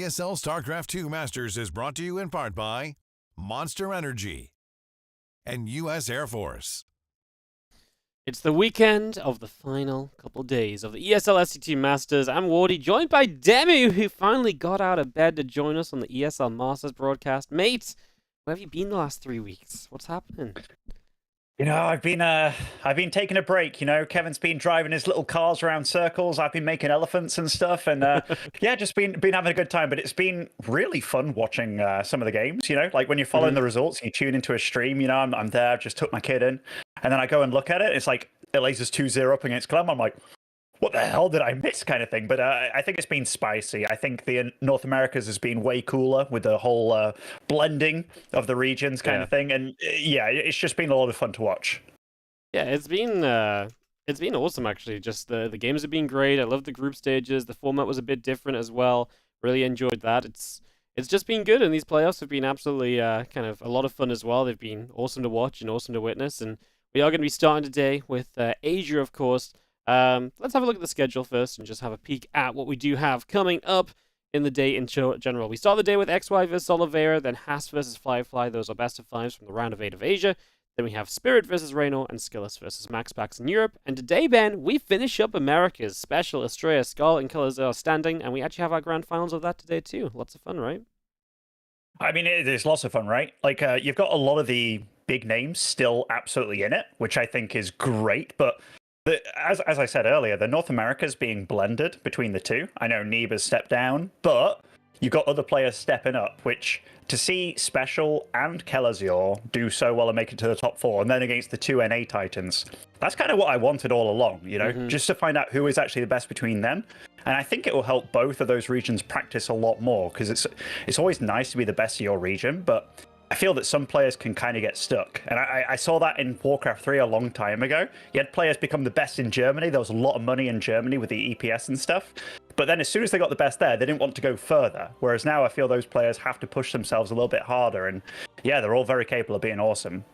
ESL StarCraft 2 Masters is brought to you in part by Monster Energy and U.S. Air Force. It's the weekend of the final couple days of the ESL SC2 Masters. I'm Wardy, joined by Demu, who finally got out of bed to join us on the ESL Masters broadcast. Mate, where have you been the last 3 weeks? What's happening? You know, I've been taking a break. You know, Kevin's been driving his little cars around circles. I've been making elephants and stuff, and yeah, just been having a good time. But it's been really fun watching some of the games. You know, like when you're following the results, you tune into a stream. You know, I'm there. I've just took my kid in, and then I go and look at it. It's like it lasers 2-0 up against Clem. I'm like, what the hell did I miss, kind of thing. But I think it's been spicy. I think the North Americas has been way cooler with the whole blending of the regions kind of thing. And yeah, it's just been a lot of fun to watch. Yeah, it's been awesome, actually. Just the games have been great. I love the group stages. The format was a bit different as well. Really enjoyed that. It's just been good, and these playoffs have been absolutely kind of a lot of fun as well. They've been awesome to watch and awesome to witness. And we are going to be starting today with Asia, of course. Let's have a look at the schedule first and just have a peek at what we do have coming up in the day in general. We start the day with XY versus Oliveira, then Haas versus Firefly. Those are best of fives from the round of 8 of Asia. Then we have Spirit versus Reynor and Skillous versus MaxPax in Europe. And today, Ben, we finish up America's special Astrea, Scarlett, and Kelazhur standing, and we actually have our grand finals of that today too. Lots of fun, right? I mean, it is lots of fun, right? Like, you've got a lot of the big names still absolutely in it, which I think is great, but as I said earlier, the North America's being blended between the two. I know Neeb has stepped down, but you've got other players stepping up, which to see Special and Kelazhur do so well and make it to the top 4, and then against the two NA Titans, that's kind of what I wanted all along, you know, just to find out who is actually the best between them. And I think it will help both of those regions practice a lot more, because it's always nice to be the best of your region, but I feel that some players can kind of get stuck. And I saw that in Warcraft 3 a long time ago. You had players become the best in Germany. There was a lot of money in Germany with the EPS and stuff. But then as soon as they got the best there, they didn't want to go further. Whereas now I feel those players have to push themselves a little bit harder. And yeah, they're all very capable of being awesome.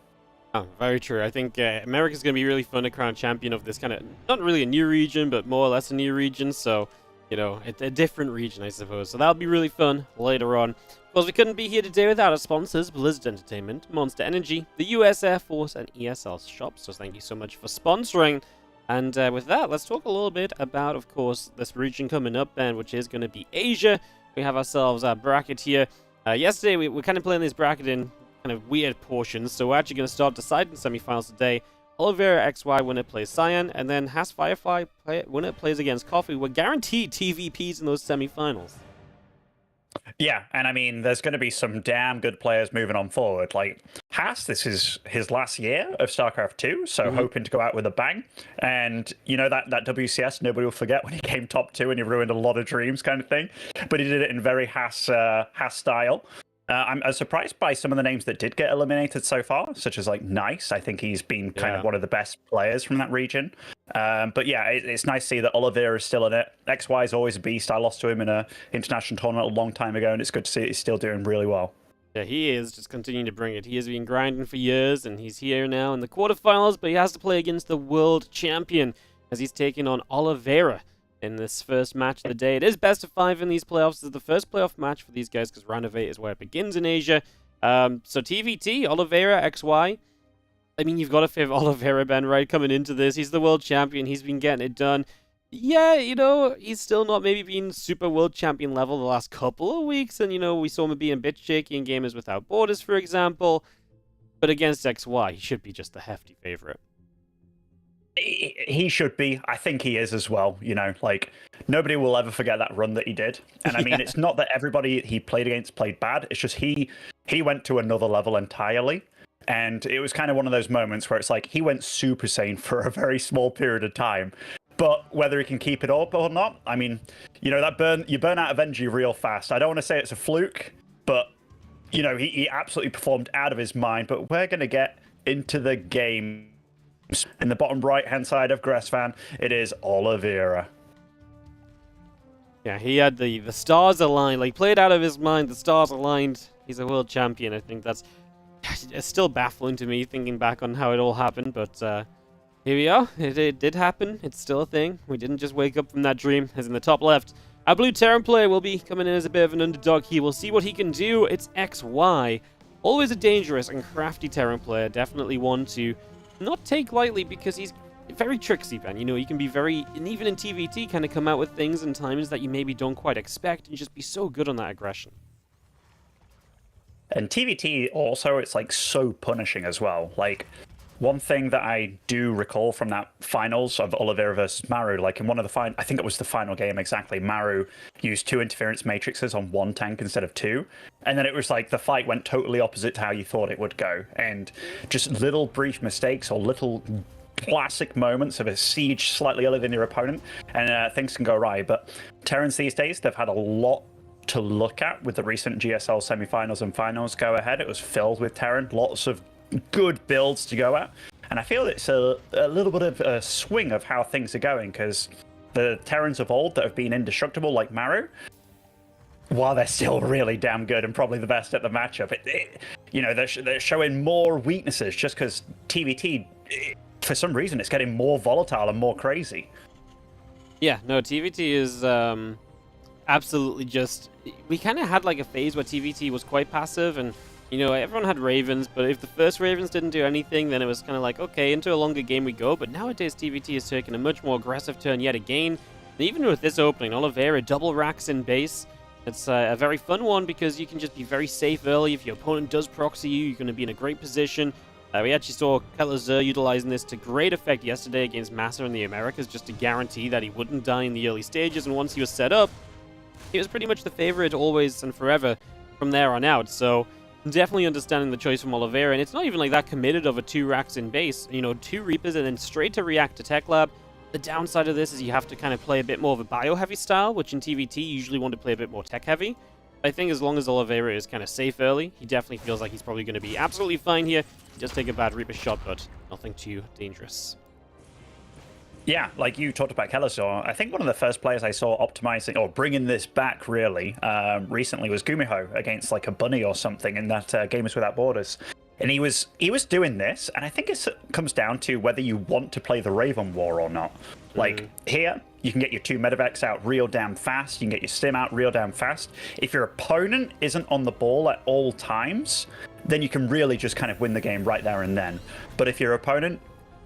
Oh, very true. I think America's going to be really fun to crown champion of this kind of, not really a new region, but more or less a new region. So, you know, a different region, I suppose. So that'll be really fun later on. Of course, we couldn't be here today without our sponsors, Blizzard Entertainment, Monster Energy, the US Air Force, and ESL Shop. So thank you so much for sponsoring. And with that, let's talk a little bit about, of course, this region coming up, Ben, which is going to be Asia. We have ourselves our bracket here. Yesterday, we were kind of playing this bracket in kind of weird portions. So we're actually going to start deciding semifinals today. Oliveira XY winner plays Cyan, and then Haas Firefly winner plays against Coffee. We're guaranteed TVPs in those semifinals. Yeah, and I mean, there's going to be some damn good players moving on forward. Like Haas, this is his last year of StarCraft 2, so hoping to go out with a bang. And, you know, that WCS, nobody will forget when he came top 2 and he ruined a lot of dreams kind of thing. But he did it in very Haas style. I'm surprised by some of the names that did get eliminated so far, such as like Nice. I think he's been kind of one of the best players from that region. But yeah, it's nice to see that Oliveira is still in it. XY is always a beast. I lost to him in an international tournament a long time ago, and it's good to see he's still doing really well. Yeah, he is just continuing to bring it. He has been grinding for years, and he's here now in the quarterfinals, but he has to play against the world champion as he's taking on Oliveira in this first match of the day. It is best of 5 in these playoffs. This is the first playoff match for these guys because round of 8 is where it begins in Asia. So TVT, Oliveira, XY. I mean, you've got to favor Oliveira, Ben, right? Coming into this, he's the world champion. He's been getting it done. Yeah, you know, he's still not maybe been super world champion level the last couple of weeks. And, you know, we saw him being a bit shaky in Gamers Without Borders, for example. But against XY, he should be just the hefty favorite. He should be. I think he is as well. You know, like nobody will ever forget that run that he did. And I mean, it's not that everybody he played against played bad. It's just he went to another level entirely. And it was kind of one of those moments where it's like he went Super Saiyan for a very small period of time. But whether he can keep it up or not, I mean, you know, you burn out of energy real fast. I don't want to say it's a fluke, but you know, he absolutely performed out of his mind. But we're going to get into the game. In the bottom right-hand side of Gressvan, it is Oliveira. Yeah, he had the stars aligned. Like, played out of his mind, the stars aligned. He's a world champion. I think that's it's still baffling to me, thinking back on how it all happened. But here we are. It did happen. It's still a thing. We didn't just wake up from that dream. As in the top left, Our blue Terran player will be coming in as a bit of an underdog here. We'll see what he can do. It's XY. Always a dangerous and crafty Terran player. Definitely one to not take lightly because he's very tricksy, man. You know, he can be very, and even in TVT, kind of come out with things and times that you maybe don't quite expect and just be so good on that aggression. And TVT also, it's like so punishing as well. Like, one thing that I do recall from that finals of Oliveira versus Maru, like in one of the I think it was the final game exactly, Maru used 2 interference matrices on 1 tank instead of 2. And then it was like the fight went totally opposite to how you thought it would go. And just little brief mistakes or little classic moments of a siege slightly earlier than your opponent, and things can go awry. But Terrans these days, they've had a lot to look at with the recent GSL semifinals and finals go ahead. It was filled with Terran, lots of good builds to go at, and I feel it's a little bit of a swing of how things are going, because the Terrans of old that have been indestructible like Maru, while they're still really damn good and probably the best at the matchup, you know, they're showing more weaknesses just because TVT, for some reason, it's getting more volatile and more crazy. Yeah, no, TVT is absolutely just... We kind of had like a phase where TVT was quite passive, and you know, everyone had Ravens, but if the first Ravens didn't do anything, then it was kind of like, okay, into a longer game we go. But nowadays, TVT has taken a much more aggressive turn yet again. And even with this opening, Oliveira double racks in base. It's a very fun one because you can just be very safe early. If your opponent does proxy you, you're going to be in a great position. We actually saw Kelazhur utilizing this to great effect yesterday against Massa in the Americas, just to guarantee that he wouldn't die in the early stages. And once he was set up, he was pretty much the favorite always and forever from there on out. So definitely understanding the choice from Oliveira, and it's not even like that committed of a 2 racks in base. You know, 2 Reapers and then straight to react to Tech Lab. The downside of this is you have to kind of play a bit more of a bio-heavy style, which in TVT you usually want to play a bit more tech-heavy. I think as long as Oliveira is kind of safe early, he definitely feels like he's probably going to be absolutely fine here. He does take a bad Reaper shot, but nothing too dangerous. Yeah, like you talked about Kelazhur, I think one of the first players I saw optimizing or bringing this back really recently was Gumiho against like a bunny or something in that Gamers Without Borders, and he was doing this, and I think it comes down to whether you want to play the Raven War or not. Like here, you can get your 2 medevacs out real damn fast, you can get your stim out real damn fast. If your opponent isn't on the ball at all times, then you can really just kind of win the game right there and then. But if your opponent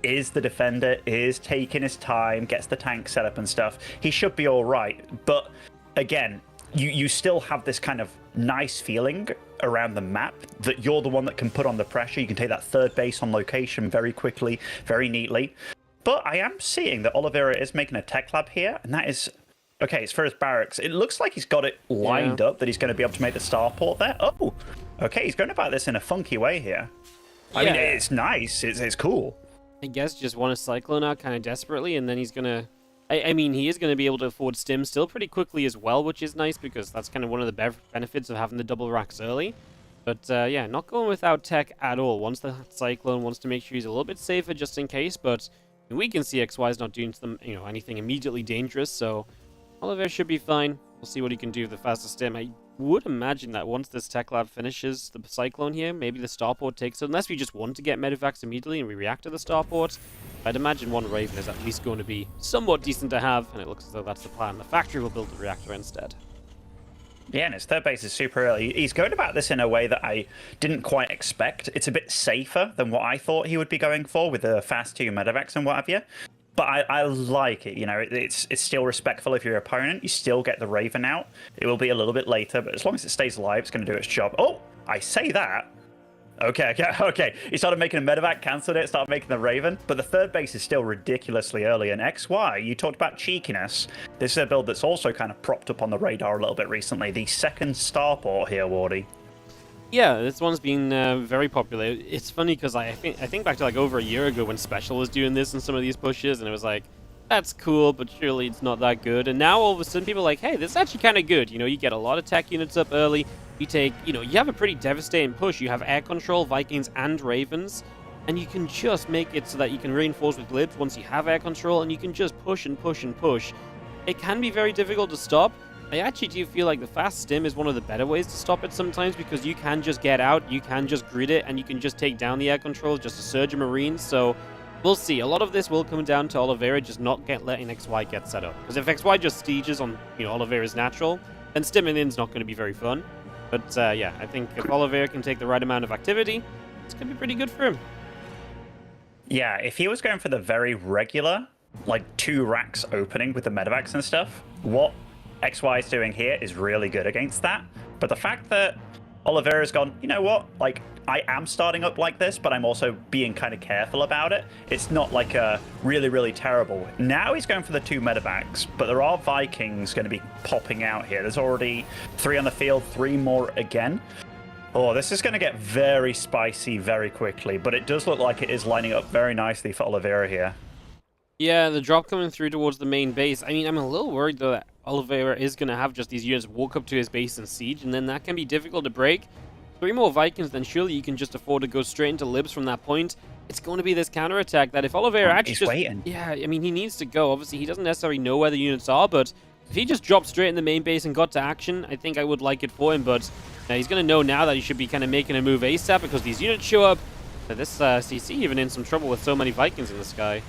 is the defender, is taking his time, gets the tank set up and stuff, he should be all right. But again, you still have this kind of nice feeling around the map that you're the one that can put on the pressure. You can take that 3rd base on location very quickly, very neatly. But I am seeing that Oliveira is making a tech lab here, and that is... Okay, it's for his barracks. It looks like he's got it lined up that he's going to be able to make the starport there. Oh, okay, he's going about this in a funky way here. I mean, it's nice, it's cool. I guess just want a Cyclone out kind of desperately, and then he's going to... I mean, he is going to be able to afford stim still pretty quickly as well, which is nice, because that's kind of one of the benefits of having the double racks early. But yeah, not going without tech at all. Wants the Cyclone, wants to make sure he's a little bit safer just in case, but we can see XY is not doing them, you know, anything immediately dangerous, so Oliveira should be fine. We'll see what he can do with the fastest stim. I would imagine that once this tech lab finishes the Cyclone here, maybe the starport takes it, unless we just want to get medevacs immediately and we react to the starport. I'd imagine 1 Raven is at least going to be somewhat decent to have, and it looks as though that's the plan. The factory will build the reactor instead. Yeah, and his 3rd base is super early. He's going about this in a way that I didn't quite expect. It's a bit safer than what I thought he would be going for with the fast 2 medevacs and what have you. But I like it, you know, it's still respectful of your opponent. You still get the Raven out. It will be a little bit later, but as long as it stays alive, it's going to do its job. Oh, I say that. Okay. He started making a medevac, cancelled it, started making the Raven. But the 3rd base is still ridiculously early. And XY, you talked about cheekiness. This is a build that's also kind of propped up on the radar a little bit recently. The 2nd starport here, Wardy. Yeah, this one's been very popular. It's funny because I think back to like over a year ago when Special was doing this in some of these pushes, and it was like, that's cool, but surely it's not that good. And now all of a sudden people are like, hey, this is actually kind of good. You know, you get a lot of tech units up early. You take, you know, you have a pretty devastating push. You have air control, Vikings, and Ravens, and you can just make it so that you can reinforce with libs once you have air control, and you can just push and push and push. It can be very difficult to stop. I actually do feel like the fast stim is one of the better ways to stop it sometimes, because you can just get out, you can just grid it, and you can just take down the air control, just a surge of Marines. So we'll see. A lot of this will come down to Oliveira just not letting XY get set up. Because if XY just sieges on, Oliveira's natural, then stimming in's not going to be very fun. But yeah, I think if Oliveira can take the right amount of activity, it's going to be pretty good for him. Yeah, if he was going for the very regular, like 2 racks opening with the medevacs and stuff, what XY is doing here is really good against that. But the fact that Oliveira's gone, you know what, like, I am starting up like this, but I'm also being kind of careful about it. It's not like a really, really terrible. Now he's going for the 2 medevacs, but there are Vikings going to be popping out here. There's already 3 on the field, 3 more again. Oh, this is going to get very spicy very quickly, but it does look like it is lining up very nicely for Oliveira here. Yeah, the drop coming through towards the main base. I mean, I'm a little worried, though, that Oliveira is going to have just these units walk up to his base and siege, and then that can be difficult to break. 3 more Vikings, then surely you can just afford to go straight into Libs from that point. It's going to be this counterattack that if Oliveira actually he's waiting. Yeah, I mean, he needs to go. Obviously, he doesn't necessarily know where the units are, but if he just dropped straight in the main base and got to action, I think I would like it for him, but he's going to know now that he should be kind of making a move ASAP because these units show up. So this CC even in some trouble with so many Vikings in the sky.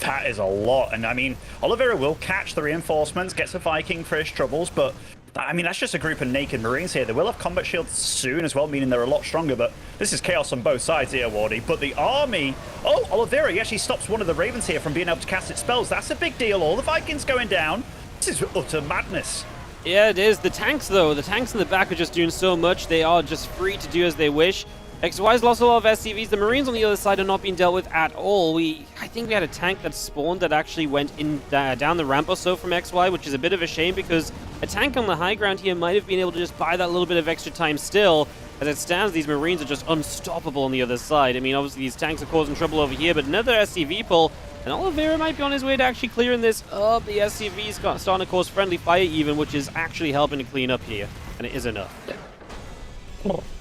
That is a lot, and I mean, Oliveira will catch the reinforcements, gets a Viking for his troubles, but I mean, that's just a group of naked Marines here. They will have combat shields soon as well, meaning they're a lot stronger, but this is chaos on both sides here, Wardy. But the army... Oh, Oliveira, he actually stops one of the Ravens here from being able to cast its spells. That's a big deal. All the Vikings going down. This is utter madness. Yeah, it is. The tanks, though, the tanks in the back are just doing so much. They are just free to do as they wish. XY's lost a lot of SCVs. The Marines on the other side are not being dealt with at all. I think we had a tank that spawned that actually went in down the ramp or so from XY, which is a bit of a shame because a tank on the high ground here might have been able to just buy that little bit of extra time still. As it stands, these Marines are just unstoppable on the other side. I mean, obviously these tanks are causing trouble over here, but another SCV pull, and Oliveira might be on his way to actually clearing this up. The SCV's starting to cause friendly fire even, which is actually helping to clean up here, and it is enough.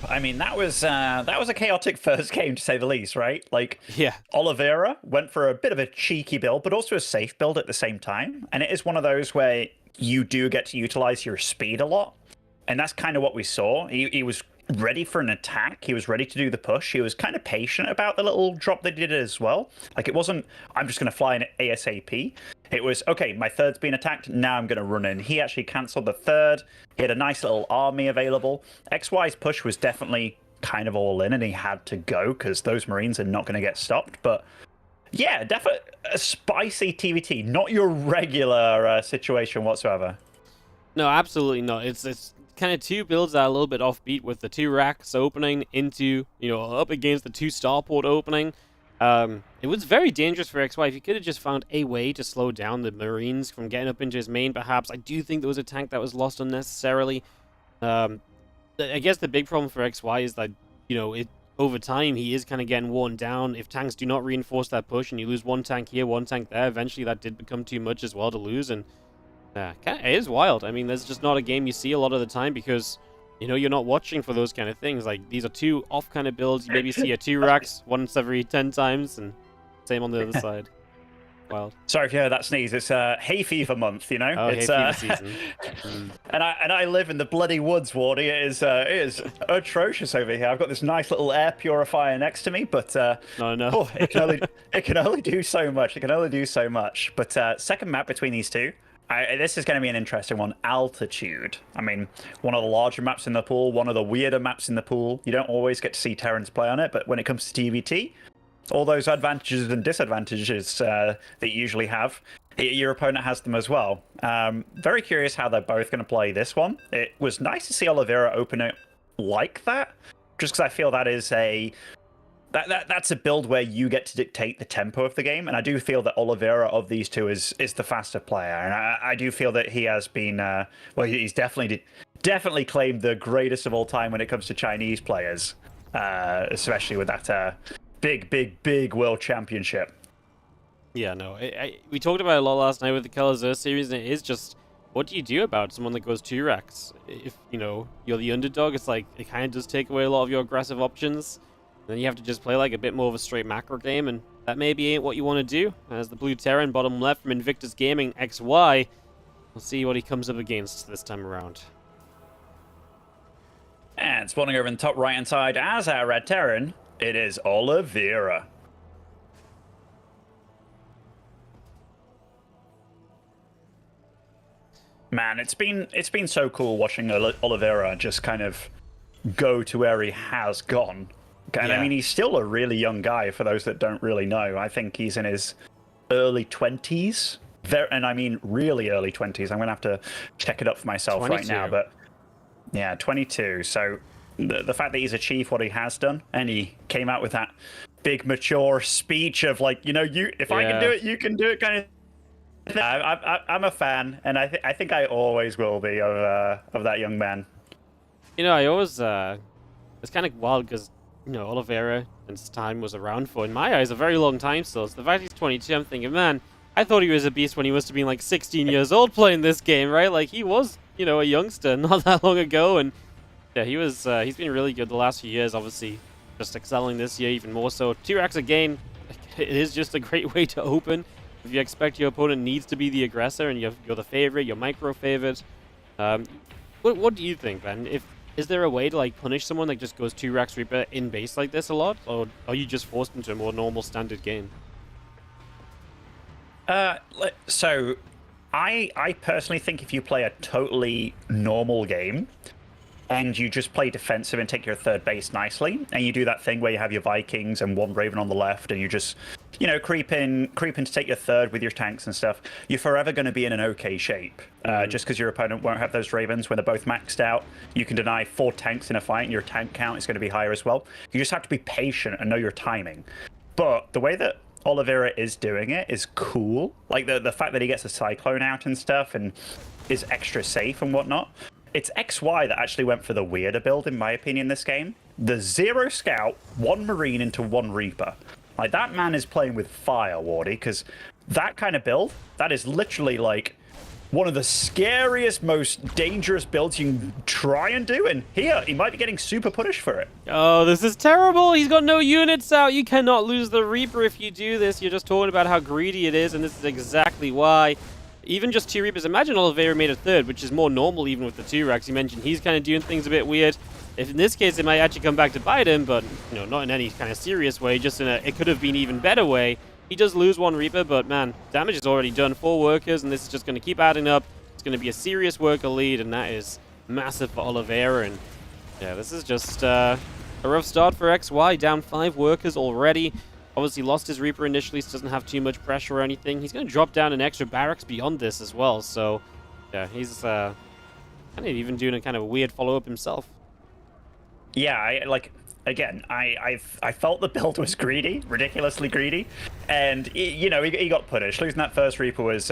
I mean, that was a chaotic first game, to say the least, right? Like, yeah, Oliveira went for a bit of a cheeky build, but also a safe build at the same time. And it is one of those where you do get to utilize your speed a lot. And that's kind of what we saw. He was ready for an attack. He was ready to do the push. He was kind of patient about the little drop they did as well. Like, it wasn't, I'm just going to fly in ASAP. It was, okay, my third's been attacked, now I'm going to run in. He actually cancelled the third. He had a nice little army available. XY's push was definitely kind of all in, and he had to go because those Marines are not going to get stopped. But yeah, definitely a spicy TVT, not your regular situation whatsoever. No, absolutely not. It's kind of 2 builds that are a little bit offbeat with the 2 racks opening into, up against the 2 starport opening. It was very dangerous for XY. If he could have just found a way to slow down the Marines from getting up into his main, perhaps. I do think there was a tank that was lost unnecessarily. I guess the big problem for XY is that, over time, he is kind of getting worn down. If tanks do not reinforce that push and you lose 1 tank here, 1 tank there, eventually that did become too much as well to lose. And it is wild. I mean, there's just not a game you see a lot of the time because... you're not watching for those kind of things. Like, these are 2 off kind of builds. You maybe see a 2 racks once every 10 times, and same on the other side. Wild. Sorry if you heard that sneeze. It's hay fever month, Oh, it's hay fever season. and I live in the bloody woods, Wardy. It is atrocious over here. I've got this nice little air purifier next to me, but no. it can only do so much. It can only do so much. But second map between these 2. This is going to be an interesting one. Altitude. I mean, one of the larger maps in the pool, one of the weirder maps in the pool. You don't always get to see Terrans play on it, but when it comes to TVT, all those advantages and disadvantages that you usually have, your opponent has them as well. Very curious how they're both going to play this one. It was nice to see Oliveira open it like that, just because I feel that is that's a build where you get to dictate the tempo of the game, and I do feel that Oliveira of these 2 is the faster player, and I do feel that he has been he's definitely claimed the greatest of all time when it comes to Chinese players, especially with that big world championship. Yeah, no, we talked about it a lot last night with the Kelazhur series, and it is just, what do you do about someone that goes 2 racks? If you're the underdog, it's like it kind of does take away a lot of your aggressive options. Then you have to just play like a bit more of a straight macro game, and that maybe ain't what you want to do. As the blue Terran bottom left from Invictus Gaming XY, we'll see what he comes up against this time around. And spawning over in the top right-hand side as our red Terran, it is Oliveira. Man, it's been so cool watching Oliveira just kind of go to where he has gone. And I mean, he's still a really young guy for those that don't really know. I think he's in his early 20s. And I mean, really early 20s. I'm going to have to check it up for myself 22. right now. But yeah, 22. So the fact that he's achieved what he has done, and he came out with that big, mature speech of like, if I can do it, you can do it kind of. I'm a fan, and I think I always will be of that young man. I always it's kind of wild because Oliveira and his time was around for, in my eyes, a very long time still. So the fact he's 22, I'm thinking, man, I thought he was a beast when he must have been like 16 years old playing this game, right? Like he was, a youngster not that long ago, and yeah, he's been really good the last few years. Obviously, just excelling this year even more so. 2-racks again, it is just a great way to open. If you expect your opponent needs to be the aggressor and you're the favorite, your micro favorite, what do you think, Ben? Is there a way to like punish someone that just goes 2-racks Reaper in base like this a lot, or are you just forced into a more normal standard game? So I personally think if you play a totally normal game and you just play defensive and take your third base nicely, and you do that thing where you have your Vikings and one Raven on the left, and you just, creep in to take your third with your tanks and stuff, you're forever going to be in an okay shape. Just because your opponent won't have those Ravens when they're both maxed out. You can deny 4 tanks in a fight, and your tank count is going to be higher as well. You just have to be patient and know your timing. But the way that Oliveira is doing it is cool. Like the fact that he gets a Cyclone out and stuff and is extra safe and whatnot. It's XY that actually went for the weirder build, in my opinion, this game. The 0 Scout, 1 Marine into 1 Reaper. Like, that man is playing with fire, Wardy, because that kind of build, that is literally, like, one of the scariest, most dangerous builds you can try and do. And here, he might be getting super punished for it. Oh, this is terrible. He's got no units out. You cannot lose the Reaper if you do this. You're just talking about how greedy it is, and this is exactly why. Even just 2 Reapers. Imagine Oliveira made a third, which is more normal even with the 2-racks. You mentioned he's kind of doing things a bit weird. If in this case, it might actually come back to bite him, but not in any kind of serious way, just in it could have been even better way. He does lose 1 Reaper, but man, damage is already done. 4 workers, and this is just going to keep adding up. It's going to be a serious worker lead, and that is massive for Oliveira. And yeah, this is just a rough start for XY, down 5 workers already. Obviously lost his Reaper initially, so doesn't have too much pressure or anything. He's going to drop down an extra barracks beyond this as well, so yeah, he's kind of even doing a kind of weird follow-up himself. Yeah, I felt the build was greedy, ridiculously greedy, and he got punished. Losing that first Reaper was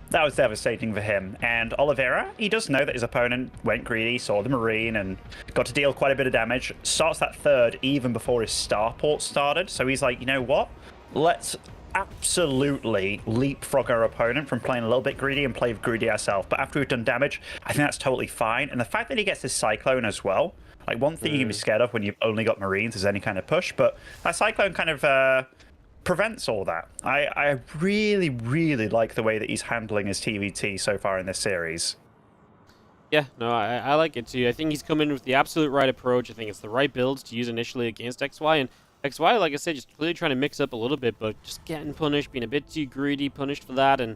that was devastating for him. And Oliveira, he does know that his opponent went greedy, saw the Marine, and got to deal quite a bit of damage. Starts that third even before his starport started. So he's like, you know what? Let's absolutely leapfrog our opponent from playing a little bit greedy and play greedy ourselves. But after we've done damage, I think that's totally fine. And the fact that he gets this Cyclone as well, like one thing you can be scared of when you've only got Marines is any kind of push, but that Cyclone kind of prevents all that. I really, really like the way that he's handling his TVT so far in this series. Yeah, no, I like it too. I think he's come in with the absolute right approach. I think it's the right build to use initially against XY. And XY, like I said, just clearly trying to mix up a little bit, but just getting punished, being a bit too greedy, punished for that. And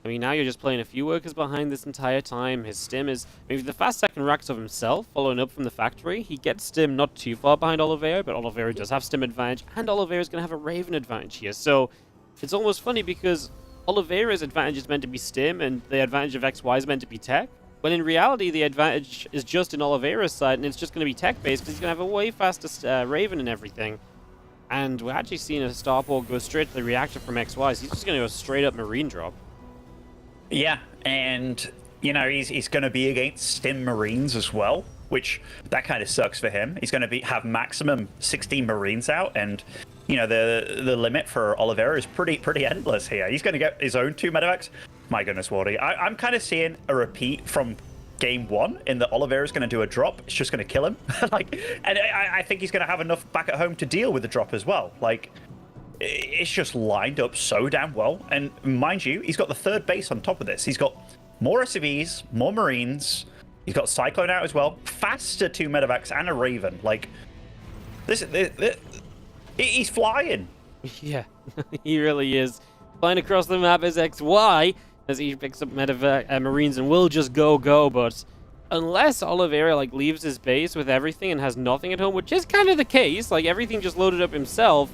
I mean, now you're just playing a few workers behind this entire time. His stim is maybe the fast second racks of himself, following up from the factory. He gets stim not too far behind Oliveira, but Oliveira does have stim advantage, and Oliveira's going to have a Raven advantage here. So it's almost funny because Oliveira's advantage is meant to be stim, and the advantage of XY is meant to be tech. When in reality, the advantage is just in Oliveira's side, and it's just going to be tech-based because he's going to have a way faster Raven and everything. And we're actually seeing a starport go straight to the reactor from XY, so he's just going to go straight up Marine drop. Yeah, and, he's going to be against Stim Marines as well, which that kind of sucks for him. He's going to have maximum 16 Marines out, and, the limit for Oliveira is pretty endless here. He's going to get his own 2 medevacs. My goodness, Wardy. I'm kind of seeing a repeat from game 1 in that Oliveira's going to do a drop. It's just going to kill him. And I think he's going to have enough back at home to deal with the drop as well. It's just lined up so damn well. And mind you, he's got the third base on top of this. He's got more SCVs, more Marines. He's got Cyclone out as well. Faster 2 medevacs and a Raven. He's flying. Yeah, he really is. Flying across the map as XY. as he picks up medevac Marines and will just go, but unless Oliveira like leaves his base with everything and has nothing at home, which is kind of the case, like everything just loaded up himself,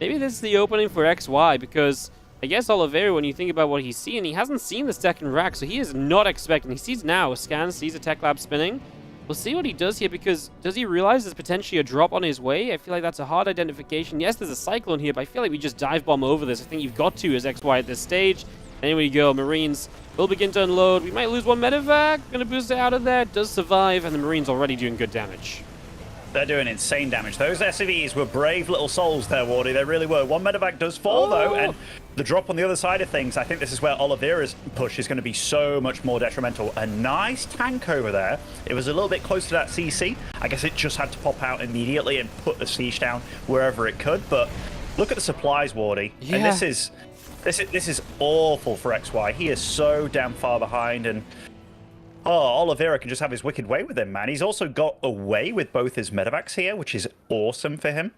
maybe this is the opening for XY, because I guess Oliveira, when you think about what he's seen, he hasn't seen the second rack, so he is not expecting. He sees now a scan, sees a tech lab spinning. We'll see what he does here, because does he realize there's potentially a drop on his way? I feel like that's a hard identification. Yes, there's a cyclone here, but I feel like we just dive bomb over this. I think you've got to as XY at this stage. Anyway, you go. Marines will begin to unload. We might lose one medevac. Gonna boost it out of there. Does survive, and the Marines already doing good damage. They're doing insane damage. Those SCVs were brave little souls there, Wardy. They really were. One medevac does fall, though, and the drop on the other side of things, I think this is where Oliveira's push is going to be so much more detrimental. A nice tank over there. It was a little bit close to that CC. I guess it just had to pop out immediately and put the siege down wherever it could. But look at the supplies, Wardy. Yeah. And this is awful for XY. He is so damn far behind, and Oliveira can just have his wicked way with him, man. He's also got away with both his medevacs here, which is awesome for him.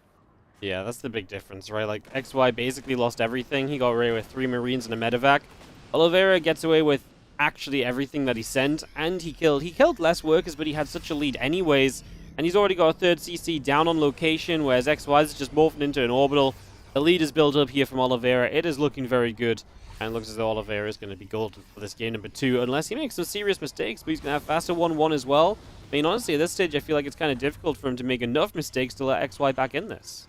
Yeah, that's the big difference, right? Like, XY basically lost everything. He got away with 3 Marines and a medevac. Oliveira gets away with actually everything that he sent, and he killed less workers, but he had such a lead anyways, and he's already got a 3rd CC down on location, whereas XY is just morphing into an orbital. The lead is built up here from Oliveira. It is looking very good. And it looks as though Oliveira is going to be golden for this game number 2, unless he makes some serious mistakes, but he's going to have faster 1-1 as well. I mean, honestly, at this stage, I feel like it's kind of difficult for him to make enough mistakes to let XY back in this.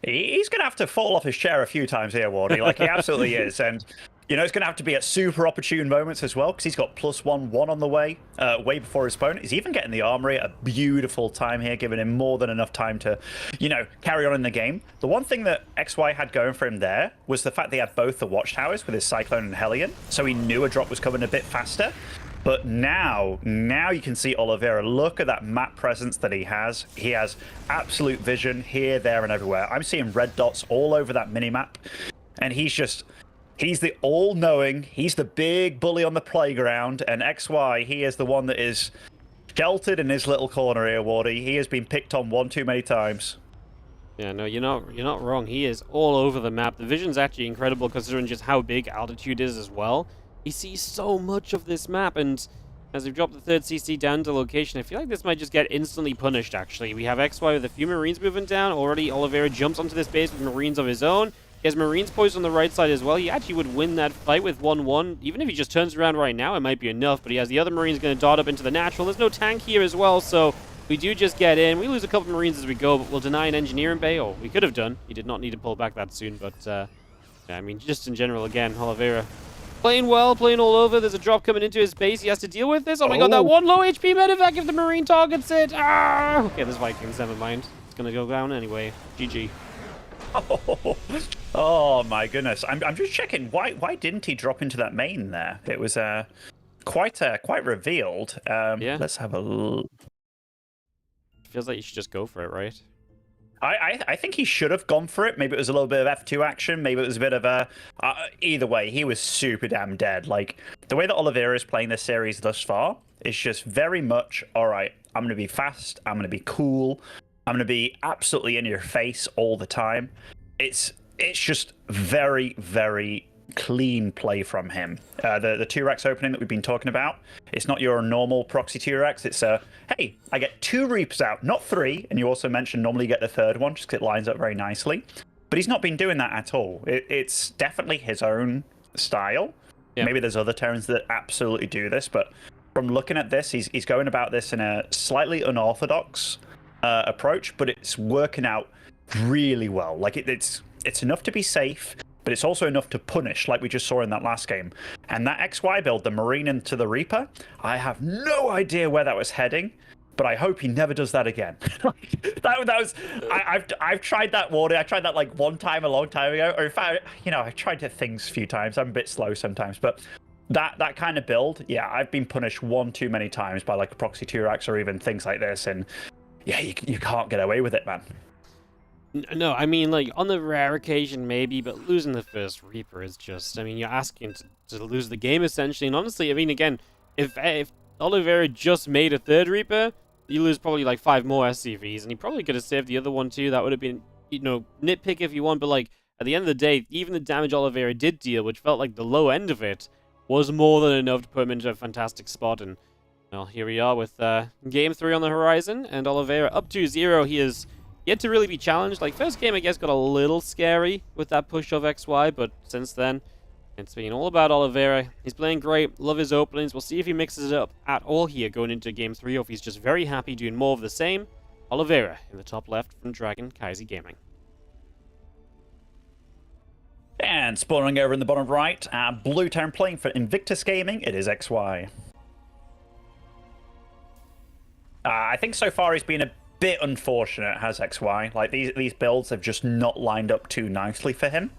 He's going to have to fall off his chair a few times here, Wardy. Like, he absolutely is. And, you know, it's going to have to be at super opportune moments as well, because he's got +1-1 on the way, way before his opponent. He's even getting the armory at a beautiful time here, giving him more than enough time to, you know, carry on in the game. The one thing that XY had going for him there was the fact that he had both the watchtowers with his Cyclone and Hellion, so he knew a drop was coming a bit faster. But now you can see Oliveira. Look at that map presence that he has. He has absolute vision here, there, and everywhere. I'm seeing red dots all over that minimap, and he's the all-knowing, he's the big bully on the playground, and XY, he is the one that is sheltered in his little corner here, Wardy. He has been picked on one too many times. Yeah, no, you're not wrong. He is all over the map. The vision's actually incredible considering just how big altitude is as well. He sees so much of this map, and as we've dropped the 3rd CC down to location, I feel like this might just get instantly punished, actually. We have XY with a few Marines moving down. Already, Oliveira jumps onto this base with Marines of his own. He has Marines poised on the right side as well. He actually would win that fight with 1-1. Even if he just turns around right now, it might be enough, but he has the other Marines going to dart up into the natural. There's no tank here as well, so we do just get in. We lose a couple of Marines as we go, but we'll deny an engineering bay, or we could have done. He did not need to pull back that soon, but yeah, I mean, just in general, again, Oliveira playing well, playing all over. There's a drop coming into his base. He has to deal with this. Oh my god, that one low HP medevac if the Marine targets it. Ah! Okay, there's Vikings, never mind. It's going to go down anyway. GG. Oh my goodness. I'm just checking. Why didn't he drop into that main there? It was quite revealed. Yeah. Let's have a look. Feels like you should just go for it, right? I think he should have gone for it. Maybe it was a little bit of F2 action. Maybe it was a bit of a... either way, he was super damn dead. Like, the way that Oliveira is playing this series thus far is just very much, all right, I'm going to be fast. I'm going to be cool. I'm going to be absolutely in your face all the time. It's just very, very clean play from him. The 2-Rex opening that we've been talking about, it's not your normal proxy 2-Rex. It's hey, I get 2 Reapers out, not 3. And you also mentioned normally you get the 3rd one, just 'cause it lines up very nicely. But he's not been doing that at all. It's definitely his own style. Yeah. Maybe there's other Terrans that absolutely do this, but from looking at this, he's going about this in a slightly unorthodox approach, but it's working out really well. Like it's enough to be safe, but it's also enough to punish, like we just saw in that last game. And that XY build, the Marine into the Reaper, I have no idea where that was heading, but I hope he never does that again. that was I've tried that, Wardy. I tried that like one time a long time ago, or in fact, you know, I've tried things a few times. I'm a bit slow sometimes, but that kind of build, yeah, I've been punished one too many times by like a proxy 2-Rex or even things like this, and yeah, you can't get away with it, man. No, I mean, like, on the rare occasion, maybe, but losing the first Reaper is just, I mean, you're asking to lose the game, essentially. And honestly, I mean, again, if Oliveira just made a 3rd Reaper, you lose probably, like, 5 more SCVs, and he probably could have saved the other one, too. That would have been, you know, nitpick if you want, but, like, at the end of the day, even the damage Oliveira did deal, which felt like the low end of it, was more than enough to put him into a fantastic spot. And well, here we are with game 3 on the horizon, and Oliveira up 2-0. He is yet to really be challenged. Like, first game, I guess, got a little scary with that push of XY, but since then, it's been all about Oliveira. He's playing great. Love his openings. We'll see if he mixes it up at all here going into game 3, or if he's just very happy doing more of the same. Oliveira in the top left from Dragon Kaiser Gaming. And spawning over in the bottom right, Blue Town playing for Invictus Gaming, it is XY. I think so far he's been a bit unfortunate, has XY. Like, these builds have just not lined up too nicely for him.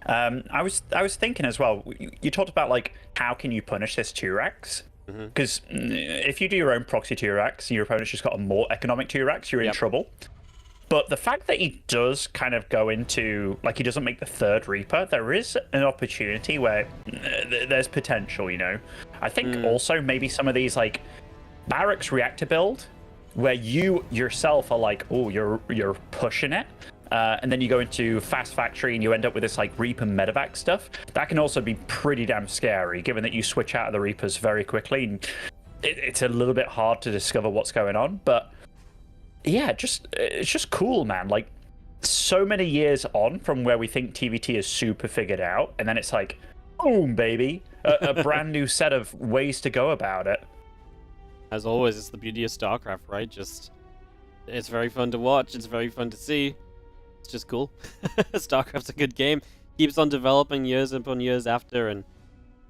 I was thinking as well, you talked about, like, how can you punish this 2-Rex? Because if you do your own proxy 2-Rex and your opponent's just got a more economic 2-Rex, you're in trouble. But the fact that he does kind of go into, like, he doesn't make the third Reaper, there is an opportunity where there's potential, you know? I think also maybe some of these, like, Barracks Reactor build, where you yourself are like, oh, you're pushing it, and then you go into Fast Factory and you end up with this, like, Reaper medevac stuff. That can also be pretty damn scary, given that you switch out of the Reapers very quickly, and it's a little bit hard to discover what's going on, but yeah, it's just cool, man. Like, so many years on from where we think TVT is super figured out, and then it's like, boom, baby, a brand new set of ways to go about it. As always, it's the beauty of StarCraft, right? Just, it's very fun to watch. It's very fun to see. It's just cool. StarCraft's a good game. Keeps on developing years upon years after, and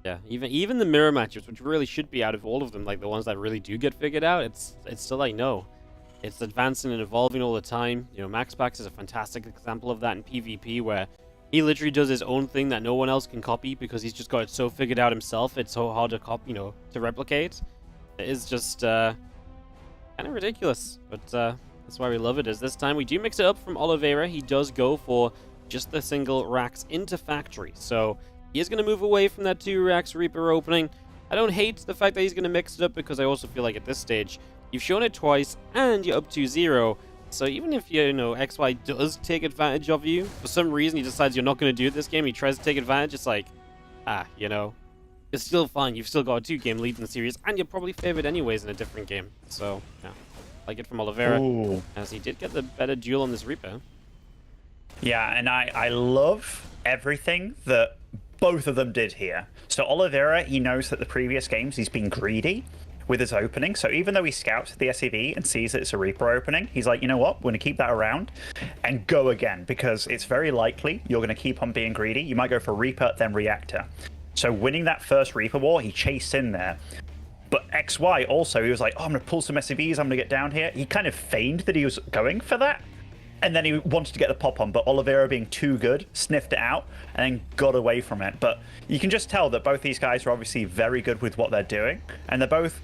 yeah, even the mirror matches, which really should be out of all of them, like the ones that really do get figured out, it's still like, no. It's advancing and evolving all the time. You know, MaxPax is a fantastic example of that in PvP, where he literally does his own thing that no one else can copy because he's just got it so figured out himself. It's so hard to copy, you know, to replicate. It is just kind of ridiculous, but that's why we love it. Is this time we do mix it up from Oliveira. He does go for just the single racks into factory, so he is going to move away from that 2-Racks Reaper opening. I don't hate the fact that he's going to mix it up, because I also feel like at this stage, you've shown it twice, and you're up 2-0. So even if, you know, XY does take advantage of you, for some reason he decides you're not going to do it this game, he tries to take advantage, it's like, you know, it's still fine. You've still got a 2-game lead in the series, and you're probably favored anyways in a different game. So, yeah, like it from Oliveira, as he did get the better duel on this Reaper. Yeah, and I love everything that both of them did here. So Oliveira, he knows that the previous games he's been greedy with his opening, so even though he scouts the SEV and sees that it's a Reaper opening, he's like, you know what, we're going to keep that around and go again, because it's very likely you're going to keep on being greedy. You might go for Reaper, then Reactor. So winning that first Reaper war, he chased in there. But XY also, he was like, oh, I'm going to pull some SEVs, I'm going to get down here. He kind of feigned that he was going for that, and then he wanted to get the pop on, but Oliveira, being too good, sniffed it out and then got away from it. But you can just tell that both these guys are obviously very good with what they're doing, and they're both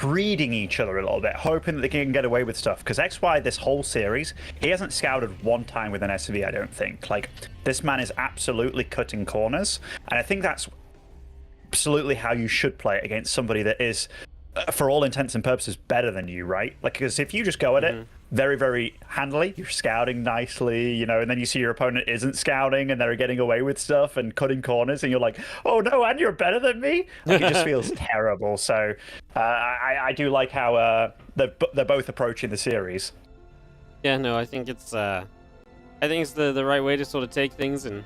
reading each other a little bit, hoping that they can get away with stuff. Because XY, this whole series, he hasn't scouted one time with an SV, I don't think. Like, this man is absolutely cutting corners, and I think that's absolutely how you should play it against somebody that is, for all intents and purposes, better than you, right? Like, because if you just go at it very, very handily, you're scouting nicely, you know, and then you see your opponent isn't scouting and they're getting away with stuff and cutting corners, and you're like, oh no, and you're better than me? Like, it just feels terrible. So I do like how they're both approaching the series. Yeah, no, I think it's the right way to sort of take things, and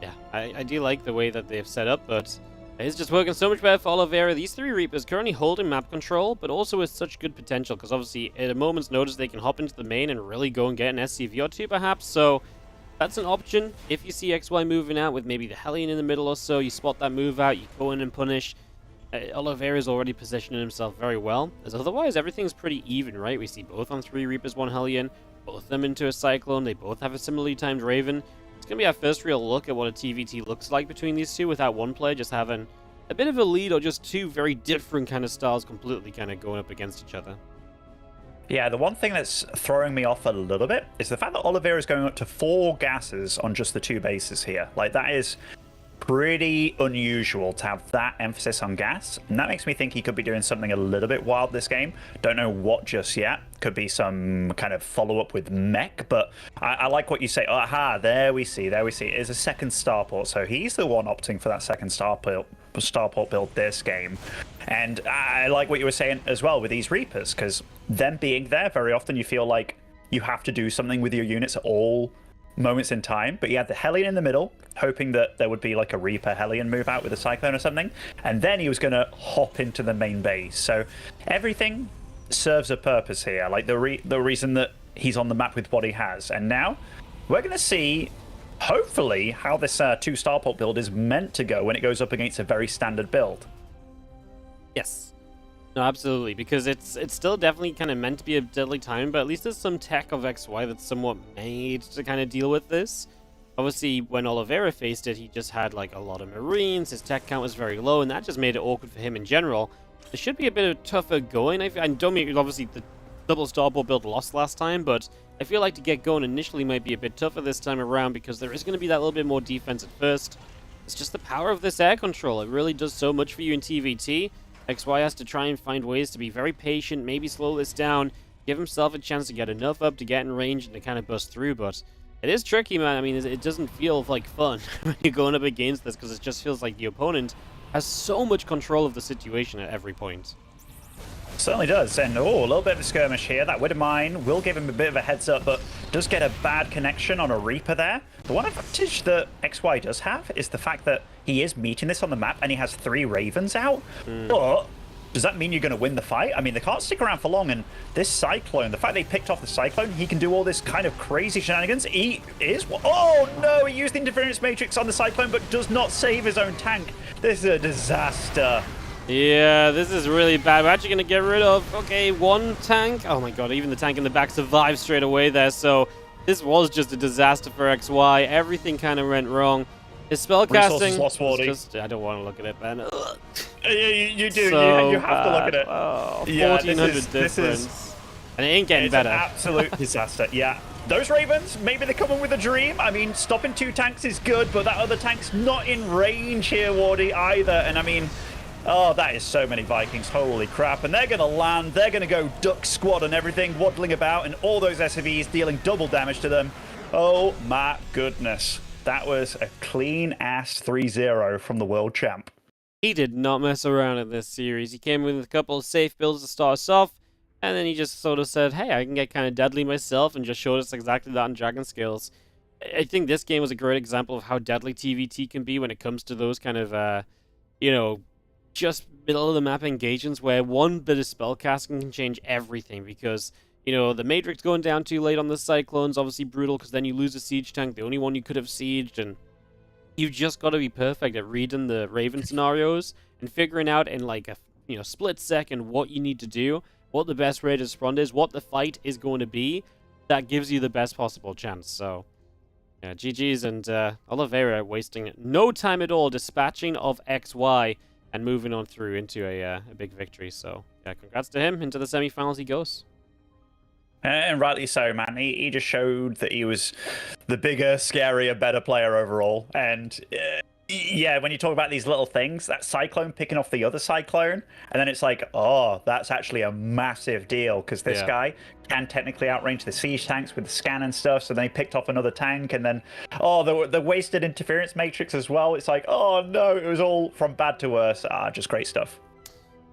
yeah, I do like the way that they've set up, but it's just working so much better for Oliveira. These 3 Reapers currently holding map control, but also with such good potential, because obviously at a moment's notice they can hop into the main and really go and get an SCV or 2 perhaps, so that's an option. If you see XY moving out with maybe the Hellion in the middle or so, you spot that move out, you go in and punish. Oliveira's already positioning himself very well, as otherwise everything's pretty even, right? We see both on 3 Reapers, 1 Hellion, both of them into a Cyclone, they both have a similarly timed Raven. It's going to be our first real look at what a TVT looks like between these two, without one player just having a bit of a lead, or just 2 very different kind of styles completely kind of going up against each other. Yeah, the one thing that's throwing me off a little bit is the fact that Oliveira is going up to 4 gases on just the 2 bases here. Like, that is pretty unusual to have that emphasis on gas, and that makes me think he could be doing something a little bit wild this game. Don't know what just yet. Could be some kind of follow-up with mech, but I like what you say. Aha, there we see. It is a second starport, so he's the one opting for that second starport Starport build this game. And I like what you were saying as well with these Reapers, because them being there, very often you feel like you have to do something with your units at all moments in time. But you had the Hellion in the middle, hoping that there would be like a Reaper Hellion move out with a Cyclone or something. And then he was going to hop into the main base. So everything serves a purpose here, like the reason that he's on the map with what he has. And now we're going to see, hopefully, how this 2 Starport build is meant to go when it goes up against a very standard build. Yes. No, absolutely, because it's still definitely kind of meant to be a deadly time, but at least there's some tech of XY that's somewhat made to kind of deal with this. Obviously, when Oliveira faced it, he just had like a lot of Marines, his tech count was very low, and that just made it awkward for him in general. It should be a bit of tougher going. I don't mean, obviously, the double Starport build lost last time, but I feel like to get going initially might be a bit tougher this time around because there is going to be that little bit more defense at first. It's just the power of this air control. It really does so much for you in TVT. XY has to try and find ways to be very patient, maybe slow this down, give himself a chance to get enough up to get in range and to kind of bust through, but it is tricky, man. I mean, it doesn't feel like fun when you're going up against this because it just feels like the opponent has so much control of the situation at every point. Certainly does, and a little bit of a skirmish here. That Widowmine will give him a bit of a heads up, but does get a bad connection on a Reaper there. The one advantage that XY does have is the fact that he is meeting this on the map and he has 3 Ravens out. But does that mean you're going to win the fight? I mean, they can't stick around for long, and this Cyclone, the fact they picked off the Cyclone, he can do all this kind of crazy shenanigans. He is... Oh, no! He used the Interference Matrix on the Cyclone, but does not save his own tank. This is a disaster. Yeah, this is really bad. We're actually going to get rid of, okay, 1 tank. Oh my god, even the tank in the back survived straight away there, so this was just a disaster for XY. Everything kind of went wrong. His spellcasting... Lost just, I don't want to look at it, man. You do. So you have to look at it. Oh, yeah, 1,400 this difference. is, and it ain't getting better. An absolute disaster, yeah. Those Ravens, maybe they come in with a dream. I mean, stopping 2 tanks is good, but that other tank's not in range here, Wardy, either. And I mean... Oh, that is so many Vikings. Holy crap. And they're going to land. They're going to go duck squad and everything, waddling about, and all those SCVs dealing double damage to them. Oh, my goodness. That was a clean-ass 3-0 from the world champ. He did not mess around in this series. He came with a couple of safe builds to start us off, and then he just sort of said, hey, I can get kind of deadly myself, and just showed us exactly that in Dragon Skills. I think this game was a great example of how deadly TVT can be when it comes to those kind of, you know, just middle of the map engagements where one bit of spellcasting can change everything because, you know, the Matrix going down too late on the Cyclone's obviously brutal because then you lose a siege tank, the only one you could have sieged, and you've just got to be perfect at reading the Raven scenarios and figuring out in like a, you know, split second what you need to do, what the best way to respond is, what the fight is going to be. That gives you the best possible chance. So yeah, GG's, and Oliveira wasting no time at all dispatching of XY and moving on through into a big victory. So, yeah, congrats to him. Into the semifinals he goes. And rightly so, man. He just showed that he was the bigger, scarier, better player overall. And yeah, when you talk about these little things, that Cyclone picking off the other Cyclone, and then it's like, oh, that's actually a massive deal because this guy can technically outrange the siege tanks with the scan and stuff. So then he picked off another tank, and then, oh, the wasted interference matrix as well. It's like, oh no, it was all from bad to worse. Just great stuff.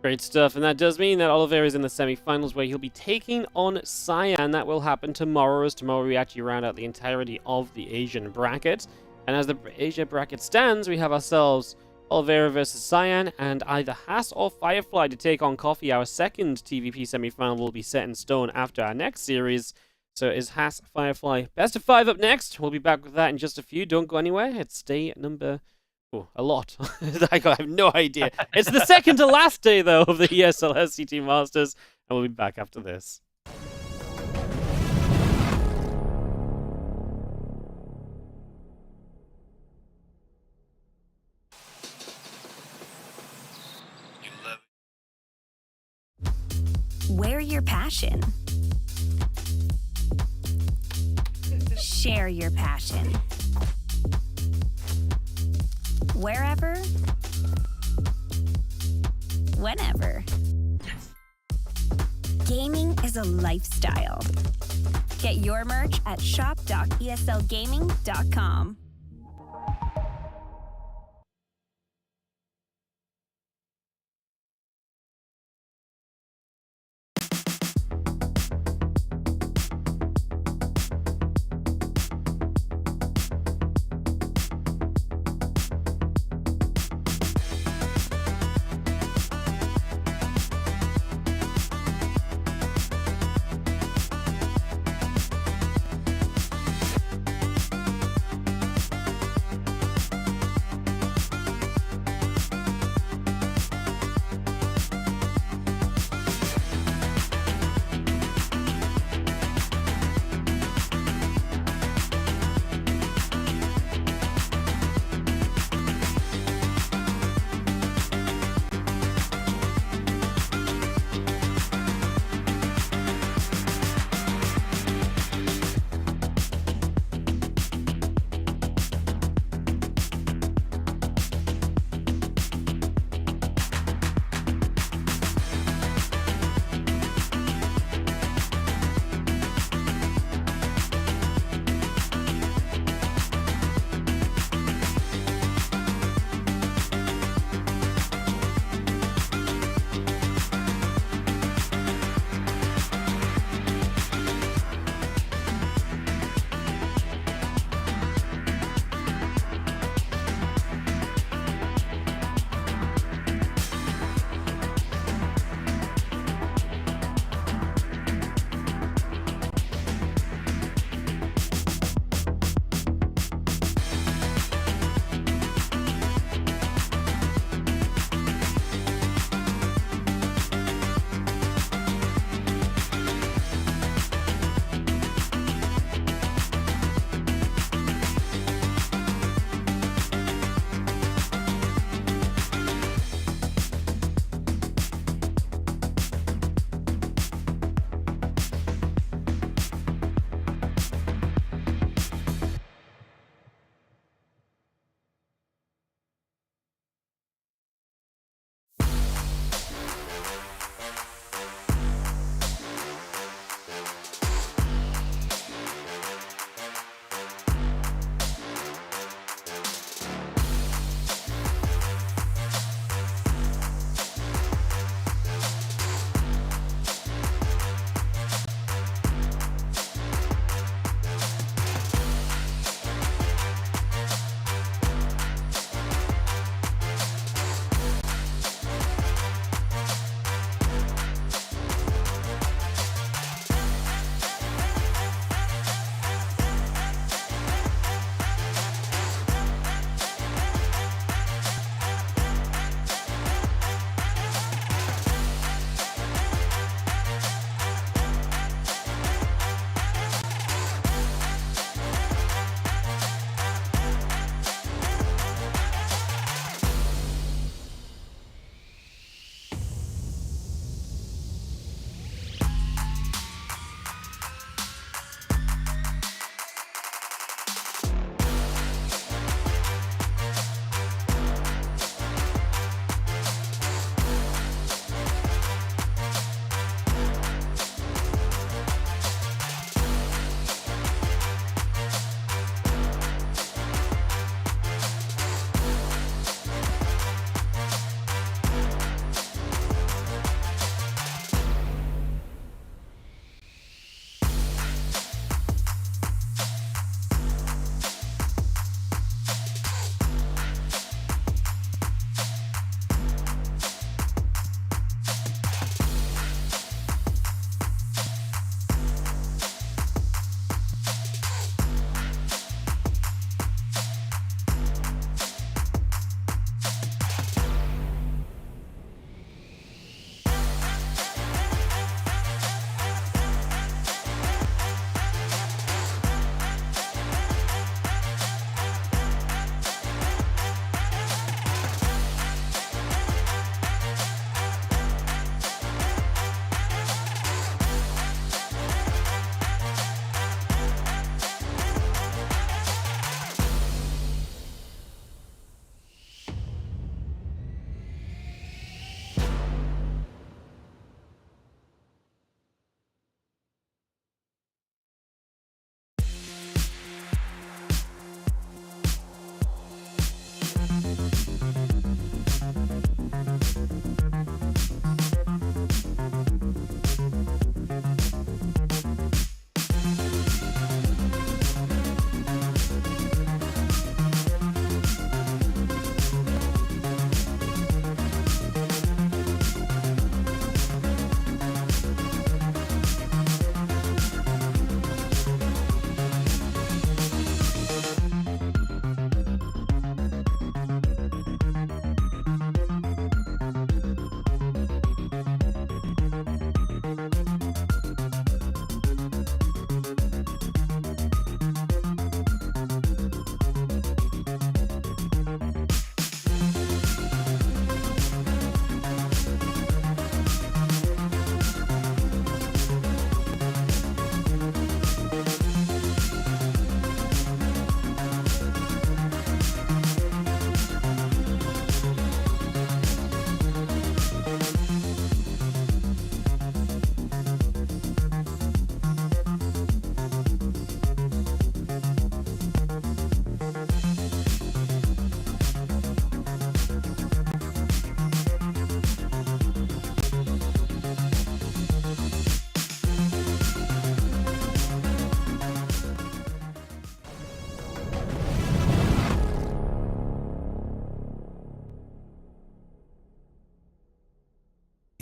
Great stuff, and that does mean that Oliveira is in the semi-finals where he'll be taking on Cyan. That will happen tomorrow, as tomorrow we actually round out the entirety of the Asian bracket. And as the Asia bracket stands, we have ourselves Oliveira versus Cyan, and either Haas or Firefly to take on Coffee. Our second TVP semi-final will be set in stone after our next series. So is Haas, Firefly, best of 5 up next. We'll be back with that in just a few. Don't go anywhere. It's day number... Oh, a lot. I have no idea. It's the second to last day, though, of the ESL SC2 Masters, and we'll be back after this. Wear your passion. Share your passion. Wherever, whenever. Gaming is a lifestyle. Get your merch at shop.eslgaming.com.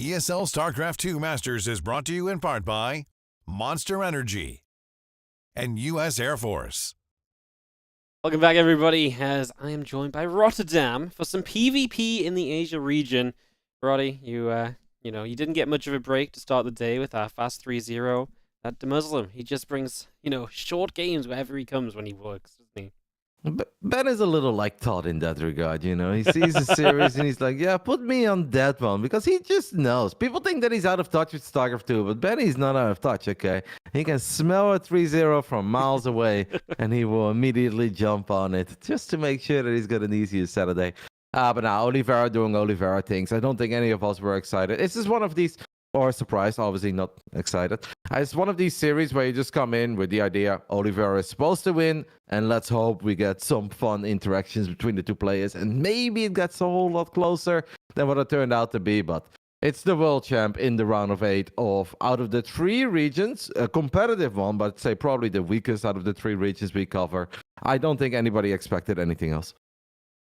ESL StarCraft 2 Masters is brought to you in part by Monster Energy and U.S. Air Force. Welcome back, everybody, as I am joined by Rotterdam for some PvP in the Asia region. Roddy, you didn't get much of a break to start the day with our fast 3-0. That Muslim, he just brings, short games wherever he comes when he works, doesn't he? Ben is a little like Todd in that regard, He sees a series and he's like, yeah, put me on that one, because he just knows. People think that he's out of touch with StarCraft 2, but Ben is not out of touch, okay? He can smell a 3-0 from miles away and he will immediately jump on it just to make sure that he's got an easier Saturday. But now, Oliveira doing Oliveira things. I don't think any of us were excited. It's just one of these... Or surprised, obviously not excited. It's one of these series where you just come in with the idea Oliveira is supposed to win, and let's hope we get some fun interactions between the two players, and maybe it gets a whole lot closer than what it turned out to be, but it's the world champ in the round of 8 of out of the 3 regions, a competitive one, but I'd say probably the weakest out of the 3 regions we cover. I don't think anybody expected anything else.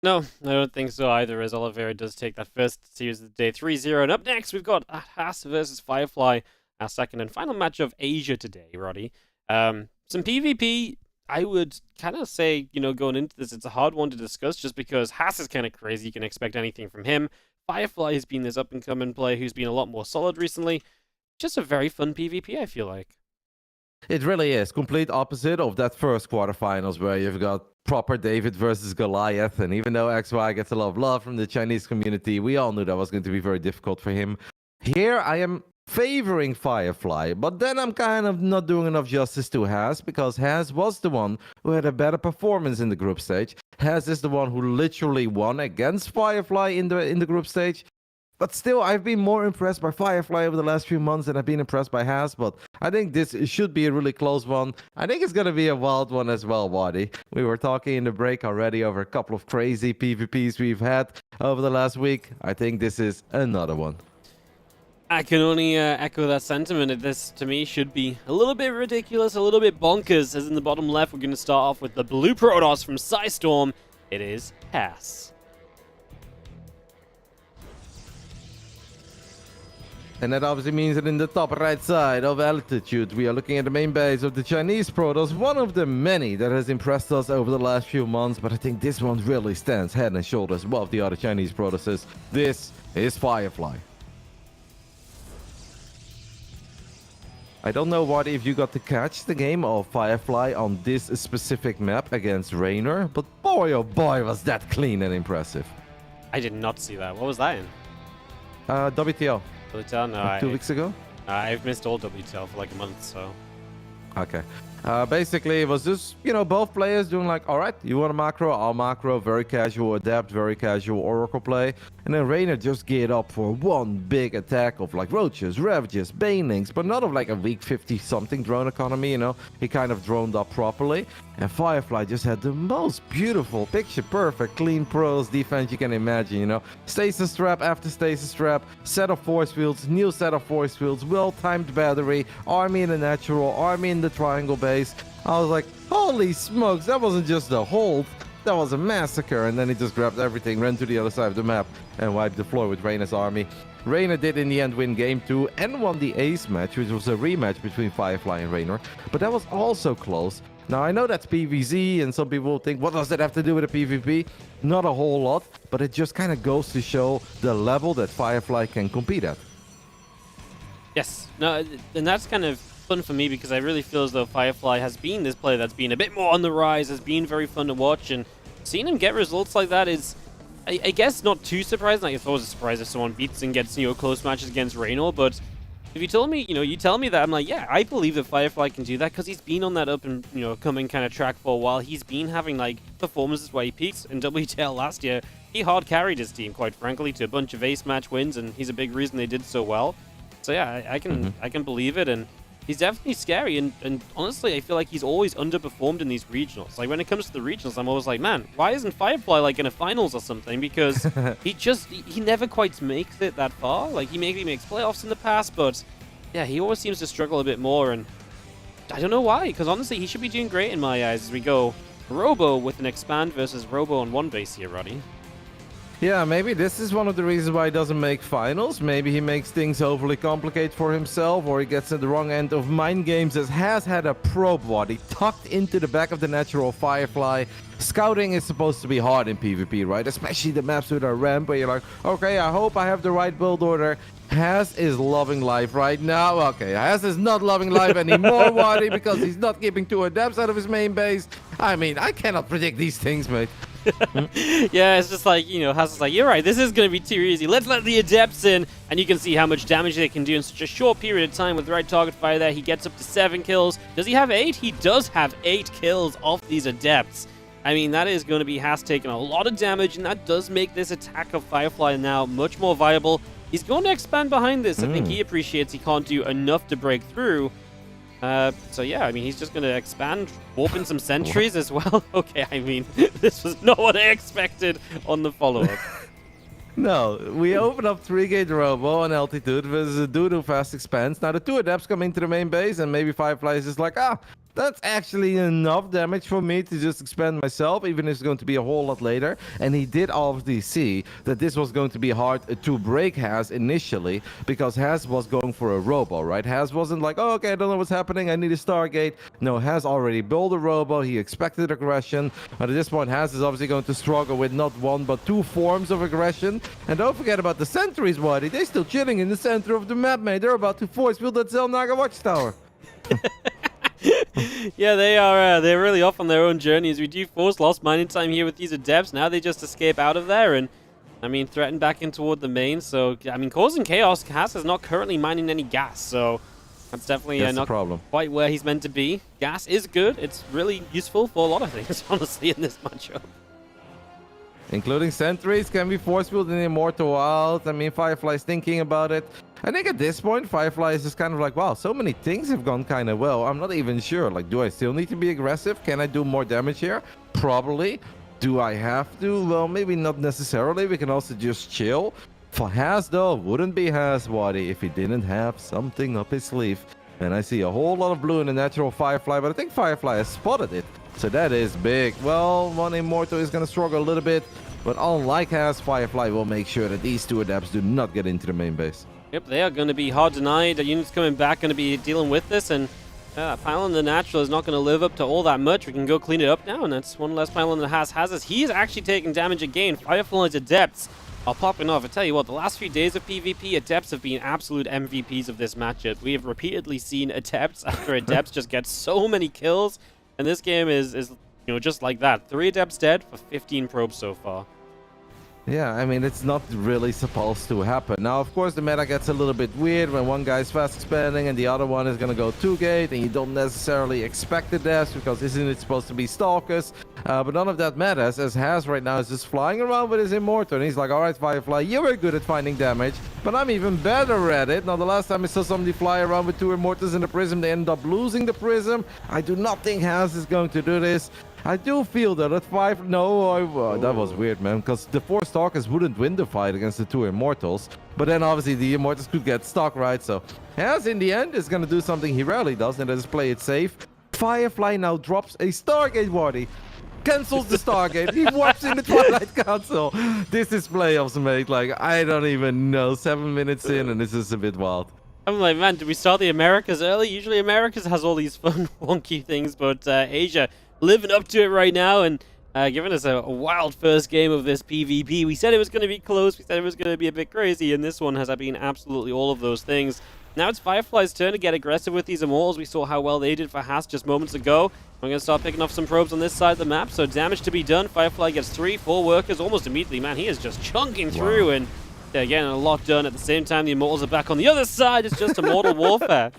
No, I don't think so either, as Oliveira does take that first series of the day 3-0. And up next, we've got Haas versus Firefly, our second and final match of Asia today, Roddy. Some PvP, I would kind of say, going into this, it's a hard one to discuss just because Haas is kind of crazy. You can expect anything from him. Firefly has been this up-and-coming player who's been a lot more solid recently. Just a very fun PvP, I feel like. It really is. Complete opposite of that first quarterfinals where you've got proper David versus Goliath. And even though XY gets a lot of love from the Chinese community, we all knew that was going to be very difficult for him. Here I am favoring Firefly, but then I'm kind of not doing enough justice to Haas, because Haas was the one who had a better performance in the group stage. Haas is the one who literally won against Firefly in the group stage. But still, I've been more impressed by Firefly over the last few months than I've been impressed by Haas. But I think this should be a really close one. I think it's going to be a wild one as well, Waddy. We were talking in the break already over a couple of crazy PvPs we've had over the last week. I think this is another one. I can only echo that sentiment. This, to me, should be a little bit ridiculous, a little bit bonkers. As in the bottom left, we're going to start off with the blue Protoss from Psystorm. It is Haas. And that obviously means that in the top right side of altitude, we are looking at the main base of the Chinese Protoss, one of the many that has impressed us over the last few months, but I think this one really stands head and shoulders above the other Chinese Protosses. This is Firefly. I don't know what if you got to catch the game of Firefly on this specific map against Reynor, but boy oh boy was that clean and impressive. I did not see that. What was that in? WTL. WTL? No, 2 weeks ago? I've missed all WTL for like a month, so... Okay. Basically, it was just, both players doing like, all right, you want a macro? I'll macro. Very casual adapt, very casual Oracle play. And then Reynor just geared up for one big attack of like Roaches, Ravages, Banelings, but not of like a weak 50-something drone economy, He kind of droned up properly. And Firefly just had the most beautiful, picture-perfect, clean pros defense you can imagine, Stasis trap after stasis trap, set of force fields, new set of force fields, well-timed battery, army in the natural, army in the triangle base. I was like, holy smokes, that wasn't just a hold, that was a massacre. And then he just grabbed everything, ran to the other side of the map, and wiped the floor with Reynor's army. Reynor did in the end win game 2 and won the ace match, which was a rematch between Firefly and Reynor, but that was also close. Now I know that's PvZ, and some people will think, what does that have to do with a PvP? Not a whole lot, but it just kind of goes to show the level that Firefly can compete at. Yes, no, and that's kind of fun for me, because I really feel as though Firefly has been this player that's been a bit more on the rise, has been very fun to watch, and seeing him get results like that is, I guess, not too surprising. Like, if it was a surprise if someone beats and gets, close matches against Reynor, but if you told me, you tell me that, I'm like, yeah, I believe that Firefly can do that, because he's been on that up and, coming kind of track for a while. He's been having, like, performances where he peaks. In WTL last year, he hard carried his team, quite frankly, to a bunch of ace match wins, and he's a big reason they did so well. So yeah, I can believe it, and he's definitely scary, and honestly, I feel like he's always underperformed in these regionals. Like, when it comes to the regionals, I'm always like, man, why isn't Firefly, like, in a finals or something? Because he never quite makes it that far. Like, he maybe makes playoffs in the past, but yeah, he always seems to struggle a bit more, and I don't know why, because honestly, he should be doing great in my eyes as we go Robo with an expand versus Robo on one base here, Roddy. Yeah, maybe this is one of the reasons why he doesn't make finals. Maybe he makes things overly complicated for himself, or he gets at the wrong end of mind games, as has had a probe body tucked into the back of the natural Firefly. Scouting is supposed to be hard in PvP, right? Especially the maps with a ramp where you're like, okay, I hope I have the right build order. Has is loving life right now. Okay, Has is not loving life anymore, Wadi, because he's not keeping 2 adepts out of his main base. I mean, I cannot predict these things, mate. Yeah, it's just like, you know, Haas is like, you're right, this is going to be too easy. Let's let the Adepts in, and you can see how much damage they can do in such a short period of time with the right target fire there. He gets up to 7 kills. Does he have 8? He does have 8 kills off these Adepts. I mean, that is going to be Haas taking a lot of damage, and that does make this attack of Firefly now much more viable. He's going to expand behind this. I think he appreciates he can't do enough to break through. So yeah, I mean, he's just going to expand, warp in some sentries as well. Okay, I mean, this was not what I expected on the follow-up. No, we open up 3-gate robo on altitude versus a dude who fast expands. Now the 2 adepts come into the main base, and maybe Firefly is just like, that's actually enough damage for me to just expand myself, even if it's going to be a whole lot later. And he did obviously see that this was going to be hard to break Has initially, because Has was going for a robo, right? Has wasn't like, oh, okay, I don't know what's happening, I need a Stargate. No, Has already built a robo, he expected aggression. But at this point, Has is obviously going to struggle with not 1, but 2 forms of aggression. And don't forget about the sentries, Waddy. They're still chilling in the center of the map, mate. They're about to force field that Zelnaga watchtower. Yeah, they are. They're really off on their own journeys. We do force lost mining time here with these Adepts. Now they just escape out of there and, I mean, threaten back in toward the main. So, I mean, causing chaos. Haas is not currently mining any gas, so that's definitely not quite where he's meant to be. Gas is good. It's really useful for a lot of things, honestly, in this matchup. Including sentries can be force field in Immortal out. I mean, Firefly's thinking about it. I think at this point, Firefly is just kind of like, wow, so many things have gone kind of well. I'm not even sure. Like, do I still need to be aggressive? Can I do more damage here? Probably. Do I have to? Well, maybe not necessarily. We can also just chill. For Has, though, wouldn't be Has, Waddy, if he didn't have something up his sleeve. And I see a whole lot of blue in the natural Firefly, but I think Firefly has spotted it. So that is big. Well, one Immortal is going to struggle a little bit. But unlike Has, Firefly will make sure that these 2 adepts do not get into the main base. Yep, they are going to be hard denied. The units coming back going to be dealing with this, and Pylon the Natural is not going to live up to all that much. We can go clean it up now, and that's one less Pylon that has as he is actually taking damage again. Firefly's Adepts are popping off. I tell you what, the last few days of PvP, Adepts have been absolute MVPs of this matchup. We have repeatedly seen Adepts after Adepts just get so many kills, and this game is you know, just like that. 3 Adepts dead for 15 probes so far. Yeah, I mean, it's not really supposed to happen. Now, of course, the meta gets a little bit weird when one guy's fast expanding and the other one is going to go 2-gate, and you don't necessarily expect the deaths because isn't it supposed to be Stalkers? But none of that matters, as Has right now is just flying around with his Immortal, and he's like, alright, Firefly, you were good at finding damage, but I'm even better at it. Now, the last time I saw somebody fly around with 2 Immortals in the Prism, they ended up losing the Prism. I do not think Has is going to do this. I do feel that at 5... No, that was weird, man, because the 4 Stalkers wouldn't win the fight against the 2 Immortals. But then, obviously, the Immortals could get stuck, right? So, Has, in the end, is going to do something he rarely does, and that is play it safe. Firefly now drops a Stargate, Wardy. Cancels the Stargate. He warps in the Twilight Council. This is playoffs, mate. Like, I don't even know. 7 minutes in, and this is a bit wild. I'm like, man, did we start the Americas early? Usually Americas has all these fun, wonky things, but Asia living up to it right now and giving us a wild first game of this PvP. We said it was going to be close, we said it was going to be a bit crazy, and this one has been absolutely all of those things. Now it's Firefly's turn to get aggressive with these Immortals. We saw how well they did for Haas just moments ago. We're going to start picking off some probes on this side of the map, so damage to be done. Firefly gets 3, 4 workers almost immediately. Man, he is just chunking through, and they're getting a lot done. At the same time, the Immortals are back on the other side. It's just Immortal Warfare.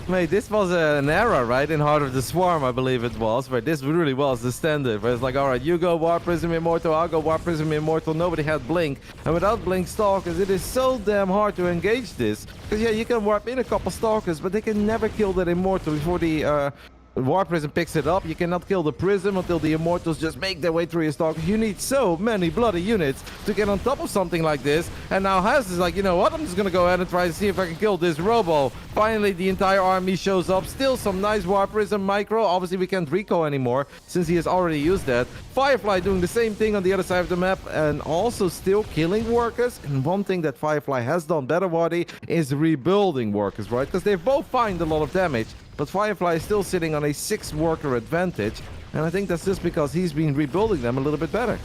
Mate, this was an era, right, in Heart of the Swarm, I believe it was, where this really was the standard, where it's like, alright, you go Warp Prism Immortal, I'll go Warp Prism Immortal, nobody had Blink, and without Blink Stalkers, it is so damn hard to engage this, because yeah, you can warp in a couple Stalkers, but they can never kill that Immortal before the War Prism picks it up. You cannot kill the Prism until the Immortals just make their way through your Stalker. You need so many bloody units to get on top of something like this. And now Has is like, you know what? I'm just going to go ahead and try to see if I can kill this Robo. Finally, the entire army shows up. Still some nice War Prism micro. Obviously, we can't recall anymore since he has already used that. Firefly doing the same thing on the other side of the map and also still killing workers. And one thing that Firefly has done better, Wadi, is rebuilding workers, right? Because they've both find a lot of damage. But Firefly is still sitting on a 6-worker advantage, and I think that's just because he's been rebuilding them a little bit better.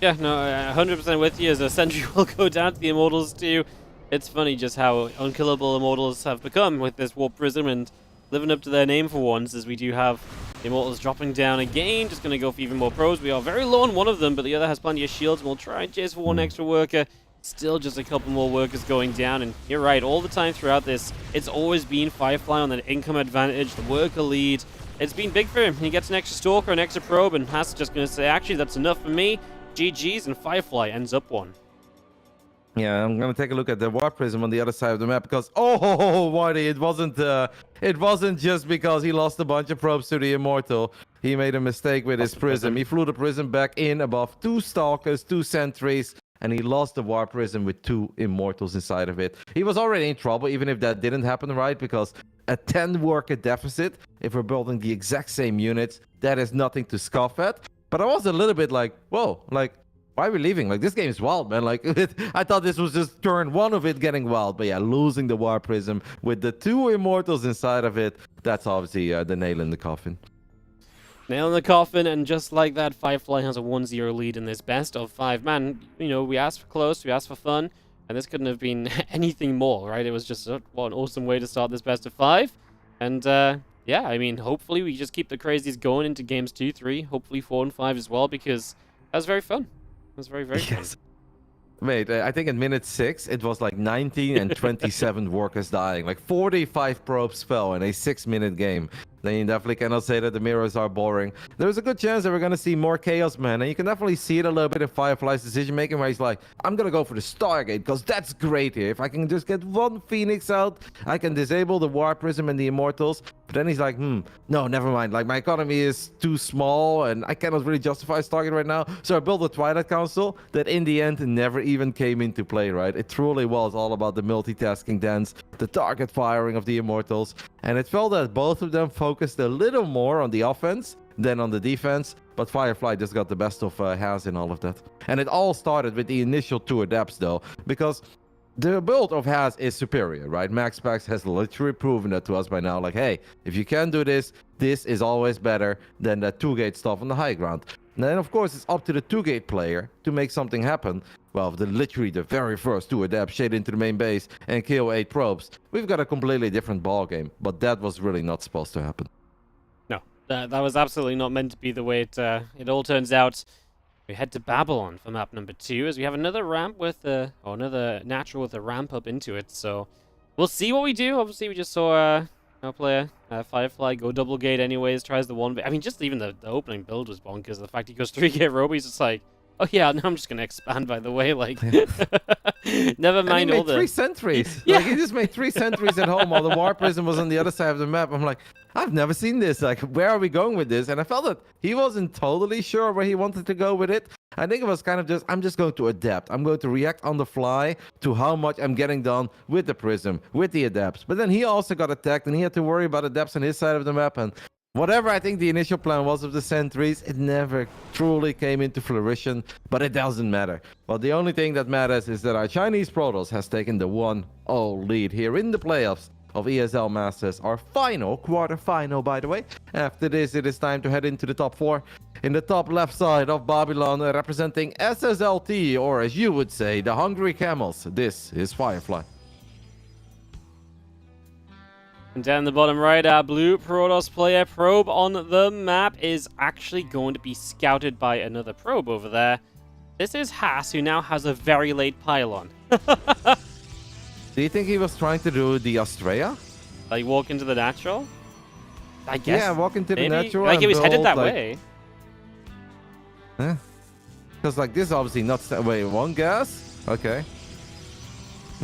Yeah, no, 100% with you. As a sentry will go down to the Immortals too. It's funny just how unkillable Immortals have become with this Warp Prism and living up to their name for once, as we do have the Immortals dropping down again. Just going to go for even more probes. We are very low on one of them, but the other has plenty of shields, and we'll try and chase for one extra worker. Still just a couple more workers going down, and you're right, all the time throughout this, it's always been Firefly on that income advantage, the worker lead. It's been big for him. He gets an extra Stalker, an extra probe, and Haas just going to say, actually, that's enough for me. GG's, and Firefly ends up one. Yeah, I'm going to take a look at the War Prism on the other side of the map because, oh, Whitey, it wasn't just because he lost a bunch of probes to the Immortal. He made a mistake with his Prism. He flew the Prism back in above 2 Stalkers, 2 Sentries, and he lost the War Prism with 2 Immortals inside of it. He was already in trouble, even if that didn't happen, right? Because a 10-worker deficit, if we're building the exact same units, that is nothing to scoff at. But I was a little bit like, whoa, like, why are we leaving? Like, this game is wild, man. Like, I thought this was just turn 1 of it getting wild. But yeah, losing the War Prism with the 2 Immortals inside of it, that's obviously the nail in the coffin. Nail in the coffin, and just like that, Firefly has a 1-0 lead in this best of 5. Man, you know, we asked for close, we asked for fun, and this couldn't have been anything more, right? It was just what an awesome way to start this best of 5. And, yeah, I mean, hopefully we just keep the crazies going into games 2, 3, hopefully 4 and 5 as well, because that was very fun. It was very, very fun. Wait, I think in minute 6, it was like 19 and 27 workers dying. Like 45 probes fell in a 6-minute game. Then you definitely cannot say that the mirrors are boring. There's a good chance that we're going to see more chaos, man. And you can definitely see it a little bit in Firefly's decision-making, where he's like, I'm going to go for the Stargate, because that's great here. If I can just get 1 Phoenix out, I can disable the War Prism and the Immortals. But then he's like, no, never mind. Like, my economy is too small, and I cannot really justify Stargate right now. So I built a Twilight Council that in the end never even came into play, right? It truly was all about the multitasking dance, the target firing of the Immortals. And it felt that both of them focused a little more on the offense than on the defense, but Firefly just got the best of Has in all of that. And it all started with the initial 2 adepts, though, because the build of Has is superior, right? MaxPax has literally proven that to us by now. Like, hey, if you can do this, this is always better than that 2-gate stuff on the high ground. And then, of course, it's up to the 2-gate player to make something happen. Well, literally the very first 2 adepts shade into the main base and kill 8 probes. We've got a completely different ball game, but that was really not supposed to happen. No, that was absolutely not meant to be the way it all turns out. We head to Babylon for map number 2, as we have another ramp with or another natural with a ramp up into it. So we'll see what we do. Obviously, we just saw our player Firefly go double gate anyways, tries the 1. I mean, just even the opening build was bonkers. The fact he goes 3-gate robo, he's just like, oh yeah, now I'm just gonna expand. By the way, like, never mind all the 3 sentries. Yeah. Like, he just made 3 sentries at home while the War Prism was on the other side of the map. I'm like, I've never seen this. Like, where are we going with this? And I felt that he wasn't totally sure where he wanted to go with it. I think it was kind of just, I'm just going to adapt. I'm going to react on the fly to how much I'm getting done with the Prism, with the adepts. But then he also got attacked, and he had to worry about adepts on his side of the map. And whatever I think the initial plan was of the sentries, it never truly came into fruition, but it doesn't matter. Well, the only thing that matters is that our Chinese Protoss has taken the 1-0 lead here in the playoffs of ESL Masters, our final quarterfinal, by the way. After this, it is time to head into the top 4. In the top left side of Babylon, representing SSLT, or as you would say, the Hungry Camels, this is Firefly. And down the bottom right, our blue Protoss player probe on the map is actually going to be scouted by another probe over there. This is Haas, who now has a very late pylon. Do you think he was trying to do the Astrea? Like, walk into the natural? I guess. Yeah, walk into maybe. the natural. Like, he was headed that like, way. Because, like, this is obviously not... Wait, 1 gas? Okay.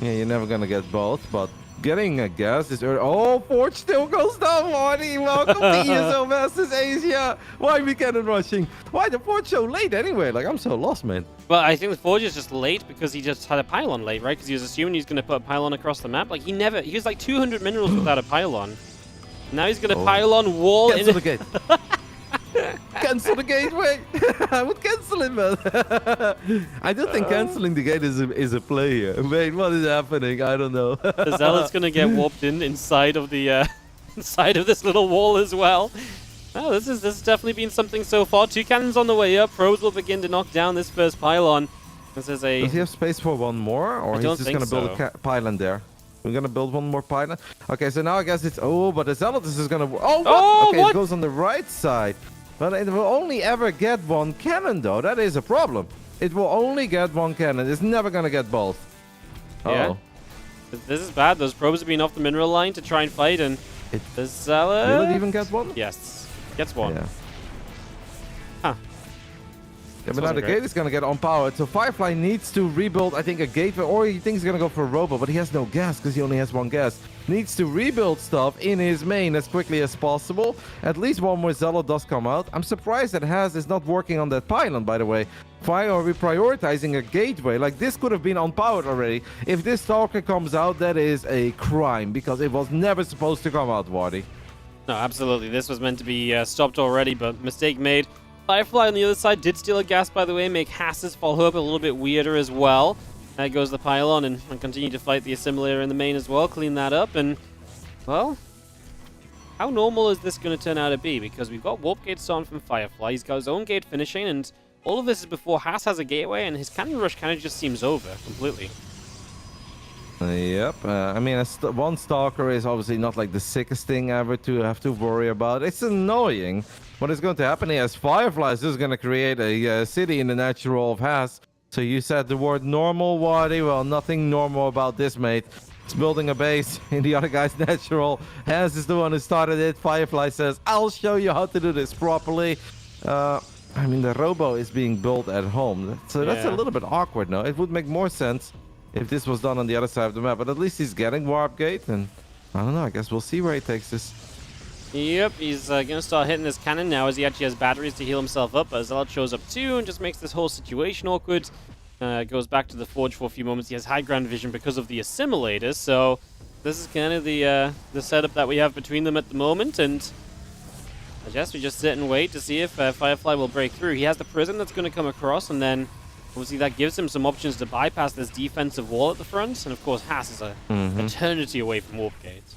Yeah, you're never gonna get both, but getting a gas is early. Oh, Forge still goes down, Marty. Welcome to ESL Masters Asia. Why are we cannon rushing? Why the Forge so late anyway? Like, I'm so lost, man. Well, I think the Forge is just late because he just had a pylon late, right? Because he was assuming he's going to put a pylon across the map. Like, he was like 200 minerals without a pylon. Now he's going to pylon wall Cancel the gate. Cancel the gateway. I would cancel it, man. I don't think canceling the gate is a play here. Wait, what is happening? I don't know. The Zealot's going to get warped inside of the inside of this little wall as well. Oh, this has definitely been something so far. 2 cannons on the way up. Probes will begin to knock down this first pylon. This is a... Does he have space for one more? Or he's just going to build a pylon there? We're going to build one more pylon? Okay, so now I guess it's... Oh, but the Zealot is going to... Oh, what? Oh, okay, what? It goes on the right side. But it will only ever get one cannon, though. That is a problem. It will only get one cannon. It's never going to get both. Yeah. This is bad. Those probes have been off the mineral line to try and fight, and the Zealot... Will it even get one? Yes. Gets one. Yeah. Huh. Yeah, but now the gate is going to get unpowered, so Firefly needs to rebuild, I think, a gateway, or he thinks he's going to go for a robo, but he has no gas because he only has one gas. Needs to rebuild stuff in his main as quickly as possible. At least one more Zealot does come out. I'm surprised that Haz is not working on that pylon, by the way. Why are we prioritizing a gateway? Like, this could have been unpowered already. If this Stalker comes out, that is a crime, because it was never supposed to come out, Wardy. No, absolutely. This was meant to be stopped already, but mistake made. Firefly on the other side did steal a gas, by the way, make Hass's follow-up a little bit weirder as well. There goes the pylon, and continue to fight the assimilator in the main as well, clean that up, and, well, how normal is this going to turn out to be? Because we've got warp gates on from Firefly, he's got his own gate finishing, and all of this is before Hass has a gateway, and his cannon rush kind of just seems over completely. Yep, I mean, one Stalker is obviously not like the sickest thing ever to have to worry about. It's annoying. What is going to happen is Firefly is just going to create a city in the natural of Hass. So you said the word normal, Wardy. Well, nothing normal about this, mate. It's building a base in the other guy's natural. Hass is the one who started it. Firefly says, I'll show you how to do this properly. I mean, the robo is being built at home. So that's a little bit awkward now. It would make more sense if this was done on the other side of the map. But at least he's getting Warp Gate. And I don't know. I guess we'll see where he takes this. Yep, he's going to start hitting this cannon now as he actually has batteries to heal himself up. But Zealot shows up too and just makes this whole situation awkward. Goes back to the Forge for a few moments. He has high ground vision because of the assimilators. So this is kind of the setup that we have between them at the moment. And I guess we just sit and wait to see if Firefly will break through. He has the prison that's going to come across, and then obviously that gives him some options to bypass this defensive wall at the front. And of course, Hass is an eternity away from warp gates.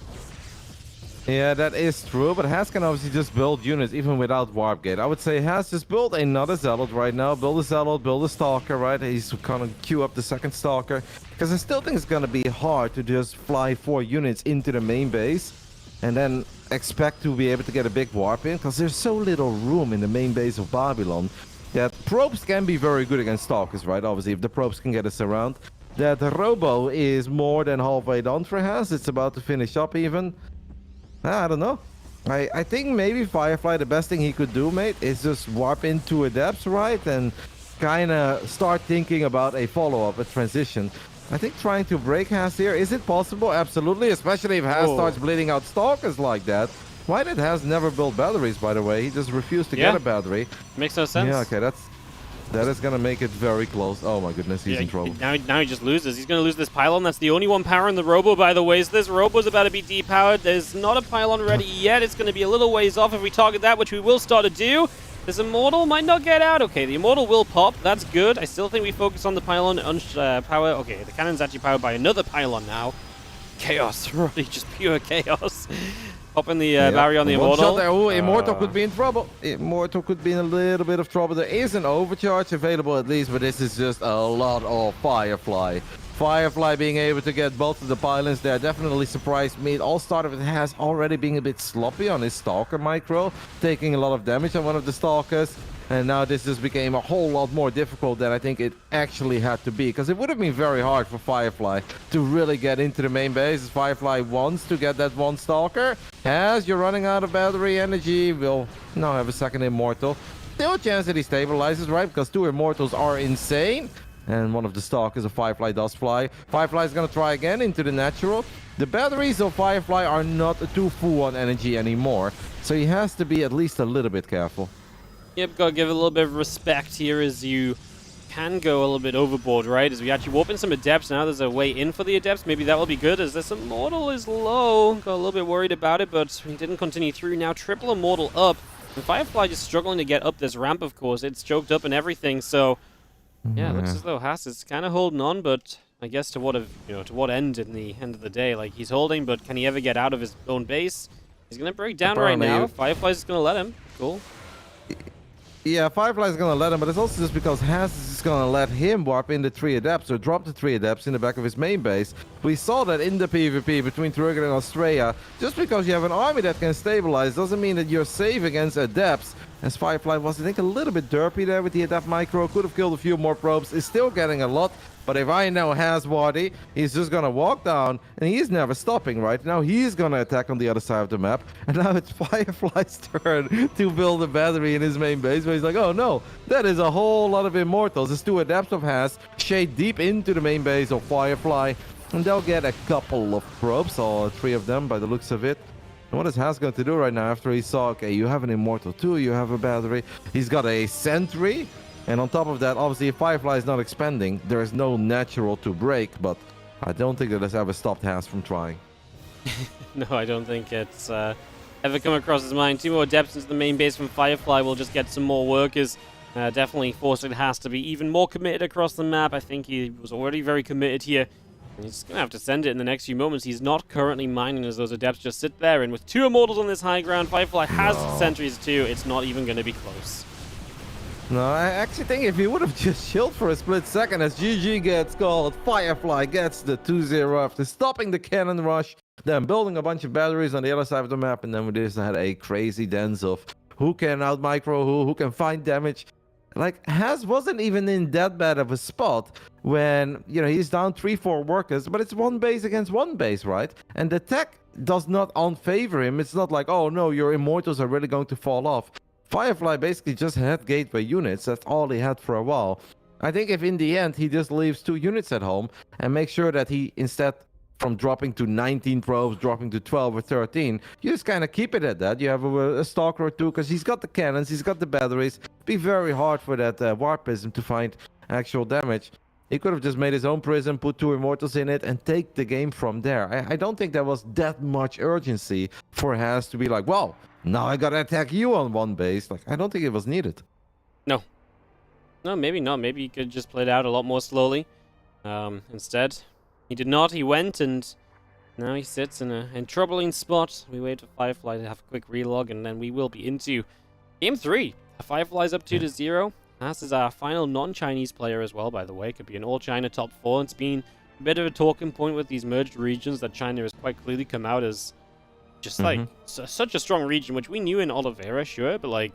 Yeah, that is true, but Hass can obviously just build units even without Warp Gate. I would say Hass just build another Zealot right now. Build a Zealot, build a Stalker, right? He's gonna queue up the second Stalker. Because I still think it's gonna be hard to just fly 4 units into the main base and then expect to be able to get a big warp in, because there's so little room in the main base of Babylon that probes can be very good against Stalkers, right? Obviously, if the probes can get us around. That the Robo is more than halfway done for Hass. It's about to finish up even. I don't know. I think maybe Firefly, the best thing he could do, mate, is just warp into a depth, right? And kind of start thinking about a follow-up, a transition. I think trying to break Hass here, is it possible? Absolutely, especially if Hass starts bleeding out Stalkers like that. Why did Hass never build batteries, by the way? He just refused to get a battery. Makes no sense. Yeah, okay, that is going to make it very close. Oh my goodness, he's in trouble. Now he just loses. He's going to lose this pylon. That's the only one power in the Robo, by the way. So this Robo's about to be depowered. There's not a pylon ready yet. It's going to be a little ways off if we target that, which we will start to do. This Immortal might not get out. Okay, the Immortal will pop. That's good. I still think we focus on the pylon power. Okay, the cannon's actually powered by another pylon now. Chaos. Really just pure chaos. Popping the barrier on the Immortal. Oh, Immortal could be in trouble. Immortal could be in a little bit of trouble. There is an overcharge available at least, but this is just a lot of Firefly. Firefly being able to get both of the pylons there definitely surprised me. It all started with Hass already being a bit sloppy on his Stalker micro, taking a lot of damage on one of the Stalkers. And now this just became a whole lot more difficult than I think it actually had to be. Because it would have been very hard for Firefly to really get into the main base. Firefly wants to get that one Stalker. As you're running out of battery energy, we'll now have a second Immortal. Still a chance that he stabilizes, right? Because 2 Immortals are insane. And one of the stalkers of Firefly does fly. Firefly is going to try again into the natural. The batteries of Firefly are not too full on energy anymore, so he has to be at least a little bit careful. Yep, gotta give a little bit of respect here as you can go a little bit overboard, right? As we actually warp in some Adepts now, there's a way in for the Adepts. Maybe that will be good as this Immortal is low. Got a little bit worried about it, but he didn't continue through. Now triple Immortal up. And Firefly just struggling to get up this ramp, of course. It's choked up and everything, so yeah, looks as though Haas is kind of holding on, but I guess to what end in the end of the day? Like, he's holding, but can he ever get out of his own base? He's gonna break down Apparently right now. Firefly's just gonna let him. Cool. Yeah, Firefly's gonna let him, but it's also just because Haas is just gonna let him warp in the 3 Adepts or drop the 3 Adepts in the back of his main base. We saw that in the PvP between Trigger and Astrea. Just because you have an army that can stabilize doesn't mean that you're safe against Adepts. As Firefly was, I think, a little bit derpy there with the Adept micro. Could have killed a few more probes. Is still getting a lot. But if I know Haas Wadi, he's just gonna walk down, and he's never stopping, right? Now he's gonna attack on the other side of the map, and now it's Firefly's turn to build a battery in his main base, where he's like, oh no, that is a whole lot of Immortals. It's 2 Adepts of Haas, shade deep into the main base of Firefly, and they'll get a couple of probes, or 3 of them by the looks of it. And what is Haas going to do right now after he saw, okay, you have an Immortal too, you have a battery, he's got a Sentry, and on top of that, obviously, if Firefly is not expanding, there is no natural to break, but I don't think that has ever stopped Haas from trying. No, I don't think it's ever come across his mind. 2 more Adepts into the main base from Firefly will just get some more workers. Definitely forcing Haas to be even more committed across the map. I think he was already very committed here. And he's going to have to send it in the next few moments. He's not currently mining as those Adepts just sit there. And with 2 Immortals on this high ground, Firefly has sentries too. It's not even going to be close. No, I actually think if he would have just chilled for a split second as GG gets called, Firefly gets the 2-0 after stopping the cannon rush, then building a bunch of batteries on the other side of the map, and then we just had a crazy dance of who can out-micro who can find damage. Like, Haas wasn't even in that bad of a spot when, you know, he's down 3-4 workers, but it's 1 base against 1 base, right? And the tech does not unfavor him. It's not like, oh no, your Immortals are really going to fall off. Firefly basically just had gateway units. That's all he had for a while. I think if in the end he just leaves 2 units at home and makes sure that he, instead from dropping to 19 probes, dropping to 12 or 13, you just kind of keep it at that. You have a Stalker or 2 because he's got the cannons, he's got the batteries. It'd be very hard for that Warpism to find actual damage. He could have just made his own prism, put 2 Immortals in it, and take the game from there. I don't think there was that much urgency for Haas to be like, well, now I gotta attack you on 1 base. Like, I don't think it was needed. No. No, maybe not. Maybe he could just play it out a lot more slowly. Instead, he did not. He went, and now he sits in a troubling spot. We wait for Firefly to have a quick relog, and then we will be into Game 3. Firefly's up 2-0. Haas is our final non-Chinese player as well, by the way. Could be an all-China top 4. It's been a bit of a talking point with these merged regions that China has quite clearly come out as just like such a strong region, which we knew in Oliveira, sure, but like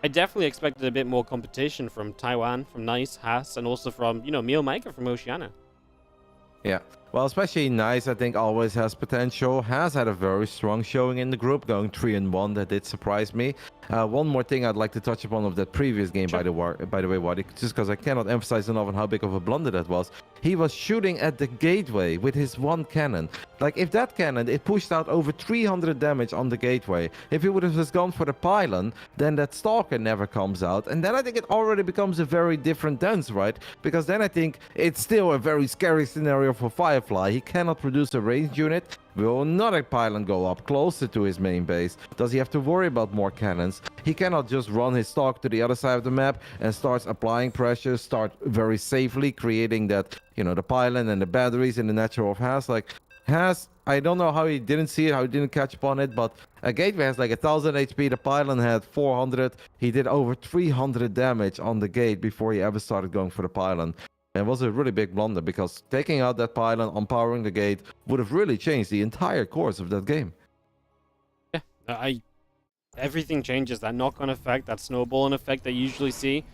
I definitely expected a bit more competition from Taiwan, from Nice, Haas, and also from, you know, Mio Maker from Oceania. Yeah, well, especially Nice, I think, always has potential. Has had a very strong showing in the group, going 3-1. That did surprise me. One more thing I'd like to touch upon of that previous game, sure. by the way, Wadi, just because I cannot emphasize enough on how big of a blunder that was. He was shooting at the gateway with his 1 cannon. Like, if that cannon, it pushed out over 300 damage on the gateway. If he would have just gone for the pylon, then that Stalker never comes out. And then I think it already becomes a very different dance, right? Because then I think it's still a very scary scenario for Firefly. He cannot produce a ranged unit. Will not a pylon go up closer to his main base? Does he have to worry about more cannons? He cannot just run his Stalk to the other side of the map and starts applying pressure, start very safely creating that, you know, the pylon and the batteries in the natural of Haas. Like, Haas, I don't know how he didn't see it, how he didn't catch upon it, but a gateway has like 1000 HP, the pylon had 400. He did over 300 damage on the gate before he ever started going for the pylon. It was a really big blunder because taking out that pylon, empowering the gate, would have really changed the entire course of that game. Yeah, everything changes. That knock-on effect, that snowballing effect that you usually see,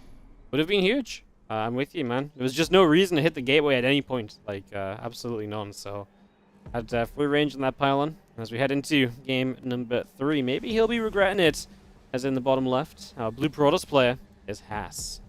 would have been huge. I'm with you, man. There was just no reason to hit the gateway at any point. Like, absolutely none. So, had free range on that pylon. As we head into game number 3, maybe he'll be regretting it. As in the bottom left, our Blue Protoss player is Haas.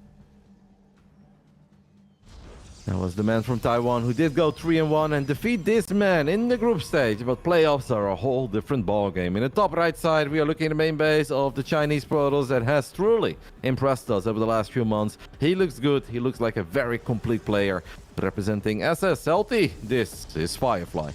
That was the man from Taiwan who did go 3-1 and defeat this man in the group stage. But playoffs are a whole different ballgame. In the top right side, we are looking at the main base of the Chinese Protoss that has truly impressed us over the last few months. He looks good. He looks like a very complete player. Representing SSLT, this is Firefly.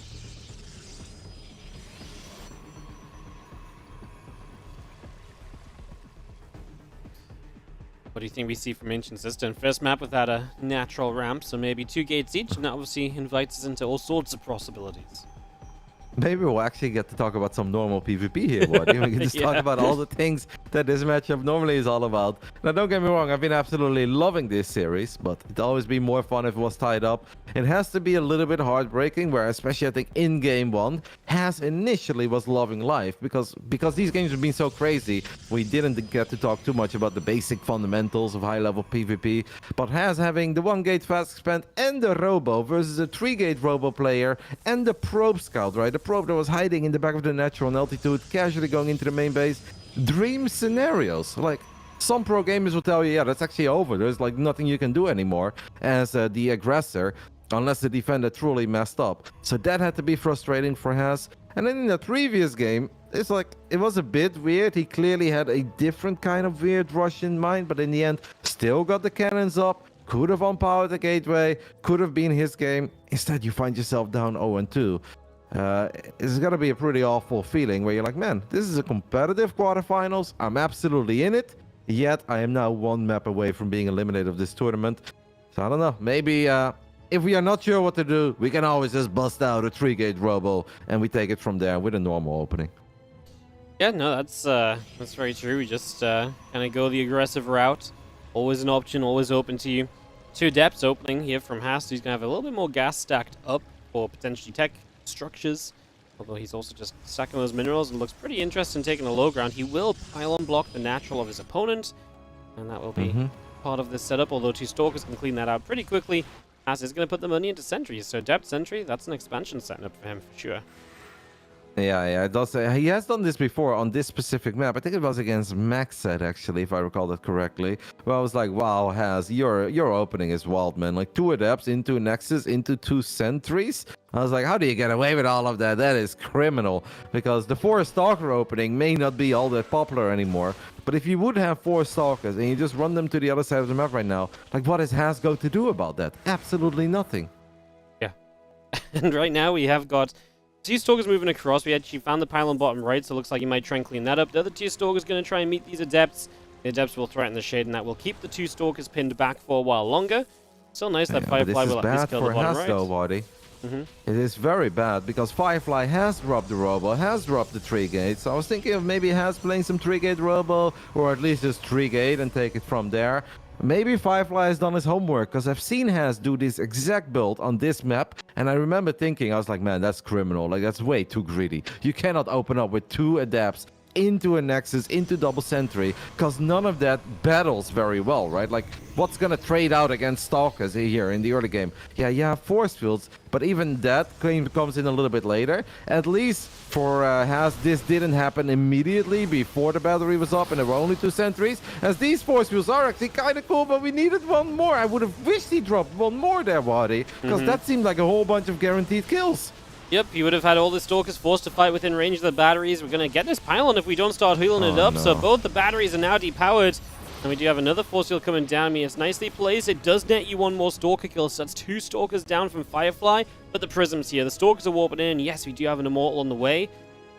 What do you think we see from Ancient System? First map without a natural ramp, so maybe 2 gates each, and that obviously invites us into all sorts of possibilities. Maybe we'll actually get to talk about some normal PvP here, buddy. We can just talk about all the things that this matchup normally is all about. Now, don't get me wrong, I've been absolutely loving this series, but it'd always be more fun if it was tied up. It has to be a little bit heartbreaking, where especially I think in Game 1, Has initially was loving life, because these games have been so crazy, we didn't get to talk too much about the basic fundamentals of high-level PvP, but Has having the 1-gate fast expand and the Robo versus a 3-gate Robo player and the Probe Scout, right? The probe that was hiding in the back of the natural on altitude, casually going into the main base. Dream scenarios. Like, some pro gamers will tell you, yeah, that's actually over. There's like nothing you can do anymore as the aggressor, unless the defender truly messed up. So that had to be frustrating for Has. And then in the previous game, it's like, it was a bit weird. He clearly had a different kind of weird rush in mind, but in the end, still got the cannons up. Could have unpowered the gateway, could have been his game. Instead, you find yourself down 0-2. It's gonna be a pretty awful feeling where you're like, man, this is a competitive quarterfinals. I'm absolutely in it. Yet I am now 1 map away from being eliminated of this tournament. So I don't know. Maybe if we are not sure what to do, we can always just bust out a 3-gate Robo and we take it from there with a normal opening. Yeah, no, that's very true. We just kind of go the aggressive route. Always an option, always open to you. 2 depths opening here from Haas. He's gonna have a little bit more gas stacked up for potentially tech structures, although he's also just stacking those minerals and looks pretty interested in taking the low ground. He will pylon block the natural of his opponent, and that will be part of this setup, although 2 Stalkers can clean that out pretty quickly. As is going to put the money into sentries, so depth sentry, that's an expansion setup for him for sure. Yeah, it does. He has done this before on this specific map. I think it was against Maxset, actually, if I recall that correctly. Well, I was like, wow, Has, your opening is wild, man. Like 2 adepts into Nexus, into 2 sentries. I was like, how do you get away with all of that? That is criminal. Because the 4 Stalker opening may not be all that popular anymore. But if you would have 4 Stalkers and you just run them to the other side of the map right now, like, what is Has going to do about that? Absolutely nothing. Yeah. And right now we have got 2 Stalkers moving across. We actually found the pylon bottom right, so it looks like he might try and clean that up. The other 2 Stalkers going to try and meet these Adepts. The Adepts will threaten the shade, and that will keep the 2 Stalkers pinned back for a while longer. Still nice that Firefly will at least kill the bottom right. Though, buddy. It is very bad, because Firefly has dropped the Robo, has dropped the 3-gate. So I was thinking of maybe Has playing some 3-gate Robo, or at least just 3-gate and take it from there. Maybe Firefly has done his homework, because I've seen Has do this exact build on this map, and I remember thinking, I was like, man, that's criminal. Like, that's way too greedy. You cannot open up with 2 Adepts into a Nexus, into double sentry, because none of that battles very well, right? Like, what's gonna trade out against Stalkers here in the early game? Yeah, you have force fields, but even that comes in a little bit later. At least for Has, this didn't happen immediately before the battery was up and there were only 2 sentries, as these force fields are actually kind of cool, but we needed 1 more. I would have wished he dropped 1 more there, Wadi, because that seemed like a whole bunch of guaranteed kills. Yep, you would have had all the Stalkers forced to fight within range of the batteries. We're going to get this pylon if we don't start healing it up. No. So both the batteries are now depowered. And we do have another force field coming down me. It's nicely placed. It does net you 1 more Stalker kill. So that's 2 Stalkers down from Firefly. But the Prism's here. The Stalkers are warping in. Yes, we do have an Immortal on the way.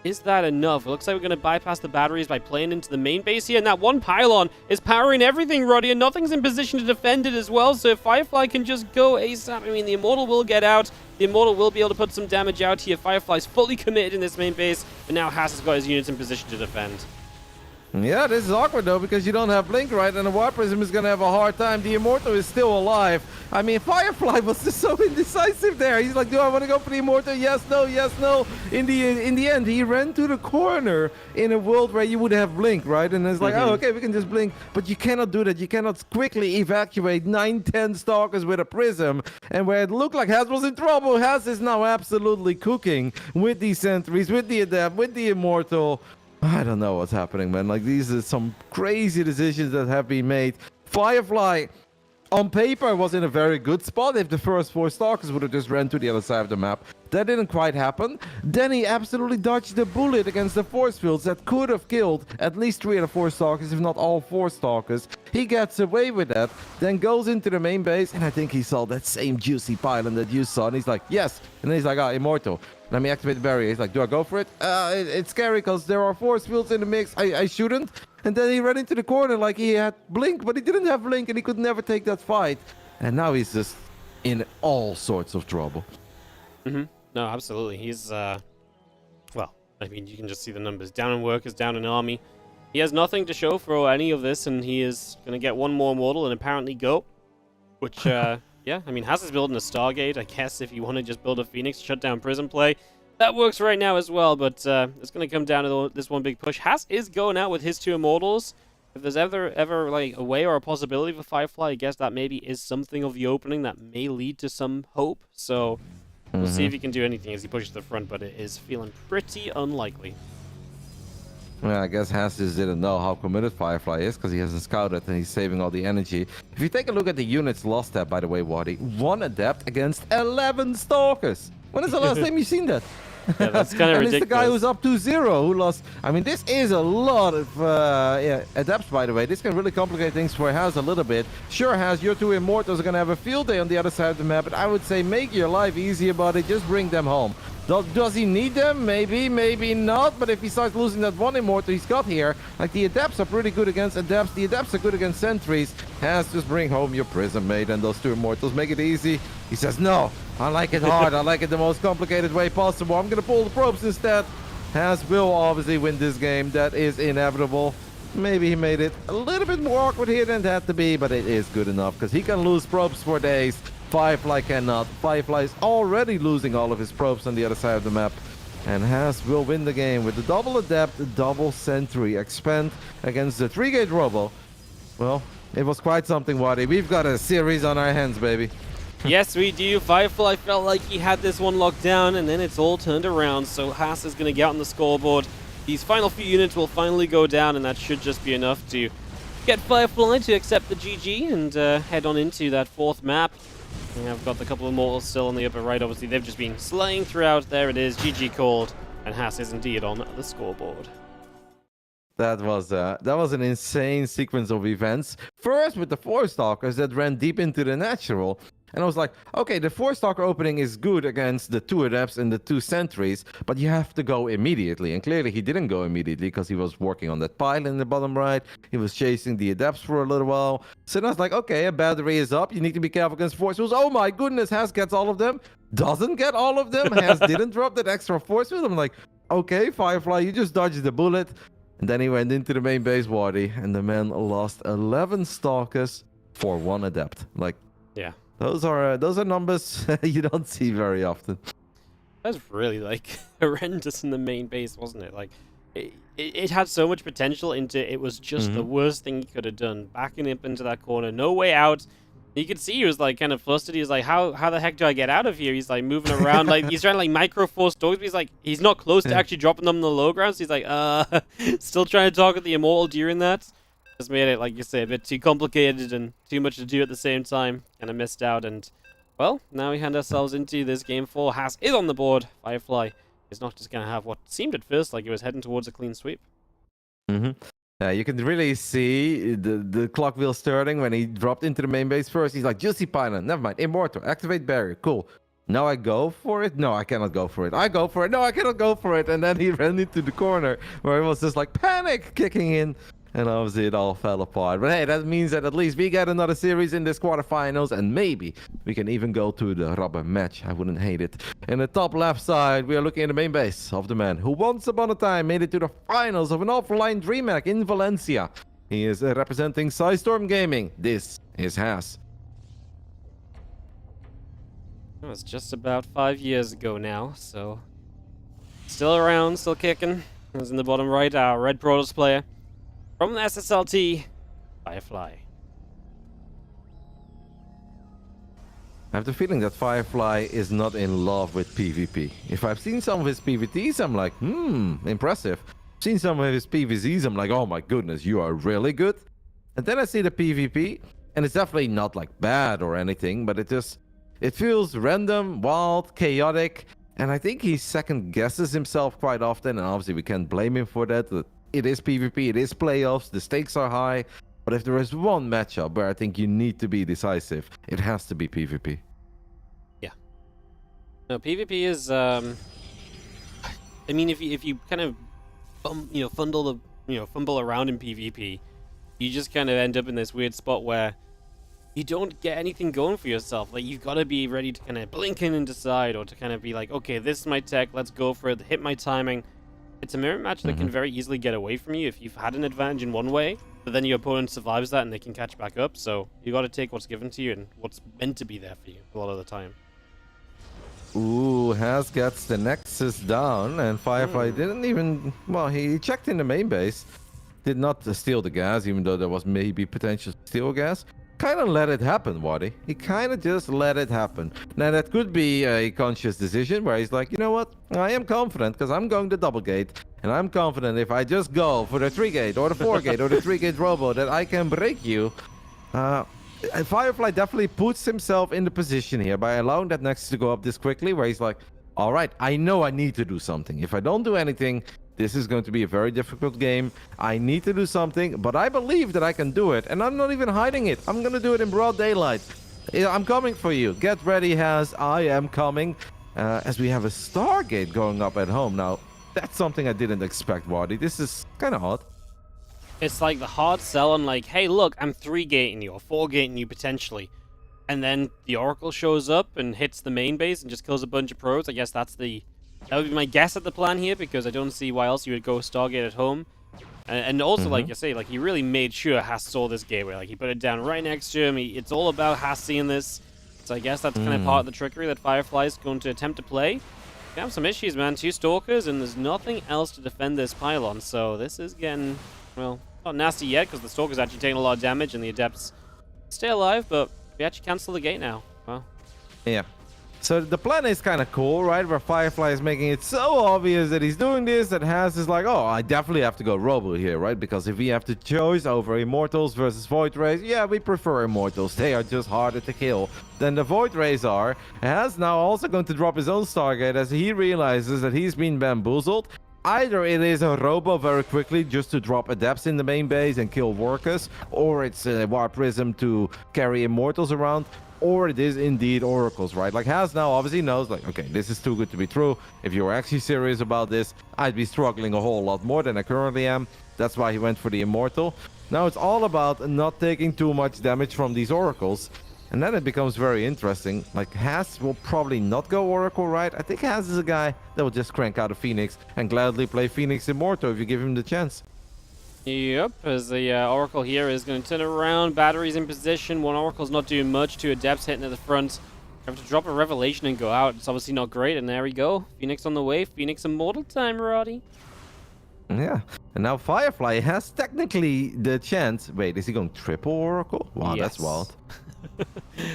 Is that enough? It looks like we're going to bypass the batteries by playing into the main base here. And that 1 pylon is powering everything, Roddy. And nothing's in position to defend it as well. So if Firefly can just go ASAP, I mean, the Immortal will get out. The Immortal will be able to put some damage out here. Firefly's fully committed in this main base. But now Has has got his units in position to defend. Yeah, this is awkward though, because you don't have Blink, right? And the Warp Prism is gonna have a hard time. The Immortal is still alive. I mean, Firefly was just so indecisive there. He's like, do I want to go for the Immortal? Yes, no, yes, no. In the end, he ran to the corner in a world where you would have Blink, right? And it's like, oh, okay, we can just Blink. But you cannot do that. You cannot quickly evacuate 9-10 Stalkers with a Prism. And where it looked like Has was in trouble, Has is now absolutely cooking with these sentries, with the Adept, with the Immortal. I don't know what's happening, man. Like, these are some crazy decisions that have been made. Firefly on paper was in a very good spot if the first 4 Stalkers would have just ran to the other side of the map. That didn't quite happen. Then he absolutely dodged the bullet against the force fields that could have killed at least 3 of the 4 Stalkers, if not all 4 Stalkers. He gets away with that, then goes into the main base, and I think he saw that same juicy pylon that you saw, and he's like, yes. And then he's like, Immortal. Let me activate the barrier. He's like, do I go for it? It's scary because there are force fields in the mix. I shouldn't. And then he ran into the corner like he had Blink, but he didn't have Blink, and he could never take that fight. And now he's just in all sorts of trouble. No, absolutely. He's, well, I mean, you can just see the numbers. Down in workers, down in army. He has nothing to show for any of this, and he is going to get one more mortal and apparently go. Which, yeah, I mean, Haas is building a Stargate. I guess if you want to just build a Phoenix, shut down Prism play, that works right now as well, but it's going to come down to this one big push. Haas is going out with his 2 Immortals. If there's ever like a way or a possibility for Firefly, I guess that maybe is something of the opening that may lead to some hope. So we'll see if he can do anything as he pushes to the front, but it is feeling pretty unlikely. Well, I guess Haas just didn't know how committed Firefly is because he hasn't scouted and he's saving all the energy. If you take a look at the units lost at, by the way, Wadi, 1 Adept against 11 Stalkers. When is the last time you've seen that? Yeah, that's kind of ridiculous. It's the guy who's up 2-0 who lost. I mean, this is a lot of Adepts, by the way. This can really complicate things for Haas a little bit. Sure, Haas, your 2 Immortals are going to have a field day on the other side of the map, but I would say make your life easier, buddy. Just bring them home. Does he need them? Maybe, maybe not. But if he starts losing that 1 Immortal he's got here, like the Adepts are pretty good against Adepts. The Adepts are good against Sentries. Haas, just bring home your Prism, mate, and those 2 Immortals. Make it easy. He says, no, I like it hard. I like it the most complicated way possible. I'm going to pull the probes instead. Haas will obviously win this game. That is inevitable. Maybe he made it a little bit more awkward here than it had to be, but it is good enough because he can lose probes for days. Firefly cannot. Firefly is already losing all of his probes on the other side of the map. And Haas will win the game with the double Adept, the double Sentry. Expand against the 3-gate Robo. Well, it was quite something, Wadi. We've got a series on our hands, baby. Yes, we do. Firefly felt like he had this one locked down, and then it's all turned around. So Haas is going to get on the scoreboard. These final few units will finally go down, and that should just be enough to get Firefly to accept the GG and head on into that 4th map. And I've got a couple of Immortals still on the upper right. Obviously, they've just been slaying throughout. There it is, GG called, and Haas is indeed on the scoreboard. That was an insane sequence of events. First with the 4 Stalkers that ran deep into the natural. And I was like, okay, the 4 Stalker opening is good against the 2 Adepts and the 2 Sentries, but you have to go immediately. And clearly he didn't go immediately because he was working on that pile in the bottom right. He was chasing the Adepts for a little while. So then I was like, okay, a battery is up. You need to be careful against force fields. Oh my goodness, Haas gets all of them. Doesn't get all of them. Haas didn't drop that extra force field. I'm like, okay, Firefly, you just dodged the bullet. And then he went into the main base, Wadi, and the man lost 11 Stalkers for 1 Adept. Like, yeah. Those are numbers you don't see very often. That was really, like, horrendous in the main base, wasn't it? Like, it had so much potential into it was just the worst thing he could have done. Backing up into that corner, no way out. You could see he was, like, kind of flustered. He was like, how the heck do I get out of here? He's, like, moving around. Like, he's trying to, like, micro-force dogs, but he's, like, he's not close to actually dropping them on the low ground. So he's like, still trying to target the Immortal during that. Just made it, like you say, a bit too complicated and too much to do at the same time. Kind of missed out, and, well, now we hand ourselves into this game 4. Haas is on the board. Firefly is not just going to have what seemed at first like it was heading towards a clean sweep. You can really see the clock wheel starting when he dropped into the main base first. He's like, Juicy Pylon, never mind, Immortal, activate barrier, cool. Now I go for it? No, I cannot go for it. I go for it. No, I cannot go for it. And then he ran into the corner where it was just like panic kicking in. And obviously it all fell apart. But hey, that means that at least we get another series in this quarterfinals. And maybe we can even go to the rubber match. I wouldn't hate it. In the top left side, we are looking at the main base of the man who once upon a time made it to the finals of an offline DreamHack in Valencia. He is representing Storm Gaming. This is Haas. It was just about 5 years ago now, so still around, still kicking. It was in the bottom right, our red Protoss player. From the SSLT, Firefly. I have the feeling that Firefly is not in love with PvP. If I've seen some of his PvTs, I'm like, impressive. I've seen some of his PvZs, I'm like, oh my goodness, you are really good. And then I see the PvP, And it's definitely not like bad or anything, but it feels random, wild, chaotic. And I think he second guesses himself quite often. And obviously we can't blame him for that. It is PvP, it is playoffs, the stakes are high. But if there is one matchup where I think you need to be decisive, it has to be PvP. Yeah. No, PvP is. I mean, if you kind of, fumble around in PvP, you just kind of end up in this weird spot where you don't get anything going for yourself. Like, you've got to be ready to kind of blink in and decide, or to kind of be like, okay, this is my tech, let's go for it, hit my timing. It's a mirror match that can very easily get away from you if you've had an advantage in one way, but then your opponent survives that and they can catch back up. So you got to take what's given to you and what's meant to be there for you a lot of the time. Ooh, Has gets the Nexus down, and Firefly didn't even... Well, he checked in the main base. Did not steal the gas, even though there was maybe potential to steal gas. Kind of let it happen, Waddy. He kind of just let it happen. Now, that could be a conscious decision where he's like, you know what? I am confident because I'm going to double gate. And I'm confident if I just go for the 3 gate or the 4 gate or the 3 gate robo that I can break you. Firefly definitely puts himself in the position here by allowing that Nexus to go up this quickly, where he's like, all right, I know I need to do something. If I don't do anything, this is going to be a very difficult game. I need to do something, but I believe that I can do it. And I'm not even hiding it. I'm going to do it in broad daylight. I'm coming for you. Get ready, Has. I am coming. As we have a Stargate going up at home. Now, that's something I didn't expect, Waddy. This is kind of odd. It's like the hard sell on like, hey, look, I'm 3-gating you or 4-gating you potentially. And then the Oracle shows up and hits the main base and just kills a bunch of pros. I guess that would be my guess at the plan here, because I don't see why else you would go Stargate at home. And also, like you say, like, he really made sure Haas saw this gateway. Like, he put it down right next to him. It's all about Haas seeing this. So I guess that's kind of part of the trickery that Firefly is going to attempt to play. We have some issues, man. 2 Stalkers, and there's nothing else to defend this pylon. So this is getting, well, not nasty yet, because the Stalker's actually taking a lot of damage, and the Adepts stay alive, but we actually cancel the gate now. Well, yeah. So the plan is kind of cool, right? Where Firefly is making it so obvious that he's doing this, that Has is like, oh, I definitely have to go Robo here, right? Because if we have to choose over Immortals versus Void Rays, yeah, we prefer Immortals. They are just harder to kill than the Void Rays are. Has now also going to drop his own Stargate as he realizes that he's been bamboozled. Either it is a Robo very quickly just to drop Adepts in the main base and kill Workers, or it's a Warp Prism to carry Immortals around, or it is indeed Oracles, right? Like, Has now obviously knows, like, okay, this is too good to be true. If you were actually serious about this, I'd be struggling a whole lot more than I currently am. That's why he went for the Immortal. Now it's all about not taking too much damage from these Oracles. And then it becomes very interesting. Like, Has will probably not go Oracle, right? I think Has is a guy that will just crank out a Phoenix and gladly play Phoenix Immortal if you give him the chance. Yep, as the Oracle here is going to turn around. Batteries in position. One Oracle's not doing much. 2 Adepts hitting at the front. Have to drop a Revelation and go out. It's obviously not great, and there we go. Phoenix on the way. Phoenix Immortal time, Roddy. Yeah, and now Firefly has technically the chance. Wait, is he going triple Oracle? Wow, yes. That's wild.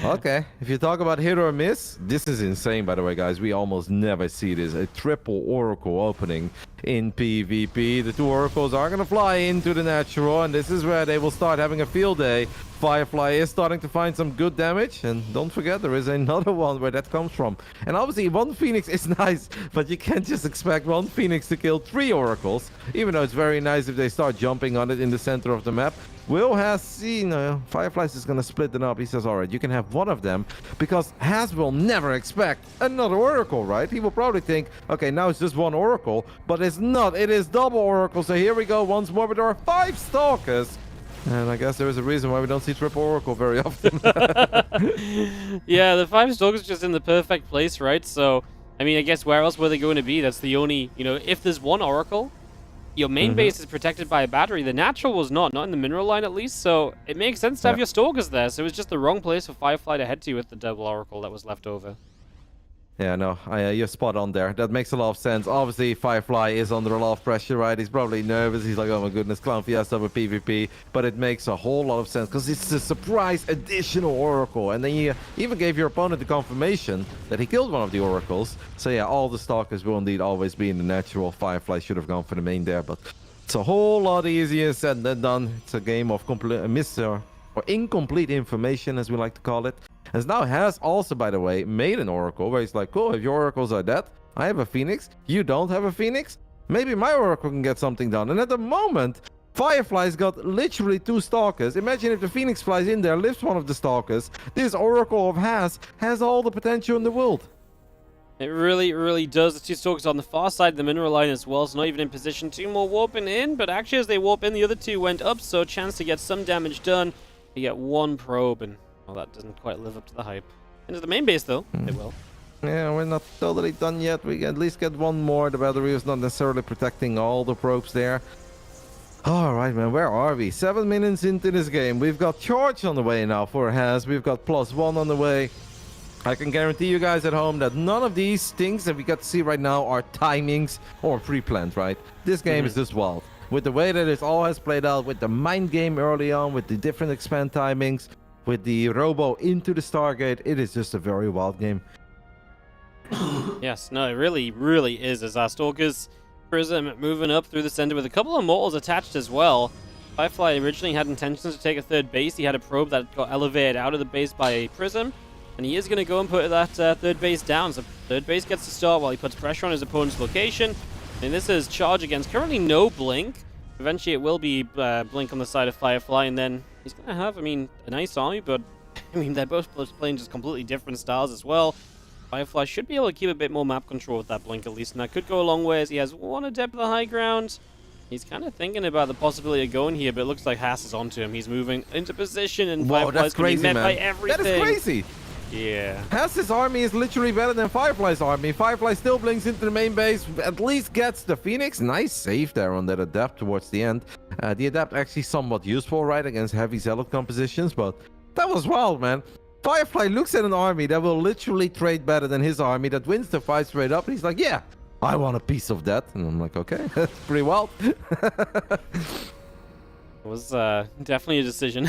Okay, if you talk about hit or miss, this is insane, by the way, guys. We almost never see this. A triple Oracle opening in PvP. The 2 Oracles are going to fly into the natural, and this is where they will start having a field day. Firefly is starting to find some good damage, and don't forget, there is another one where that comes from. And obviously, 1 Phoenix is nice, but you can't just expect 1 Phoenix to kill 3 Oracles, even though it's very nice if they start jumping on it in the center of the map. Will Has seen Fireflies is going to split them up. He says, all right, you can have 1 of them, because Has will never expect another Oracle, right? He will probably think, okay, now it's just 1 Oracle, but it's not. It is double Oracle. So here we go once more, but there are 5 Stalkers. And I guess there is a reason why we don't see triple Oracle very often. Yeah, the 5 Stalkers just in the perfect place, right? So, I mean, I guess where else were they going to be? That's the only, if there's 1 Oracle, your main base is protected by a battery. The natural was not in the mineral line at least, so it makes sense to have your Stalkers there. So it was just the wrong place for Firefly to head to with the double Oracle that was left over. Yeah, no, you're spot on there. That makes a lot of sense. Obviously, Firefly is under a lot of pressure, right? He's probably nervous. He's like, oh my goodness, Clown Fiesta with PvP. But it makes a whole lot of sense because it's a surprise additional Oracle. And then you even gave your opponent the confirmation that he killed one of the Oracles. So yeah, all the Stalkers will indeed always be in the natural. Firefly should have gone for the main there, but it's a whole lot easier said than done. It's a game of or incomplete information, as we like to call it. As now has also, by the way, made an Oracle where he's like, cool, if your Oracles are dead, I have a Phoenix, you don't have a Phoenix, maybe my Oracle can get something done. And at the moment, Firefly's got literally 2 Stalkers. Imagine if the Phoenix flies in there, lifts one of the Stalkers. This Oracle of has all the potential in the world. It really, really does. The 2 Stalkers on the far side of the mineral line as well, so not even in position. 2 more warping in, but actually as they warp in, the other 2 went up, so chance to get some damage done. You get 1 probe, and well, that doesn't quite live up to the hype. Into the main base, though, it will. Yeah, we're not totally done yet. We can at least get 1 more. The battery is not necessarily protecting all the probes there. Alright, man, where are we? 7 minutes into this game. We've got charge on the way now for Has. We've got +1 on the way. I can guarantee you guys at home that none of these things that we got to see right now are timings or pre-planned, right? This game is just wild. With the way that it all has played out, with the mind game early on, with the different expand timings, with the robo into the Stargate, it is just a very wild game. Yes, no, it really, really is. As our Stalkers Prism moving up through the center with a couple of mortals attached as well. Firefly originally had intentions to take a 3rd base. He had a probe that got elevated out of the base by a Prism. And he is going to go and put that 3rd base down. So 3rd base gets to start while he puts pressure on his opponent's location. And this is charge against currently no Blink. Eventually it will be Blink on the side of Firefly. And then he's going to have, I mean, a nice army. But, I mean, they're both playing just completely different styles as well. Firefly should be able to keep a bit more map control with that Blink at least. And that could go a long way as he has 1 adept at the high ground. He's kind of thinking about the possibility of going here. But it looks like Haas is onto him. He's moving into position. And Firefly's going to be met by everything. That is crazy. Yeah. Haas's army is literally better than Firefly's army. Firefly still blinks into the main base, at least gets the Phoenix. Nice save there on that Adept towards the end. The Adept actually somewhat useful, right, against heavy Zealot compositions, but that was wild, man. Firefly looks at an army that will literally trade better than his army, that wins the fight straight up, and he's like, yeah, I want a piece of that. And I'm like, okay, that's pretty wild. It was definitely a decision.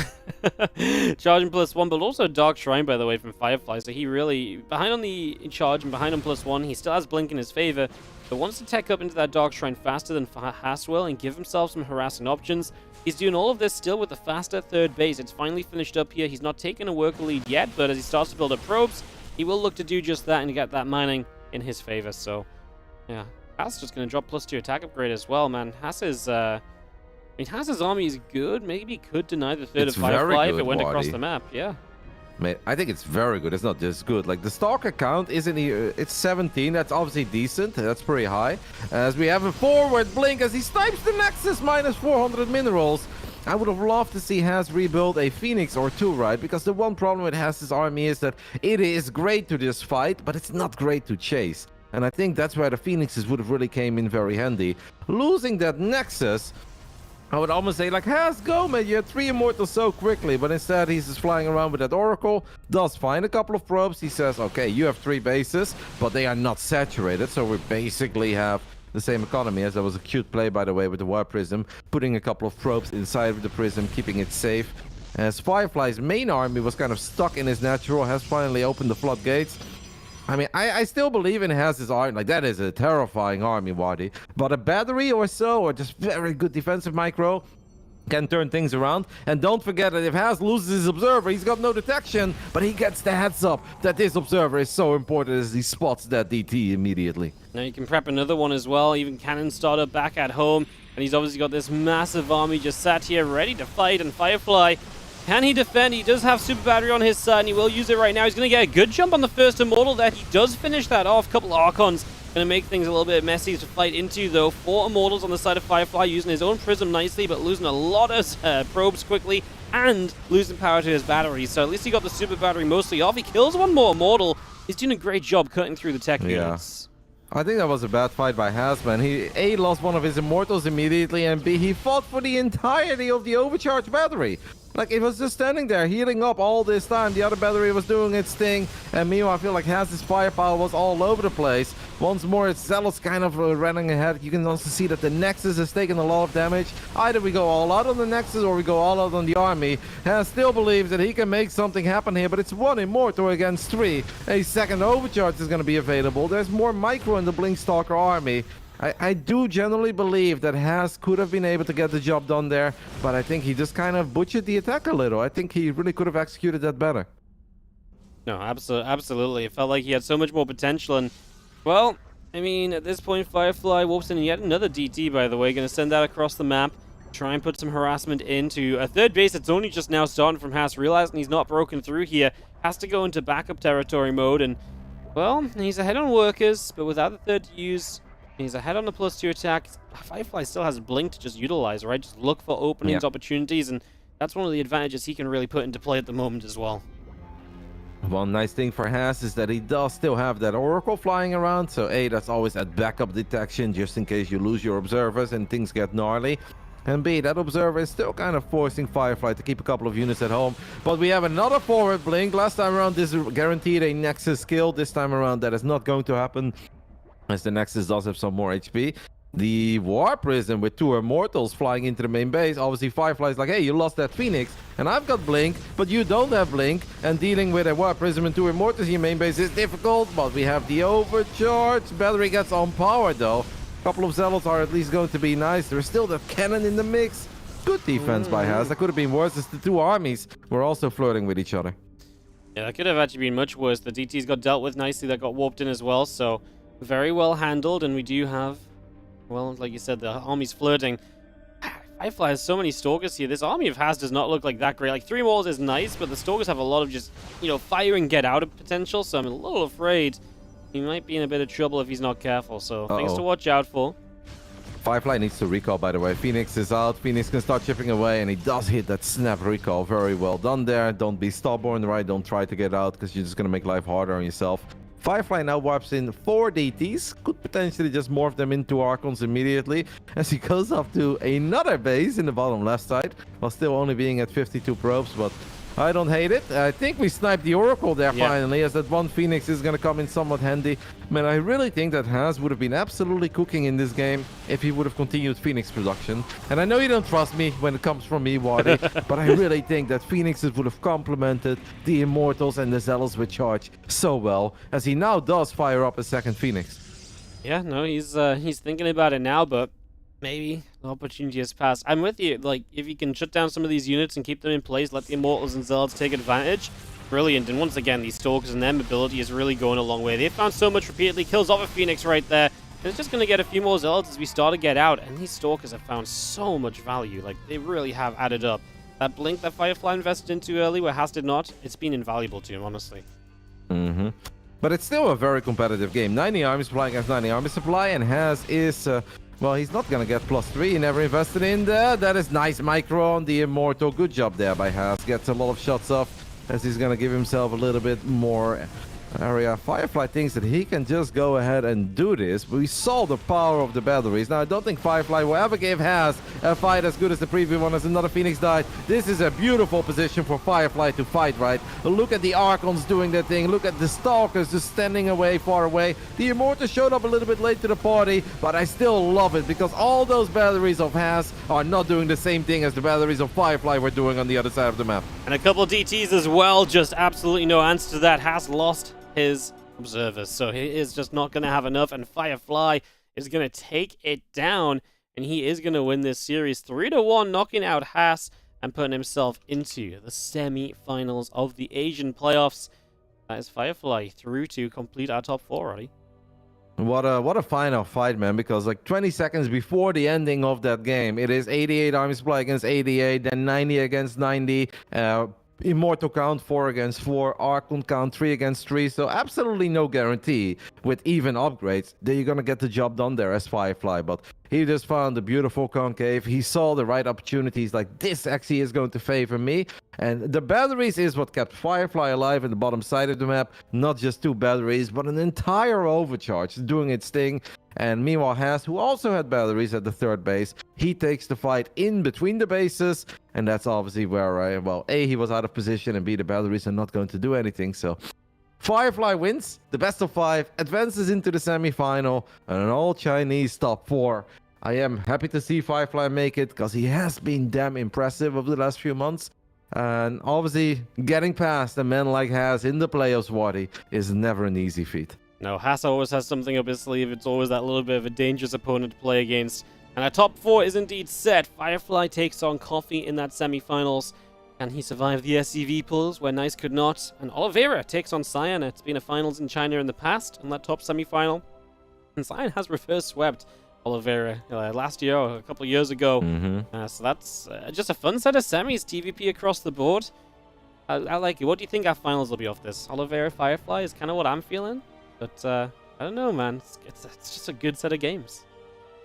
Charging +1, but also Dark Shrine, by the way, from Firefly. So he really, behind on the charge and behind on +1, he still has Blink in his favor, but wants to tech up into that Dark Shrine faster than Haas will and give himself some harassing options. He's doing all of this still with a faster 3rd base. It's finally finished up here. He's not taken a worker lead yet, but as he starts to build up probes, he will look to do just that and get that mining in his favor. So, yeah, Haas just going to drop +2 attack upgrade as well, man. Haas is... I mean, Haas's army is good. Maybe he could deny the 3rd of Firefly if it went across the map. Yeah. Mate, I think it's very good. It's not just good. Like, the Stalker count isn't here. It's 17. That's obviously decent. That's pretty high. As we have a forward Blink as he snipes the Nexus -400 minerals. I would have loved to see Haas rebuild a Phoenix or 2, right? Because the one problem with Haas's army is that it is great to just fight, but it's not great to chase. And I think that's where the Phoenixes would have really came in very handy. Losing that Nexus... I would almost say, like, Haas, go, man. You had 3 Immortals so quickly. But instead, he's just flying around with that Oracle. Does find a couple of probes. He says, okay, you have 3 bases, but they are not saturated. So we basically have the same economy. As that was a cute play, by the way, with the War Prism. Putting a couple of probes inside of the Prism, keeping it safe. As Firefly's main army was kind of stuck in his natural, has finally opened the floodgates. I mean, I still believe in Haas's army. Like, that is a terrifying army, Wadi. But a battery or so, or just very good defensive micro, can turn things around. And don't forget that if Haas loses his observer, he's got no detection, but he gets the heads up that this observer is so important as he spots that DT immediately. Now you can prep another one as well. Even Cannon starter back at home. And he's obviously got this massive army just sat here ready to fight. And Firefly, can he defend? He does have Super Battery on his side, and he will use it right now. He's going to get a good jump on the first Immortal there. He does finish that off. Couple of Archons. Going to make things a little bit messy to fight into, though. 4 Immortals on the side of Firefly, using his own Prism nicely, but losing a lot of probes quickly, and losing power to his batteries. So at least he got the Super Battery mostly off. He kills 1 more Immortal. He's doing a great job cutting through the tech units. I think that was a bad fight by Haas, man. He A, lost one of his Immortals immediately, and B, he fought for the entirety of the overcharged battery. Like, it was just standing there, healing up all this time. The other battery was doing its thing. And meanwhile, I feel like Haas's firepower was all over the place. Once more, it's Zealot's kind of running ahead. You can also see that the Nexus has taken a lot of damage. Either we go all out on the Nexus or we go all out on the army. Haas still believes that he can make something happen here, but it's 1 Immortal against 3. A second overcharge is going to be available. There's more micro in the Blinkstalker army. I do generally believe that Haas could have been able to get the job done there, but I think he just kind of butchered the attack a little. I think he really could have executed that better. No, absolutely. It felt like he had so much more potential, and, well, I mean, at this point, Firefly warps in yet another DT, by the way. Going to send that across the map, try and put some harassment into a third base that's only just now starting from Haas, realizing he's not broken through here. Has to go into backup territory mode, and, well, he's ahead on workers, but without the third to use, he's ahead on the +2 attack. Firefly still has Blink to just utilize, right? Just look for openings, opportunities, and that's one of the advantages he can really put into play at the moment as well. One nice thing for Haas is that he does still have that Oracle flying around, so A, that's always at backup detection just in case you lose your observers and things get gnarly. And B, that observer is still kind of forcing Firefly to keep a couple of units at home. But we have another forward blink. Last time around, this guaranteed a Nexus kill. This time around, that is not going to happen, as the Nexus does have some more HP. The War Prism with 2 Immortals flying into the main base. Obviously, Firefly's like, hey, you lost that Phoenix, and I've got Blink, but you don't have Blink. And dealing with a War Prism and 2 Immortals in your main base is difficult, but we have the overcharge. Battery gets on power, though. A couple of Zealots are at least going to be nice. There's still the cannon in the mix. Good defense by Haas. That could have been worse, as the 2 armies were also flirting with each other. Yeah, that could have actually been much worse. The DTs got dealt with nicely. That got warped in as well, so very well handled. And we do have, well, like you said, the army's flirting. Firefly has so many Stalkers here. This army of Haas does not look like that great. Like, 3 walls is nice, but the Stalkers have a lot of just, you know, fire and get out of potential, so I'm a little afraid he might be in a bit of trouble if he's not careful, so things to watch out for. Firefly needs to recall, by the way. Phoenix is out. Phoenix can start chipping away, and he does hit that snap recall. Very well done there. Don't be stubborn, right? Don't try to get out, because you're just going to make life harder on yourself. Firefly now warps in 4 DTs. Could potentially just morph them into Archons immediately, as he goes up to another base in the bottom left side, while still only being at 52 probes, but I don't hate it. I think we sniped the Oracle there finally, as that one Phoenix is going to come in somewhat handy. Man, I really think that Haas would have been absolutely cooking in this game if he would have continued Phoenix production. And I know you don't trust me when it comes from me, Wadi, but I really think that Phoenixes would have complemented the Immortals and the Zealots with charge so well, as he now does fire up a second Phoenix. Yeah, no, he's thinking about it now, but maybe the opportunity has passed. I'm with you. Like, if you can shut down some of these units and keep them in place, let the Immortals and Zealots take advantage, brilliant. And once again, these Stalkers and their mobility is really going a long way. They've found so much repeatedly, kills off a Phoenix right there. And it's just going to get a few more Zealots as we start to get out. And these Stalkers have found so much value. Like, they really have added up. That Blink that Firefly invested into early, where Haas did not, it's been invaluable to him, honestly. But it's still a very competitive game. 90 armies playing against 90 army supply, and Haas is... well, he's not going to get +3. He never invested in there. That is nice micro on the Immortal. Good job there by Haas. Gets a lot of shots off, as he's going to give himself a little bit more area. Firefly thinks that he can just go ahead and do this. We saw the power of the batteries. Now, I don't think Firefly will ever give Haas a fight as good as the previous one, as another Phoenix died. This is a beautiful position for Firefly to fight, right? Look at the Archons doing their thing. Look at the Stalkers just standing away, far away. The Immortals showed up a little bit late to the party, but I still love it, because all those batteries of Haas are not doing the same thing as the batteries of Firefly were doing on the other side of the map. And a couple of DTs as well. Just absolutely no answer to that. Haas lost his observers, so he is just not going to have enough, and Firefly is going to take it down, and he is going to win this series 3-1, knocking out Haas and putting himself into the semi-finals of the Asian playoffs. That is Firefly through to complete our top 4 already. What a final fight, man, because like 20 seconds before the ending of that game, it is 88 armies play against 88, then 90 against 90, Immortal count 4 against 4, Archon count 3 against 3, so absolutely no guarantee with even upgrades that you're gonna get the job done there as Firefly. But he just found the beautiful concave. He saw the right opportunities, like this actually is going to favor me. And the batteries is what kept Firefly alive in the bottom side of the map. Not just 2 batteries, but an entire overcharge doing its thing. And meanwhile, Haas, who also had batteries at the 3rd base, he takes the fight in between the bases. And that's obviously where, well, A, he was out of position, and B, the batteries are not going to do anything. So Firefly wins the best of 5, advances into the semi-final, and an all-Chinese top 4. I am happy to see Firefly make it, because he has been damn impressive over the last few months. And obviously, getting past a man like Haas in the playoffs, Wadi, is never an easy feat. No, Haas always has something up his sleeve. It's always that little bit of a dangerous opponent to play against. And our top 4 is indeed set. Firefly takes on Coffee in that semi-finals. Can he survive the SCV pulls where Nice could not? And Oliveira takes on Cyan. It's been a finals in China in the past on that top semi-final. And Cyan has reverse swept Oliveira last year or a couple of years ago. So that's just a fun set of semis, TVP across the board. I like it. What do you think our finals will be off this? Oliveira, Firefly is kind of what I'm feeling. But I don't know, man. It's just a good set of games.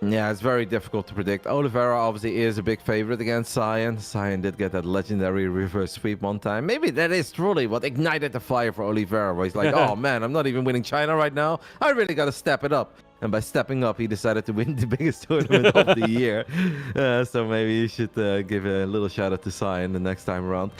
Yeah, it's very difficult to predict. Oliveira obviously is a big favorite against Cyan. Cyan did get that legendary reverse sweep one time. Maybe that is truly what ignited the fire for Oliveira, where he's like, oh man, I'm not even winning China right now. I really got to step it up. And by stepping up, he decided to win the biggest tournament of the year. So maybe you should give a little shout out to Cyan the next time around.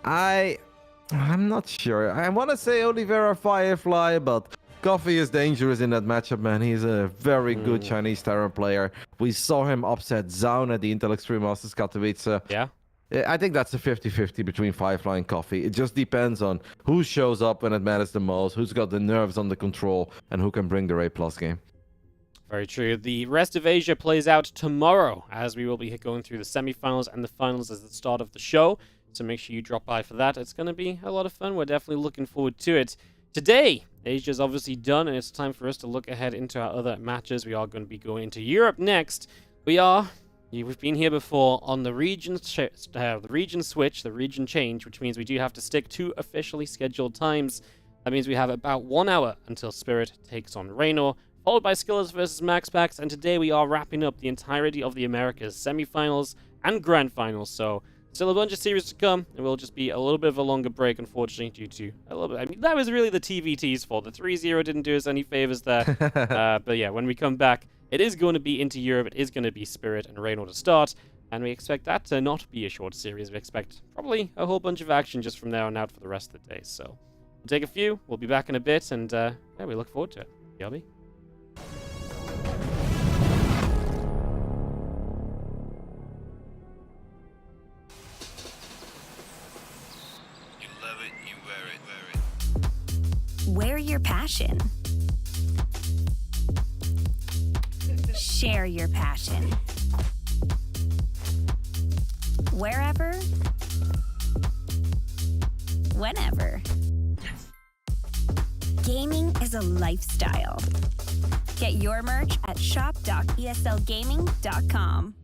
I'm not sure. I want to say Oliveira, Firefly, but Coffee is dangerous in that matchup, man. He's a very good Chinese Terran player. We saw him upset Zaun at the Intel Extreme Masters Katowice. Yeah. I think that's a 50-50 between Firefly and Coffee. It just depends on who shows up when it matters the most, who's got the nerves under control, and who can bring the A+ game. Very true. The rest of Asia plays out tomorrow, as we will be going through the semi-finals and the finals as the start of the show. So make sure you drop by for that. It's going to be a lot of fun. We're definitely looking forward to it. Today, Asia's obviously done, and it's time for us to look ahead into our other matches. We are going to be going into Europe next. We've been here before on the region switch, the region change, which means we do have to stick to officially scheduled times. That means we have about 1 hour until Spirit takes on Reynor, followed by Skillous versus MaxPax, and today we are wrapping up the entirety of the Americas semi-finals and grand finals. So still a bunch of series to come. It will just be a little bit of a longer break, unfortunately, due to a little bit. I mean, that was really the TVT's fault. The 3-0 didn't do us any favors there. But yeah, when we come back, it is going to be into Europe. It is going to be Spirit and Reynor to start. And we expect that to not be a short series. We expect probably a whole bunch of action just from there on out for the rest of the day. So we'll take a few. We'll be back in a bit. And yeah, we look forward to it. Yobby. Wear your passion. Share your passion. Wherever, whenever. Gaming is a lifestyle. Get your merch at shop.eslgaming.com.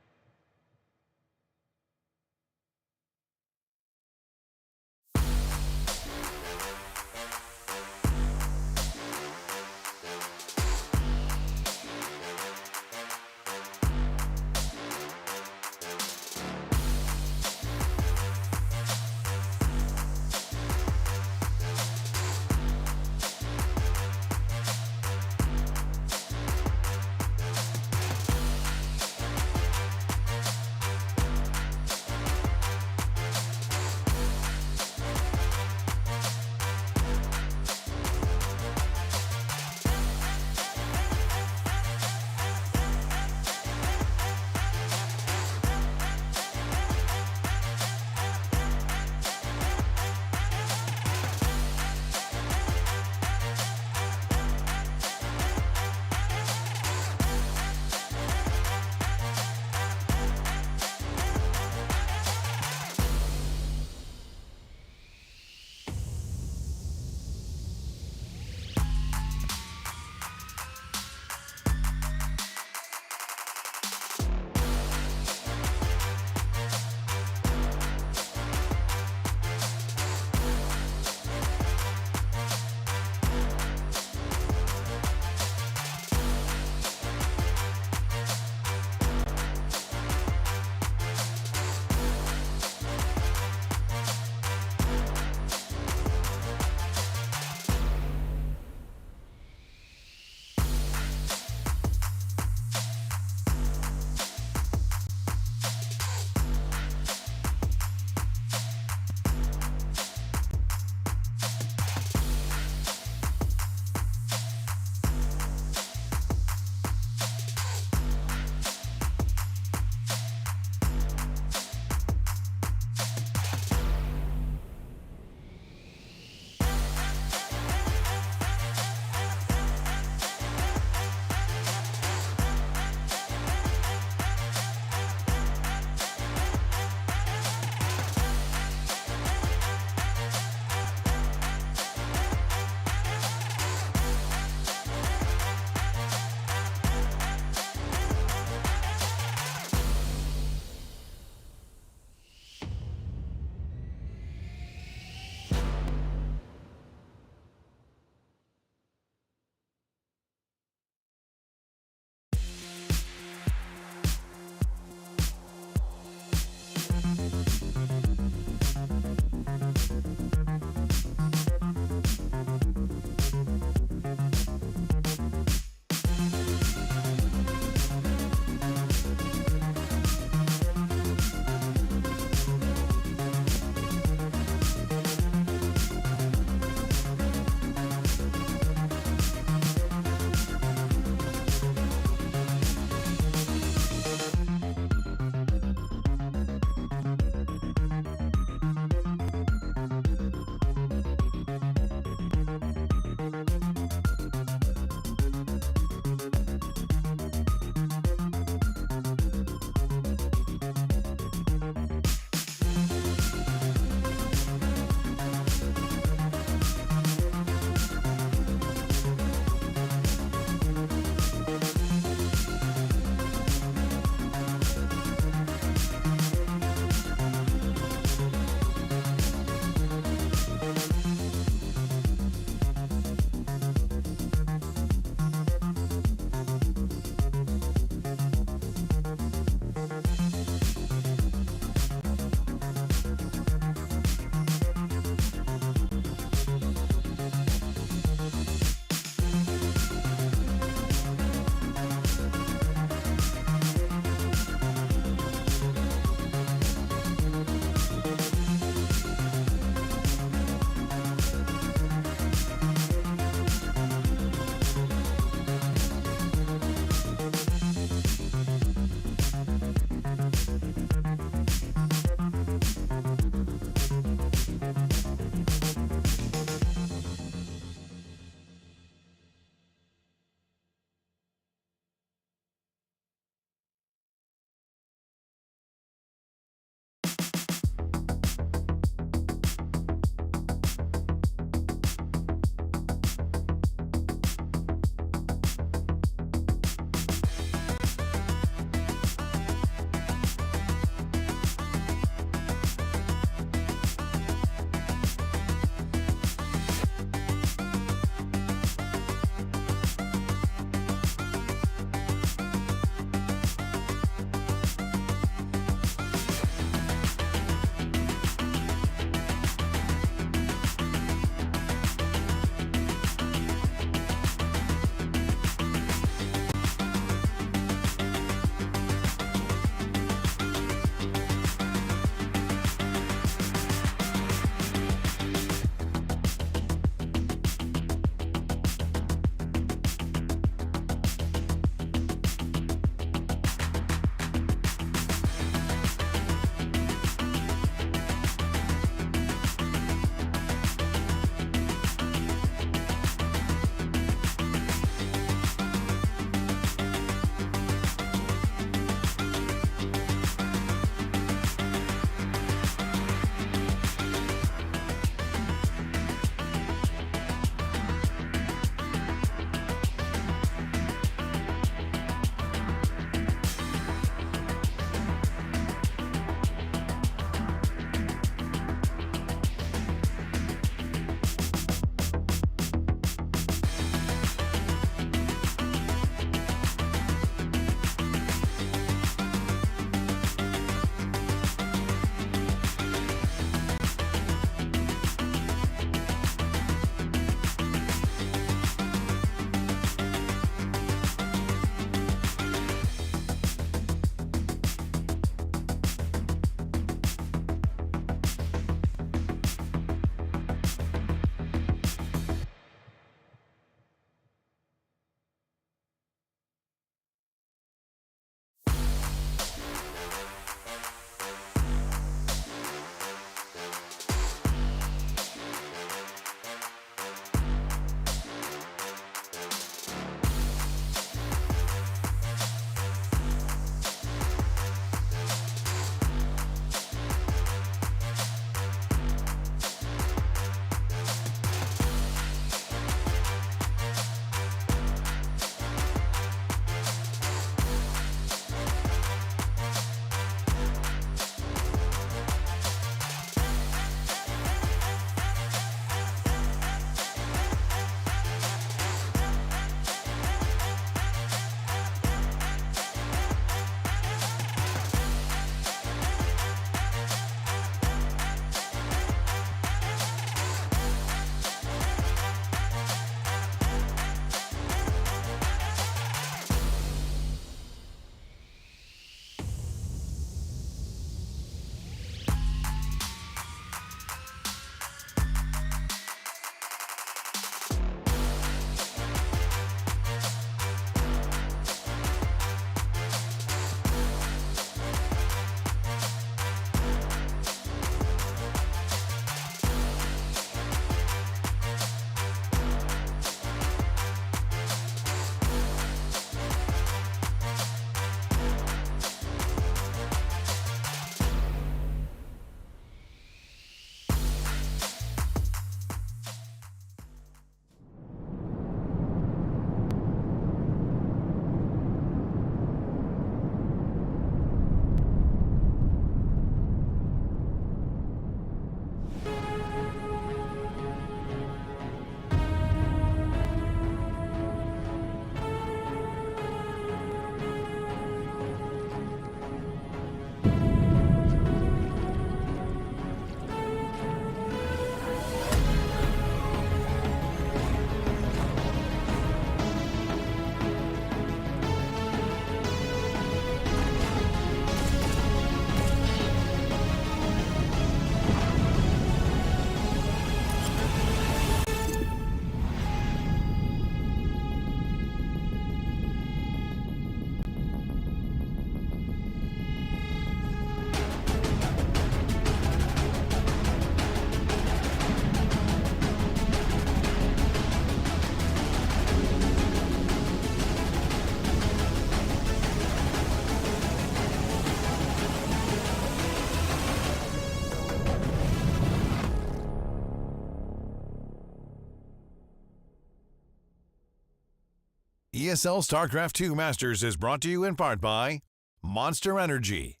ESL StarCraft 2 Masters is brought to you in part by Monster Energy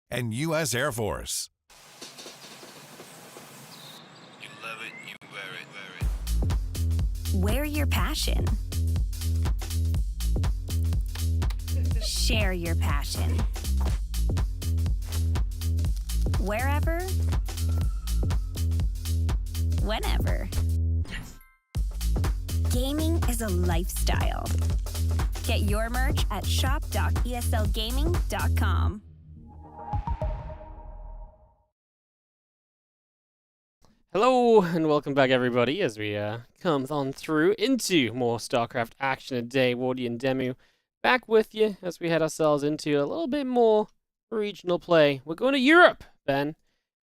and U.S. Air Force. You love it, you wear it. Wear your passion. Share your passion. Wherever, whenever. Gaming is a lifestyle. Get your merch at shop.eslgaming.com. Hello and welcome back everybody as we come on through into more StarCraft action today. Wardy and Demu back with you as we head ourselves into a little bit more regional play. We're going to Europe, Ben,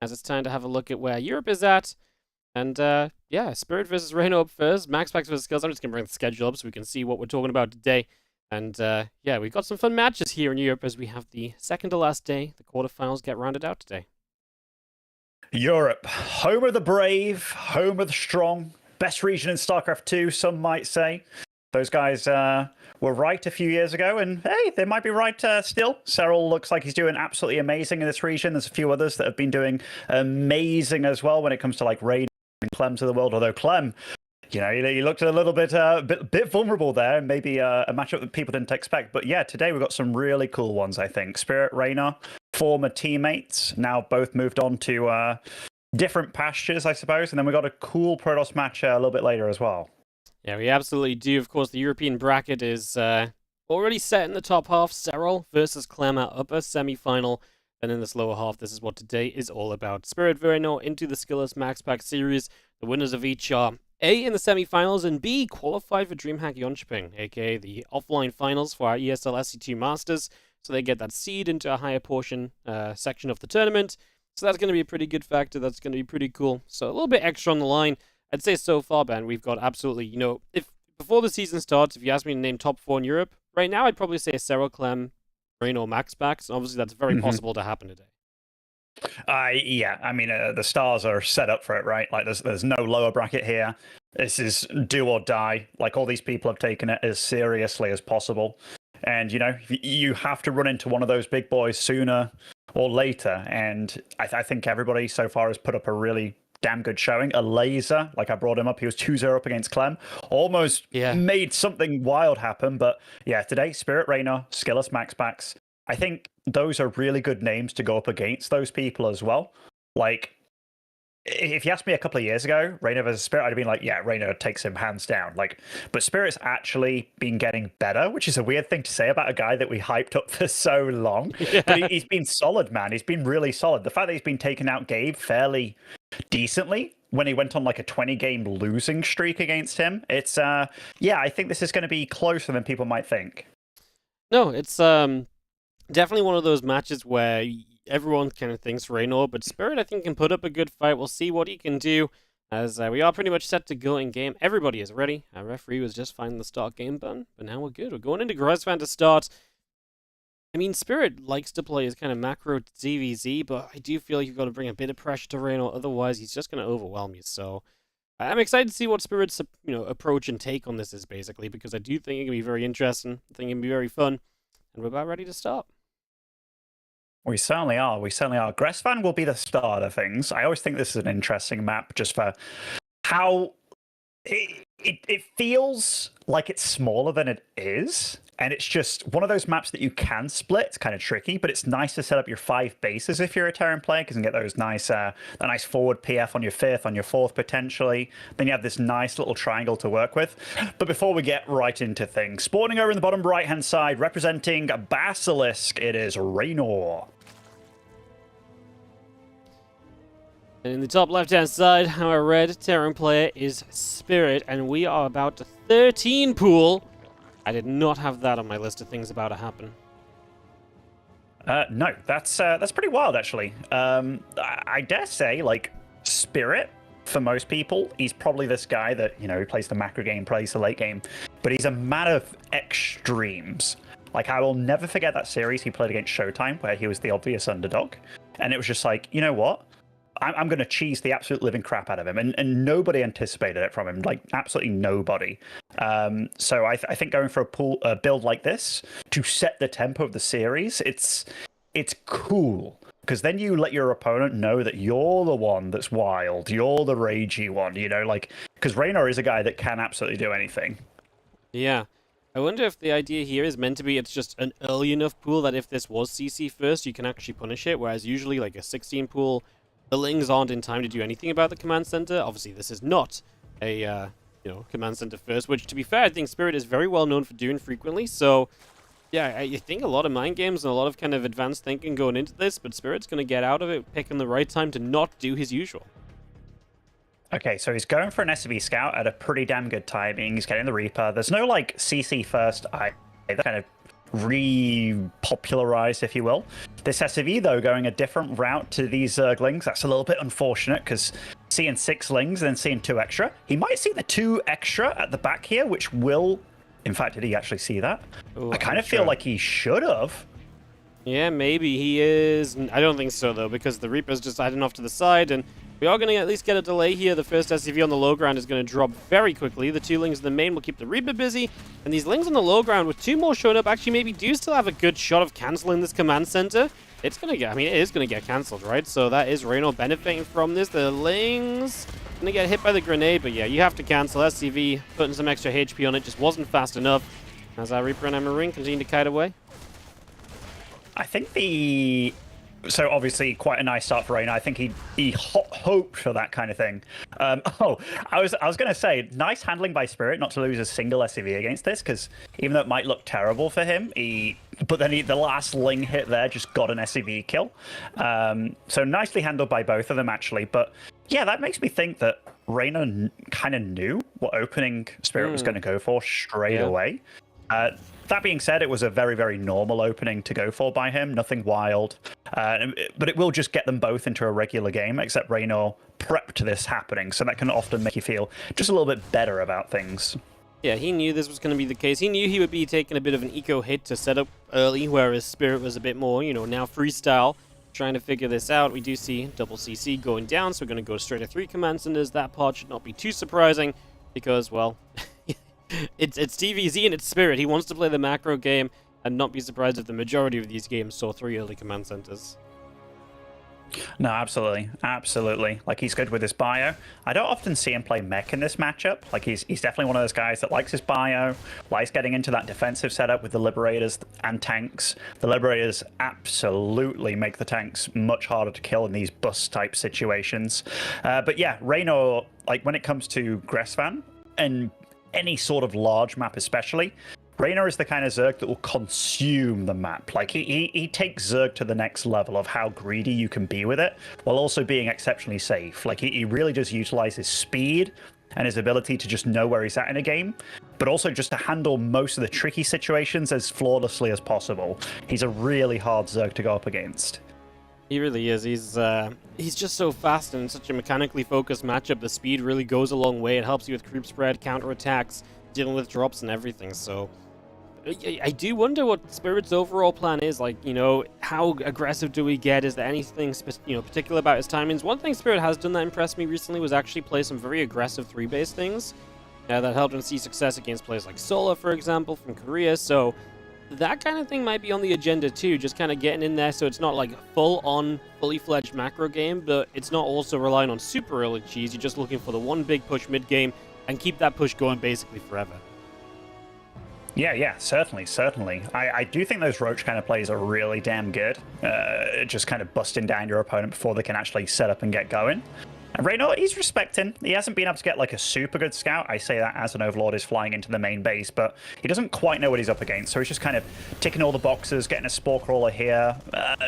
as it's time to have a look at where Europe is at. And yeah, Spirit versus Reynor up first, MaxPax versus Skillous. I'm just going to bring the schedule up so we can see what we're talking about today. And yeah, we've got some fun matches here in Europe as we have the second to last day. The quarterfinals get rounded out today. Europe, home of the brave, home of the strong, best region in StarCraft 2, some might say. Those guys were right a few years ago, and hey, they might be right still. Serral looks like he's doing absolutely amazing in this region. There's a few others that have been doing amazing as well when it comes to like Reynor and Clem to the world, although Clem, you know, he looked a little bit vulnerable there, maybe a matchup that people didn't expect. But yeah, today we've got some really cool ones, I think. Spirit, Reynor, former teammates, now both moved on to different pastures, I suppose. And then we got a cool Protoss match a little bit later as well. Yeah, we absolutely do. Of course, the European bracket is already set in the top half. Serral versus Clem at upper semi-final. And in this lower half, this is what today is all about. Spirit Reynor into the Skillous MaxPax series. The winners of each are A in the semi-finals and B qualified for DreamHack Jonkoping, aka the offline finals for our ESL SC2 Masters. So they get that seed into a higher portion section of the tournament. So that's going to be a pretty good factor. That's going to be pretty cool. So a little bit extra on the line. I'd say so far, Ben, we've got absolutely, you know, if before the season starts, if you ask me to name top 4 in Europe, right now I'd probably say Serral, Clem, Reynor, MaxPax. And obviously that's very possible to happen today. Yeah, I mean, the stars are set up for it, right? Like, there's no lower bracket here. This is do or die. Like, all these people have taken it as seriously as possible. And, you know, you have to run into one of those big boys sooner or later. And I think everybody so far has put up a really damn good showing. A laser, like I brought him up, he was 2-0 up against Clem. Almost made something wild happen. But yeah, today, Spirit Reynor, Skillous MaxPax. I think those are really good names to go up against those people as well. Like, if you asked me a couple of years ago, Reynor versus Spirit, I'd have been like, yeah, Reynor takes him hands down. Like, but Spirit's actually been getting better, which is a weird thing to say about a guy that we hyped up for so long. Yeah. But he's been solid, man. He's been really solid. The fact that he's been taking out Gabe fairly decently when he went on like a 20-game losing streak against him, it's yeah, I think this is going to be closer than people might think. No, it's definitely one of those matches where everyone kind of thinks Reynor, but Spirit, I think, can put up a good fight. We'll see what he can do, as we are pretty much set to go in game. Everybody is ready. Our referee was just finding the start game button, but now we're good. We're going into Grozvan to start. I mean, Spirit likes to play his kind of macro ZVZ, but I do feel like you've got to bring a bit of pressure to Reynor, otherwise he's just going to overwhelm you. So I'm excited to see what Spirit's approach and take on this is, basically, because I do think it can be very interesting. I think it can be very fun, and we're about ready to start. We certainly are. We certainly are. Grozvan will be the start of things. I always think this is an interesting map just for how it feels like it's smaller than it is. And it's just one of those maps that you can split. It's kind of tricky, but it's nice to set up your 5 bases if you're a Terran player, because you can get those nice, that nice forward PF on your 5th, on your 4th potentially. Then you have this nice little triangle to work with. But before we get right into things, spawning over in the bottom right-hand side, representing Basilisk, it is Reynor. And in the top left-hand side, our red Terran player is Spirit, and we are about to 13 pool. I did not have that on my list of things about to happen. No, that's pretty wild, actually. I dare say, like, Spirit, for most people, he's probably this guy that, you know, he plays the macro game, plays the late game, but he's a man of extremes. Like, I will never forget that series he played against Showtime, where he was the obvious underdog. And it was just like, you know what? I'm going to cheese the absolute living crap out of him. And nobody anticipated it from him, like absolutely nobody. So I think going for a build like this to set the tempo of the series, it's cool. Because then you let your opponent know that you're the one that's wild. You're the ragey one, you know? Like, because Reynor is a guy that can absolutely do anything. Yeah. I wonder if the idea here is meant to be it's just an early enough pool that if this was CC first, you can actually punish it, whereas usually like a 16 pool, the Lings aren't in time to do anything about the command center. Obviously, this is not a command center first, which to be fair, I think Spirit is very well known for doing frequently. So yeah, I think a lot of mind games and a lot of kind of advanced thinking going into this, but Spirit's going to get out of it, picking the right time to not do his usual. Okay, so he's going for an SCV Scout at a pretty damn good timing. He's getting the Reaper. There's no, like, CC first. I kind of repopularized, if you will. This SCV, though, going a different route to these Zerglings. That's a little bit unfortunate, because seeing 6 Lings and then seeing 2 extra. He might see the 2 extra at the back here, which will... In fact, did he actually see that? Ooh, I kind of feel like he should have. Yeah, maybe he is. I don't think so, though, because the Reaper's just hiding off to the side, and we are going to at least get a delay here. The first SCV on the low ground is going to drop very quickly. The 2 Lings in the main will keep the Reaper busy, and these Lings on the low ground with 2 more showing up actually maybe do still have a good shot of canceling this command center. It's going to get, I mean, it is going to get cancelled, right? So that is Reynor benefiting from this. The Lings going to get hit by the grenade, but yeah, you have to cancel. SCV putting some extra HP on it just wasn't fast enough. As our Reaper and Marine continue to kite away. I think so obviously quite a nice start for Reynor. I think he hoped for that kind of thing. I was going to say, nice handling by Spirit not to lose a single SCV against this, because even though it might look terrible for him, but then the last Ling hit there just got an SCV kill. So nicely handled by both of them, actually. But yeah, that makes me think that Reynor kind of knew what opening Spirit was going to go for straight away. That being said, it was a very, very normal opening to go for by him. Nothing wild. But it will just get them both into a regular game, except Reynor prepped this happening. So that can often make you feel just a little bit better about things. Yeah, he knew this was going to be the case. He knew he would be taking a bit of an eco hit to set up early, whereas Spirit was a bit more, now freestyle, trying to figure this out. We do see double CC going down, so we're going to go straight to 3 command centers. That part should not be too surprising, because, well... It's TVZ and it's Spirit. He wants to play the macro game and not be surprised if the majority of these games saw 3 early command centers. No, absolutely. Absolutely. Like, he's good with his bio. I don't often see him play mech in this matchup. Like, he's definitely one of those guys that likes his bio, likes getting into that defensive setup with the Liberators and tanks. The Liberators absolutely make the tanks much harder to kill in these bust-type situations. But yeah, Reynor, like, when it comes to Gressvan, and any sort of large map especially, Reynor is the kind of Zerg that will consume the map. Like, he takes Zerg to the next level of how greedy you can be with it, while also being exceptionally safe. Like, he really does utilize his speed and his ability to just know where he's at in a game, but also just to handle most of the tricky situations as flawlessly as possible. He's a really hard Zerg to go up against. He really is. He's just so fast and in such a mechanically focused matchup. The speed really goes a long way. It helps you with creep spread, counterattacks, dealing with drops and everything. So I do wonder what Spirit's overall plan is. Like, how aggressive do we get? Is there anything particular about his timings? One thing Spirit has done that impressed me recently was actually play some very aggressive 3-base things. That helped him see success against players like Sola, for example, from Korea. So that kind of thing might be on the agenda too, just kind of getting in there so it's not like full-on, fully-fledged macro game, but it's not also relying on super early cheese. You're just looking for the one big push mid-game and keep that push going basically forever. Yeah, certainly. I do think those Roach kind of plays are really damn good. Just kind of busting down your opponent before they can actually set up and get going. And Reynor, he's respecting. He hasn't been able to get like a super good scout. I say that as an Overlord is flying into the main base, but he doesn't quite know what he's up against. So he's just kind of ticking all the boxes, getting a Spore Crawler here.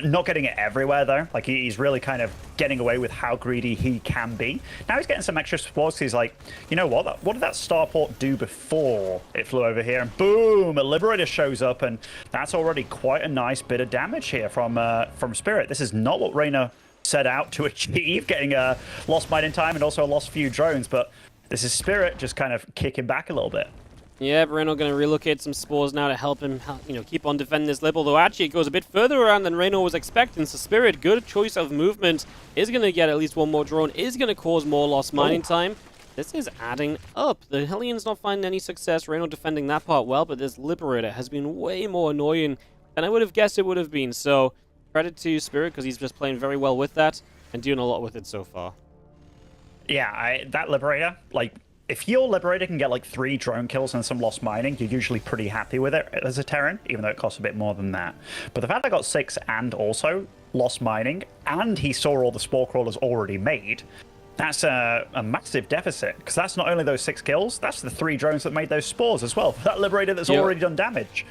Not getting it everywhere though. Like, he's really kind of getting away with how greedy he can be. Now he's getting some extra spores. He's like, you know what? What did that starport do before it flew over here? And boom, a Liberator shows up, and that's already quite a nice bit of damage here from Spirit. This is not what Reynor set out to achieve, getting a lost might in time and also a lost few drones, but this is Spirit just kind of kicking back a little bit. Yeah, Reynor going to relocate some spores now to help him, keep on defending this lip. Although actually it goes a bit further around than Reynor was expecting. So Spirit, good choice of movement, is going to get at least one more drone, is going to cause more lost mining time. This is adding up. The Hellions not finding any success. Reynor defending that part well, but this Liberator has been way more annoying than I would have guessed it would have been. So credit to Spirit because he's just playing very well with that and doing a lot with it so far. Yeah, that Liberator, like, if your Liberator can get like 3 drone kills and some lost mining, you're usually pretty happy with it as a Terran, even though it costs a bit more than that. But the fact I got 6 and also lost mining, and he saw all the Spore Crawlers already made, that's a massive deficit, because that's not only those 6 kills, that's the 3 drones that made those spores as well. That Liberator that's already done damage.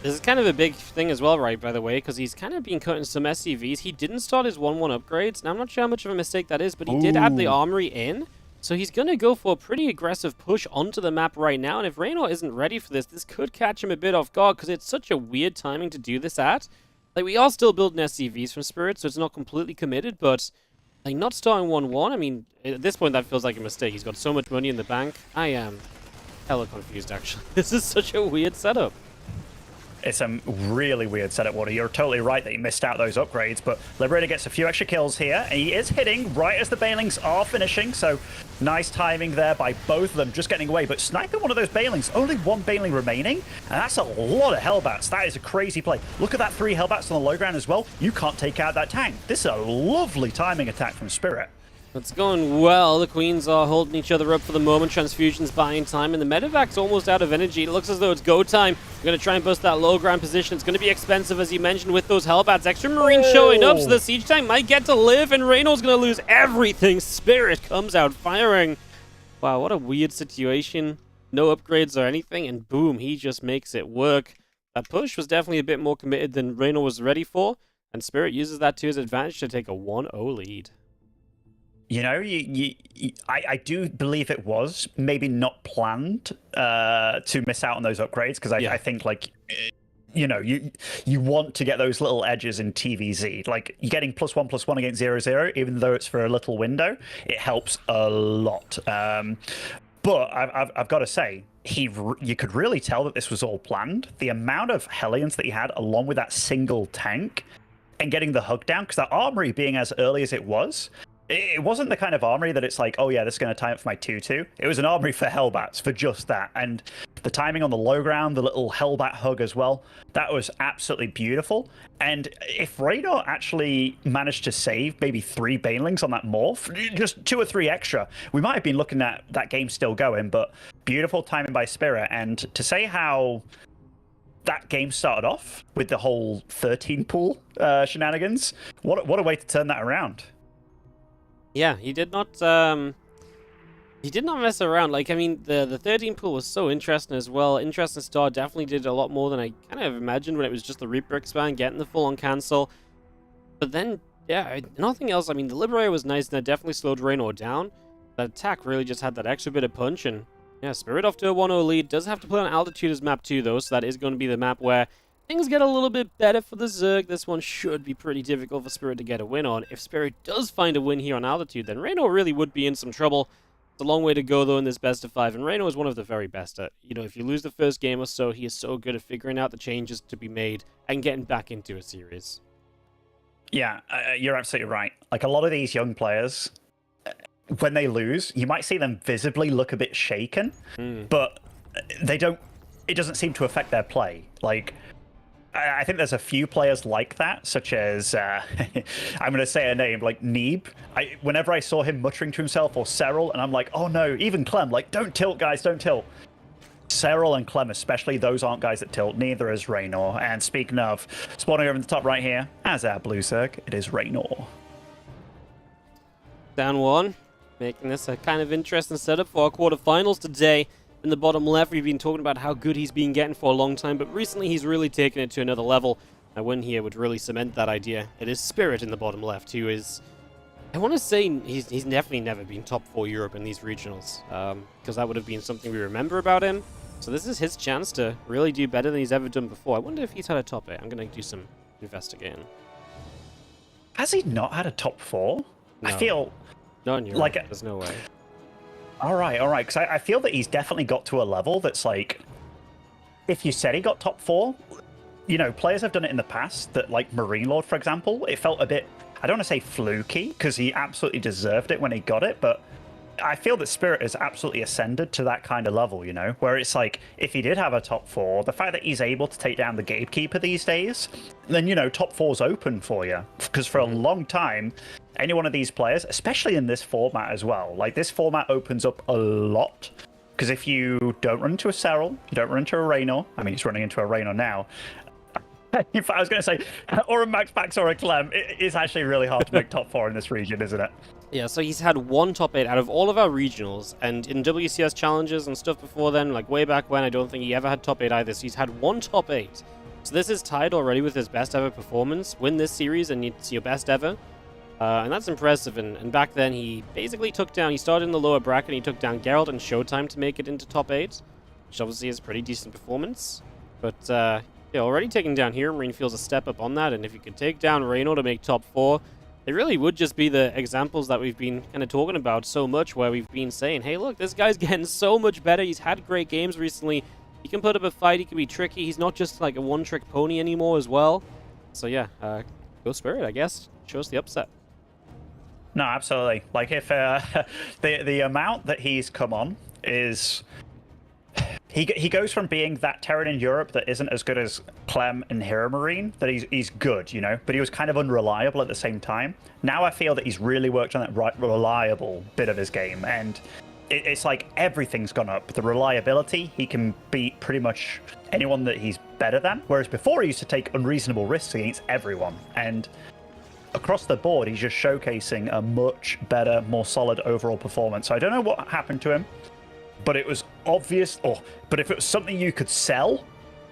This is kind of a big thing as well, right, by the way, because he's kind of been cutting some SCVs. He didn't start his 1-1 upgrades. Now, I'm not sure how much of a mistake that is, but he did add the armory in. So he's going to go for a pretty aggressive push onto the map right now, and if Reynor isn't ready for this, this could catch him a bit off guard, because it's such a weird timing to do this at. Like, we are still building SCVs from Spirit, so it's not completely committed, but like, not starting 1-1, I mean, at this point that feels like a mistake. He's got so much money in the bank. I am hella confused, actually. This is such a weird setup. It's a really weird setup, Water. You're totally right that he missed out those upgrades, but Liberator gets a few extra kills here, and he is hitting right as the Banelings are finishing, so nice timing there by both of them, just getting away, but sniping one of those Banelings. Only 1 Baneling remaining, and that's a lot of Hellbats. That is a crazy play. Look at that 3 Hellbats on the low ground as well. You can't take out that tank. This is a lovely timing attack from Spirit. It's going well. The Queens are holding each other up for the moment. Transfusion's buying time, and the Medevac's almost out of energy. It looks as though it's go time. We're going to try and bust that low ground position. It's going to be expensive, as you mentioned, with those Hellbats. Extra Marine showing up, so the siege tank might get to live, and Reynor's going to lose everything. Spirit comes out firing. Wow, what a weird situation. No upgrades or anything, and boom, he just makes it work. That push was definitely a bit more committed than Reynor was ready for, and Spirit uses that to his advantage to take a 1-0 lead. You know, I do believe it was maybe not planned to miss out on those upgrades, because I think, like, you know, you want to get those little edges in TVZ. Like, you're getting +1/+1 against 0-0, even though it's for a little window, it helps a lot. But I've got to say, you could really tell that this was all planned. The amount of Hellions that he had, along with that single tank, and getting the hug down, because that armory being as early as it was, it wasn't the kind of armory that it's like, oh yeah, this is going to time up for my 2-2. It was an armory for Hellbats, for just that. And the timing on the low ground, the little Hellbat hug as well, that was absolutely beautiful. And if Reynor actually managed to save maybe 3 Banelings on that morph, just 2 or 3 extra, we might have been looking at that game still going. But beautiful timing by Spirit. And to say how that game started off with the whole 13 pool shenanigans, what a way to turn that around. Yeah, he did not mess around. Like, I mean, the 13 pool was so interesting as well. Interesting start, definitely did a lot more than I kind of imagined when it was just the Reaper expand, getting the full-on cancel. But then, yeah, nothing else. I mean, the Liberator was nice, and that definitely slowed Reynor down. That attack really just had that extra bit of punch, and yeah, Spirit off to a 1-0 lead. Does have to play on Altitude as map 2, though, so that is going to be the map where things get a little bit better for the Zerg. This one should be pretty difficult for Spirit to get a win on. If Spirit does find a win here on Altitude, then Reynor really would be in some trouble. It's a long way to go, though, in this best of 5, and Reynor is one of the very best at, you know, if you lose the first game or so, he is so good at figuring out the changes to be made and getting back into a series. Yeah, you're absolutely right. Like, a lot of these young players, when they lose, you might see them visibly look a bit shaken, but it doesn't seem to affect their play. Like, I think there's a few players like that, such as, I'm going to say a name, like Neeb. Whenever I saw him muttering to himself, or Cyril, and I'm like, oh no, even Clem, like, don't tilt, guys, don't tilt. Cyril and Clem especially, those aren't guys that tilt, neither is Reynor. And speaking of, spawning over in the top right here, as our blue Zerg, it is Reynor. Down 1, making this a kind of interesting setup for our quarterfinals today. In the bottom left, we've been talking about how good he's been getting for a long time, but recently he's really taken it to another level. A win here would really cement that idea. It is Spirit in the bottom left, who is, I want to say he's definitely never been top 4 Europe in these regionals, because that would have been something we remember about him. So this is his chance to really do better than he's ever done before. I wonder if he's had a top 8. I'm going to do some investigating. Has he not had a top 4? No. I feel not in Europe. There's no way. All right, because I feel that he's definitely got to a level that's like if you said he got top 4, you know, players have done it in the past that, like Marine Lord, for example, it felt a bit, I don't want to say fluky, because he absolutely deserved it when he got it, but I feel that Spirit has absolutely ascended to that kind of level, you know, where it's like, if he did have a top 4, the fact that he's able to take down the Gatekeeper these days, then, you know, top 4's open for you. Because for a long time, any one of these players, especially in this format as well, like this format opens up a lot. Because if you don't run into a Serral, you don't run into a Reynor, I mean, he's running into a Reynor now. In fact, I was going to say, or a MaxPax or a Clem, it's actually really hard to make top 4 in this region, isn't it? Yeah, so he's had 1 top 8 out of all of our regionals, and in WCS challenges and stuff before then, like way back when, I don't think he ever had top 8 either, so he's had 1 top 8. So this is tied already with his best ever performance. Win this series and it's your best ever. And that's impressive, and back then he basically took down, he started in the lower bracket and he took down Geralt and Showtime to make it into top 8, which obviously is a pretty decent performance. But yeah, already taking down here, Marine feels a step up on that, and if you could take down Reynor to make top 4, it really would just be the examples that we've been kind of talking about so much, where we've been saying, hey, look, this guy's getting so much better. He's had great games recently. He can put up a fight. He can be tricky. He's not just like a one-trick pony anymore as well. So yeah, go Spirit, I guess. Shows the upset. No, absolutely. Like if the amount that he's come on is... He goes from being that Terran in Europe that isn't as good as Clem and Hero Marine, that he's good, you know, but he was kind of unreliable at the same time. Now I feel that he's really worked on that reliable bit of his game, and it's like everything's gone up. The reliability, he can beat pretty much anyone that he's better than, whereas before he used to take unreasonable risks against everyone, and across the board he's just showcasing a much better, more solid overall performance. So I don't know what happened to him, but it was obvious, but if it was something you could sell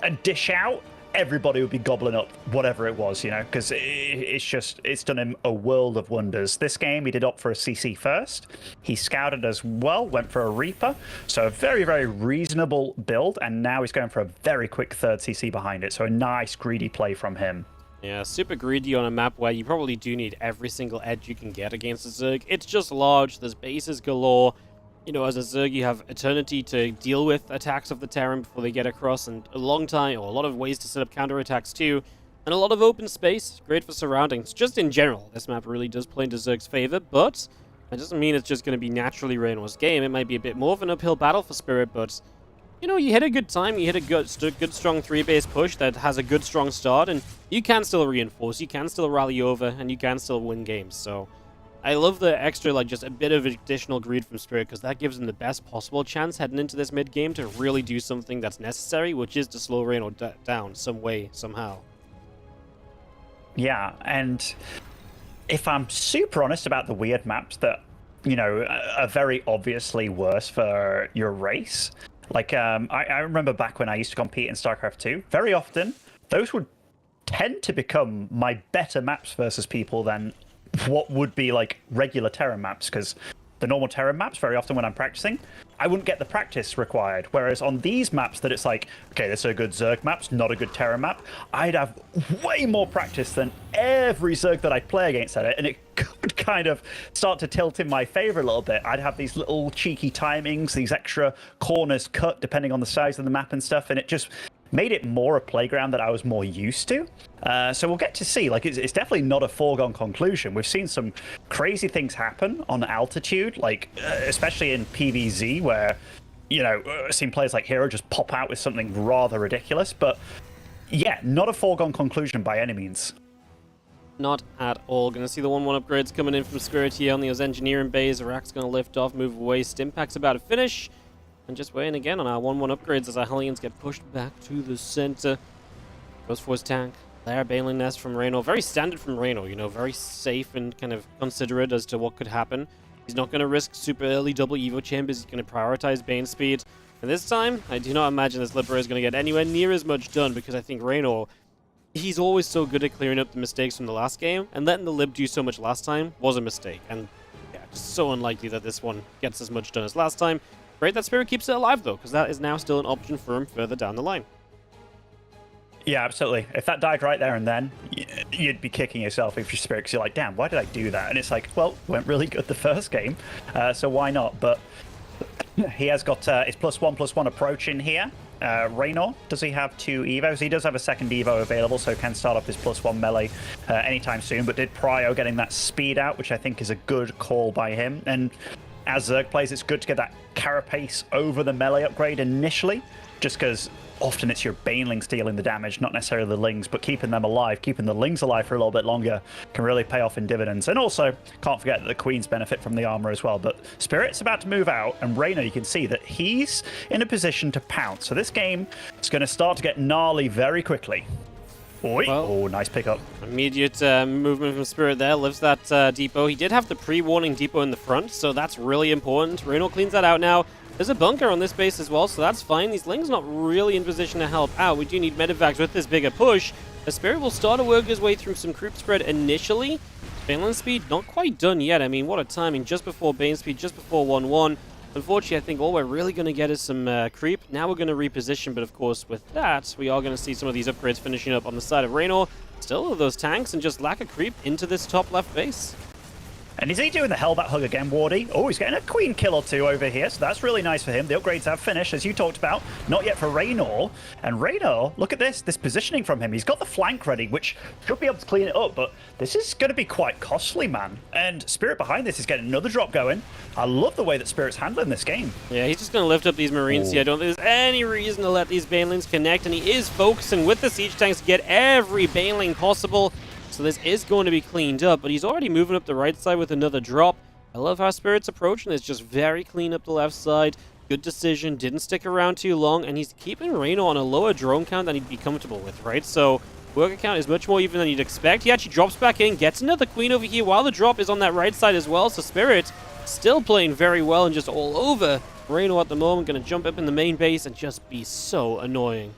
and dish out, everybody would be gobbling up whatever it was, you know, because it's done him a world of wonders. This game, he did opt for a CC first. He scouted as well, went for a Reaper. So a very, very reasonable build, and now he's going for a very quick third CC behind it. So a nice, greedy play from him. Yeah, super greedy on a map where you probably do need every single edge you can get against a Zerg. It's just large, there's bases galore. You know, as a Zerg, you have eternity to deal with attacks of the Terran before they get across, and a long time, or a lot of ways to set up counterattacks too, and a lot of open space, great for surroundings. Just in general, this map really does play into Zerg's favor, but that doesn't mean it's just going to be naturally Reynor's game. It might be a bit more of an uphill battle for Spirit, but, you know, you hit a good time, you hit a good strong 3-base push that has a good, strong start, and you can still reinforce, you can still rally over, and you can still win games, so... I love the extra, like, just a bit of additional greed from Spirit, because that gives him the best possible chance heading into this mid-game to really do something that's necessary, which is to slow Reynor down some way, somehow. Yeah, and if I'm super honest about the weird maps that, you know, are very obviously worse for your race, like, I remember back when I used to compete in StarCraft 2, very often, those would tend to become my better maps versus people than what would be like regular Terran maps, because the normal Terran maps, very often when I'm practicing, I wouldn't get the practice required. Whereas on these maps that it's like, okay, this is a good Zerg map, not a good Terran map, I'd have way more practice than every Zerg that I play against at it, and it could kind of start to tilt in my favor a little bit. I'd have these little cheeky timings, these extra corners cut depending on the size of the map and stuff, and it just made it more a playground that I was more used to. So we'll get to see. Like, it's definitely not a foregone conclusion. We've seen some crazy things happen on altitude, like especially in PvZ, where, you know, I've seen players like Hero just pop out with something rather ridiculous. But yeah, not a foregone conclusion by any means. Not at all. Gonna see the 1-1 upgrades coming in from Spirit here on those engineering bays. Iraq's gonna lift off, move away. Stimpak's about to finish. And just waiting again on our 1-1 upgrades as our Hellions get pushed back to the center. Goes for his tank. There, Baneling Nest from Reynor. Very standard from Reynor, you know, very safe and kind of considerate as to what could happen. He's not going to risk super early double Evo Chambers. He's going to prioritize Bane speed. And this time, I do not imagine this Liberator is going to get anywhere near as much done, because I think Reynor, he's always so good at clearing up the mistakes from the last game, and letting the Lib do so much last time was a mistake. And yeah, just so unlikely that this one gets as much done as last time. Great that Spirit keeps it alive, though, because that is now still an option for him further down the line. Yeah, absolutely. If that died right there and then, you'd be kicking yourself if your Spirit, because you're like, damn, why did I do that? And it's like, well, it went really good the first game, so why not? But he has got his +1/+1 approach in here. Reynor, does he have 2 Evos? He does have a second Evo available, so can start off his +1 melee anytime soon, but did Prio getting that speed out, which I think is a good call by him. And as Zerg plays, it's good to get that carapace over the melee upgrade initially, just because often it's your Banelings dealing the damage, not necessarily the Lings, but keeping them alive, keeping the Lings alive for a little bit longer can really pay off in dividends. And also, can't forget that the Queens benefit from the armor as well. But Spirit's about to move out, and Reynor, you can see that he's in a position to pounce. So this game is going to start to get gnarly very quickly. Oi. Well, oh, nice pickup. Immediate movement from Spirit there, lifts that depot. He did have the pre-warning depot in the front, so that's really important. Reynor cleans that out now. There's a bunker on this base as well, so that's fine. These Lings not really in position to help out. We do need medevacs with this bigger push. The Spirit will start to work his way through some creep spread initially. Baneland speed not quite done yet. I mean, what a timing. Just before Bane speed, just before 1-1. Unfortunately, I think all we're really going to get is some creep. Now we're going to reposition, but of course, with that, we are going to see some of these upgrades finishing up on the side of Reynor. Still, those tanks and just lack of creep into this top left base. And is he doing the Hellbat Hug again, Wardy? Oh, he's getting a Queen kill or 2 over here, so that's really nice for him. The upgrades have finished, as you talked about. Not yet for Reynor. And Reynor, look at this positioning from him. He's got the flank ready, which should be able to clean it up, but this is going to be quite costly, man. And Spirit behind this is getting another drop going. I love the way that Spirit's handling this game. Yeah, he's just going to lift up these Marines here. I don't think there's any reason to let these Banelings connect, and he is focusing with the Siege tanks to get every Baneling possible. So this is going to be cleaned up, but he's already moving up the right side with another drop. I love how Spirit's approaching this, just very clean up the left side. Good decision, didn't stick around too long, and he's keeping Reynor on a lower drone count than he'd be comfortable with, right? So worker count is much more even than you'd expect. He actually drops back in, gets another Queen over here while the drop is on that right side as well. So Spirit still playing very well and just all over Reynor at the moment. Going to jump up in the main base and just be so annoying.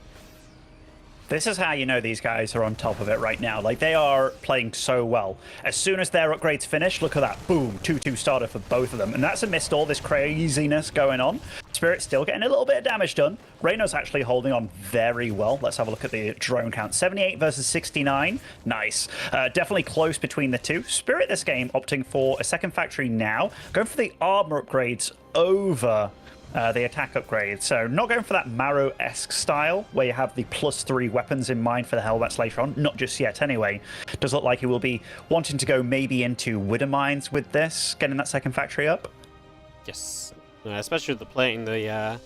This is how you know these guys are on top of it right now. Like, they are playing so well. As soon as their upgrades finish, look at that. Boom, 2-2 starter for both of them. And that's amidst all this craziness going on. Spirit's still getting a little bit of damage done. Reynor's actually holding on very well. Let's have a look at the drone count. 78 versus 69. Nice. Definitely close between the two. Spirit this game opting for a second factory now. Going for the armor upgrades over the attack upgrade. So not going for that Marrow-esque style where you have the +3 weapons in mind for the Hellbats later on. Not just yet anyway. Does look like he will be wanting to go maybe into Widow Mines with this, getting that second factory up. Yes. Especially with the plating, the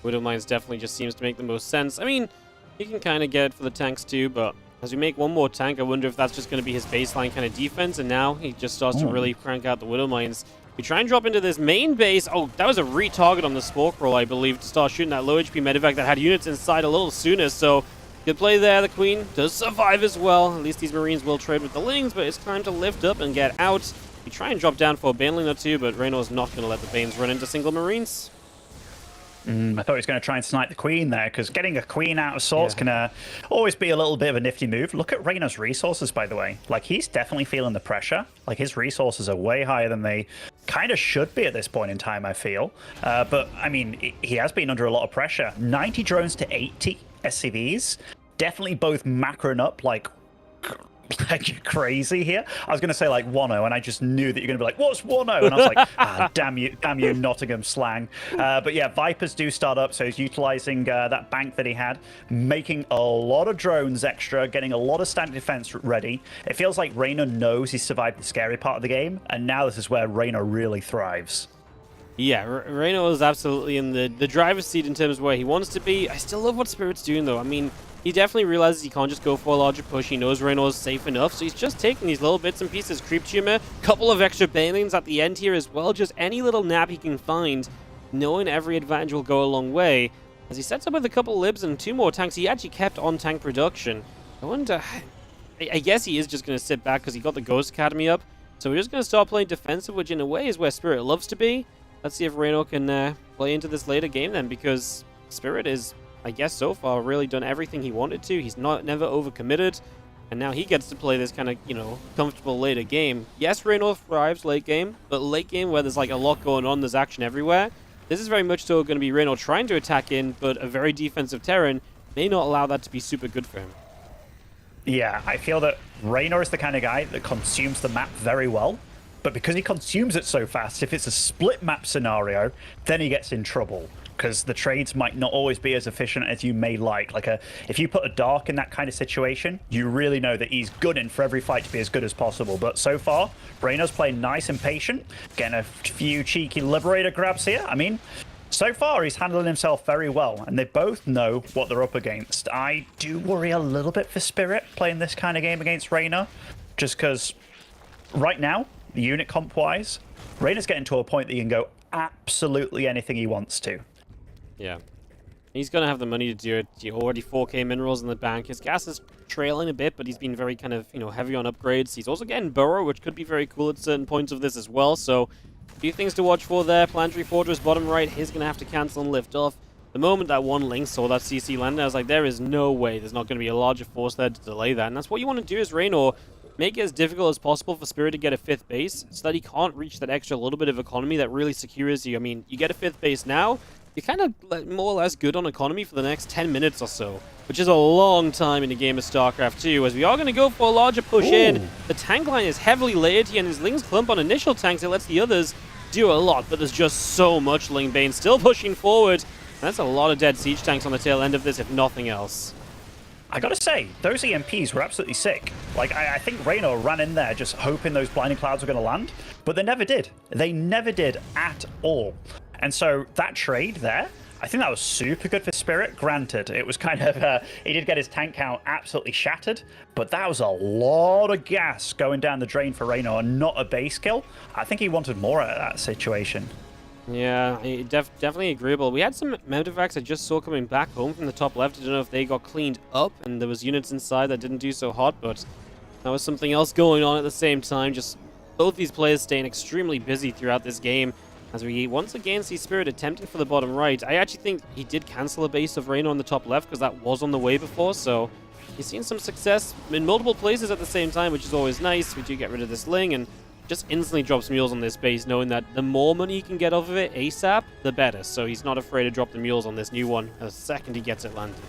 Widow Mines definitely just seems to make the most sense. I mean, you can kind of get it for the tanks too, but as we make one more tank, I wonder if that's just going to be his baseline kind of defense, and now he just starts to really crank out the Widow Mines. We try and drop into this main base. Oh, that was a retarget on the Spork roll, I believe, to start shooting that low HP medevac that had units inside a little sooner. So, good play there. The Queen does survive as well. At least these Marines will trade with the Lings, but it's time to lift up and get out. We try and drop down for a Baneling or two, but Reynor's not going to let the Banes run into single Marines. I thought he was going to try and snipe the Queen there, because getting a Queen out of sorts can always be a little bit of a nifty move. Look at Reynor's resources, by the way. Like, he's definitely feeling the pressure. Like, his resources are way higher than they kind of should be at this point in time, I feel. But, I mean, he has been under a lot of pressure. 90 drones to 80 SCVs. Definitely both macroing up, like crazy here. I was going to say like 1-0, and I just knew that you're going to be like, what's 1-0? And I was like, damn you, Nottingham slang. But yeah, Vipers do start up, so he's utilizing that bank that he had, making a lot of drones extra, getting a lot of standard defense ready. It feels like Reynor knows he's survived the scary part of the game, and now this is where Reynor really thrives. Yeah, Reynor is absolutely in the driver's seat in terms of where he wants to be. I still love what Spirit's doing, though. I mean, he definitely realizes he can't just go for a larger push. He knows Reynor is safe enough, so he's just taking these little bits and pieces. Creep Tumor, couple of extra Banelings at the end here as well. Just any little nap he can find, knowing every advantage will go a long way. As he sets up with a couple libs and 2 more tanks, he actually kept on tank production. I wonder, I guess he is just going to sit back because he got the Ghost Academy up. So we're just going to start playing defensive, which in a way is where Spirit loves to be. Let's see if Reynor can play into this later game then, because Spirit is, I guess so far, really done everything he wanted to. He's never overcommitted, and now he gets to play this kind of, comfortable later game. Yes, Reynor thrives late game, but late game where there's like a lot going on, there's action everywhere. This is very much so going to be Reynor trying to attack in, but a very defensive Terran may not allow that to be super good for him. Yeah, I feel that Reynor is the kind of guy that consumes the map very well. But because he consumes it so fast, if it's a split map scenario, then he gets in trouble. because the trades might not always be as efficient as you may like. If you put a Dark in that kind of situation, you really know that he's gunning for every fight to be as good as possible. But so far, Reynor's playing nice and patient, getting a few cheeky Liberator grabs here. I mean, so far, he's handling himself very well, and they both know what they're up against. I do worry a little bit for Spirit playing this kind of game against Reynor, just because right now, the unit comp-wise, Reynor's getting to a point that he can go absolutely anything he wants to. Yeah. He's going to have the money to do it. He already 4k minerals in the bank. His gas is trailing a bit, but he's been very kind of, heavy on upgrades. He's also getting Burrow, which could be very cool at certain points of this as well. So, a few things to watch for there. Planetary Fortress, bottom right, he's going to have to cancel and lift off. The moment that one link saw that CC landing, I was like, there is no way there's not going to be a larger force there to delay that. And that's what you want to do as Reynor. Make it as difficult as possible for Spirit to get a 5th base so that he can't reach that extra little bit of economy that really secures you. I mean, you get a 5th base now, you're kind of more or less good on economy for the next 10 minutes or so, which is a long time in a game of StarCraft 2, as we are going to go for a larger push in. The tank line is heavily layered here, and his Lings clump on initial tanks. It lets the others do a lot, but there's just so much Ling Bane still pushing forward. And that's a lot of dead siege tanks on the tail end of this, if nothing else. I gotta say, those EMPs were absolutely sick. I think Reynor ran in there just hoping those blinding clouds were gonna land, but they never did. They never did at all. And so that trade there, I think that was super good for Spirit. Granted, it was kind of, he did get his tank count absolutely shattered, but that was a lot of gas going down the drain for Reynor and not a base kill. I think he wanted more out of that situation. Yeah, definitely agreeable. We had some Mountifacts I just saw coming back home from the top left. I don't know if they got cleaned up and there was units inside that didn't do so hot, but that was something else going on at the same time. Just both these players staying extremely busy throughout this game as we once again see Spirit attempting for the bottom right. I actually think he did cancel a base of Reynor on the top left because that was on the way before, so he's seen some success in multiple places at the same time, which is always nice. We do get rid of this Ling and just instantly drops mules on this base, knowing that the more money he can get off of it ASAP, the better. So he's not afraid to drop the mules on this new one the second he gets it landed.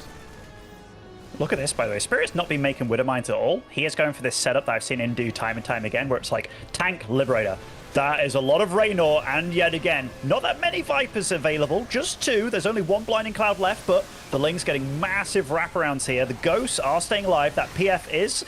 Look at this, by the way. Spirit's not been making Widow Mines at all. He is going for this setup that I've seen him do time and time again, where it's like tank Liberator. That is a lot of Reynor, and yet again, not that many Vipers available, just 2. There's only 1 Blinding Cloud left, but the Ling's getting massive wraparounds here. The Ghosts are staying alive. That PF is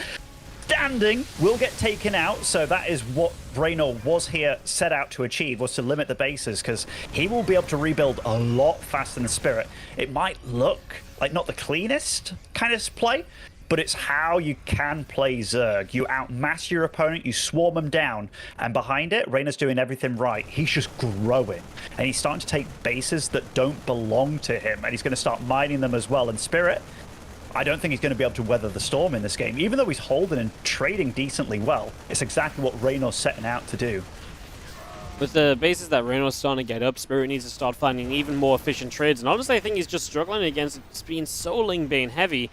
standing, will get taken out, so that is what Reynor was here set out to achieve, was to limit the bases, because he will be able to rebuild a lot faster than Spirit. It might look like not the cleanest kind of play, but it's how you can play Zerg. You outmass your opponent, you swarm them down, and behind it, Reynor's doing everything right. He's just growing, and he's starting to take bases that don't belong to him, and he's going to start mining them as well. And Spirit, I don't think he's going to be able to weather the storm in this game. Even though he's holding and trading decently well, it's exactly what Reynor's setting out to do. With the bases that Reynor's starting to get up, Spirit needs to start finding even more efficient trades. And honestly, I think he's just struggling against it being so Ling Bane heavy.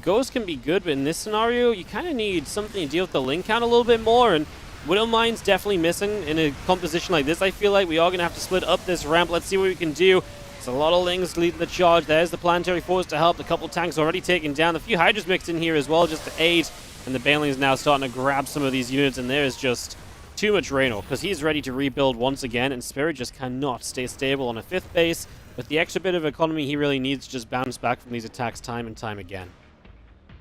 Ghost can be good, but in this scenario, you kind of need something to deal with the Ling count a little bit more. And Widow Mine's definitely missing in a composition like this. I feel like we are going to have to split up this ramp. Let's see what we can do. There's a lot of Lings leading the charge. There's the Planetary Force to help. A couple tanks already taken down. A few Hydras mixed in here as well just to aid. And the Baneling's now starting to grab some of these units. And there is just too much Reynor because he's ready to rebuild once again. And Spirit just cannot stay stable on a 5th base. With the extra bit of economy he really needs to just bounce back from these attacks time and time again.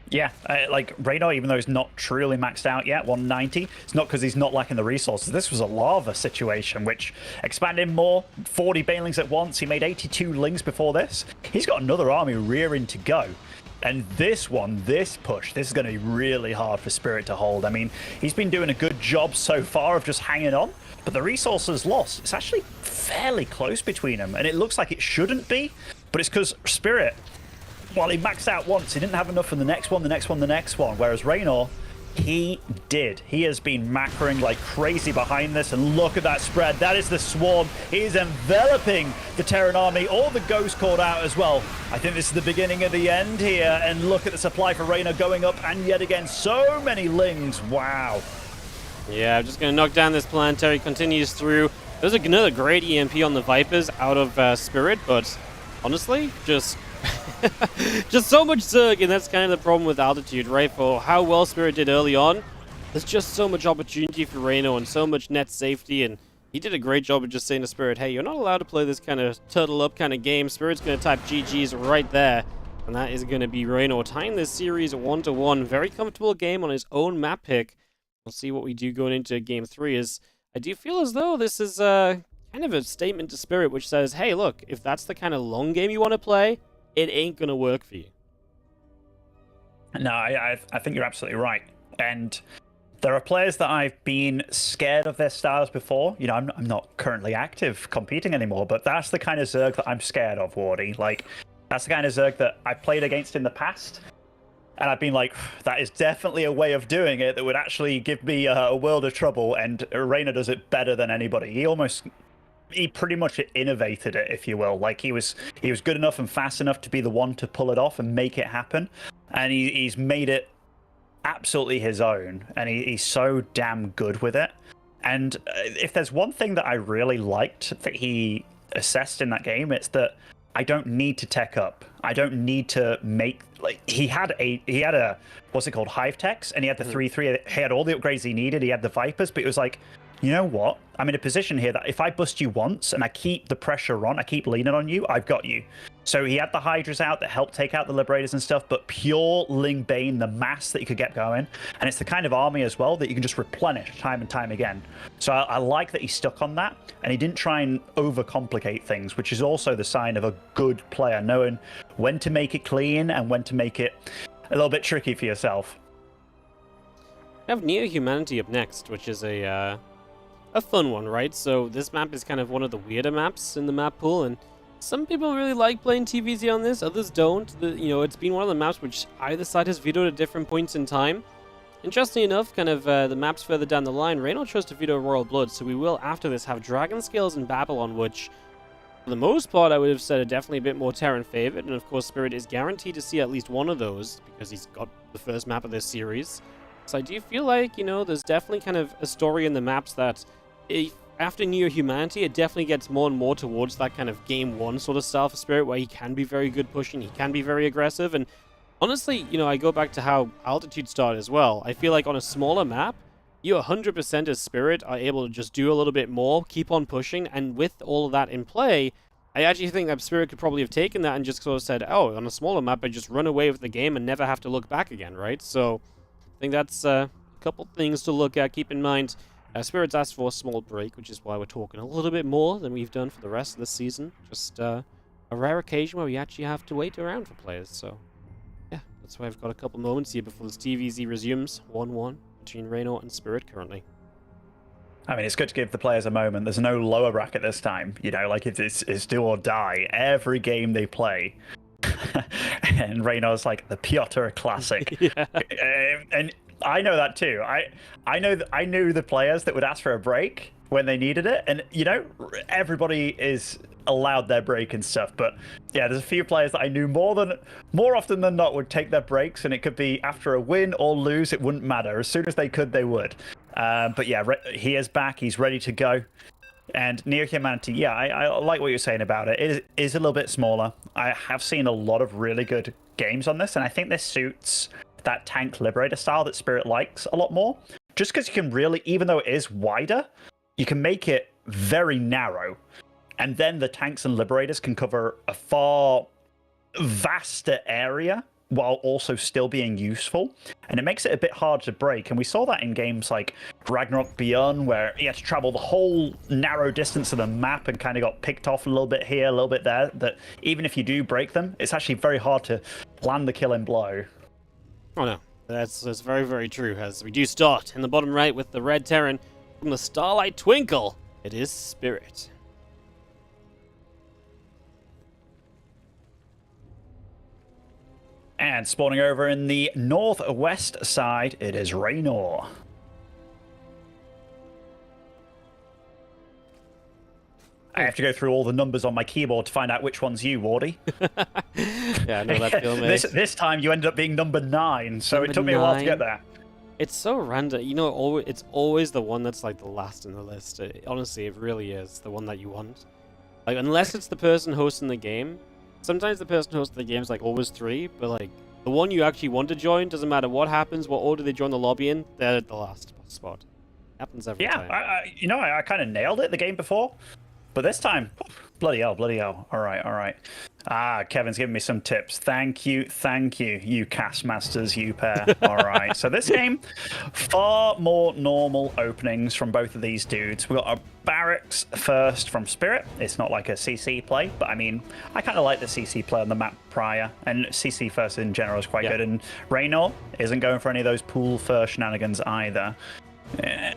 Yeah, like Reynor, even though he's not truly maxed out yet, 190, it's not because he's not lacking the resources. This was a lava situation, which expanded more, 40 Banelings at once. He made 82 Lings before this. He's got another army rearing to go. And this one, this push, this is going to be really hard for Spirit to hold. I mean, he's been doing a good job so far of just hanging on, but the resources lost. It's actually fairly close between them, and it looks like it shouldn't be, but it's because Spirit, while he maxed out once, he didn't have enough for the next one, the next one, the next one. Whereas Reynor, he did. He has been macroing like crazy behind this, and look at that spread. That is the swarm. He is enveloping the Terran army. All the Ghosts called out as well. I think this is the beginning of the end here, and look at the supply for Reynor going up, and yet again, so many Lings. Wow. Yeah, I'm just going to knock down this Planetary, continues through. There's another great EMP on the Vipers out of Spirit, but honestly, just so much Zerg, and that's kind of the problem with altitude, right? For how well Spirit did early on, there's just so much opportunity for Reynor and so much net safety, and he did a great job of just saying to Spirit, hey, you're not allowed to play this kind of turtle up kind of game. Spirit's going to type GG's right there. And that is going to be Reynor tying this series 1-1. Very comfortable game on his own map pick. We'll see what we do going into Game 3. I do feel as though this is kind of a statement to Spirit, which says, hey, look, if that's the kind of long game you want to play, it ain't going to work for you. No, I think you're absolutely right. And there are players that I've been scared of their styles before. You know, I'm not currently active competing anymore, but that's the kind of Zerg that I'm scared of, Wardy. Like, that's the kind of Zerg that I played against in the past, and I've been like, that is definitely a way of doing it that would actually give me a world of trouble, and Reynor does it better than anybody. He pretty much innovated it, if you will. Like, he was good enough and fast enough to be the one to pull it off and make it happen, and he's made it absolutely his own, and he's so damn good with it. And if there's one thing that I really liked that he assessed in that game, it's that I don't need to tech up. I don't need to make, like, he had a what's it called, Hive techs, and he had the 3/3. He had all the upgrades he needed. He had the Vipers, but it was like, you know what? I'm in a position here that if I bust you once and I keep the pressure on, I keep leaning on you, I've got you. So he had the Hydras out that helped take out the Liberators and stuff, but pure Ling Bane, the mass that you could get going. And it's the kind of army as well that you can just replenish time and time again. So I like that he stuck on that, and he didn't try and overcomplicate things, which is also the sign of a good player, knowing when to make it clean and when to make it a little bit tricky for yourself. We have Neo Humanity up next, which is a fun one, right? So this map is kind of one of the weirder maps in the map pool, and some people really like playing TVZ on this, others don't. It's been one of the maps which either side has vetoed at different points in time. Interestingly enough, kind of the maps further down the line, Reynor chose to veto Royal Blood, so we will, after this, have Dragon Scales and Babylon, which, for the most part, I would have said are definitely a bit more Terran favored, and of course Spirit is guaranteed to see at least one of those, because he's got the first map of this series. So I do feel like, there's definitely kind of a story in the maps that, after Neo Humanity, it definitely gets more and more towards that kind of Game 1 sort of style for Spirit, where he can be very good pushing, he can be very aggressive, and honestly, I go back to how Altitude started as well. I feel like on a smaller map, you 100% as Spirit are able to just do a little bit more, keep on pushing, and with all of that in play, I actually think that Spirit could probably have taken that and just sort of said, oh, on a smaller map, I just run away with the game and never have to look back again, right? So I think that's a couple things to look at. Keep in mind, Spirit's asked for a small break, which is why we're talking a little bit more than we've done for the rest of the season. Just a rare occasion where we actually have to wait around for players, so yeah, that's why I've got a couple moments here before this TVZ resumes. 1-1 between Reynor and Spirit currently. I mean, it's good to give the players a moment. There's no lower bracket this time. Like it's do or die. Every game they play. And Reynor's like the Piotr Classic. Yeah. And I know that too. I knew the players that would ask for a break when they needed it, and everybody is allowed their break and stuff. But yeah, there's a few players that I knew more often than not would take their breaks, and it could be after a win or lose. It wouldn't matter. As soon as they could, they would. But yeah, he is back. He's ready to go. And Neo Humanity, yeah, I like what you're saying about it. It is a little bit smaller. I have seen a lot of really good games on this, and I think this suits that tank liberator style that Spirit likes a lot more. Just because you can really, even though it is wider, you can make it very narrow. And then the tanks and liberators can cover a far vaster area while also still being useful. And it makes it a bit hard to break. And we saw that in games like Ragnarok Beyond, where he had to travel the whole narrow distance of the map and kind of got picked off a little bit here, a little bit there, that even if you do break them, it's actually very hard to land the killing blow. Oh no, that's very, very true, as we do start in the bottom right with the red Terran from the Starlight Twinkle. It is Spirit. And spawning over in the northwest side, it is Reynor. I have to go through all the numbers on my keyboard to find out which one's you, Wardy. Yeah, I know that feeling, mate. This time you ended up being number 9, so Number it took me a while to 9. get there. It's so random. It's always the one that's like the last in the list. Honestly, it really is the one that you want. Like, unless it's the person hosting the game. Sometimes the person hosting the game is like always 3, but like the one you actually want to join, doesn't matter what happens, what order they join the lobby in, they're at the last spot. Happens every Yeah, time. I kind of nailed it the game before, but this time, bloody hell. All right. Kevin's giving me some tips. Thank you, you cast masters, you pair. All right, so this game, far more normal openings from both of these dudes. We got a barracks first from Spirit. It's not like a CC play, but I mean, I kind of like the CC play on the map prior, and CC first in general is quite good. And Reynor isn't going for any of those pool first shenanigans either.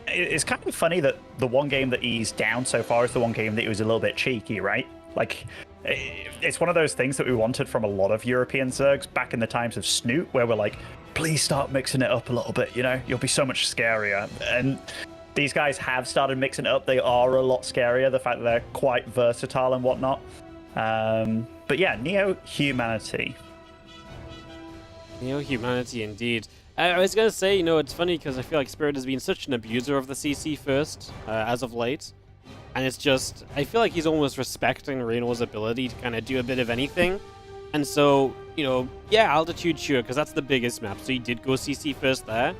It's kind of funny that the one game that he's down so far is the one game that he was a little bit cheeky, right? Like, it's one of those things that we wanted from a lot of European Zergs back in the times of Snoot, where we're like, please start mixing it up a little bit, you'll be so much scarier. And these guys have started mixing it up. They are a lot scarier, the fact that they're quite versatile and whatnot. But yeah, Neo-Humanity. Neo-Humanity, indeed. I was going to say, it's funny because I feel like Spirit has been such an abuser of the CC first as of late. And it's just, I feel like he's almost respecting Reynor's ability to kind of do a bit of anything. And so, yeah, altitude, sure, because that's the biggest map. So he did go CC first there.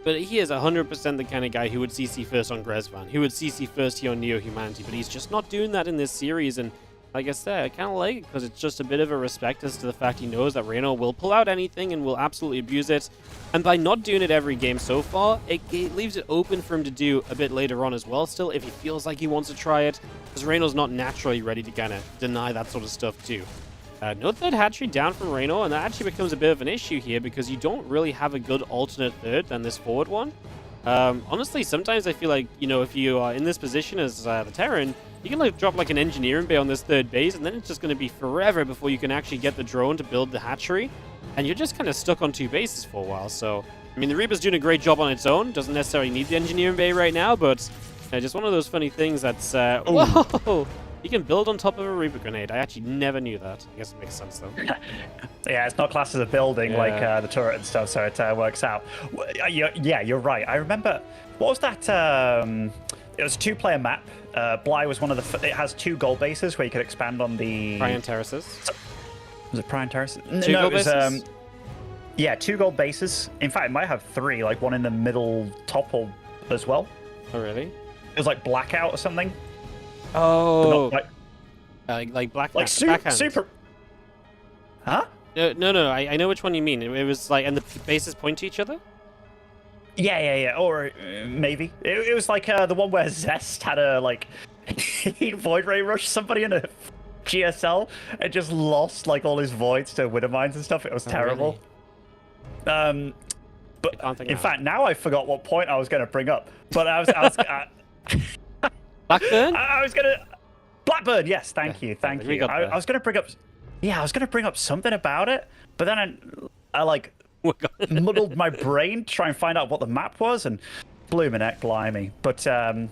But he is 100% the kind of guy who would CC first on Grezvan, who would CC first here on Neo-Humanity. But he's just not doing that in this series. And like I said, I kind of like it because it's just a bit of a respect as to the fact he knows that Reynor will pull out anything and will absolutely abuse it. And by not doing it every game so far, it leaves it open for him to do a bit later on as well still if he feels like he wants to try it, because Reynor's not naturally ready to kind of deny that sort of stuff too. No third hatchery down from Reynor, and that actually becomes a bit of an issue here because you don't really have a good alternate third than this forward one. Honestly, sometimes I feel like, if you are in this position as the Terran, you can drop an engineering bay on this third base, and then it's just going to be forever before you can actually get the drone to build the hatchery. And you're just kind of stuck on two bases for a while. So, I mean, the Reaper's doing a great job on its own. Doesn't necessarily need the engineering bay right now, but just one of those funny things that's... whoa! You can build on top of a Reaper grenade. I actually never knew that. I guess it makes sense, though. Yeah, it's not classed as a building like the turret and stuff, so it works out. Yeah, you're right. I remember... What was that? It was a two-player map. Bly was one of the... It has two gold bases where you could expand on the... Prion Terraces. Was it Prion Terraces? Two gold bases? Yeah, two gold bases. In fact, it might have three, one in the middle top as well. Oh, really? It was like Blackout or something. Oh. Like Black super... Huh? No. I know which one you mean. It was and the bases point to each other? Yeah. Or maybe. It was the one where Zest had a, he'd Void Ray rush somebody in a GSL and just lost, all his voids to Widow Mines and stuff. It was terrible. Really? But in fact, now I forgot what point I was going to bring up. But I was Blackburn? I was going to... Blackburn, yes, thank you. I was going to bring up... Yeah, I was going to bring up something about it, but then I muddled my brain to try and find out what the map was, and bloomin' heck, blimey. But, scouting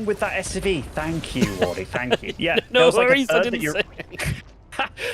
with that SCV. Thank you, Wardy, thank you. Yeah, no worries, I didn't say.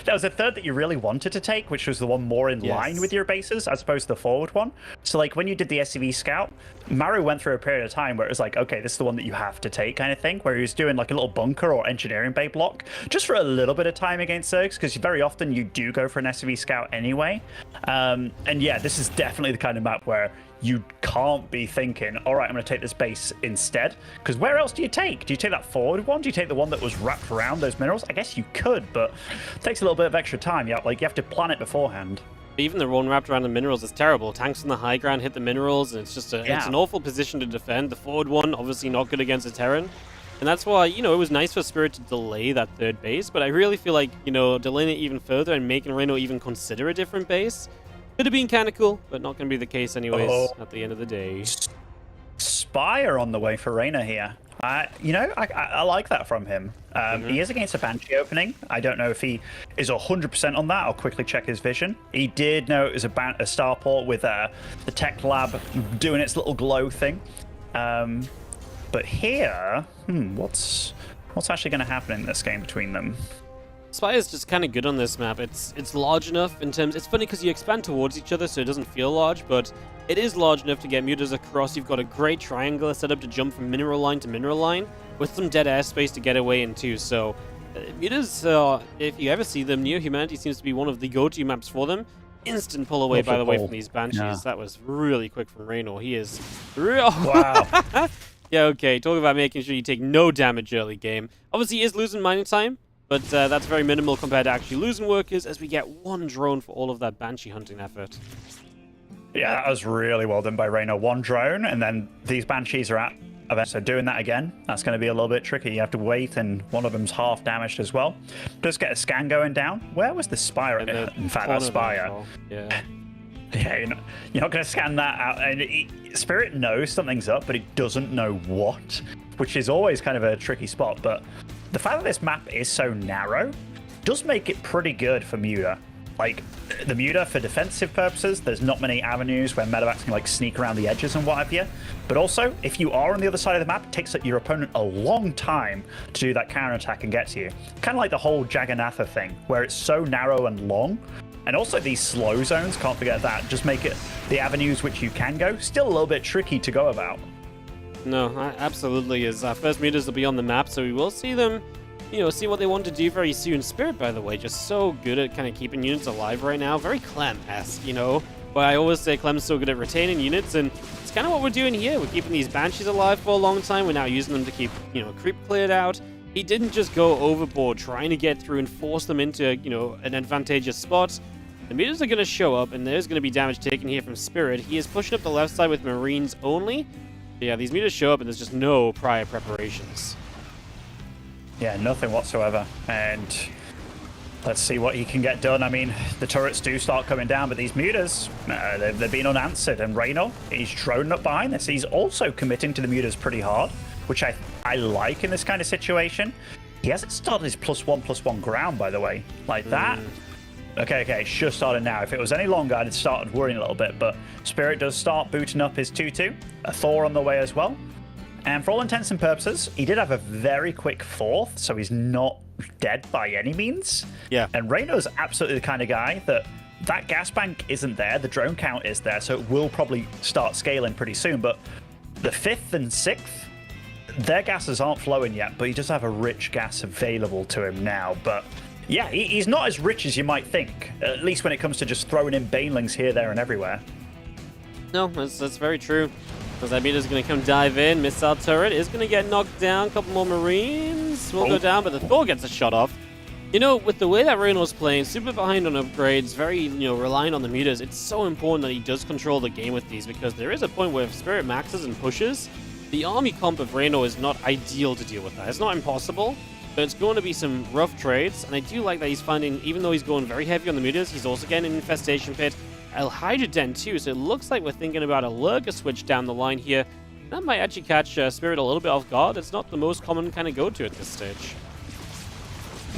There was a third that you really wanted to take, which was the one more in line with your bases, as opposed to the forward one. So, when you did the SCV scout, Maru went through a period of time where it was okay, this is the one that you have to take kind of thing, where he was doing a little bunker or engineering bay block, just for a little bit of time against Zergs, because very often you do go for an SCV scout anyway. And yeah, this is definitely the kind of map where you can't be thinking, all right, I'm going to take this base instead. Because where else do you take? Do you take that forward one? Do you take the one that was wrapped around those minerals? I guess you could, but it takes a little bit of extra time. You have to plan it beforehand. Even the one wrapped around the minerals is terrible. Tanks on the high ground hit the minerals, and it's just it's an awful position to defend. The forward one, obviously not good against a Terran. And that's why, it was nice for Spirit to delay that third base, but I really feel like, delaying it even further and making Reynor even consider a different base could have been kind of cool, but not going to be the case anyways at the end of the day. Spire on the way for Reynor here. I like that from him. He is against a Banshee opening. I don't know if he is 100% on that. I'll quickly check his vision. He did know it was a starport with the tech lab doing its little glow thing. But here, what's actually going to happen in this game between them? Spire's just kind of good on this map. It's large enough in terms... It's funny because you expand towards each other so it doesn't feel large, but it is large enough to get mutas across. You've got a great triangular setup to jump from mineral line to mineral line with some dead airspace to get away into. So mutas, if you ever see them, Neo-Humanity seems to be one of the go-to maps for them. instant pull away, by the way, from these Banshees. Yeah. That was really quick from Reynor. He is real. Wow. Yeah, okay. Talk about making sure you take no damage early game. Obviously, he is losing mining time, but that's very minimal compared to actually losing workers, as we get one drone for all of that Banshee hunting effort. Yeah, that was really well done by Reynor. One drone, and then these Banshees are at event. So doing that again, that's going to be a little bit tricky. You have to wait, and one of them's half damaged as well. Does get a scan going down. Where was the Spire? In fact, that Spire. Yeah. Yeah, you're not going to scan that out. And Spirit knows something's up, but he doesn't know what, which is always kind of a tricky spot. But the fact that this map is so narrow does make it pretty good for Muta. Like, the Muta, for defensive purposes, there's not many avenues where medevacs can, like, sneak around the edges and what have you. But also, if you are on the other side of the map, it takes your opponent a long time to do that counterattack and get to you. Kind of like the whole Jagannatha thing, where it's so narrow and long. And also these slow zones, can't forget that, just make it the avenues which you can go still a little bit tricky to go about. No, absolutely is. First Mutas will be on the map, so we will see them, see what they want to do very soon. Spirit, by the way, just so good at kind of keeping units alive right now. Very Clem-esque, But I always say Clem's so good at retaining units, and it's kind of what we're doing here. We're keeping these Banshees alive for a long time. We're now using them to keep, creep cleared out. He didn't just go overboard trying to get through and force them into, an advantageous spot. The Mutas are going to show up, and there's going to be damage taken here from Spirit. He is pushing up the left side with Marines only. But yeah, these Mutas show up, and there's just no prior preparations. Yeah, nothing whatsoever. And let's see what he can get done. I mean, the turrets do start coming down, but these Mutas, they've been unanswered. And Reynor, he's droning up behind this. He's also committing to the Mutas pretty hard, which I like in this kind of situation. He hasn't started his +1/+1 ground, by the way. Like that. Okay, it should have started now. If it was any longer, I'd have started worrying a little bit. But Spirit does start booting up his 2-2. A Thor on the way as well. And for all intents and purposes, he did have a very quick 4th, so he's not dead by any means. Yeah. And Reynor's absolutely the kind of guy that gas bank isn't there, the drone count is there, so it will probably start scaling pretty soon. But the 5th and 6th, their gases aren't flowing yet, but he does have a rich gas available to him now. But yeah, he's not as rich as you might think, at least when it comes to just throwing in banelings here, there, and everywhere. No, that's very true. Because that Muta's going to come dive in. Missile turret is going to get knocked down. A couple more Marines will go down, but the Thor gets a shot off. With the way that Reynor's playing, super behind on upgrades, very, reliant on the Mutas, it's so important that he does control the game with these, because there is a point where if Spirit maxes and pushes, the army comp of Reynor is not ideal to deal with that. It's not impossible, but it's going to be some rough trades, and I do like that he's finding, even though he's going very heavy on the Mutas, he's also getting an Infestation Pit, El Hydra Den too, so it looks like we're thinking about a Lurker switch down the line here. That might actually catch Spirit a little bit off guard. It's not the most common kind of go-to at this stage.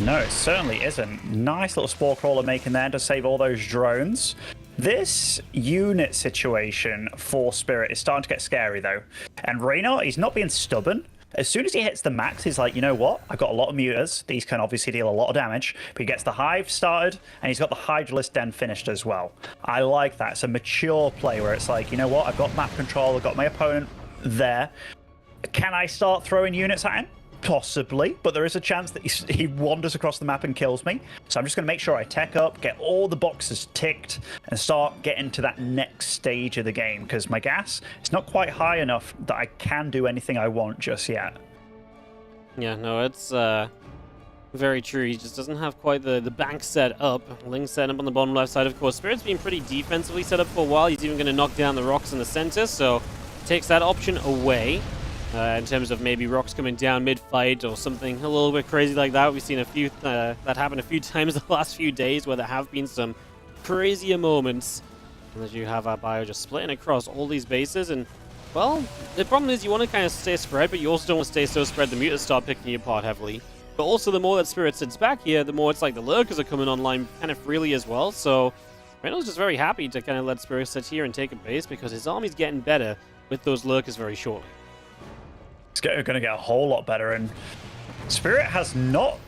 No, it certainly isn't. Nice little Spore Crawler making there to save all those drones. This unit situation for Spirit is starting to get scary though. And Reynor, he's not being stubborn. As soon as he hits the max, he's like, you know what? I've got a lot of Mutas. These can obviously deal a lot of damage. But he gets the Hive started, and he's got the Hydralisk Den finished as well. I like that. It's a mature play where it's like, you know what? I've got map control. I've got my opponent there. Can I start throwing units at him? Possibly, but there is a chance that he wanders across the map and kills me. So I'm just going to make sure I tech up, get all the boxes ticked, and start getting to that next stage of the game, because my gas is not quite high enough that I can do anything I want just yet. Yeah, no, it's very true. He just doesn't have quite the bank set up. Ling's set up on the bottom left side, of course. Spirit's been pretty defensively set up for a while. He's even going to knock down the rocks in the center, so takes that option away. In terms of maybe rocks coming down mid-fight or something a little bit crazy like that. We've seen a few that happen a few times the last few days, where there have been some crazier moments. And as you have our bio just splitting across all these bases, and well, the problem is you want to kind of stay spread, but you also don't want to stay so spread the Mutas start picking you apart heavily. But also the more that Spirit sits back here, the more it's like the Lurkers are coming online kind of freely as well. So Reynor's just very happy to kind of let Spirit sit here and take a base, because his army's getting better with those Lurkers very shortly. It's going to get a whole lot better, and Spirit has not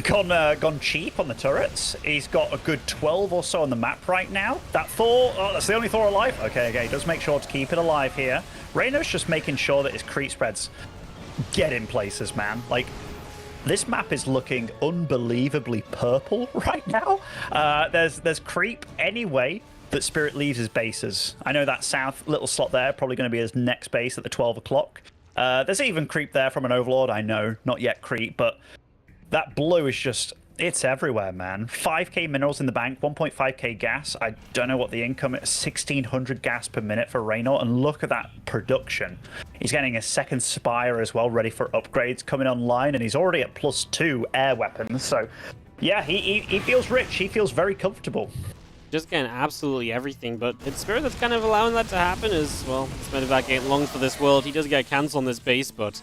gone cheap on the turrets. He's got a good 12 or so on the map right now. That Thor, that's the only Thor alive. Okay, he does make sure to keep it alive here. Reynor's just making sure that his creep spreads get in places, man. Like, this map is looking unbelievably purple right now. There's creep anyway that Spirit leaves his bases. I know that south little slot there, probably going to be his next base at the 12 o'clock. There's even creep there from an Overlord, I know, not yet creep, but that blue is just, it's everywhere, man. 5k minerals in the bank, 1.5k gas. I don't know what the income is, 1600 gas per minute for Reynor, and look at that production. He's getting a second Spire as well, ready for upgrades coming online, and he's already at +2 air weapons, so yeah, he feels rich, he feels very comfortable. Just getting absolutely everything, but it's Spirit that's kind of allowing that to happen as, well, this medevac ain't long for this world. He does get cancelled on this base, but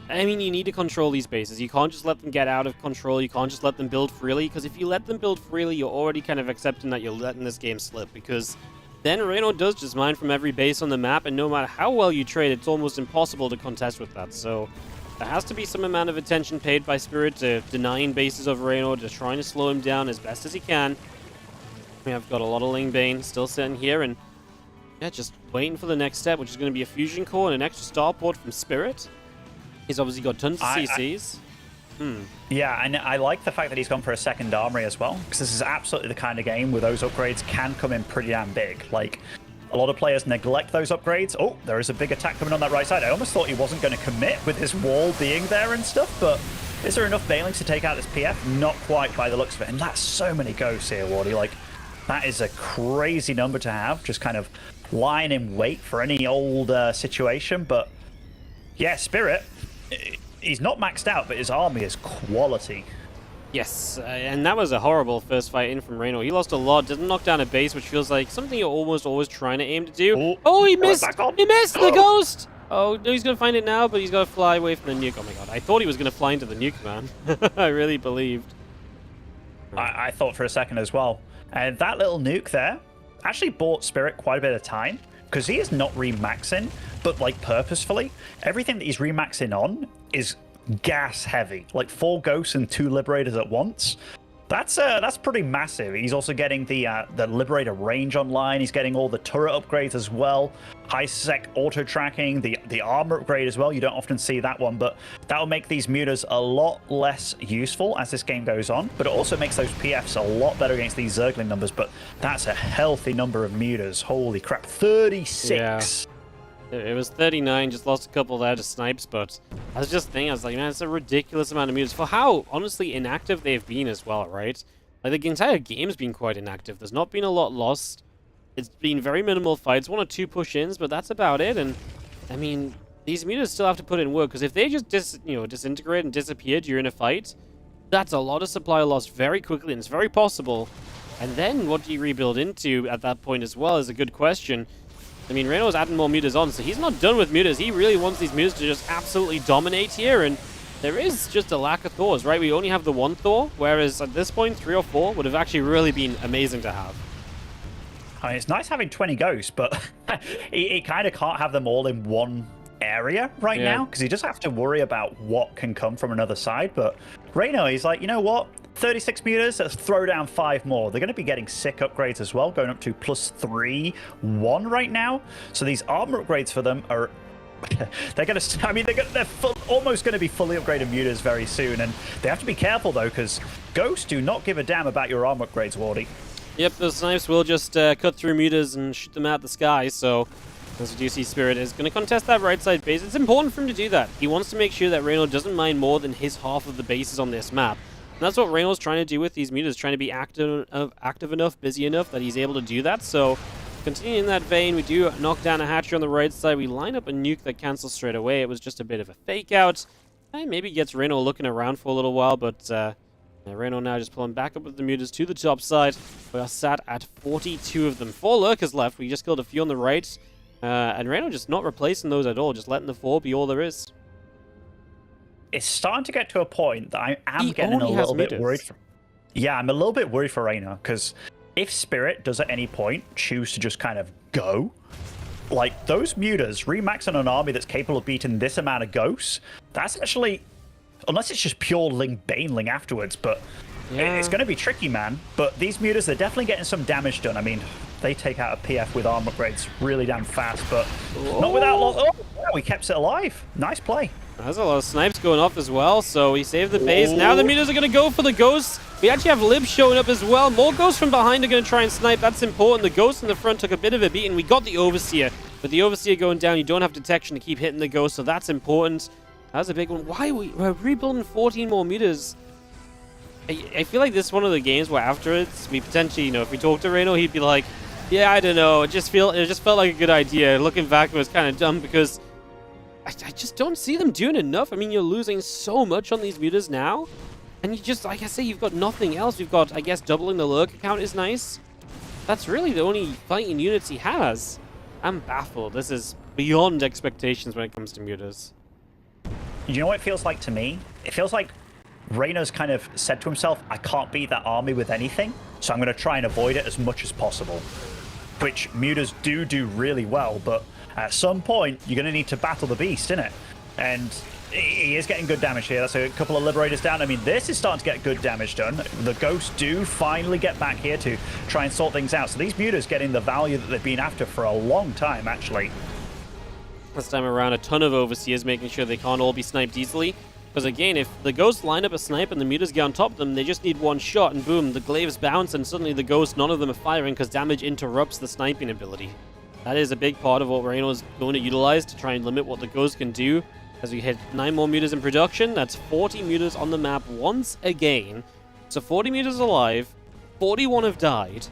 I mean, you need to control these bases. You can't just let them get out of control. You can't just let them build freely, because if you let them build freely, you're already kind of accepting that you're letting this game slip, because then Reynor does just mine from every base on the map, and no matter how well you trade, it's almost impossible to contest with that. So there has to be some amount of attention paid by Spirit to denying bases of Reynor, to trying to slow him down as best as he can. We have got a lot of Ling Bane still sitting here, and yeah, just waiting for the next step, which is going to be a fusion core and an extra starport from Spirit. He's obviously got tons of CCs. Yeah, and I like the fact that he's gone for a second armory as well, because this is absolutely the kind of game where those upgrades can come in pretty damn big. Like, a lot of players neglect those upgrades. Oh, there is a big attack coming on that right side. I almost thought he wasn't going to commit with his wall being there and stuff, but is there enough Banelings to take out this PF? Not quite by the looks of it. And that's so many ghosts here, Wardy. Like, that is a crazy number to have, just kind of lying in wait for any old situation. But yeah, Spirit, he's not maxed out, but his army is quality. Yes, and that was a horrible first fight in from Reynor. He lost a lot, didn't knock down a base, which feels like something you're almost always trying to aim to do. Oh, he missed! He missed the ghost! Oh, no, he's going to find it now, but he's got to fly away from the nuke. Oh my god, I thought he was going to fly into the nuke, man. I really believed. I thought for a second as well. And that little nuke there actually bought Spirit quite a bit of time, because he is not remaxing, but like purposefully. Everything that he's remaxing on is gas heavy, like 4 ghosts and 2 liberators at once. That's pretty massive. He's also getting the Liberator range online. He's getting all the turret upgrades as well. High sec auto tracking, the armor upgrade as well. You don't often see that one, but that will make these mutas a lot less useful as this game goes on. But it also makes those PFs a lot better against these Zergling numbers. But that's a healthy number of mutas. Holy crap, 36. Yeah. It was 39, just lost a couple there to snipes, but I was just thinking, I was like, man, it's a ridiculous amount of mutas for how, honestly, inactive they've been as well, right? Like, the entire game's been quite inactive. There's not been a lot lost. It's been very minimal fights, 1 or 2 push-ins, but that's about it, and, I mean, these mutas still have to put in work, because if they just disintegrate and disappear during a fight, that's a lot of supply lost very quickly, and it's very possible. And then, what do you rebuild into at that point as well is a good question. I mean, Reynor's adding more mutas on, so he's not done with mutas. He really wants these mutas to just absolutely dominate here, and there is just a lack of Thors, right? We only have the 1 Thor, whereas at this point, 3 or 4 would have actually really been amazing to have. I mean, it's nice having 20 ghosts, but he kind of can't have them all in one area right now, because he just have to worry about what can come from another side. But Reynor, he's like, you know what? 36 mutas, let's throw down 5 more. They're going to be getting sick upgrades as well, going up to +3, 1 right now. So these armor upgrades for them are... they're going to... I mean, they're almost going to be fully upgraded mutas very soon. And they have to be careful, though, because ghosts do not give a damn about your armor upgrades, Wardy. Yep, those snipes will just cut through mutas and shoot them out the sky, so... As we do see, Spirit is going to contest that right side base. It's important for him to do that. He wants to make sure that Reynor doesn't mine more than his half of the bases on this map. And that's what Reynor's trying to do with these mutas, trying to be active enough, busy enough that he's able to do that. So, continuing in that vein, we do knock down a hatchery on the right side. We line up a nuke that cancels straight away. It was just a bit of a fake out. And maybe gets Reynor looking around for a little while, but Reynor now just pulling back up with the mutas to the top side. We are sat at 42 of them. 4 lurkers left. We just killed a few on the right. And Reynor just not replacing those at all, just letting the 4 be all there is. It's starting to get to a point that I am getting a little bit worried for. Yeah, I'm a little bit worried for Reynor, because if Spirit does at any point choose to just kind of go, like those mutas, remaxing an army that's capable of beating this amount of ghosts, that's actually, unless it's just pure Ling Baneling afterwards, but it's going to be tricky, man. But these mutas, they're definitely getting some damage done. I mean, they take out a PF with armor upgrades really damn fast, but not without loss. Oh, yeah, we kept it alive. Nice play. There's a lot of snipes going off as well, so he saved the base. Now the mutas are going to go for the ghosts. We actually have Lib showing up as well. More ghosts from behind are going to try and snipe. That's important. The ghost in the front took a bit of a beating. We got the Overseer. With the Overseer going down, you don't have detection to keep hitting the ghost, so that's important. That's a big one. Why we're rebuilding 14 more meters? I feel like this is one of the games where afterwards, we potentially, you know, if we talk to Reynor, he'd be like, yeah, I don't know. It just felt like a good idea. Looking back, it was kind of dumb because I just don't see them doing enough. I mean, you're losing so much on these mutas now. And you just, like I say, you've got nothing else. You've got, I guess, doubling the lurker count is nice. That's really the only fighting units he has. I'm baffled. This is beyond expectations when it comes to mutas. You know what it feels like to me? It feels like Reynor's kind of said to himself, I can't beat that army with anything, so I'm going to try and avoid it as much as possible. Which mutas do really well, but at some point, you're going to need to battle the beast, innit? And he is getting good damage here. That's a couple of Liberators down. I mean, this is starting to get good damage done. The Ghosts do finally get back here to try and sort things out. So these mutas getting the value that they've been after for a long time, actually. This time around, a ton of Overseers making sure they can't all be sniped easily. Because again, if the Ghosts line up a snipe and the mutas get on top of them, they just need one shot and boom, the glaives bounce and suddenly the Ghosts, none of them are firing because damage interrupts the sniping ability. That is a big part of what Reynor is going to utilize to try and limit what the Ghosts can do. As we hit 9 more mutas in production, that's 40 mutas on the map once again. So 40 mutas alive, 41 have died.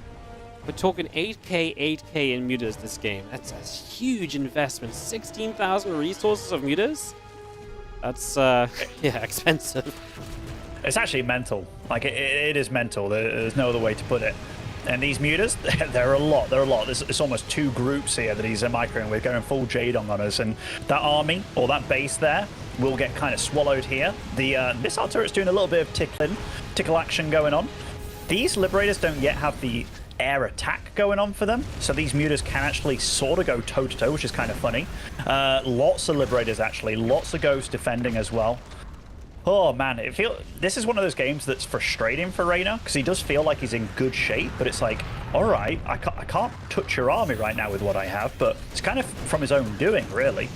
We're talking 8k in mutas this game. That's a huge investment. 16,000 resources of mutas? That's, yeah, expensive. It's actually mental. Like, it is mental. There's no other way to put it. And these mutas, they're a lot. It's almost 2 groups here that he's microing with, going full Jadong on us. And that army, or that base there, will get kind of swallowed here. The missile turret's doing a little bit of tickle action going on. These Liberators don't yet have the air attack going on for them, so these mutas can actually sort of go toe-to-toe, which is kind of funny. Lots of Liberators, actually. Lots of Ghosts defending as well. Oh man, this is one of those games that's frustrating for Reynor, because he does feel like he's in good shape, but it's like, alright, I can't touch your army right now with what I have, but it's kind of from his own doing, really.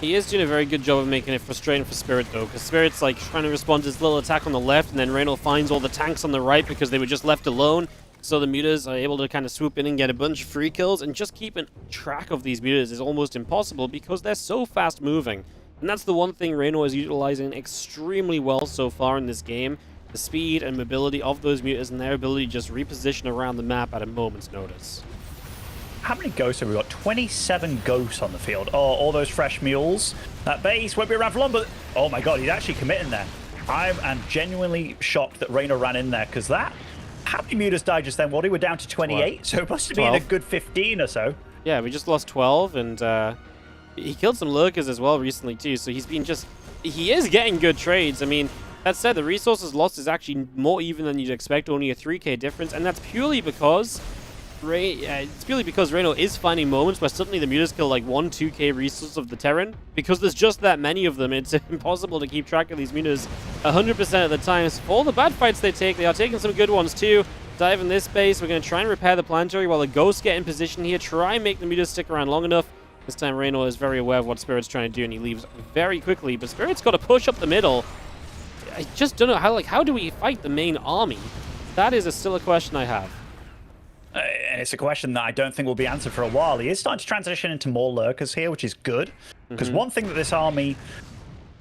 He is doing a very good job of making it frustrating for Spirit, though, because Spirit's like trying to respond to his little attack on the left, and then Reynor finds all the tanks on the right because they were just left alone. So the mutas are able to kind of swoop in and get a bunch of free kills, and just keeping track of these mutas is almost impossible because they're so fast moving. And that's the one thing Reynor is utilizing extremely well so far in this game. The speed and mobility of those mutas and their ability to just reposition around the map at a moment's notice. How many Ghosts have we got? 27 Ghosts on the field. Oh, all those fresh mules. That base won't be around for long, but oh my god, he's actually committing there. I am genuinely shocked that Reynor ran in there, because that... How many mutas died just then, Waddy? We're down to 28, so it must have been a good 15 or so. Yeah, we just lost 12, and he killed some lurkers as well recently too, so he's been just... He is getting good trades. I mean, that said, the resources lost is actually more even than you'd expect, only a 3k difference, and that's purely because... Reynor is finding moments where suddenly the mutas kill like 1-2k resources of the Terran. Because there's just that many of them, it's impossible to keep track of these mutas 100% of the time. So for all the bad fights they take, they are taking some good ones too. Dive in this base, we're going to try and repair the planetary while the Ghosts get in position here. Try and make the mutas stick around long enough. This time Reynor is very aware of what Spirit's trying to do, and he leaves very quickly. But Spirit's got to push up the middle. I just don't know how do we fight the main army? That is still a question I have. And it's a question that I don't think will be answered for a while. He is starting to transition into more lurkers here, which is good. Because one thing that this army...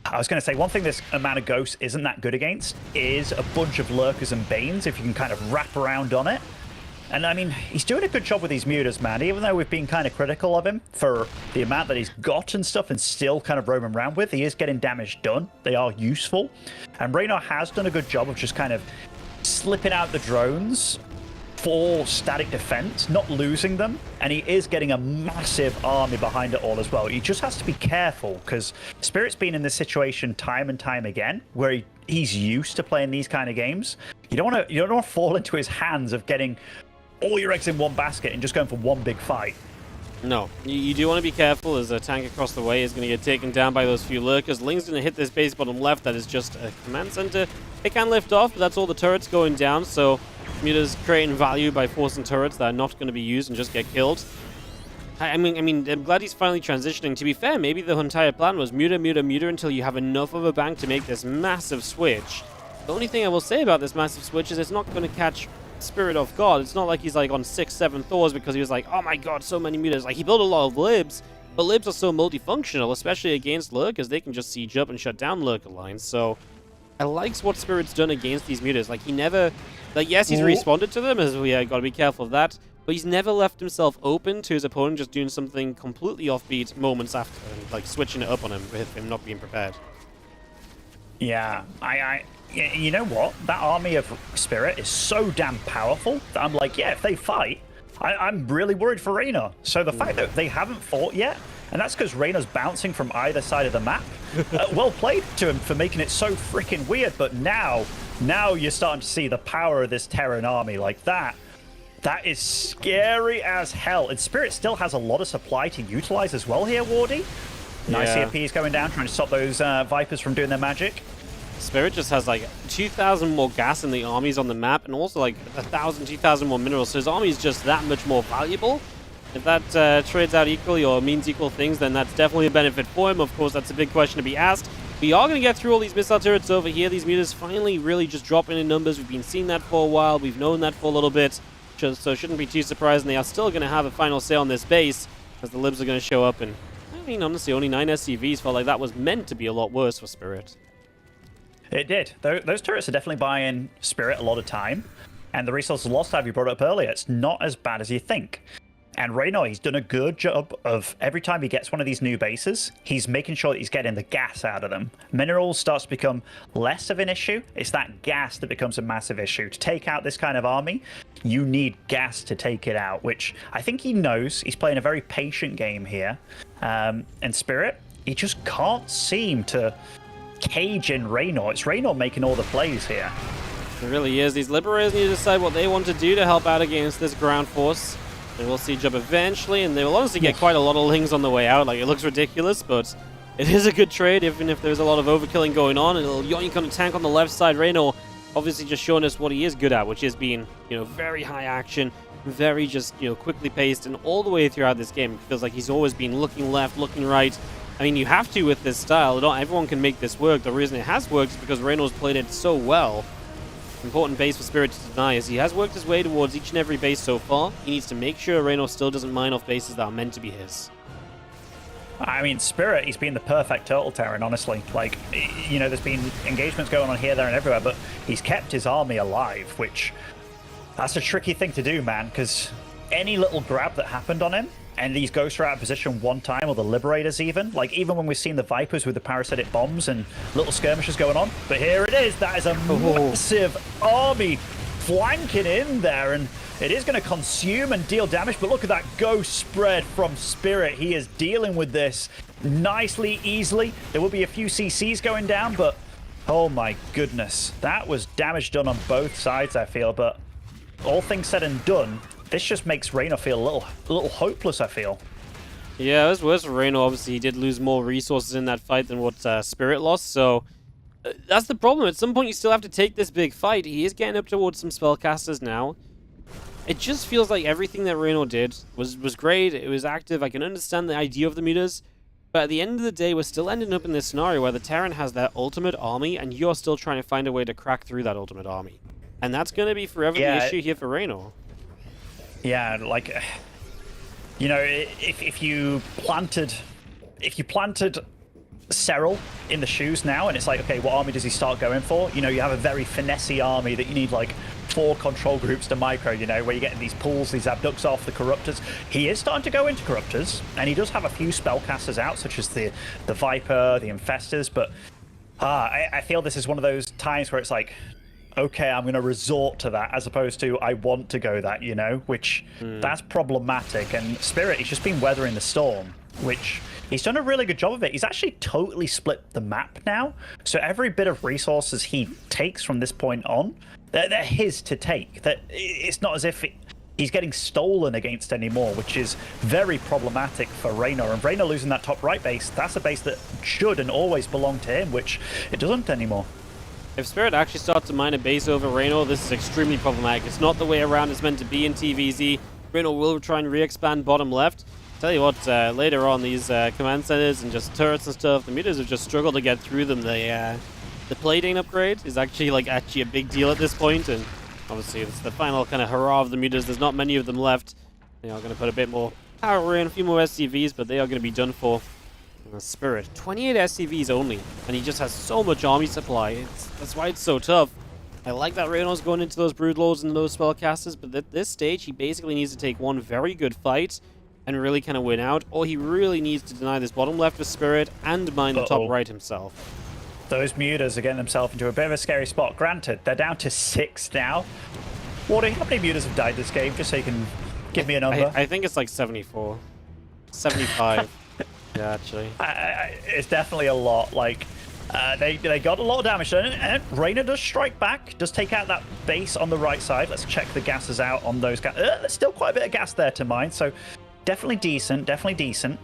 I was going to say, one thing this amount of Ghosts isn't that good against is a bunch of lurkers and banes, if you can kind of wrap around on it. And I mean, he's doing a good job with these mutas, man. Even though we've been kind of critical of him for the amount that he's got and stuff and still kind of roaming around with, he is getting damage done. They are useful. And Reynor has done a good job of just kind of slipping out the drones for static defense, not losing them, and he is getting a massive army behind it all as well. He just has to be careful, because Spirit's been in this situation time and time again, where he's used to playing these kind of games. You don't want to fall into his hands of getting all your eggs in one basket and just going for one big fight. No, you do want to be careful, as a tank across the way is going to get taken down by those few lurkers. Ling's going to hit this base bottom left. That is just a command center. It can lift off, but that's all the turrets going down, so mutas creating value by forcing turrets that are not going to be used and just get killed. I mean, I'm glad he's finally transitioning. To be fair, maybe the entire plan was muter until you have enough of a bank to make this massive switch. The only thing I will say about this massive switch is it's not going to catch Spirit off guard. It's not like he's like on 6-7 Thors because he was like, oh my god, so many muters. Like, he built a lot of libs, but libs are so multifunctional, especially against lurkers. They can just siege up and shut down lurker lines. So I like what Spirit's done against these muters. Like, he never, like, yes, he's responded to them, as we got to be careful of that, but he's never left himself open to his opponent just doing something completely offbeat moments after, and like switching it up on him with him not being prepared. Yeah, you know what? That army of Spirit is so damn powerful that I'm like, yeah, if they fight, I'm really worried for Reynor. So the fact that they haven't fought yet, and that's because Reynor's bouncing from either side of the map, well played to him for making it so freaking weird. But now you're starting to see the power of this Terran army like that. That is scary as hell. And Spirit still has a lot of supply to utilize as well here, Wardy. Nice CFPs going down, trying to stop those Vipers from doing their magic. Spirit just has like 2,000 more gas in the armies on the map, and also like 1,000, 2,000 more minerals. So his army is just that much more valuable. If that trades out equally or means equal things, then that's definitely a benefit for him. Of course, that's a big question to be asked. We are going to get through all these missile turrets over here. These meters finally really just dropping in numbers. We've been seeing that for a while. We've known that for a little bit. So it shouldn't be too surprising. They are still going to have a final say on this base, as the libs are going to show up. And I mean, honestly, only 9 SCVs felt like that was meant to be a lot worse for Spirit. It did. Those turrets are definitely buying Spirit a lot of time. And the resources lost have you brought up earlier. It's not as bad as you think. And Reynor, he's done a good job of every time he gets one of these new bases, he's making sure that he's getting the gas out of them. Minerals starts to become less of an issue. It's that gas that becomes a massive issue. To take out this kind of army, you need gas to take it out, which I think he knows. He's playing a very patient game here. And Spirit, he just can't seem to cage in Reynor. It's Reynor making all the plays here. It really is. These Liberators need to decide what they want to do to help out against this ground force. They will siege up eventually, and they will honestly get quite a lot of lings on the way out. Like, it looks ridiculous, but it is a good trade, even if there's a lot of overkilling going on. And it'll yoink on a tank on the left side. Reynor obviously just showing us what he is good at, which is being, very high action, very just, quickly paced, and all the way throughout this game, it feels like he's always been looking left, looking right. I mean, you have to with this style. Not everyone can make this work. The reason it has worked is because Reynor's played it so well. Important base for Spirit to deny, as he has worked his way towards each and every base so far. He needs to make sure Reynor still doesn't mine off bases that are meant to be his. I mean, Spirit, he's been the perfect turtle Terran, honestly. Like, there's been engagements going on here, there, and everywhere, but he's kept his army alive, which, that's a tricky thing to do, man, because any little grab that happened on him, and these ghosts are out of position one time, or the Liberators even when we've seen the Vipers with the parasitic bombs and little skirmishes going on. But here it is. That is a massive army flanking in there, and it is going to consume and deal damage. But look at that ghost spread from Spirit. He is dealing with this nicely, easily. There will be a few CCs going down, but oh my goodness. That was damage done on both sides, I feel. But all things said and done, this just makes Reynor feel a little hopeless, I feel. Yeah, it was worse for Reynor. Obviously, he did lose more resources in that fight than what Spirit lost, so that's the problem. At some point, you still have to take this big fight. He is getting up towards some spellcasters now. It just feels like everything that Reynor did was great. It was active. I can understand the idea of the meters, but at the end of the day, we're still ending up in this scenario where the Terran has their ultimate army, and you're still trying to find a way to crack through that ultimate army. And that's going to be forever the issue here for Reynor. Yeah, like, if you planted Serral in the shoes now, and it's like, okay, what army does he start going for? You have a very finessey army that you need like 4 control groups to micro, where you're getting these pulls, these abducts off, the corruptors. He is starting to go into corruptors, and he does have a few spellcasters out, such as the Viper, the Infestors, but I feel this is one of those times where it's like, okay, I'm going to resort to that, as opposed to I want to go that, which that's problematic. And Spirit, he's just been weathering the storm, which he's done a really good job of it. He's actually totally split the map now. So every bit of resources he takes from this point on, they're his to take. That it's not as if he's getting stolen against anymore, which is very problematic for Reynor. And Reynor losing that top right base, that's a base that should and always belong to him, which it doesn't anymore. If Spirit actually starts to mine a base over Reynor, this is extremely problematic. It's not the way around it's meant to be in TVZ. Reynor will try and re-expand bottom left. Tell you what, later on, these command centers and just turrets and stuff, the mutas have just struggled to get through them. The plating upgrade is actually a big deal at this point, and obviously it's the final kind of hurrah of the mutas. There's not many of them left. They are going to put a bit more power in, a few more SCVs, but they are going to be done for. And the Spirit, 28 SCVs only, and he just has so much army supply. That's why it's so tough. I like that Reynor's going into those Broodlords and those Spellcasters, but at this stage, he basically needs to take one very good fight and really kind of win out, or he really needs to deny this bottom left with Spirit and mine the top right himself. Those mutas are getting themselves into a bit of a scary spot. Granted, they're down to 6 now. Wardy, how many mutas have died this game, just so you can give me a number? I think it's like 74. 75. Yeah, actually. It's definitely a lot. Like, they got a lot of damage done, and Reynor does strike back, does take out that base on the right side. Let's check the gases out on those gas. There's still quite a bit of gas there to mine, so definitely decent, definitely decent.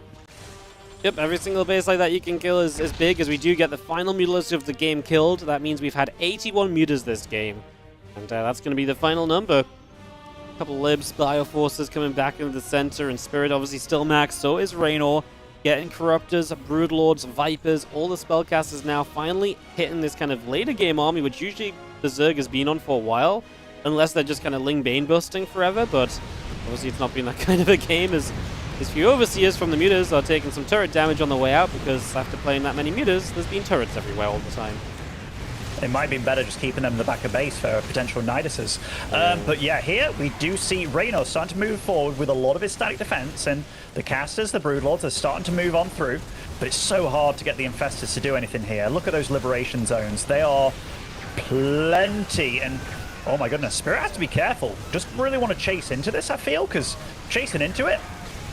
Yep, every single base like that you can kill is big, as we do get the final mutas of the game killed. That means we've had 81 mutas this game, and that's going to be the final number. A couple libs, Bioforces coming back into the center, and Spirit obviously still max, so is Reynor. Getting Corruptors, Broodlords, Vipers, all the Spellcasters now finally hitting this kind of later game army, which usually the Zerg has been on for a while, unless they're just kind of Ling Bane busting forever, but obviously it's not been that kind of a game, as these few Overseers from the mutas are taking some turret damage on the way out, because after playing that many mutas, there's been turrets everywhere all the time. It might be better just keeping them in the back of base for potential Niduses. But yeah, here we do see Reynor starting to move forward with a lot of his static defense, and the casters, the Broodlords, are starting to move on through. But it's so hard to get the Infestors to do anything here. Look at those Liberation Zones. They are plenty, and oh my goodness, Spirit has to be careful. Just really want to chase into this, I feel, because chasing into it,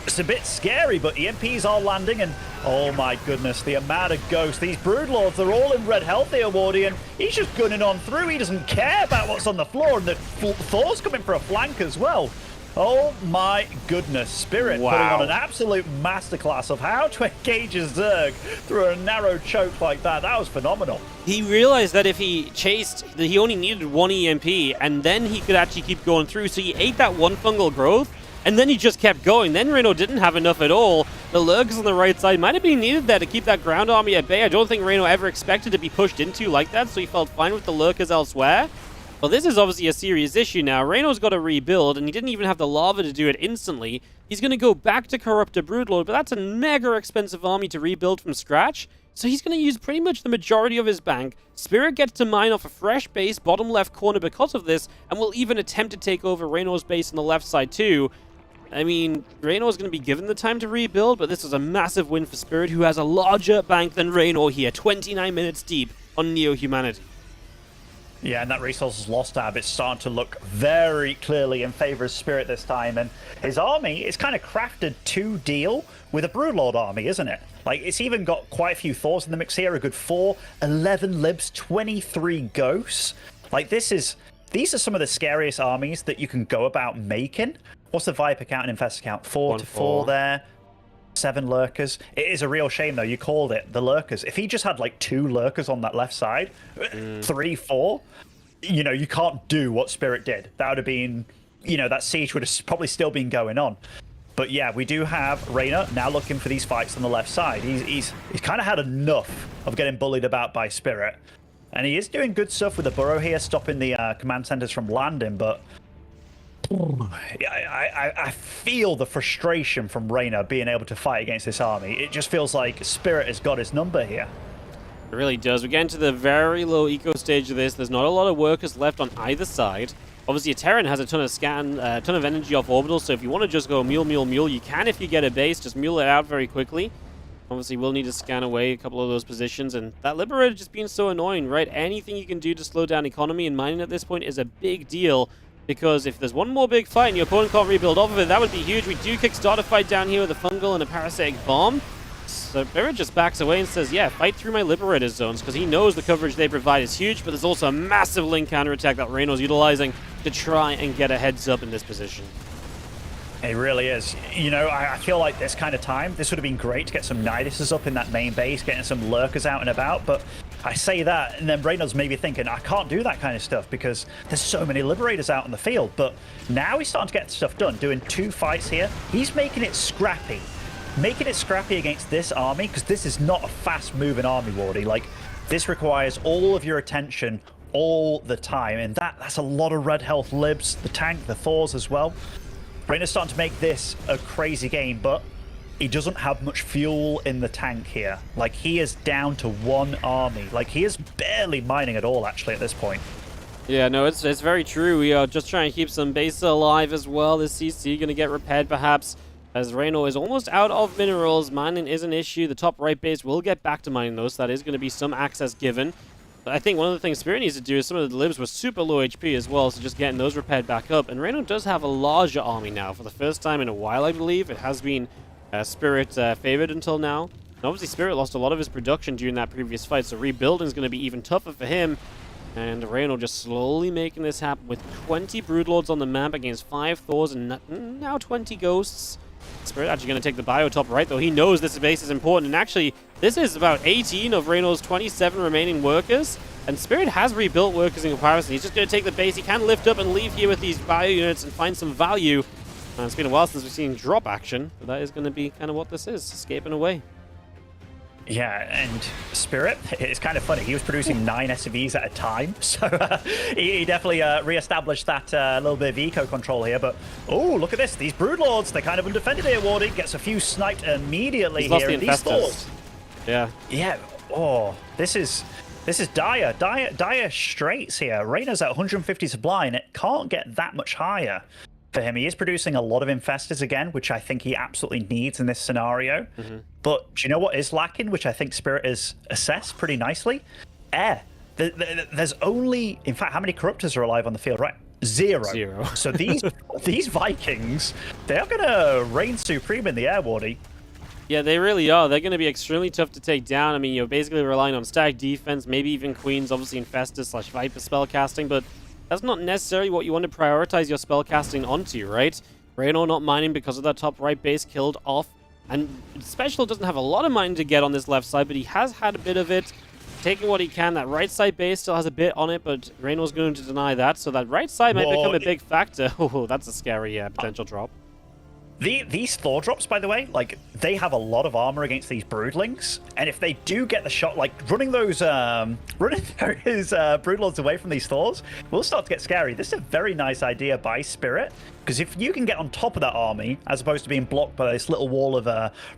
it's a bit scary, but EMPs are landing, and oh my goodness, the amount of ghosts. These Broodlords, they're all in red health here, Wardy, and he's just gunning on through. He doesn't care about what's on the floor, and the Thor's coming for a flank as well. Oh my goodness, Spirit putting on an absolute masterclass of how to engage a Zerg through a narrow choke like that. That was phenomenal. He realized that if he chased, that he only needed one EMP, and then he could actually keep going through, so he ate that one fungal growth, and then he just kept going. Then Reynor didn't have enough at all. The lurkers on the right side might have been needed there to keep that ground army at bay. I don't think Reynor ever expected to be pushed into like that, so he felt fine with the lurkers elsewhere. Well, this is obviously a serious issue now. Reynor's got to rebuild, and he didn't even have the lava to do it instantly. He's going to go back to Corruptor Broodlord, but that's a mega expensive army to rebuild from scratch. So he's going to use pretty much the majority of his bank. Spirit gets to mine off a fresh base, bottom left corner because of this, and will even attempt to take over Reynor's base on the left side too. I mean, Reynor's going to be given the time to rebuild, but this is a massive win for Spirit, who has a larger bank than Reynor here, 29 minutes deep on Neo-Humanity. Yeah, and that resources lost tab, it's starting to look very clearly in favor of Spirit this time, and his army is kind of crafted to deal with a Broodlord army, isn't it? Like, it's even got quite a few Thors in the mix here, a good 4, 11 libs, 23 ghosts. Like, these are some of the scariest armies that you can go about making. What's the Viper count and Infestor count? 4 to 4 there. 7 lurkers. It is a real shame, though. You called it the lurkers. If he just had like 2 lurkers on that left side, 3, 4, you know, you can't do what Spirit did. That would have been, you know, that siege would have probably still been going on. But yeah, we do have Reynor now looking for these fights on the left side. He's kind of had enough of getting bullied about by Spirit. And he is doing good stuff with the burrow here, stopping the command centers from landing, but I feel the frustration from Reynor being able to fight against this army. It just feels like Spirit has got his number here. It really does. We're getting to the very low eco stage of this. There's not a lot of workers left on either side. Obviously, a Terran has a ton of energy off orbital, so if you want to just go mule, you can if you get a base. Just mule it out very quickly. Obviously, we'll need to scan away a couple of those positions, and that Liberator just being so annoying, right? Anything you can do to slow down economy and mining at this point is a big deal, because if there's one more big fight and your opponent can't rebuild off of it, that would be huge. We do kickstart a fight down here with a fungal and a parasitic bomb. So Barrett just backs away and says, yeah, fight through my Liberator zones, because he knows the coverage they provide is huge, but there's also a massive link counterattack that Reynor's utilizing to try and get a heads up in this position. It really is. You know, I feel like this kind of time, this would have been great to get some Niduses up in that main base, getting some lurkers out and about, but I say that, and then Reynor's maybe thinking, I can't do that kind of stuff because there's so many Liberators out in the field. But now he's starting to get stuff done, doing 2 fights here. He's making it scrappy. Making it scrappy against this army, because this is not a fast-moving army, Wardy. Like, this requires all of your attention all the time, and that's a lot of red health libs, the tank, the Thors as well. Reynor's starting to make this a crazy game, but he doesn't have much fuel in the tank here. Like, he is down to 1 army. Like, he is barely mining at all, actually, at this point. Yeah, no, it's very true. We are just trying to keep some base alive as well. This CC going to get repaired, perhaps, as Reynor is almost out of minerals. Mining is an issue. The top right base will get back to mining those. So that is going to be some access given. But I think one of the things Spirit needs to do is some of the libs were super low HP as well, so just getting those repaired back up. And Reynor does have a larger army now for the first time in a while, I believe. It has been Spirit favored until now. And obviously, Spirit lost a lot of his production during that previous fight, so rebuilding is going to be even tougher for him. And Reynor just slowly making this happen with 20 Broodlords on the map against 5 Thors and now 20 Ghosts. Spirit actually going to take the bio top right, though. He knows this base is important. And actually, this is about 18 of Reynor's 27 remaining workers. And Spirit has rebuilt workers in comparison. He's just going to take the base. He can lift up and leave here with these bio units and find some value. It's been a while since we've seen drop action, but that is going to be kind of what this is, escaping away. Yeah, and Spirit, it's kind of funny. He was producing 9 SCVs at a time, so he definitely re-established that little bit of eco control here. But, oh, look at this. These Broodlords, they're kind of undefended here, Wardy. Gets a few sniped immediately He's lost here. the These Thors. Yeah. Yeah, oh, this is dire straits here. Reynor's at 150 supply, and it can't get that much higher for him. He is producing a lot of infestors again, which I think he absolutely needs in this scenario. But do you know what is lacking, which I think Spirit has assessed pretty nicely? Air. There's only, in fact, how many Corruptors are alive on the field, right? 0. So these Vikings, they are going to reign supreme in the air, Wardy. Yeah, they really are. They're going to be extremely tough to take down. I mean, you're basically relying on static defense, maybe even Queens, obviously Infestors / Viper spellcasting, but that's not necessarily what you want to prioritize your spellcasting onto, right? Reynor not mining because of that top right base killed off. And Special doesn't have a lot of mining to get on this left side, but he has had a bit of it. Taking what he can. That right side base still has a bit on it, but Reynor's going to deny that. So that right side might become a big factor. Oh, that's a scary potential drop. These Thor drops, by the way, like, they have a lot of armor against these Broodlings, and if they do get the shot, like, running those Broodlords away from these Thors will start to get scary. This is a very nice idea by Spirit, because if you can get on top of that army, as opposed to being blocked by this little wall of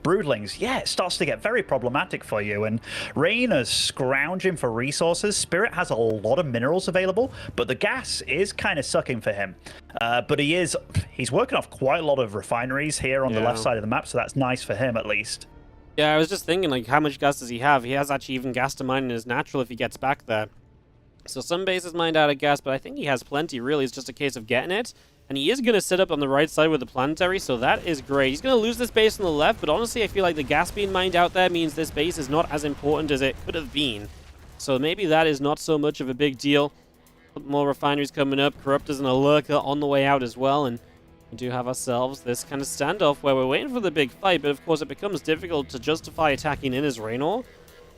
Broodlings, yeah, it starts to get very problematic for you, and Reynor's scrounging for resources. Spirit has a lot of minerals available, but the gas is kind of sucking for him. But he's working off quite a lot of refineries here on the left side of the map, so that's nice for him at least. Yeah, I was just thinking, like, how much gas does he have? He has actually even gas to mine in his natural if he gets back there. So some bases mined out of gas, but I think he has plenty, really. It's just a case of getting it. And he is going to sit up on the right side with the planetary, so that is great. He's going to lose this base on the left, but honestly, I feel like the gas being mined out there means this base is not as important as it could have been. So maybe that is not so much of a big deal. More refineries coming up, Corruptors and a Lurker on the way out as well, and we do have ourselves this kind of standoff where we're waiting for the big fight, but of course it becomes difficult to justify attacking in as Reynor.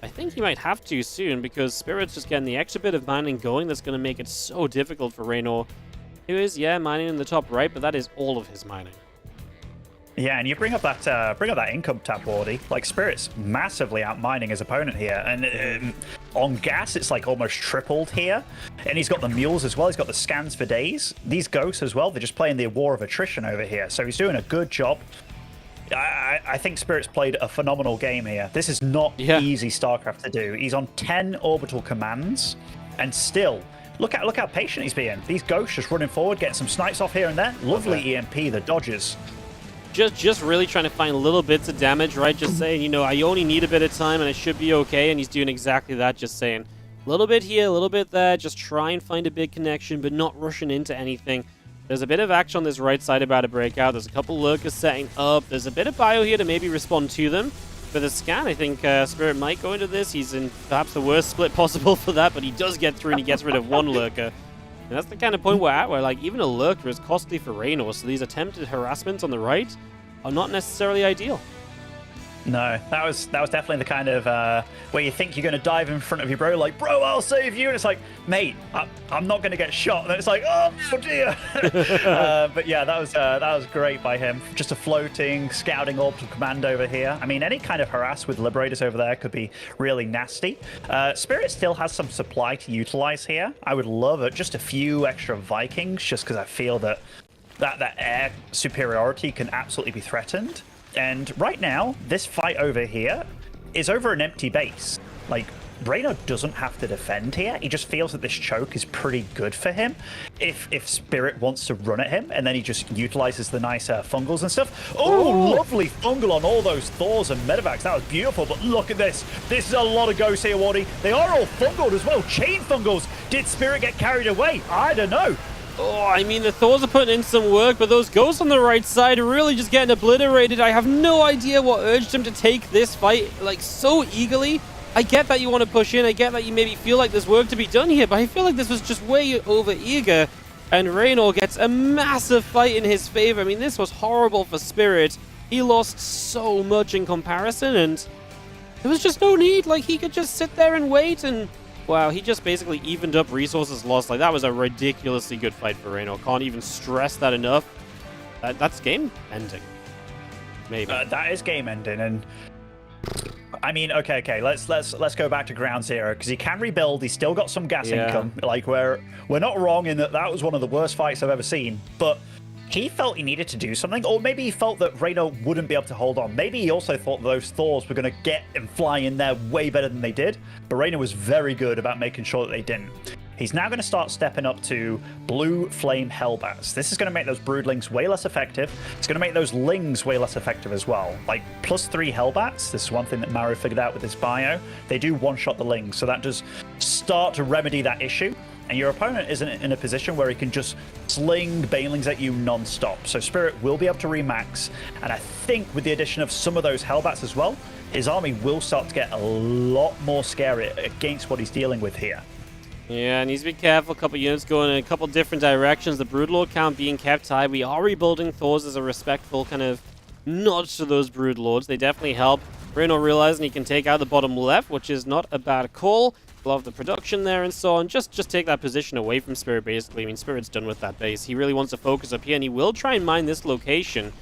I think he might have to soon, because Spirit's just getting the extra bit of mining going that's going to make it so difficult for Reynor. Who is, mining in the top right, but that is all of his mining. Yeah, and you bring up that income tab, Wardy. Like, Spirit's massively out mining his opponent here, and on gas it's like almost tripled here. And he's got the mules as well. He's got the scans for days. These ghosts as well. They're just playing the war of attrition over here. So he's doing a good job. I think Spirit's played a phenomenal game here. This is not easy StarCraft to do. He's on 10 orbital commands, and still. Look how patient he's being. These ghosts just running forward, getting some snipes off here and there. Lovely EMP, the dodges. Just really trying to find little bits of damage, right? Just saying, you know, I only need a bit of time and I should be okay, and he's doing exactly that, just saying. A little bit here, a little bit there, just try and find a big connection, but not rushing into anything. There's a bit of action on this right side about to break out. There's a couple lurkers setting up. There's a bit of bio here to maybe respond to them. For the scan, I think Spirit might go into this. He's in perhaps the worst split possible for that, but he does get through and he gets rid of one lurker. And that's the kind of point we're at, where like even a lurker is costly for Reynor, so these attempted harassments on the right are not necessarily ideal. No, that was definitely the kind of where you think you're going to dive in front of your bro, like, bro, I'll save you, and it's like, mate, I'm not going to get shot, and then it's like, oh dear. But yeah, that was great by him. Just a floating, scouting orbital command over here. I mean, any kind of harass with Liberators over there could be really nasty. Spirit still has some supply to utilize here. I would love it, just a few extra Vikings, just because I feel that air superiority can absolutely be threatened. And right now, this fight over here is over an empty base. Like, Reynor doesn't have to defend here. He just feels that this choke is pretty good for him if Spirit wants to run at him, and then he just utilizes the nice fungals and stuff. Oh, lovely fungal on all those Thors and Medivacs. That was beautiful, but look at this. This is a lot of ghosts here, Wardy. They are all fungaled as well. Chain fungals. Did Spirit get carried away? I don't know. Oh, I mean, the Thors are putting in some work, but those ghosts on the right side are really just getting obliterated. I have no idea what urged him to take this fight, like, so eagerly. I get that you want to push in. I get that you maybe feel like there's work to be done here, but I feel like this was just way over eager. And Reynor gets a massive fight in his favor. I mean, this was horrible for Spirit. He lost so much in comparison, and there was just no need. Like, he could just sit there and wait, and wow, he just basically evened up resources lost. Like, that was a ridiculously good fight for Reynor. Can't even stress that enough. That's game ending. Maybe. That is game ending, and I mean, okay. Let's go back to ground zero, because he can rebuild. He's still got some gas income. Like, we're not wrong in that was one of the worst fights I've ever seen, but he felt he needed to do something, or maybe he felt that Reynor wouldn't be able to hold on. Maybe he also thought those Thors were going to get and fly in there way better than they did, but Reynor was very good about making sure that they didn't. He's now going to start stepping up to Blue Flame Hellbats. This is going to make those Broodlings way less effective. It's going to make those Lings way less effective as well. Like, +3 Hellbats, this is one thing that Mario figured out with his bio. They do one-shot the Lings, so that does start to remedy that issue. And your opponent isn't in a position where he can just sling Banelings at you non-stop. So Spirit will be able to remax, and I think with the addition of some of those Hellbats as well, his army will start to get a lot more scary against what he's dealing with here. Yeah, needs to be careful. A couple units going in a couple different directions. The Broodlord count being kept high. We are rebuilding Thors as a respectful kind of nod to those Broodlords. They definitely help. Reynor realizing he can take out the bottom left, which is not a bad call. Love the production there and so on. Just take that position away from Spirit, basically. I mean, Spirit's done with that base. He really wants to focus up here, and he will try and mine this location.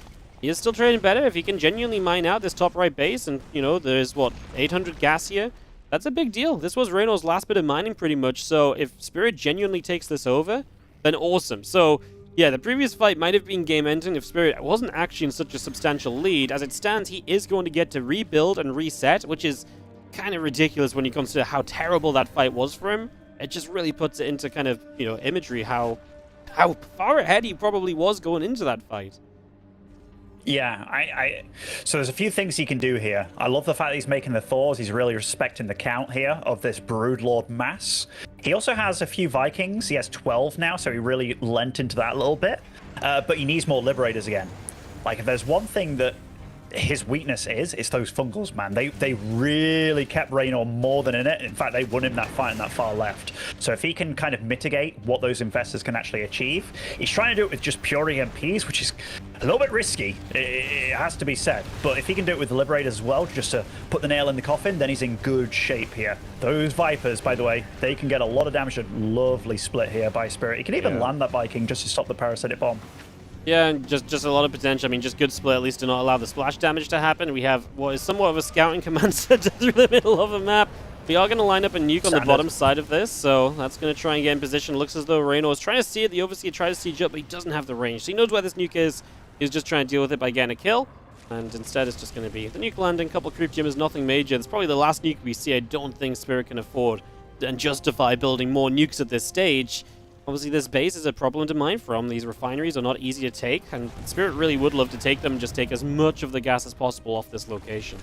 He is still trading better if he can genuinely mine out this top right base, and, you know, there's, what, 800 gas here? That's a big deal. This was Reynor's last bit of mining, pretty much, so if Spirit genuinely takes this over, then awesome. So, yeah, the previous fight might have been game-ending if Spirit wasn't actually in such a substantial lead. As it stands, he is going to get to rebuild and reset, which is kind of ridiculous when you consider how terrible that fight was for him. It just really puts it into kind of, you know, imagery how far ahead he probably was going into that fight. Yeah, so there's a few things he can do here. I love the fact that he's making the Thors. He's really respecting the count here of this Broodlord mass. He also has a few Vikings. He has 12 now, so he really lent into that a little bit. But he needs more Liberators again. Like, if there's one thing that his weakness is, it's those fungals, man. They really kept Reynor more than in it. In fact, they won him that fight in that far left. So if he can kind of mitigate what those investors can actually achieve, he's trying to do it with just pure EMPs, which is a little bit risky, it has to be said. But if he can do it with the Liberators as well, just to put the nail in the coffin, then he's in good shape here. Those Vipers, by the way, they can get a lot of damage. Lovely split here by Spirit. He can even land that Viking just to stop the parasitic bomb. Yeah, and just a lot of potential. I mean, just good split, at least to not allow the splash damage to happen. We have what is somewhat of a scouting command center through the middle of a map. We are going to line up a nuke on the bottom side of this, so that's going to try and get in position. Looks as though Reynor is trying to see it. The Overseer tried to siege up, but he doesn't have the range. So he knows where this nuke is. He's just trying to deal with it by getting a kill. And instead, it's just going to be the nuke landing, couple creep jammers, nothing major. It's probably the last nuke we see. I don't think Spirit can afford and justify building more nukes at this stage. Obviously, this base is a problem to mine from. These refineries are not easy to take, and Spirit really would love to take them and just take as much of the gas as possible off this location.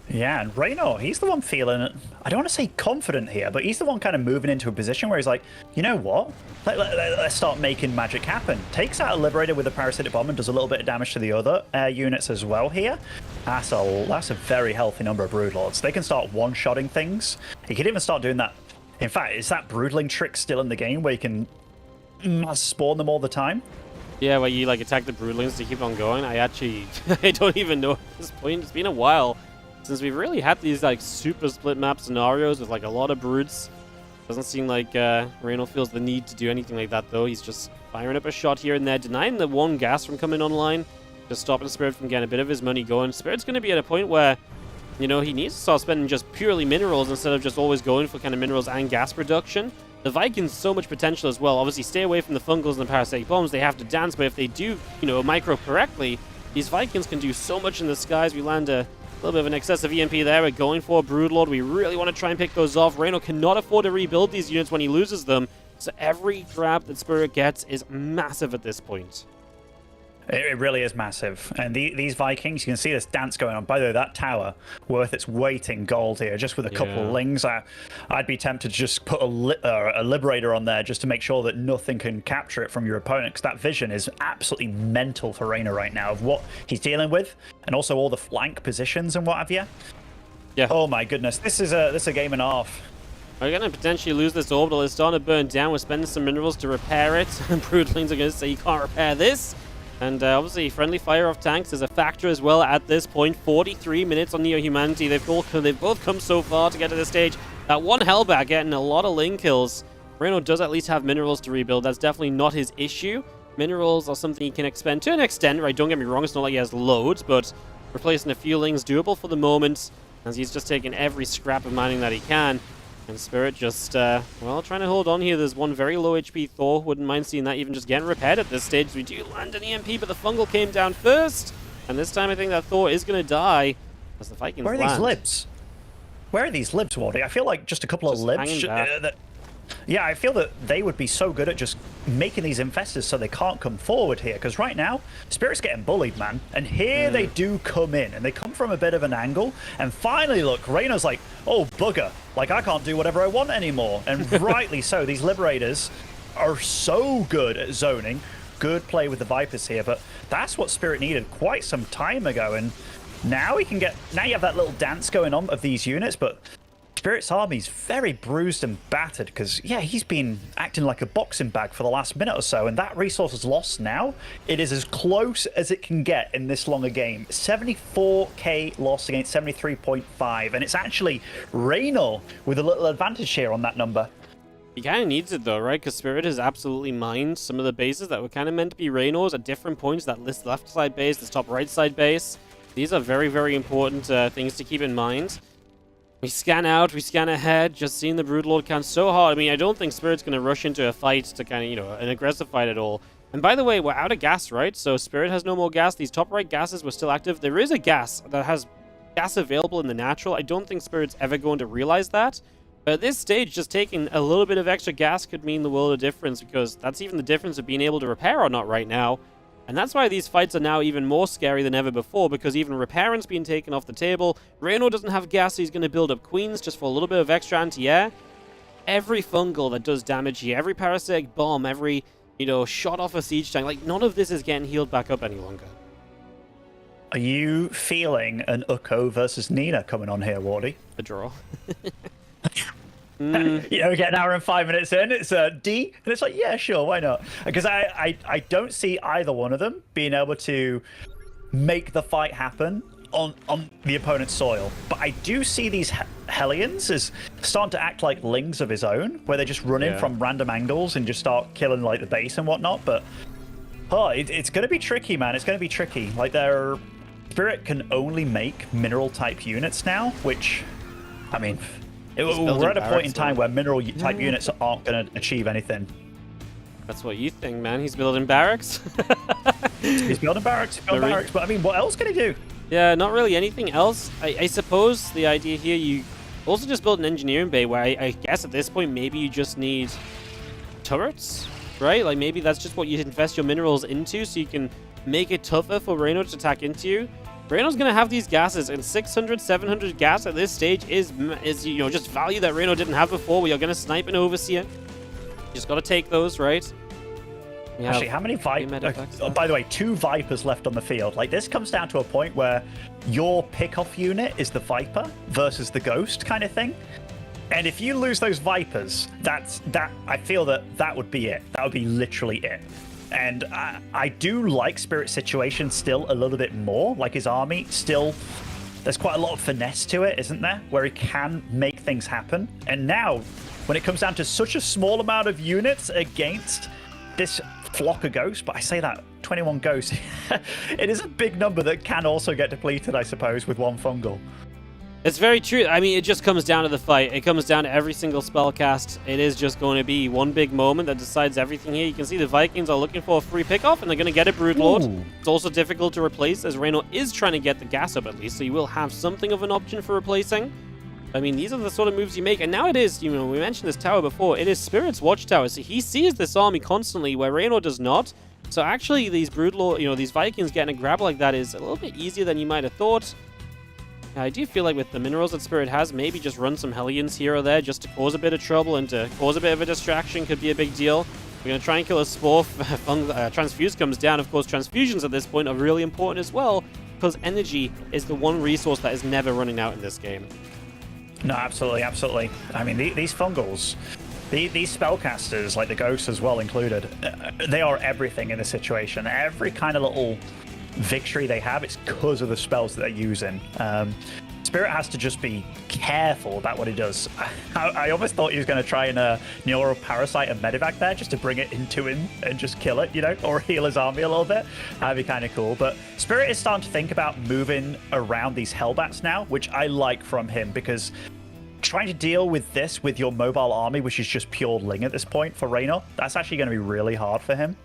Yeah, and Reynor, he's the one feeling, I don't want to say confident here, but he's the one kind of moving into a position where he's like, you know what? Let's start making magic happen. Takes out a Liberator with a parasitic bomb and does a little bit of damage to the other units as well here. That's a very healthy number of Broodlords. They can start one-shotting things. He can even start doing that. In fact, is that Broodling trick still in the game where you can mass spawn them all the time? Yeah, where you like attack the broodlings to keep on going. I actually, I don't even know at this point. It's been a while since we've really had these like super split map scenarios with like a lot of broods. Doesn't seem like Reynor feels the need to do anything like that though. He's just firing up a shot here and there, denying the one gas from coming online, just stopping Spirit from getting a bit of his money going. Spirit's going to be at a point where, you know, he needs to start spending just purely minerals instead of just always going for kind of minerals and gas production. The Vikings so much potential as well. Obviously, stay away from the fungals and the parasitic bombs. They have to dance, but if they do, you know, micro correctly, these Vikings can do so much in the skies. We land a little bit of an excessive EMP there. We're going for a Broodlord. We really want to try and pick those off. Reynor cannot afford to rebuild these units when he loses them, so every grab that Spirit gets is massive at this point. It really is massive. And these Vikings, you can see this dance going on. By the way, that tower, worth its weight in gold here, just with a couple of lings. I'd be tempted to just put a Liberator on there just to make sure that nothing can capture it from your opponent, because that vision is absolutely mental for Reynor right now of what he's dealing with, and also all the flank positions and what have you. Yeah. Oh my goodness, this is a game and a half. We're going to potentially lose this orbital. It's starting to burn down. We're spending some minerals to repair it. And Broodlings are going to say, you can't repair this. And obviously, friendly fire off tanks is a factor as well at this point. 43 minutes on Neo-Humanity. They've both come so far to get to this stage. That one Hellbat getting a lot of lane kills. Reynor does at least have minerals to rebuild. That's definitely not his issue. Minerals are something he can expend to an extent, right? Don't get me wrong, it's not like he has loads, but replacing a few lings doable for the moment, as he's just taking every scrap of mining that he can. And Spirit just, well, trying to hold on here. There's one very low HP Thor. Wouldn't mind seeing that even just getting repaired at this stage. We do land an EMP, but the fungal came down first. And this time I think that Thor is going to die as the Vikings Where are land. these libs? Where are these libs, Wardy? I feel like just a couple of libs. Yeah, I feel that they would be so good at just making these infestors so they can't come forward here. Because right now, Spirit's getting bullied, man. And here they do come in. And they come from a bit of an angle. And finally, look, Reynor's like, oh, bugger. Like, I can't do whatever I want anymore. And rightly so. These Liberators are so good at zoning. Good play with the Vipers here. But that's what Spirit needed quite some time ago. And now we can get... Now you have that little dance going on of these units. But... Spirit's army's very bruised and battered because, yeah, he's been acting like a boxing bag for the last minute or so, and that resource is lost now. It is as close as it can get in this long a game. 74k loss against 73.5, and it's actually Reynor with a little advantage here on that number. He kind of needs it though, right? Because Spirit has absolutely mined some of the bases that were kind of meant to be Reynor's at different points. That this left side base, this top right side base. These are very, very important things to keep in mind. We scan out, we scan ahead, just seeing the Broodlord count so hard. I mean, I don't think Spirit's going to rush into a fight to kind of, you know, an aggressive fight at all. And by the way, we're out of gas, right? So Spirit has no more gas. These top right gases were still active. There is a gas that has gas available in the natural. I don't think Spirit's ever going to realize that. But at this stage, just taking a little bit of extra gas could mean the world of difference, because that's even the difference of being able to repair or not right now. And that's why these fights are now even more scary than ever before, because even repairing's being taken off the table. Reynor doesn't have gas, so he's going to build up queens just for a little bit of extra anti-air. Every fungal that does damage here, every parasitic bomb, every, you know, shot off a siege tank, like, none of this is getting healed back up any longer. Are you feeling an Ukko versus Nina coming on here, Wardy? A draw. You know, we get an hour and 5 minutes in, it's a D, and it's like, yeah, sure, why not? Because I don't see either one of them being able to make the fight happen on the opponent's soil. But I do see these Hellions as starting to act like lings of his own, where they just run in from random angles and just start killing like the base and whatnot. But it's going to be tricky, man. It's going to be tricky. Like, their Spirit can only make mineral type units now, which, I mean... We're at a point in time where mineral type units aren't going to achieve anything. That's what you think, man. He's building barracks. He's building barracks, but I mean, what else can he do? Yeah, not really anything else. I suppose the idea here, you also just build an engineering bay where I guess at this point maybe you just need turrets, right? Like maybe that's just what you invest your minerals into, so you can make it tougher for Reynor to attack into you. Reynor's going to have these gases, and 600, 700 gas at this stage is you know, just value that Reynor didn't have before. We are going to snipe an Overseer. You just got to take those, right? Actually, how many Vipers? By the way, 2 Vipers left on the field. Like, this comes down to a point where your pick-off unit is the Viper versus the Ghost kind of thing. And if you lose those Vipers, I feel that would be it. That would be literally it. And I do like Spirit's situation still a little bit more. Like his army still, there's quite a lot of finesse to it, isn't there? Where he can make things happen. And now, when it comes down to such a small amount of units against this flock of ghosts, but I say that 21 ghosts, it is a big number that can also get depleted, I suppose, with one fungal. It's very true. I mean, it just comes down to the fight. It comes down to every single spell cast. It is just going to be one big moment that decides everything here. You can see the Vikings are looking for a free pickoff, and they're going to get a Broodlord. It's also difficult to replace, as Reynor is trying to get the gas up at least, so you will have something of an option for replacing. I mean, these are the sort of moves you make, and now it is, you know, we mentioned this tower before, it is Spirit's watchtower, so he sees this army constantly, where Reynor does not. So actually, these Broodlord, you know, these Vikings getting a grab like that is a little bit easier than you might have thought. I do feel like with the minerals that Spirit has, maybe just run some Hellions here or there just to cause a bit of trouble and to cause a bit of a distraction could be a big deal. We're going to try and kill a Spore. Transfuse comes down. Of course, transfusions at this point are really important as well, because energy is the one resource that is never running out in this game. No, absolutely, absolutely. I mean, these fungals, these spellcasters, like the ghosts as well included, they are everything in this situation. Every kind of little victory they have, it's because of the spells that they're using. Spirit has to just be careful about what he does. I almost thought he was going to try and Neural Parasite and Medivac there just to bring it into him and just kill it, you know, or heal his army a little bit. That'd be kind of cool. But Spirit is starting to think about moving around these Hellbats now, which I like from him, because trying to deal with this with your mobile army, which is just pure Ling at this point for Reynor, that's actually going to be really hard for him.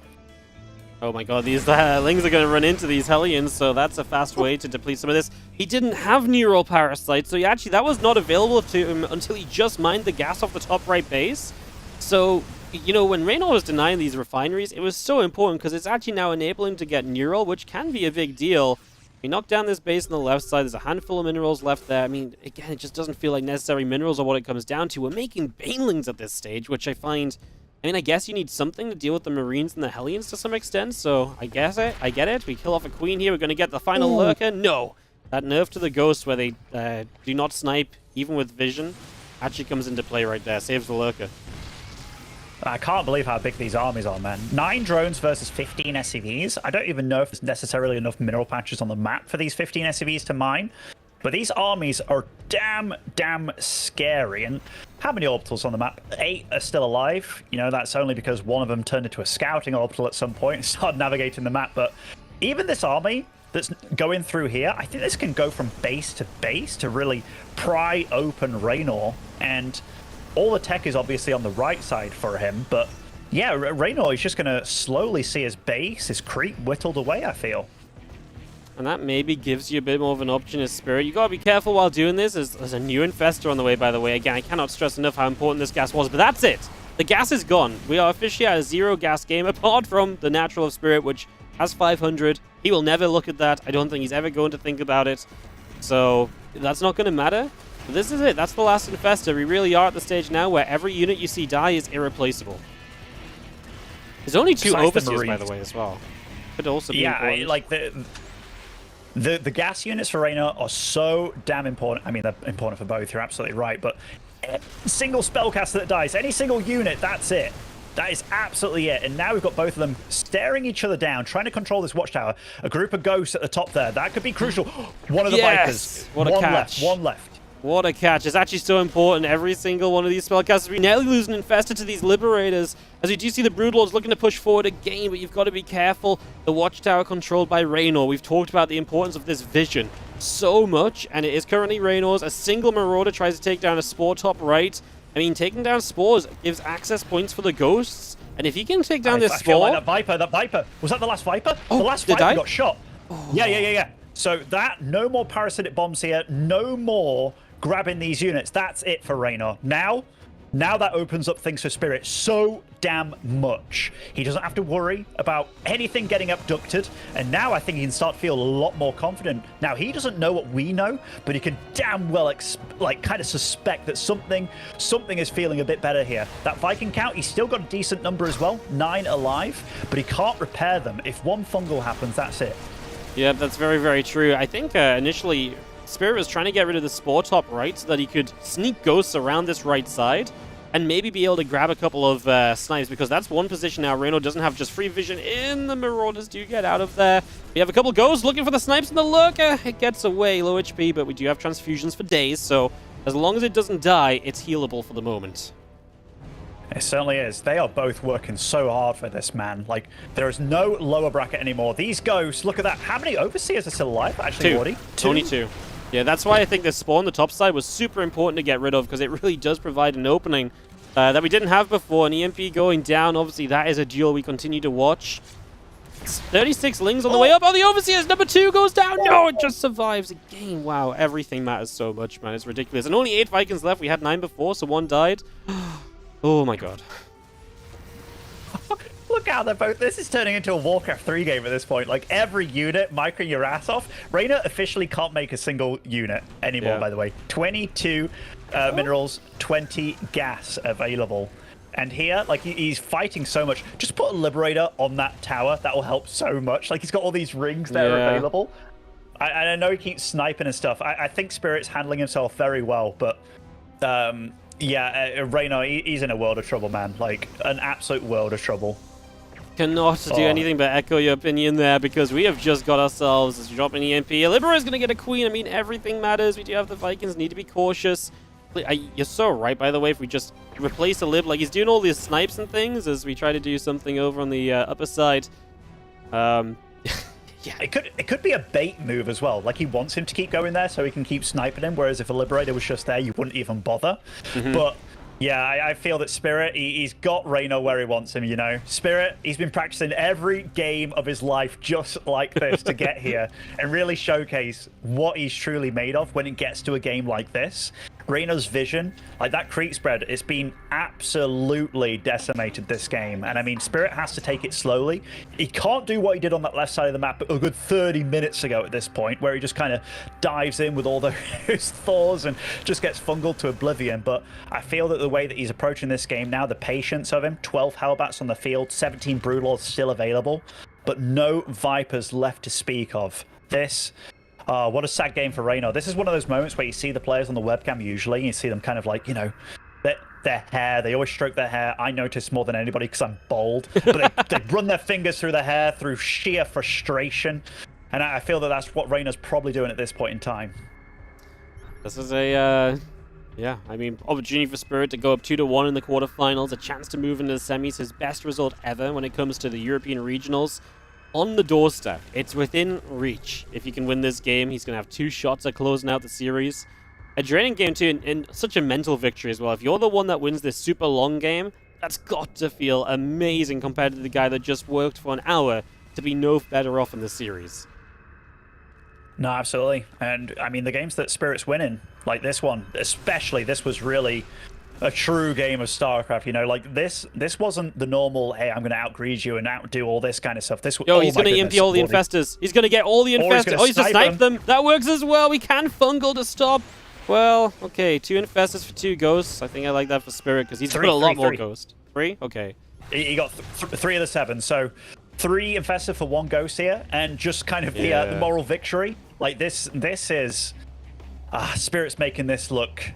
Oh my god, these Lings are going to run into these Hellions, so that's a fast way to deplete some of this. He didn't have Neural Parasite, so actually that was not available to him until he just mined the gas off the top right base. So, you know, when Reynor was denying these refineries, it was so important because it's actually now enabling him to get Neural, which can be a big deal. We knock down this base on the left side, there's a handful of minerals left there. I mean, again, it just doesn't feel like necessary minerals are what it comes down to. We're making Banelings at this stage, which I find... I mean, I guess you need something to deal with the Marines and the Hellions to some extent, so I get it. We kill off a Queen here, we're going to get the final Lurker. No! That nerf to the Ghosts where they do not snipe, even with vision, actually comes into play right there. Saves the Lurker. I can't believe how big these armies are, man. 9 drones versus 15 SCVs. I don't even know if there's necessarily enough mineral patches on the map for these 15 SCVs to mine. But these armies are damn scary. And how many orbitals on the map? 8 are still alive. You know, that's only because one of them turned into a scouting orbital at some point and started navigating the map. But even this army that's going through here, I think this can go from base to really pry open Reynor. And all the tech is obviously on the right side for him. But yeah, Reynor is just going to slowly see his base, his creep whittled away, I feel. And that maybe gives you a bit more of an option as Spirit. You gotta be careful while doing this. There's a new Infestor on the way, by the way. Again, I cannot stress enough how important this gas was, but that's it. The gas is gone. We are officially at a 0 gas game, apart from the Natural of Spirit, which has 500. He will never look at that. I don't think he's ever going to think about it. So that's not going to matter. But this is it. That's the last Infestor. We really are at the stage now where every unit you see die is irreplaceable. There's only 2 Overseers, by the way, as well. Could also be important. Like the gas units for Reynor are so damn important. I mean, they're important for both, you're absolutely right, but single spellcaster that dies, any single unit, that's it. That is absolutely it. And now we've got both of them staring each other down, trying to control this watchtower. A group of ghosts at the top there. That could be crucial. One of the Vipers. What a catch. One left. What a catch. It's actually so important. Every single one of these spellcasters. We nearly lose an Infestor to these Liberators. As we do see the Broodlords looking to push forward again, but you've got to be careful. The Watchtower controlled by Reynor. We've talked about the importance of this vision so much, and it is currently Reynor's. A single Marauder tries to take down a Spore top right. I mean, taking down Spores gives access points for the Ghosts, and if he can take down this Spore... I feel like that Viper. Was that the last Viper? Oh, the last Viper got shot. Oh. Yeah. So that, no more parasitic bombs here. No more grabbing these units. That's it for Reynor. Now that opens up things for Spirit so damn much. He doesn't have to worry about anything getting abducted, and now I think he can start to feel a lot more confident. Now, he doesn't know what we know, but he can damn well kind of suspect that something is feeling a bit better here. That Viking count, he's still got a decent number as well, 9 alive, but he can't repair them. If one fungal happens, that's it. Yeah, that's very, very true. I think initially Spirit was trying to get rid of the Spore top right so that he could sneak Ghosts around this right side. and maybe be able to grab a couple of snipes, because that's one position now. Reynor doesn't have just free vision in. The Marauders do get out of there. We have a couple ghosts looking for the snipes in the lurker. It gets away, low HP, but we do have transfusions for days, so as long as it doesn't die, it's healable for the moment. It certainly is. They are both working so hard for this, man. Like, there is no lower bracket anymore. These ghosts, look at that. How many Overseers are still alive, actually, Wardy? Only two. Yeah, that's why I think the spawn on the top side was super important to get rid of, because it really does provide an opening that we didn't have before. An EMP going down, obviously that is a duel we continue to watch. It's 36 Lings on the way up. Oh, the Overseers, number 2 goes down. No, it just survives again. Wow, everything matters so much, man. It's ridiculous. And only 8 Vikings left. We had 9 before, so 1 died. Oh my god. Look how they're both. This is turning into a Warcraft 3 game at this point. Like, every unit microing your ass off. Reynor officially can't make a single unit anymore, by the way. 22 minerals, 20 gas available. And here, like, he's fighting so much. Just put a Liberator on that tower. That will help so much. Like, he's got all these rings there available. I know he keeps sniping and stuff. I think Spirit's handling himself very well, but... yeah, Reynor, he's in a world of trouble, man. Like, an absolute world of trouble. Cannot do anything but echo your opinion there, because we have just got ourselves dropping EMP. Libera is going to get a queen. I mean, everything matters. We do have the Vikings. Need to be cautious. You're so right, by the way, if we just replace a Lib. Like, he's doing all these snipes and things as we try to do something over on the upper side. Yeah, it could be a bait move as well. Like, he wants him to keep going there so he can keep sniping him, whereas if a Liberator was just there, you wouldn't even bother. But yeah, I feel that Spirit, he's got Reynor where he wants him, you know. Spirit, he's been practicing every game of his life just like this to get here and really showcase what he's truly made of when it gets to a game like this. Reynor's vision, like that creep spread, it's been absolutely decimated this game. And I mean, Spirit has to take it slowly. He can't do what he did on that left side of the map a good 30 minutes ago at this point, where he just kind of dives in with all those Thors and just gets fungled to oblivion. But I feel that the way that he's approaching this game now, the patience of him, 12 Hellbats on the field, 17 Broodlords still available, but no Vipers left to speak of. This... what a sad game for Reynor. This is one of those moments where you see the players on the webcam usually, and you see them kind of like, you know, their hair. They always stroke their hair. I notice more than anybody because I'm bald. But they run their fingers through their hair through sheer frustration. And I feel that that's what Reynor's probably doing at this point in time. This is a, yeah, I mean, opportunity for Spirit to go up 2-1 in the quarterfinals, a chance to move into the semis, his best result ever when it comes to the European regionals. On the doorstep. It's within reach. If he can win this game, he's going to have 2 shots at closing out the series. A draining game, too, and such a mental victory as well. If you're the one that wins this super long game, that's got to feel amazing compared to the guy that just worked for an hour to be no better off in the series. No, absolutely. And, I mean, the games that Spirit's winning, like this one, especially, this was really... a true game of StarCraft, you know, like this wasn't the normal, hey, I'm going to outgreed you and outdo all this kind of stuff. This, Yo, he's going to EMP all the infestors. He's going to get all the infestors. Oh, he's going to snipe them. That works as well. We can fungal to stop. Well, okay, 2 infestors for 2 ghosts. I think I like that for Spirit because he's got a lot more ghost. 3? Okay. He got 3 of the 7, so 3 infestors for 1 ghost here, and just kind of the moral victory. Like this is... Spirit's making this look...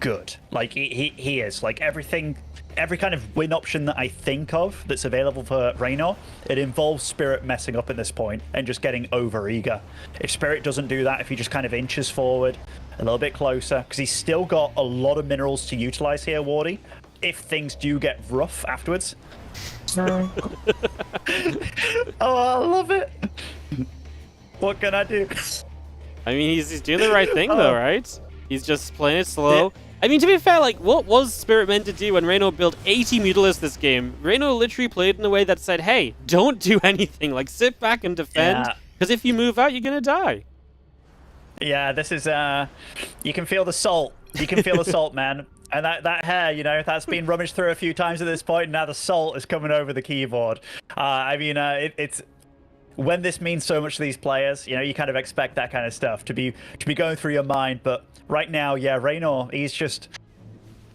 good. Like he is like every kind of win option that I think of that's available for Reynor, it involves Spirit messing up at this point and just getting over eager. If Spirit doesn't do that, if he just kind of inches forward a little bit closer, because he's still got a lot of minerals to utilize here, Wardy, if things do get rough afterwards. Oh, I love it. What can I do? I mean, he's doing the right thing though, right? He's just playing it slow. I mean, to be fair, like, what was Spirit meant to do when Reynor built 80 Mutalisks this game? Reynor literally played in a way that said, hey, don't do anything. Like, sit back and defend, because if you move out, you're going to die. Yeah, this is, you can feel the salt. You can feel the salt, man. And that hair, you know, that's been rummaged through a few times at this point, and now the salt is coming over the keyboard. I mean, it's... when this means so much to these players, you know, you kind of expect that kind of stuff to be going through your mind. But right now, yeah, Reynor, he's just...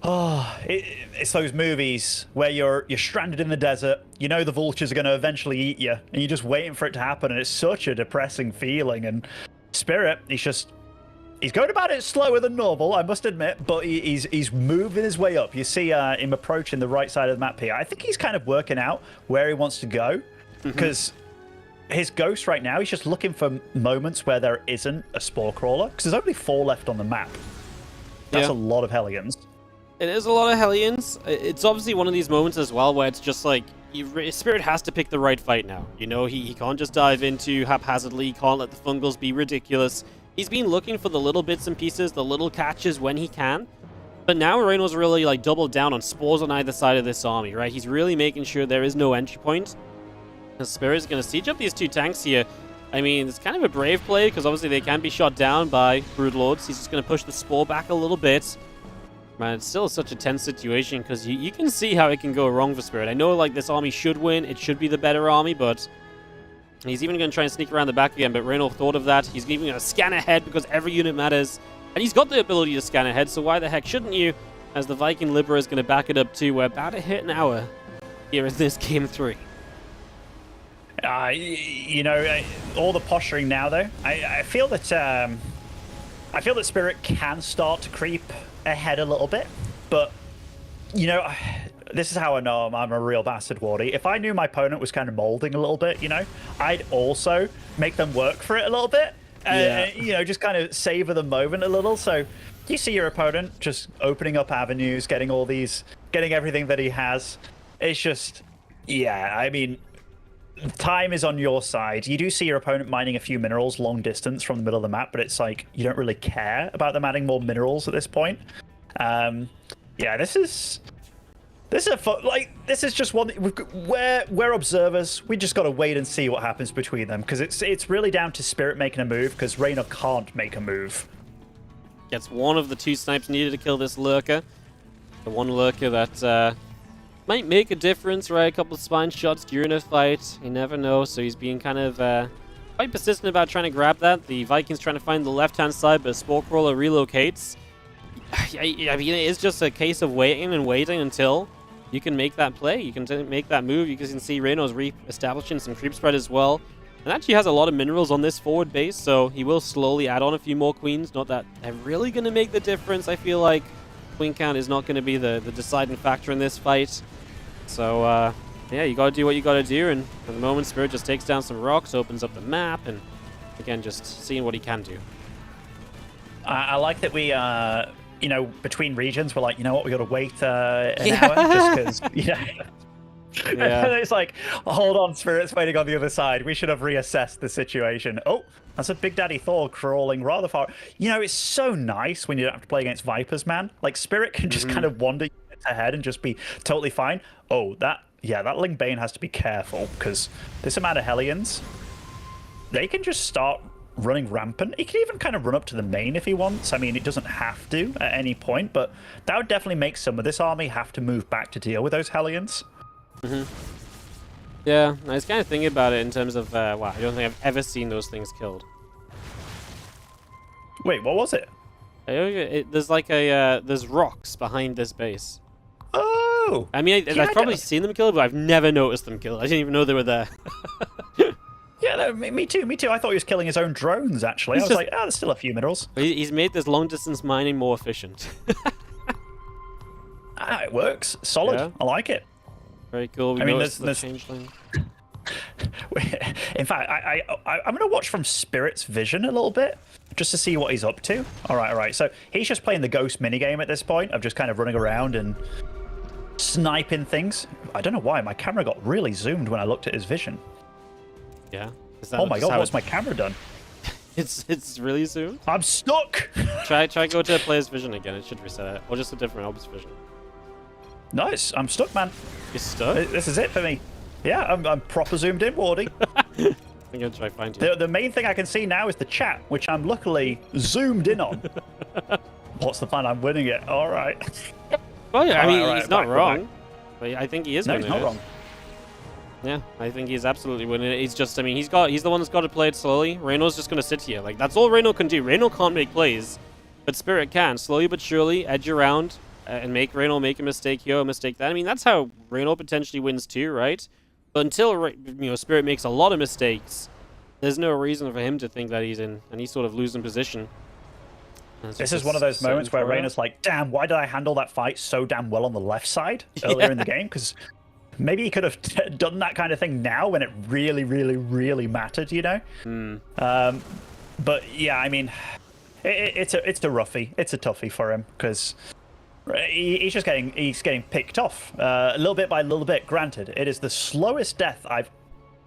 it's those movies where you're stranded in the desert, you know the vultures are going to eventually eat you, and you're just waiting for it to happen, and it's such a depressing feeling. And Spirit, He's going about it slower than normal, I must admit, but he's moving his way up. You see him approaching the right side of the map here. I think he's kind of working out where he wants to go, because his ghost right now, he's just looking for moments where there isn't a spore crawler, because there's only 4 left on the map. That's a lot of Hellions. It is a lot of Hellions. It's obviously one of these moments as well where it's just like, Spirit has to pick the right fight now. You know, he can't just dive into haphazardly, he can't let the fungals be ridiculous. He's been looking for the little bits and pieces, the little catches when he can. But now Reynor's really like doubled down on spores on either side of this army, right? He's really making sure there is no entry point. And Spirit's going to siege up these 2 tanks here. I mean, it's kind of a brave play because obviously they can be shot down by Broodlords. He's just going to push the spore back a little bit. Man, it's still such a tense situation because you can see how it can go wrong for Spirit. I know like this army should win. It should be the better army, but he's even going to try and sneak around the back again, but Reynor thought of that. He's even going to scan ahead because every unit matters. And he's got the ability to scan ahead, so why the heck shouldn't you? As the Viking Libera is going to back it up too. We're about to hit an hour here in this Game 3. You know, all the posturing now, though. I feel that Spirit can start to creep ahead a little bit, but, you know, this is how I know I'm a real bastard, Wardy. If I knew my opponent was kind of molding a little bit, you know, I'd also make them work for it a little bit. You know, just kind of savor the moment a little. So you see your opponent just opening up avenues, getting everything that he has. It's just, yeah, I mean, time is on your side. You do see your opponent mining a few minerals long distance from the middle of the map, but it's like you don't really care about them adding more minerals at this point. Yeah, this is a fun, like, this is just one we're observers. We just got to wait and see what happens between them, because it's really down to Spirit making a move, because Reynor can't make a move. Gets one of the 2 snipes needed to kill this lurker. The one lurker that might make a difference, right? A couple of spine shots during a fight. You never know. So he's being kind of quite persistent about trying to grab that. The Vikings trying to find the left-hand side, but Spore Crawler relocates. I mean, it is just a case of waiting and waiting until you can make that play. You can make that move. You can see Reynor's re-establishing some creep spread as well. And actually has a lot of minerals on this forward base, so he will slowly add on a few more queens. Not that they're really going to make the difference. I feel like queen count is not going to be the deciding factor in this fight. So, yeah, you got to do what you got to do. And for the moment, Spirit just takes down some rocks, opens up the map, and again, just seeing what he can do. I like that we, you know, between regions, we're like, you know what, we got to wait an hour just because, you know. Yeah. And it's like, hold on, Spirit's waiting on the other side. We should have reassessed the situation. Oh, that's a Big Daddy Thor crawling rather far. You know, it's so nice when you don't have to play against Vipers, man. Like, Spirit can just kind of wander ahead and just be totally fine. Oh, that Ling Bane has to be careful, because this amount of Hellions, they can just start running rampant. He can even kind of run up to the main if he wants. I mean, it doesn't have to at any point, but that would definitely make some of this army have to move back to deal with those Hellions. Yeah, I was kind of thinking about it in terms of, wow, I don't think I've ever seen those things killed. Wait, what was it? There's like there's rocks behind this base. Oh! I mean, I've probably seen them killed, but I've never noticed them killed. I didn't even know they were there. Yeah, no, me too. I thought he was killing his own drones, actually. I was like, there's still a few minerals. He's made this long-distance mining more efficient. It works. Solid. Yeah. I like it. Very cool. I mean, there's changeling. In fact, I'm going to watch from Spirit's vision a little bit, just to see what he's up to. All right. So he's just playing the ghost minigame at this point of just kind of running around and sniping things. I don't know why. My camera got really zoomed when I looked at his vision. Yeah. Oh my god, what's my camera done? It's really zoomed? I'm stuck! Try go to player's vision again. It should reset it. Or just a different ob's vision. Nice. I'm stuck, man. You're stuck? This is it for me. Yeah, I'm proper zoomed in, Wardy. I'm going to try find you. The main thing I can see now is the chat, which I'm luckily zoomed in on. What's the plan? I'm winning it. All right. Well, yeah, I mean, he's not wrong. But I think he is winning it. No, he's not wrong. Yeah, I think he's absolutely winning it. He's just, I mean, he's the one that's got to play it slowly. Reynor's just going to sit here. Like, that's all Reynor can do. Reynor can't make plays, but Spirit can. Slowly but surely edge around and make Reynor make a mistake here, a mistake that. I mean, that's how Reynor potentially wins too, right? But until, Spirit makes a lot of mistakes, there's no reason for him to think that he's in any sort of losing position. This is one of those moments where Reynor's like, damn, why did I handle that fight so damn well on the left side earlier in the game? Because maybe he could have done that kind of thing now when it really, really, really mattered, you know? But yeah, I mean, it's a roughie. It's a toughie for him because he's getting picked off a little bit by little bit. Granted, it is the slowest death I've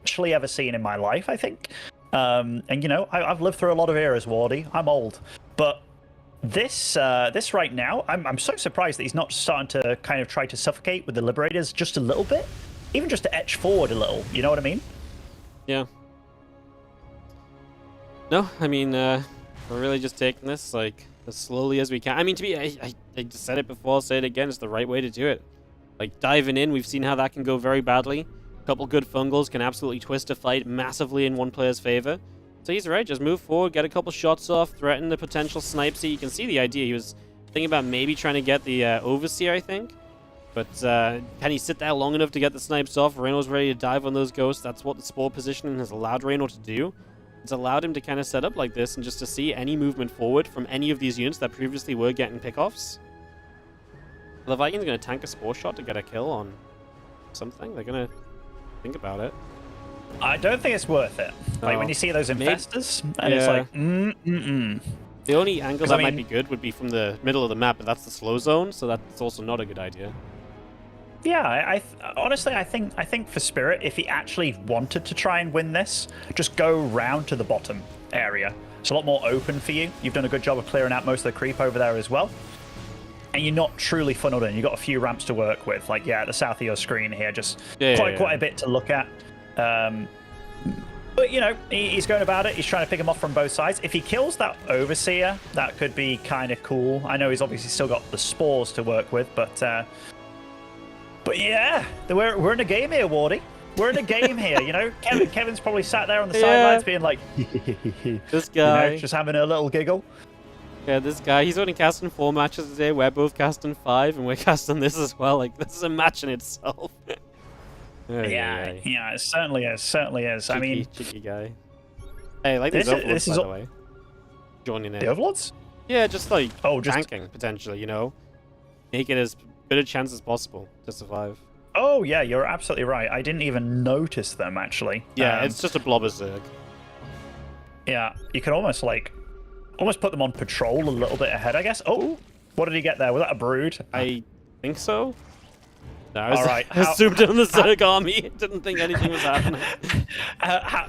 actually ever seen in my life, I think. And you know, I've lived through a lot of eras, Wardy. I'm old, but this right now, I'm so surprised that he's not starting to kind of try to suffocate with the Liberators just a little bit, even just to etch forward a little. You know what I mean? Yeah. No, I mean, we're really just taking this like as slowly as we can. I mean, I just said it before, I'll say it again. It's the right way to do it. Like diving in, we've seen how that can go very badly. A couple good fungals can absolutely twist a fight massively in one player's favor. So he's right, just move forward, get a couple shots off, threaten the potential snipe. See, you can see the idea. He was thinking about maybe trying to get the Overseer, I think. But can he sit there long enough to get the snipes off? Reynor's ready to dive on those ghosts. That's what the spore positioning has allowed Reynor to do. It's allowed him to kind of set up like this and just to see any movement forward from any of these units that previously were getting pickoffs. The Vikings are going to tank a spore shot to get a kill on something. They're going to think about it. I don't think it's worth it. Like when you see those infestors, and it's like, The only angle that might be good would be from the middle of the map, but that's the slow zone, so that's also not a good idea. Yeah, honestly, I think for Spirit, if he actually wanted to try and win this, just go round to the bottom area. It's a lot more open for you. You've done a good job of clearing out most of the creep over there as well. And you're not truly funneled in. You've got a few ramps to work with. Like, yeah, at the south of your screen here, just quite a bit to look at. But, you know, he's going about it. He's trying to pick him off from both sides. If he kills that Overseer, that could be kind of cool. I know he's obviously still got the spores to work with, but yeah, we're in a game here, Wardy. We're in a game here, you know. Kevin's probably sat there on the sidelines being like, this guy, you know, just having a little giggle. Yeah, this guy, he's only casting 4 matches today. We're both casting 5, and we're casting this as well. Like, this is a match in itself. Yeah, it certainly is. I mean, cheeky guy. Hey, I like these overlords, by the way. Joining in. The overlords? Yeah, just like tanking, potentially, you know. Make it as good a chance as possible to survive. Oh, yeah, you're absolutely right. I didn't even notice them, actually. Yeah, it's just a blob of Zerg. Yeah, you can almost put them on patrol a little bit ahead, I guess. Oh, what did he get there? Was that a brood? I think so. No, all right. I zoomed in on the Zerg army. Didn't think anything was happening.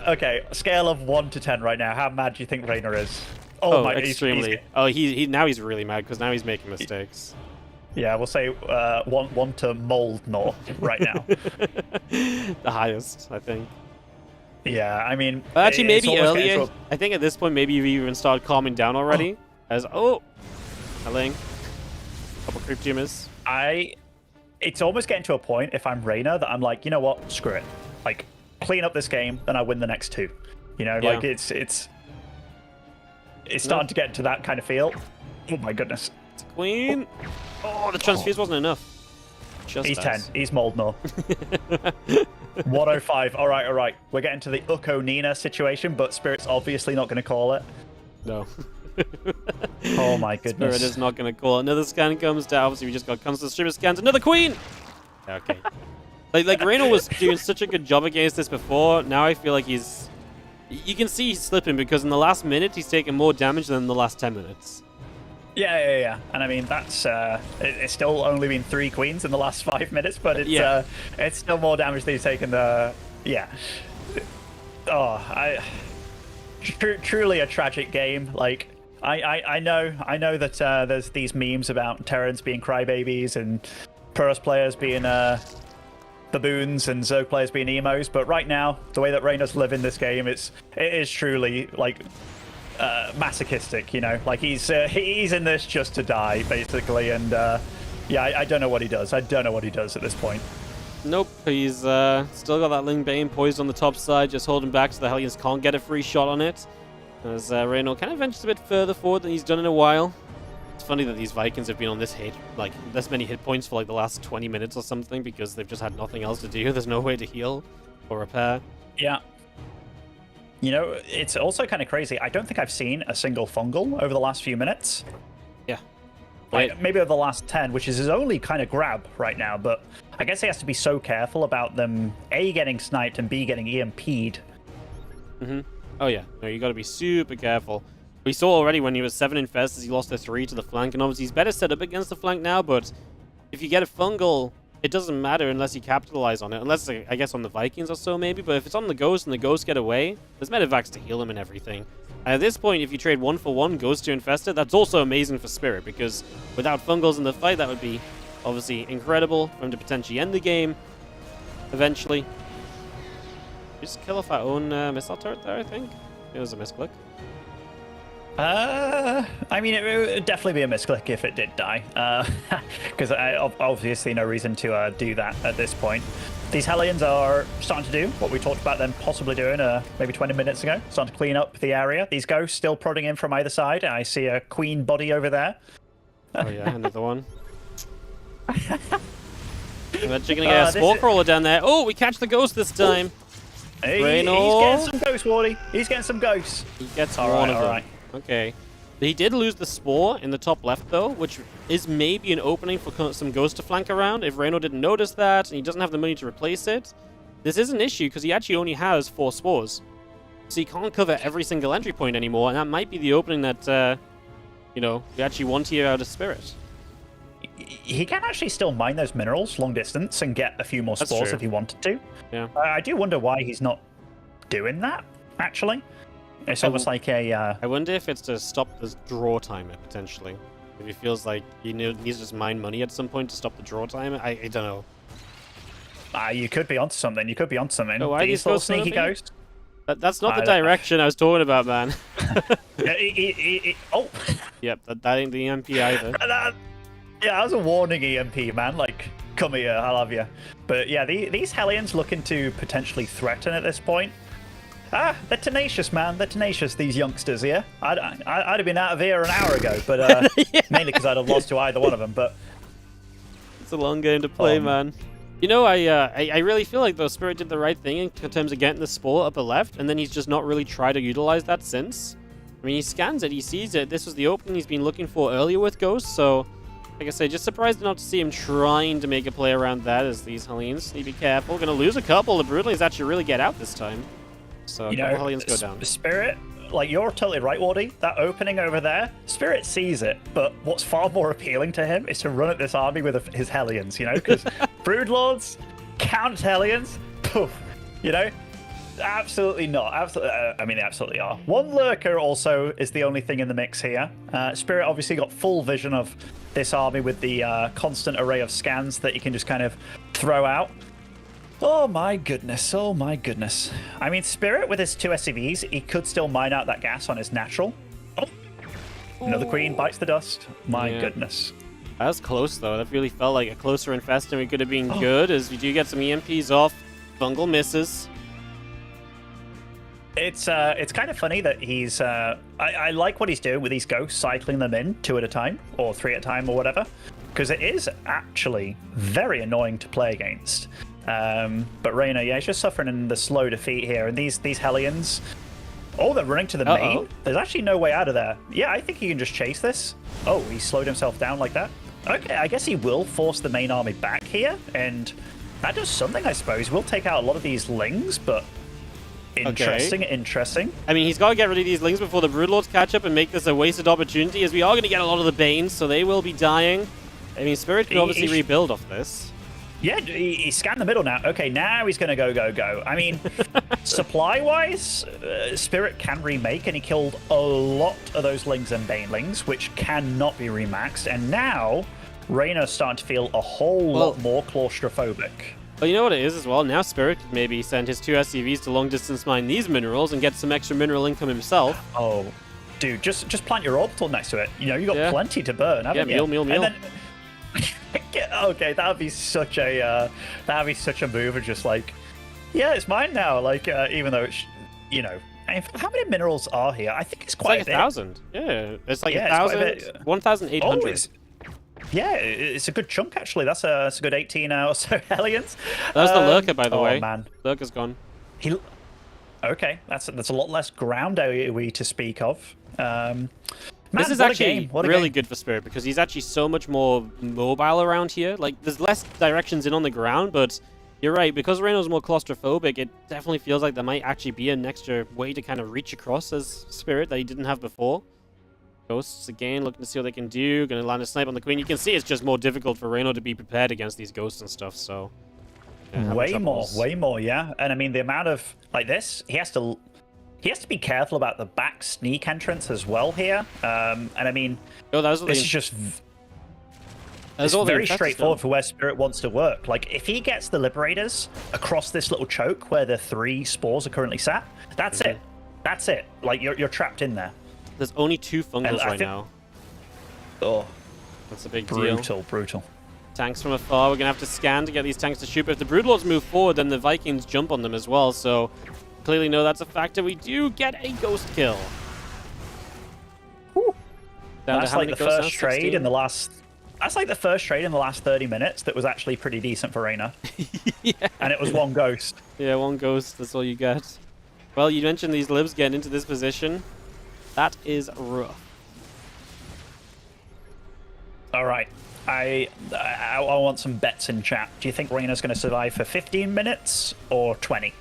Okay, scale of 1 to 10 right now. How mad do you think Reynor is? Oh my, extremely. Now he's really mad because now he's making mistakes. Yeah, we'll say 1 to mold north right now. The highest, I think. Yeah, I mean, actually, maybe earlier. I think at this point, maybe you've even started calming down already. Helling. Couple creep tumors. It's almost getting to a point, if I'm Reynor, that I'm like, you know what, screw it. Like, clean up this game, then I win the next 2. You know, like it's starting to get to that kind of feel. Oh my goodness. It's a queen. Oh, the transfuse wasn't enough. He's 10. He's Moldnor. 105. All right. We're getting to the Uko Nina situation, but Spirit's obviously not going to call it. No. Oh my goodness. Spirit is not going to call it. Another scan comes down. Obviously, we just got constant stream of scans. Another queen! Okay. like Reynor was doing such a good job against this before. Now I feel like he's... You can see he's slipping because in the last minute, he's taken more damage than in the last 10 minutes. Yeah. And I mean, that's it's still only been 3 queens in the last 5 minutes, but it's still more damage than he's taken. Truly a tragic game. Like I know that there's these memes about Terrans being crybabies and Puros players being baboons and Zerg players being emos, but right now the way that Reynor's living this game, it is truly like masochistic, you know, like he's in this just to die basically, and I don't know what he does. I don't know what he does at this point. Nope, he's still got that Ling Bane poised on the top side, just holding back so the Hellions can't get a free shot on it. As Reynor kind of ventures a bit further forward than he's done in a while. It's funny that these Vikings have been on this many hit points for like the last 20 minutes or something, because they've just had nothing else to do. There's no way to heal or repair. Yeah. You know, it's also kind of crazy. I don't think I've seen a single fungal over the last few minutes. Yeah. Like, maybe over the last 10, which is his only kind of grab right now. But I guess he has to be so careful about them, A, getting sniped, and B, getting EMP'd. Oh, yeah. No, you got to be super careful. We saw already when he was 7 infested, he lost a 3 to the flank, and obviously he's better set up against the flank now, but if you get a fungal, it doesn't matter unless you capitalize on it. Unless, I guess, on the Vikings or so, maybe. But if it's on the Ghost and the Ghost get away, there's medevacs to heal him and everything. And at this point, if you trade 1 for 1 Ghost to Infested, that's also amazing for Spirit, because without fungals in the fight, that would be obviously incredible for him to potentially end the game eventually. Just kill off our own missile turret there, I think. It was a misclick. I mean, it would definitely be a misclick if it did die. Because obviously no reason to do that at this point. These Hellions are starting to do what we talked about them possibly doing maybe 20 minutes ago. Starting to clean up the area. These Ghosts still prodding in from either side. I see a Queen body over there. Oh yeah, another one. Eventually gonna get a Spore Crawler down there. Oh, we catch the Ghost this time. Hey, he's getting some Ghosts, Wardy. He's getting some Ghosts. He gets one of them. Right. Okay. He did lose the Spore in the top left, though, which is maybe an opening for some Ghosts to flank around. If Reynor didn't notice that, and he doesn't have the money to replace it, this is an issue, because he actually only has 4 Spores. So he can't cover every single entry point anymore, and that might be the opening that, you know, we actually want here out of Spirit. He can actually still mine those minerals long distance and get a few more spores if he wanted to. Yeah. I do wonder why he's not doing that, actually. It's almost like a... I wonder if it's to stop the draw timer, potentially. If he feels like he needs to just mine money at some point to stop the draw timer. I don't know. You could be onto something. You could be onto something. Oh, why these little sneaky Ghosts. That's not the direction I was talking about, man. Oh. Yep, that ain't the EMP either. Yeah, that was a warning EMP, man. Like, come here, I'll have you. But yeah, these Hellions looking to potentially threaten at this point. They're tenacious, man. They're tenacious, these youngsters here. I'd have been out of here an hour ago, but yeah. Mainly because I'd have lost to either one of them. But it's a long game to play, man. You know, I really feel like though Spirit did the right thing in terms of getting the Spore upper left, and then he's just not really tried to utilize that since. I mean, he scans it, he sees it. This was the opening he's been looking for earlier with Ghost, so like I say, just surprised not to see him trying to make a play around that as these Hellions need to be careful. Gonna lose a couple. The Brutalies actually really get out this time. So a couple Hellions go down. Spirit, like, you're totally right, Wardy. That opening over there, Spirit sees it, but what's far more appealing to him is to run at this army with his Hellions, you know? Because Broodlords, count Hellions, poof, you know? Absolutely not. Absolutely, I mean, they absolutely are. One Lurker also is the only thing in the mix here. Spirit obviously got full vision of this army with the constant array of scans that you can just kind of throw out. Oh my goodness, oh my goodness. I mean, Spirit with his 2 SCVs, he could still mine out that gas on his natural. Oh, another Queen bites the dust. My goodness. That was close, though. That really felt like a closer infest, and we could have been good, as we do get some EMPs off. Fungal misses. It's kind of funny that he's... I like what he's doing with these Ghosts, cycling them in 2 at a time, or 3 at a time, or whatever. Because it is actually very annoying to play against. But Reynor, yeah, he's just suffering in the slow defeat here. And these Hellions... Oh, they're running to the main? There's actually no way out of there. Yeah, I think he can just chase this. Oh, he slowed himself down like that. Okay, I guess he will force the main army back here. And that does something, I suppose. We'll take out a lot of these Lings, but... Interesting, interesting. I mean, he's got to get rid of these Lings before the Broodlords catch up and make this a wasted opportunity, as we are going to get a lot of the Banes, so they will be dying. I mean, Spirit can obviously rebuild off this. Yeah, he scanned the middle now. Okay, now he's going to go. I mean, supply-wise, Spirit can remake, and he killed a lot of those Lings and Banelings, which cannot be remaxed. And now, Reynor's starting to feel a whole lot more claustrophobic. Well, you know what it is as well? Now Spirit could maybe send his 2 SCVs to long-distance mine these minerals and get some extra mineral income himself. Oh, dude, just plant your orbital next to it. You know, you got plenty to burn, haven't you? Meal. And then, okay, that'd be such a move of just like, yeah, it's mine now. Like, even though it's, you know, how many minerals are here? I think it's quite like 1,000. Yeah, it's like 1,000, 1,800. Yeah, it's a good chunk, actually. That's a good 18 or so Hellions. That's the Lurker, by the way. Oh, man. Lurker's gone. Okay, that's a lot less ground AoE to speak of. Man, This is what a actually game. What a really game. good for Spirit because he's actually so much more mobile around here. Like, there's less directions in on the ground, but you're right. Because Reynor's more claustrophobic, it definitely feels like there might actually be an extra way to kind of reach across as Spirit that he didn't have before. Ghosts, again, looking to see what they can do. Going to land a snipe on the Queen. You can see it's just more difficult for Reynor to be prepared against these ghosts and stuff, so... yeah, Way more, yeah. And I mean, the amount of, like this, he has to be careful about the back sneak entrance as well here. And I mean, this is just... It's very straightforward for where Spirit wants to work. Like, if he gets the Liberators across this little choke where the 3 spores are currently sat, that's it. That's it. Like, you're trapped in there. There's only 2 fungals right now. Oh, that's a big deal. Brutal. Tanks from afar. We're going to have to scan to get these tanks to shoot. But if the Broodlords move forward, then the Vikings jump on them as well. So, clearly know that's a factor. We do get a ghost kill. That's like the first trade in the last... That's like the first trade in the last 30 minutes that was actually pretty decent for Reynor. Yeah. And it was 1 ghost. Yeah, 1 ghost. That's all you get. Well, you mentioned these libs getting into this position. That is rough. All right. I want some bets in chat. Do you think Reynor's going to survive for 15 minutes or 20?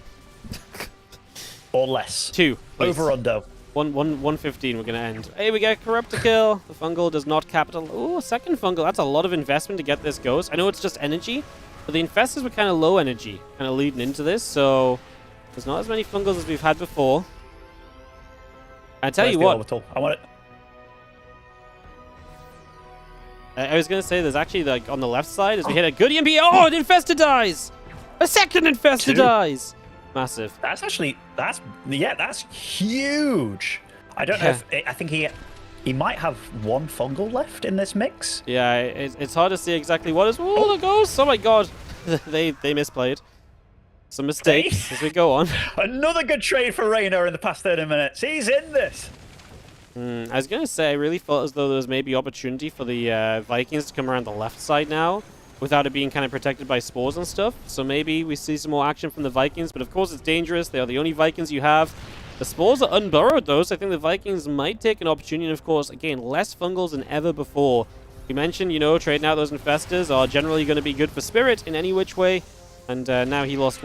Or less? 2. Please. Over under. 115 we're going to end. Hey, we get Corrupt to kill. The fungal does not capital. Ooh, second fungal. That's a lot of investment to get this ghost. I know it's just energy, but the infestors were kind of low energy, kind of leading into this, so there's not as many fungals as we've had before. I tell you what. I want it. I was going to say there's actually, like, on the left side, as we hit a good EMP. Oh, an infestor dies! A second infestor dies! Massive. That's actually, that's huge. I don't know if, I think he might have 1 fungal left in this mix. Yeah, it's hard to see exactly what is. Oh, the ghost! Oh my god. they misplayed. Some mistakes as we go on. Another good trade for Reynor in the past 30 minutes. He's in this. I was going to say, I really felt as though there was maybe opportunity for the Vikings to come around the left side now without it being kind of protected by spores and stuff. So maybe we see some more action from the Vikings, but of course it's dangerous. They are the only Vikings you have. The spores are unburrowed though, so I think the Vikings might take an opportunity. And of course, again, less fungals than ever before. We mentioned, you know, trading out those infestors are generally going to be good for Spirit in any which way. And now he lost,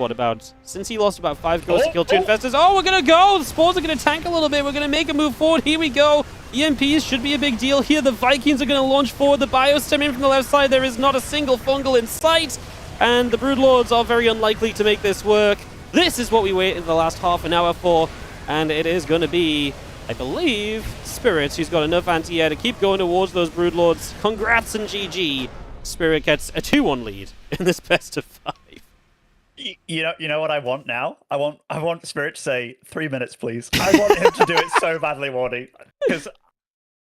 since he lost about 5 ghosts to kill 2 infestors. Oh, we're going to go! The spores are going to tank a little bit. We're going to make a move forward. Here we go. EMPs should be a big deal here. The Vikings are going to launch forward. The biostem in from the left side. There is not a single fungal in sight. And the Broodlords are very unlikely to make this work. This is what we waited the last half an hour for. And it is going to be, I believe, Spirit, who's got enough anti-air to keep going towards those Broodlords. Congrats and GG. Spirit gets a 2-1 lead in this best of 5. You know what I want now? I want Spirit to say 3 minutes, please. I want him to do it so badly, Wardy. Because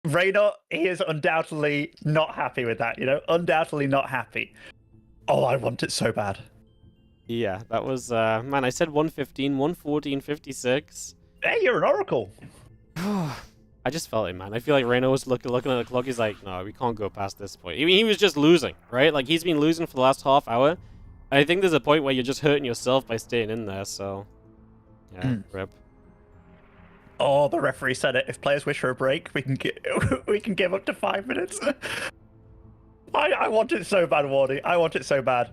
Reynor, he is undoubtedly not happy with that, you know? Undoubtedly not happy. Oh, I want it so bad. Yeah, that was, man, I said 115, 114, 56. Hey, you're an oracle. I just felt it, man. I feel like Reynor was looking at the clock. He's like, no, we can't go past this point. I mean, he was just losing, right? Like, he's been losing for the last half hour. I think there's a point where you're just hurting yourself by staying in there, so... yeah, rip. Oh, the referee said it. If players wish for a break, we can give up to 5 minutes. I want it so bad, Wardy. I want it so bad.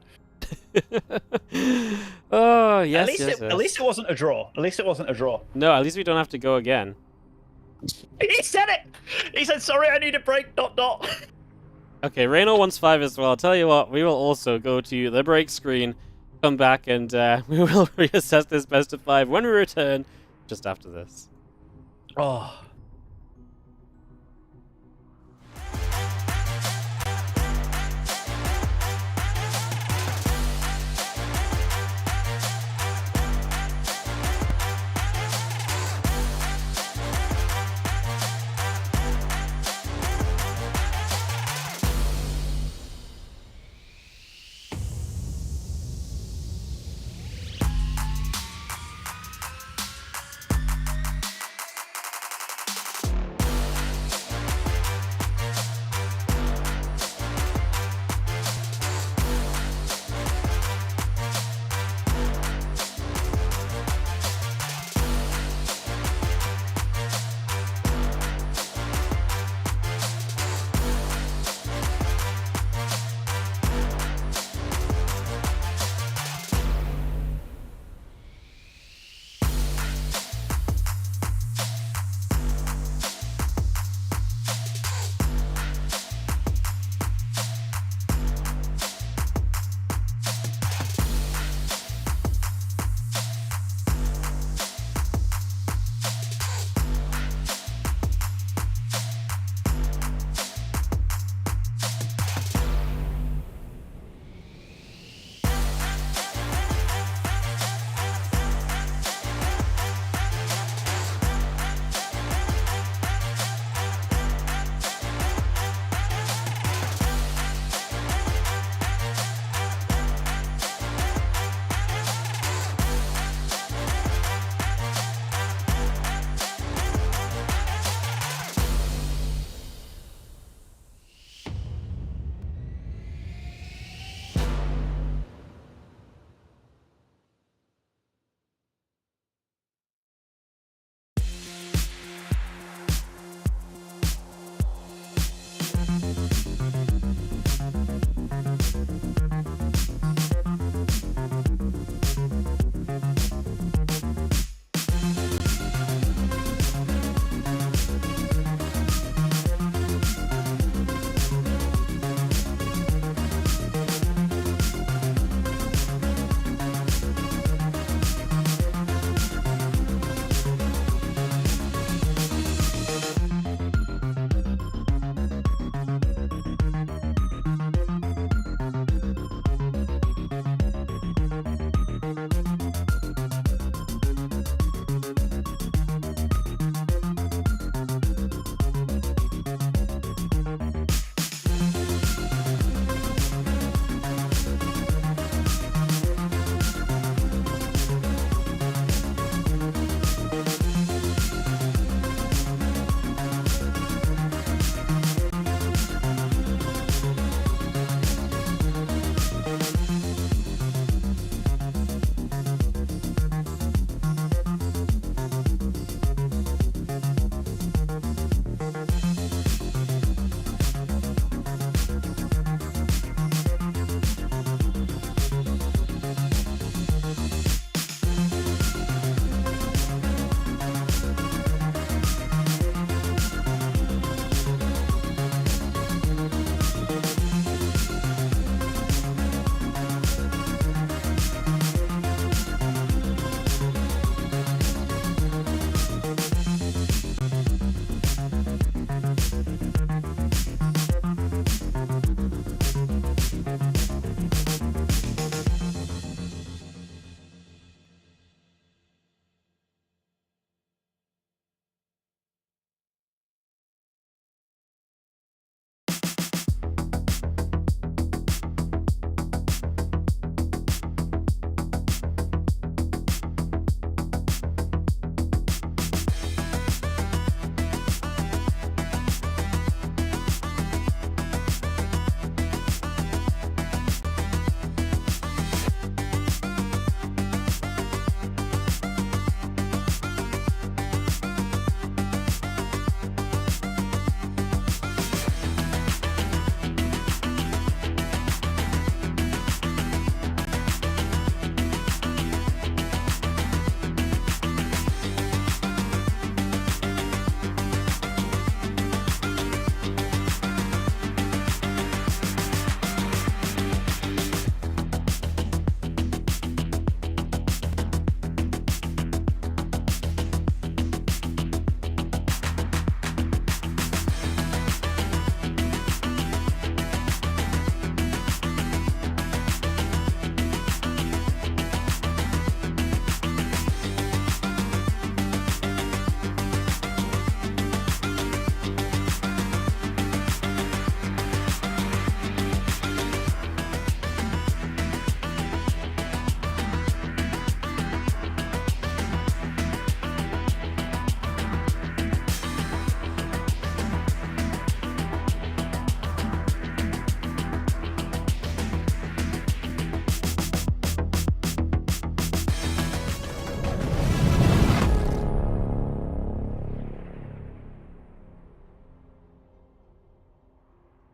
Oh, yes, At least it wasn't a draw. At least it wasn't a draw. No, at least we don't have to go again. He said it! He said, sorry, I need a break, ... Okay, Reynor wants 5 as well. I'll tell you what, we will also go to the break screen, come back, and we will reassess this best of 5 when we return, just after this. Oh.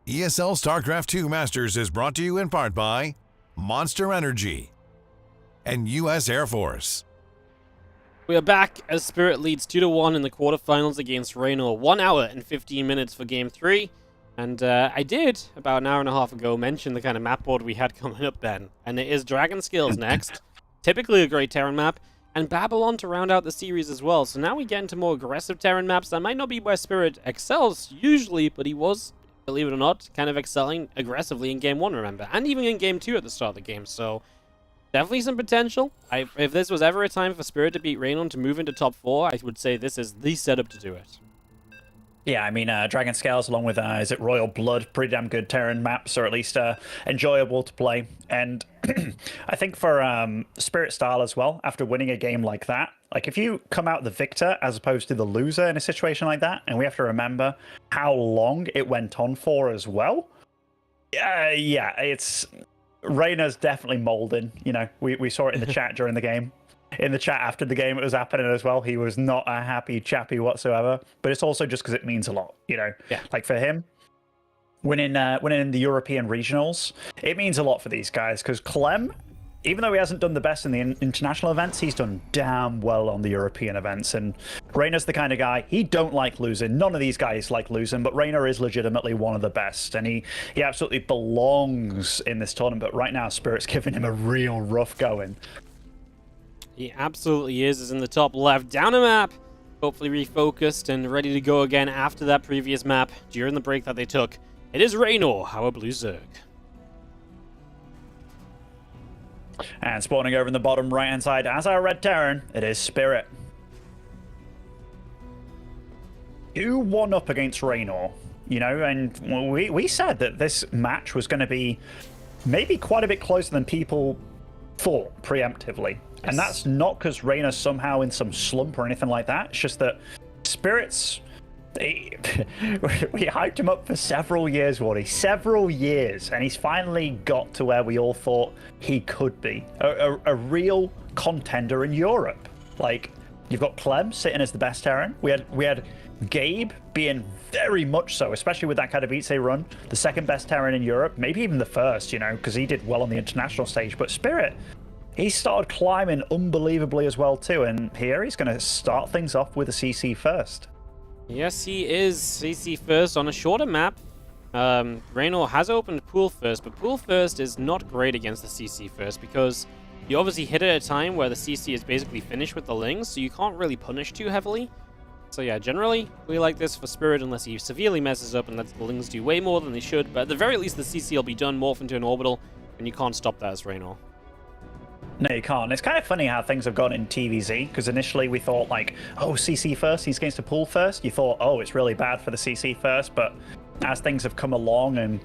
ESL StarCraft 2 Masters is brought to you in part by Monster Energy and U.S. Air Force. We are back as Spirit leads 2-1 in the quarterfinals against Reynor. 1 hour and 15 minutes for Game 3. And I did, about an hour and a half ago, mention the kind of map board we had coming up then. And it is Dragon Skills next. Typically a great Terran map. And Babylon to round out the series as well. So now we get into more aggressive Terran maps. That might not be where Spirit excels usually, but he was, believe it or not, kind of excelling aggressively in Game 1, remember? And even in Game 2 at the start of the game. So definitely some potential. If this was ever a time for Spirit to beat Reynor to move into top 4, I would say this is the setup to do it. Yeah, I mean, Dragon Scales along with, is it Royal Blood, pretty damn good Terran maps, or at least enjoyable to play. And I think for Spirit style as well, after winning a game like that, like if you come out the victor as opposed to the loser in a situation like that, and we have to remember how long it went on for as well, yeah, it's... Reynor's definitely molding. You know, we saw it in the chat during the game. In the chat after the game, it was happening as well. He was not a happy chappy whatsoever. But it's also just because it means a lot, you know. Yeah. Like for him, winning in the European regionals, it means a lot for these guys. Because Clem, even though he hasn't done the best in the international events, he's done damn well on the European events. And Reynor's the kind of guy, he don't like losing. None of these guys like losing, but Reynor is legitimately one of the best. And he absolutely belongs in this tournament. But right now, Spirit's giving him a real rough going. He absolutely is in the top left. Down a map. Hopefully refocused and ready to go again after that previous map during the break that they took. It is Reynor, our Blue Zerg. And spawning over in the bottom right-hand side as our Red Terran, it is Spirit. 2-1 up against Reynor, you know, and we said that this match was going to be maybe quite a bit closer than people thought preemptively. Yes. And that's not because Reynor's somehow in some slump or anything like that. It's just that Spirit's... we hyped him up for several years, Wardy. Several years. And he's finally got to where we all thought he could be. A real contender in Europe. Like, you've got Clem sitting as the best Terran. We had Gabe being very much so, especially with that kind of beats they run. The second best Terran in Europe. Maybe even the first, you know, because he did well on the international stage. But Spirit, he started climbing unbelievably as well too. And here he's going to start things off with a CC first. Yes, he is CC first on a shorter map. Reynor has opened pool first, but pool first is not great against the CC first because you obviously hit at a time where the CC is basically finished with the Lings, so you can't really punish too heavily. So yeah, generally, we like this for Spirit unless he severely messes up and lets the Lings do way more than they should, but at the very least the CC will be done, morph into an orbital, and you can't stop that as Reynor. No, you can't. It's kind of funny how things have gone in TVZ, because initially we thought, like, oh, CC first, he's against a pool first. You thought, oh, it's really bad for the CC first, but as things have come along and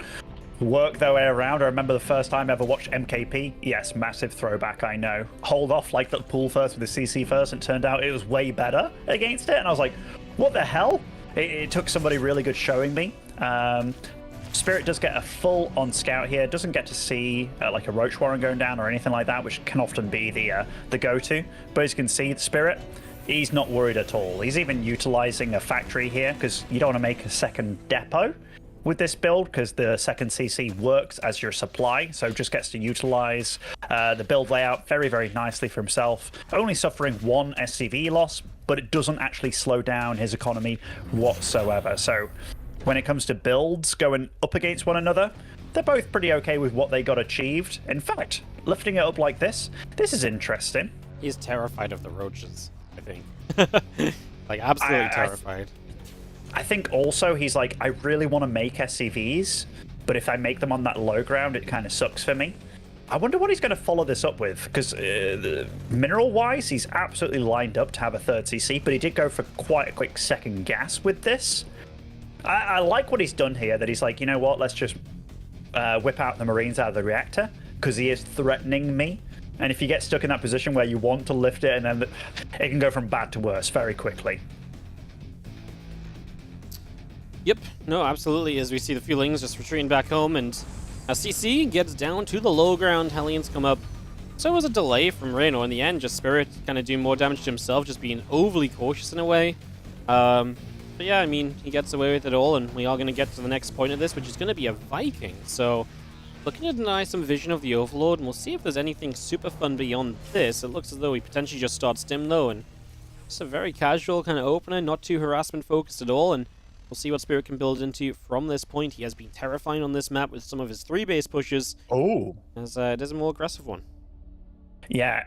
worked their way around, I remember the first time I ever watched MKP. Yes, massive throwback, I know. Hold off like the pool first with the CC first, and it turned out it was way better against it, and I was like, what the hell? It took somebody really good showing me. Spirit does get a full on scout here, doesn't get to see like a Roach Warren going down or anything like that, which can often be the go-to. But as you can see, the Spirit, he's not worried at all. He's even utilizing a factory here because you don't want to make a second depot with this build because the second CC works as your supply, so just gets to utilize the build layout very, very nicely for himself. Only suffering 1 SCV loss, but it doesn't actually slow down his economy whatsoever. So when it comes to builds going up against one another, they're both pretty okay with what they got achieved. In fact, lifting it up like this is interesting. He's terrified of the roaches, I think. Like, absolutely terrified. I think also he's like, I really want to make SCVs, but if I make them on that low ground, it kind of sucks for me. I wonder what he's going to follow this up with, because mineral-wise, he's absolutely lined up to have a third CC, but he did go for quite a quick second gas with this. I like what he's done here, that he's like, you know what, let's just whip out the Marines out of the reactor, because he is threatening me. And if you get stuck in that position where you want to lift it, and then it can go from bad to worse very quickly. Yep, no, absolutely, as we see the feelings just retreating back home, and CC gets down to the low ground, Hellions come up. So it was a delay from Reynor in the end, just Spirit kind of doing more damage to himself, just being overly cautious in a way. But yeah, I mean, he gets away with it all, and we are going to get to the next point of this, which is going to be a Viking. So, looking to deny some vision of the Overlord, and we'll see if there's anything super fun beyond this. It looks as though we potentially just start Stim, though, and it's a very casual kind of opener, not too harassment-focused at all, and we'll see what Spirit can build into from this point. He has been terrifying on this map with some of his 3 base pushes. Oh. As it is a more aggressive one. Yeah.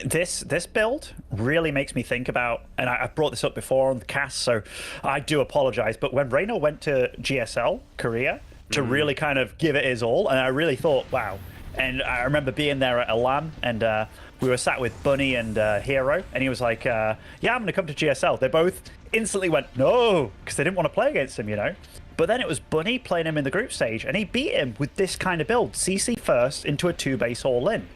This build really makes me think about, and I've brought this up before on the cast, so I do apologize, but when Reynor went to GSL Korea to really kind of give it his all, and I really thought, wow. And I remember being there at a LAN, and we were sat with Bunny and Hero, and he was like, yeah, I'm going to come to GSL. They both instantly went, no, because they didn't want to play against him, you know. But then it was Bunny playing him in the group stage, and he beat him with this kind of build, CC first into a 2-base all-in.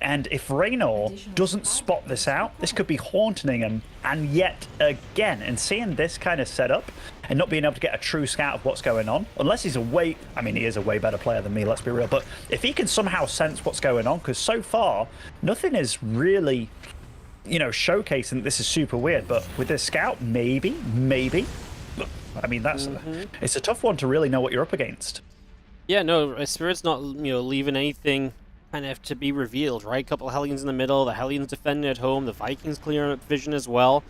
And if Reynor doesn't spot this out, this could be haunting him. And yet again, and seeing this kind of setup and not being able to get a true scout of what's going on, unless he's he is a way better player than me, let's be real. But if he can somehow sense what's going on, because so far, nothing is really, showcasing that this is super weird. But with this scout, maybe. I mean, it's a tough one to really know what you're up against. Yeah, no, Spirit's not, leaving anything kind of to be revealed, right? A couple of Hellions in the middle, the Hellions defending at home, the Vikings clearing up vision as well.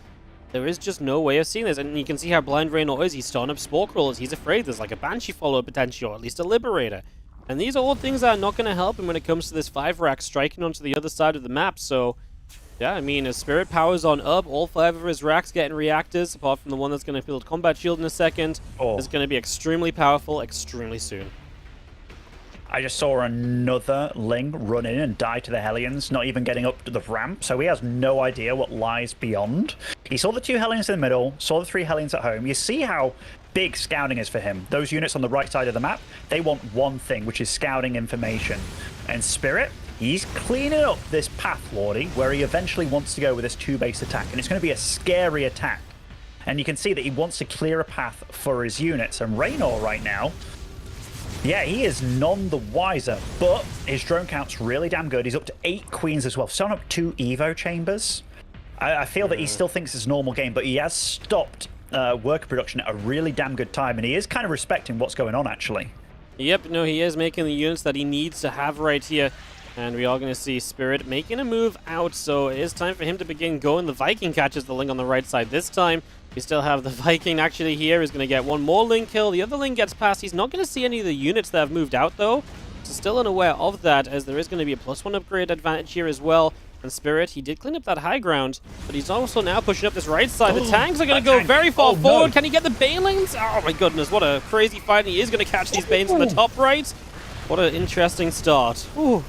There is just no way of seeing this, and you can see how blind Reynor is. He's starting up Spore Crawlers. He's afraid there's like a Banshee follower potential, or at least a Liberator. And these are all things that are not going to help him when it comes to this 5-rack striking onto the other side of the map. So, yeah, I mean, as Spirit powers on up, all 5 of his racks getting reactors, apart from the one that's going to build Combat Shield in a second, is going to be extremely powerful extremely soon. I just saw another Ling run in and die to the Hellions, not even getting up to the ramp, so he has no idea what lies beyond. He saw the 2 Hellions in the middle, saw the 3 Hellions at home. You see how big scouting is for him. Those units on the right side of the map, they want one thing, which is scouting information. And Spirit, he's cleaning up this path, Lordy, where he eventually wants to go with this 2-base attack, and it's going to be a scary attack. And you can see that he wants to clear a path for his units, and Reynor right now, yeah, he is none the wiser, but his drone count's really damn good. He's up to 8 queens as well. Selling up 2 Evo chambers. I feel that he still thinks it's a normal game, but he has stopped worker production at a really damn good time, and he is kind of respecting what's going on, actually. Yep, no, he is making the units that he needs to have right here. And we are going to see Spirit making a move out, so it is time for him to begin going. The Viking catches the Ling on the right side this time. We still have the Viking actually here. He's going to get one more Ling kill. The other Ling gets past. He's not going to see any of the units that have moved out, though. So still unaware of that, as there is going to be a +1 upgrade advantage here as well. And Spirit, he did clean up that high ground, but he's also now pushing up this right side. The tanks are going to go very far forward. Can he get the Banelings? Oh my goodness, what a crazy fight. He is going to catch these Banes in the top right. What an interesting start. Ooh.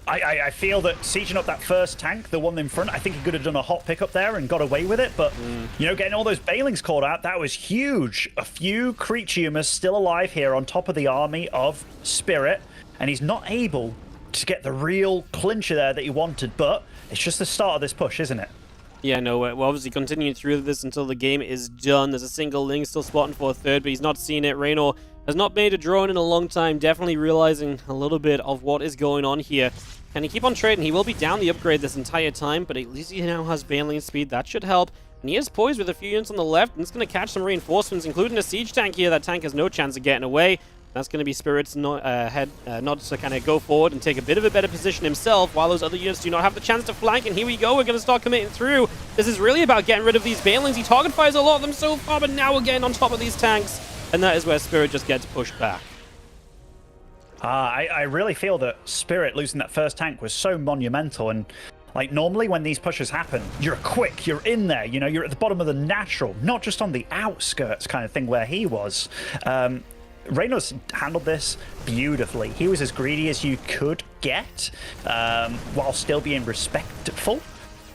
I feel that sieging up that first tank, the one in front, I think he could have done a hot pick up there and got away with it. But, getting all those Banelings called out, that was huge. A few creature humors still alive here on top of the army of Spirit. And he's not able to get the real clincher there that he wanted. But it's just the start of this push, isn't it? Yeah, no, we'll obviously continue through this until the game is done. There's a single Ling still spotting for a third, but he's not seeing it. Reynor has not made a drone in a long time, definitely realizing a little bit of what is going on here. Can he keep on trading? He will be down the upgrade this entire time, but at least he now has Baneling speed. That should help. And he is poised with a few units on the left, and it's going to catch some reinforcements, including a siege tank here. That tank has no chance of getting away. That's going to be Spirit's nod to kind of go forward and take a bit of a better position himself, while those other units do not have the chance to flank. And here we go. We're going to start committing through. This is really about getting rid of these Banelings. He target fires a lot of them so far, but now we're getting on top of these tanks. And that is where Spirit just gets pushed back. I really feel that Spirit losing that first tank was so monumental. And like normally when these pushes happen, you're quick, you're in there, you're at the bottom of the natural, not just on the outskirts kind of thing where he was. Reynor's handled this beautifully. He was as greedy as you could get while still being respectful.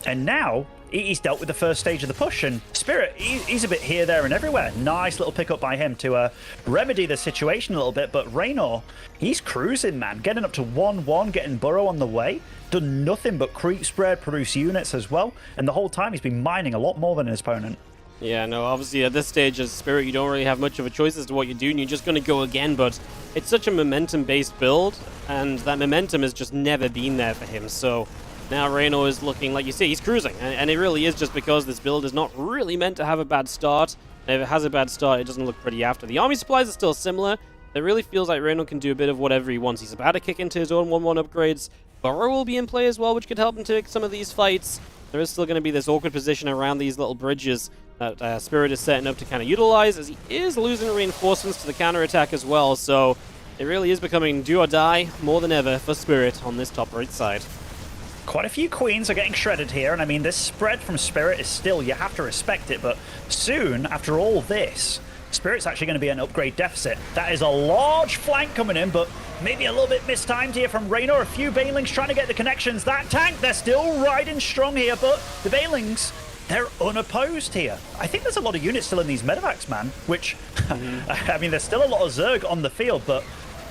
And now he's dealt with the first stage of the push, and Spirit, he's a bit here, there, and everywhere. Nice little pickup by him to remedy the situation a little bit, but Reynor, he's cruising, man. Getting up to 1-1, getting Burrow on the way. Done nothing but creep spread, produce units as well, and the whole time he's been mining a lot more than his opponent. Yeah, no, obviously at this stage as Spirit, you don't really have much of a choice as to what you do, and you're just going to go again, but it's such a momentum-based build, and that momentum has just never been there for him, so Now Reynor is looking, like you see, he's cruising, and it really is just because this build is not really meant to have a bad start. And if it has a bad start, it doesn't look pretty after. The army supplies are still similar. It really feels like Reynor can do a bit of whatever he wants. He's about to kick into his own 1-1 upgrades. Burrow will be in play as well, which could help him take some of these fights. There is still going to be this awkward position around these little bridges that Spirit is setting up to kind of utilize, as he is losing reinforcements to the counterattack as well. So it really is becoming do or die more than ever for Spirit on this top right side. Quite a few queens are getting shredded here, and I mean, this spread from Spirit is still, you have to respect it, but soon, after all this, Spirit's actually going to be an upgrade deficit. That is a large flank coming in, but maybe a little bit mistimed here from Reynor. A few Banelings trying to get the connections. That tank, they're still riding strong here, but the Banelings, they're unopposed here. I think there's a lot of units still in these medevacs, man, which, I mean, there's still a lot of Zerg on the field, but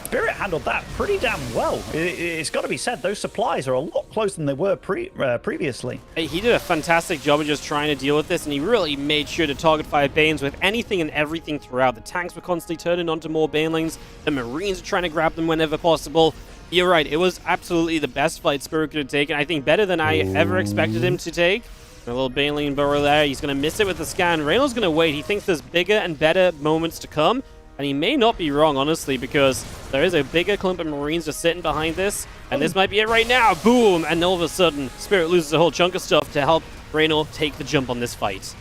Spirit handled that pretty damn well. It's got to be said, those supplies are a lot closer than they were previously. He did a fantastic job of just trying to deal with this, and he really made sure to target fire Banes with anything and everything throughout. The tanks were constantly turning onto more Banelings. The Marines are trying to grab them whenever possible. You're right, it was absolutely the best fight Spirit could have taken. I think better than I ever expected him to take. A little Baneling burrow there. He's going to miss it with the scan. Reynor's going to wait. He thinks there's bigger and better moments to come. And he may not be wrong, honestly, because there is a bigger clump of Marines just sitting behind this. And this might be it right now. Boom! And all of a sudden, Spirit loses a whole chunk of stuff to help Reynor take the jump on this fight.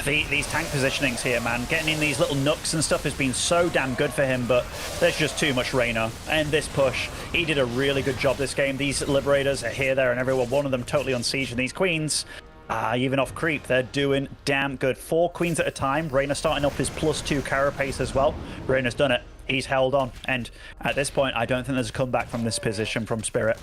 These tank positionings here, man, getting in these little nooks and stuff has been so damn good for him, but there's just too much Reynor. And this push, he did a really good job this game. These Liberators are here, there, and everywhere. One of them totally on siege, and these Queens, even off creep, they're doing damn good. 4 Queens at a time. Reynor starting up his +2 carapace as well. Reynor's done it. He's held on. And at this point, I don't think there's a comeback from this position from Spirit.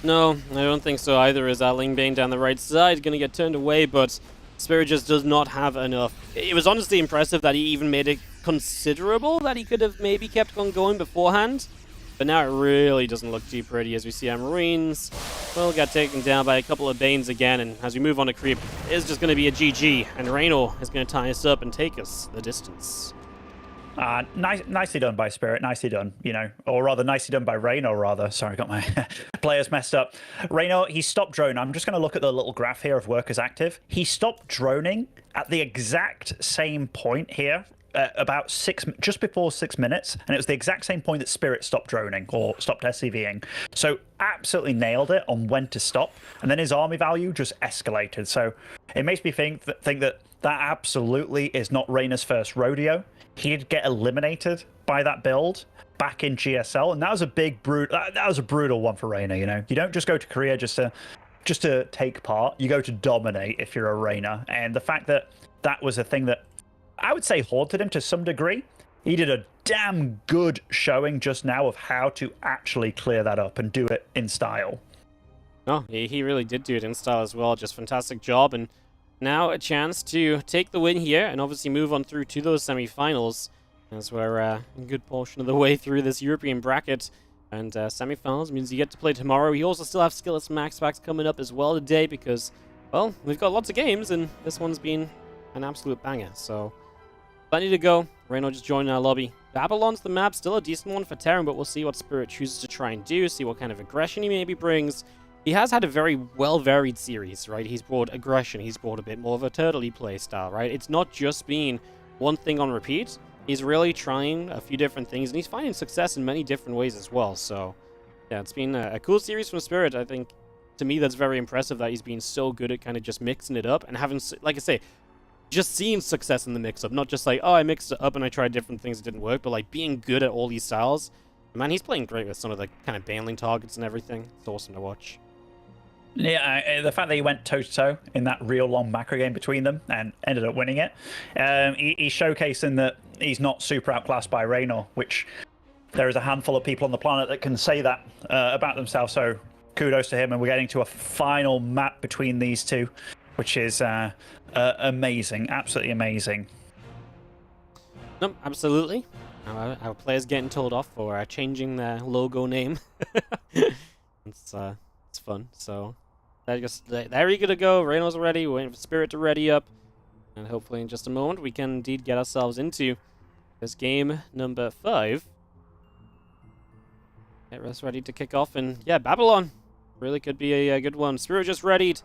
No, I don't think so either, as Lingbane down the right side going to get turned away, but Spirit just does not have enough. It was honestly impressive that he even made it considerable, that he could have maybe kept on going beforehand. But now it really doesn't look too pretty, as we see our Marines will get taken down by a couple of Banes again, and as we move on to creep, it's just going to be a GG, and Reynor is going to tie us up and take us the distance. Nicely done by Spirit, nicely done, you know, or rather nicely done by Reynor, rather. Sorry, I got my players messed up. Reynor, he stopped droning. I'm just going to look at the little graph here of workers active. He stopped droning at the exact same point here, about just before 6 minutes, and it was the exact same point that Spirit stopped droning or stopped SCVing. So absolutely nailed it on when to stop, and then his army value just escalated. So it makes me think that absolutely is not Reynor's first rodeo. He did get eliminated by that build back in GSL, and that was a that was a brutal one for Reynor. You know, you don't just go to Korea just to take part. You go to dominate if you're a Reynor, and the fact that that was a thing that I would say haunted him to some degree. He did a damn good showing just now of how to actually clear that up and do it in style. No, he really did do it in style as well. Just fantastic job, and now a chance to take the win here and obviously move on through to those semi-finals, as we're a good portion of the way through this European bracket. And semi-finals means you get to play tomorrow. We also still have Skillous MaxPax coming up as well today because, well, we've got lots of games, and this one's been an absolute banger. So plenty to go. Reynor just joined our lobby. Babylon's the map, still a decent one for Terran, but we'll see what Spirit chooses to try and do, see what kind of aggression he maybe brings. He has had a very well-varied series, right? He's brought aggression, he's brought a bit more of a turtley play style, right? It's not just been one thing on repeat. He's really trying a few different things, and he's finding success in many different ways as well. So, yeah, it's been a cool series from Spirit. I think, to me, that's very impressive that he's been so good at kind of just mixing it up and having, like I say, just seeing success in the mix-up. Not just like, oh, I mixed it up and I tried different things that didn't work, but like being good at all these styles. Man, he's playing great with some of the kind of Baneling targets and everything. It's awesome to watch. Yeah, the fact that he went toe-to-toe in that real long macro game between them and ended up winning it, he's showcasing that he's not super outclassed by Reynor, which there is a handful of people on the planet that can say that about themselves, so kudos to him, and we're getting to a final map between these two, which is amazing, absolutely amazing. No, absolutely. Our players getting told off for changing their logo name. It's fun, so... There you gotta go. Reynor's ready. We're waiting for Spirit to ready up. And hopefully in just a moment we can indeed get ourselves into this game number 5. Get us ready to kick off. And yeah, Babylon. Really could be a good one. Spirit just readied.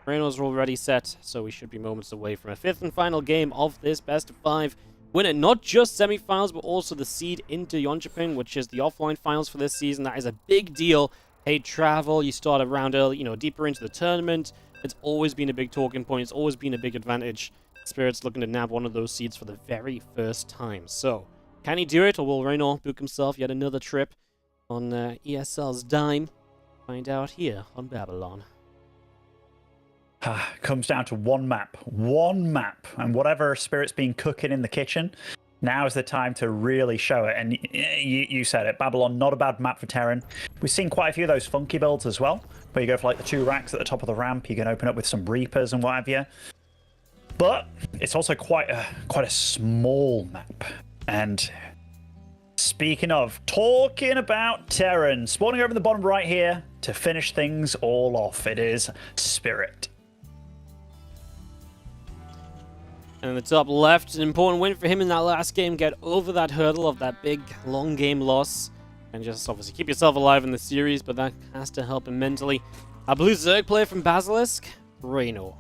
Reynor's already set, so we should be moments away from a 5th and final game of this best of 5. Win it, not just semi-finals, but also the seed into Jonkoping, which is the offline finals for this season. That is a big deal. Paid travel, you start a round early, you know, deeper into the tournament. It's always been a big talking point. It's always been a big advantage. Spirit's looking to nab one of those seeds for the very first time. So, can he do it, or will Reynor book himself yet another trip on ESL's dime? Find out here on Babylon. Comes down to one map, and whatever Spirit's been cooking in the kitchen, now is the time to really show it. And you said it, Babylon, not a bad map for Terran. We've seen quite a few of those funky builds as well, where you go for like the 2 racks at the top of the ramp, you can open up with some Reapers and what have you. But it's also quite a small map. And speaking of, talking about Terran, spawning over in the bottom right here to finish things all off, it is Spirit. And in the top left, an important win for him in that last game. Get over that hurdle of that big, long game loss. And just obviously keep yourself alive in the series, but that has to help him mentally. A blue Zerg player from Basilisk, Reynor.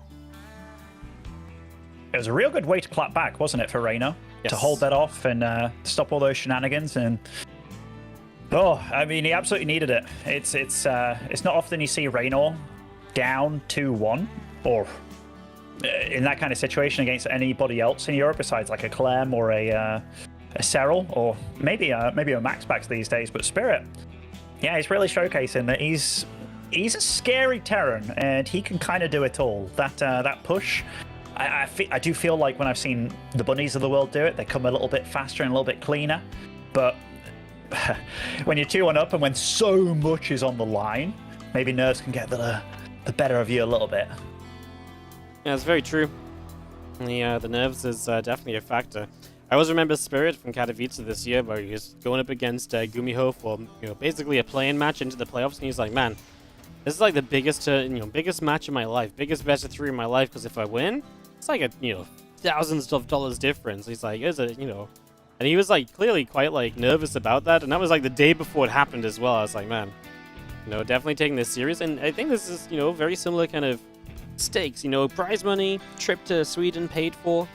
It was a real good way to clap back, wasn't it, for Reynor? Yes. To hold that off and stop all those shenanigans. And oh, I mean, he absolutely needed it. It's not often you see Reynor down 2-1 or in that kind of situation against anybody else in Europe besides like a Clem or a Serral or maybe a MaxPax these days. But Spirit, yeah, he's really showcasing that he's a scary Terran and he can kind of do it all. That push, I do feel like when I've seen the bunnies of the world do it, they come a little bit faster and a little bit cleaner. But when you're 2-1 up and when so much is on the line, maybe nerves can get the better of you a little bit. Yeah, it's very true. The nerves is definitely a factor. I always remember Spirit from Katowice this year, where he was going up against Gumiho for basically a play-in match into the playoffs, and he's like, "Man, this is like the biggest match of my life, biggest best of 3 in my life. Because if I win, it's like a thousands of dollars difference." He's like, "Is it and he was like clearly quite like nervous about that, and that was like the day before it happened as well. I was like, man, definitely taking this serious, and I think this is very similar kind of stakes, prize money, trip to Sweden paid for,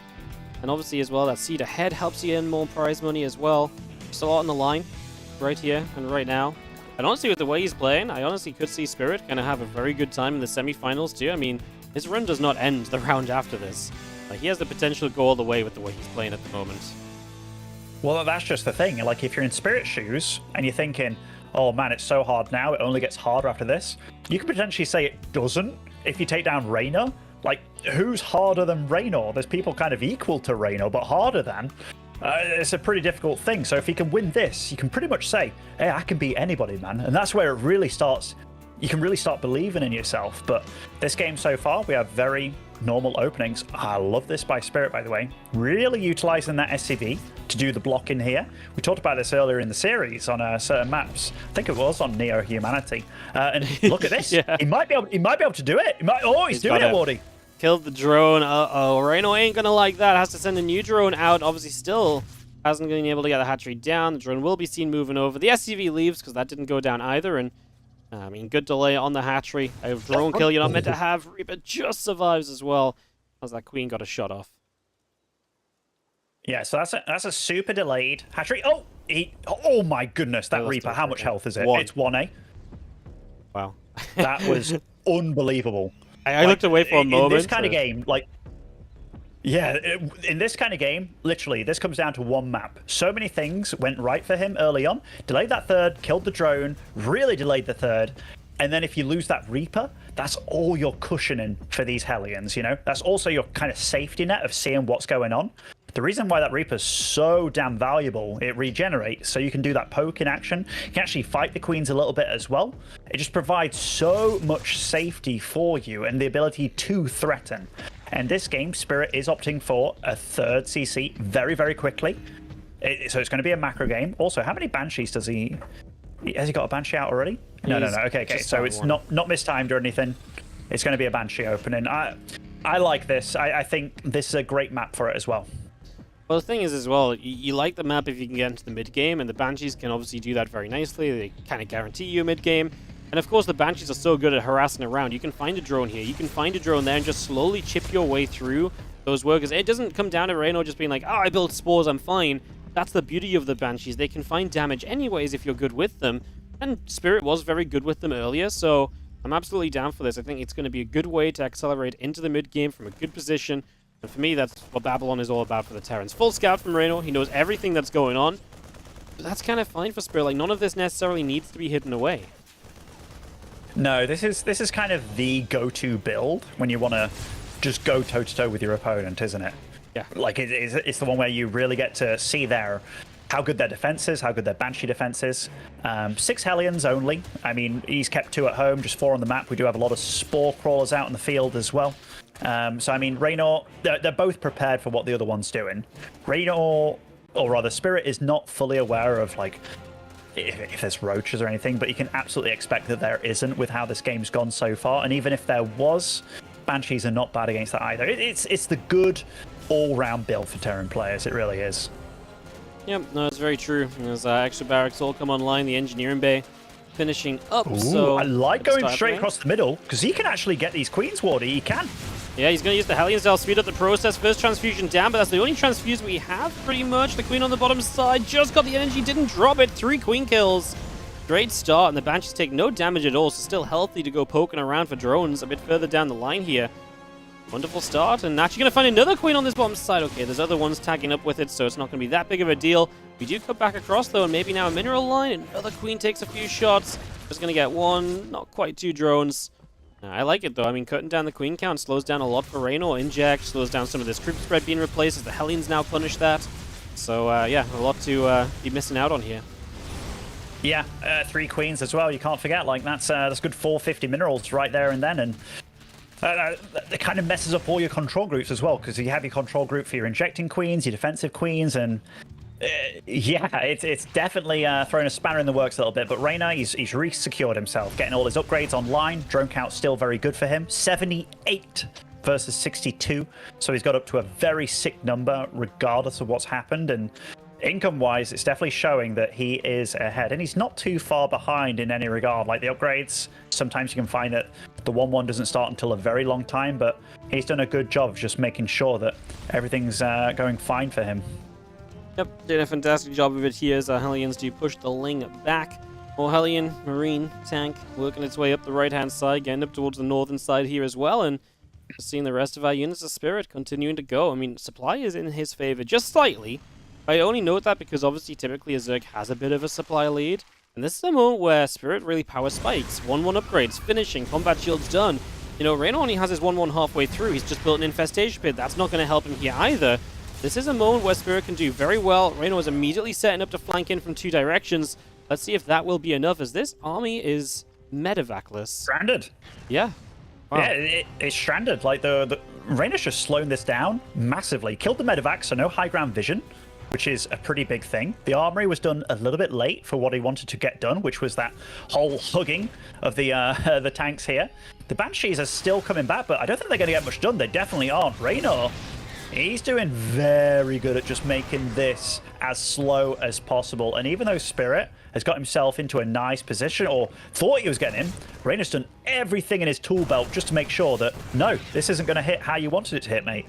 and obviously as well that seed ahead helps you in more prize money as well. Just a lot on the line right here and right now. And honestly, with the way he's playing, I honestly could see Spirit kind of have a very good time in the semi-finals too. I mean, his run does not end the round after this. Like, he has the potential to go all the way with the way he's playing at the moment. Well, that's just the thing. Like, if you're in Spirit's shoes and you're thinking, oh man, it's so hard now, it only gets harder after this, you could potentially say it doesn't if you take down Reynor. Like, who's harder than Reynor? There's people kind of equal to Reynor, but harder than. It's a pretty difficult thing. So if he can win this, you can pretty much say, hey, I can beat anybody, man. And that's where it really starts. You can really start believing in yourself. But this game so far, we have very normal openings. I love this by Spirit, by the way. Really utilizing that SCV to do the block in here. We talked about this earlier in the series on certain maps. I think it was on Neo Humanity. And look at this. Yeah. He might be able to do it. He's doing it, Wardy. Killed the drone. Uh-oh. Reynor ain't gonna like that. Has to send a new drone out. Obviously still hasn't been able to get the hatchery down. The drone will be seen moving over. The SCV leaves because that didn't go down either. And I mean, good delay on the hatchery. A drone kill you're not meant to have. Reaper just survives as well as that queen got a shot off. Yeah, so that's a super delayed hatchery. Oh my goodness, that Reaper. How much health is it? It's 1A. Wow. That was unbelievable. I looked away for a moment. In this kind of game, in this kind of game, literally, this comes down to one map. So many things went right for him early on. Delayed that third, killed the drone, really delayed the third. And then if you lose that Reaper, that's all your cushioning for these Hellions, That's also your kind of safety net of seeing what's going on. The reason why that Reaper's so damn valuable, it regenerates, so you can do that poke in action. You can actually fight the queens a little bit as well. It just provides so much safety for you and the ability to threaten. And this game, Spirit is opting for a third CC very, very quickly. So it's going to be a macro game. Also, how many Banshees does he... Has he got a Banshee out already? No. Okay. So it's not mistimed or anything. It's going to be a Banshee opening. I like this. I think this is a great map for it as well. Well, the thing is as well, you like the map if you can get into the mid-game, and the Banshees can obviously do that very nicely. They kind of guarantee you mid-game. And of course, the Banshees are so good at harassing around. You can find a drone here, you can find a drone there, and just slowly chip your way through those workers. It doesn't come down to Reynor just being like, oh, I built spores, I'm fine. That's the beauty of the Banshees. They can find damage anyways if you're good with them. And Spirit was very good with them earlier, so I'm absolutely down for this. I think it's going to be a good way to accelerate into the mid game from a good position. And for me, that's what Babylon is all about for the Terrans. Full scout from Reynor. He knows everything that's going on. But that's kind of fine for Spirit. Like, none of this necessarily needs to be hidden away. No, this is kind of the go-to build when you want to just go toe-to-toe with your opponent, isn't it? Yeah. Like, it's the one where you really get to see how good their defense is, how good their Banshee defense is. 6 Hellions only. I mean, he's kept 2 at home, just 4 on the map. We do have a lot of Spore Crawlers out in the field as well. So, I mean, Reynor, they're both prepared for what the other one's doing. Reynor, or rather, Spirit is not fully aware of, like, if there's roaches or anything, but you can absolutely expect that there isn't with how this game's gone so far. And even if there was, Banshees are not bad against that either. It's the good all-round build for Terran players. It really is. Yep, no, it's very true. There's extra barracks all come online, the engineering bay finishing up. Ooh, so I like going straight there. across the middle, because he can actually get these Queens Warder. He can. Yeah, he's going to use the Hellions to help speed up the process. First transfusion down, but that's the only transfuse we have, pretty much. The Queen on the bottom side just got the energy, didn't drop it. 3 Queen kills. Great start, and the Banshees take no damage at all, so still healthy to go poking around for drones a bit further down the line here. Wonderful start, and actually going to find another Queen on this bottom side. Okay, there's other ones tagging up with it, so it's not going to be that big of a deal. We do cut back across, though, and maybe now a mineral line. Another Queen takes a few shots. Just going to get 1, not quite 2 drones. I like it, though. I mean, cutting down the Queen count slows down a lot for Reynor. Inject slows down some of this troop spread being replaced as the Hellions now punish that. So, yeah, a lot to be missing out on here. Yeah, 3 Queens as well. You can't forget. Like, that's good 450 minerals right there and then. And it kind of messes up all your control groups as well, because you have your control group for your injecting Queens, your defensive Queens, and yeah, it's definitely thrown a spanner in the works a little bit. But Reynor, he's re-secured himself, getting all his upgrades online. Drone count still very good for him. 78 versus 62. So he's got up to a very sick number regardless of what's happened. And income-wise, it's definitely showing that he is ahead. And he's not too far behind in any regard. Like the upgrades, sometimes you can find that the 1-1 doesn't start until a very long time. But he's done a good job of just making sure that everything's going fine for him. Yep, did a fantastic job of it here as our Hellions do push the Ling back. More Hellion, Marine, tank working its way up the right-hand side, getting up towards the northern side here as well, and seeing the rest of our units of Spirit continuing to go. I mean, supply is in his favor, just slightly. I only note that because obviously typically a Zerg has a bit of a supply lead, and this is a moment where Spirit really power spikes. 1-1 upgrades, finishing, combat shields done. You know, Reynor only has his 1-1 halfway through. He's just built an infestation pit. That's not going to help him here either. This is a moment where Spirit can do very well. Reynor is immediately setting up to flank in from 2 directions. Let's see if that will be enough, as this army is medevacless. Stranded. Yeah. Wow. Yeah, it's stranded. Like, the Reynor's just slowing this down massively. Killed the medevac, so no high ground vision, which is a pretty big thing. The armory was done a little bit late for what he wanted to get done, which was that whole hugging of the the tanks here. The Banshees are still coming back, but I don't think they're going to get much done. They definitely aren't. Reynor, he's doing very good at just making this as slow as possible. And even though Spirit has got himself into a nice position, or thought he was getting in, Reynor's done everything in his tool belt just to make sure that, no, this isn't going to hit how you wanted it to hit, mate.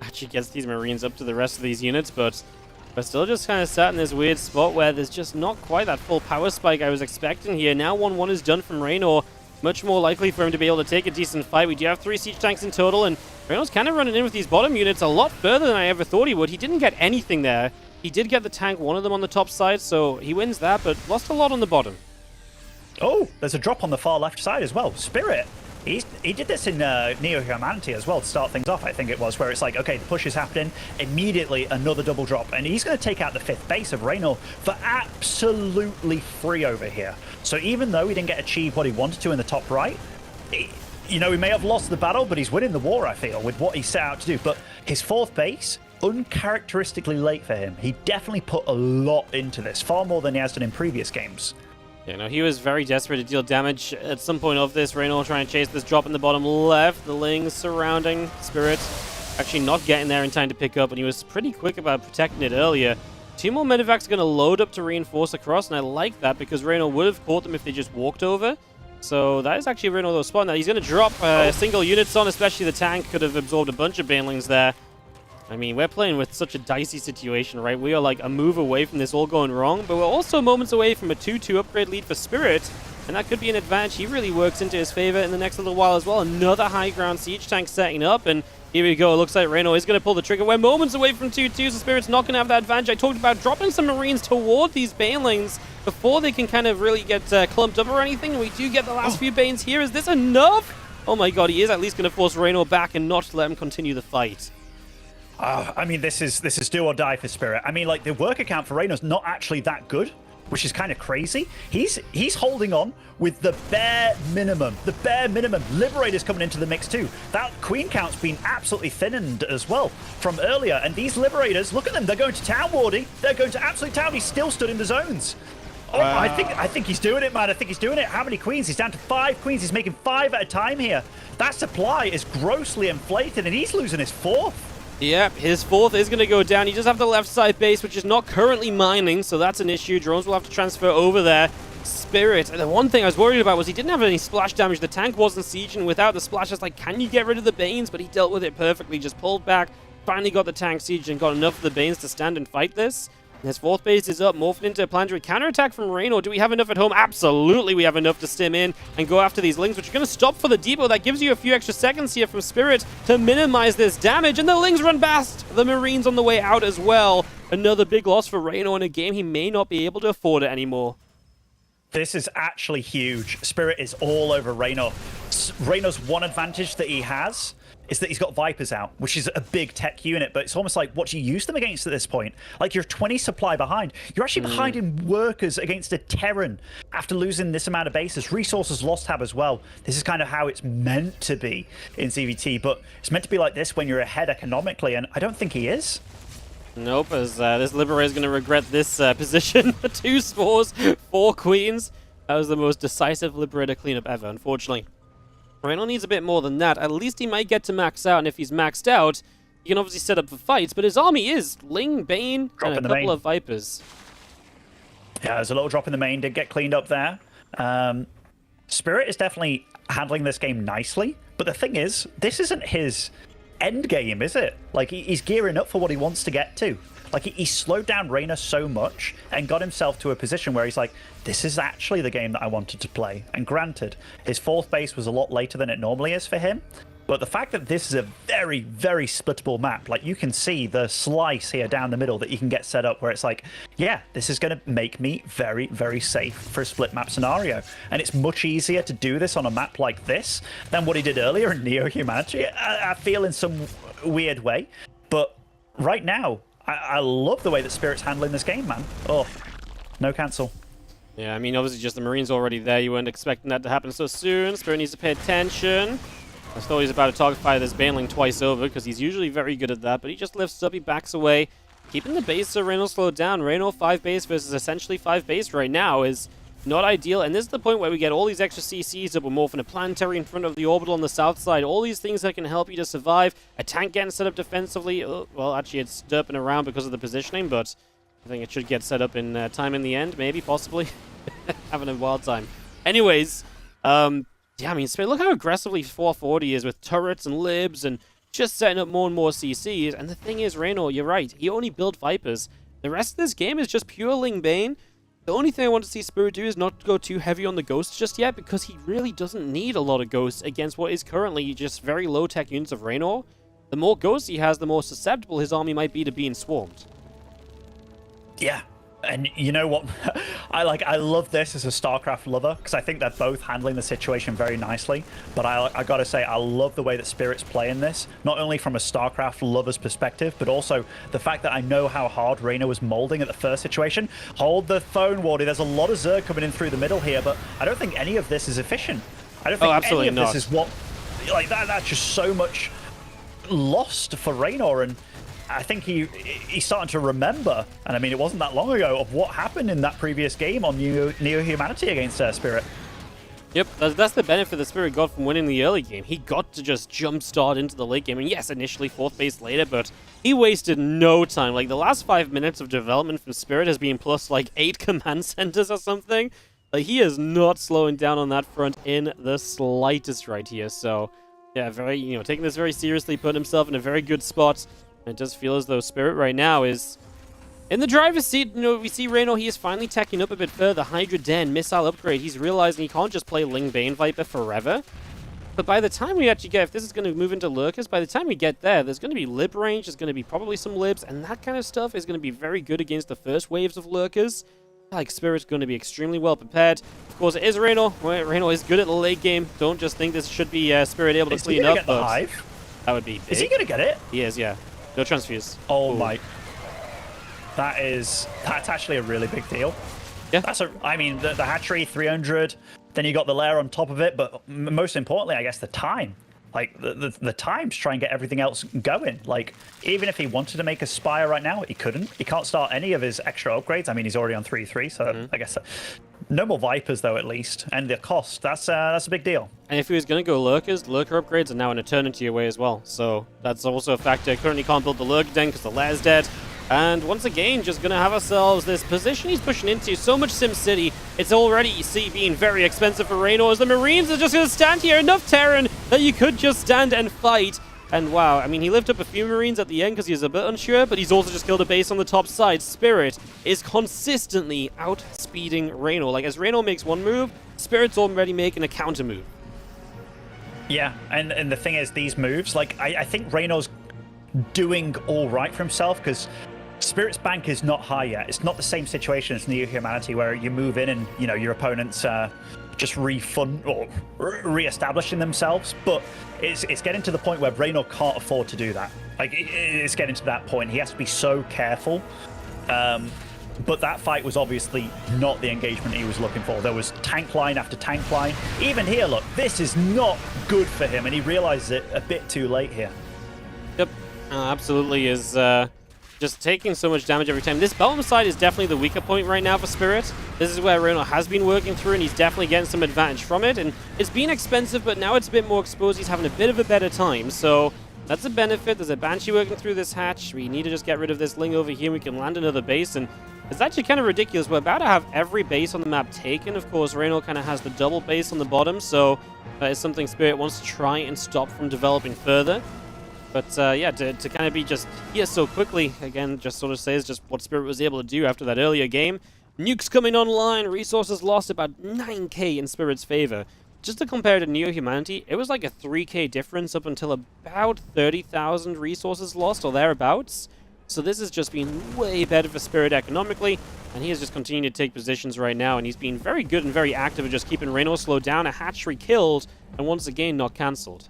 Actually gets these Marines up to the rest of these units, but we're still just kind of sat in this weird spot where there's just not quite that full power spike I was expecting here. Now 1-1 is done from Reynor. Much more likely for him to be able to take a decent fight. We do have 3 siege tanks in total, and Reynor's kind of running in with these bottom units a lot further than I ever thought he would. He didn't get anything there. He did get the tank, one of them on the top side, so he wins that, but lost a lot on the bottom. Oh, there's a drop on the far left side as well. Spirit, he did this in Neo-Humanity as well to start things off, I think it was, where it's like, okay, the push is happening, immediately another double drop, and he's going to take out the 5th base of Reynor for absolutely free over here. So even though he didn't get achieved what he wanted to in the top right, you know, he may have lost the battle, but he's winning the war, I feel, with what he set out to do. But his 4th base, uncharacteristically late for him. He definitely put a lot into this, far more than he has done in previous games. Yeah, no, he was very desperate to deal damage at some point of this. Reynor trying to chase this drop in the bottom left. The Lings surrounding Spirit. Actually not getting there in time to pick up, and he was pretty quick about protecting it earlier. 2 more medevacs are going to load up to reinforce across, and I like that because Reynor would have caught them if they just walked over. So that is actually Reynor spot. Now he's going to drop single units on, especially the tank could have absorbed a bunch of banelings there. I mean, we're playing with such a dicey situation, right? We are like a move away from this all going wrong, but we're also moments away from a 2-2 upgrade lead for Spirit, and that could be an advantage. He really works into his favor in the next little while as well. Another high ground siege tank setting up, and here we go. It looks like Reynor is going to pull the trigger. We're moments away from 2-2, so Spirit's not going to have that advantage. I talked about dropping some Marines toward these banelings before they can kind of really get clumped up or anything, and we do get the last few banes here. Is this enough? Oh my god, he is at least going to force Reynor back and not let him continue the fight. I mean, this is do or die for Spirit. I mean, like, the worker count for Reynor's not actually that good, which is kind of crazy. He's holding on with the bare minimum. The bare minimum. Liberator's coming into the mix too. That queen count's been absolutely thinned as well from earlier. And these Liberators, look at them. They're going to town, Wardy. They're going to absolute town. He's still stood in the zones. Oh, I think he's doing it, man. I think he's doing it. How many queens? He's down to 5 queens. He's making 5 at a time here. That supply is grossly inflated, and he's losing his 4th. Yep, his 4th is going to go down. He does have the left side base, which is not currently mining, so that's an issue. Drones will have to transfer over there. Spirit, the one thing I was worried about was he didn't have any splash damage. The tank wasn't sieging. Without the splash, it's like, can you get rid of the Banes? But he dealt with it perfectly, just pulled back, finally got the tank sieged and got enough of the Banes to stand and fight this. His 4th base is up, morphed into a planetary counterattack from Reynor. Do we have enough at home? Absolutely, we have enough to stim in and go after these Lings, which are going to stop for the depot. That gives you a few extra seconds here from Spirit to minimize this damage, and the Lings run past the Marines on the way out as well. Another big loss for Reynor in a game he may not be able to afford it anymore. This is actually huge. Spirit is all over Reynor. Reynor's one advantage that he has is that he's got Vipers out, which is a big tech unit, but it's almost like, what do you use them against at this point? Like, you're 20 supply behind. You're actually behind in workers against a Terran after losing this amount of bases. Resources lost tab as well. This is kind of how it's meant to be in CVT, but it's meant to be like this when you're ahead economically, and I don't think he is. Nope, as this Liberator is going to regret this position. 2 spores, 4 queens. That was the most decisive Liberator cleanup ever, unfortunately. Reynor needs a bit more than that. At least he might get to max out, and if he's maxed out, he can obviously set up for fights, but his army is Ling, Bane, and a couple of Vipers. Yeah, there's a little drop in the main, did get cleaned up there. Spirit is definitely handling this game nicely, but the thing is, this isn't his end game, is it? Like, he's gearing up for what he wants to get to. Like, he slowed down Reynor so much and got himself to a position where he's like, this is actually the game that I wanted to play. And granted, his 4th base was a lot later than it normally is for him. But the fact that this is a very, very splittable map, like, you can see the slice here down the middle that you can get set up where it's like, yeah, this is going to make me very, very safe for a split map scenario. And it's much easier to do this on a map like this than what he did earlier in Neo-Humanity, I feel, in some weird way. But right now, I love the way that Spirit's handling this game, man. Oh, no cancel. Yeah, I mean, obviously just the Marines already there. You weren't expecting that to happen so soon. Spirit needs to pay attention. I thought he was about to target fire this Baneling twice over, because he's usually very good at that, but he just lifts up, he backs away. Keeping the base so Reynor slowed down. Reynor 5 base versus essentially 5 base right now is not ideal, and this is the point where we get all these extra CCs that we're morphing a planetary in front of the orbital on the south side. All these things that can help you to survive. A tank getting set up defensively. Well, actually, it's derping around because of the positioning, but I think it should get set up in time in the end, maybe, possibly. Having a wild time. Anyways, yeah, I mean, look how aggressively 440 is with turrets and libs and just setting up more and more CCs. And the thing is, Reynor, you're right. He only built Vipers. The rest of this game is just pure Ling Bane. The only thing I want to see Spirit do is not go too heavy on the Ghosts just yet, because he really doesn't need a lot of Ghosts against what is currently just very low-tech units of Reynor. The more Ghosts he has, the more susceptible his army might be to being swarmed. Yeah. And you know what? I love this as a StarCraft lover, because I think they're both handling the situation very nicely. But I gotta say, I love the way that Spirit's playing this, not only from a StarCraft lover's perspective, but also the fact that I know how hard Reynor was molding at the first situation. Hold the phone, Wardy. There's a lot of Zerg coming in through the middle here, but I don't think any of this is efficient. I don't think any of this is what... Like, that's just so much lost for Reynor, and I think he's starting to remember, and I mean, it wasn't that long ago, of what happened in that previous game on Neo-Humanity against Spirit. Yep, that's the benefit that Spirit got from winning the early game. He got to just jumpstart into the late game, and yes, initially 4th base later, but he wasted no time. Like, the last 5 minutes of development from Spirit has been plus, like, 8 command centers or something. Like, he is not slowing down on that front in the slightest right here. So, yeah, very, taking this very seriously, putting himself in a very good spot. And it does feel as though Spirit right now is in the driver's seat. We see Reynor, he is finally teching up a bit further. Hydra Den, missile upgrade. He's realizing he can't just play Ling Bane Viper forever. But by the time we actually get, if this is going to move into Lurkers, by the time we get there, there's going to be Lib range, there's going to be probably some Libs, and that kind of stuff is going to be very good against the first waves of Lurkers. Like, Spirit's going to be extremely well prepared. Of course, it is Reynor. Reynor is good at the late game. Don't just think this should be Spirit able to clean up. Get the hive? That would be big. Is he going to get it? He is, yeah. No transfuse. Oh Ooh. my. That's actually a really big deal. Yeah. I mean, the hatchery, 300, then you got the lair on top of it, but most importantly, I guess the time. Like, the time to try and get everything else going. Like, even if he wanted to make a Spire right now, he couldn't. He can't start any of his extra upgrades. I mean, he's already on 3-3, so I guess no more Vipers, though, at least. And the cost, that's a big deal. And if he was going to go Lurkers, Lurker upgrades are now an eternity away as well. So that's also a factor. Currently can't build the Lurker Den because the lair's dead. And once again, just going to have ourselves this position he's pushing into. So much SimCity. It's already, you see, being very expensive for Reynor, as the Marines are just going to stand here. Enough Terran that you could just stand and fight. And wow, I mean, he lived up a few Marines at the end because he was a bit unsure, but he's also just killed a base on the top side. Spirit is consistently outspeeding Reynor. Like, as Reynor makes one move, Spirit's already making a counter move. Yeah, and the thing is, these moves, like, I think Reynor's doing all right for himself because Spirit's bank is not high yet. It's not the same situation as Neo Humanity where you move in and, your opponents just refund or re-establishing themselves. But it's getting to the point where Reynor can't afford to do that. Like, it's getting to that point. He has to be so careful. But that fight was obviously not the engagement he was looking for. There was tank line after tank line. Even here, look, this is not good for him, and he realizes it a bit too late here. Yep, absolutely is just taking so much damage every time. This bottom side is definitely the weaker point right now for Spirit. This is where Reynor has been working through, and he's definitely getting some advantage from it. And it's been expensive, but now it's a bit more exposed. He's having a bit of a better time, so that's a benefit. There's a Banshee working through this hatch. We need to just get rid of this Ling over here. We can land another base, and it's actually kind of ridiculous. We're about to have every base on the map taken. Of course, Reynor kind of has the double base on the bottom, so that is something Spirit wants to try and stop from developing further. But yeah, to kind of be just here so quickly, again, just sort of says just what Spirit was able to do after that earlier game. Nukes coming online, resources lost about 9k in Spirit's favor. Just to compare to Neo Humanity, it was like a 3k difference up until about 30,000 resources lost or thereabouts. So this has just been way better for Spirit economically, and he has just continued to take positions right now, and he's been very good and very active at just keeping Reynor slowed down, a hatchery killed, and once again not cancelled.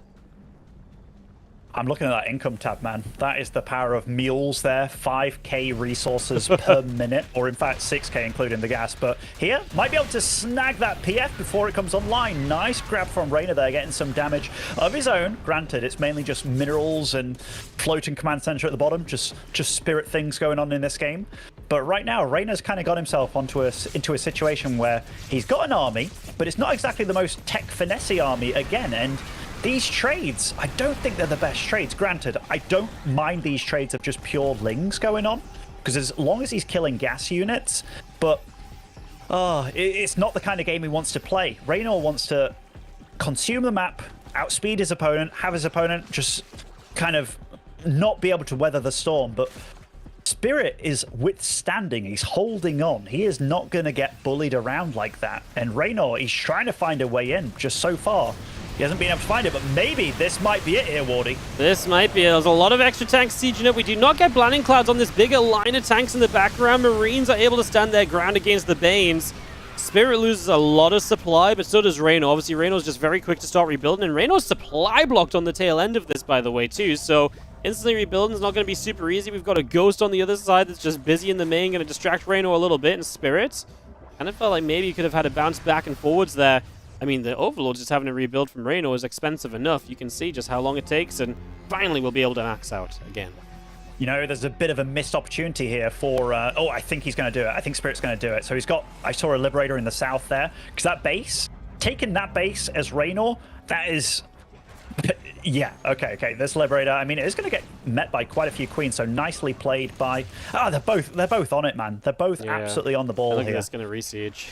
I'm looking at that income tab, man. That is the power of mules there. 5k resources per minute, or in fact 6k including the gas. But here, might be able to snag that PF before it comes online. Nice grab from Reynor there, getting some damage of his own. Granted, it's mainly just minerals and floating command center at the bottom. Just Spirit things going on in this game. But right now, Reynor's kind of got himself into a situation where he's got an army, but it's not exactly the most tech finesse army again. And these trades, I don't think they're the best trades. Granted, I don't mind these trades of just pure Lings going on, because as long as he's killing gas units, but it's not the kind of game he wants to play. Reynor wants to consume the map, outspeed his opponent, have his opponent just kind of not be able to weather the storm, but Spirit is withstanding. He's holding on. He is not going to get bullied around like that. And Reynor, he's trying to find a way in. Just so far, he hasn't been able to find it, but maybe this might be it here, Wardy. This might be. There's a lot of extra tanks sieging up. We do not get blinding clouds on this bigger line of tanks in the background. Marines are able to stand their ground against the Banes. Spirit loses a lot of supply, but so does Reynor. Obviously, Reynor's just very quick to start rebuilding, and Reynor's supply blocked on the tail end of this, by the way, too. So instantly rebuilding is not going to be super easy. We've got a Ghost on the other side that's just busy in the main, going to distract Reynor a little bit, and Spirit kind of felt like maybe you could have had a bounce back and forwards there. I mean, the Overlord just having to rebuild from Reynor is expensive enough. You can see just how long it takes, and finally we'll be able to max out again. You know, there's a bit of a missed opportunity here for... oh, I think he's going to do it. I think Spirit's going to do it. So he's got... I saw a Liberator in the south there. Because that base, taking that base as Reynor, that is... Yeah, okay. This Liberator, I mean, it is going to get met by quite a few queens, so nicely played by... they're both on it, man. They're both absolutely on the ball I think here. that's going to re-siege.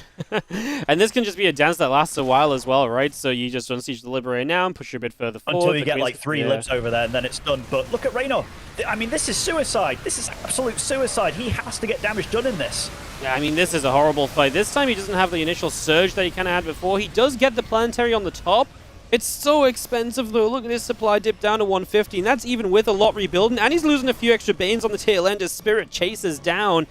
And this can just be a dance that lasts a while as well, right? So you just unsiege the Liberator now and push her a bit further forward. Until you get like 3 libs over there, and then it's done. But look at Reynor. I mean, this is suicide. This is absolute suicide. He has to get damage done in this. Yeah, I mean, this is a horrible fight. This time he doesn't have the initial surge that he kind of had before. He does get the planetary on the top. It's so expensive, though. Look at his supply dip down to 150, and that's even with a lot rebuilding. And he's losing a few extra Banes on the tail end as Spirit chases down.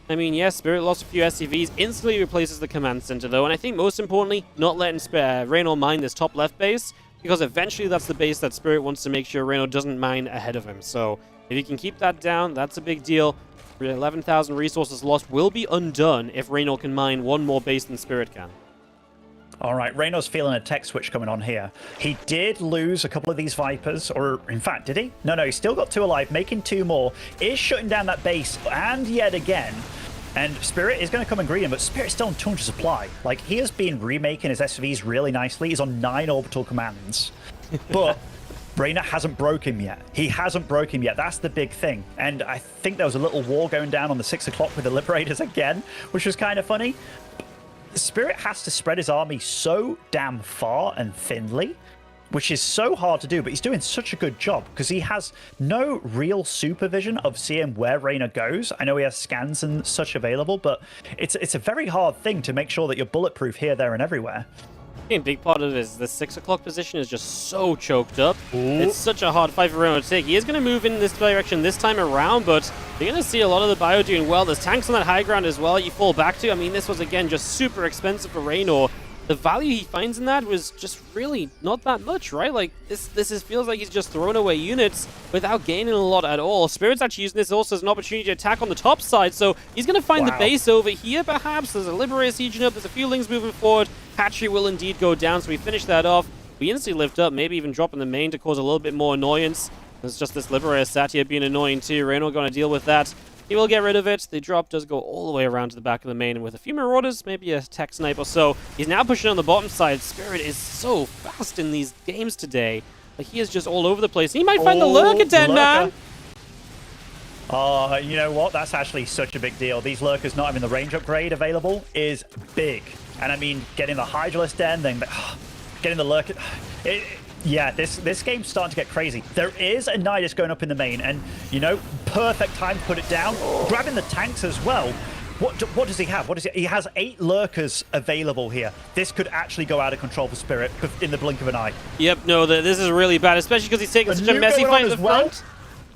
I mean, yes, Spirit lost a few SCVs, instantly replaces the command center, though. And I think most importantly, not letting Reynor mine this top left base, because eventually that's the base that Spirit wants to make sure Reynor doesn't mine ahead of him. So if he can keep that down, that's a big deal. 11,000 resources lost will be undone if Reynor can mine one more base than Spirit can. All right, Reynor's feeling a tech switch coming on here. He did lose a couple of these Vipers, or in fact, did he? No, he's still got 2 alive, making 2 more. Is shutting down that base, and yet again. And Spirit is going to come and greet him, but Spirit's still on 200 supply. Like, he has been remaking his SCVs really nicely. He's on 9 orbital commands. But Reynor hasn't broke him yet. He hasn't broke him yet. That's the big thing. And I think there was a little war going down on the 6 o'clock with the Liberators again, which was kind of funny. Spirit has to spread his army so damn far and thinly, which is so hard to do, but he's doing such a good job because he has no real supervision of seeing where Reynor goes. I know he has scans and such available, but it's a very hard thing to make sure that you're bulletproof here, there, and everywhere. I think a big part of it is the 6 o'clock position is just so choked up. Ooh. It's such a hard fight for Reynor to take. He is going to move in this direction this time around, but you're going to see a lot of the bio doing well. There's tanks on that high ground as well you fall back to. I mean, this was, again, just super expensive for Reynor. The value he finds in that was just really not that much, right? Like, this feels like he's just throwing away units without gaining a lot at all. Spirit's actually using this also as an opportunity to attack on the top side, so he's going to find the base over here, perhaps. There's a Liberator sieging up, there's a few Lings moving forward. Hatchery will indeed go down, so we finish that off. We instantly lift up, maybe even dropping the main to cause a little bit more annoyance. There's just this Liberator sat here being annoying too. Reynor going to deal with that. He will get rid of it. The drop does go all the way around to the back of the main, and with a few Marauders, maybe a tech snipe or so, he's now pushing on the bottom side. Spirit is so fast in these games today. Like, he is just all over the place. He might find the Lurker Den, man! You know what? That's actually such a big deal. These Lurkers not having the range upgrade available is big. And I mean, getting the Hydralisk Den, then getting the Lurker... Yeah, this game's starting to get crazy. There is a Nidus going up in the main, and, you know, perfect time to put it down. Grabbing the tanks as well. What does he have? He has 8 Lurkers available here. This could actually go out of control for Spirit in the blink of an eye. Yep, no, this is really bad, especially because he's taking such a messy fight at the front.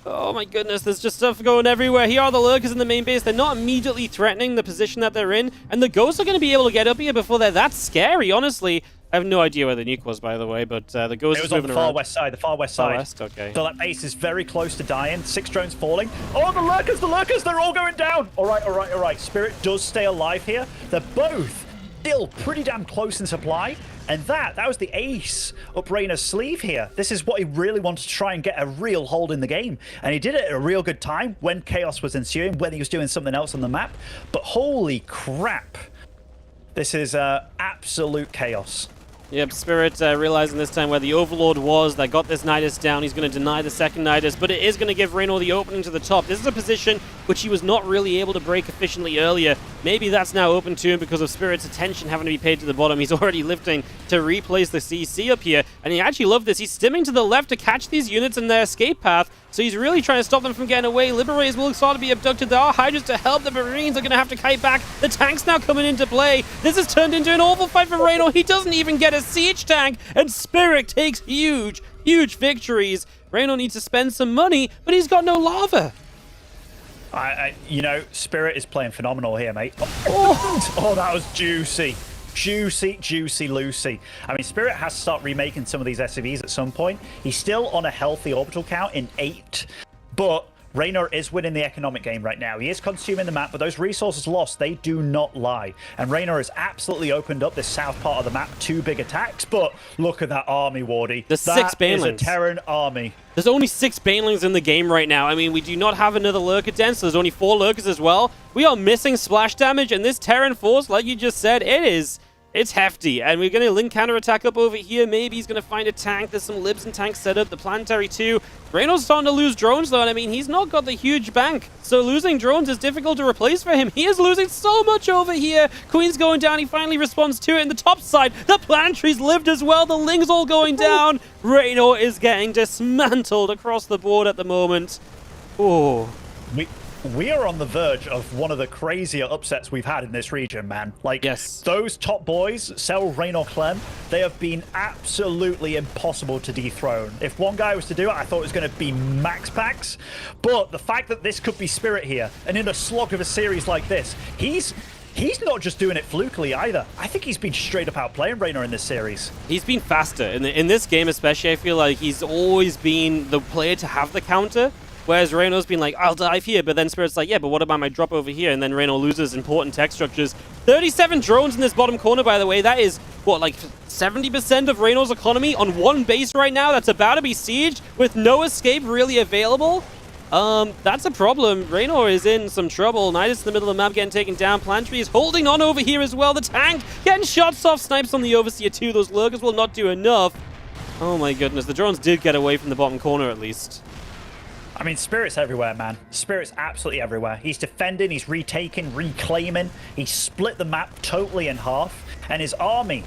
Oh my goodness, there's just stuff going everywhere. Here are the Lurkers in the main base. They're not immediately threatening the position that they're in, and the Ghosts are going to be able to get up here before they're that scary, honestly. I have no idea where the nuke was, by the way, but the Ghost is moving around. It was on the far west side, Far west, okay. So that base is very close to dying. 6 drones falling. Oh, the Lurkers, they're all going down. All right. Spirit does stay alive here. They're both still pretty damn close in supply. And that was the ace up Reynor's sleeve here. This is what he really wanted to try and get a real hold in the game. And he did it at a real good time when chaos was ensuing, when he was doing something else on the map. But holy crap. This is absolute chaos. Yep, Spirit realizing this time where the Overlord was that got this Nidus down. He's going to deny the second Nidus, but it is going to give Reynor the opening to the top. This is a position which he was not really able to break efficiently earlier. Maybe that's now open to him because of Spirit's attention having to be paid to the bottom. He's already lifting to replace the CC up here, and he actually loved this. He's stimming to the left to catch these units in their escape path, so he's really trying to stop them from getting away. Liberators will start to be abducted. There are Hydras to help. The Marines are going to have to kite back. The tanks now coming into play. This has turned into an awful fight for Reynor. He doesn't even get a siege tank, and Spirit takes huge victories. Reynor needs to spend some money, but he's got no lava. You know, Spirit is playing phenomenal here, mate. Oh, that was juicy. Juicy Lucy. I mean, Spirit has to start remaking some of these SCVs at some point. He's still on a healthy orbital count in 8, but Reynor is winning the economic game right now. He is consuming the map, but those resources lost, they do not lie. And Reynor has absolutely opened up this south part of the map to big attacks, but look at that army, Wardy. There's 6 Banelings. That is a Terran army. There's only 6 Banelings in the game right now. I mean, we do not have another Lurker Den, so there's only 4 Lurkers as well. We are missing splash damage, and this Terran force, like you just said, it is It's hefty, and we're going to link counter-attack up over here. Maybe he's going to find a tank. There's some libs and tanks set up. The planetary too. Reynor's starting to lose drones, though, and I mean, he's not got the huge bank, so losing drones is difficult to replace for him. He is losing so much over here. Queen's going down. He finally responds to it. In the top side, the planetary's lived as well. The Ling's all going down. Reynor is getting dismantled across the board at the moment. Oh. We are on the verge of one of the crazier upsets we've had in this region, man. Like, yes. Those top boys, Cell, Reynor, Clem, they have been absolutely impossible to dethrone. If one guy was to do it, I thought it was going to be MaxPax. But the fact that this could be Spirit here, and in a slog of a series like this, he's not just doing it flukily either. I think he's been straight up outplaying Reynor in this series. He's been faster. In this game especially, I feel like he's always been the player to have the counter. Whereas Reynor's been like, I'll dive here, but then Spirit's like, yeah, but what about my drop over here? And then Reynor loses important tech structures. 37 drones in this bottom corner, by the way. That is, what, like 70% of Reynor's economy on one base right now that's about to be sieged with no escape really available? That's a problem. Reynor is in some trouble. Nidus in the middle of the map getting taken down. Planetary is holding on over here as well. The tank getting shots off. Snipes on the Overseer too. Those lurkers will not do enough. Oh my goodness. The drones did get away from the bottom corner at least. I mean, Spirit's everywhere, man. Spirit's absolutely everywhere. He's defending, he's retaking, reclaiming. He split the map totally in half. And his army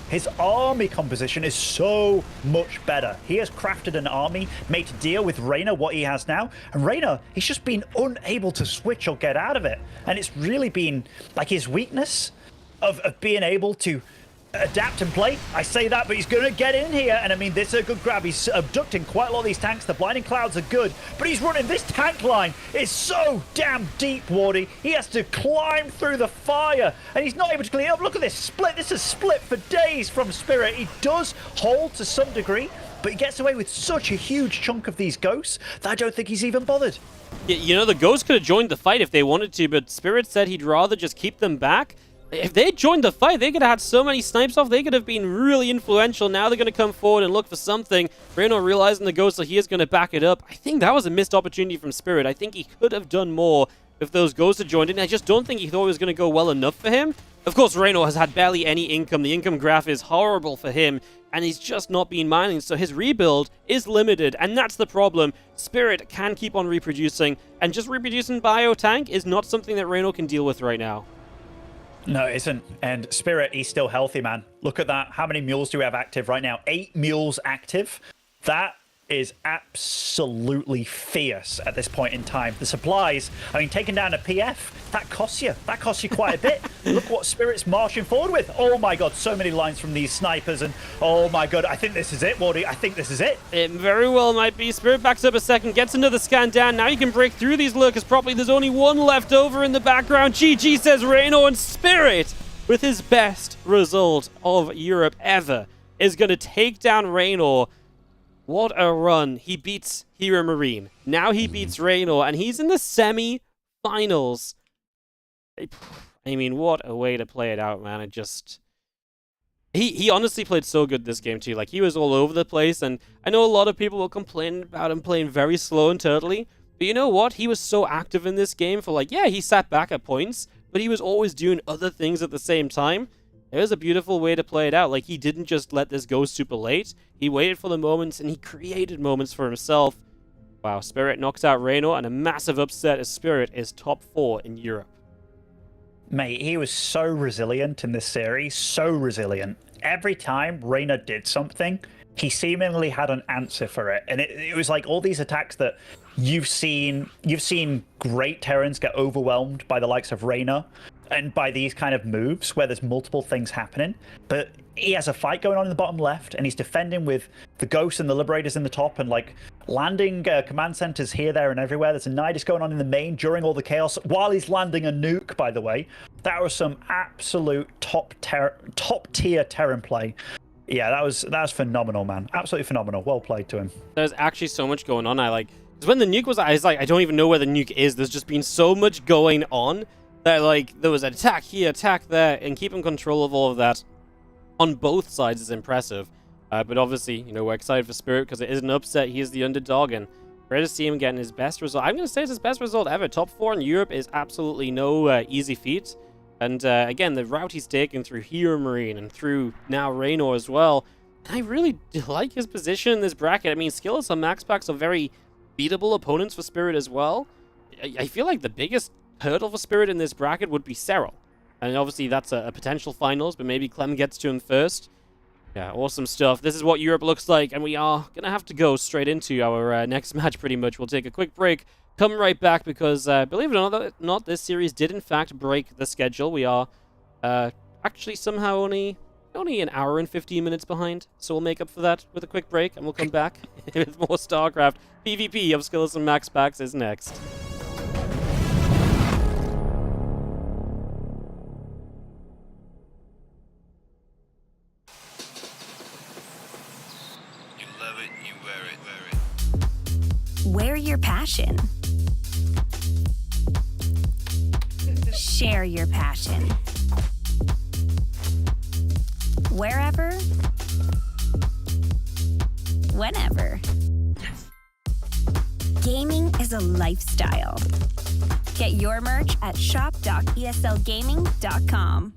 composition is so much better. He has crafted an army made to deal with Reynor, what he has now. And Reynor, he's just been unable to switch or get out of it. And it's really been like his weakness of being able to adapt and play. I say that, but he's going to get in here. And I mean, this is a good grab. He's abducting quite a lot of these tanks. The blinding clouds are good, but he's running. This tank line is so damn deep, Wardy. He has to climb through the fire, and he's not able to clean up. Look at this split. This is split for days from Spirit. He does hold to some degree, but he gets away with such a huge chunk of these ghosts that I don't think he's even bothered. Yeah, you know, the ghosts could have joined the fight if they wanted to, but Spirit said he'd rather just keep them back. If they joined the fight, they could have had so many snipes off. They could have been really influential. Now they're going to come forward and look for something. Reynor realizing the ghost, so he is going to back it up. I think that was a missed opportunity from Spirit. I think he could have done more if those ghosts had joined in. I just don't think he thought it was going to go well enough for him. Of course, Reynor has had barely any income. The income graph is horrible for him, and he's just not been mining, so his rebuild is limited, and that's the problem. Spirit can keep on reproducing, and just reproducing bio-tank is not something that Reynor can deal with right now. No, it isn't. And Spirit, he's still healthy, man. Look at that. How many mules do we have active right now? 8 mules active. That is absolutely fierce at this point in time. The supplies, I mean, taking down a PF, that costs you. That costs you quite a bit. Look what Spirit's marching forward with. Oh my god, so many lines from these snipers, and oh my god, I think this is it, Wardy. I think this is it. It very well might be. Spirit backs up a second, gets another scan down. Now you can break through these lurkers properly. There's only one left over in the background. GG, says Reynor, and Spirit, with his best result of Europe ever, is going to take down Reynor. What a run. He beats Hero Marine. Now he beats Reynor, and he's in the semi-finals. I mean, what a way to play it out, man. It just... He honestly played so good this game, too. Like, he was all over the place, and I know a lot of people will complain about him playing very slow and turtly, but you know what? He was so active in this game for, like, yeah, he sat back at points, but he was always doing other things at the same time. It was a beautiful way to play it out. Like, he didn't just let this go super late. He waited for the moments, and he created moments for himself. Wow, Spirit knocks out Reynor, and a massive upset as Spirit is top 4 in Europe. Mate, he was so resilient in this series, so resilient. Every time Reynor did something, he seemingly had an answer for it. And it was like all these attacks that you've seen great Terrans get overwhelmed by the likes of Reynor, and by these kind of moves where there's multiple things happening. But he has a fight going on in the bottom left, and he's defending with the Ghosts and the Liberators in the top, and like landing command centers here, there, and everywhere. There's a Nidus going on in the main during all the chaos while he's landing a nuke, by the way. That was some absolute top tier Terran play. Yeah, that was phenomenal, man. Absolutely phenomenal. Well played to him. There's actually so much going on. Because when the nuke was, I was like, I don't even know where the nuke is. There's just been so much going on that, like, there was an attack here, attack there, and keeping control of all of that on both sides is impressive. But obviously, you know, we're excited for Spirit because it is an upset. He is the underdog, and great to see him getting his best result. I'm going to say it's his best result ever. Top 4 in Europe is absolutely no easy feat. And again, the route he's taken through Hero Marine and through now Reynor as well. I really like his position in this bracket. I mean, Skillous and MaxPax are very beatable opponents for Spirit as well. I feel like the biggest hurdle for Spirit in this bracket would be Serral. And obviously that's a potential finals, but maybe Clem gets to him first. Yeah, awesome stuff. This is what Europe looks like, and we are going to have to go straight into our next match pretty much. We'll take a quick break, come right back, because believe it or not, this series did in fact break the schedule. We are actually somehow only an hour and 15 minutes behind, so we'll make up for that with a quick break, and we'll come back with more StarCraft. PvP of Skillous and MaxPax is next. You love it, you wear it. Wear your passion. Share your passion. Wherever, whenever. Gaming is a lifestyle. Get your merch at shop.eslgaming.com.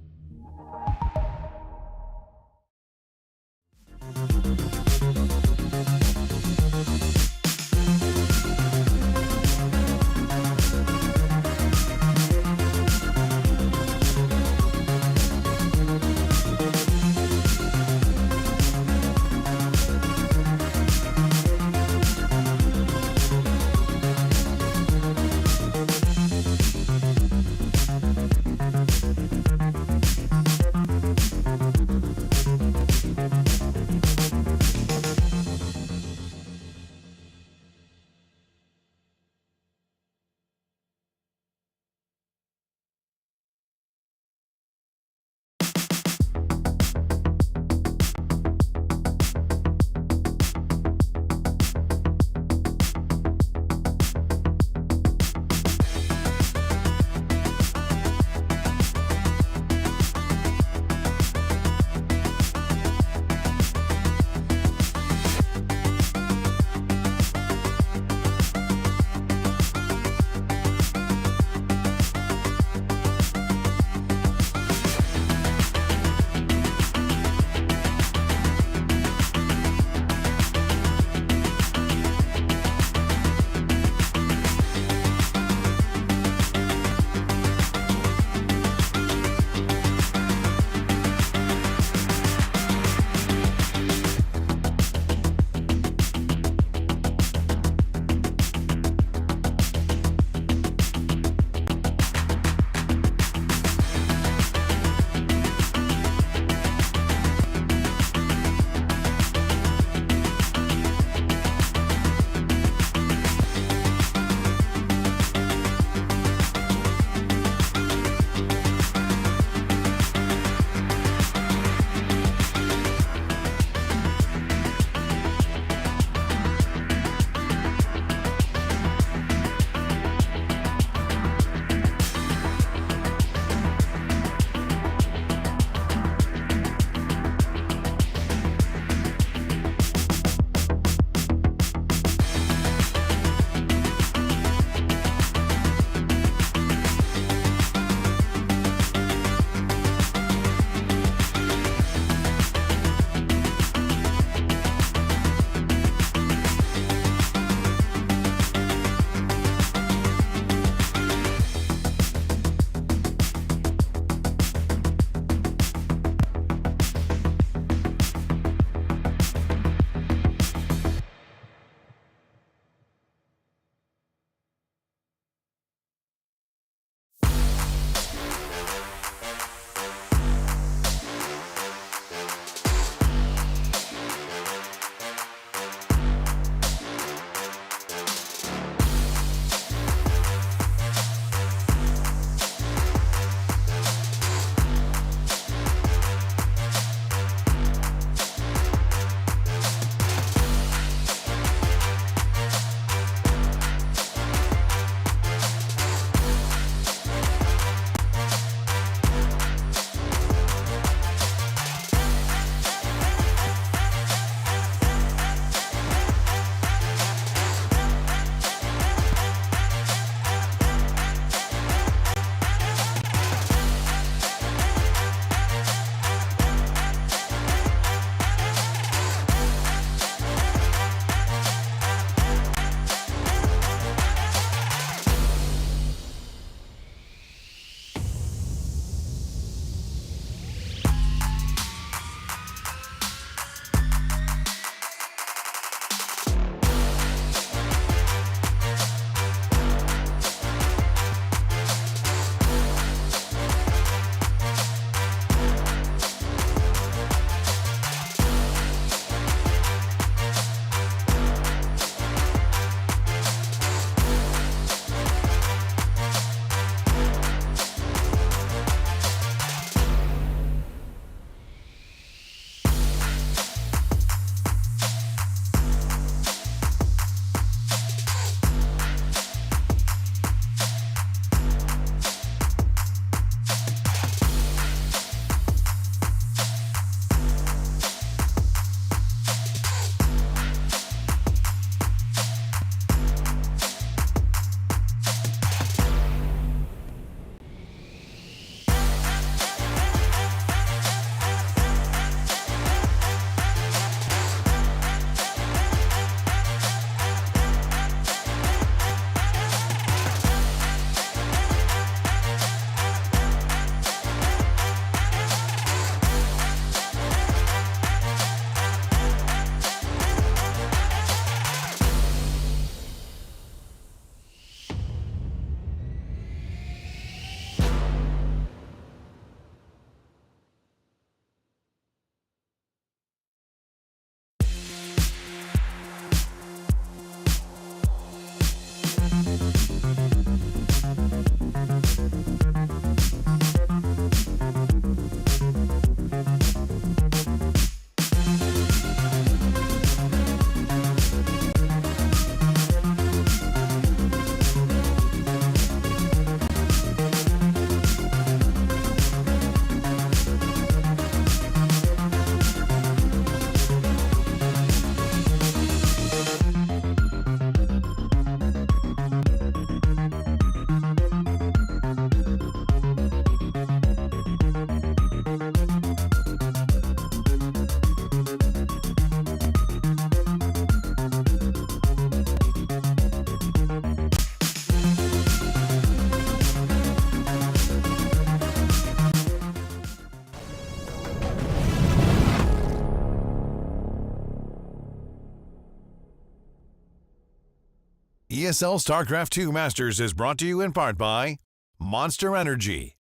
ESL StarCraft 2 Masters is brought to you in part by Monster Energy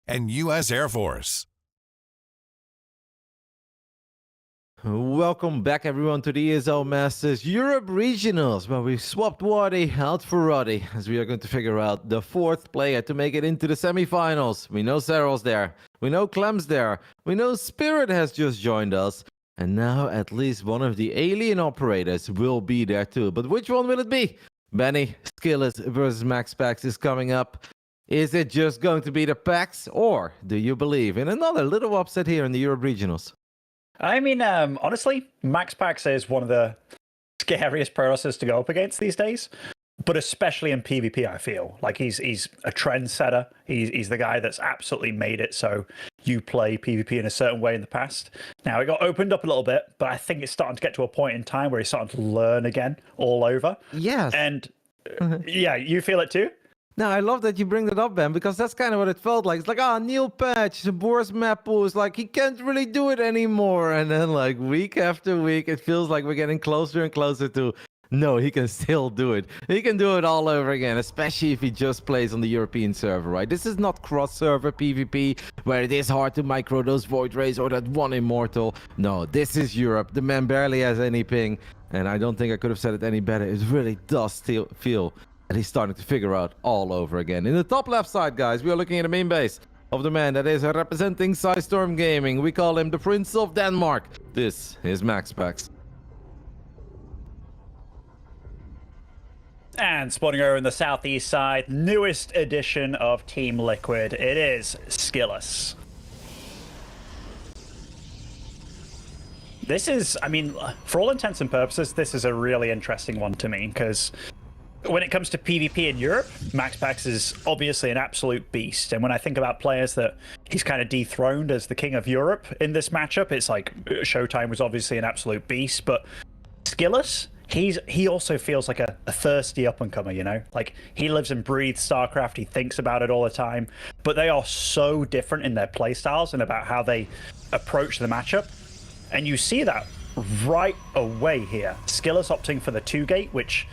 and U.S. Air Force. Welcome back, everyone, to the ESL Masters Europe Regionals, where we swapped Wadi out for Roddy, as we are going to figure out the fourth player to make it into the semifinals. We know Cyril's there, we know Clem's there, we know Spirit has just joined us, and now at least one of the alien operators will be there too. But which one will it be? Benny, Skillous versus MaxPax is coming up. Is it just going to be the Pax, or do you believe in another little upset here in the Europe Regionals? I mean, honestly, MaxPax is one of the scariest protosses to go up against these days, but especially in PvP, I feel like he's a trendsetter. He's the guy that's absolutely made it so you play PvP in a certain way in the past. Now, it got opened up a little bit, but I think it's starting to get to a point in time where he's starting to learn again all over. Yes. And yeah, you feel it too? No, I love that you bring that up, Ben, because that's kind of what it felt like. It's like, Neil Patch, the Boris map pool is like, he can't really do it anymore. And then, like, week after week, it feels like we're getting closer and closer to, no, he can still do it. He can do it all over again, especially if he just plays on the European server, right? This is not cross-server PvP, where it is hard to micro those Void Rays or that one Immortal. No, this is Europe. The man barely has any ping, and I don't think I could have said it any better. It really does feel and he's starting to figure out all over again. In the top left side, guys, we are looking at the main base of the man that is representing Storm Gaming. We call him the Prince of Denmark. This is MaxPax. And spawning over in the southeast side, newest edition of Team Liquid. It is Skillous. This is, I mean, for all intents and purposes, this is a really interesting one to me, because when it comes to PvP in Europe, MaxPax is obviously an absolute beast. And when I think about players that he's kind of dethroned as the king of Europe in this matchup, it's like Showtime was obviously an absolute beast. But Skillous, he also feels like a thirsty up-and-comer, you know? Like, he lives and breathes StarCraft, he thinks about it all the time. But they are so different in their playstyles and about how they approach the matchup. And you see that right away here. Skillous opting for the 2-gate, which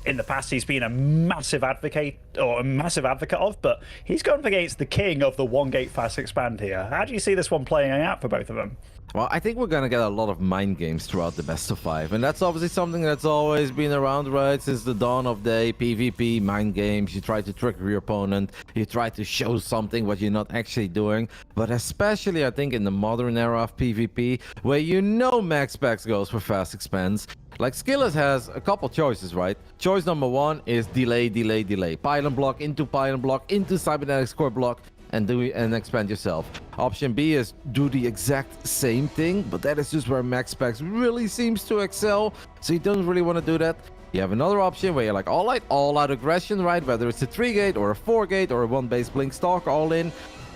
in the past he's been a massive advocate of, but he's gone up against the king of the 1-gate fast expand here. How do you see this one playing out for both of them? Well, I think we're going to get a lot of mind games throughout the best of 5. And that's obviously something that's always been around, right? Since the dawn of day, PvP, mind games. You try to trick your opponent. You try to show something what you're not actually doing. But especially, I think, in the modern era of PvP, where you know MaxPax goes for fast expands. Like, Skillous has a couple choices, right? Choice number 1 is delay. Pylon block into Cybernetics core block, and expand yourself. Option B is do the exact same thing, but that is just where MaxPax really seems to excel, so you don't really want to do that. You have another option where you're like all out aggression, right? Whether it's a 3-gate or a 4-gate or a 1-base Blink Stalker all in.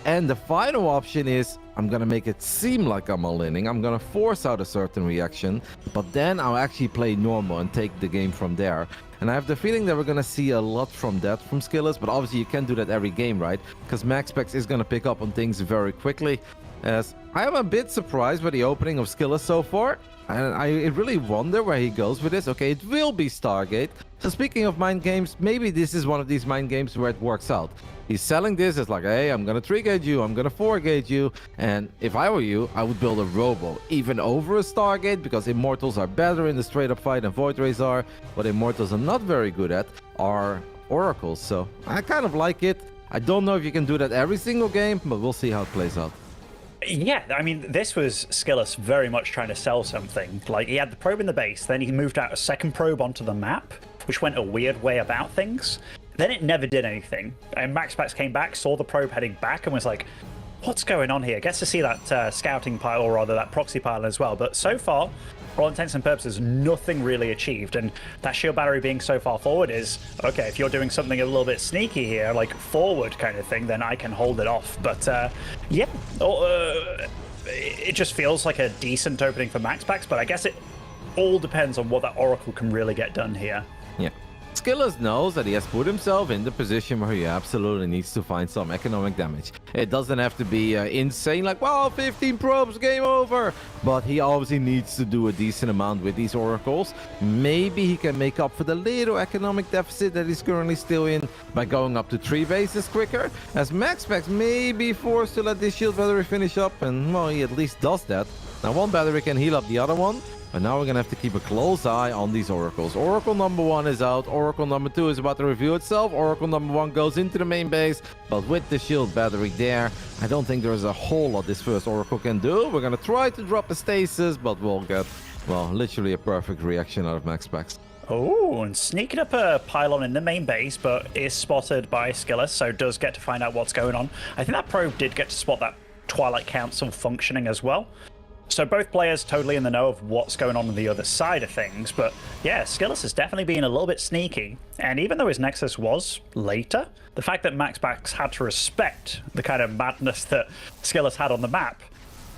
And the final option is, I'm gonna make it seem like I'm all-inning. I'm gonna force out a certain reaction, but then I'll actually play normal and take the game from there. And I have the feeling that we're gonna see a lot from that from Skillous, but obviously you can't do that every game, right? Because MaxPax is gonna pick up on things very quickly. As I am a bit surprised by the opening of Skillous so far, and I really wonder where he goes with this. Okay, it will be Stargate. So speaking of mind games, maybe this is one of these mind games where it works out. He's selling this as like, hey, I'm gonna 3-gate you, I'm gonna 4-gate you, and if I were you, I would build a Robo, even over a Stargate, because Immortals are better in the straight-up fight than Void Rays are. What Immortals are not very good at are Oracles, so I kind of like it. I don't know if you can do that every single game, but we'll see how it plays out. Yeah, I mean, this was Skillous very much trying to sell something. Like, he had the probe in the base, then he moved out a second probe onto the map, which went a weird way about things. Then it never did anything. And MaxPax came back, saw the probe heading back, and was like, what's going on here? Gets to see that scouting pile, or rather that proxy pile as well. But so far, for all intents and purposes, nothing really achieved. And that shield battery being so far forward is, okay, if you're doing something a little bit sneaky here, like forward kind of thing, then I can hold it off. But yeah, it just feels like a decent opening for MaxPax, but I guess it all depends on what that Oracle can really get done here. Yeah. Skillous knows that he has put himself in the position where he absolutely needs to find some economic damage. It doesn't have to be insane, like, wow, 15 probes, game over. But he obviously needs to do a decent amount with these oracles. Maybe he can make up for the little economic deficit that he's currently still in by going up to 3 bases quicker. As MaxPax may be forced to let this shield battery finish up, and well, he at least does that. Now one battery can heal up the other one. But now we're gonna have to keep a close eye on these oracles. Oracle number 1 is out. Oracle number 2 is about to reveal itself. Oracle number 1 goes into the main base, but with the shield battery there, I don't think there's a whole lot this first oracle can do. We're gonna try to drop the stasis, but we'll get, well, literally a perfect reaction out of MaxPax. Oh, and sneaking up a pylon in the main base, but is spotted by Skillous, so does get to find out what's going on. I think that probe did get to spot that Twilight Council functioning as well. So both players totally in the know of what's going on the other side of things. But yeah, Skillous has definitely been a little bit sneaky. And even though his Nexus was later, the fact that MaxPax had to respect the kind of madness that Skillous had on the map,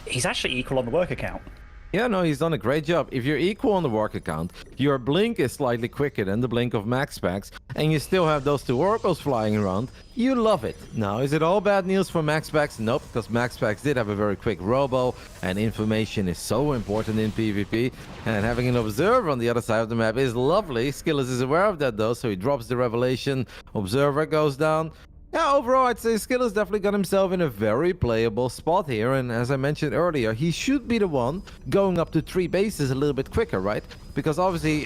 he's actually equal on the work account. Yeah, no, he's done a great job. If you're equal on the work account, your blink is slightly quicker than the blink of MaxPax, and you still have those 2 oracles flying around, you love it. Now, is it all bad news for MaxPax? Nope, because MaxPax did have a very quick robo, and information is so important in PvP, and having an observer on the other side of the map is lovely. Skillous is aware of that though, so he drops the revelation, observer goes down. Yeah, overall, I'd say Skillous definitely got himself in a very playable spot here, and as I mentioned earlier, he should be the one going up to 3 bases a little bit quicker, right? Because obviously,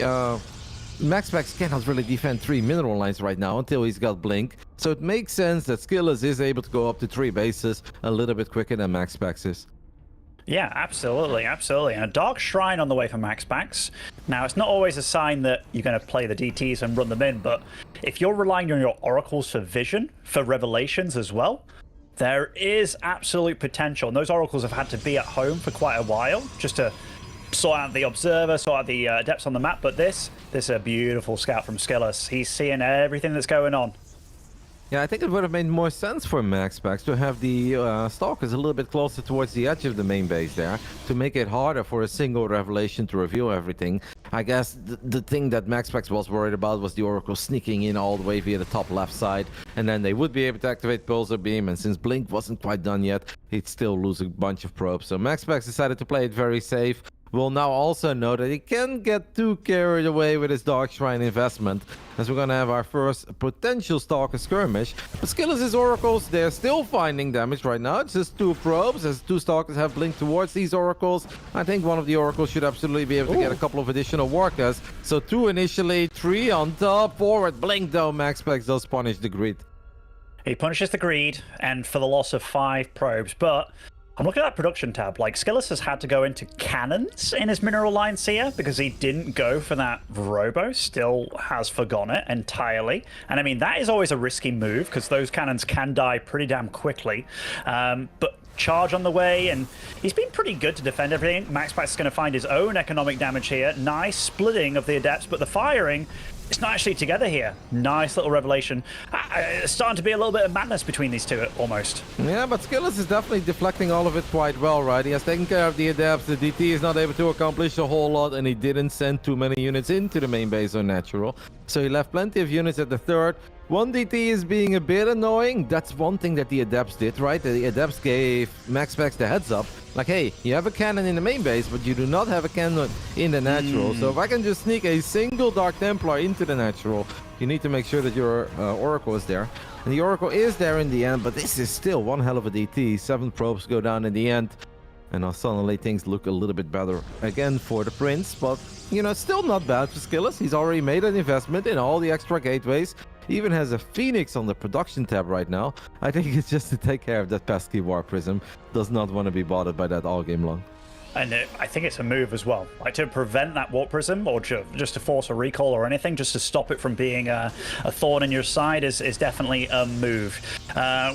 MaxPax cannot really defend 3 mineral lines right now until he's got Blink, so it makes sense that Skillous is able to go up to 3 bases a little bit quicker than MaxPax is. Yeah, absolutely, absolutely. And a Dark Shrine on the way for MaxPax. Now, it's not always a sign that you're going to play the DTs and run them in, but if you're relying on your oracles for vision, for revelations as well, there is absolute potential. And those oracles have had to be at home for quite a while just to sort out the observer, sort out the depths on the map. But this is a beautiful scout from Skillous. He's seeing everything that's going on. Yeah, I think it would have made more sense for MaxPax to have the Stalkers a little bit closer towards the edge of the main base there, to make it harder for a single revelation to reveal everything. I guess the thing that MaxPax was worried about was the Oracle sneaking in all the way via the top left side, and then they would be able to activate Pulsar Beam, and since Blink wasn't quite done yet, he'd still lose a bunch of probes. So MaxPax decided to play it very safe. We'll now also know that he can get too carried away with his Dark Shrine investment, as we're gonna have our first potential Stalker skirmish. But Skillous' oracles, they're still finding damage right now. It's just 2 probes, as 2 Stalkers have blinked towards these oracles. I think one of the oracles should absolutely be able to get a couple of additional workers. So 2 initially, 3 on top, forward blink though. MaxPax does punish the greed. He punishes the greed, and for the loss of 5 probes, but I'm looking at that production tab. Like, Skillous has had to go into cannons in his mineral lines here because he didn't go for that robo. Still has forgone it entirely. And I mean, that is always a risky move because those cannons can die pretty damn quickly. But charge on the way, and he's been pretty good to defend everything. MaxPax is going to find his own economic damage here. Nice splitting of the adepts, but the firing, it's not actually together here. Nice little revelation. It's starting to be a little bit of madness between these 2 almost. Yeah, but Skillous is definitely deflecting all of it quite well, right? He has taken care of the adepts. The DT is not able to accomplish a whole lot, and he didn't send too many units into the main base on natural. So he left plenty of units at the 3rd. 1 DT is being a bit annoying. That's one thing that the adepts did, right? The adepts gave MaxPax the heads up. Like, hey, you have a cannon in the main base, but you do not have a cannon in the natural. So if I can just sneak a single Dark Templar into the natural, you need to make sure that your Oracle is there. And the Oracle is there in the end, but this is still one hell of a DT. 7 probes go down in the end. And now suddenly things look a little bit better again for the Prince. But, you know, it's still not bad for Skillous. He's already made an investment in all the extra gateways. He even has a Phoenix on the production tab right now. I think it's just to take care of that pesky War Prism. Does not want to be bothered by that all game long. And I think it's a move as well. Like, to prevent that Warp Prism, or just to force a recall or anything, just to stop it from being a thorn in your side is definitely a move.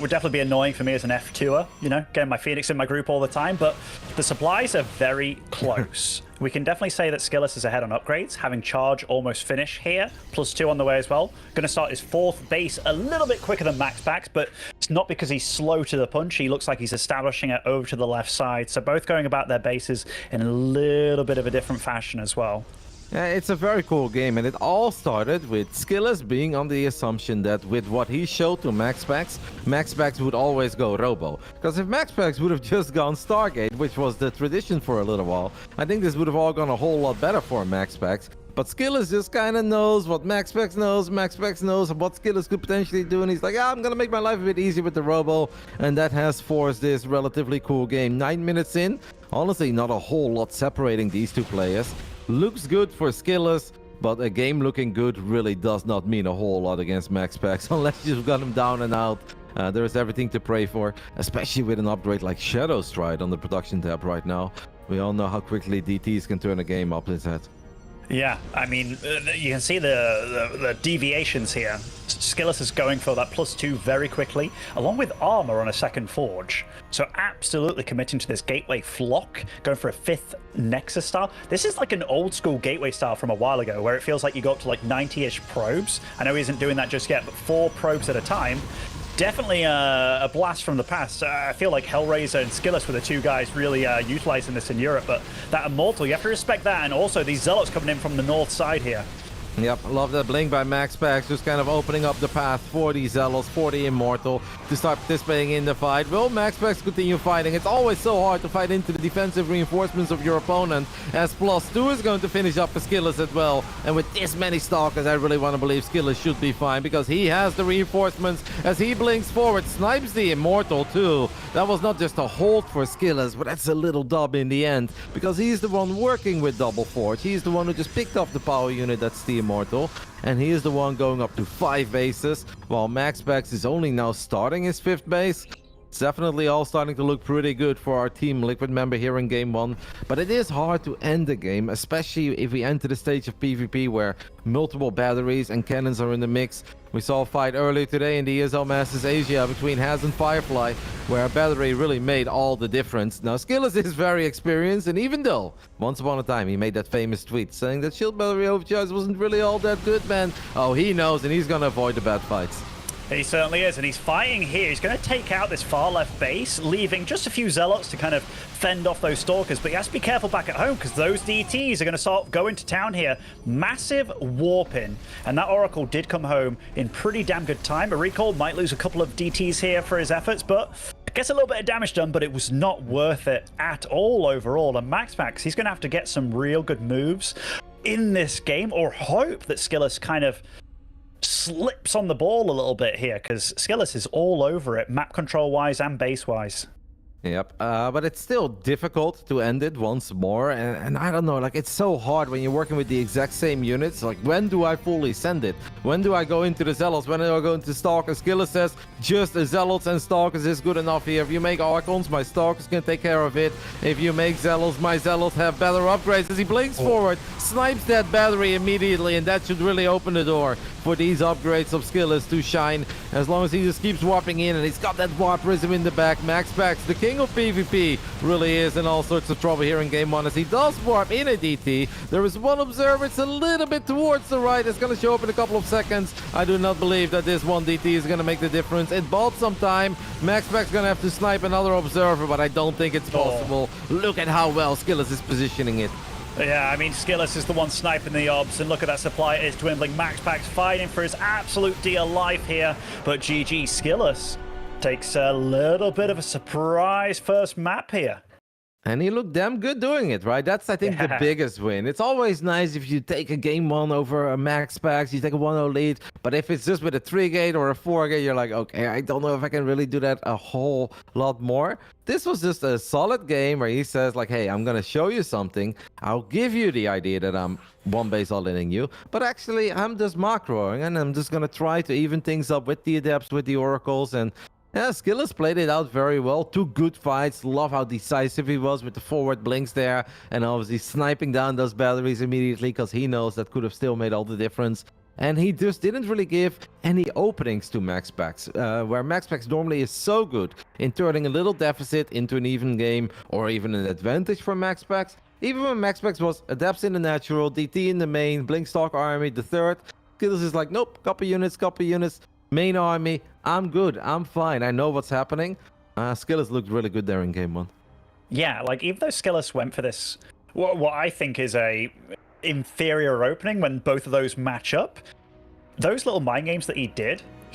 Would definitely be annoying for me as an F2er, you know, getting my Phoenix in my group all the time, but the supplies are very close. We can definitely say that Skillous is ahead on upgrades, having charge almost finish here, +2 on the way as well. Going to start his 4th base a little bit quicker than MaxPax, but it's not because he's slow to the punch. He looks like he's establishing it over to the left side. So both going about their bases in a little bit of a different fashion as well. It's a very cool game, and it all started with Skillous being on the assumption that with what he showed to MaxPax, MaxPax would always go Robo. Because if MaxPax would have just gone Stargate, which was the tradition for a little while, I think this would have all gone a whole lot better for MaxPax. But Skillous just kind of knows what MaxPax knows what Skillous could potentially do, and he's like, I'm gonna make my life a bit easier with the Robo, and that has forced this relatively cool game. 9 minutes in, honestly not a whole lot separating these two players. Looks good for Skillous, but a game looking good really does not mean a whole lot against MaxPax unless you've got him down and out. There is everything to pray for, especially with an upgrade like Shadow Stride on the production tab right now. We all know how quickly DTs can turn a game up its head. Yeah, I mean, you can see the deviations here. Skillous is going for that +2 very quickly, along with armor on a second forge. So absolutely committing to this gateway flock, going for a 5th Nexus style. This is like an old school gateway style from a while ago, where it feels like you go up to like 90-ish probes. I know he isn't doing that just yet, but 4 probes at a time. Definitely a blast from the past. I feel like Hellraiser and Skillous were the two guys really utilizing this in Europe, but that Immortal, you have to respect that, and also these Zealots coming in from the north side here. Yep, love that blink by MaxPax, just kind of opening up the path for the Zealots, for the Immortal, to start participating in the fight. Will MaxPax continue fighting? It's always so hard to fight into the defensive reinforcements of your opponent, as +2 is going to finish up for Skillous as well. And with this many Stalkers, I really want to believe Skillous should be fine, because he has the reinforcements as he blinks forward, snipes the Immortal too. That was not just a hold for Skillous, but that's a little dub in the end, because he's the one working with Double Forge. He's the one who just picked up the power unit that's the Immortal, and he is the one going up to 5 bases, while MaxPax is only now starting his 5th base. It's definitely all starting to look pretty good for our Team Liquid member here in Game 1, but it is hard to end the game, especially if we enter the stage of PvP where multiple batteries and cannons are in the mix. We saw a fight earlier today in the ESL Masters Asia between Haz and Firefly, where a battery really made all the difference. Now, Skillous is very experienced, and even though once upon a time he made that famous tweet saying that shield battery overcharge wasn't really all that good, man, oh, he knows, and he's gonna avoid the bad fights. He certainly is, and he's fighting here. He's going to take out this far left base, leaving just a few Zealots to kind of fend off those Stalkers, but he has to be careful back at home, because those DTs are going to start going to town here. Massive warping, and that Oracle did come home in pretty damn good time. A recall might lose a couple of DTs here for his efforts, but gets a little bit of damage done, but it was not worth it at all overall. And MaxPax, he's going to have to get some real good moves in this game, or hope that Skillous kind of slips on the ball a little bit here, because Skillous is all over it, map control wise and base wise. Yep, but it's still difficult to end it once more, and I don't know, like, it's so hard when you're working with the exact same units. Like, when do I fully send it? When do I go into the Zealots? When do I go into Stalkers? Skillous says just the Zealots and Stalkers is good enough here. If you make Archons, my Stalkers can take care of it. If you make Zealots, my Zealots have better upgrades. As he blinks forward, snipes that battery immediately, and that should really open the door for these upgrades of Skillous to shine. As long as he just keeps warping in, and he's got that warp prism in the back. MaxPax, the king of PvP, really is in all sorts of trouble here in Game 1 as he does warp in a DT. There is one observer, it's a little bit towards the right. It's going to show up in a couple of seconds. I do not believe that this one DT is going to make the difference. It bought some time. MaxPax going to have to snipe another observer, but I don't think it's possible. Look at how well Skillous is positioning it. Yeah, I mean, Skillous is the one sniping the obs, and look at that supply, it is dwindling. MaxPax fighting for his absolute dear life here, but GG, Skillous takes a little bit of a surprise first map here. And he looked damn good doing it, right? That's, I think, the biggest win. It's always nice if you take a game 1 over a MaxPax, you take a 1-0 lead, but if it's just with a 3-gate or a 4-gate, you're like, okay, I don't know if I can really do that a whole lot more. This was just a solid game where he says, like, hey, I'm going to show you something. I'll give you the idea that I'm one base all-inning you, but actually, I'm just macroing, and I'm just going to try to even things up with the Adepts, with the Oracles, and yeah, Skillous played it out very well. 2 good fights. Love how decisive he was with the forward blinks there. And obviously sniping down those batteries immediately, because he knows that could have still made all the difference. And he just didn't really give any openings to MaxPax, where MaxPax normally is so good in turning a little deficit into an even game or even an advantage for MaxPax. Even when MaxPax was Adepts in the natural, DT in the main, Blinkstalk army the third, Skillous is like, nope, copy units, main army, I'm good, I'm fine, I know what's happening. Skillous looked really good there in Game 1. Yeah, like, even though Skillous went for this, what I think is a inferior opening when both of those match up, those little mind games that he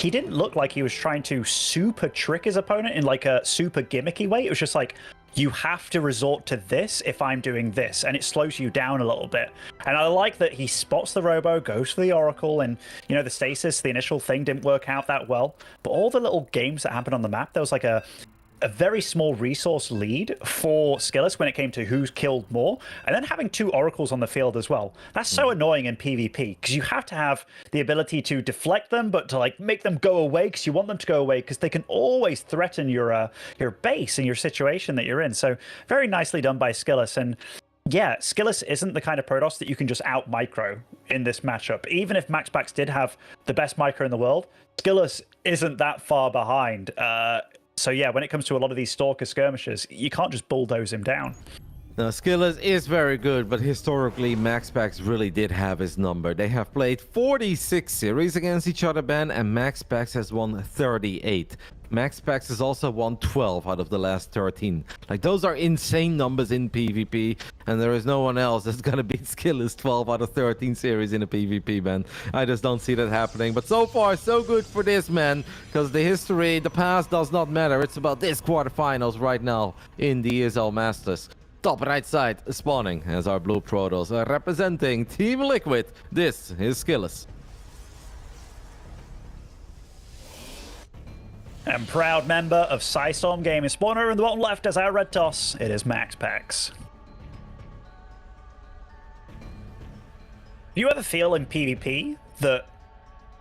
didn't look like he was trying to super trick his opponent in like a super gimmicky way. It was just like, you have to resort to this if I'm doing this, and it slows you down a little bit. And I like that he spots the Robo, goes for the Oracle, and, you know, the Stasis, the initial thing didn't work out that well. But all the little games that happened on the map, there was like a very small resource lead for Skillous when it came to who's killed more, and then having 2 oracles on the field as well. That's so annoying in PvP, because you have to have the ability to deflect them, but to like make them go away, because you want them to go away, because they can always threaten your base and your situation that you're in. So very nicely done by Skillous. And yeah, Skillous isn't the kind of Protoss that you can just out micro in this matchup. Even if MaxPax did have the best micro in the world, Skillous isn't that far behind. So yeah, when it comes to a lot of these Stalker skirmishes, you can't just bulldoze him down. Now, Skillous is very good, but historically, MaxPax really did have his number. They have played 46 series against each other, Ben, and MaxPax has won 38. MaxPax has also won 12 out of the last 13. Like, those are insane numbers in PvP, and there is no one else that's gonna beat Skillous 12 out of 13 series in a PvP, man. I just don't see that happening. But so far, so good for this, man, because the history, the past does not matter. It's about this quarterfinals right now in the ESL Masters. Top right side spawning as our blue Protoss representing Team Liquid. This is Skillous. And proud member of Psystorm Gaming. Spawner in the bottom left as our red toss. It is MaxPax. Do you ever feel in PvP that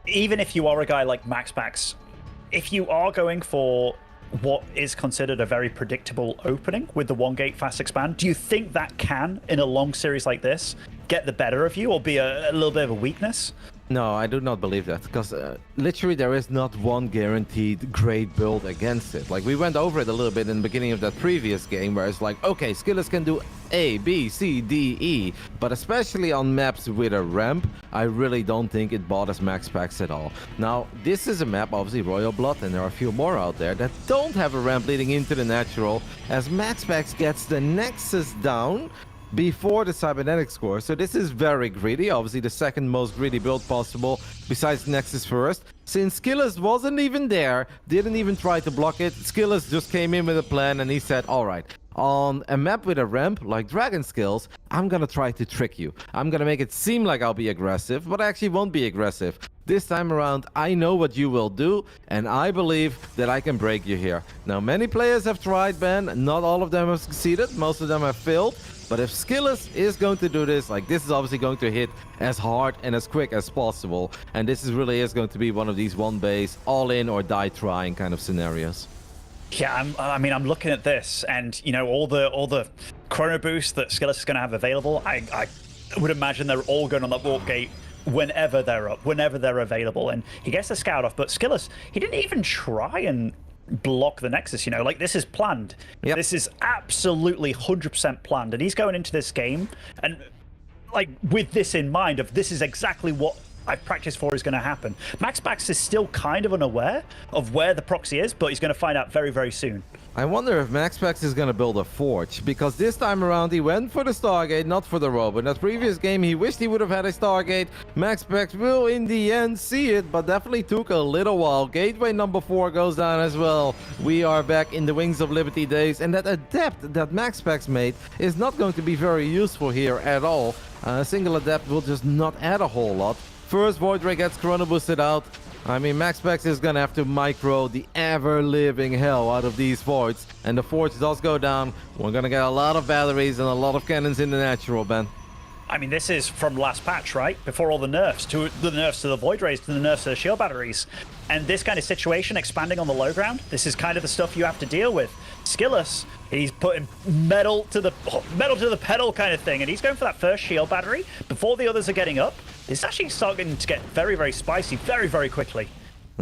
even if you are a guy like MaxPax, if you are going for what is considered a very predictable opening with the 1-gate fast expand, do you think that can, in a long series like this, get the better of you or be a little bit of a weakness? No, I do not believe that, because literally there is not one guaranteed great build against it. Like, we went over it a little bit in the beginning of that previous game, where it's like, okay, Skillous can do A, B, C, D, E, but especially on maps with a ramp, I really don't think it bothers MaxPax at all. Now, this is a map, obviously Royal Blood, and there are a few more out there that don't have a ramp leading into the natural, as MaxPax gets the Nexus down before the cybernetics core. So this is very greedy, obviously the second most greedy build possible besides Nexus first. Since Skillous wasn't even there, didn't even try to block it, Skillous just came in with a plan and he said, alright, on a map with a ramp like Dragon Skills, I'm gonna try to trick you. I'm gonna make it seem like I'll be aggressive, but I actually won't be aggressive. This time around, I know what you will do, and I believe that I can break you here. Now, many players have tried, Ben. Not all of them have succeeded. Most of them have failed. But if Skillous is going to do this, like, this is obviously going to hit as hard and as quick as possible. And this is really going to be one of these one base, all in or die trying kind of scenarios. Yeah, I'm looking at this, and you know, all the chrono boosts that Skillous is going to have available. I would imagine they're all going on that warp gate whenever they're up, whenever they're available, and he gets the scout off. But Skillous, he didn't even try and block the Nexus, you know, like, this is planned. Yep. This is absolutely 100% planned, and he's going into this game and like with this in mind of this is exactly what I've practiced for is going to happen. MaxPax is still kind of unaware of where the proxy is, but he's going to find out very, very soon. I wonder if MaxPax is going to build a forge, because this time around he went for the Stargate, not for the Robo. In that previous game he wished he would have had a Stargate. MaxPax will in the end see it, but definitely took a little while. Gateway number 4 goes down as well. We are back in the Wings of Liberty days, and that adept that MaxPax made is not going to be very useful here at all. A single adept will just not add a whole lot. First Void Ray gets Chrono boosted out. I mean, MaxPax is gonna have to micro the ever-living hell out of these Voids. And the Forge does go down. We're gonna get a lot of batteries and a lot of cannons in the natural, Ben. I mean, this is from last patch, right? Before all the nerfs, to the Void Rays, to the nerfs to the shield batteries. And this kind of situation, expanding on the low ground, this is kind of the stuff you have to deal with. Skillous, he's putting metal to the pedal kind of thing, and he's going for that first shield battery before the others are getting up. It's actually starting to get very, very spicy very, very quickly.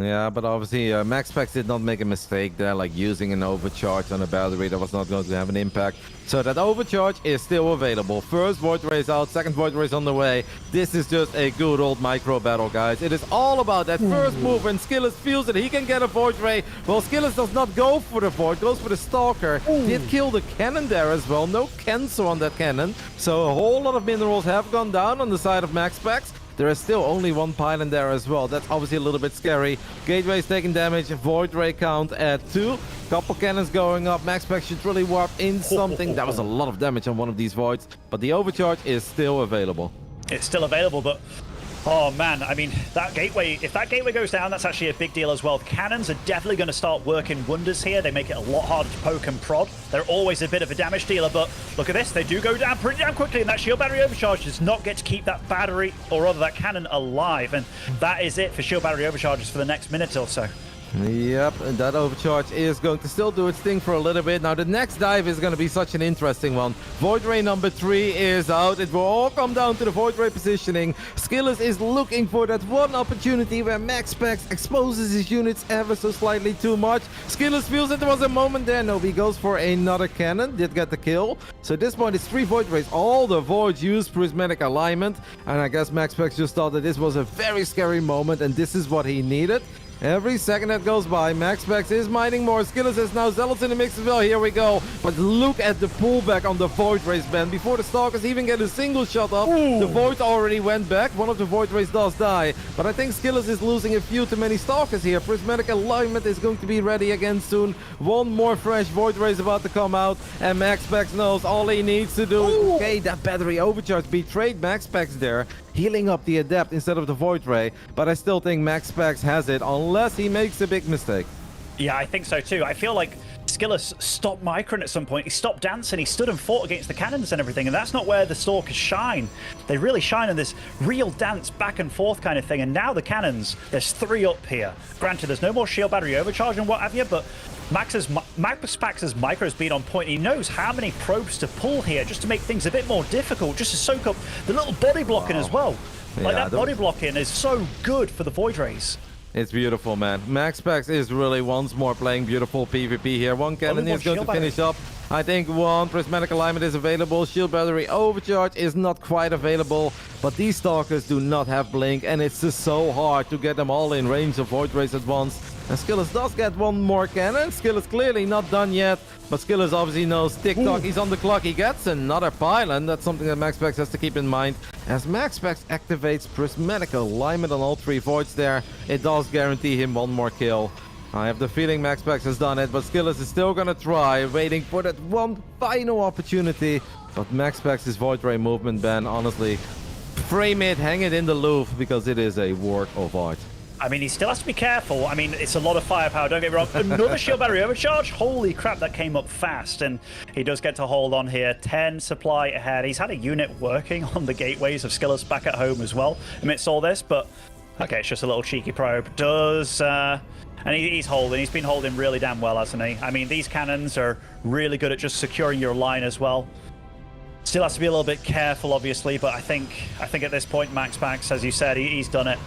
Yeah, but obviously MaxPax did not make a mistake there, like using an overcharge on a battery that was not going to have an impact. So that overcharge is still available. First Void Ray is out, second Void Ray is on the way. This is just a good old micro battle, guys. It is all about that first move when Skillous feels that he can get a Void Ray. Well, Skillous does not go for the Void, goes for the Stalker. Did kill the cannon there as well. No cancel on that cannon. So a whole lot of minerals have gone down on the side of MaxPax. There is still only one pylon there as well. That's obviously a little bit scary. Gateway's taking damage. Void Ray count at 2. Couple cannons going up. MaxPax should really warp in something. That was a lot of damage on one of these voids. But the overcharge is still available. It's still available, but... Oh man, I mean, that gateway, if that gateway goes down, that's actually a big deal as well. The cannons are definitely going to start working wonders here. They make it a lot harder to poke and prod. They're always a bit of a damage dealer, but look at this. They do go down pretty damn quickly, and that shield battery overcharge does not get to keep that battery, or rather that cannon, alive. And that is it for shield battery overcharges for the next minute or so. Yep, and that overcharge is going to still do its thing for a little bit. Now, the next dive is going to be such an interesting one. Void Ray number 3 is out. It will all come down to the Void Ray positioning. Skillous is looking for that one opportunity where MaxPax exposes his units ever so slightly too much. Skillous feels that there was a moment there. No, he goes for another cannon. Did get the kill. So at this point, it's 3 Void Rays. All the Voids use prismatic alignment. And I guess MaxPax just thought that this was a very scary moment, and this is what he needed. Every second that goes by, MaxPax is mining more. Skillous is now Zealots in the mix as well. Here we go. But look at the pullback on the Void Rays, Ben. Before the Stalkers even get a single shot up, the Void already went back. One of the Void Rays does die. But I think Skillous is losing a few too many Stalkers here. Prismatic alignment is going to be ready again soon. One more fresh Void Ray is about to come out. And MaxPax knows all he needs to do. Okay, that battery overcharge betrayed MaxPax there, healing up the Adept instead of the Void Ray. But I still think MaxPax has it, unless he makes a big mistake. Yeah, I think so too. I feel like Skillous stopped microing at some point. He stopped dancing. He stood and fought against the cannons and everything. And that's not where the Stalkers shine. They really shine in this real dance back and forth kind of thing. And now the cannons, there's 3 up here. Granted, there's no more shield battery overcharge and what have you, but MaxPax's micro has been on point. He knows how many probes to pull here just to make things a bit more difficult, just to soak up the little body blocking as well. Like that body blocking is so good for the Void Rays. It's beautiful, man. MaxPax is really once more playing beautiful PvP here. One cannon is going to finish up. I think one prismatic alignment is available. Shield battery overcharge is not quite available. But these Stalkers do not have blink, and it's just so hard to get them all in range of Void Rays at once. And Skillous does get one more cannon. Skillous clearly not done yet. But Skillous obviously knows tick-tock. He's on the clock. He gets another pylon. That's something that MaxPax has to keep in mind. As MaxPax activates prismatic alignment on all 3 voids there, it does guarantee him one more kill. I have the feeling MaxPax has done it, but Skillous is still gonna try, waiting for that one final opportunity. But MaxPax's Void Ray movement, Ben, honestly, frame it, hang it in the loop, because it is a work of art. I mean, he still has to be careful. I mean, it's a lot of firepower, don't get me wrong. Another shield battery overcharge? Holy crap, that came up fast. And he does get to hold on here. 10 supply ahead. He's had a unit working on the gateways of Skillous back at home as well amidst all this. But, okay, it's just a little cheeky probe. And he's holding. He's been holding really damn well, hasn't he? I mean, these cannons are really good at just securing your line as well. Still has to be a little bit careful, obviously. But I think at this point, MaxPax, as you said, he's done it.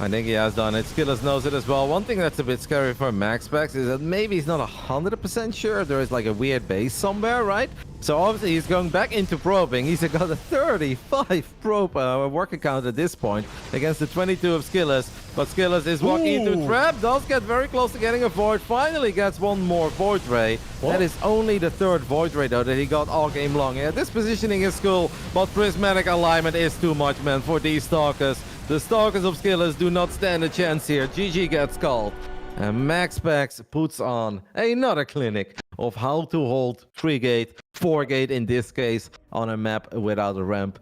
I think he has done it. Skillous knows it as well. One thing that's a bit scary for MaxPax is that maybe he's not 100% sure there is like a weird base somewhere, right? So obviously he's going back into probing. He's got a 35 probe worker count at this point against the 22 of Skillous. But Skillous is walking into a trap, does get very close to getting a Void, finally gets one more Void Ray. That is only the 3rd Void Ray though that he got all game long. Yeah, this positioning is cool, but prismatic alignment is too much, man, for these Stalkers. The Stalkers of Skillous do not stand a chance here. GG gets called. And MaxPax puts on another clinic of how to hold 3-gate, 4-gate in this case, on a map without a ramp.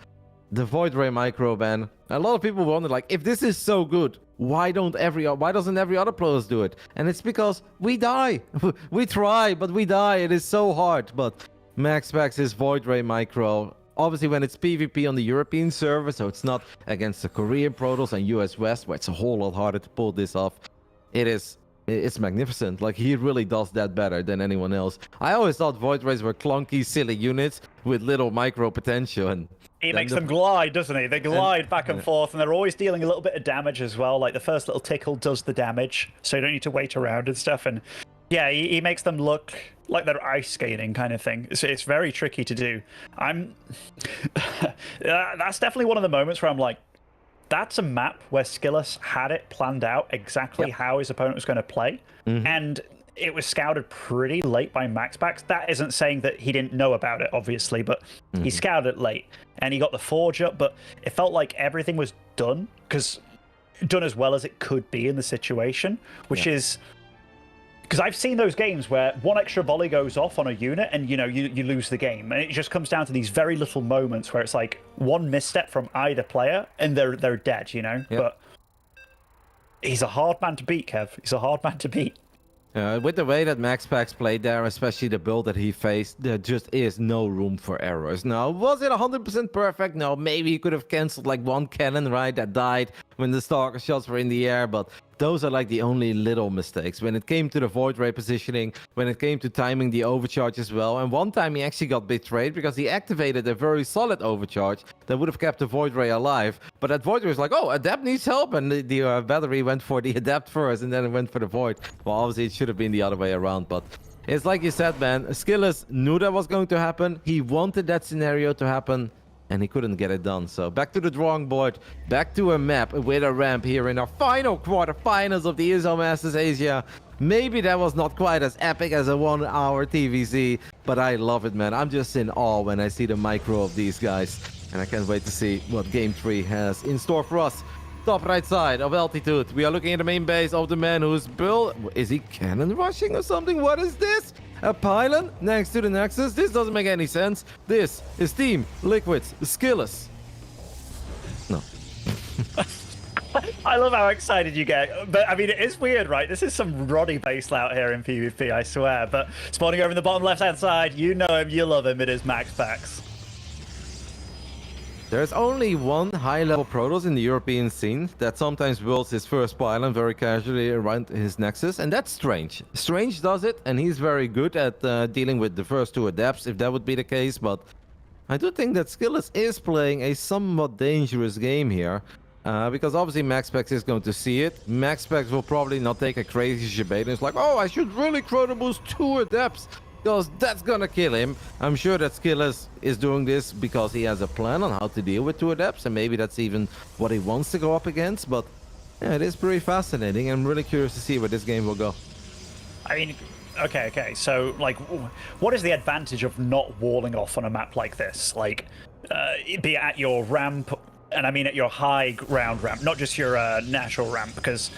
The Void Ray micro ban. A lot of people wonder, like, if this is so good, why doesn't every other players do it? And it's because we die. We try, but we die. It is so hard. But MaxPax's Void Ray micro, obviously when it's PvP on the European server, so it's not against the Korean Protoss and US West, where it's a whole lot harder to pull this off. It is it's magnificent. Like, he really does that better than anyone else. I always thought Void Rays were clunky, silly units with little micro potential, and he makes them glide, doesn't he? They glide back and forth, and they're always dealing a little bit of damage as well. Like, the first little tickle does the damage, so you don't need to wait around and stuff. And yeah, he makes them look like they're ice skating kind of thing. It's very tricky to do. That's definitely one of the moments where I'm like, that's a map where Skillous had it planned out exactly how his opponent was going to play. And it was scouted pretty late by MaxPax. That isn't saying that he didn't know about it, obviously, but he scouted it late. And he got the Forge up, but it felt like everything was done as well as it could be in the situation, which is... Because I've seen those games where one extra volley goes off on a unit and, you know, you lose the game. And it just comes down to these very little moments where it's like one misstep from either player and they're dead, you know? But he's a hard man to beat, Kev. He's a hard man to beat. With the way that MaxPax played there, especially the build that he faced, there just is no room for errors. Now, was it 100% perfect? No, maybe he could have cancelled like one cannon, right, that died when the Stalker shots were in the air, but those are like the only little mistakes. When it came to the Void Ray positioning, when it came to timing the overcharge as well, and one time he actually got betrayed because he activated a very solid overcharge that would have kept the Void Ray alive, but that Void Ray was like, oh, Adept needs help, and the battery went for the Adept first, and then it went for the Void. Well, obviously it should have been the other way around, but it's like you said, man, Skillous knew that was going to happen. He wanted that scenario to happen, and he couldn't get it done. So back to the drawing board, back to a map with a ramp here in our final quarterfinals of the ESL Masters Asia. Maybe that was not quite as epic as a 1 hour TVC, but I love it, man. I'm just in awe when I see the micro of these guys, and I can't wait to see what Game 3 has in store for us. Top right side of Altitude, we are looking at the main base of the man who's built... Is he cannon rushing or something? What is this? A pylon next to the Nexus? This doesn't make any sense. This is Team Liquid's Skillous. No. I love how excited you get. But, I mean, it is weird, right? This is some Roddy base out here in PvP, I swear. But spawning over in the bottom left-hand side, you know him, you love him. It is MaxPax. There's only one high-level Protoss in the European scene that sometimes builds his first pylon very casually around his Nexus, and that's Strange. Strange does it, and he's very good at dealing with the first two Adepts, if that would be the case, but I do think that Skillous is playing a somewhat dangerous game here, because obviously MaxPax is going to see it. MaxPax will probably not take a crazy debate, and it's like, oh, I should really chrono boost 2 Adepts, because that's gonna kill him. I'm sure that Skillous is doing this because he has a plan on how to deal with 2 Adepts, and maybe that's even what he wants to go up against, but yeah, it is pretty fascinating. I'm really curious to see where this game will go. I mean, okay, so, like, what is the advantage of not walling off on a map like this? Like, be it at your ramp, and I mean at your high ground ramp, not just your natural ramp, because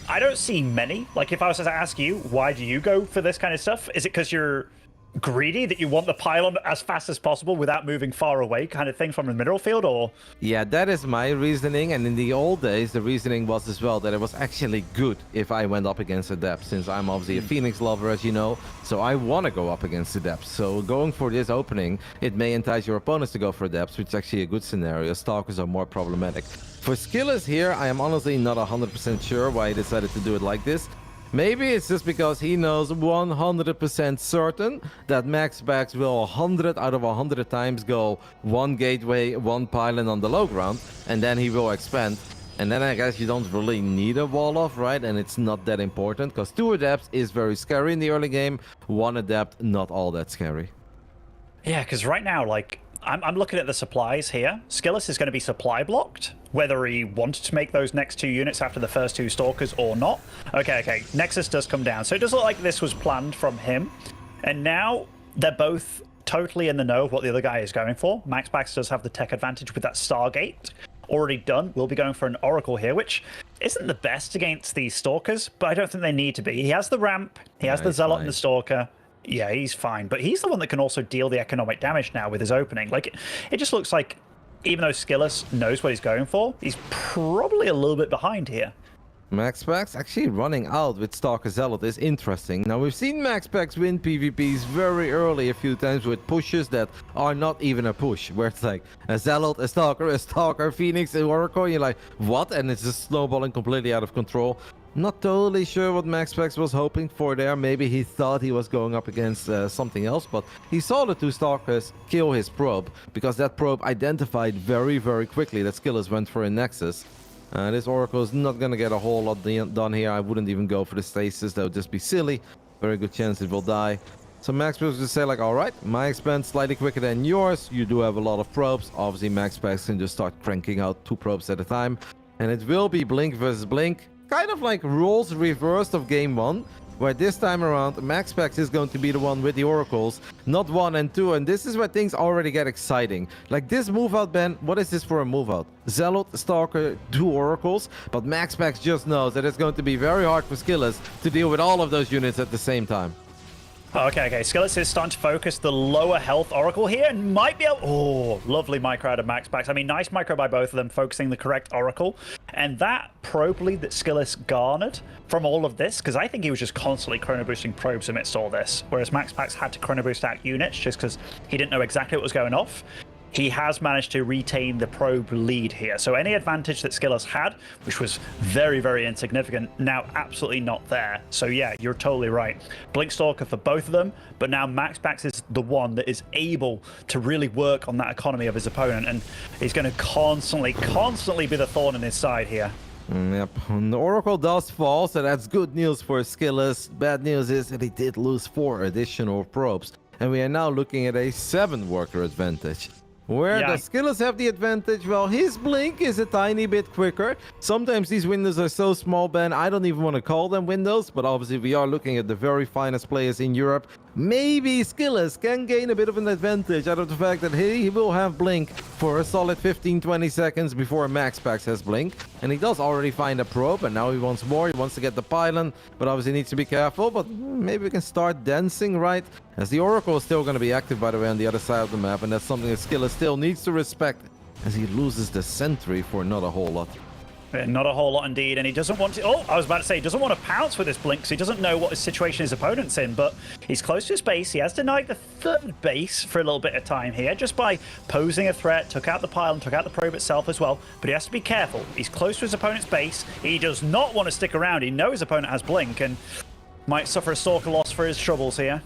I don't see many. Like, if I was to ask you, why do you go for this kind of stuff? Is it because you're greedy, that you want the pylon as fast as possible without moving far away kind of thing from the middle field, or? Yeah, that is my reasoning, and in the old days, the reasoning was as well that it was actually good if I went up against Adept, since I'm obviously a Phoenix lover, as you know, so I want to go up against Adept. So going for this opening, it may entice your opponents to go for Adepts, which is actually a good scenario. Stalkers are more problematic. For Skillous here, I am honestly not 100% sure why he decided to do it like this. Maybe it's just because he knows 100% certain that MaxPax will 100 out of 100 times go 1 gateway, 1 pylon on the low ground, and then he will expand. And then I guess you don't really need a wall off, right? And it's not that important, because 2 Adepts is very scary in the early game. 1 Adept, not all that scary. Yeah, because right now, like, I'm looking at the supplies here. Skillous is going to be supply blocked, whether he wanted to make those next 2 units after the first 2 Stalkers or not. Okay, Nexus does come down. So it does look like this was planned from him. And now they're both totally in the know of what the other guy is going for. MaxPax does have the tech advantage with that Stargate already done. We'll be going for an Oracle here, which isn't the best against these Stalkers, but I don't think they need to be. He has the ramp, he has the Zealot and the Stalker. Yeah, he's fine, but he's the one that can also deal the economic damage now with his opening. Like, it just looks like, even though Skillous knows what he's going for, he's probably a little bit behind here. MaxPax actually running out with Stalker Zealot is interesting. Now, we've seen MaxPax win PvPs very early a few times with pushes that are not even a push, where it's like a Zealot, a Stalker, Phoenix, an Oracle, and you're like, what? And it's just snowballing completely out of control. Not totally sure what MaxPax was hoping for there. Maybe he thought he was going up against something else, but he saw the two Stalkers kill his probe, because that probe identified very, very quickly that Skillous went for a Nexus. This Oracle is not going to get a whole lot done here. I wouldn't even go for the stasis. That would just be silly. Very good chance it will die. So MaxPax will just say like, alright, my expand slightly quicker than yours. You do have a lot of probes. Obviously MaxPax can just start cranking out 2 probes at a time. And it will be Blink versus Blink. Kind of like roles reversed of game 1. Where this time around, MaxPax is going to be the one with the Oracles, not 1 and 2. And this is where things already get exciting. Like this move out, Ben, what is this for a move out? Zealot, Stalker, 2 Oracles. But MaxPax just knows that it's going to be very hard for Skillous to deal with all of those units at the same time. Okay. Skillous is starting to focus the lower health Oracle here and might be able... Oh, lovely micro out of MaxPax. I mean, nice micro by both of them, focusing the correct Oracle. And that probe lead that Skillous garnered from all of this, because I think he was just constantly chrono boosting probes amidst all this, whereas MaxPax had to chrono boost out units just because he didn't know exactly what was going off. He has managed to retain the probe lead here. So any advantage that Skillous had, which was very, very insignificant, now absolutely not there. So yeah, you're totally right. Blink Stalker for both of them, but now MaxPax is the one that is able to really work on that economy of his opponent, and he's going to constantly be the thorn in his side here. Yep, and the Oracle does fall, so that's good news for Skillous. Bad news is that he did lose 4 additional probes, and we are now looking at a 7 worker advantage. Where does Skillous have the advantage? Well, his blink is a tiny bit quicker. Sometimes these windows are so small, Ben, I don't even want to call them windows, but obviously we are looking at the very finest players in Europe. Maybe Skillous can gain a bit of an advantage out of the fact that he will have blink for a solid 15-20 seconds before MaxPax has blink. And he does already find a probe, and now he wants more. He wants to get the pylon, but obviously needs to be careful. But maybe we can start dancing, right? As the Oracle is still going to be active, by the way, on the other side of the map, and that's something that Skillous still needs to respect, as he loses the sentry for not a whole lot. Not a whole lot indeed, and he doesn't want to... Oh, I was about to say, he doesn't want to pounce with his blink, because he doesn't know what situation his opponent's in, but he's close to his base. He has denied the 3rd base for a little bit of time here, just by posing a threat, took out the pylon, took out the probe itself as well, but he has to be careful. He's close to his opponent's base. He does not want to stick around. He knows his opponent has blink, and might suffer a Stalker loss for his troubles here.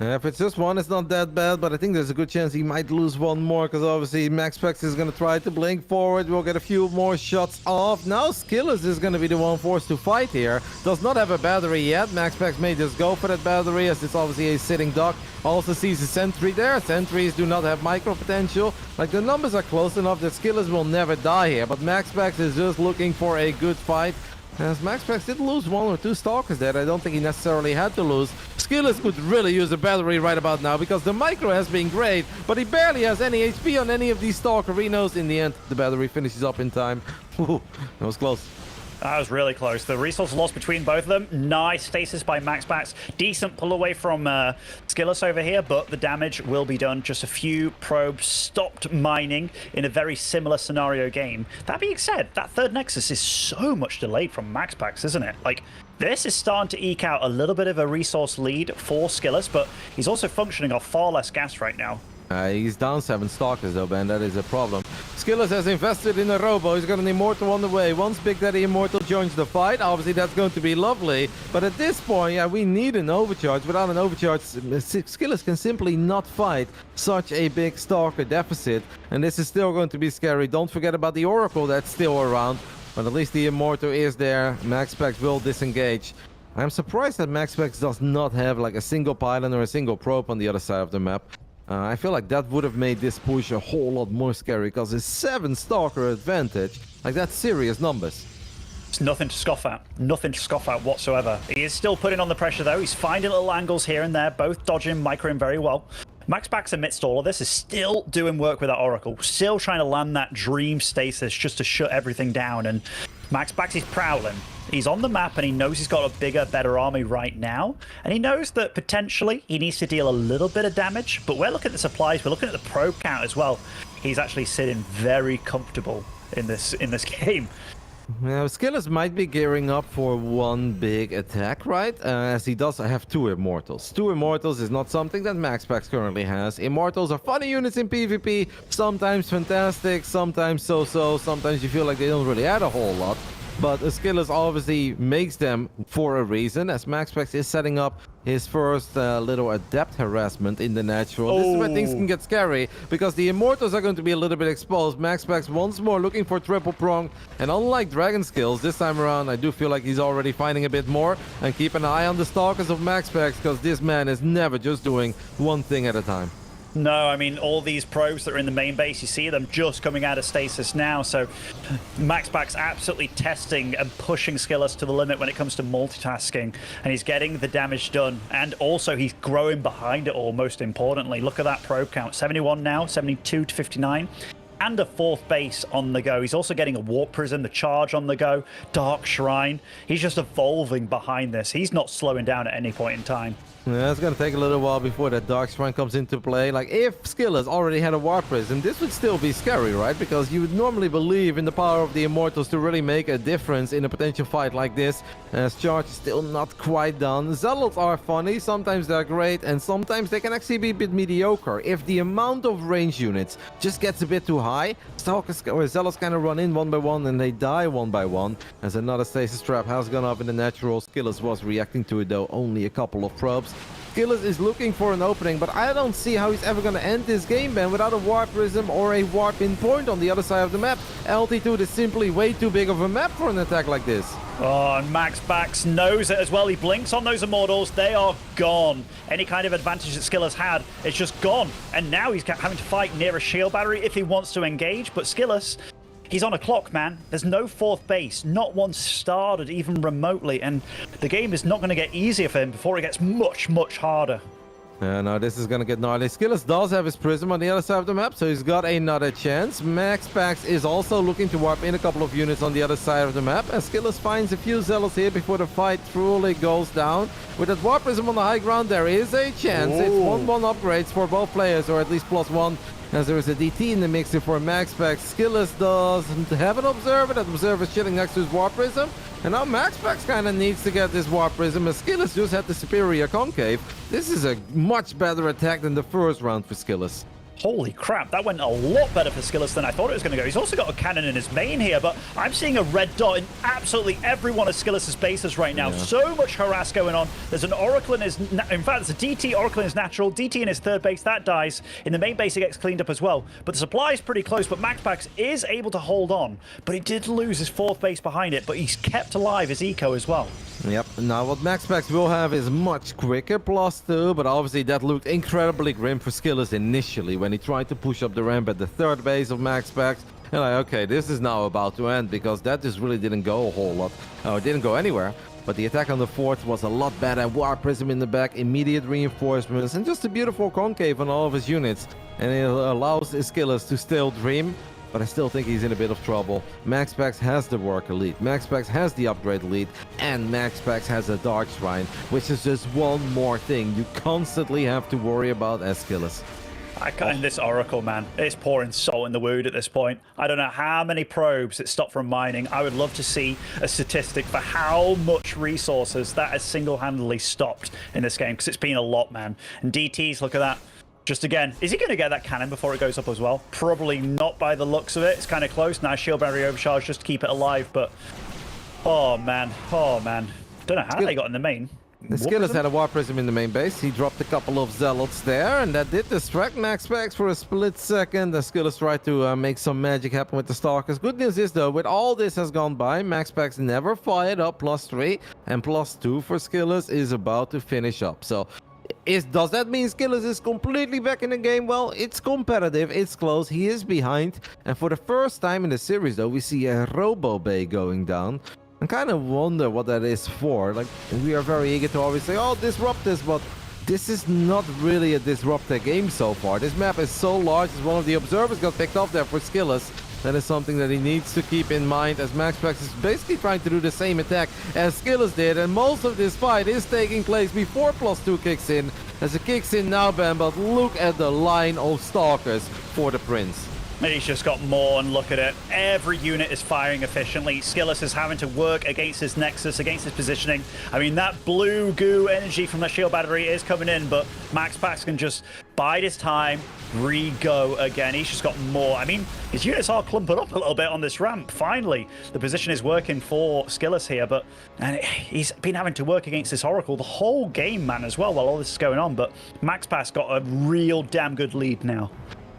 If it's just 1, it's not that bad, but I think there's a good chance he might lose 1 more, because obviously MaxPax is going to try to blink forward. We'll get a few more shots off. Now Skillous is going to be the one forced to fight here. Does not have a battery yet. MaxPax may just go for that battery, as it's obviously a sitting duck. Also sees a sentry there. Sentries do not have micro potential. Like, the numbers are close enough that Skillous will never die here, but MaxPax is just looking for a good fight. As MaxPax did lose 1 or 2 Stalkers there, I don't think he necessarily had to lose. Skillous could really use a battery right about now, because the micro has been great, but he barely has any HP on any of these Stalker Renos. In the end, the battery finishes up in time. That was close. That was really close. The resource loss between both of them. Nice stasis by MaxPax. Decent pull away from Skillous over here, but the damage will be done. Just a few probes stopped mining in a very similar scenario game. That being said, that 3rd Nexus is so much delayed from MaxPax, isn't it? Like, this is starting to eke out a little bit of a resource lead for Skillous, but he's also functioning off far less gas right now. He's down 7 Stalkers though, Ben. That is a problem. Skillous has invested in a Robo. He's got an Immortal on the way. Once Big Daddy Immortal joins the fight, obviously that's going to be lovely. But at this point, yeah, we need an overcharge. Without an overcharge, Skillous can simply not fight such a big Stalker deficit. And this is still going to be scary. Don't forget about the Oracle that's still around. But at least the Immortal is there. MaxPax will disengage. I'm surprised that MaxPax does not have like a single pylon or a single probe on the other side of the map. I feel like that would have made this push a whole lot more scary, because it's 7 Stalker advantage. Like, that's serious numbers. It's nothing to scoff at. Nothing to scoff at whatsoever. He is still putting on the pressure, though. He's finding little angles here and there, both dodging, microing very well. MaxPax, amidst all of this, is still doing work with that Oracle. Still trying to land that dream stasis just to shut everything down. And MaxPax is prowling. He's on the map, and he knows he's got a bigger, better army right now. And he knows that potentially he needs to deal a little bit of damage. But we're looking at the supplies. We're looking at the probe count as well. He's actually sitting very comfortable in this game. Now, Skillous might be gearing up for 1 big attack, right? As he does have 2 Immortals. 2 Immortals is not something that MaxPax currently has. Immortals are funny units in PvP. Sometimes fantastic, sometimes so-so. Sometimes you feel like they don't really add a whole lot. but Skillous obviously makes them for a reason, as MaxPax is setting up his first little adept harassment in the natural. This is where things can get scary, because the Immortals are going to be a little bit exposed. MaxPax once more looking for triple prong, and unlike Dragon Skills, this time around I do feel like he's already finding a bit more. And keep an eye on the Stalkers of MaxPax, because this man is never just doing one thing at a time. No, I mean, all these probes that are in the main base, you see them just coming out of stasis now. So MaxPax absolutely testing and pushing Skillous to the limit when it comes to multitasking. And he's getting the damage done. And also he's growing behind it all, most importantly. Look at that probe count. 71 now, 72 to 59. And a fourth base on the go. He's also getting a Warp Prism, the charge on the go, Dark Shrine. He's just evolving behind this. He's not slowing down at any point in time. Yeah, it's going to take a little while before that Dark Shrine comes into play. Like, if Skillous already had a Warp Prism, this would still be scary, right? Because you would normally believe in the power of the Immortals to really make a difference in a potential fight like this. As charge is still not quite done. Zealots are funny, sometimes they're great, and sometimes they can actually be a bit mediocre. If the amount of range units just gets a bit too high, Stalkers or Zealots kind of run in one by one and they die one by one. As another stasis trap has gone up in the natural. Skillous was reacting to it though, only a couple of probes. Skillous is looking for an opening, but I don't see how he's ever going to end this game, man, without a Warp Prism or a Warp in point on the other side of the map. Altitude is simply way too big of a map for an attack like this. Oh, and MaxPax knows it as well. He blinks on those Immortals. They are gone. Any kind of advantage that Skillous had, it's just gone. And now he's having to fight near a shield battery if he wants to engage. But Skillous, he's on a clock, man. There's no fourth base. Not one started even remotely. And the game is not going to get easier for him before it gets much, much harder. No, this is going to get gnarly. Skillous does have his Prism on the other side of the map, so he's got another chance. MaxPax is also looking to warp in a couple of units on the other side of the map, and Skillous finds a few Zealots here before the fight truly goes down. With that Warp Prism on the high ground, there is a chance. It's 1-1 upgrades for both players, or at least +1, as there is a DT in the mix here for MaxPax. Skillous doesn't have an Observer. That Observer is chilling next to his Warp Prism. And now MaxPax kind of needs to get this Warp Prism, as Skillous just had the superior concave. This is a much better attack than the first round for Skillous. Holy crap, that went a lot better for Skillous than I thought it was going to go. He's also got a cannon in his main here, but I'm seeing a red dot in absolutely every one of Skillous's bases right now. Yeah. So much harass going on. There's an Oracle in his... In fact, there's a DT Oracle in his natural, DT in his third base. That dies. In the main base, it gets cleaned up as well. But the supply is pretty close, but MaxPax is able to hold on. But he did lose his fourth base behind it, but he's kept alive his eco as well. Yep, now what MaxPax will have is much quicker +2, but obviously that looked incredibly grim for Skillous initially when he tried to push up the ramp at the third base of MaxPax. And like, okay, this is now about to end, because that just really didn't go a whole lot, or didn't go anywhere. But the attack on the fourth was a lot better. Warp Prism in the back, immediate reinforcements, and just a beautiful concave on all of his units. And it allows Skillous to still dream. But I still think he's in a bit of trouble. MaxPax has the Work Elite, MaxPax has the Upgrade Elite, and MaxPax has a Dark Shrine, which is just one more thing you constantly have to worry about as Skillous. And this Oracle, man, it's pouring salt in the wound at this point. I don't know how many probes it stopped from mining. I would love to see a statistic for how much resources that has single-handedly stopped in this game, because it's been a lot, man. And DTs, look at that. Just again, is he going to get that cannon before it goes up as well? Probably not by the looks of it. It's kind of close. Now shield battery overcharge just to keep it alive, but... Oh, man. Oh, man. Don't know how they got in the main. Skillous had a Warp Prism in the main base. He dropped a couple of Zealots there, and that did distract MaxPax for a split second. The Skillous tried to make some magic happen with the Stalkers. Good news is, though, with all this has gone by, MaxPax never fired up +3, and +2 for Skillous is about to finish up. So... does that mean Skillous is completely back in the game? Well, it's competitive, it's close, he is behind. And for the first time in the series, though, we see a Robo Bay going down. I kind of wonder what that is for. Like, we are very eager to always say, oh, disrupt this, but this is not really a disruptor game so far. This map is so large, as one of the observers got picked off there for Skillous. That is something that he needs to keep in mind, as MaxPax is basically trying to do the same attack as Skillous did, and most of this fight is taking place before +2 kicks in. As it kicks in now, Ben, but look at the line of Stalkers for the Prince. And he's just got more, and look at it. Every unit is firing efficiently. Skillous is having to work against his Nexus, against his positioning. I mean, that blue goo energy from the shield battery is coming in, but MaxPax can just bide his time, re-go again. He's just got more. I mean, his units are clumping up a little bit on this ramp. Finally, the position is working for Skillous here, but he's been having to work against this Oracle the whole game, man, as well, while all this is going on. But MaxPax got a real damn good lead now.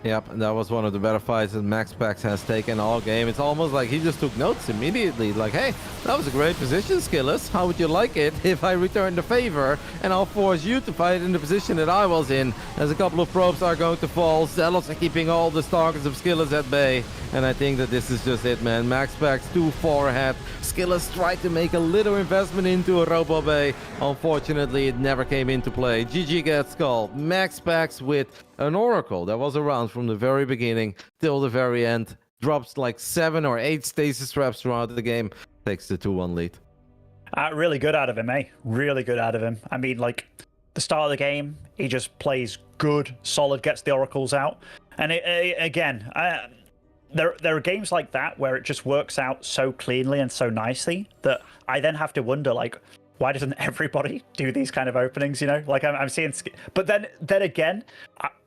Yep, that was one of the better fights that MaxPax has taken all game. It's almost like he just took notes immediately. Like, hey, that was a great position, Skillous. How would you like it if I return the favor and I'll force you to fight in the position that I was in? As a couple of probes are going to fall, Zealots are keeping all the targets of Skillous at bay. And I think that this is just it, man. MaxPax too far ahead. Skillous tried to make a little investment into a Robo Bay. Unfortunately, it never came into play. GG gets called. MaxPax with an Oracle that was around from the very beginning till the very end. Drops like 7 or 8 stasis traps throughout the game. Takes the 2-1 lead. Really good out of him, eh? Really good out of him. I mean, like, the start of the game, he just plays good, solid, gets the Oracles out. And there are games like that where it just works out so cleanly and so nicely that I then have to wonder, like, why doesn't everybody do these kind of openings, you know? Like, I'm seeing... But then again,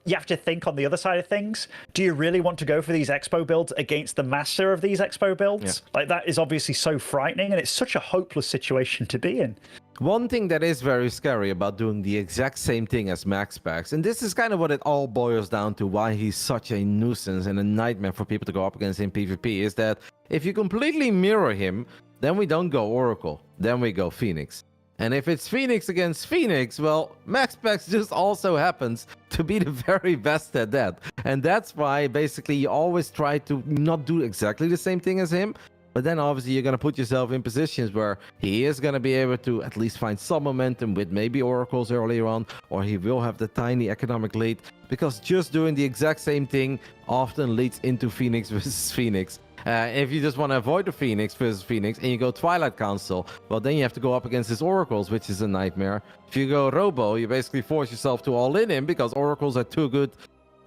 you have to think on the other side of things. Do you really want to go for these Expo builds against the master of these Expo builds? Yeah. Like, that is obviously so frightening, and it's such a hopeless situation to be in. One thing that is very scary about doing the exact same thing as MaxPax, and this is kind of what it all boils down to, why he's such a nuisance and a nightmare for people to go up against in PvP, is that if you completely mirror him, then we don't go Oracle, then we go Phoenix. And if it's Phoenix against Phoenix, well, MaxPax just also happens to be the very best at that. And that's why basically you always try to not do exactly the same thing as him. But then obviously you're going to put yourself in positions where he is going to be able to at least find some momentum with maybe Oracles earlier on, or he will have the tiny economic lead, because just doing the exact same thing often leads into Phoenix versus Phoenix. If you just want to avoid the Phoenix versus Phoenix and you go Twilight Council, well, then you have to go up against his Oracles, which is a nightmare. If you go Robo, you basically force yourself to all in him because Oracles are too good.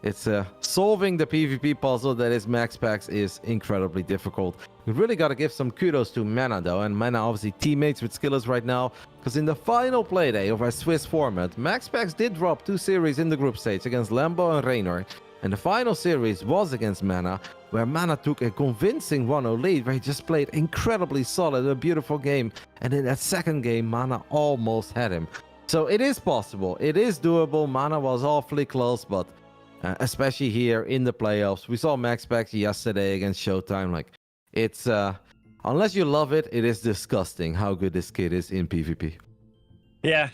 It's solving the PvP puzzle that is MaxPax is incredibly difficult. We really got to give some kudos to Mana, though, and Mana obviously teammates with Skillous right now, because in the final playday of our Swiss format, MaxPax did drop 2 series in the group stage against Lambo and Reynor, and the final series was against Mana, where Mana took a convincing 1-0 lead, where he just played incredibly solid, a beautiful game, and in that second game, Mana almost had him. So it is possible, it is doable. Mana was awfully close, but especially here in the playoffs, we saw MaxPax yesterday against Showtime. Like, it's unless you love it, it is disgusting how good this kid is in PvP. Yeah,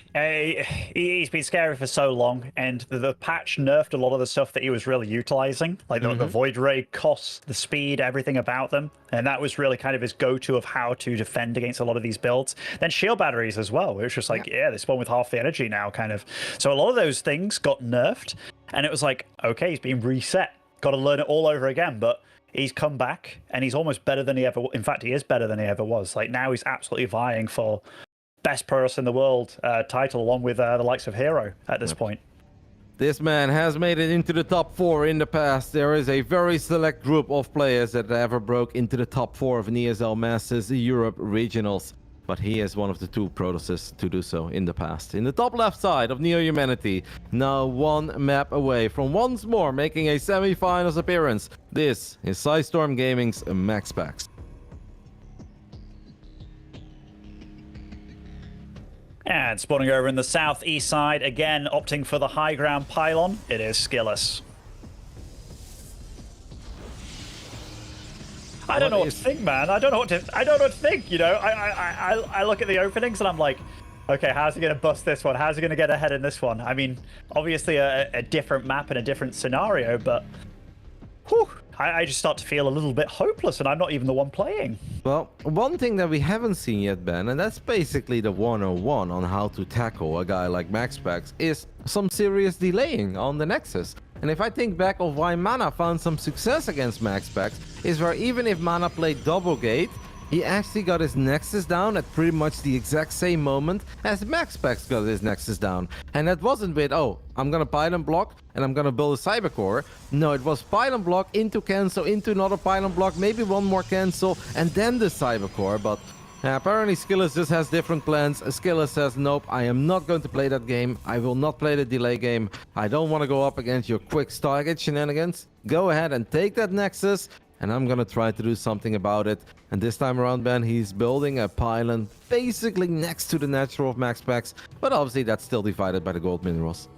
he's been scary for so long, and the patch nerfed a lot of the stuff that he was really utilizing, like the Void Ray costs, the speed, everything about them, and that was really kind of his go-to of how to defend against a lot of these builds. Then shield batteries as well, it was just like, yeah, this one with half the energy now, kind of. So a lot of those things got nerfed, and it was like, okay, he's being reset, got to learn it all over again, but he's come back, and he's almost better than he ever... In fact, he is better than he ever was. Like, now he's absolutely vying for best pro in the world title, along with the likes of Hero at this point. This man has made it into the top 4 in the past. There is a very select group of players that ever broke into the top 4 of an ESL Masters Europe Regionals. But he is one of the 2 Protoses to do so in the past. In the top left side of Neo Humanity, now 1 map away from once more making a semi-finals appearance. This is Psystorm Gaming's MaxPax. And spawning over in the southeast side, again opting for the high ground pylon, it is Skillous. I don't know what to think, man. I don't know what to think, you know. I look at the openings and I'm like, okay, how's he going to bust this one? How's he going to get ahead in this one? I mean, obviously a different map and a different scenario, but whew, I just start to feel a little bit hopeless, and I'm not even the one playing. Well, one thing that we haven't seen yet, Ben, and that's basically the 101 on how to tackle a guy like MaxPax, is some serious delaying on the Nexus. And if I think back of why Mana found some success against MaxPax, is where even if Mana played double gate, he actually got his Nexus down at pretty much the exact same moment as MaxPax got his Nexus down. And that wasn't with, oh, I'm gonna pylon block and I'm gonna build a Cybercore. No, it was pylon block into cancel, into another pylon block, maybe one more cancel, and then the Cybercore. But apparently Skillous just has different plans. Skillous says, nope, I am not going to play that game. I will not play the delay game. I don't want to go up against your quick Stargate shenanigans. Go ahead and take that Nexus, and I'm gonna try to do something about it. And this time around, Ben, he's building a pylon basically next to the natural of MaxPax, but obviously that's still divided by the gold minerals.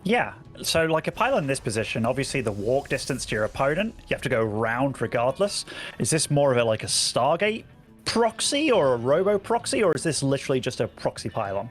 Yeah, so like a pylon in this position, obviously the walk distance to your opponent, you have to go round regardless. Is this more of a like a Stargate proxy or a robo proxy, or is this literally just a proxy pylon?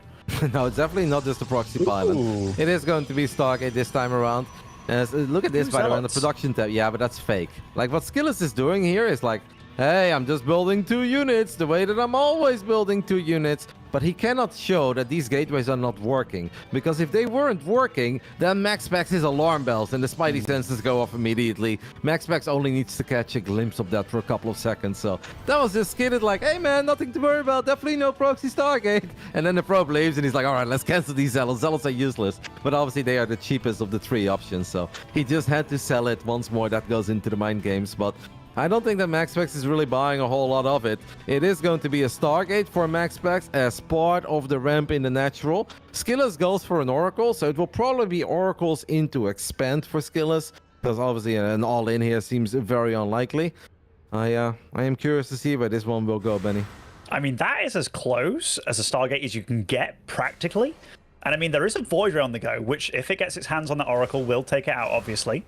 No, it's definitely not just a proxy pylon. Ooh. It is going to be Stargate this time around. Look at this, by the way, on the production tab. Yeah, but that's fake. Like, what Skillous is doing here is like, hey, I'm just building 2 units the way that I'm always building 2 units. But he cannot show that these gateways are not working. Because if they weren't working, then MaxPax's alarm bells and the spidey senses go off immediately. MaxPax only needs to catch a glimpse of that for a couple of seconds. So that was just skidded like, hey man, nothing to worry about. Definitely no proxy Stargate. And then the probe leaves and he's like, all right, let's cancel these zealots. Zealots are useless. But obviously they are the cheapest of the 3 options. So he just had to sell it once more. That goes into the mind games. But I don't think that MaxPax is really buying a whole lot of it. It is going to be a Stargate for MaxPax as part of the ramp in the natural. Skillous goes for an Oracle, so it will probably be Oracles into Expand for Skillous, because obviously an all-in here seems very unlikely. I am curious to see where this one will go, Benny. I mean, that is as close as a Stargate as you can get, practically. And I mean, there is a Void Ray on the go, which if it gets its hands on the Oracle, will take it out, obviously.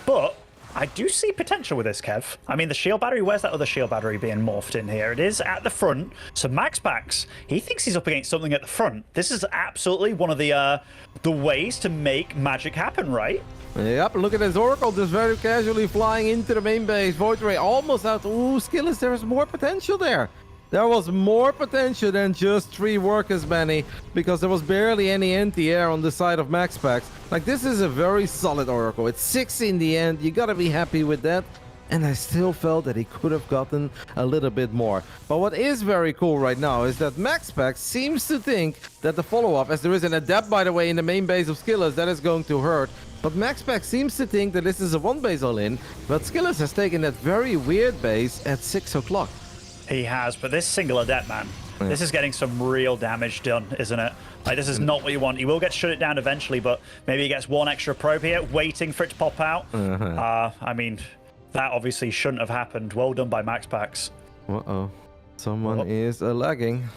But I do see potential with this, Kev. I mean, the shield battery, where's that other shield battery being morphed in here? It is at the front. So MaxPax, he thinks he's up against something at the front. This is absolutely one of the ways to make magic happen, right? Yep, look at this Oracle just very casually flying into the main base. Void Ray almost out. Ooh, Skillous, there's more potential there. There was more potential than just 3 workers, Benny, because there was barely any anti-air on the side of MaxPax. Like, this is a very solid Oracle. It's 6 in the end. You gotta be happy with that. And I still felt that he could have gotten a little bit more. But what is very cool right now is that MaxPax seems to think that the follow-up, as there is an adept, by the way, in the main base of Skillous, that is going to hurt. But MaxPax seems to think that this is a 1-base all-in, but Skillous has taken that very weird base at 6 o'clock. He has, but this single adept, man, this is getting some real damage done, isn't it? Like, this is not what you want. You will get shut it down eventually, but maybe he gets 1 extra probe here, waiting for it to pop out. I mean, that obviously shouldn't have happened. Well done by MaxPax. Uh-oh. Someone is lagging.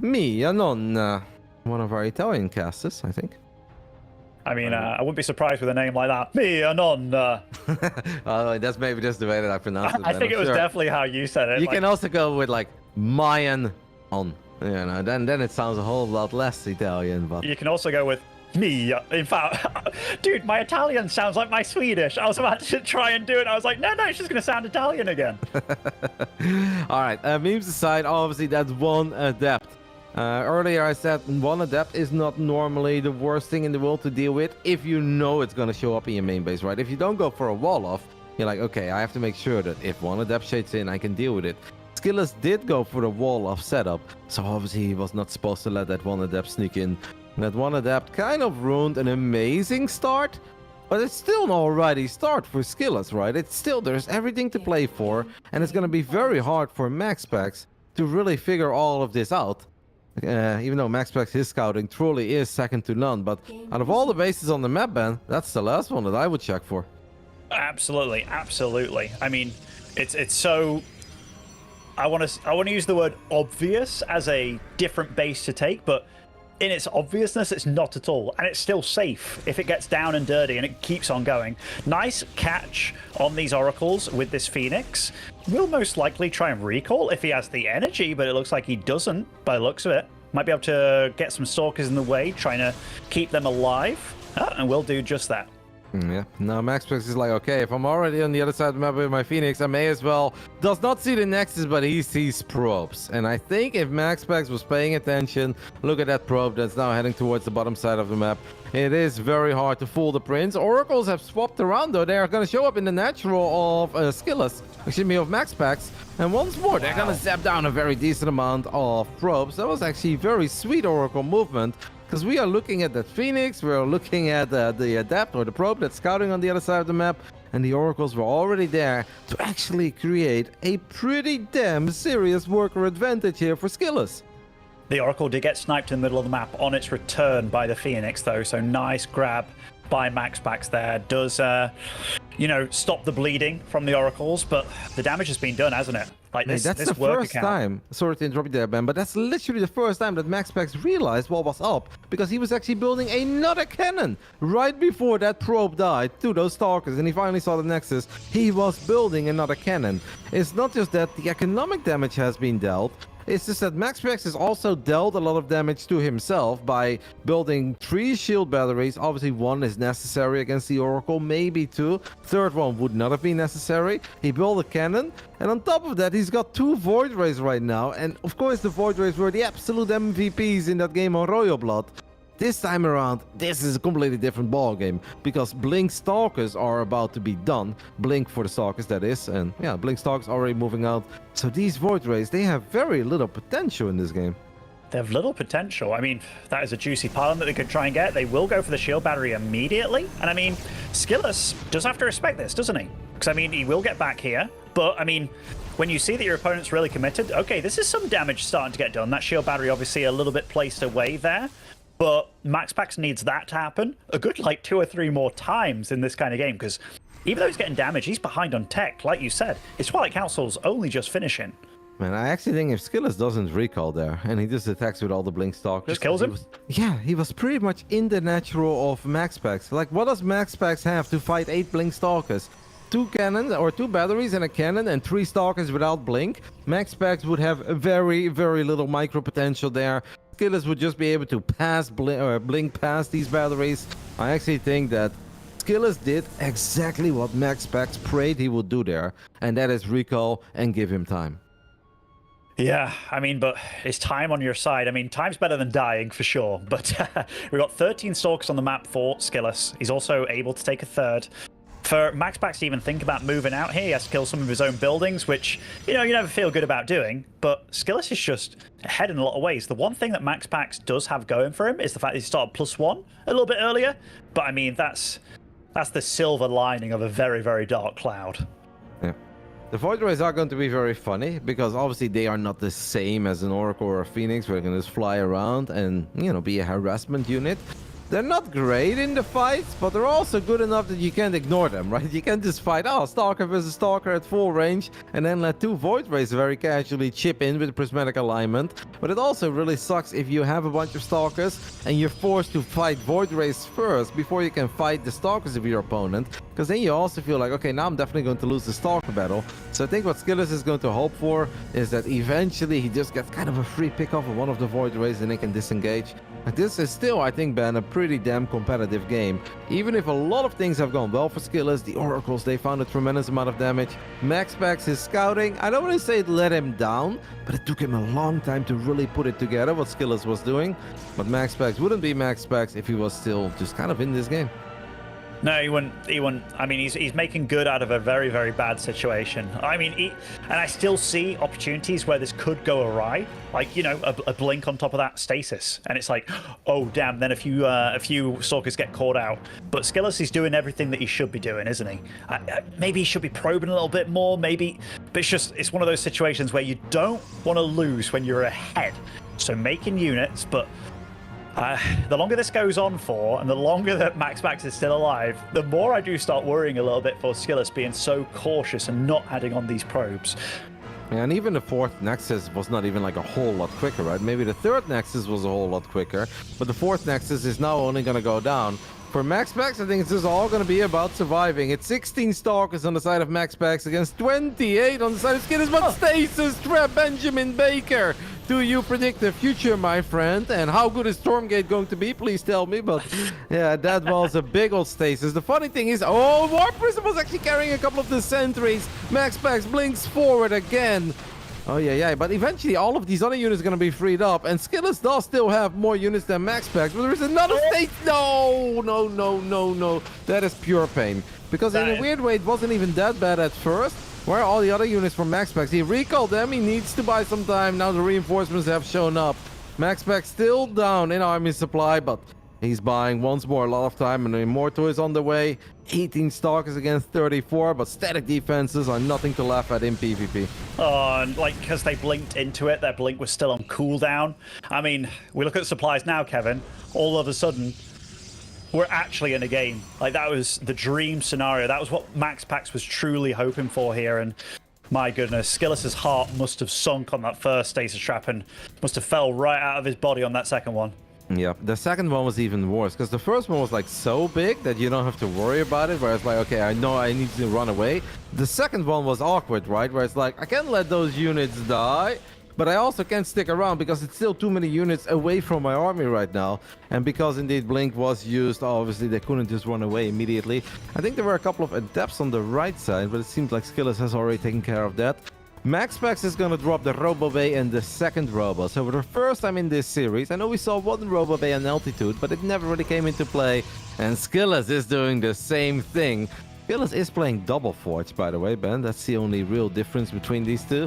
Mia Nonna. One of our Italian casters, I think. I mean, I wouldn't be surprised with a name like that. Mia Nonna. Oh, that's maybe just the way that I pronounced it. I think it was definitely how you said it. You can also go with like Mayan on. You know, then it sounds a whole lot less Italian. But you can also go with Mia. In fact, dude, my Italian sounds like my Swedish. I was about to try and do it. I was like, no, it's just going to sound Italian again. All right, memes aside, obviously that's 1 adept. Earlier I said 1 adept is not normally the worst thing in the world to deal with if you know it's going to show up in your main base, right? If you don't go for a wall off, you're like, okay, I have to make sure that if 1 adept shades in, I can deal with it. Skillous did go for the wall off setup, so obviously he was not supposed to let that 1 adept sneak in. And that 1 adept kind of ruined an amazing start, but it's still an alrighty start for Skillous, right? It's still, there's everything to play for, and it's going to be very hard for MaxPax to really figure all of this out. Even though MaxPax, his scouting truly is second to none, but out of all the bases on the map, Ben, that's the last one that I would check for. Absolutely. I mean, it's so. I want to use the word obvious as a different base to take, but in its obviousness, it's not at all, and it's still safe if it gets down and dirty and it keeps on going. Nice catch on these oracles with this Phoenix. Will most likely try and recall if he has the energy, but it looks like he doesn't by the looks of it. Might be able to get some stalkers in the way, trying to keep them alive, and will do just that. Yeah. Now MaxPax is like, okay, if I'm already on the other side of the map with my Phoenix, I may as well. Does not see the Nexus, but he sees probes. And I think if MaxPax was paying attention, look at that probe that's now heading towards the bottom side of the map. It is very hard to fool the Prince. Oracles have swapped around, though. They are going to show up in the natural of Skillous, excuse me, of MaxPax. And once more, they're going to zap down a very decent amount of probes. That was actually very sweet Oracle movement, because we are looking at that Phoenix, we are looking at the Adept or the probe that's scouting on the other side of the map, and the Oracles were already there to actually create a pretty damn serious worker advantage here for Skillous. The Oracle did get sniped in the middle of the map on its return by the Phoenix, though, so nice grab by MaxPax there. Does, stop the bleeding from the Oracles, but the damage has been done, hasn't it? Like this, that's this the worker first count. time. Sorry to interrupt you there, Ben, but that's literally the first time that MaxPax realized what was up, because he was actually building another cannon right before that probe died to those Stalkers, and he finally saw the Nexus. He was building another cannon. It's not just that the economic damage has been dealt, it's just that MaxPax has also dealt a lot of damage to himself by building 3 shield batteries. Obviously, 1 is necessary against the Oracle, maybe 2. Third one would not have been necessary. He built a cannon, and on top of that, he's got 2 Void Rays right now. And of course, the Void Rays were the absolute MVPs in that game on Royal Blood. This time around, this is a completely different ballgame, because Blink Stalkers are about to be done. Blink for the Stalkers, that is. And yeah, Blink Stalkers already moving out. So these Void Rays, they have very little potential in this game. They have little potential. I mean, that is a juicy pylon that they could try and get. They will go for the shield battery immediately. And I mean, Skillous does have to respect this, doesn't he? Because I mean, he will get back here. But I mean, when you see that your opponent's really committed, okay, this is some damage starting to get done. That shield battery obviously a little bit placed away there. But MaxPax needs that to happen a good, 2 or 3 more times in this kind of game, because even though he's getting damage, he's behind on tech. Like you said, his Twilight Council's only just finishing. Man, I actually think if Skillous doesn't recall there, and he just attacks with all the Blink Stalkers... Just kills him? He was pretty much in the natural of MaxPax. Like, what does MaxPax have to fight 8 Blink Stalkers? 2 cannons, or 2 batteries and a cannon, and 3 Stalkers without Blink. MaxPax would have very, very little micro potential there. Skillous would just be able to pass blink past these batteries. I actually think that Skillous did exactly what MaxPax prayed he would do there, and that is recall and give him time. Yeah, I mean, but is time on your side? I mean, time's better than dying for sure, but we've got 13 Stalkers on the map for Skillous. He's also able to take a third. For MaxPax to even think about moving out here, he has to kill some of his own buildings, which, you never feel good about doing. But Skillous is just ahead in a lot of ways. The one thing that MaxPax does have going for him is the fact that he started +1 a little bit earlier. But I mean, that's the silver lining of a very, very dark cloud. Yeah. The Void Rays are going to be very funny, because obviously they are not the same as an Oracle or a Phoenix, where they can just fly around and, be a harassment unit. They're not great in the fights, but they're also good enough that you can't ignore them, right? You can't just fight, Stalker versus Stalker at full range, and then let 2 Void Rays very casually chip in with prismatic alignment. But it also really sucks if you have a bunch of Stalkers and you're forced to fight Void Rays first before you can fight the Stalkers of your opponent, because then you also feel like, okay, now I'm definitely going to lose the Stalker battle. So I think what Skillous is going to hope for is that eventually he just gets kind of a free pick off of one of the Void Rays and they can disengage. But this is still, I think, Ben, a pretty damn competitive game. Even if a lot of things have gone well for Skillous, the Oracles, they found a tremendous amount of damage. MaxPax, his scouting, I don't want to say it let him down, but it took him a long time to really put it together, what Skillous was doing. But MaxPax wouldn't be MaxPax if he was still just kind of in this game. No, he wouldn't. I mean, he's making good out of a very, very bad situation. I mean, and I still see opportunities where this could go awry. Like, a blink on top of that stasis. And it's like, oh, damn, then a few Stalkers get caught out. But Skillous is doing everything that he should be doing, isn't he? Maybe he should be probing a little bit more, maybe. But it's one of those situations where you don't want to lose when you're ahead. So making units, but... the longer this goes on for, and the longer that MaxPax is still alive, the more I do start worrying a little bit for Skillous being so cautious and not adding on these probes. Yeah, and even the 4th Nexus was not even like a whole lot quicker, right? Maybe the 3rd Nexus was a whole lot quicker, but the 4th Nexus is now only going to go down. For MaxPax, I think it's just all going to be about surviving. It's 16 Stalkers on the side of MaxPax against 28 on the side of Skillous, but stasis trap Benjamin Baker. Do you predict the future, my friend? And how good is Stormgate going to be? Please tell me. But yeah, that was a big old stasis. The funny thing is, War Prism was actually carrying a couple of the sentries. MaxPax blinks forward again. Oh, yeah. But eventually, all of these other units are going to be freed up. And Skillous does still have more units than MaxPax. But there is another state. No. That is pure pain. Because in a weird way, it wasn't even that bad at first. Where are all the other units from MaxPax? He recalled them. He needs to buy some time. Now the reinforcements have shown up. MaxPax still down in army supply, but he's buying once more a lot of time, and Immortal is on the way. 18 Stalkers against 34, but static defenses are nothing to laugh at in PvP. Oh, and like, because they blinked into it, their blink was still on cooldown. I mean, we look at supplies now, Kevin. All of a sudden, we're actually in a game. Like, that was the dream scenario. That was what MaxPax was truly hoping for here, and my goodness, Skillous's heart must have sunk on that first stasis trap and must have fell right out of his body on that second one. Yeah, the second one was even worse, because the first one was like so big that you don't have to worry about it, where it's like, okay, I know I need to run away. The second one was awkward, right, where it's like, I can't let those units die, but I also can't stick around because it's still too many units away from my army right now. And because indeed Blink was used, obviously they couldn't just run away immediately. I think there were a couple of adepts on the right side, but it seems like Skillous has already taken care of that. MaxPax is going to drop the Robo Bay and the second Robo. So for the first time in this series, I know we saw one Robo Bay on altitude, but it never really came into play. And Skillous is doing the same thing. Skillous is playing Double Forge, by the way, Ben. That's the only real difference between these two.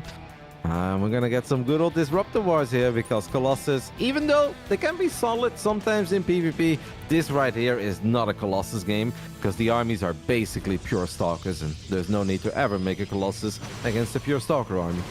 We're going to get some good old Disruptor Wars here, because Colossus, even though they can be solid sometimes in PvP, this right here is not a Colossus game, because the armies are basically pure Stalkers, and there's no need to ever make a Colossus against a pure Stalker army.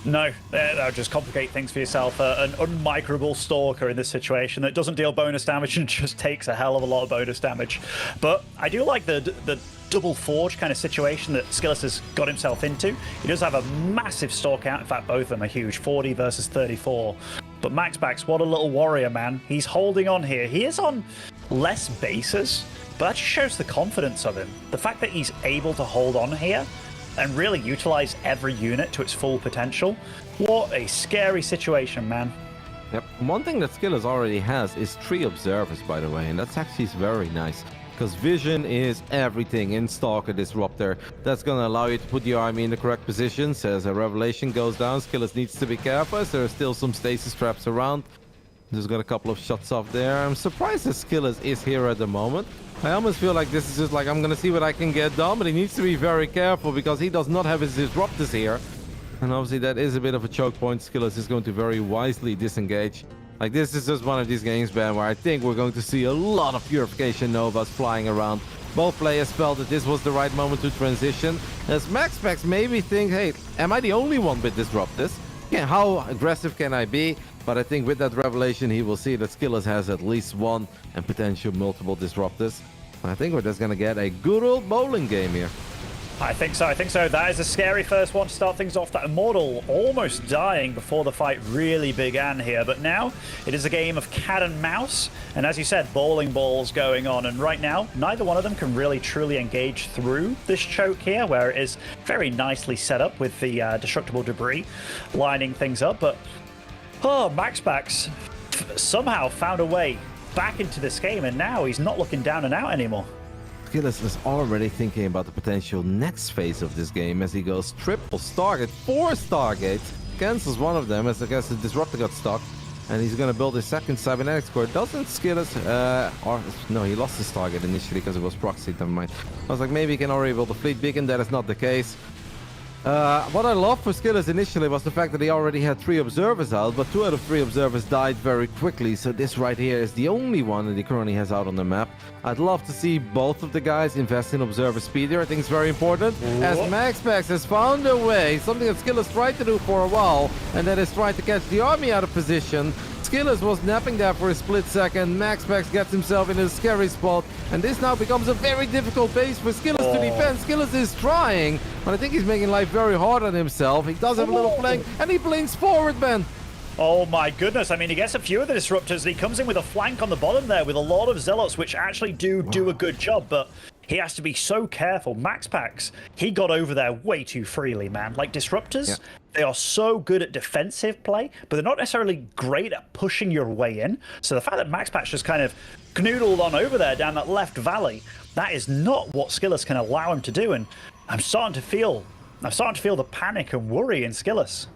No, that would just complicate things for yourself. An unmicrable Stalker in this situation that doesn't deal bonus damage and just takes a hell of a lot of bonus damage. But I do like the double forge kind of situation that Skillous has got himself into. He does have a massive store count. In fact, both of them are huge, 40 versus 34. But MaxPax, what a little warrior, man. He's holding on here. He is on less bases, but that just shows the confidence of him. The fact that he's able to hold on here and really utilize every unit to its full potential. What a scary situation, man. Yep. One thing that Skillous already has is 3 observers, by the way, and that's actually very nice. Because vision is everything in Stalker Disruptor. That's going to allow you to put your army in the correct positions. As a revelation goes down, Skillous needs to be careful, as there are still some stasis traps around. Just got a couple of shots off there. I'm surprised that Skillous is here at the moment. I almost feel like this is just like, I'm going to see what I can get done, but he needs to be very careful because he does not have his Disruptors here. And obviously that is a bit of a choke point. Skillous is going to very wisely disengage. Like, this is just one of these games, Ben, where I think we're going to see a lot of Purification Novas flying around. Both players felt that this was the right moment to transition. As MaxPax maybe think, hey, am I the only one with Disruptors? Yeah, how aggressive can I be? But I think with that revelation, he will see that Skillous has at least one and potential multiple Disruptors. I think we're just going to get a good old bowling game here. I think so. That is a scary first one to start things off. That Immortal almost dying before the fight really began here. But now it is a game of cat and mouse. And as you said, bowling balls going on. And right now, neither one of them can really truly engage through this choke here, where it is very nicely set up with the destructible debris lining things up. But MaxPax somehow found a way back into this game, and now he's not looking down and out anymore. Skillous is already thinking about the potential next phase of this game as he goes triple Stargate, 4 Stargates, cancels one of them as I guess the Disruptor got stuck, and he's going to build his second Cybernetics core. Doesn't Skillous, no, he lost his Stargate initially because it was proxied, never mind. I was like, maybe he can already build a fleet beacon. That is not the case. What I loved for Skillous initially was the fact that he already had 3 observers out, but 2 out of 3 observers died very quickly, so this right here is the only one that he currently has out on the map. I'd love to see both of the guys invest in observer speed here. I think it's very important. As MaxPax has found a way, something that Skillous tried to do for a while, and that is trying to catch the army out of position. Skillous was napping there for a split second. MaxPax gets himself in a scary spot, and this now becomes a very difficult base for Skillous to defend. Skillous is trying, but I think he's making life very hard on himself. He does have a little flank, and he blinks forward, Ben. Oh my goodness, I mean, he gets a few of the Disruptors, and he comes in with a flank on the bottom there with a lot of Zealots, which actually do a good job, but he has to be so careful. MaxPax, he got over there way too freely, man. Like, Disruptors, they are so good at defensive play, but they're not necessarily great at pushing your way in. So the fact that MaxPax just kind of canoodled on over there down that left valley, that is not what Skillous can allow him to do, and I'm starting to feel the panic and worry in Skillous.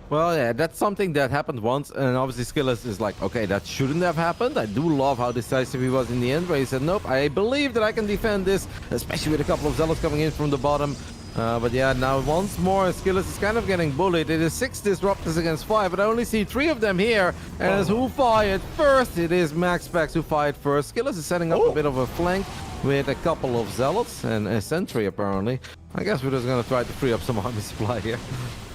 Well, yeah, that's something that happened once, and obviously Skillous is like, okay, that shouldn't have happened. I do love how decisive he was in the end, where he said, nope, I believe that I can defend this, especially with a couple of Zealots coming in from the bottom. But yeah, now once more, Skillous is kind of getting bullied. It is 6 Disruptors against 5, but I only see 3 of them here. And as who fired first? It is MaxPax who fired first. Skillous is setting up a bit of a flank with a couple of Zealots and a Sentry, apparently. I guess we're just going to try to free up some army supply here.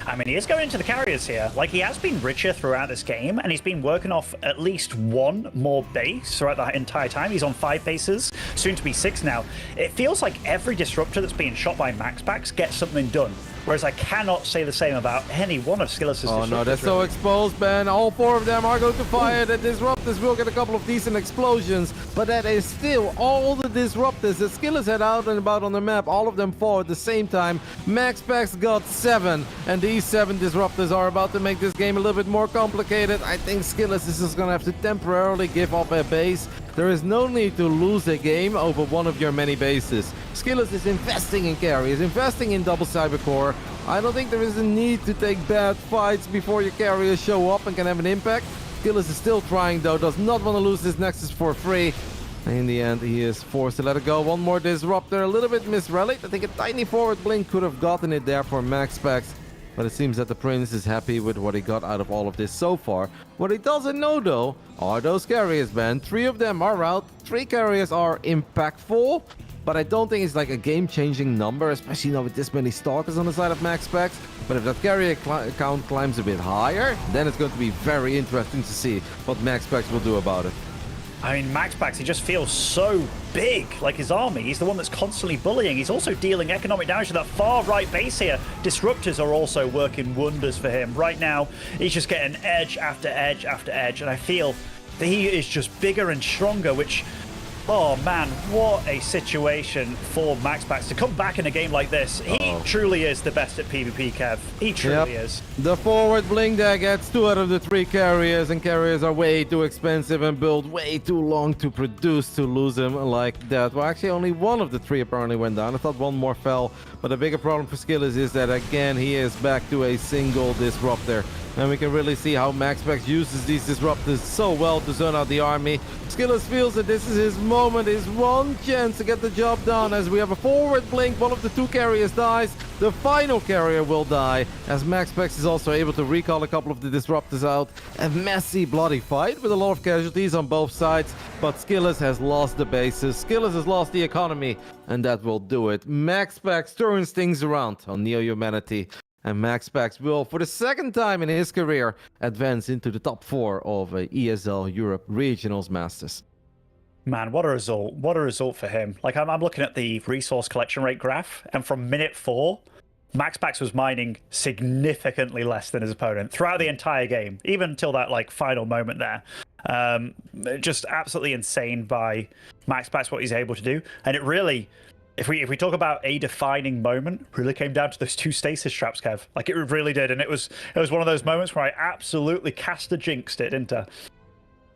I mean, he is going into the carriers here. Like, he has been richer throughout this game, and he's been working off at least 1 more base throughout the entire time. He's on 5 bases, soon to be 6 now. It feels like every disruptor that's being shot by MaxPax gets something done. Whereas I cannot say the same about any one of Skillous's disruptors. Oh no, they're so exposed, man. All 4 of them are going to fire. The Disruptors will get a couple of decent explosions, but that is still all the Disruptors that Skillous had out and about on the map. All of them fall at the same time. MaxPax got 7, and these 7 Disruptors are about to make this game a little bit more complicated. I think Skillous is just going to have to temporarily give up a base. There is no need to lose a game over one of your many bases. Skillous is investing in carry, is investing in double cybercore. I don't think there is a need to take bad fights before your carriers show up and can have an impact. Skillous is still trying though, does not want to lose this Nexus for free. In the end, he is forced to let it go. One more Disruptor, a little bit misrelied. I think a tiny forward blink could have gotten it there for MaxPax. But it seems that the Prince is happy with what he got out of all of this so far. What he doesn't know, though, are those carriers, man. 3 of them are out. 3 carriers are impactful. But I don't think it's like a game-changing number, especially not with this many Stalkers on the side of MaxPax. But if that carrier count climbs a bit higher, then it's going to be very interesting to see what MaxPax will do about it. I mean, MaxPax, he just feels so big, like his army. He's the one that's constantly bullying. He's also dealing economic damage to that far right base here. Disruptors are also working wonders for him. Right now, he's just getting edge after edge after edge, and I feel that he is just bigger and stronger, which... Oh man, what a situation for MaxPax to come back in a game like this. He truly is the best at PvP, Kev. He truly is. The forward blink there gets 2 out of the 3 carriers, and carriers are way too expensive and build way too long to produce to lose them like that. Well, actually, only 1 of the 3 apparently went down. I thought 1 more fell, but the bigger problem for Skillous is that, again, he is back to a single Disruptor. And we can really see how MaxPax uses these Disruptors so well to zone out the army. Skillous feels that this is his moment, his one chance to get the job done. As we have a forward blink, 1 of the 2 carriers dies. The final carrier will die, as MaxPax is also able to recall a couple of the Disruptors out. A messy, bloody fight with a lot of casualties on both sides. But Skillous has lost the bases, Skillous has lost the economy, and that will do it. MaxPax turns things around on Neo-Humanity. And MaxPax will, for the 2nd time in his career, advance into the top 4 of ESL Europe Regionals Masters. Man, what a result. What a result for him. Like, I'm looking at the resource collection rate graph, and from minute 4, MaxPax was mining significantly less than his opponent throughout the entire game, even until that, like, final moment there. Just absolutely insane by MaxPax what he's able to do. And it really... If we talk about a defining moment, really came down to those 2 stasis traps, Kev. Like, it really did, and it was one of those moments where I absolutely jinxed it, didn't I?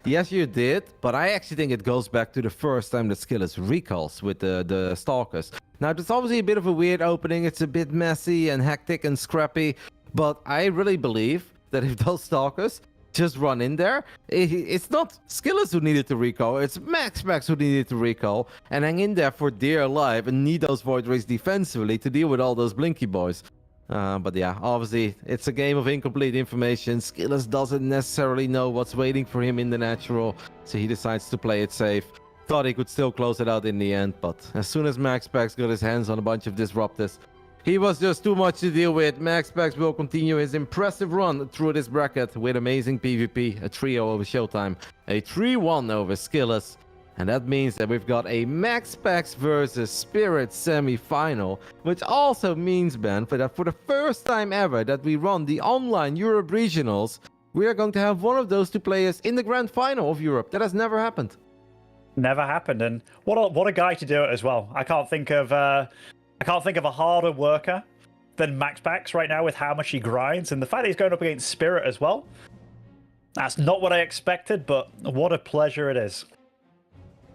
Yes, you did, but I actually think it goes back to the first time that Skillous recalls with the Stalkers. Now, it's obviously a bit of a weird opening. It's a bit messy and hectic and scrappy, but I really believe that if those Stalkers just run in there, it's not Skillous who needed to recall, it's MaxPax who needed to recall and hang in there for dear life and need those Void Rays defensively to deal with all those Blinky boys. But yeah, obviously it's a game of incomplete information. Skillous doesn't necessarily know what's waiting for him in the natural, so he decides to play it safe. Thought he could still close it out in the end, but as soon as MaxPax got his hands on a bunch of Disruptors, he was just too much to deal with. MaxPax will continue his impressive run through this bracket with amazing PvP, a 3-0 over Showtime, a 3-1 over Skillous, and that means that we've got a MaxPax versus Spirit semi-final, which also means, Ben, that for the first time ever that we run the online Europe Regionals, we are going to have one of those 2 players in the grand final of Europe. That has never happened. Never happened, and what a guy to do it as well. I can't think of a harder worker than MaxPax right now with how much he grinds, and the fact that he's going up against Spirit as well. That's not what I expected, but what a pleasure it is.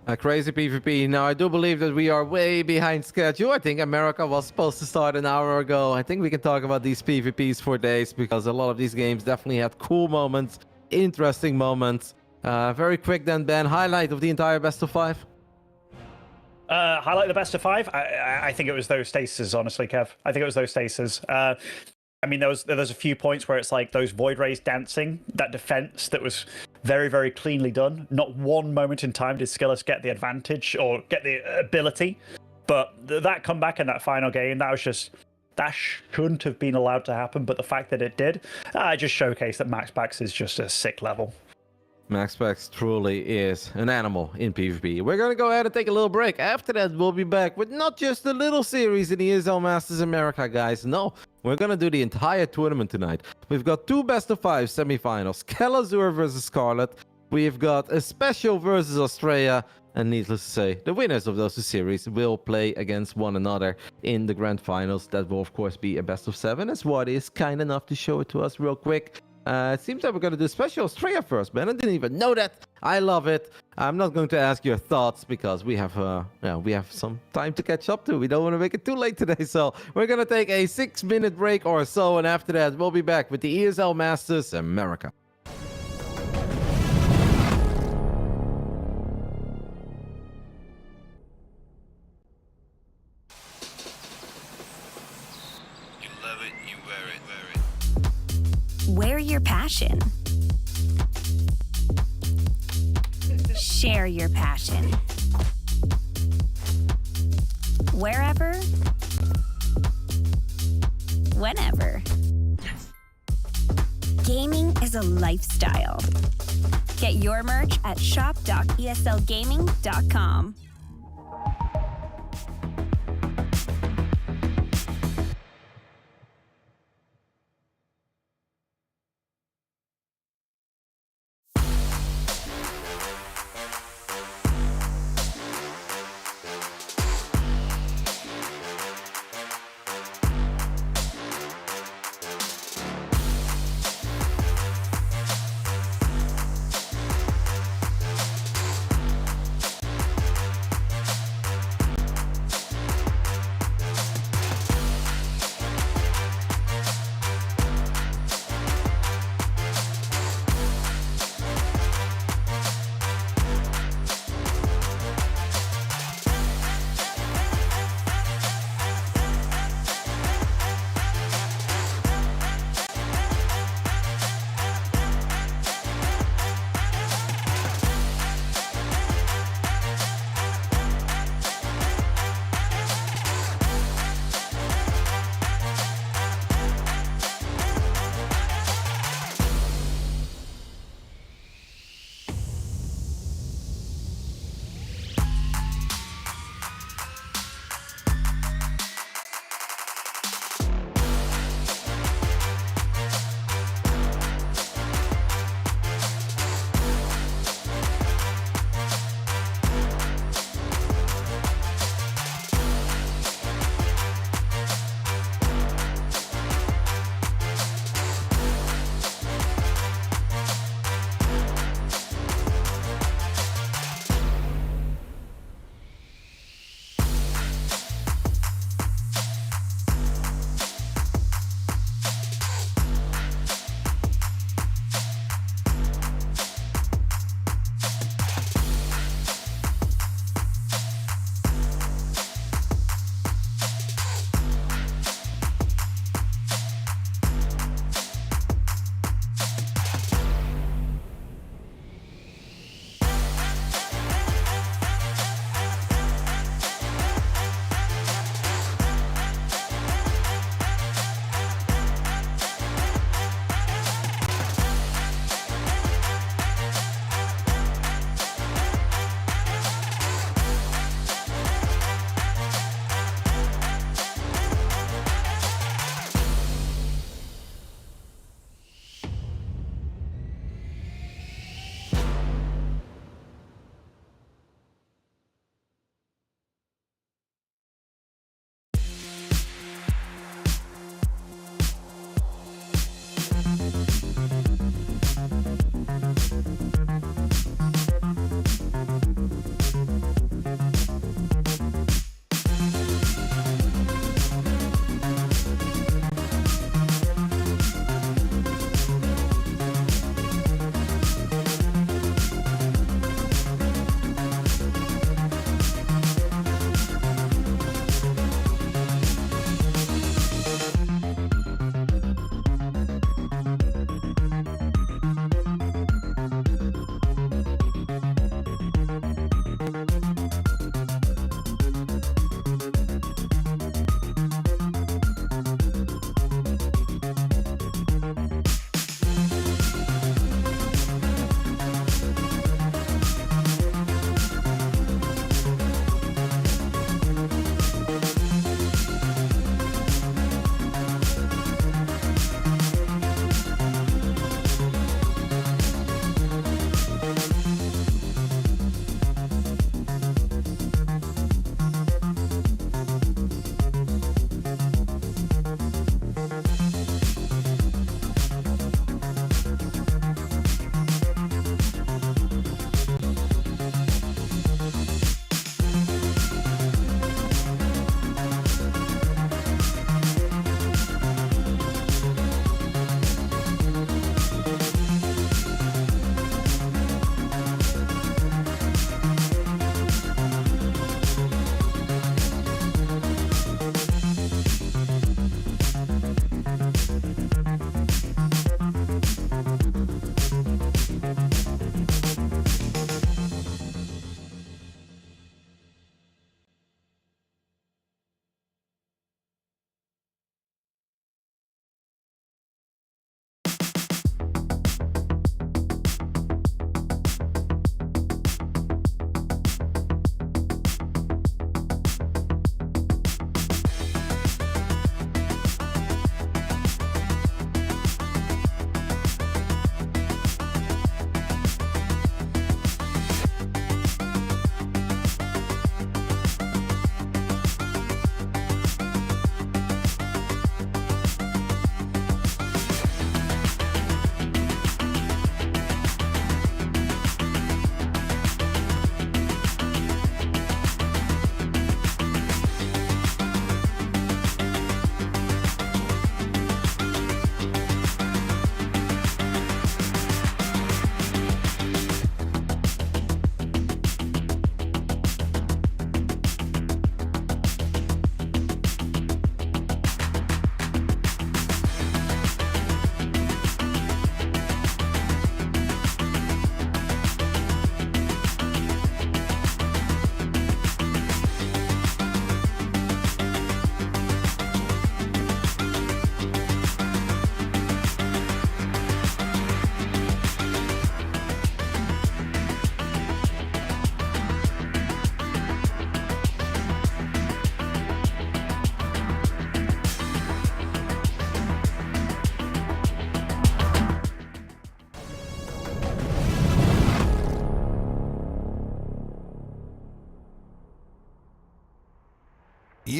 A crazy PvP. Now, I do believe that we are way behind schedule. I think America was supposed to start an hour ago. I think we can talk about these PvPs for days because a lot of these games definitely had cool moments, interesting moments. Very quick then, Ben. Highlight of the entire best of 5? Highlight the best of 5. I think it was those stasis, honestly, Kev. I think it was those stasis. I mean, there's a few points where it's like those Void Rays dancing, that defense that was very, very cleanly done. Not one moment in time did Skillous get the advantage or get the ability. But that comeback in that final game, that shouldn't have been allowed to happen. But the fact that it did, just showcased that MaxPax is just a sick level. MaxPax truly is an animal in PvP. We're going to go ahead and take a little break. After that, we'll be back with not just a little series in the ESL Masters America, guys. No, we're going to do the entire tournament tonight. We've got 2 best-of-5 semifinals. Kelazhur versus Scarlett. We've got a special versus Astrea. And needless to say, the winners of those 2 series will play against one another in the grand finals. That will, of course, be a best-of-7, as VOD is kind enough to show it to us real quick. It seems like we're going to do special Astrea first, man. I didn't even know that. I love it. I'm not going to ask your thoughts because we have some time to catch up to. We don't want to make it too late today, so we're going to take a 6-minute break or so, and after that, we'll be back with the ESL Masters America. You love it, you wear it. Wear your passion. Share your passion. Wherever, whenever. Gaming is a lifestyle. Get your merch at shop.eslgaming.com.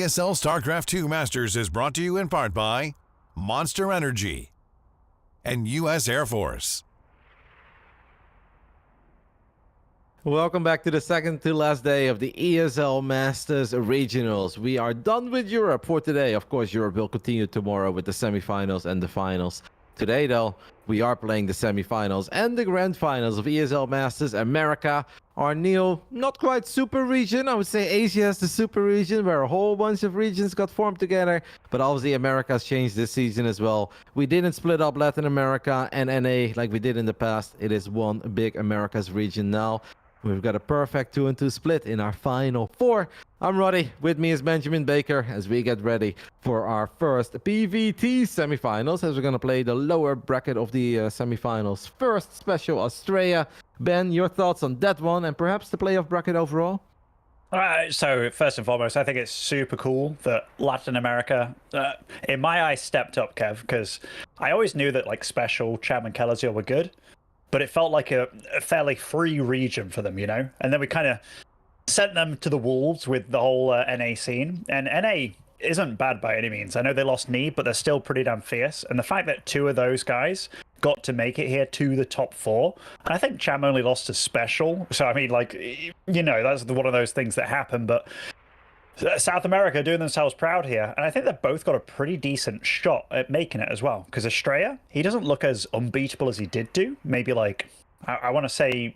ESL StarCraft 2 Masters is brought to you in part by Monster Energy and U.S. Air Force. Welcome back to the second to last day of the ESL Masters Regionals. We are done with Europe for today. Of course, Europe will continue tomorrow with the semifinals and the finals. Today, though, we are playing the semifinals and the grand finals of ESL Masters America, our new, not quite super region. I would say Asia is the super region where a whole bunch of regions got formed together. But obviously, America's changed this season as well. We didn't split up Latin America and NA like we did in the past. It is one big America's region now. We've got a perfect 2-2 split in our final four. I'm Roddy. With me is Benjamin Baker as we get ready for our first PVT semifinals, as we're going to play the lower bracket of the semifinals. First, special Astrea. Ben, your thoughts on that one and perhaps the playoff bracket overall? So first and foremost, I think it's super cool that Latin America, in my eyes, stepped up, Kev, because I always knew that like Special, Cham, and Kelazhur were good. But it felt like a fairly free region for them, you know? And then we kind of sent them to the wolves with the whole NA scene. And NA isn't bad by any means. I know they lost Need, but they're still pretty damn fierce. And the fact that two of those guys got to make it here to the top four, and I think Cham only lost to Special. So, I mean, like, you know, that's one of those things that happen. But South America doing themselves proud here, and I think they've both got a pretty decent shot at making it as well. Because Astrea, he doesn't look as unbeatable as he did do. Maybe like, I want to say,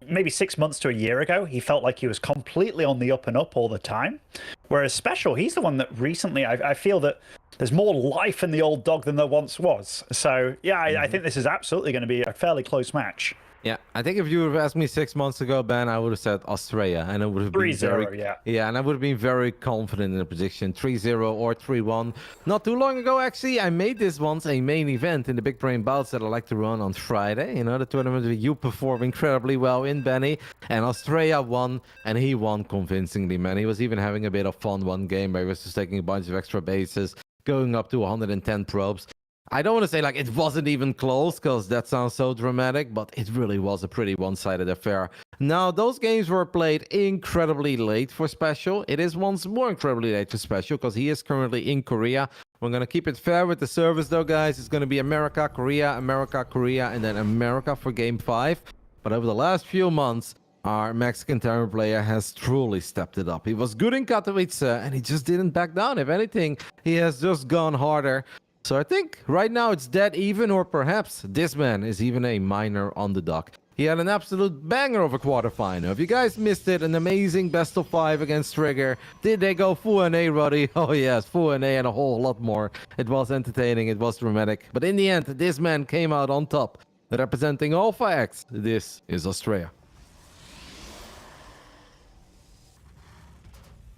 maybe 6 months to a year ago, he felt like he was completely on the up and up all the time. Whereas Special, he's the one that recently, I feel that there's more life in the old dog than there once was. So yeah, I think this is absolutely going to be a fairly close match. Yeah, I think if you would have asked me 6 months ago, Ben, I would have said Astrea, and it would have been 3-0, yeah, and I would have been very confident in the prediction, 3-0 or 3-1. Not too long ago, actually, I made this once a main event in the Big Brain Bouts that I like to run on Friday. You know, the tournament where you perform incredibly well in, Benny, and Astrea won, and he won convincingly, man. He was even having a bit of fun one game where he was just taking a bunch of extra bases, going up to 110 probes. I don't want to say like it wasn't even close because that sounds so dramatic, but it really was a pretty one-sided affair. Now, those games were played incredibly late for Special. It is once more incredibly late for Special because he is currently in Korea. We're going to keep it fair with the service though, guys. It's going to be America, Korea, and then America for Game 5. But over the last few months, our Mexican Terran player has truly stepped it up. He was good in Katowice and he just didn't back down. If anything, he has just gone harder. So I think right now it's dead even, or perhaps this man is even a minor underdog. He had an absolute banger of a quarterfinal. If you guys missed it, an amazing best of 5 against Trigger. Did they go full NA, Roddy? Oh yes, full NA and a whole lot more. It was entertaining, it was dramatic. But in the end, this man came out on top, representing Alpha X. This is Astrea.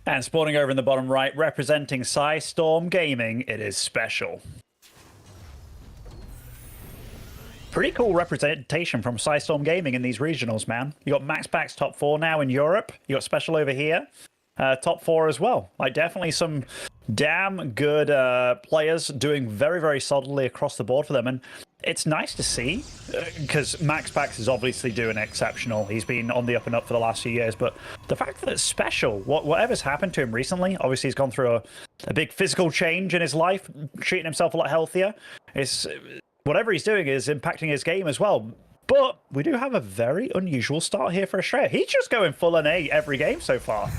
And spawning over in the bottom right, representing Storm Gaming, it is Special. Pretty cool representation from Storm Gaming in these regionals, man. You got MaxPax top 4 now in Europe. You got Special over here, top 4 as well. Like definitely some damn good players doing very, very solidly across the board for them. And it's nice to see because MaxPax is obviously doing exceptional. He's been on the up and up for the last few years. But the fact that it's Special, whatever's happened to him recently, obviously he's gone through a big physical change in his life, treating himself a lot healthier. Whatever he's doing is impacting his game as well. But we do have a very unusual start here for Astrea. He's just going full NA every game so far.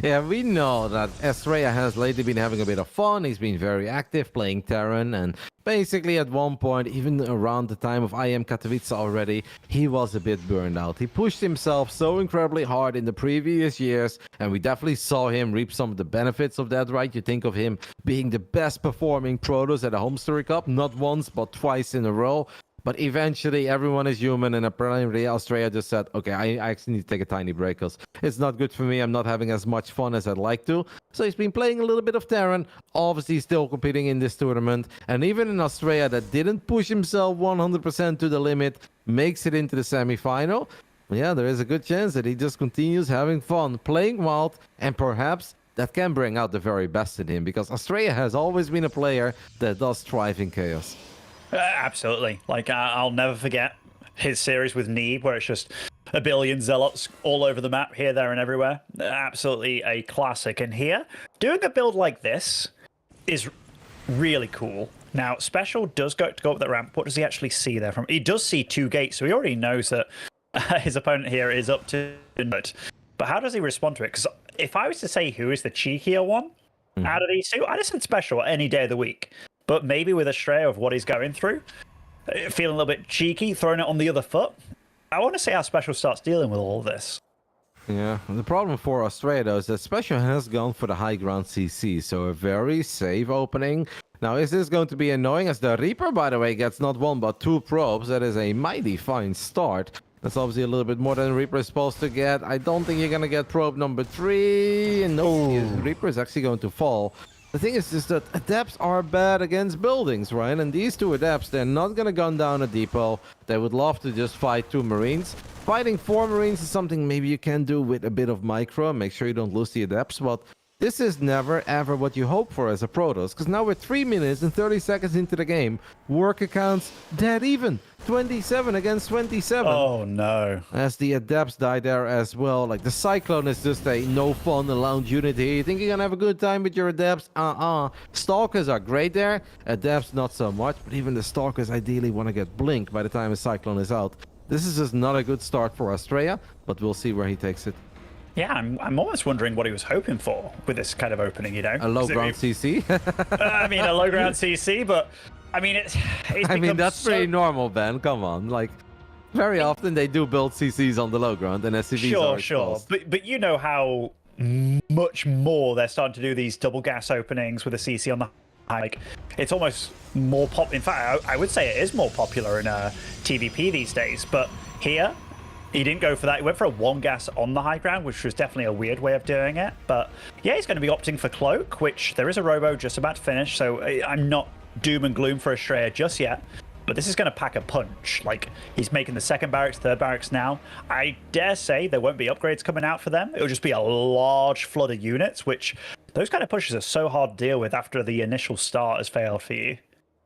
Yeah, we know that Astrea has lately been having a bit of fun. He's been very active playing Terran, and basically at one point, even around the time of IM Katowice already, he was a bit burned out. He pushed himself so incredibly hard in the previous years, and we definitely saw him reap some of the benefits of that, right? You think of him being the best performing Protoss at a Home Story Cup, not once, but twice in a row. But eventually, everyone is human, and apparently Astrea just said, okay, I actually need to take a tiny break because it's not good for me. I'm not having as much fun as I'd like to. So he's been playing a little bit of Terran, obviously still competing in this tournament. And even in Astrea that didn't push himself 100% to the limit, makes it into the semifinal. Yeah, there is a good chance that he just continues having fun, playing wild, and perhaps that can bring out the very best in him, because Astrea has always been a player that does thrive in chaos. Absolutely. Like, I'll never forget his series with Neeb, where it's just a billion zealots all over the map, here, there, and everywhere. Absolutely a classic. And here, doing a build like this is really cool. Now, Special does go up that ramp. What does he actually see there from? He does see 2 gates, so he already knows that his opponent here is up to it. But how does he respond to it? Because if I was to say who is the cheekier one out of these two, I'd have said Special any day of the week. But maybe with Astrea of what he's going through, feeling a little bit cheeky, throwing it on the other foot, I want to see how Special starts dealing with all of this. Yeah, the problem for Astrea, though, is that Special has gone for the high ground CC, so a very safe opening. Now, is this going to be annoying as the Reaper, by the way, gets not 1 but 2 probes? That is a mighty fine start. That's obviously a little bit more than Reaper is supposed to get. I don't think you're going to get probe number 3. No, Reaper is actually going to fall. The thing is just that Adepts are bad against buildings, right? And these 2 Adepts, they're not going to gun down a depot. They would love to just fight 2 Marines. Fighting 4 Marines is something maybe you can do with a bit of micro. Make sure you don't lose the Adepts, but this is never ever what you hope for as a Protoss, because now we're 3 minutes and 30 seconds into the game. Work accounts dead even. 27 against 27. Oh no. As the Adepts die there as well. Like the Cyclone is just a no fun lounge unit here. You think you're gonna have a good time with your Adepts? Stalkers are great there. Adepts not so much, but even the Stalkers ideally want to get Blink by the time a Cyclone is out. This is just not a good start for Astrea, but we'll see where he takes it. Yeah, I'm almost wondering what he was hoping for with this kind of opening, you know? A low ground CC? I mean, a low ground CC, but I mean, it's I mean, that's pretty normal, Ben. Come on. Like, very often they do build CCs on the low ground and SCVs are exposed. But you know how much more they're starting to do these double gas openings with a CC on the high. Like, it's almost more pop. In fact, I would say it is more popular in TVP these days. But here, he didn't go for that. He went for a 1 gas on the high ground, which was definitely a weird way of doing it. But yeah, he's going to be opting for Cloak, which there is a Robo just about to finish. So I'm not doom and gloom for Astrea just yet. But this is going to pack a punch. Like, he's making the 2nd barracks, 3rd barracks now. I dare say there won't be upgrades coming out for them. It'll just be a large flood of units, which those kind of pushes are so hard to deal with after the initial start has failed for you.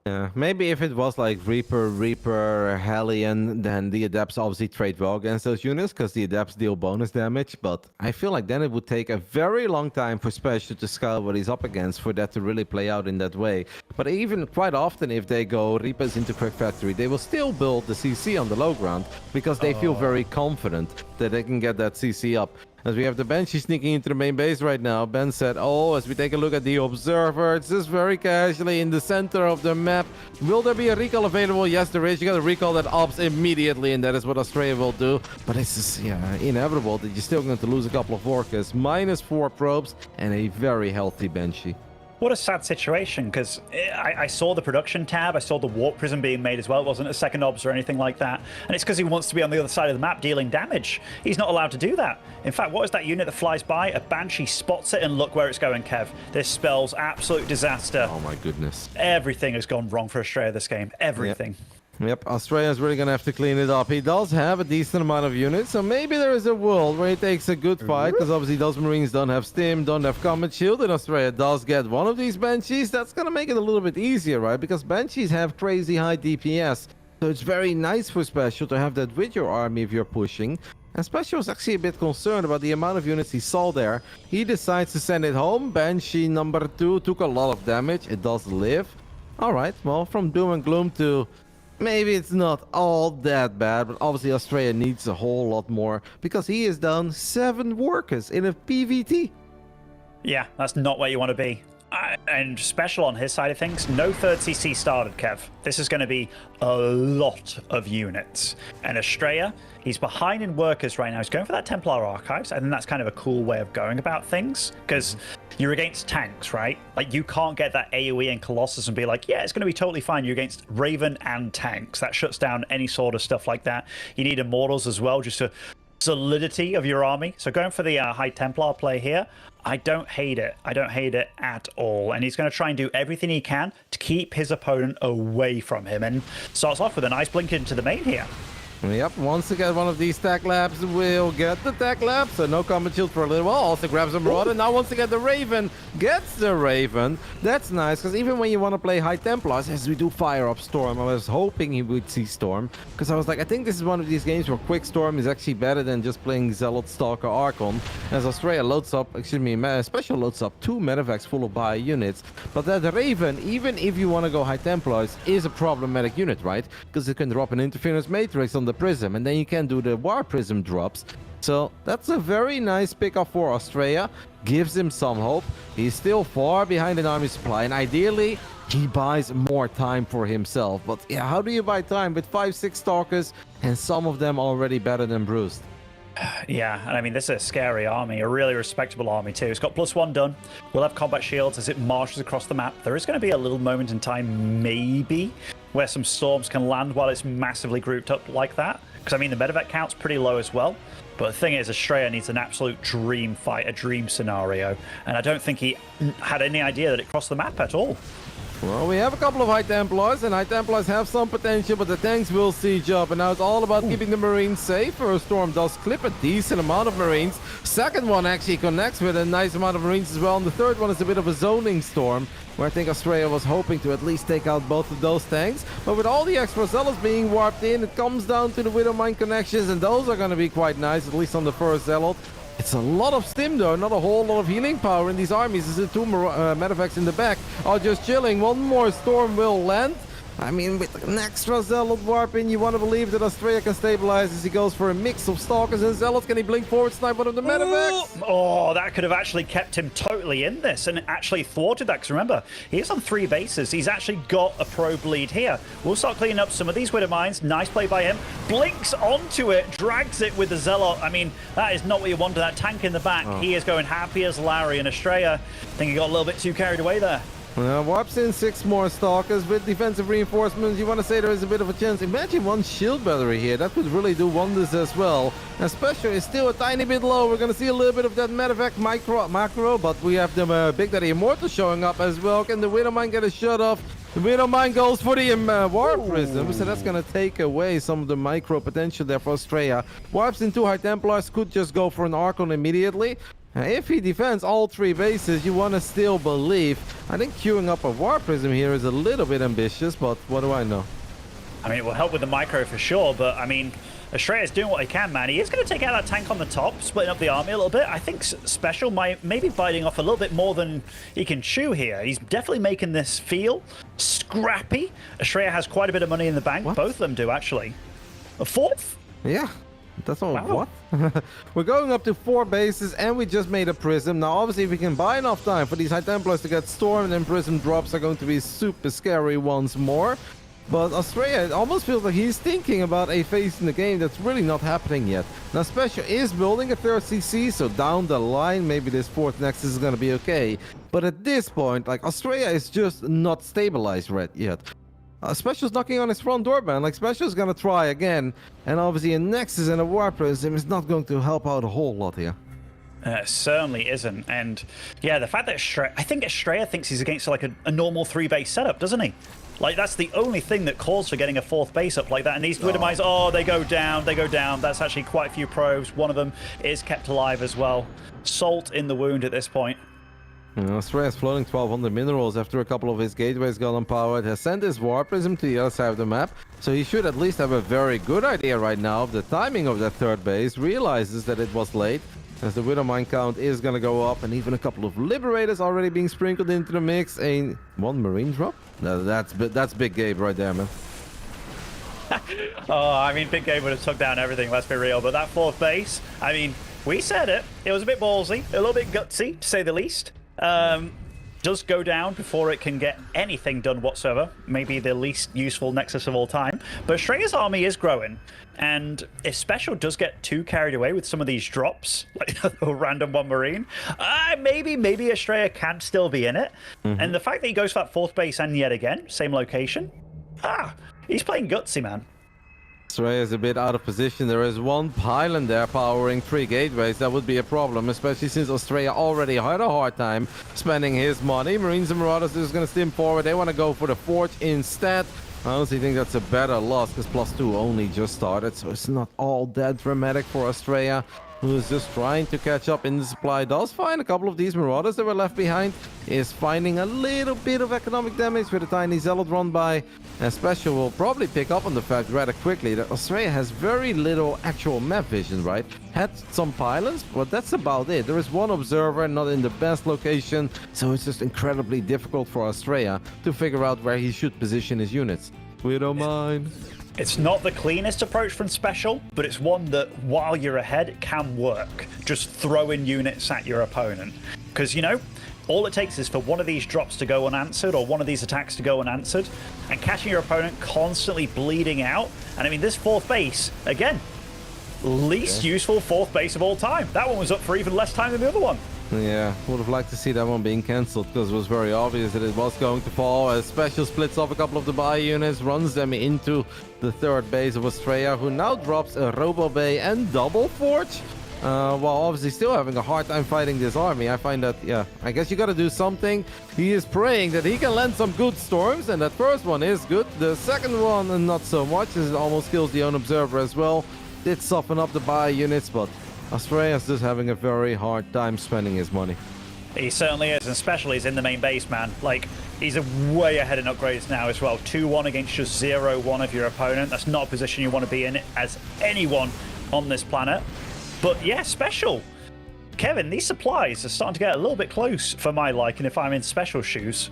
Yeah, maybe if it was like Reaper, Hellion, then the Adepts obviously trade well against those units because the Adepts deal bonus damage. But I feel like then it would take a very long time for Special to scale what he's up against for that to really play out in that way. But even quite often, if they go Reapers into Quick Factory, they will still build the CC on the low ground because they feel very confident that they can get that CC up. As we have the Banshee sneaking into the main base right now, Ben said, oh, as we take a look at the Observer, it's just very casually in the center of the map. Will there be a recall available? Yes, there is. You got to recall that ops immediately, and that is what Astrea will do. But it's just, yeah, inevitable that you're still going to lose a couple of Orcas. -4 probes and a very healthy Banshee. What a sad situation, because I saw the production tab, I saw the warp prism being made as well. It wasn't a 2nd obs or anything like that. And it's because he wants to be on the other side of the map dealing damage. He's not allowed to do that. In fact, what is that unit that flies by? A Banshee spots it, and look where it's going, Kev. This spells absolute disaster. Oh my goodness. Everything has gone wrong for Astrea this game. Everything. Yep, Astrea is really going to have to clean it up. He does have a decent amount of units, so maybe there is a world where he takes a good fight, because obviously those Marines don't have Stim, don't have Combat Shield, and Astrea does get one of these Banshees. That's going to make it a little bit easier, right? Because Banshees have crazy high DPS, so it's very nice for Special to have that with your army if you're pushing. And Special was actually a bit concerned about the amount of units he saw there. He decides to send it home. Banshee number 2 took a lot of damage. It does live. All right, well, from doom and gloom to maybe it's not all that bad, but obviously Astrea needs a whole lot more because he is down 7 workers in a PVT. Yeah, that's not where you want to be. And Special on his side of things, no 3rd CC started, Kev. This is going to be a lot of units. And Astrea, he's behind in workers right now. He's going for that Templar Archives. I think that's kind of a cool way of going about things, because you're against tanks, right? Like, you can't get that AoE and Colossus and be like, yeah, it's going to be totally fine. You're against Raven and tanks. That shuts down any sort of stuff like that. You need Immortals as well, just to solidity of your army. So going for the High Templar play here, I don't hate it. I don't hate it at all. And he's going to try and do everything he can to keep his opponent away from him. And starts off with a nice blink into the main here. Yep, once again, one of these tech labs will get the tech lab, so no combat shield for a little while. Also grabs a Marauder. Now once again, the Raven gets the Raven. That's nice, because even when you want to play High Templars, as we do fire up Storm, I was hoping he would see Storm, because I was like, I think this is one of these games where Quick Storm is actually better than just playing Zealot, Stalker, Archon, as Astrea loads up, Special loads up 2 medevacs full of bio units. But that Raven, even if you want to go High Templars, is a problematic unit, right? Because it can drop an Interference Matrix on the Prism, and then you can do the War Prism drops. So that's a very nice pickup for Astrea. Gives him some hope. He's still far behind an army supply, and ideally he buys more time for himself. But yeah, how do you buy time with 5-6 Stalkers and some of them already better than bruised? Yeah, and I mean, this is a scary army, a really respectable army too. It's got +1 done. We'll have combat shields as it marches across the map. There is going to be a little moment in time, maybe, where some storms can land while it's massively grouped up like that. Because, I mean, the medevac count's pretty low as well. But the thing is, Astrea needs an absolute dream fight, a dream scenario. And I don't think he had any idea that it crossed the map at all. Well, we have a couple of High Templars, and High Templars have some potential, but the tanks will siege up, and now it's all about keeping the Marines safe. First Storm does clip a decent amount of Marines. Second one actually connects with a nice amount of Marines as well, and the third one is a bit of a zoning storm, where I think Astrea was hoping to at least take out both of those tanks. But with all the extra Zealots being warped in, it comes down to the Widowmine connections, and those are going to be quite nice, at least on the first Zealot. It's a lot of stim though, not a whole lot of healing power in these armies. As the 2 medevacs in the back are just chilling. One more storm will land. I mean, with an extra Zealot warp in, you want to believe that Astrea can stabilize as he goes for a mix of Stalkers and Zealots. Can he blink forward, snipe one of the medevacs? Oh, that could have actually kept him totally in this and actually thwarted that. Because remember, he's on 3 bases. He's actually got a probe lead here. We'll start cleaning up some of these Widow Mines. Nice play by him. Blinks onto it, drags it with the Zealot. I mean, that is not what you want to that tank in the back. He is going happy as Larry, and Astrea, I think he got a little bit too carried away there. Warps in 6 more Stalkers with defensive reinforcements. You want to say there is a bit of a chance. Imagine 1 shield battery here. That would really do wonders as well. And Special is still a tiny bit low. We're going to see a little bit of that medevac macro, but we have the Big Daddy Immortal showing up as well. Can the Widowmine get a shot off? The Widowmine goes for the War Prism, so that's going to take away some of the micro potential there for Astrea. Warps in 2 High Templars, could just go for an Archon immediately. If he defends all 3 bases, you want to still believe. I think queuing up a War Prism here is a little bit ambitious, but what do I know? I mean, it will help with the micro for sure, but I mean, Astrea is doing what he can, man. He is going to take out that tank on the top, splitting up the army a little bit. I think Special might maybe biting off a little bit more than he can chew here. He's definitely making this feel scrappy. Astrea has quite a bit of money in the bank. What? Both of them do, actually. A 4th? Yeah. That's all. Wow. What? We're going up to 4 bases, and we just made a Prism. Now, obviously, if we can buy enough time for these High Templars to get stormed, then Prism drops are going to be super scary once more. But Astrea, it almost feels like he's thinking about a phase in the game that's really not happening yet. Now, Special is building a 3rd CC, so down the line, maybe this 4th Nexus is going to be okay. But at this point, like, Astrea is just not stabilized yet. Special's knocking on his front door, man. Like, Special's gonna try again. And obviously a Nexus and a War Prism is not going to help out a whole lot here. Certainly isn't. And yeah, the fact that I think Astrea thinks he's against like a normal 3-base setup, doesn't he? Like, that's the only thing that calls for getting a 4th base up like that. And these Widowmines, they go down, they go down. That's actually quite a few probes. One of them is kept alive as well. Salt in the wound at this point. Astrea is floating 1200 minerals after a couple of his gateways got empowered, has sent his War Prism to the other side of the map, so he should at least have a very good idea right now of the timing of that 3rd base, realizes that it was late, as the Widowmine count is going to go up, and even a couple of Liberators already being sprinkled into the mix. One Marine drop? No, that's Big Gabe right there, man. I mean, Big Gabe would have took down everything, let's be real, but that 4th base, I mean, we said it. It was a bit ballsy, a little bit gutsy, to say the least. Does go down before it can get anything done whatsoever. Maybe the least useful Nexus of all time. But Astrea's army is growing. And if Special does get too carried away with some of these drops, like a random 1 Marine, maybe Astrea can still be in it. And the fact that he goes for that 4th base and yet again, same location, he's playing gutsy, man. Astrea is a bit out of position. There is 1 pylon there powering 3 gateways. That would be a problem, especially since Astrea already had a hard time spending his money. Marines and Marauders are just going to stim forward. They want to go for the Forge instead. I honestly think that's a better loss because +2 only just started, so it's not all that dramatic for Astrea, who is just trying to catch up in the supply. Does find a couple of these Marauders that were left behind, is finding a little bit of economic damage with a tiny Zealot run by, and Special will probably pick up on the fact rather quickly that Astrea has very little actual map vision, right? Had some pylons, but that's about it. There is one observer, not in the best location, so it's just incredibly difficult for Astrea to figure out where he should position his units. We don't mind. It's not the cleanest approach from Special, but it's one that, while you're ahead, it can work. Just throwing units at your opponent. Because, you know, all it takes is for one of these drops to go unanswered, or one of these attacks to go unanswered, and catching your opponent constantly bleeding out. And I mean, this fourth base, again, least useful fourth base of all time. That one was up for even less time than the other one. Yeah, would have liked to see that one being cancelled because it was very obvious that it was going to fall. As Special splits off a couple of the buy units, runs them into the third base of Astrea, who now drops a Robo Bay and Double Forge. While obviously still having a hard time fighting this army. I find that, yeah, I guess you gotta do something. He is praying that he can land some good storms, and that first one is good. The second one, not so much, as it almost kills the own observer as well. Did soften up the buy units, but Astrea is just having a very hard time spending his money. He certainly is, and especially he's in the main base, man. Like, he's way ahead in upgrades now as well. 2-1 against just 0-1 of your opponent. That's not a position you want to be in as anyone on this planet. But yeah, Special. Kevin, these supplies are starting to get a little bit close for my liking if I'm in Special shoes.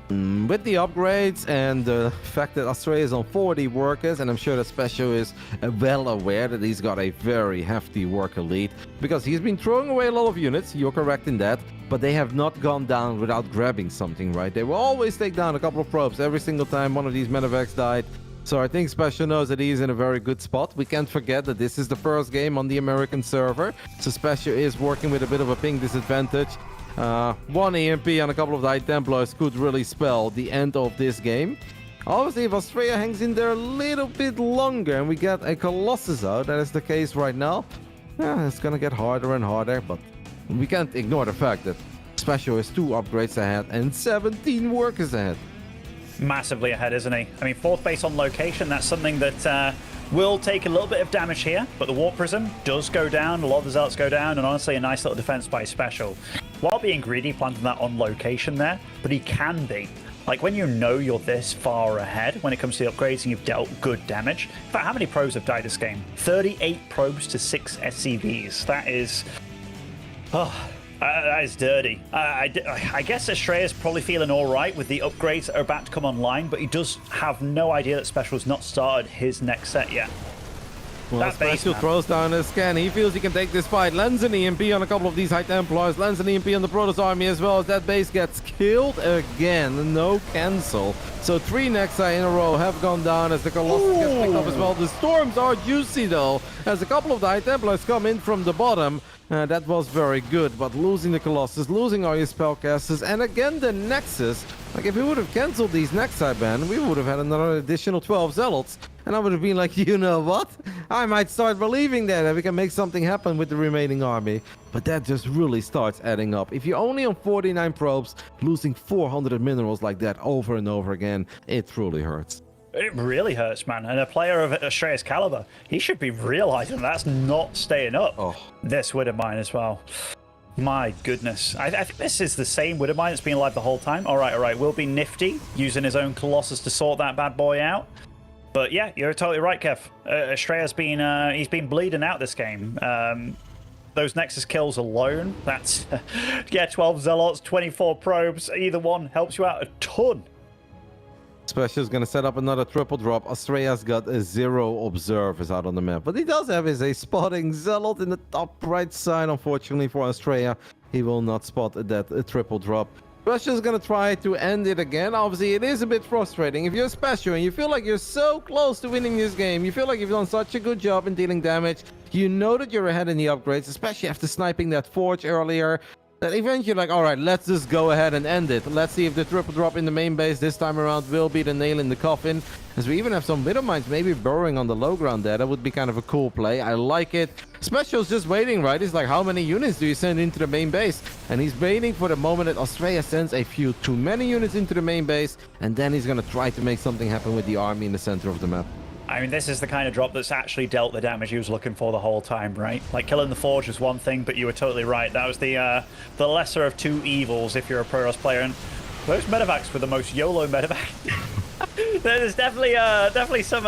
With the upgrades and the fact that Astrea is on 40 workers, and I'm sure that Special is well aware that he's got a very hefty worker lead, because he's been throwing away a lot of units, you're correct in that, but they have not gone down without grabbing something, right? They will always take down a couple of probes every single time one of these medevacs died. So I think Special knows that he's in a very good spot. We can't forget that this is the first game on the American server, so Special is working with a bit of a ping disadvantage. One EMP and a couple of High Templars could really spell the end of this game. Obviously, if Astrea hangs in there a little bit longer and we get a Colossus out, that is the case right now, yeah, it's gonna get harder and harder, but we can't ignore the fact that Special is 2 upgrades ahead and 17 workers ahead. Massively ahead, isn't he? I mean, fourth base on location, that's something that will take a little bit of damage here, but the Warp Prism does go down, a lot of the Zealots go down, and honestly, a nice little defense by Special. While being greedy, planting that on location there, but he can be. Like, when you know you're this far ahead when it comes to the upgrades and you've dealt good damage. In fact, how many probes have died this game? 38 probes to 6 SCVs. That is... Oh, that is dirty. I guess Astrea is probably feeling all right with the upgrades that are about to come online, but he does have no idea that Special's not started his next set yet. Well, Special throws down a scan. He feels he can take this fight. Lands an EMP on a couple of these High Templars. Lands an EMP on the Protoss army as well, as that base gets killed again. No cancel. So 3 Nexi in a row have gone down as the Colossus gets picked up as well. The storms are juicy though, as a couple of the High Templars come in from the bottom. That was very good, but losing the Colossus, losing all your spellcasters, and again the Nexus. Like, if we would have cancelled these Nexi ban, we would have had another additional 12 Zealots. And I would have been like, you know what? I might start believing that we can make something happen with the remaining army. But that just really starts adding up. If you're only on 49 probes, losing 400 minerals like that over and over again, it truly hurts. It really hurts, man. And a player of Astrea's caliber, he should be realizing that's not staying up. Oh. This Widowmine as well. My goodness. I think this is the same Widowmine that's been alive the whole time. All right. Will be nifty, using his own Colossus to sort that bad boy out. But yeah, you're totally right, Kev. Astrea's been, he's been bleeding out this game. Those Nexus kills alone, that's, yeah, 12 Zealots, 24 probes. Either one helps you out a ton. Special is going to set up another triple drop. Astrea's got 0 observers out on the map. What he does have is a spotting Zealot in the top right side. Unfortunately for Astrea, he will not spot that triple drop. Special is going to try to end it again. Obviously, it is a bit frustrating. If you're Special and you feel like you're so close to winning this game, you feel like you've done such a good job in dealing damage, you know that you're ahead in the upgrades, especially after sniping that Forge earlier. that eventually like, all right, let's just go ahead and end it. Let's see if the triple drop in the main base this time around will be the nail in the coffin. As we even have some middle mines maybe burrowing on the low ground there. That would be kind of a cool play. I like it. Special's just waiting, right? He's like, how many units do you send into the main base? And he's waiting for the moment that Astrea sends a few too many units into the main base. And then he's going to try to make something happen with the army in the center of the map. I mean, this is the kind of drop that's actually dealt the damage he was looking for the whole time, right? Like, killing the Forge was one thing, but you were totally right. That was the lesser of two evils if you're a Protoss player. And those medevacs were the most YOLO medevacs. There's definitely some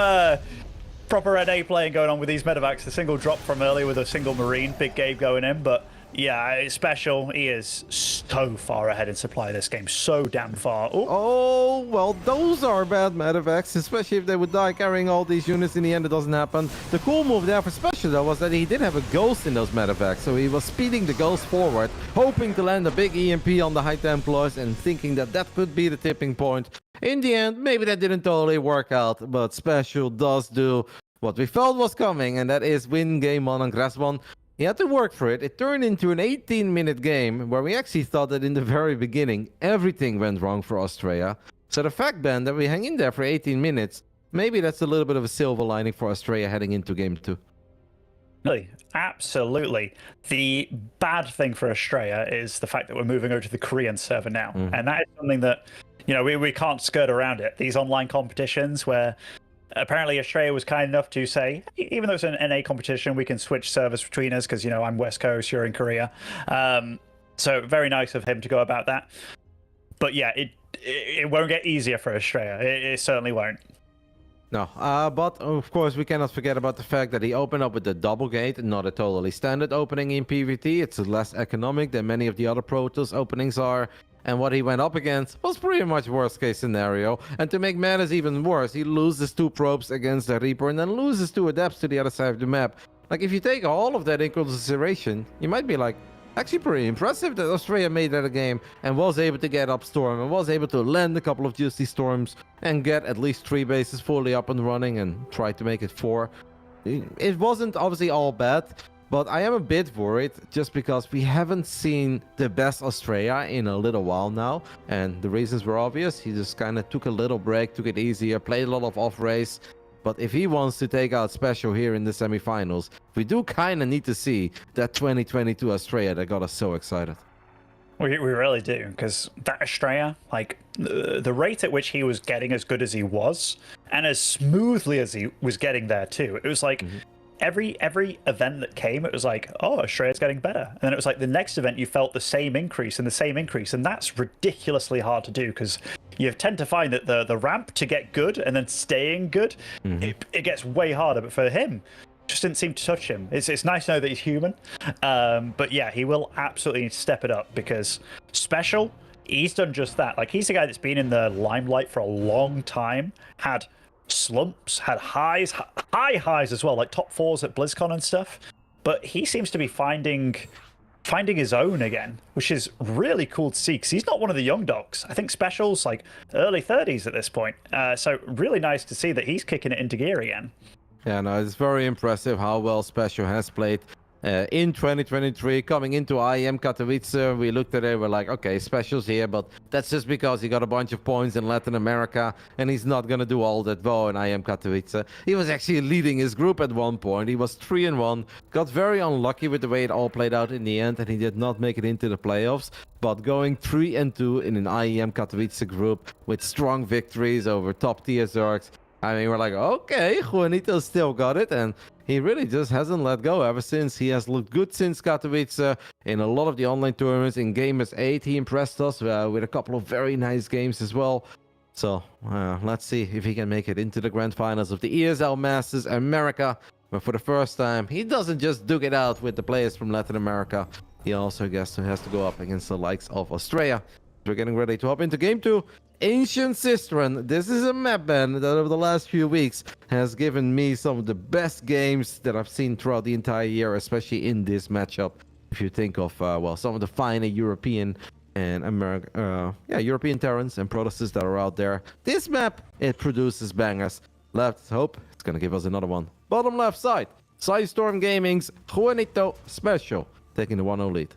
proper NA playing going on with these medevacs. The single drop from earlier with a single Marine, big game going in, but yeah, it's special. He is so far ahead in supply of this game, so damn far. Ooh. Oh, well, those are bad medevacs, especially if they would die carrying all these units. In the end, it doesn't happen. The cool move there for Special, though, was that he did have a ghost in those medevacs, so he was speeding the ghost forward, hoping to land a big EMP on the High Templars and thinking that that could be the tipping point. In the end, maybe that didn't totally work out, but Special does do what we felt was coming, and that is win game 1 on Grass 1. He had to work for it. It turned into an 18-minute game where we actually thought that in the very beginning, everything went wrong for Astrea. So the fact, Ben, that we hang in there for 18 minutes, maybe that's a little bit of a silver lining for Astrea heading into game 2. Really, absolutely. The bad thing for Astrea is the fact that we're moving over to the Korean server now. And that is something that, you know, we can't skirt around it. These online competitions where apparently Astrea was kind enough to say, even though it's an NA competition, we can switch servers between us because, you know, I'm West Coast, you're in Korea. So very nice of him to go about that. But yeah, it won't get easier for Astrea. It certainly won't. No, but of course we cannot forget about the fact that he opened up with the double gate, not a totally standard opening in PvT. It's less economic than many of the other Protoss openings are. And what he went up against was pretty much worst case scenario. And to make matters even worse, he loses 2 probes against the Reaper and then loses 2 adepts to the other side of the map. Like, if you take all of that in consideration, you might be like, actually pretty impressive that Astrea made that a game and was able to get up Storm and was able to land a couple of juicy Storms and get at least 3 bases fully up and running and try to make it 4. It wasn't obviously all bad. But I am a bit worried just because we haven't seen the best Astrea in a little while now. And the reasons were obvious. He just kind of took a little break, took it easier, played a lot of off-race. But if he wants to take out Special here in the semifinals, we do kind of need to see that 2022 Astrea that got us so excited. We really do, because that Astrea, like, the rate at which he was getting as good as he was, and as smoothly as he was getting there too, it was like... Every event that came, it was like, oh, Astrea's getting better. And then it was like the next event, you felt the same increase and the same increase. And that's ridiculously hard to do because you tend to find that the ramp to get good and then staying good, it gets way harder. But for him, just didn't seem to touch him. It's nice to know that he's human. But yeah, he will absolutely step it up because Special, he's done just that. Like, he's the guy that's been in the limelight for a long time, had slumps, had high highs as well, like top 4s at BlizzCon and stuff. But he seems to be finding his own again, which is really cool to see because he's not one of the young dogs. I think Special's like early 30s at this point. So really nice to see that he's kicking it into gear again. Yeah, no, it's very impressive how well Special has played. In 2023, coming into IEM Katowice, we looked at it, we're like, okay, Special's here, but that's just because he got a bunch of points in Latin America, and he's not going to do all that well in IEM Katowice. He was actually leading his group at one point. He was 3-1, got very unlucky with the way it all played out in the end, and he did not make it into the playoffs. But going 3-2 in an IEM Katowice group with strong victories over top-tier Zergs, I mean, we're like, okay, Juanito still got it, and he really just hasn't let go ever since. He has looked good since Katowice in a lot of the online tournaments. In Gamers 8, he impressed us with a couple of very nice games as well. So let's see if he can make it into the grand finals of the ESL Masters America. But for the first time, he doesn't just duke it out with the players from Latin America. He also has to go up against the likes of Astrea. We're getting ready to hop into Game 2. Ancient Sistren. This is a map ban that over the last few weeks has given me some of the best games that I've seen throughout the entire year, especially in this matchup. If you think of, well, some of the finer European and European Terrans and Protestants that are out there. This map, it produces bangers. Let's hope it's going to give us another one. Bottom left side, Storm Gaming's Juanito Special, taking the 1-0 lead.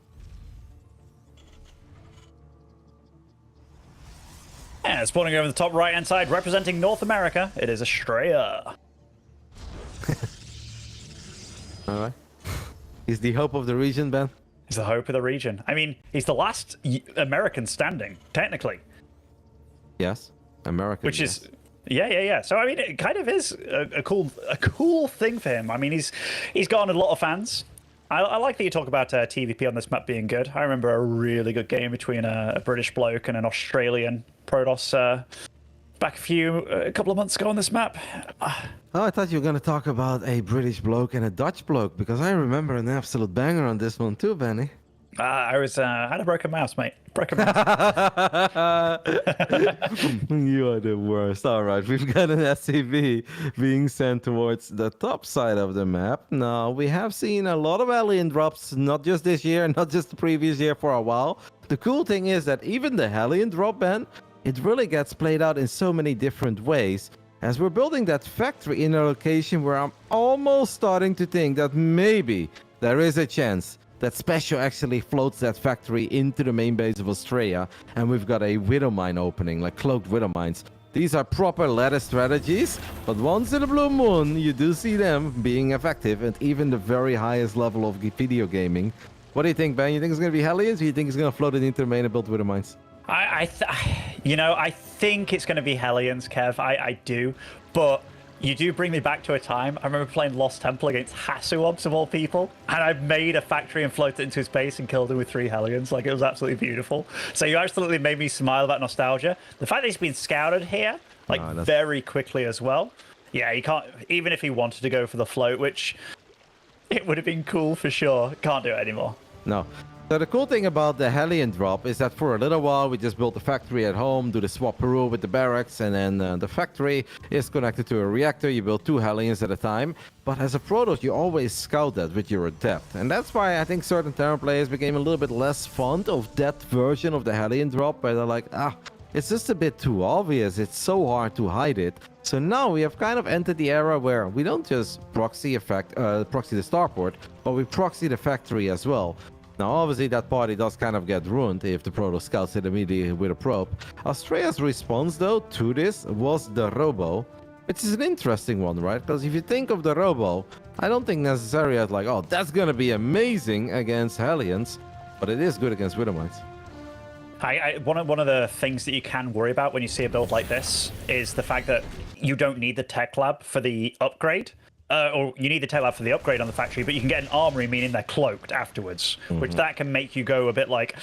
And spawning over the top right-hand side, representing North America, it is Astrea. All right. He's the hope of the region, Ben. He's the hope of the region. I mean, he's the last American standing, technically. Yes, American. Which is, yeah. So I mean, it kind of is a cool thing for him. I mean, he's gotten a lot of fans. I like that you talk about TVP on this map being good. I remember a really good game between a British bloke and an Australian Protoss back a couple of months ago on this map. Oh, I thought you were going to talk about a British bloke and a Dutch bloke, because I remember an absolute banger on this one too, Benny. I had a broken mouse, mate. Broken mouse. You are the worst. All right, we've got an SCV being sent towards the top side of the map. Now, we have seen a lot of alien drops, not just this year, not just the previous year, for a while. The cool thing is that even the Hellion drop, Ben, it really gets played out in so many different ways. As we're building that factory in a location where I'm almost starting to think that maybe there is a chance that Special actually floats that factory into the main base of Astrea, and we've got a Widow Mine opening, like cloaked Widow Mines. These are proper ladder strategies, but once in a blue moon, you do see them being effective at even the very highest level of video gaming. What do you think, Ben? You think it's going to be Hellions, or you think it's going to float it into the main and build Widow Mines? I think it's going to be Hellions, Kev. I do, but you do bring me back to a time. I remember playing Lost Temple against Hasuobs of all people, and I made a factory and floated it into his base and killed him with 3 Hellions. Like, it was absolutely beautiful. So you absolutely made me smile about nostalgia. The fact that he's been scouted here, like, very quickly as well. Yeah, he can't, even if he wanted to go for the float, which it would have been cool for sure. Can't do it anymore. No. So the cool thing about the Hellion drop is that for a little while we just built the factory at home, do the swap-peroo with the barracks, and then the factory is connected to a reactor. You build 2 Hellions at a time. But as a Protoss, you always scout that with your Adept. And that's why I think certain Terran players became a little bit less fond of that version of the Hellion drop, where they're like, it's just a bit too obvious. It's so hard to hide it. So now we have kind of entered the era where we don't just proxy the starport, but we proxy the factory as well. Now, obviously, that party does kind of get ruined if the Protoss scouts it immediately with a probe. Astrea's response, though, to this was the Robo, which is an interesting one, right? Because if you think of the Robo, I don't think necessarily as like, oh, that's going to be amazing against Hellions, but it is good against Widow Mines. One of the things that you can worry about when you see a build like this is the fact that you don't need the tech lab for the upgrade. Or you need the tech lab for the upgrade on the factory, but you can get an armory, meaning they're cloaked afterwards, which that can make you go a bit like,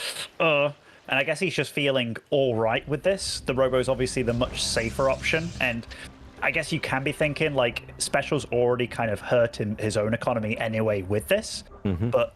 And I guess he's just feeling all right with this. The Robo's obviously the much safer option, and I guess you can be thinking, like, Special's already kind of hurt his own economy anyway with this, but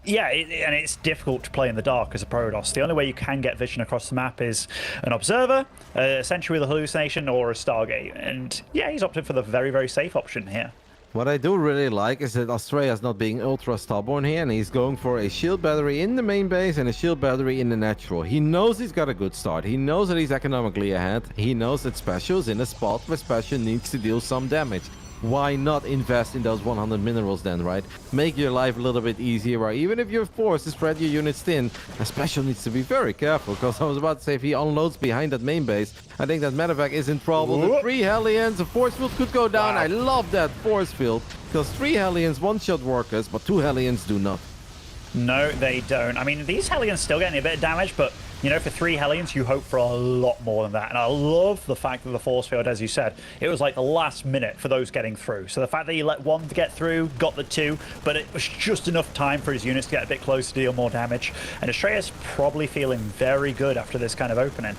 yeah, and it's difficult to play in the dark as a Protoss. The only way you can get vision across the map is an Observer, a Sentry with a Hallucination, or a Stargate. And yeah, he's opted for the very, very safe option here. What I do really like is that Astrea's not being ultra stubborn here, and he's going for a shield battery in the main base and a shield battery in the natural. He knows he's got a good start. He knows that he's economically ahead. He knows that Special's in a spot where Special needs to deal some damage. Why not invest in those 100 minerals then, right? Make your life a little bit easier, or even if you're forced to spread your units thin, a Special needs to be very careful, because I was about to say, if he unloads behind that main base, I think that medevac is in trouble. The 3 Hellions, a force field could go down. Wow. I love that force field, because 3 Hellions one-shot workers, but 2 Hellions do not. No, they don't. I mean, these Hellions still getting a bit of damage, but, you know, for 3 Hellions, you hope for a lot more than that. And I love the fact that the force field, as you said, it was like the last minute for those getting through. So the fact that you let 1 get through, got the 2, but it was just enough time for his units to get a bit closer to deal more damage. And Astrea's probably feeling very good after this kind of opening.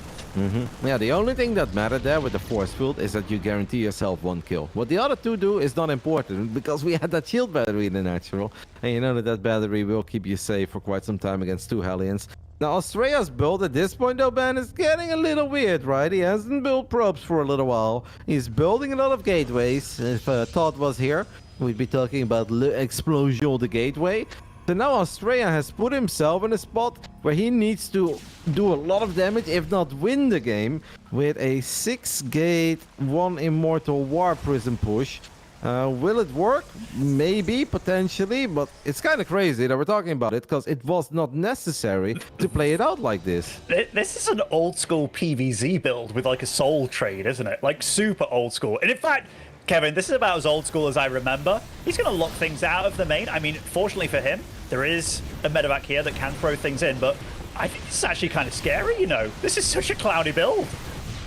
Yeah, the only thing that mattered there with the force field is that you guarantee yourself 1 kill. What the other 2 do is not important, because we had that shield battery in the natural, and you know that battery will keep you safe for quite some time against 2 Hellions. Now, Astrea's build at this point, though, Ben, is getting a little weird, right? He hasn't built probes for a little while. He's building a lot of gateways. If Todd was here, we'd be talking about l'explosion of the gateway. So now Astrea has put himself in a spot where he needs to do a lot of damage, if not win the game, with a 6-gate, 1 Immortal War Prism push. Will it work? Maybe, potentially, but it's kind of crazy that we're talking about it because it was not necessary to play it out like this. This is an old school PvZ build with like a soul trade, isn't it? Like super old school. And in fact, Kevin, this is about as old school as I remember. He's going to lock things out of the main. I mean, fortunately for him, there is a medevac here that can throw things in, but I think this is actually kind of scary, you know? This is such a cloudy build.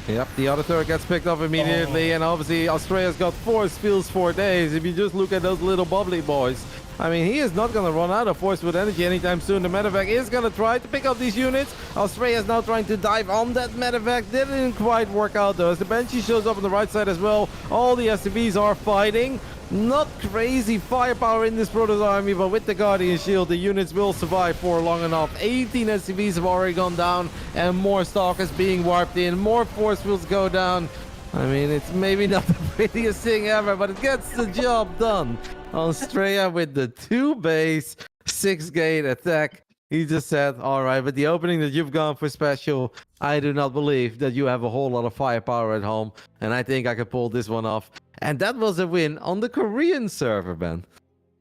Yep, the other turret gets picked up immediately, and obviously Astrea's got force fields for days. If you just look at those little bubbly boys, I mean, he is not going to run out of force field energy anytime soon. The medevac is going to try to pick up these units. Astrea is now trying to dive on that medevac. Didn't quite work out though, as the Banshee shows up on the right side as well. All the SCVs are fighting. Not crazy firepower in this Protoss army, but with the Guardian Shield, the units will survive for long enough. 18 SCVs have already gone down, and more Stalkers being warped in. More force fields go down. I mean, it's maybe not the prettiest thing ever, but it gets the job done. Astrea with the 2-base, 6-gate attack. He just said, all right, but the opening that you've gone for special, I do not believe that you have a whole lot of firepower at home, and I think I could pull this one off. And that was a win on the Korean server, Ben.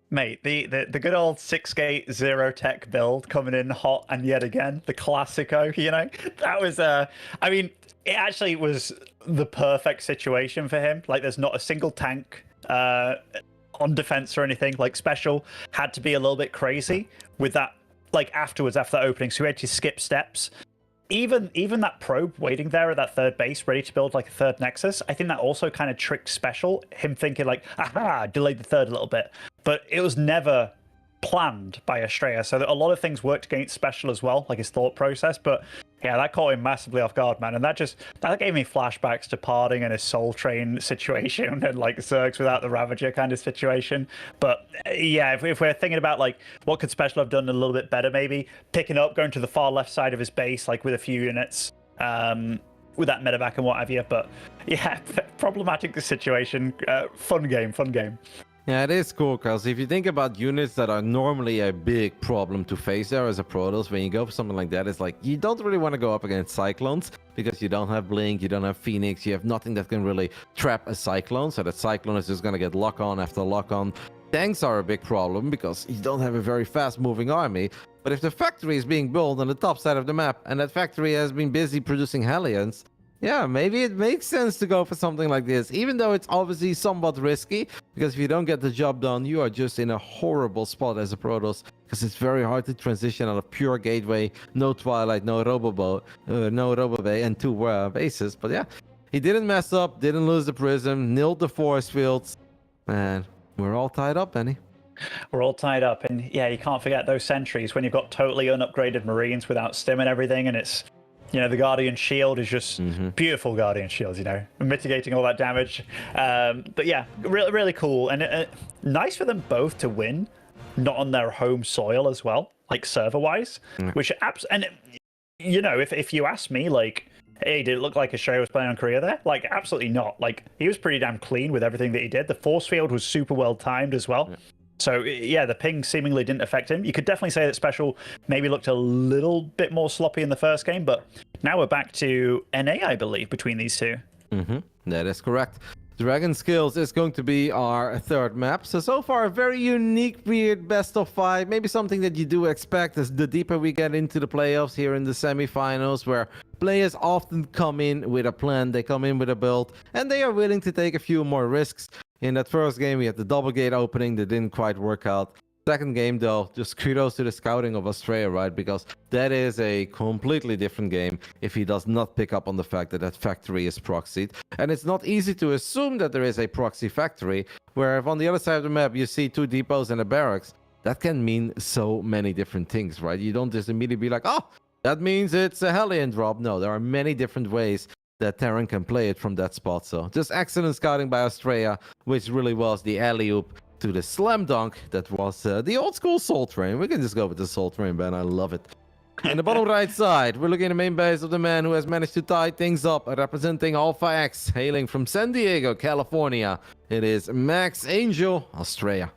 Mate, the good old 6-gate 0-tech build coming in hot and yet again, the classico, you know? That was, I mean, it actually was the perfect situation for him. Like, there's not a single tank on defense or anything. Like, special had to be a little bit crazy with that, like, afterwards, after that opening, so he had to skip steps. Even that probe waiting there at that third base, ready to build like a third nexus, I think that also kind of tricked special, him thinking like, aha, delayed the third a little bit. But it was never planned by Astrea, so that a lot of things worked against special as well, like his thought process. But yeah, that caught him massively off guard, man. And that gave me flashbacks to Parting and his Soul Train situation and like Zergs without the Ravager kind of situation. But yeah, if we're thinking about like what could special have done a little bit better, maybe picking up, going to the far left side of his base, like with a few units, with that medevac and what have you. But yeah, problematic situation. Fun game. Yeah, it is cool, because if you think about units that are normally a big problem to face there as a Protoss, when you go for something like that, it's like, you don't really want to go up against Cyclones, because you don't have Blink, you don't have Phoenix, you have nothing that can really trap a Cyclone, so that Cyclone is just going to get lock-on after lock-on. Tanks are a big problem, because you don't have a very fast-moving army, but if the factory is being built on the top side of the map, and that factory has been busy producing Hellions, yeah, maybe it makes sense to go for something like this, even though it's obviously somewhat risky, because if you don't get the job done, you are just in a horrible spot as a Protoss, because it's very hard to transition out of pure gateway, no Twilight, no Robobay, and 2 bases. But yeah, he didn't mess up, didn't lose the Prism, nilled the force fields, and we're all tied up, Benny. We're all tied up, and yeah, you can't forget those sentries when you've got totally unupgraded Marines without stim and everything, and it's, you know, the Guardian Shield is just beautiful Guardian Shields, you know, mitigating all that damage. But yeah, really cool. And nice for them both to win, not on their home soil as well, like server-wise. Which, and, you know, if you ask me, like, hey, did it look like Astrea was playing on Korea there? Like, absolutely not. Like, he was pretty damn clean with everything that he did. The force field was super well timed as well. Yeah. So, yeah, the ping seemingly didn't affect him. You could definitely say that Special maybe looked a little bit more sloppy in the first game, but now we're back to NA, I believe, between these two. That is correct. Dragon Skills is going to be our third map. So far, a very unique, weird best of 5. Maybe something that you do expect as the deeper we get into the playoffs here in the semifinals, where players often come in with a plan, they come in with a build, and they are willing to take a few more risks. In that first game, we had the double gate opening that didn't quite work out. Second game, though, just kudos to the scouting of Astrea, right? Because that is a completely different game if he does not pick up on the fact that that factory is proxied. And it's not easy to assume that there is a proxy factory, where if on the other side of the map you see 2 depots and a barracks, that can mean so many different things, right? You don't just immediately be like, oh, that means it's a Hellion drop. No, there are many different ways that Terran can play it from that spot. So just excellent scouting by Astrea, which really was the alley-oop to the slam dunk that was the old school Soul Train. We can just go with the Soul Train, Ben. I love it. In the bottom right side, we're looking at the main base of the man who has managed to tie things up, representing Alpha X, hailing from San Diego, California. It is Max Angel Astrea.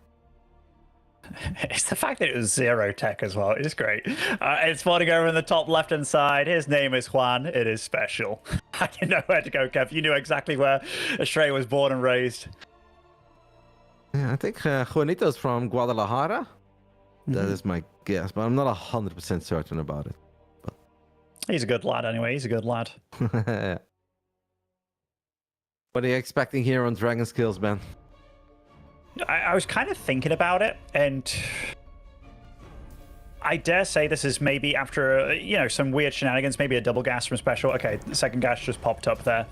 It's the fact that it was 0-tech as well. It's great. It's spotting over in the top left-hand side. His name is Juan. It is special. I didn't know where to go, Kev. You knew exactly where Astrea was born and raised. Yeah, I think Juanito's from Guadalajara. That is my guess, but I'm not 100% certain about it. He's a good lad anyway. He's a good lad. What are you expecting here on Dragon Skills, Ben? I was kind of thinking about it, and I dare say this is maybe after, some weird shenanigans, maybe a double gas from Special. Okay, the second gas just popped up there.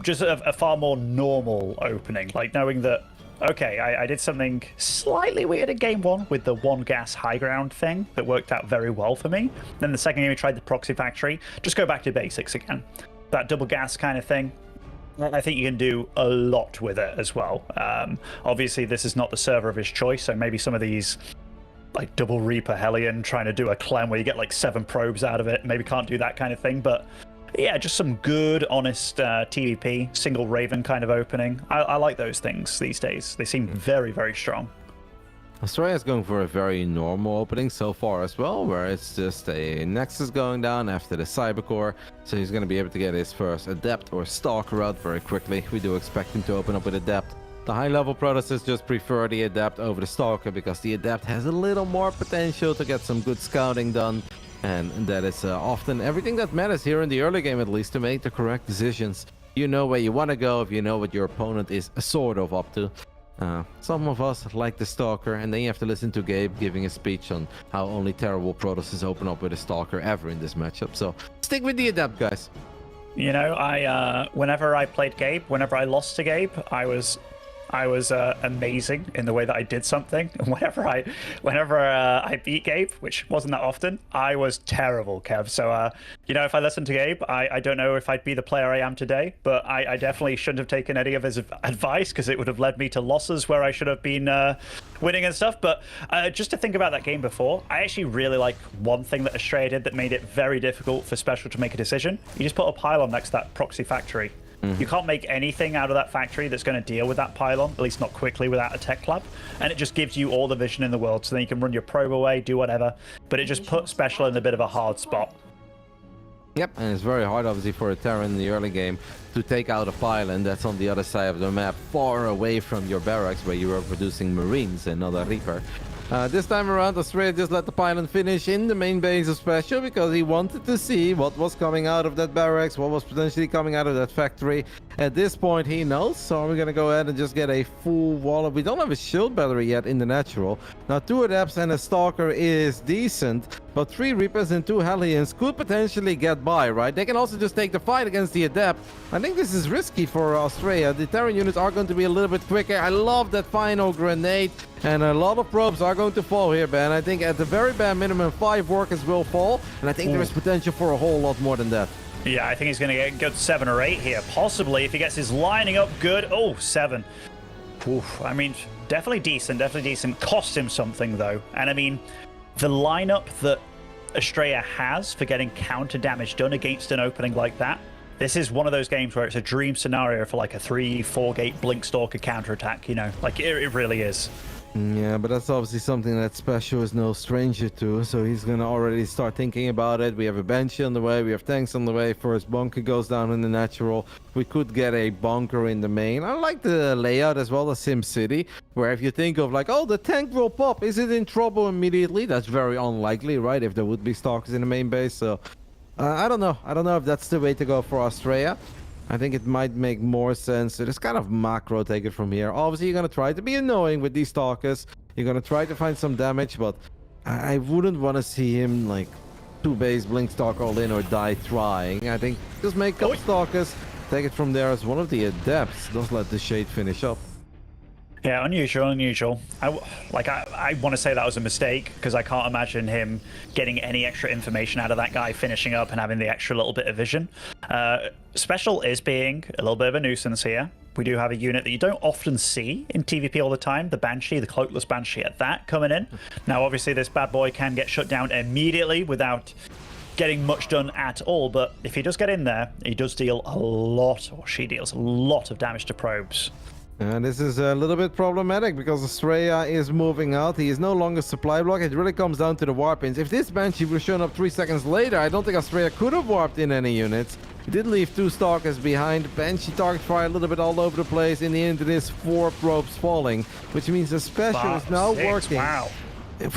Just a far more normal opening, like knowing that, okay, I did something slightly weird in game one with the one gas high ground thing that worked out very well for me. Then the second game we tried the proxy factory, just go back to basics again. That double gas kind of thing, I think you can do a lot with it as well. Obviously, this is not the server of his choice, so maybe some of these, like double Reaper Hellion, trying to do a clem where you get like 7 probes out of it, maybe can't do that kind of thing, but yeah, just some good, honest TVP, single Raven kind of opening. I like those things these days. They seem very, very strong. Astrea is going for a very normal opening so far as well, where it's just a Nexus going down after the Cybercore, so he's going to be able to get his first Adept or Stalker out very quickly. We do expect him to open up with Adept. The high-level Protosters just prefer the Adept over the Stalker because the Adept has a little more potential to get some good scouting done. And that is often everything that matters here in the early game, at least, to make the correct decisions. You know where you want to go if you know what your opponent is sort of up to. Some of us like the Stalker, and then you have to listen to Gabe giving a speech on how only terrible Protosters open up with a Stalker ever in this matchup. So stick with the Adept, guys. Whenever I played Gabe, whenever I lost to Gabe, I was amazing in the way that I did something. And whenever I beat Gabe, which wasn't that often, I was terrible, Kev. So, if I listened to Gabe, I don't know if I'd be the player I am today, but I definitely shouldn't have taken any of his advice because it would have led me to losses where I should have been winning and stuff. But just to think about that game before, I actually really like one thing that Astrea did that made it very difficult for Special to make a decision. You just put a pylon next to that proxy factory. You can't make anything out of that factory that's going to deal with that pylon, at least not quickly without a tech lab. And it just gives you all the vision in the world, so then you can run your probe away, do whatever. But it just puts Special in a bit of a hard spot. Yep, and it's very hard, obviously, for a Terran in the early game to take out a pylon that's on the other side of the map, far away from your barracks where you are producing Marines and not a Reaper. This time around, Astrea just let the pylon finish in the main base of Special because he wanted to see what was coming out of that barracks, what was potentially coming out of that factory. At this point, he knows, so we're going to go ahead and just get a full wall of... We don't have a shield battery yet in the natural. Now, 2 Adepts and a Stalker is decent, but 3 Reapers and 2 Hellions could potentially get by, right? They can also just take the fight against the Adept. I think this is risky for Astrea. The Terran units are going to be a little bit quicker. I love that final grenade, and a lot of probes are going to fall here, Ben. I think at the very bare minimum, 5 workers will fall, and I think there is potential for a whole lot more than that. Yeah, I think he's going to get good 7 or 8 here, possibly, if he gets his lining up good. Oh, 7. Oof, I mean, definitely decent, definitely decent. Cost him something, though. And I mean, the lineup that Astrea has for getting counter damage done against an opening like that, this is one of those games where it's a dream scenario for like a 3-4 gate Blink Stalker counterattack, like it really is. Yeah, but that's obviously something that Special is no stranger to, so he's gonna already start thinking about it. We have a Banshee on the way, we have tanks on the way. First bunker goes down in the natural. We could get a bunker in the main. I like the layout as well as SimCity, where if you think of like, oh, the tank will pop, is it in trouble immediately? That's very unlikely, right? If there would be stalkers in the main base, so I don't know. I don't know if that's the way to go for Astrea. I think it might make more sense to just kind of macro take it from here. Obviously, you're going to try to be annoying with these stalkers. You're going to try to find some damage, but I wouldn't want to see him like 2 base blink stalk all in or die trying. I think just make up stalkers, take it from there as one of the adepts. Just let the shade finish up. Yeah, unusual. I want to say that was a mistake because I can't imagine him getting any extra information out of that guy finishing up and having the extra little bit of vision. Special is being a little bit of a nuisance here. We do have a unit that you don't often see in TVP all the time, the Banshee, the Cloakless Banshee at that coming in. Now, obviously, this bad boy can get shut down immediately without getting much done at all, but if he does get in there, he does deal a lot, or she deals a lot of damage to probes. And this is a little bit problematic because Astrea is moving out. He is no longer supply block. It really comes down to the warp-ins. If this Banshee would have shown up 3 seconds later, I don't think Astrea could have warped in any units. He did leave 2 Stalkers behind. Banshee target fire a little bit all over the place. In the end, it is 4 probes falling, which means the special is now working. Wow.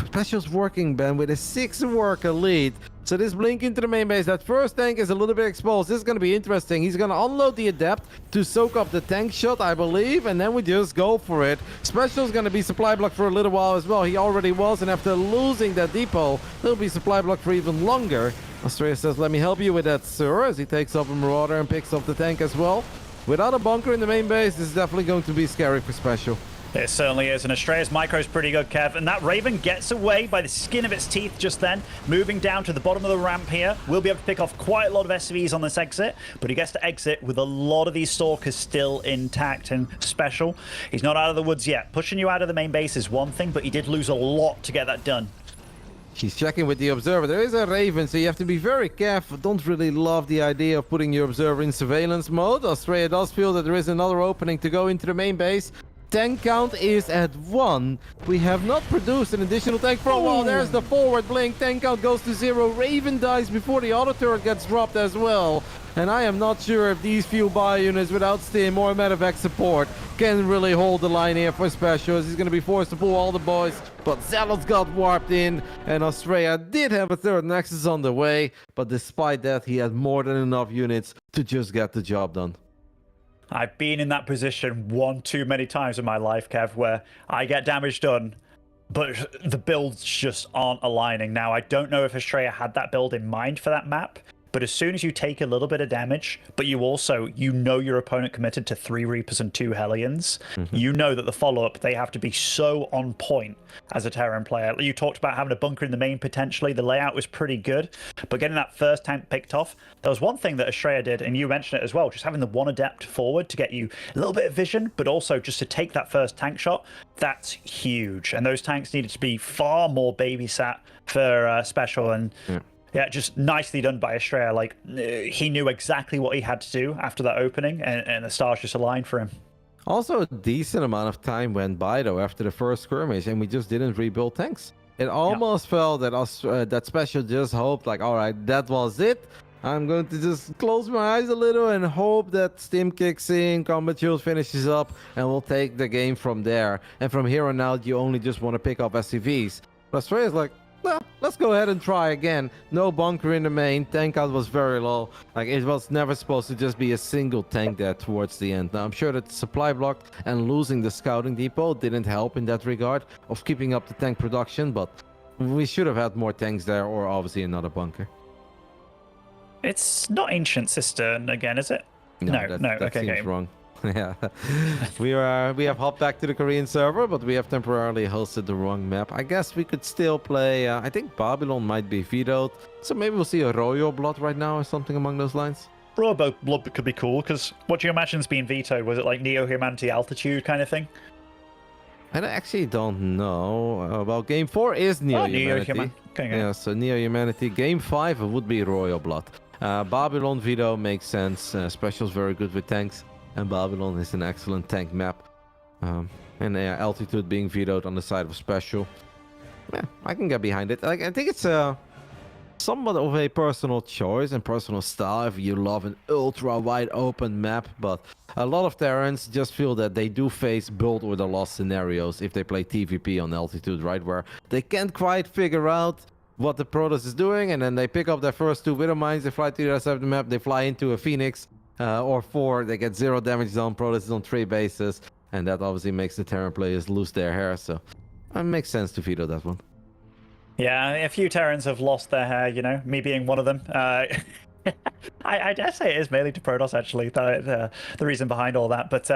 Special's working, Ben, with a 6-worker lead. So this blink into the main base, that first tank is a little bit exposed. This is going to be interesting. He's going to unload the Adept to soak up the tank shot, I believe, and then we just go for it. Special's going to be supply block for a little while as well. He already was, and after losing that depot, he'll be supply block for even longer. Astrea says, let me help you with that, sir, as he takes up a Marauder and picks up the tank as well. Without a bunker in the main base, this is definitely going to be scary for Special. It certainly is, and Astrea's micro is pretty good, Kev. And that Raven gets away by the skin of its teeth just then, moving down to the bottom of the ramp here. We'll be able to pick off quite a lot of SCVs on this exit, but he gets to exit with a lot of these Stalkers still intact and Special. He's not out of the woods yet. Pushing you out of the main base is one thing, but he did lose a lot to get that done. She's checking with the Observer. There is a Raven, so you have to be very careful. Don't really love the idea of putting your Observer in surveillance mode. Astrea does feel that there is another opening to go into the main base. Tank count is at 1. We have not produced an additional tank for a while. There's the forward blink. Tank count goes to 0. Raven dies before the auto turret gets dropped as well. And I am not sure if these few bio units without Stim or medevac support can really hold the line here for Specials. He's going to be forced to pull all the boys. But Zealots got warped in. And Astrea did have a third Nexus on the way. But despite that, he had more than enough units to just get the job done. I've been in that position one too many times in my life, Kev, where I get damage done, but the builds just aren't aligning. Now, I don't know if Astrea had that build in mind for that map, but as soon as you take a little bit of damage, but you know your opponent committed to 3 Reapers and 2 Hellions, you know that the follow-up, they have to be so on point as a Terran player. You talked about having a bunker in the main potentially. The layout was pretty good, but getting that first tank picked off, there was one thing that Astrea did, and you mentioned it as well, just having the 1 Adept forward to get you a little bit of vision, but also just to take that first tank shot, that's huge. And those tanks needed to be far more babysat for Special, and yeah, just nicely done by Astrea. Like, he knew exactly what he had to do after that opening, and the stars just aligned for him. Also, a decent amount of time went by, though, after the first skirmish, and we just didn't rebuild tanks. It almost felt that that Special just hoped, like, all right, that was it. I'm going to just close my eyes a little and hope that Stim kicks in, Combat Shield finishes up, and we'll take the game from there. And from here on out, you only just want to pick up SCVs. But Astrea's like, well, let's go ahead and try again. No bunker in the main. Tank count was very low. Like, it was never supposed to just be a single tank there towards the end. Now, I'm sure that the supply block and losing the scouting depot didn't help in that regard of keeping up the tank production, but we should have had more tanks there, or obviously another bunker. It's not Ancient Cistern again, is it? No, that okay, seems okay. wrong. Yeah, we have hopped back to the Korean server, but we have temporarily hosted the wrong map. I guess we could still play. I think Babylon might be vetoed, so maybe we'll see a Royal Blood right now or something among those lines. Robo Blood could be cool, because what do you imagine's being vetoed? Was it like Neo-Humanity Altitude kind of thing? I actually don't know. Well, Game 4 is Neo-Humanity. Okay, yeah, so Neo-Humanity. Game 5 would be Royal Blood. Babylon veto makes sense. Special's very good with tanks. And Babylon is an excellent tank map. And Altitude being vetoed on the side of Special. Yeah, I can get behind it. Like, I think it's somewhat of a personal choice and personal style if you love an ultra wide open map. But a lot of Terrans just feel that they do face build or the loss scenarios if they play TVP on Altitude, right? Where they can't quite figure out what the Protoss is doing. And then they pick up their first 2 Widow Mines. They fly to the other side of the map. They fly into a Phoenix. Or 4, they get 0 damage done. Protoss is on 3 bases, and that obviously makes the Terran players lose their hair. So it makes sense to veto that one. Yeah, a few Terrans have lost their hair. You know, me being one of them. I dare say it is mainly to Protoss actually. The reason behind all that, but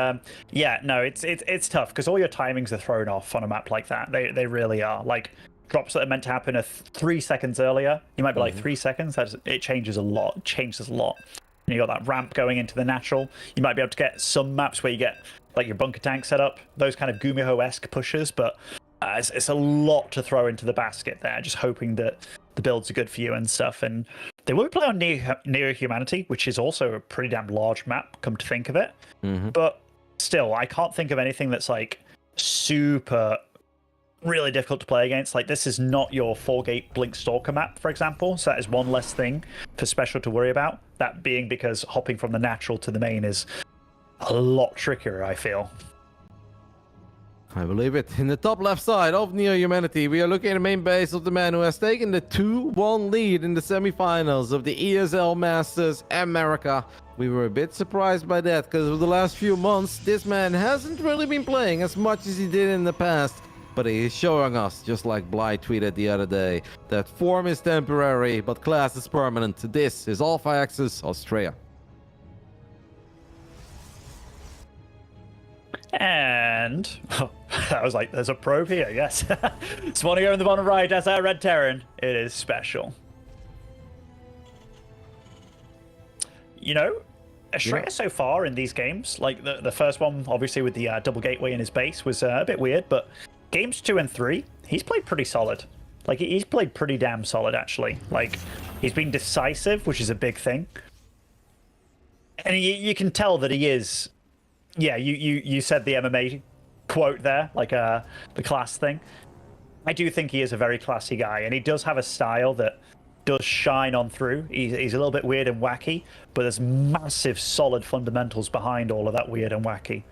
yeah, no, it's tough because all your timings are thrown off on a map like that. They really are. Like, drops that are meant to happen 3 seconds earlier, you might be like 3 seconds. It changes a lot. It changes a lot. You got that ramp going into the natural. You might be able to get some maps where you get like your bunker tank set up, those kind of Gumiho-esque pushes, but it's a lot to throw into the basket there, just hoping that the builds are good for you and stuff. And they will play on Neo-Humanity, which is also a pretty damn large map, come to think of it. But still, I can't think of anything that's like super really difficult to play against. Like, this is not your 4-gate Blink Stalker map, for example, so that is one less thing for Special to worry about. That being because hopping from the natural to the main is a lot trickier, I feel. I believe it. In the top left side of Neo Humanity, we are looking at the main base of the man who has taken the 2-1 lead in the semifinals of the ESL Masters America. We were a bit surprised by that, because over the last few months, this man hasn't really been playing as much as he did in the past. But he is showing us, just like Bly tweeted the other day, that form is temporary, but class is permanent. This is Alpha Axis Astrea. And I was like, there's a probe here, yes. Spawning over in the bottom right as our Red Terran. It is Special. You know, Astrea so far in these games, like the first one, obviously with the double gateway in his base, was a bit weird, but games 2 and 3, he's played pretty solid. Like, he's played pretty damn solid, actually. Like, he's been decisive, which is a big thing. And you can tell that he is... Yeah, you said the MMA quote there, like the class thing. I do think he is a very classy guy, and he does have a style that does shine on through. He's a little bit weird and wacky, but there's massive, solid fundamentals behind all of that weird and wacky.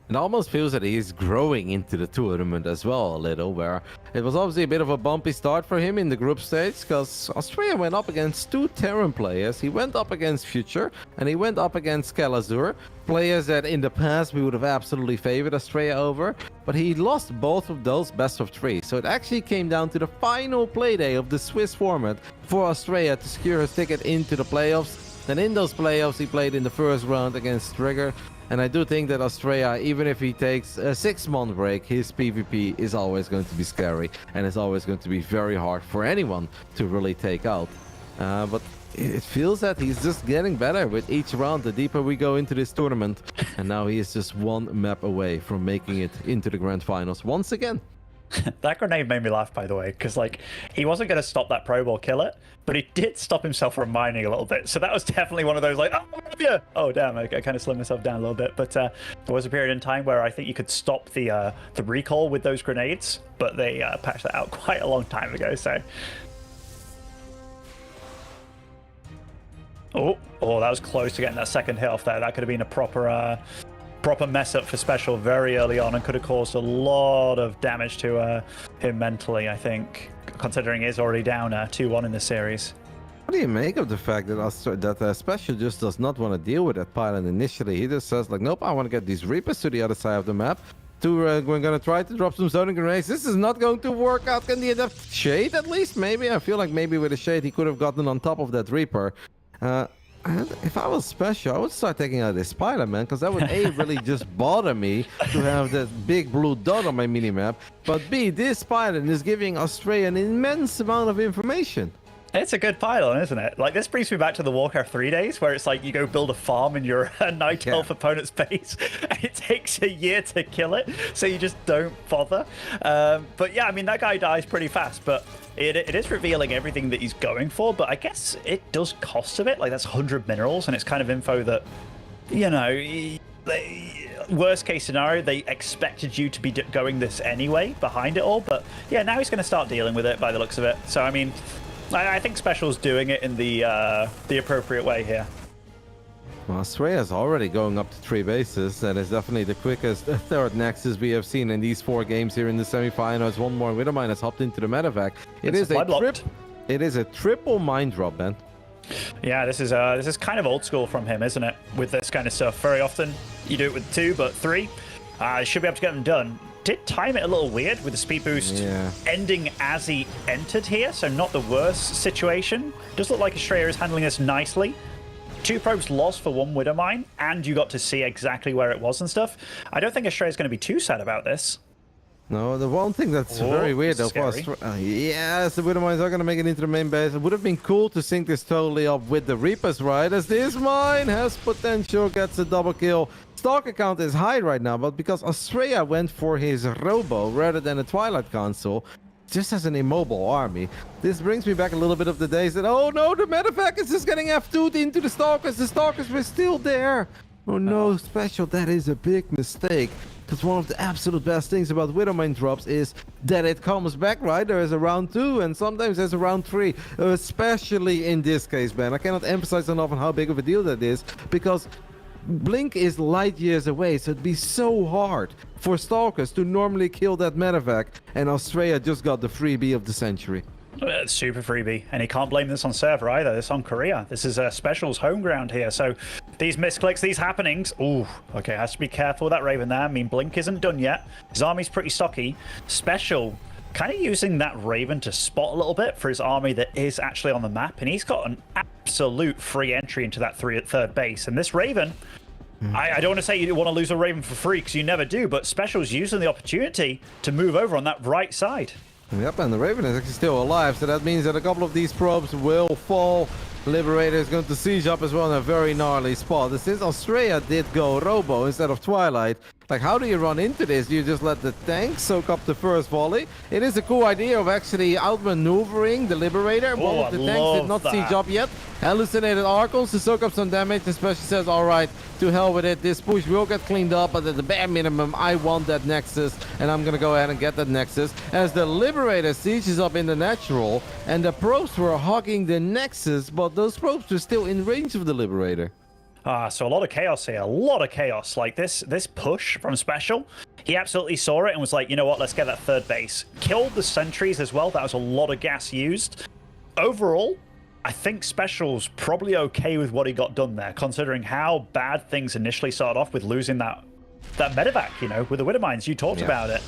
It almost feels that he's growing into the tournament as well a little, where it was obviously a bit of a bumpy start for him in the group stage, because Astrea went up against 2 Terran players. He went up against Future, and he went up against Kelazhur, players that in the past we would have absolutely favored Astrea over, but he lost both of those best of 3. So it actually came down to the final playday of the Swiss format for Astrea to secure his ticket into the playoffs. Then in those playoffs, he played in the first round against Trigger. And I do think that Astrea, even if he takes a 6-month break, his PvP is always going to be scary. And it's always going to be very hard for anyone to really take out. But it feels that he's just getting better with each round, the deeper we go into this tournament. And now he is just 1 map away from making it into the grand finals once again. That grenade made me laugh, by the way, because like he wasn't going to stop that probe or kill it, but he did stop himself from mining a little bit. So that was definitely one of those like, oh, I love you. Oh damn, I kind of slowed myself down a little bit. But there was a period in time where I think you could stop the recall with those grenades, but they patched that out quite a long time ago. So oh, that was close to getting that second hit off there. That could have been a proper mess up for Special very early on and could have caused a lot of damage to him mentally, I think, considering he's already down 2-1 in the series. What do you make of the fact that Special just does not want to deal with that pilot initially? He just says like, nope, I want to get these Reapers to the other side of the map. We're going to try to drop some zoning grenades. This is not going to work out. Can he adapt Shade at least? Maybe. I feel like maybe with a Shade he could have gotten on top of that Reaper. And if I was Special, I would start taking out this pilot, man, because that would A, really just bother me to have that big blue dot on my minimap, but B, this pilot is giving Astrea an immense amount of information. It's a good pylon, isn't it? Like, this brings me back to the Warcraft 3 days, where it's like you go build a farm in your Night Elf opponent's base, and it takes a year to kill it, so you just don't bother. But yeah, I mean, that guy dies pretty fast, but it is revealing everything that he's going for, but I guess it does cost a bit. Like, that's 100 minerals, and it's kind of info that, you know, worst case scenario, they expected you to be going this anyway behind it all, but yeah, now he's going to start dealing with it by the looks of it. So, I mean, I think Special's doing it in the appropriate way here. Well, Astrea is already going up to 3 bases. That is definitely the quickest third Nexus we have seen in these 4 games here in the semifinals. One more Widowmine has hopped into the medevac. It is a triple mine drop, man. Yeah, this is kind of old school from him, isn't it? With this kind of stuff, very often you do it with 2, but 3, should be able to get them done. Did time it a little weird with the speed boost ending as he entered here, so not the worst situation. Does look like Astrea is handling this nicely. 2 probes lost for 1 Widowmine, and you got to see exactly where it was and stuff. I don't think Astrea is going to be too sad about this. No, the one thing that's very weird though was, yes, the Widowmines are going to make it into the main base. It would have been cool to sync this totally up with the Reapers, right? As this mine has potential, gets a double kill. Stalker count is high right now, but because Astrea went for his Robo rather than a Twilight console, just as an immobile army, this brings me back a little bit of the days that, oh no, the medevac is just getting F2'd into the Stalkers. The Stalkers were still there. Oh no, Special, that is a big mistake. Because one of the absolute best things about Widowmane drops is that it comes back, right? There is a round 2 and sometimes there's a round 3. Especially in this case, man. I cannot emphasize enough on how big of a deal that is. Because Blink is light years away, so it'd be so hard for Stalkers to normally kill that medevac. And Astrea just got the freebie of the century. Super freebie, and he can't blame this on server either. This on Korea. This is Special's home ground here. So these misclicks, these happenings. Ooh, okay, has to be careful with that Raven there. I mean, Blink isn't done yet. His army's pretty stocky. Special kind of using that Raven to spot a little bit for his army that is actually on the map, and he's got an absolute free entry into that third base. And this Raven, I don't want to say you want to lose a Raven for free, because you never do, but Special's using the opportunity to move over on that right side. Yep, and the Raven is actually still alive, so that means that a couple of these probes will fall. Liberator is going to siege up as well in a very gnarly spot. And since Astrea did go Robo instead of Twilight, like, how do you run into this? Do you just let the tank soak up the first volley? It is a cool idea of actually outmaneuvering the Liberator. One of the tanks did not siege up yet. Hallucinated Archons to soak up some damage. Especially says, alright, to hell with it. This push will get cleaned up, but at the bare minimum, I want that Nexus. And I'm gonna go ahead and get that Nexus. As the Liberator sieges up in the natural, and the probes were hogging the Nexus, but those probes were still in range of the Liberator. So a lot of chaos here, a lot of chaos. Like this push from Special, he absolutely saw it and was like, you know what, let's get that third base. Killed the sentries as well. That was a lot of gas used. Overall, I think Special's probably okay with what he got done there, considering how bad things initially started off with losing that medevac, you know, with the Widowmines. You talked about it.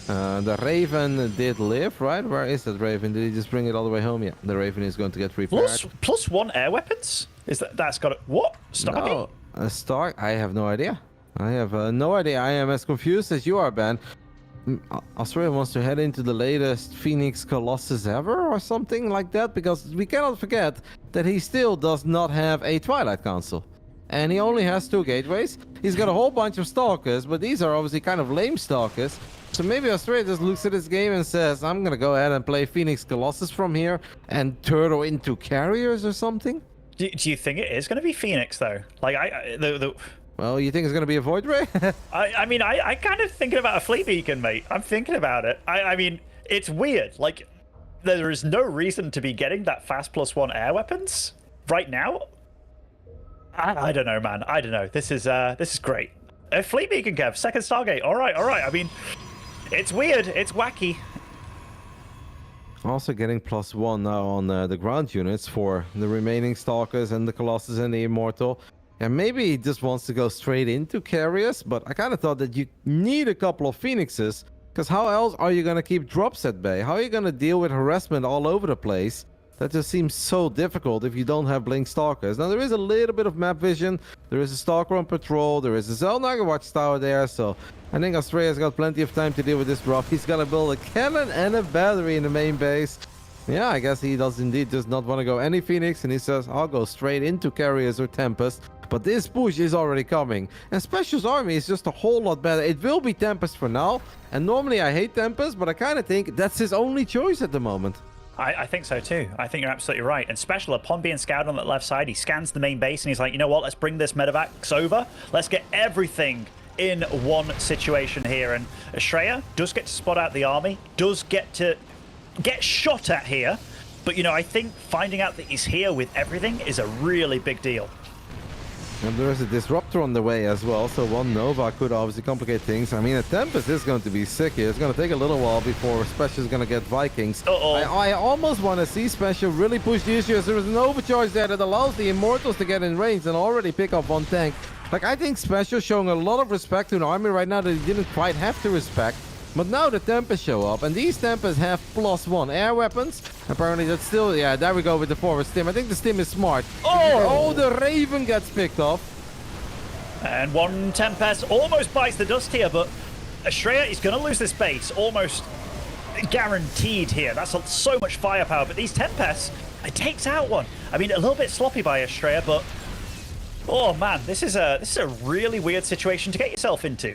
The Raven did live, right? Where is that Raven? Did he just bring it all the way home? Yeah, the Raven is going to get repaired. Plus 1 air weapons? That's got it? What? Stargate? No, Stark? I have no idea. I have no idea. I am as confused as you are, Ben. Australia wants to head into the latest Phoenix Colossus ever or something like that, because we cannot forget that he still does not have a Twilight Council. And he only has 2 gateways. He's got a whole bunch of Stalkers, but these are obviously kind of lame Stalkers. So maybe Australia just looks at this game and says, I'm going to go ahead and play Phoenix Colossus from here and turtle into carriers or something? Do you think it is going to be Phoenix, though? Like, Well, you think it's going to be a Void Ray? I mean, I kind of thinking about a Fleet Beacon, mate. I'm thinking about it. I mean, it's weird. Like, there is no reason to be getting that fast +1 air weapons right now. I don't know, man. I don't know. This is great. A Fleet Beacon, Kev. Second Stargate. All right. I mean, it's weird. It's wacky. Also getting +1 now on the ground units for the remaining Stalkers and the Colossus and the Immortal. And maybe he just wants to go straight into carriers, but I kind of thought that you need a couple of Phoenixes, because how else are you going to keep drops at bay? How are you going to deal with harassment all over the place? That just seems so difficult if you don't have Blink Stalkers. Now, there is a little bit of map vision. There is a Stalker on patrol. There is a Zelnaga watchtower there. So I think Astrea's got plenty of time to deal with this drop. He's got to build a cannon and a battery in the main base. Yeah, I guess he does indeed just not want to go any Phoenix. And he says, I'll go straight into Carriers or Tempest. But this push is already coming. And Special's army is just a whole lot better. It will be Tempest for now. And normally I hate Tempest, but I kind of think that's his only choice at the moment. I think so too. I think you're absolutely right. And Special, upon being scouted on that left side, he scans the main base and he's like, you know what, let's bring this medevacs over. Let's get everything in one situation here. And Astrea does get to spot out the army, does get to get shot at here. But, you know, I think finding out that he's here with everything is a really big deal. And there is a Disruptor on the way as well, so one Nova could obviously complicate things. I mean, a Tempest is going to be sick here. It's going to take a little while before Special is going to get Vikings. I almost want to see Special really push the issue, as there is an overcharge there that allows the Immortals to get in range and already pick up one tank. Like, I think Special showing a lot of respect to an army right now that he didn't quite have to respect. But now the Tempests show up, and these Tempests have +1 air weapons. Apparently that's still, yeah, there we go with the forward stim. I think the stim is smart. Oh, the Raven gets picked off. And one Tempest almost bites the dust here, but Astrea is going to lose this base. Almost guaranteed here. That's so much firepower, but these Tempests, it takes out one. I mean, a little bit sloppy by Astrea, but oh man, this is a really weird situation to get yourself into.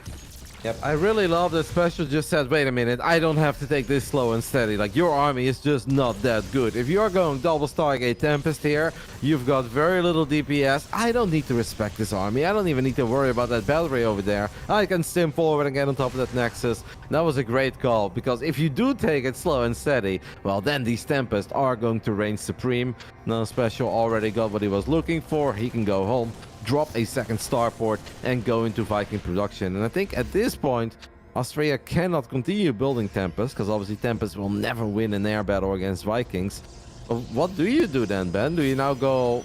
Yep, I really love that Special just said, wait a minute, I don't have to take this slow and steady. Like, your army is just not that good. If you're going double Stargate Tempest here, you've got very little DPS. I don't need to respect this army. I don't even need to worry about that battery over there. I can stim forward and get on top of that Nexus. That was a great call, because if you do take it slow and steady, well, then these Tempests are going to reign supreme. Now Special already got what he was looking for. He can go home, drop a second starport, and go into Viking production. And I think at this point, Astrea cannot continue building Tempest, because obviously Tempest will never win an air battle against Vikings. What do you do then, Ben? Do you now go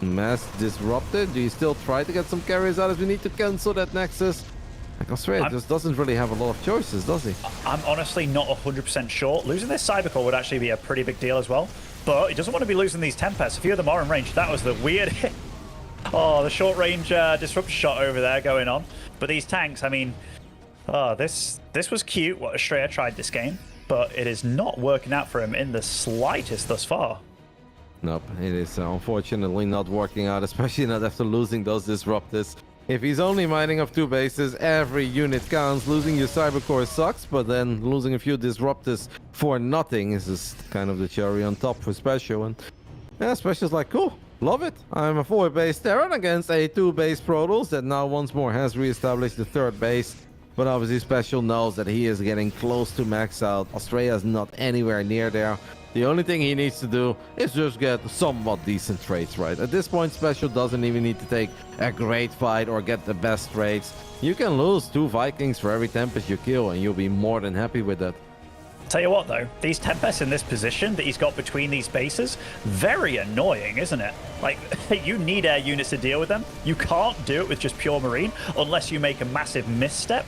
mass disrupted? Do you still try to get some carriers out as we need to cancel that Nexus? Like, Astrea just doesn't really have a lot of choices, does he? I'm honestly not 100% sure. Losing this Cybercore would actually be a pretty big deal as well. But he doesn't want to be losing these Tempests. A few of them are in range. That was the weird hit. Oh, the short-range disruptor shot over there going on. But these tanks, I mean, this was cute what Astrea tried this game, but it is not working out for him in the slightest thus far. Nope, it is unfortunately not working out, especially not after losing those disruptors. If he's only mining up 2 bases, every unit counts. Losing your Cybercore sucks, but then losing a few disruptors for nothing is just kind of the cherry on top for Special. And yeah, Special's like, cool. Love it. I'm a 4-base Terran against a 2-base Protoss that now once more has re-established the 3rd base. But obviously Special knows that he is getting close to max out. Astrea is not anywhere near there. The only thing he needs to do is just get somewhat decent trades, right? At this point, Special doesn't even need to take a great fight or get the best trades. You can lose 2 Vikings for every Tempest you kill, and you'll be more than happy with that. Tell you what though, these Tempests in this position that he's got between these bases, very annoying, isn't it? Like, you need air units to deal with them. You can't do it with just pure Marine unless you make a massive misstep.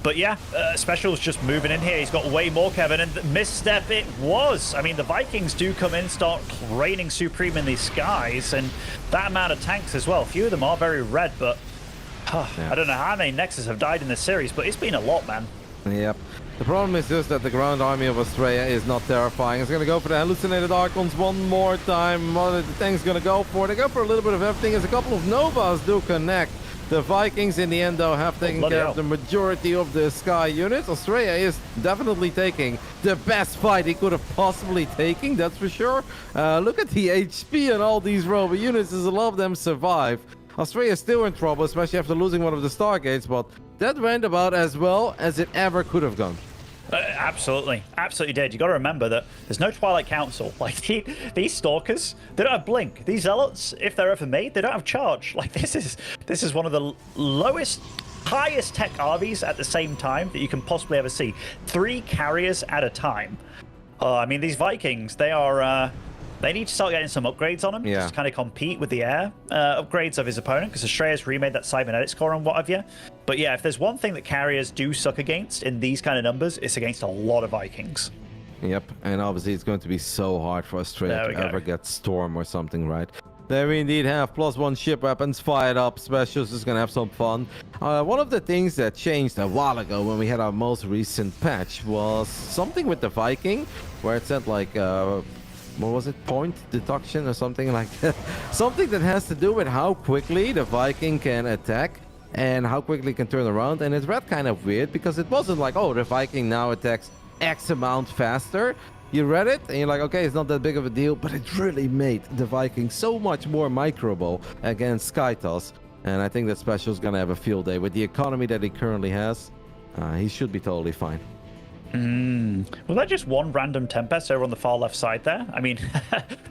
But yeah, Special's just moving in here. He's got way more, Kevin, and misstep it was. I mean, the Vikings do come in, start reigning supreme in these skies, and that amount of tanks as well. A few of them are very red, but I don't know how many Nexus have died in this series, but it's been a lot, man. Yep. The problem is just that the ground army of Astrea is not terrifying. It's going to go for the hallucinated Archons one more time. What are the tanks going to go for? They go for a little bit of everything as a couple of Novas do connect. The Vikings in the end, though, have taken care of the majority of the Sky units. Astrea is definitely taking the best fight he could have possibly taken, that's for sure. Look at the HP on all these robot units as a lot of them survive. Astrea is still in trouble, especially after losing one of the Stargates, but that went about as well as it ever could have gone. Absolutely did. You got to remember that there's no Twilight Council. Like these Stalkers, they don't have blink. These Zealots, if they're ever made, they don't have charge. Like this is one of the highest tech RVs at the same time that you can possibly ever see. 3 carriers at a time. I mean, these Vikings, they are. They need to start getting some upgrades on him to kind of compete with the air upgrades of his opponent, because Astrea's remade that cybernetics core and what have you. But yeah, if there's one thing that carriers do suck against in these kind of numbers, it's against a lot of Vikings. Yep, and obviously it's going to be so hard for Astrea to ever get Storm or something, right? There we indeed have +1 ship weapons fired up. Specials is going to have some fun. One of the things that changed a while ago when we had our most recent patch was something with the Viking, where it said like... what was it? Point deduction or something like that. Something that has to do with how quickly the Viking can attack and how quickly it can turn around. And it read kind of weird because it wasn't like, oh, the Viking now attacks X amount faster. You read it and you're like, okay, it's not that big of a deal, but it really made the Viking so much more microable against Skytoss. And I think that Special's gonna have a field day with the economy that he currently has. He should be totally fine. Was that just one random Tempest over on the far left side there? I mean,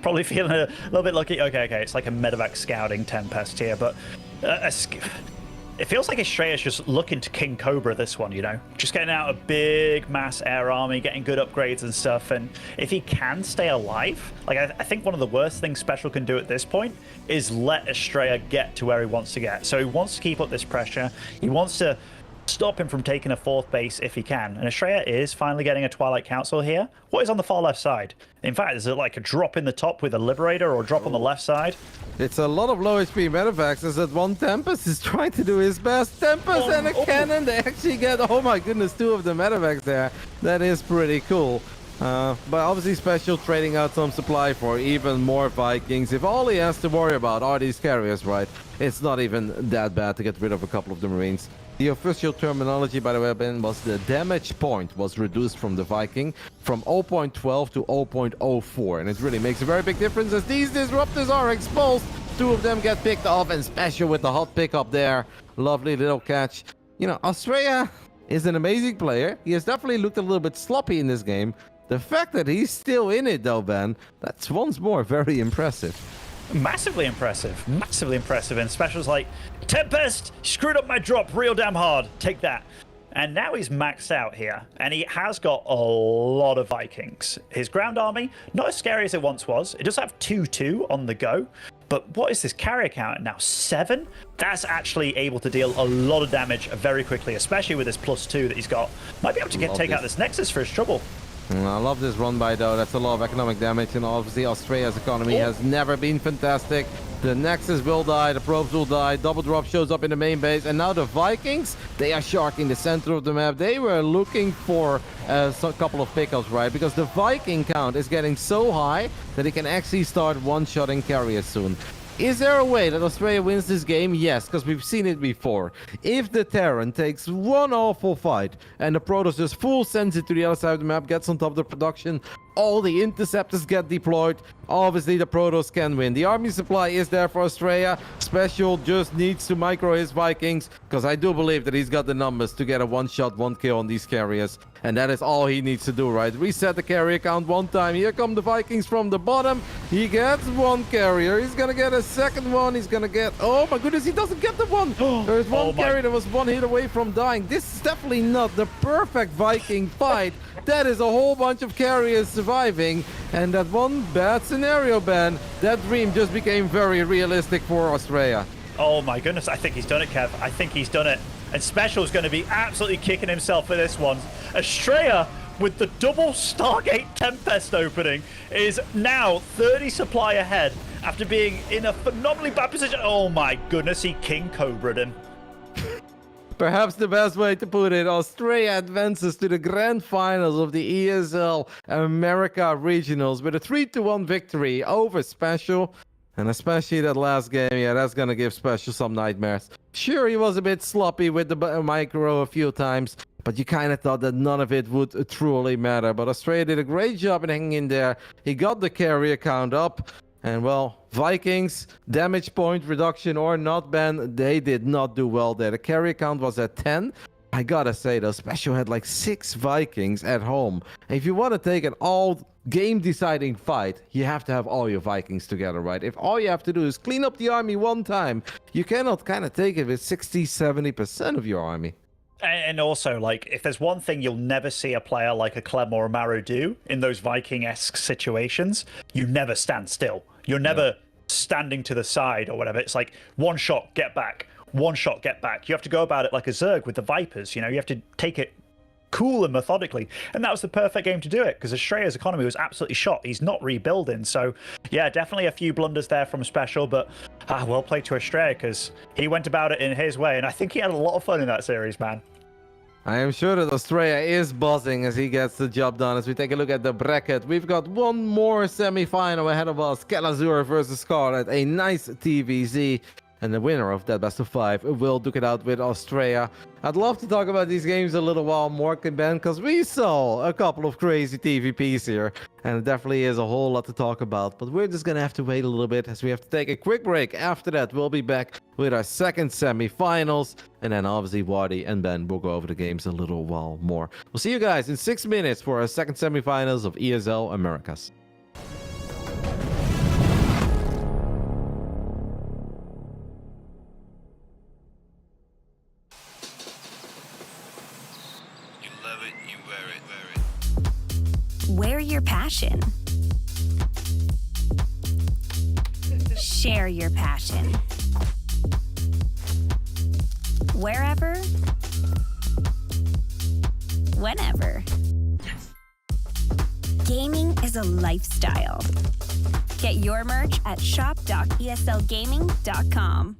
probably feeling a little bit lucky. Okay, it's like a medevac scouting Tempest here, but it feels like Astrea's just looking to King Cobra this one, you know? Just getting out a big mass air army, getting good upgrades and stuff, and if he can stay alive, like I think one of the worst things Special can do at this point is let Astrea get to where he wants to get. So he wants to keep up this pressure. He wants to stop him from taking a 4th base if he can. And Astrea is finally getting a Twilight Council here. What is on the far left side? In fact, is it like a drop in the top with a Liberator or a drop on the left side? It's a lot of low HP medevacs as that one Tempest is trying to do his best. Tempest and a cannon. They actually get, oh my goodness, 2 of the medevacs there. That is pretty cool. But obviously Special trading out some supply for even more Vikings. If all he has to worry about are these carriers, right? It's not even that bad to get rid of a couple of the Marines. The official terminology, by the way, Ben, was the damage point was reduced from the Viking from 0.12 to 0.04. And it really makes a very big difference as these disruptors are exposed. 2 of them get picked off, and Special with the hot pick up there. Lovely little catch. You know, Astrea is an amazing player. He has definitely looked a little bit sloppy in this game. The fact that he's still in it, though, Ben, that's once more very impressive. Massively impressive. Massively impressive. And Special's like, Tempest, screwed up my drop real damn hard. Take that. And now he's maxed out here. And he has got a lot of Vikings. His ground army, not as scary as it once was. It does have 2-2 on the go. But what is this carrier count now? 7? That's actually able to deal a lot of damage very quickly, especially with this +2 that he's got. Might be able to take out this Nexus for his trouble. I love this run by, though. That's a lot of economic damage, and obviously Astrea's economy has never been fantastic. The Nexus will die, the probes will die, double drop shows up in the main base, and now the Vikings, they are sharking the center of the map. They were looking for a couple of pickups, right? Because the Viking count is getting so high that he can actually start one-shotting carriers soon. Is there a way that Astrea wins this game? Yes, because we've seen it before. If the Terran takes one awful fight and the Protoss just full sends it to the other side of the map, gets on top of the production, all the interceptors get deployed, obviously the Protoss can win. The army supply is there for Astrea. Special just needs to micro his Vikings, because I do believe that he's got the numbers to get a one-shot, one-kill on these carriers. And that is all he needs to do, right? Reset the carrier count one time. Here come the Vikings from the bottom. He gets one carrier. He's going to get a second one. He's going to get... Oh, my goodness. He doesn't get the one. There's one carrier that was one hit away from dying. This is definitely not the perfect Viking fight. That is a whole bunch of carriers surviving. And that one bad scenario, Ben, that dream just became very realistic for Astrea. Oh, my goodness. I think he's done it, Kev. I think he's done it. And Special's going to be absolutely kicking himself for this one. Astrea, with the double Stargate Tempest opening, is now 30 supply ahead after being in a phenomenally bad position. Oh my goodness, he King Cobra'd him. Perhaps the best way to put it, Astrea advances to the grand finals of the ESL America Regionals with a 3-1 victory over Special. And especially that last game, yeah, that's going to give Special some nightmares. Sure, he was a bit sloppy with the micro a few times, but you kind of thought that none of it would truly matter. But Astrea did a great job in hanging in there. He got the carrier count up. And, well, Vikings, damage point reduction or not, Ben, they did not do well there. The carrier count was at 10. I gotta say, though, Special had like 6 Vikings at home. And if you want to take an all-game-deciding fight, you have to have all your Vikings together, right? If all you have to do is clean up the army one time, you cannot kind of take it with 60-70% of your army. And also, like, if there's one thing you'll never see a player like a Clem or a Maru do in those Viking-esque situations, you never stand still. You're never standing to the side or whatever. It's like, one shot, get back. One shot, get back. You have to go about it like a Zerg with the Vipers. You know, you have to take it cool and methodically. And that was the perfect game to do it, because Astrea's economy was absolutely shot. He's not rebuilding. So, yeah, definitely a few blunders there from Special, but well played to Astrea, because he went about it in his way. And I think he had a lot of fun in that series, man. I am sure that Astrea is buzzing as he gets the job done. As we take a look at the bracket, we've got one more semi-final ahead of us. Kelazhur versus Scarlett, a nice TVZ. And the winner of that best of 5 will duke it out with Astrea. I'd love to talk about these games a little while more, Ben, because we saw a couple of crazy TVPs here. And it definitely is a whole lot to talk about. But we're just going to have to wait a little bit as we have to take a quick break. After that, we'll be back with our second semi-finals. And then obviously Wadi and Ben will go over the games a little while more. We'll see you guys in 6 minutes for our second semi-finals of ESL Americas. Wear your passion. Share your passion. Wherever, whenever. Gaming is a lifestyle. Get your merch at shop.eslgaming.com.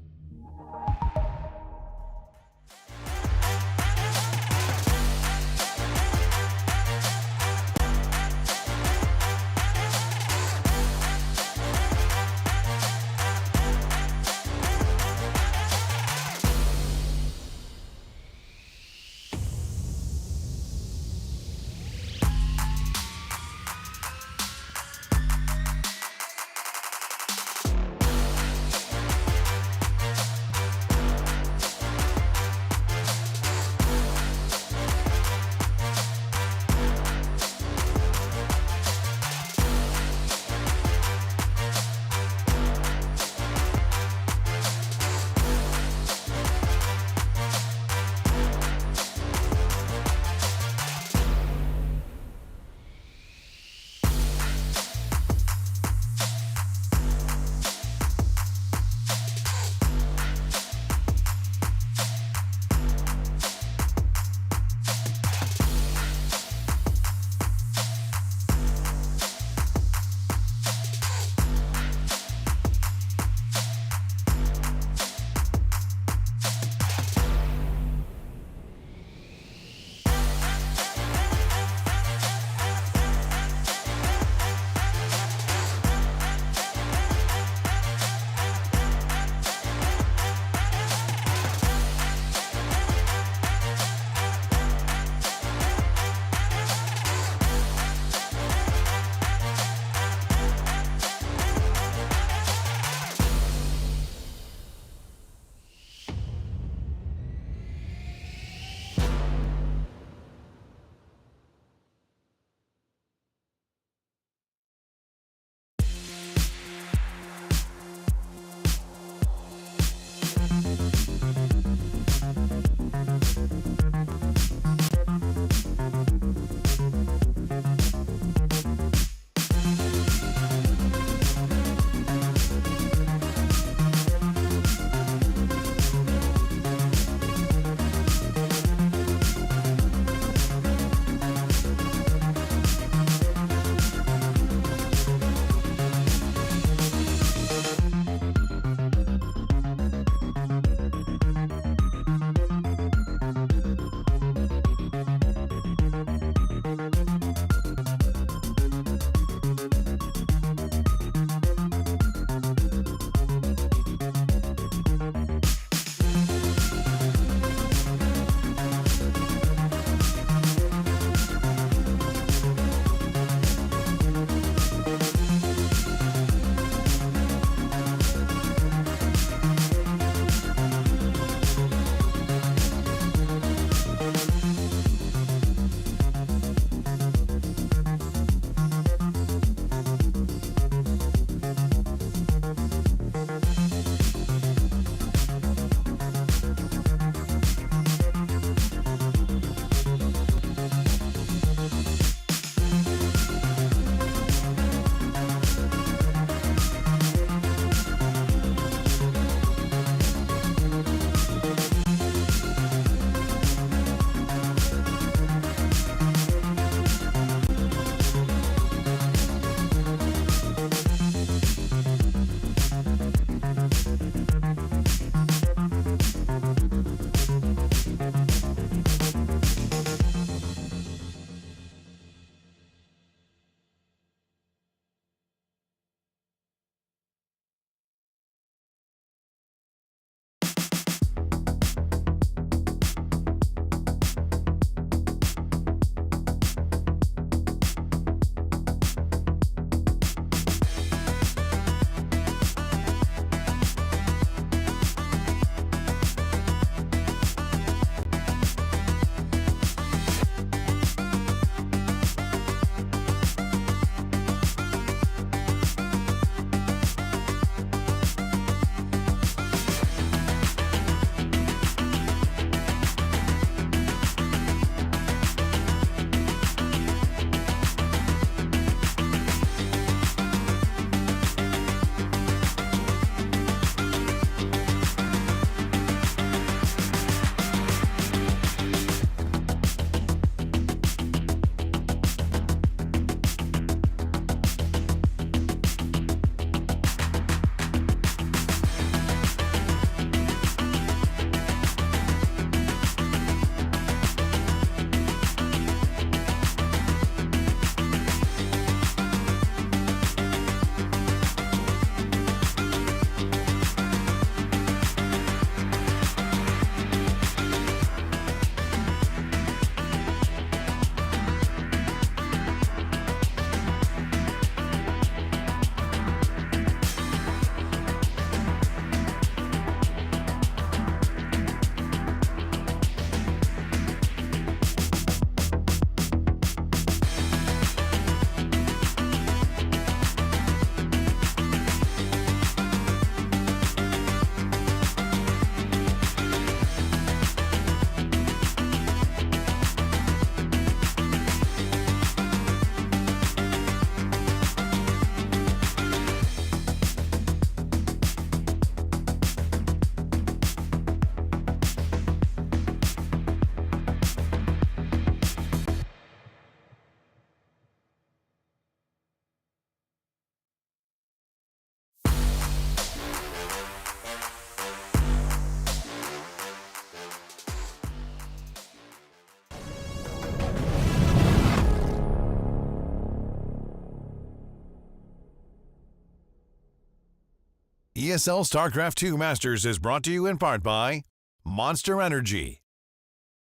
ESL StarCraft 2 Masters is brought to you in part by Monster Energy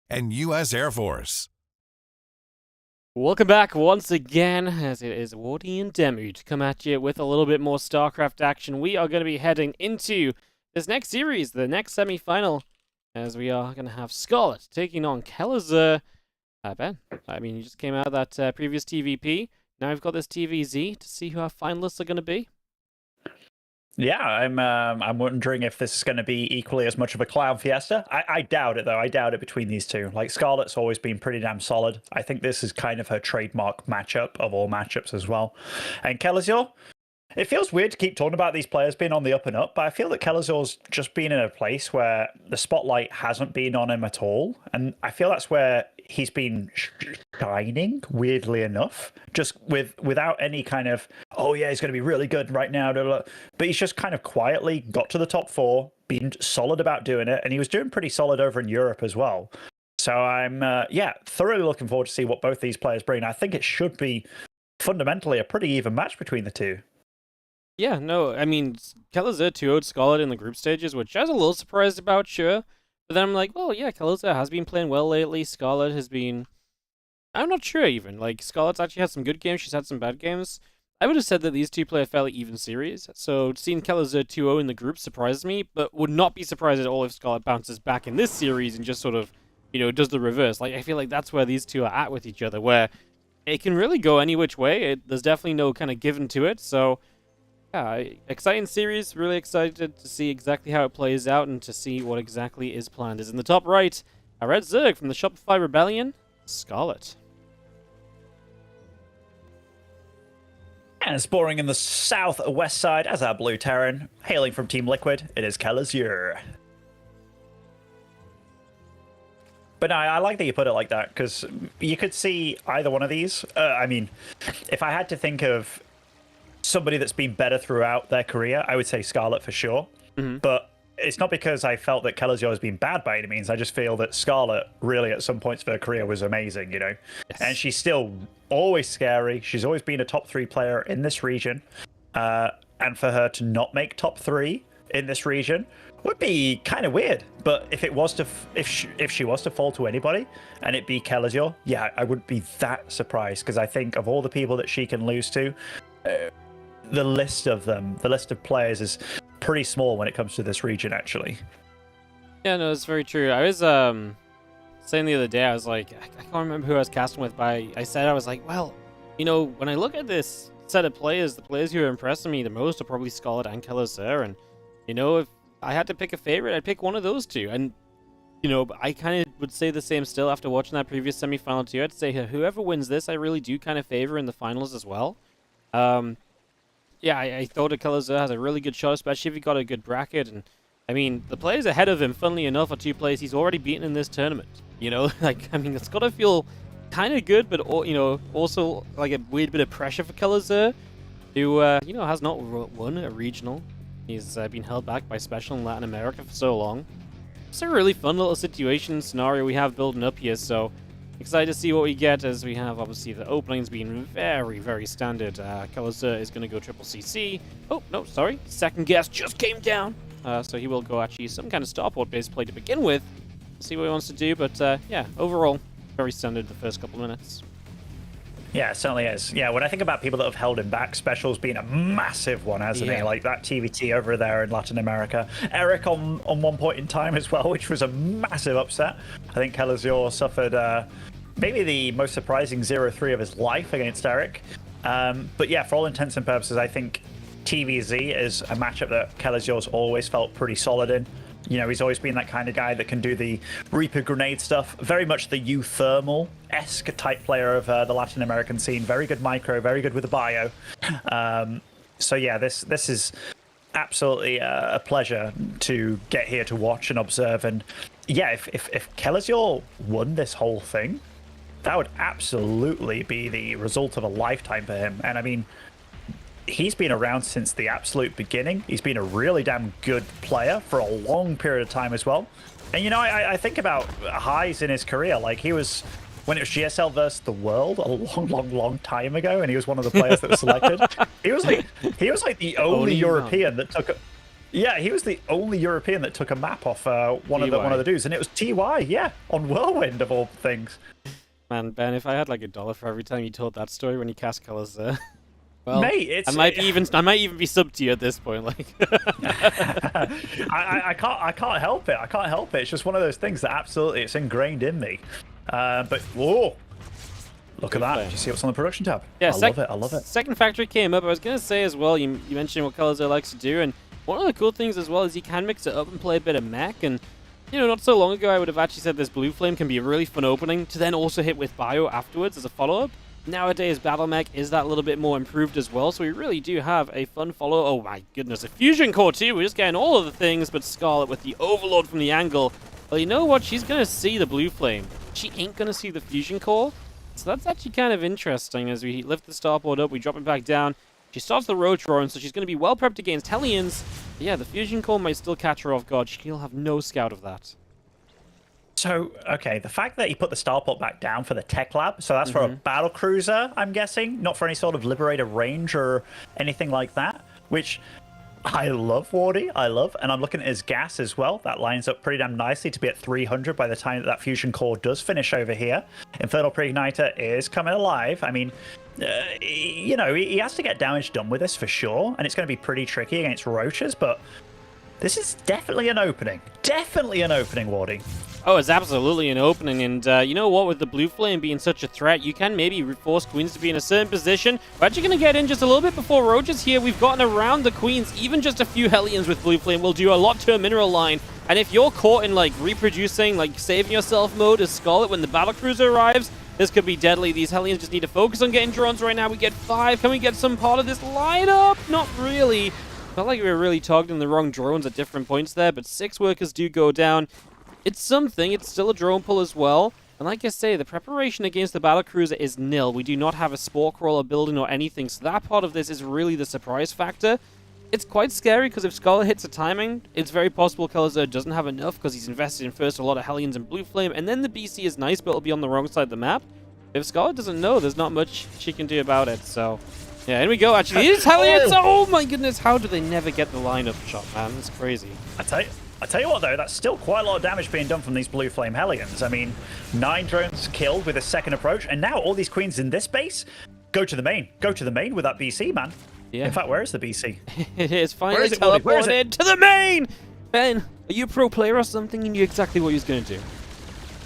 and U.S. Air Force. Welcome back once again, as it is Wardy and Demu to come at you with a little bit more StarCraft action. We are going to be heading into this next series, the next semi-final, as we are going to have Scarlett taking on Kelazhur. Ben, I mean, you just came out of that previous TVP. Now we've got this TVZ to see who our finalists are going to be. Yeah, I'm wondering if this is going to be equally as much of a clown fiesta. I doubt it, though. I doubt it between these two. Like, Scarlett's always been pretty damn solid. I think this is kind of her trademark matchup of all matchups as well. And Kelazhur, it feels weird to keep talking about these players being on the up and up, but I feel that Kelazhur's just been in a place where the spotlight hasn't been on him at all. And I feel that's where he's been shining, weirdly enough, just without any kind of, oh yeah, he's going to be really good right now. Blah, blah. But he's just kind of quietly got to the top 4, been solid about doing it, and he was doing pretty solid over in Europe as well. So I'm, thoroughly looking forward to see what both these players bring. I think it should be fundamentally a pretty even match between the two. Yeah, no, I mean, Kelazhur 2-0'd Scarlett in the group stages, which I was a little surprised about, sure. But then I'm like, well, yeah, Kelazhur has been playing well lately. Scarlett has been... I'm not sure, even. Like, Scarlett's actually had some good games. She's had some bad games. I would have said that these two play a fairly even series. So seeing Kelazhur 2-0 in the group surprised me, but would not be surprised at all if Scarlett bounces back in this series and just sort of, does the reverse. Like, I feel like that's where these two are at with each other, where it can really go any which way. There's definitely no kind of given to it, so... Yeah, exciting series. Really excited to see exactly how it plays out and to see what exactly is planned. Is in the top right, a Red Zerg from the Shopify Rebellion, Scarlett. And scoring in the southwest side as our Blue Terran, hailing from Team Liquid, it is Kelazhur. But no, I like that you put it like that, because you could see either one of these. I mean, if I had to think of somebody that's been better throughout their career, I would say Scarlett for sure. Mm-hmm. But it's not because I felt that Kelazhur has been bad by any means. I just feel that Scarlett really at some points of her career was amazing, Yes. And she's still always scary. She's always been a top 3 player in this region. And for her to not make top 3 in this region would be kind of weird. But if it was to, if she was to fall to anybody and it be Kelazhur, yeah, I wouldn't be that surprised, because I think of all the people that she can lose to, the list of players is pretty small when it comes to this region, actually. Yeah, no, it's very true. I was saying the other day, I was like, I can't remember who I was casting with, but I said, I was like, well, when I look at this set of players, the players who are impressing me the most are probably Scarlett and Kelazhur, and, if I had to pick a favorite, I'd pick one of those two. And, I kind of would say the same still after watching that previous semi-final too. I'd say whoever wins this, I really do kind of favor in the finals as well. Yeah, I thought Kelazhur has a really good shot, especially if he got a good bracket. And I mean, the players ahead of him, funnily enough, are 2 players he's already beaten in this tournament. It's got to feel kind of good, but also like a weird bit of pressure for Kelazhur, who has not won a regional. He's been held back by Special in Latin America for so long. It's a really fun little situation scenario we have building up here, so excited to see what we get, as we have, obviously, the openings being very, very standard. Kelazhur is going to go triple CC. Oh, no, sorry. Second guess just came down. So he will go actually some kind of starport-based play to begin with. See what he wants to do, but yeah, overall, very standard the first couple of minutes. Yeah, it certainly is. Yeah, when I think about people that have held him back, Special's been a massive one, hasn't he? Like that TVT over there in Latin America. Eric on one point in time as well, which was a massive upset. I think Kelazhur suffered maybe the most surprising 0-3 of his life against Eric. But yeah, for all intents and purposes, I think TVZ is a matchup that Kelazhur's always felt pretty solid in. He's always been that kind of guy that can do the Reaper grenade stuff. Very much the U-Thermal-esque type player of the Latin American scene. Very good micro, very good with the bio. So yeah, this is absolutely a pleasure to get here to watch and observe. And yeah, if Kelazhur won this whole thing, that would absolutely be the result of a lifetime for him. And I mean, he's been around since the absolute beginning. He's been a really damn good player for a long period of time as well. And I think about highs in his career. Like, he was, when it was GSL versus the world a long time ago, and he was one of the players that was selected. He was like the only European that took Yeah, he was the only European that took a map off one of the dudes, and it was TY, yeah, on Whirlwind of all things. Man, Ben, if I had like $1 for every time you told that story when you cast Kelazhur, well, mate, I might even be sub to you at this point. Like, I can't help it. I can't help it. It's just one of those things that absolutely it's ingrained in me. But whoa. Look at that. Did you see what's on the production tab? Yeah, I love it. I love it. Second factory came up. I was going to say as well, you mentioned what Kelazhur likes to do, and one of the cool things as well is he can mix it up and play a bit of mech. And, you know, not so long ago I would have actually said this Blue Flame can be a really fun opening to then also hit with Bio afterwards as a follow-up. Nowadays, Battle Mech is that little bit more improved as well, so we really do have a fun follow. Oh my goodness, a Fusion Core too. We're just getting all of the things, but Scarlett with the Overlord from the angle. Well, you know what? She's going to see the Blue Flame. She ain't going to see the Fusion Core. So that's actually kind of interesting. As we lift the starboard up, we drop it back down. She starts the road drawing, so she's going to be well prepped against Hellions. But yeah, the Fusion Core might still catch her off guard. She'll have no scout of that. So, okay, the fact that he put the starport back down for the tech lab, so that's for a battle cruiser, I'm guessing, not for any sort of Liberator range or anything like that, which I love, Wardy, I love. And I'm looking at his gas as well. That lines up pretty damn nicely to be at 300 by the time that Fusion Core does finish over here. Infernal Preigniter is coming alive. I mean, you know, he has to get damage done with this for sure, and it's going to be pretty tricky against roaches, but this is definitely an opening. Definitely an opening, Wardy. Oh, it's absolutely an opening, and you know what? With the Blue Flame being such a threat, you can maybe force Queens to be in a certain position. We're actually going to get in just a little bit before Roaches here. We've gotten around the Queens. Even just a few Hellions with Blue Flame will do a lot to a mineral line. And if you're caught in, like, reproducing, like, saving yourself mode as Scarlett when the battlecruiser arrives, this could be deadly. These Hellions just need to focus on getting drones right now. We get 5. Can we get some part of this lineup? Not really. Felt like we were really targeting the wrong drones at different points there, but 6 workers do go down. It's something. It's still a drone pull as well. And like I say, the preparation against the battlecruiser is nil. We do not have a spore crawler building or anything, so that part of this is really the surprise factor. It's quite scary because if Scarlett hits a timing, it's very possible Kelazhur doesn't have enough because he's invested in first a lot of Hellions and Blue Flame, and then the BC is nice, but it'll be on the wrong side of the map. If Scarlett doesn't know, there's not much she can do about it, so... Yeah, here we go, actually. It is Hellions! Oh my goodness, how do they never get the lineup shot, man? It's crazy. I tell you what, though, that's still quite a lot of damage being done from these Blue Flame Hellions. I mean, 9 drones killed with a second approach, and now all these Queens in this base go to the main. Go to the main with that BC, man. Yeah. In fact, where is the BC? It is finally teleported to the main! Ben, are you a pro player or something? You knew exactly what he was going to do.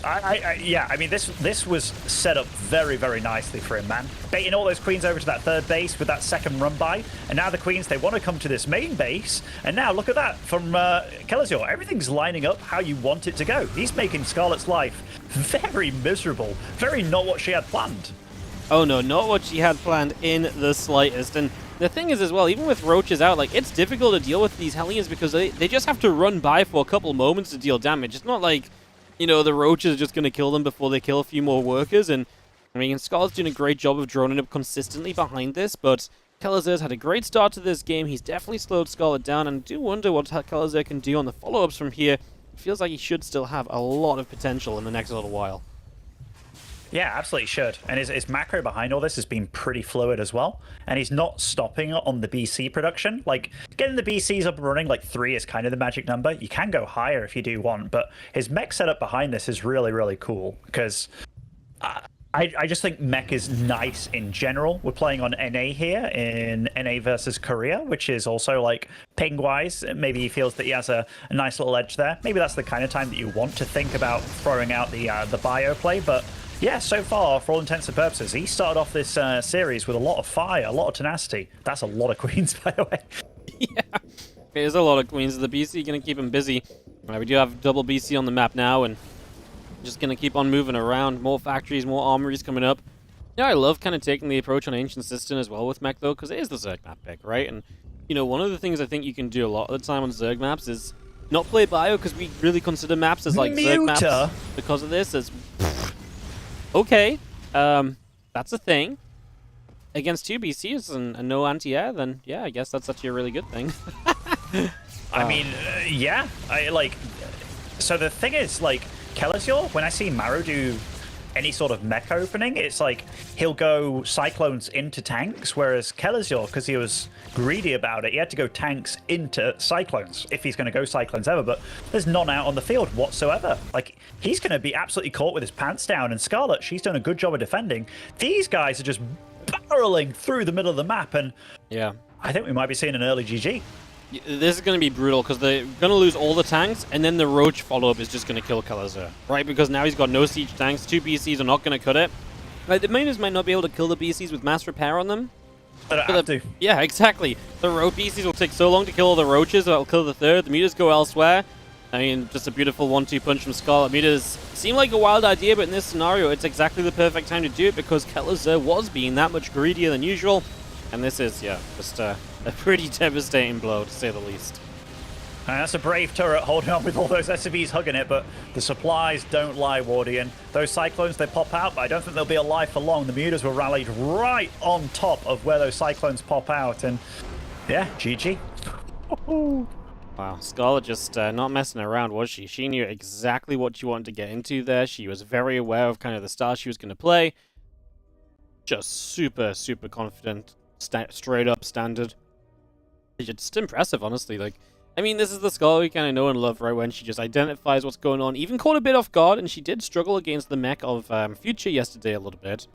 Yeah, I mean, this was set up very, very nicely for him, man. Baiting all those Queens over to that third base with that second run by, and now the Queens, they want to come to this main base, and now look at that from Kelazhur. Everything's lining up how you want it to go. He's making Scarlett's life very miserable, very not what she had planned. Oh no, not what she had planned in the slightest. And the thing is as well, even with roaches out, like, it's difficult to deal with these Hellions because they just have to run by for a couple moments to deal damage. It's not like, you know, the roaches are just going to kill them before they kill a few more workers. And I mean, Scarlett's doing a great job of droning up consistently behind this, but Kelazhur's had a great start to this game. He's definitely slowed Scarlett down, and I do wonder what Kelazhur can do on the follow-ups from here. It feels like he should still have a lot of potential in the next little while. Yeah, absolutely should. And his macro behind all this has been pretty fluid as well. And he's not stopping on the BC production. Like, getting the BCs up and running, like 3 is kind of the magic number. You can go higher if you do want, but his mech setup behind this is really, really cool. Because I just think mech is nice in general. We're playing on NA here in NA versus Korea, which is also, like, ping-wise. Maybe he feels that he has a nice little edge there. Maybe that's the kind of time that you want to think about throwing out the bio play, but... yeah, so far, for all intents and purposes, he started off this series with a lot of fire, a lot of tenacity. That's a lot of Queens, by the way. Yeah, there's a lot of Queens. The BC going to keep him busy. We do have double BC on the map now, and just going to keep on moving around. More factories, more armories coming up. Yeah, I love kind of taking the approach on Ancient System as well with mech, though, because it is the Zerg map pick, right? And, you know, one of the things I think you can do a lot of the time on Zerg maps is not play bio, because we really consider maps as, like, Zerg maps because of this. As okay, that's a thing. Against 2 BCs and no anti-air, then yeah, I guess that's actually a really good thing. I mean, yeah. So the thing is, like, Kelazhur, when I see Maru do any sort of mech opening, it's like he'll go Cyclones into tanks, whereas Kelazhur, because he was greedy about it, he had to go tanks into Cyclones if he's going to go Cyclones ever, but there's none out on the field whatsoever. Like, he's going to be absolutely caught with his pants down, and Scarlett, she's done a good job of defending. These guys are just barreling through the middle of the map, and yeah, I think we might be seeing an early GG. This is going to be brutal because they're going to lose all the tanks, and then the Roach follow-up is just going to kill Kelazhur, right? Because now he's got no siege tanks, 2 BCs are not going to cut it. Like, the Mainers might not be able to kill the BCs with mass repair on them. They don't have to. Yeah, exactly. The Roach BCs will take so long to kill all the Roaches, that'll kill the third. The meters go elsewhere. I mean, just a beautiful 1-2 punch from Scarlett. Meters seem like a wild idea, but in this scenario, it's exactly the perfect time to do it because Kelazhur was being that much greedier than usual. And this is, yeah, just a pretty devastating blow, to say the least. And that's a brave turret holding on with all those SCVs hugging it, but the supplies don't lie, Wardian. Those Cyclones, they pop out, but I don't think they'll be alive for long. The Mutas were rallied right on top of where those Cyclones pop out, and yeah, GG. Wow, Scarlett just not messing around, was she? She knew exactly what she wanted to get into there. She was very aware of kind of the style she was going to play. Just super, super confident. Straight up standard. It's just impressive, honestly. Like, I mean, this is the Scarlett we kind of know and love, right? When she just identifies what's going on, even caught a bit off guard, and she did struggle against the mech of Future yesterday a little bit.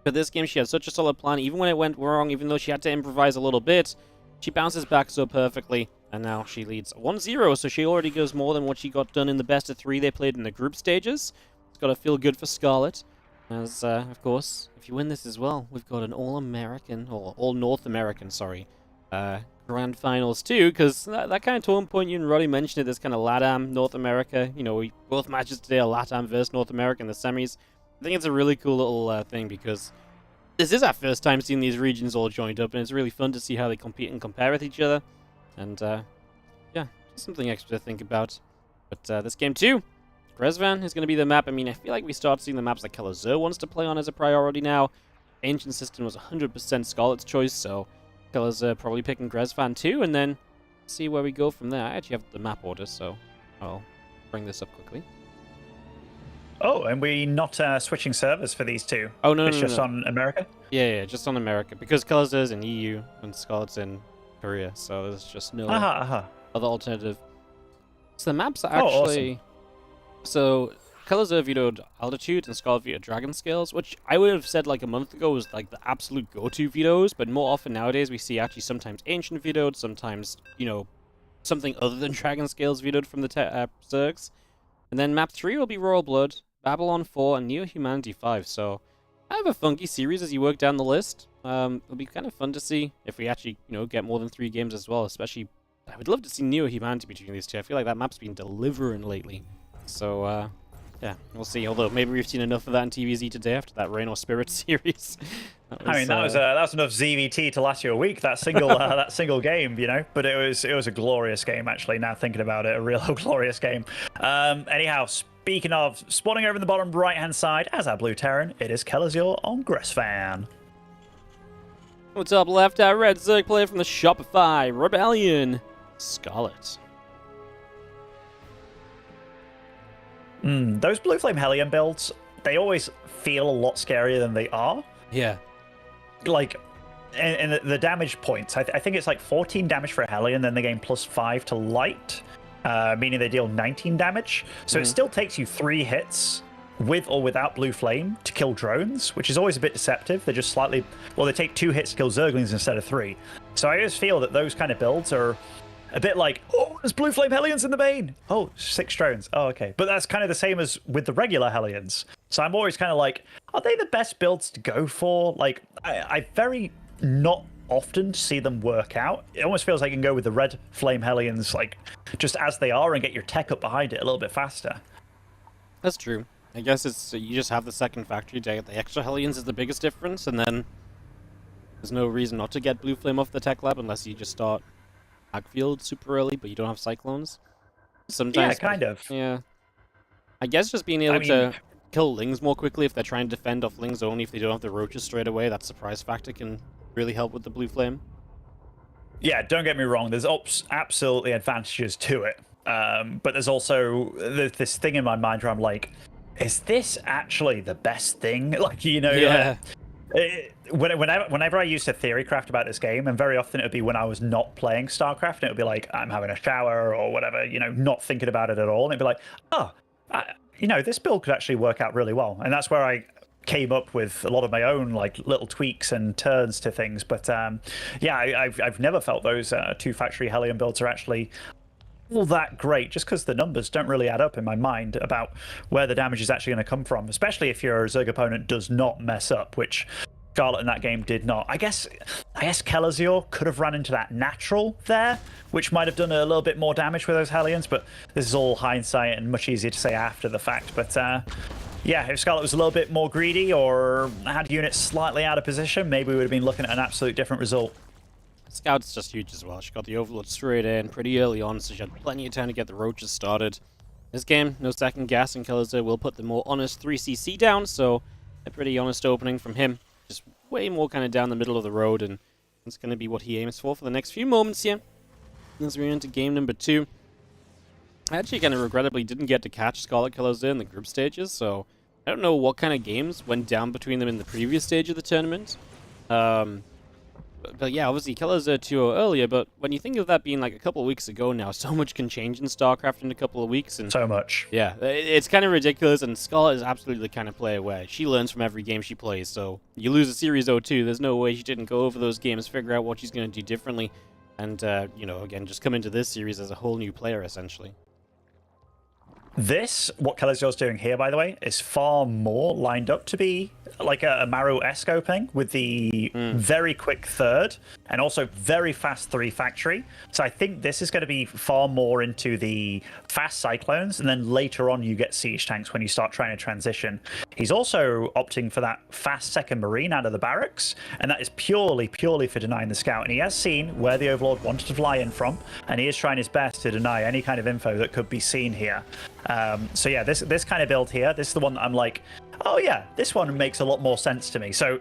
But this game, she had such a solid plan, even when it went wrong, even though she had to improvise a little bit, she bounces back so perfectly, and now she leads 1-0, so she already goes more than what she got done in the best of 3 they played in the group stages. It's got to feel good for Scarlett. As, of course, if you win this as well, we've got an All-American, or All-North American, sorry, Grand Finals too, because that kind of tournament point you and Roddy mentioned it, this kind of LATAM, North America, you know, both matches today are LATAM versus North America in the semis. I think it's a really cool little thing, because this is our first time seeing these regions all joined up, and it's really fun to see how they compete and compare with each other, and, yeah, just something extra to think about. But, this game too, Grezvan is going to be the map. I mean, I feel like we start seeing the maps that Kelazhur wants to play on as a priority now. Ancient System was 100% Scarlett's choice, so Kelazhur probably picking Grezvan too, and then see where we go from there. I actually have the map order, so I'll bring this up quickly. Oh, and we're not switching servers for these two? Oh, no, it's just on America? Yeah, just on America, because Kelazhur's in EU and Scarlett's in Korea, so there's just no other alternative. So the maps are actually... awesome. So, Kelazhur vetoed Altitude and Scarlett vetoed Dragon Scales, which I would have said like a month ago was like the absolute go-to vetoes, but more often nowadays we see actually sometimes Ancient vetoed, sometimes, you know, something other than Dragon Scales vetoed from the Zergs. And then map 3 will be Royal Blood, Babylon 4, and Neo-Humanity 5, so I have a funky series as you work down the list. It'll be kind of fun to see if we actually, you know, get more than 3 games as well, especially, I would love to see Neo-Humanity between these two. I feel like that map's been delivering lately. So, yeah, we'll see. Although maybe we've seen enough of that in TVZ today after that Reynor Spirit series. That was enough ZVT to last you a week. That single that single game, you know. But it was a glorious game actually. Now thinking about it, a real glorious game. Anyhow, speaking of spawning over in the bottom right hand side as our blue Terran, it is Kelazhur on Grezvan. What's up, left? Our red Zerg player from the Shopify Rebellion, Scarlett. Those Blue Flame Hellion builds, they always feel a lot scarier than they are. Yeah. Like, and the damage points, I think it's like 14 damage for a Hellion, then they gain +5 to light, meaning they deal 19 damage. So it still takes you 3 hits with or without Blue Flame to kill drones, which is always a bit deceptive. They're just slightly, well, they take 2 hits to kill Zerglings instead of 3. So I just feel that those kind of builds are a bit like, oh, there's Blue Flame Hellions in the main. Oh, 6 drones. Oh, okay. But that's kind of the same as with the regular Hellions. So I'm always kind of like, are they the best builds to go for? Like, I very not often see them work out. It almost feels like you can go with the Red Flame Hellions, like, just as they are and get your tech up behind it a little bit faster. That's true. I guess it's you just have the second factory to get the extra Hellions is the biggest difference, and then there's no reason not to get Blue Flame off the tech lab unless you just start Backfield super early, but you don't have Cyclones. Sometimes, yeah, kind of. Yeah. I guess just being able to kill Lings more quickly if they're trying to defend off Lings only, if they don't have the Roaches straight away, that surprise factor can really help with the Blue Flame. Yeah, don't get me wrong, there's absolutely advantages to it. But there's also this thing in my mind where I'm like, is this actually the best thing? Like, Yeah. Whenever I used to theorycraft about this game, and very often it would be when I was not playing StarCraft, and it would be like I'm having a shower or whatever, not thinking about it at all, and it'd be like, this build could actually work out really well, and that's where I came up with a lot of my own like little tweaks and turns to things. But I've never felt those 2 factory Hellion builds are actually all that great, just because the numbers don't really add up in my mind about where the damage is actually going to come from, especially if your Zerg opponent does not mess up, which Scarlett in that game did not. I guess Kelazhur could have run into that natural there, which might have done a little bit more damage with those Hellions, but this is all hindsight and much easier to say after the fact. But if Scarlett was a little bit more greedy or had units slightly out of position, maybe we would have been looking at an absolute different result. Scout's just huge as well. She got the Overlord straight in pretty early on, so she had plenty of time to get the Roaches started. This game, no second guess, and Kelazhur will put the more honest 3CC down, so a pretty honest opening from him. Just way more kind of down the middle of the road, and it's going to be what he aims for the next few moments here. As we're into game number 2. I actually kind of regrettably didn't get to catch Scarlett Kelazhur in the group stages, so I don't know what kind of games went down between them in the previous stage of the tournament. But yeah, obviously Kelazhur 2-0 earlier, but when you think of that being like a couple of weeks ago now, so much can change in StarCraft in a couple of weeks. And so much. Yeah, it's kind of ridiculous, and Scarlett is absolutely the kind of player where she learns from every game she plays, so you lose a Series 0-2, there's no way she didn't go over those games, figure out what she's going to do differently, and, again, just come into this series as a whole new player, essentially. What Kelazhur's doing here, by the way, is far more lined up to be like a Maru-esque opening with the very quick third and also very fast 3 factory. So I think this is going to be far more into the fast Cyclones, and then later on you get siege tanks when you start trying to transition. He's also opting for that fast second Marine out of the barracks, and that is purely for denying the scout. And he has seen where the Overlord wanted to fly in from, and he is trying his best to deny any kind of info that could be seen here. This kind of build here, this is the one that I'm like, oh yeah, this one makes a lot more sense to me. So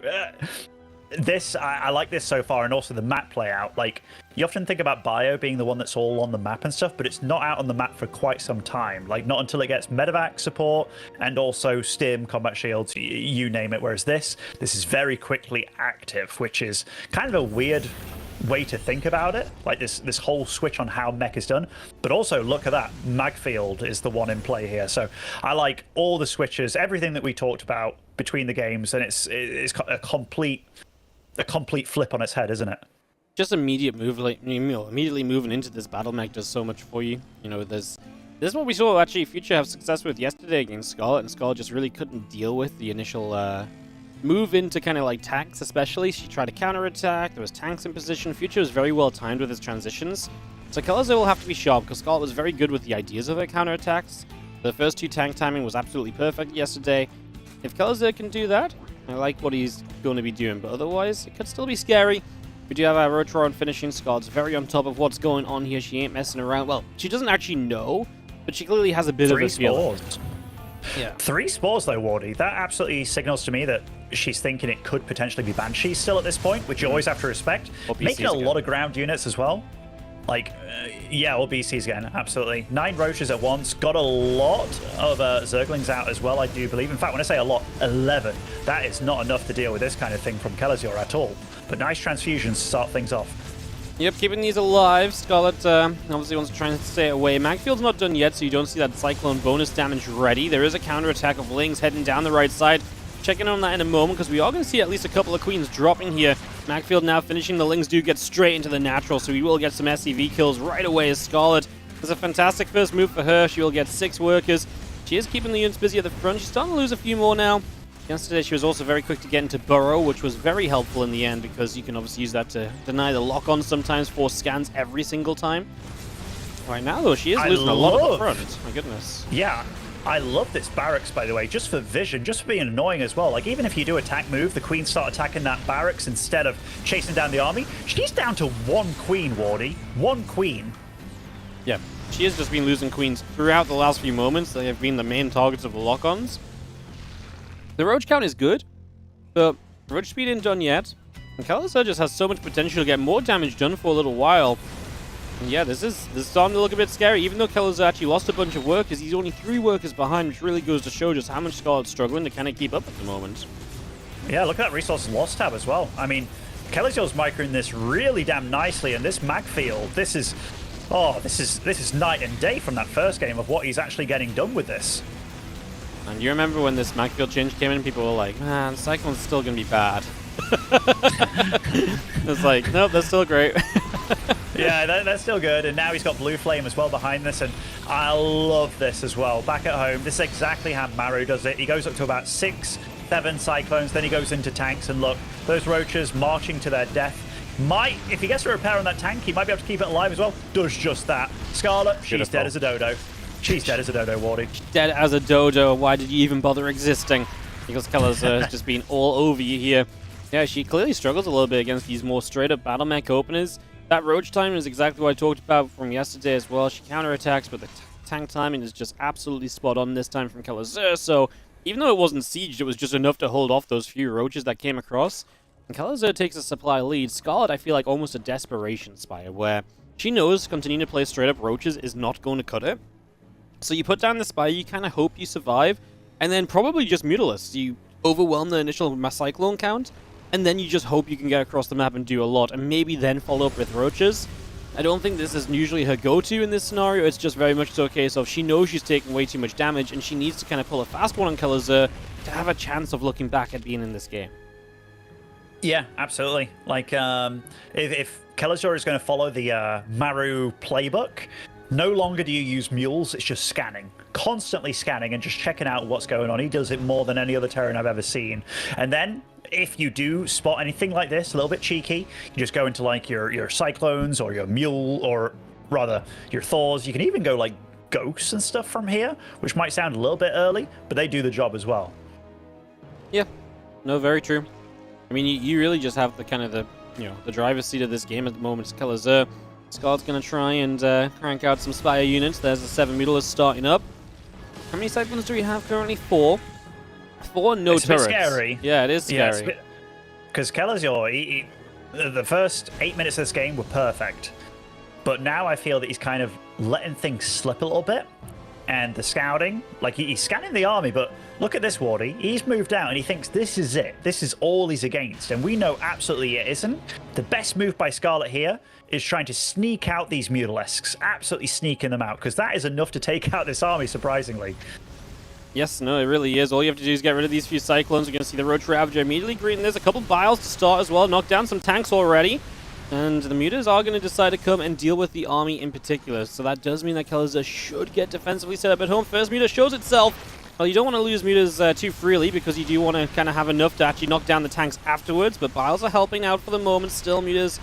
I like this so far, and also the map layout. Like, you often think about Bio being the one that's all on the map and stuff, but it's not out on the map for quite some time. Like, not until it gets medevac support and also stim, combat shields, you name it. Whereas this is very quickly active, which is kind of a weird way to think about it, like this whole switch on how mech is done. But also look at that, Magfield is the one in play here. So I like all the switches, everything that we talked about between the games, and it's a complete flip on its head, isn't it? Just immediately moving into this battle mech does so much for you. This is what we saw actually Future have success with yesterday against Scarlett, and Scarlett just really couldn't deal with the initial move into kind of like tanks, especially. She tried to counterattack, there was tanks in position. Future was very well timed with his transitions. So Kelazhur will have to be sharp, because Scarlett was very good with the ideas of her counterattacks. The first 2 tank timing was absolutely perfect yesterday. If Kelazhur can do that, I like what he's going to be doing, but otherwise, it could still be scary. We do have our Rotron finishing. Scarlett's very on top of what's going on here. She ain't messing around. Well, she doesn't actually know, but she clearly has a bit of a feeling. 3 spores. Yeah. 3 spores though, Wardy. That absolutely signals to me that she's thinking it could potentially be Banshee still at this point, which you always have to respect. Making a lot of ground units as well. Like, all BCs again, absolutely. 9 Roaches at once. Got a lot of Zerglings out as well, I do believe. In fact, when I say a lot, 11. That is not enough to deal with this kind of thing from Kelazhur at all. But nice transfusions to start things off. Yep, keeping these alive. Scarlett obviously wants to try and stay away. Magfield's not done yet, so you don't see that Cyclone bonus damage ready. There is a counterattack of Lings heading down the right side. Checking on that in a moment, because we are going to see at least a couple of Queens dropping here. Magfield now finishing. The Lings do get straight into the natural, so we will get some SCV kills right away as Scarlett. There's a fantastic first move for her. She will get 6 workers. She is keeping the units busy at the front. She's starting to lose a few more now. Yesterday, she was also very quick to get into Burrow, which was very helpful in the end, because you can obviously use that to deny the lock-on sometimes, force scans every single time. Right now, though, she is losing a lot at the front. My goodness. Yeah. I love this barracks, by the way, just for vision, just for being annoying as well. Like, even if you do attack move, the Queens start attacking that barracks instead of chasing down the army. She's down to 1 Queen, Wardy. 1 Queen. Yeah, she has just been losing Queens throughout the last few moments. They have been the main targets of the lock-ons. The Roach count is good, but Roach speed isn't done yet. And Kelazhur just has so much potential to get more damage done for a little while. Yeah, this is starting to look a bit scary. Even though Kelazhur actually lost a bunch of workers, he's only 3 workers behind, which really goes to show just how much Scarlett's struggling to kind of keep up at the moment. Yeah, look at that resource loss tab as well. I mean, Kelazhur's microing this really damn nicely, and this mag field, this is night and day from that first game of what he's actually getting done with this. And you remember when this mag field change came in, people were like, man, Cyclone's still going to be bad. It's like, nope, that's still great. Yeah, that's still good. And now he's got Blue Flame as well behind this. And I love this as well. Back at home, this is exactly how Maru does it. He goes up to about 6, 7 Cyclones. Then he goes into tanks. And look, those Roaches marching to their death. If he gets a repair on that tank, he might be able to keep it alive as well. Does just that. Scarlett, she's dead as a dodo. She's dead as a dodo, Wardy. Dead as a dodo. Why did you even bother existing? Because Kelazhur has just been all over you here. Yeah, she clearly struggles a little bit against these more straight-up battle mech openers. That roach timing is exactly what I talked about from yesterday as well. She counterattacks, but the tank timing is just absolutely spot on this time from Kelazhur. So even though it wasn't sieged, it was just enough to hold off those few roaches that came across. And Kelazhur takes a supply lead. Scarlett, I feel like almost a desperation spire, where she knows continuing to play straight-up roaches is not going to cut it. So you put down the spire, you kind of hope you survive, and then probably just Mutalisk. You overwhelm the initial mass cyclone count, and then you just hope you can get across the map and do a lot, and maybe then follow up with roaches. I don't think this is usually her go-to in this scenario. It's just very much so a case of she knows she's taking way too much damage, and she needs to kind of pull a fast one on Kelazhur to have a chance of looking back at being in this game. Yeah, absolutely. Like, if Kelazhur is going to follow the Maru playbook, no longer do you use mules, it's just scanning. Constantly scanning and just checking out what's going on. He does it more than any other Terran I've ever seen. And then, if you do spot anything like this, a little bit cheeky, you just go into like your Cyclones or your Mule, or rather your Thors. You can even go like Ghosts and stuff from here, which might sound a little bit early, but they do the job as well. Yeah, no, very true. I mean, you really just have the kind of the driver's seat of this game at the moment. It's Kelazhur. Scarlett's going to try and crank out some Spire units. There's the 7 Mutalists starting up. How many Cyclones do we have currently? 4. 4, no it's turrets. A bit scary. Yeah, it is scary. Because Kelazhur, the first 8 minutes of this game were perfect. But now I feel that he's kind of letting things slip a little bit. And the scouting, like he's scanning the army, but look at this, Wardy. He's moved out and he thinks this is it. This is all he's against. And we know absolutely it isn't. The best move by Scarlett here is trying to sneak out these Mutalisks. Absolutely sneaking them out, because that is enough to take out this army, surprisingly. Yes, no, it really is. All you have to do is get rid of these few Cyclones. We're going to see the Roach Ravager immediately greeting. There's a couple Biles to start as well. Knock down some tanks already. And the Mutas are going to decide to come and deal with the army in particular. So that does mean that Kelazhur should get defensively set up at home. First Muta shows itself. Well, you don't want to lose Mutas too freely, because you do want to kind of have enough to actually knock down the tanks afterwards. But Biles are helping out for the moment. Still, Mutas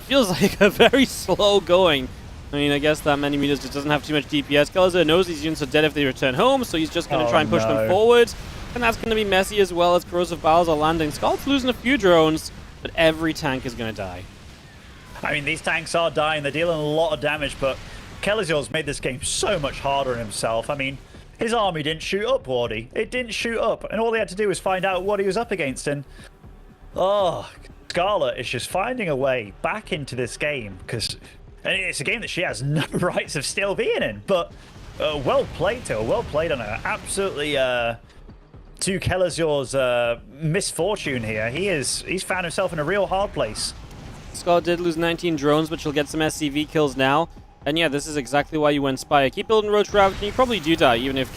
feels like a very slow going. I mean, I guess that many Mutas just doesn't have too much DPS. Kelazhur knows these units are dead if they return home, so he's just going to try and push them forward. And that's going to be messy as well, as corrosive Biles are landing. Scarlett's losing a few drones, but every tank is going to die. I mean, these tanks are dying. They're dealing a lot of damage, but Kelazhur's made this game so much harder on himself. I mean, his army didn't shoot up, Wardy. It didn't shoot up, and all they had to do was find out what he was up against, and Scarlett is just finding a way back into this game, because it's a game that she has no rights of still being in. But well played to her, well played on her. Absolutely, to Kelazhur's misfortune here, he's found himself in a real hard place. Scarlett did lose 19 drones, but she'll get some SCV kills now. And yeah, this is exactly why you went Spire. Keep building Roach Ravager, and you probably do die, even if,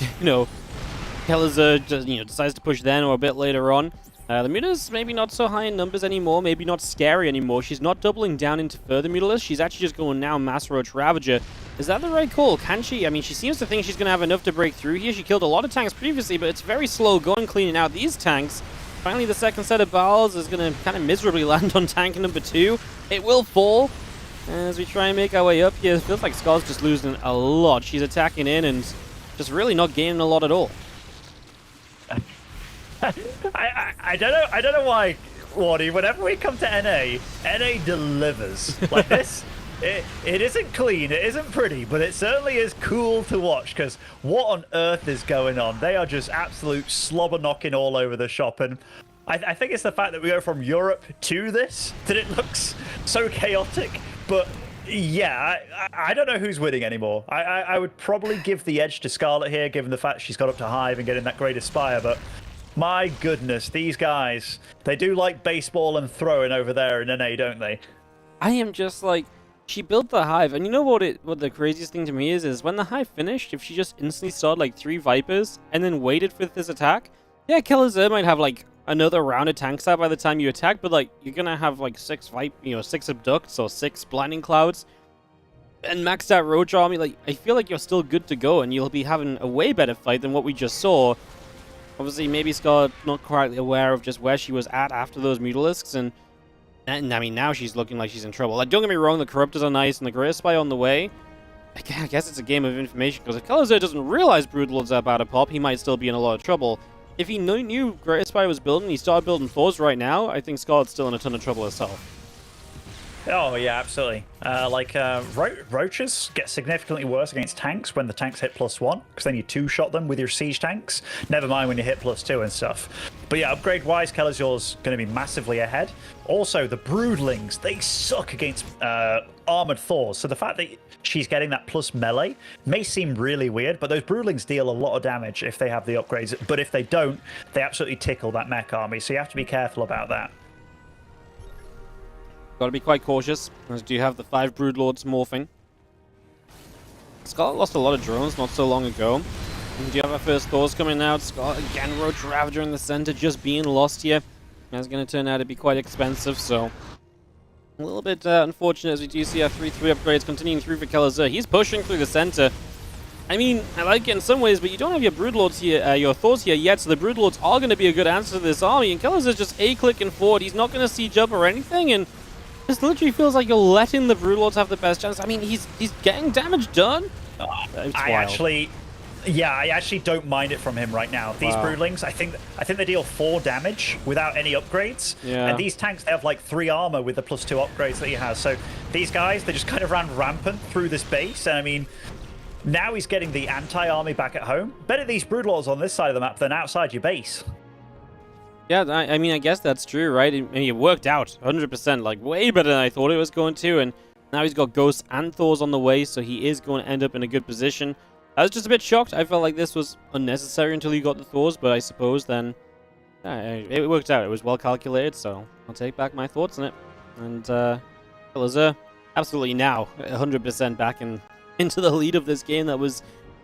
Kelazhur just, decides to push then or a bit later on. The Muta's maybe not so high in numbers anymore, maybe not scary anymore. She's not doubling down into further Mutalisks. She's actually just going now Mass Roach Ravager. Is that the right call? Can she? I mean, she seems to think she's going to have enough to break through here. She killed a lot of tanks previously, but it's very slow going cleaning out these tanks. Finally, the second set of Biles is going to kind of miserably land on tank number 2. It will fall as we try and make our way up here. It feels like Scarlett's just losing a lot. She's attacking in and just really not gaining a lot at all. I don't know why, Wardy, whenever we come to NA delivers. Like this, it isn't clean, it isn't pretty, but it certainly is cool to watch, because what on earth is going on? They are just absolute slobber knocking all over the shop, and I think it's the fact that we go from Europe to this, that it looks so chaotic, but Yeah, I don't know who's winning anymore. I would probably give the edge to Scarlett here, given the fact she's got up to Hive and getting that Great Aspire, but my goodness, these guys, they do like baseball and throwing over there in NA, don't they? I am just like, she built the Hive, and you know what the craziest thing to me is when the Hive finished, if she just instantly started like 3 Vipers and then waited for this attack, yeah, Kelazhur might have like another round of tanks out by the time you attack, but like you're gonna have like 6 Abducts or 6 Blinding Clouds and maxed out Roach Army. Like, I feel like you're still good to go, and you'll be having a way better fight than what we just saw. Obviously, maybe Scarlett not quite aware of just where she was at after those Mutalisks, and I mean, now she's looking like she's in trouble. Like, don't get me wrong, the Corruptors are nice, and the Great Spy on the way. I guess it's a game of information, because if Kelazhur doesn't realize Broodlords are about to pop, he might still be in a lot of trouble. If he knew Great Spy was building, he started building Thors right now, I think Scarlett's still in a ton of trouble herself. Oh, yeah, absolutely. Roaches get significantly worse against tanks when the tanks hit +1, because then you 2-shot them with your siege tanks. Never mind when you hit +2 and stuff. But yeah, upgrade-wise, Kelazhur's going to be massively ahead. Also, the Broodlings, they suck against armored Thors. So the fact that she's getting that plus melee may seem really weird, but those Broodlings deal a lot of damage if they have the upgrades. But if they don't, they absolutely tickle that mech army. So you have to be careful about that. Got to be quite cautious, as do you have the 5 Broodlords morphing. Scarlett lost a lot of drones not so long ago. And do you have our first Thors coming out? Scarlett again, Roach Ravager in the center, just being lost here. That's going to turn out to be quite expensive, so a little bit unfortunate as we do see our 3/3 upgrades continuing through for Kelazhur. He's pushing through the center. I mean, I like it in some ways, but you don't have your Broodlords here, your Thors here yet, so the Broodlords are going to be a good answer to this army, and Kelazhur's just A-clicking forward. He's not going to siege up or anything, and this literally feels like you're letting the Broodlords have the best chance. I mean, he's getting damage done. I actually don't mind it from him right now. These Broodlings, I think they deal 4 damage without any upgrades. Yeah. And these tanks, they have like 3 armor with the +2 upgrades that he has. So these guys, they just kind of ran rampant through this base. And I mean, now he's getting the anti-army back at home. Better these Broodlords on this side of the map than outside your base. Yeah, I mean, I guess that's true, right? It worked out 100%, like way better than I thought it was going to, and now he's got Ghosts and Thors on the way, so he is going to end up in a good position. I was just a bit shocked. I felt like this was unnecessary until he got the Thors, but I suppose then it worked out. It was well calculated, so I'll take back my thoughts on it. And Kelazhur, absolutely now 100% back into the lead of this game that was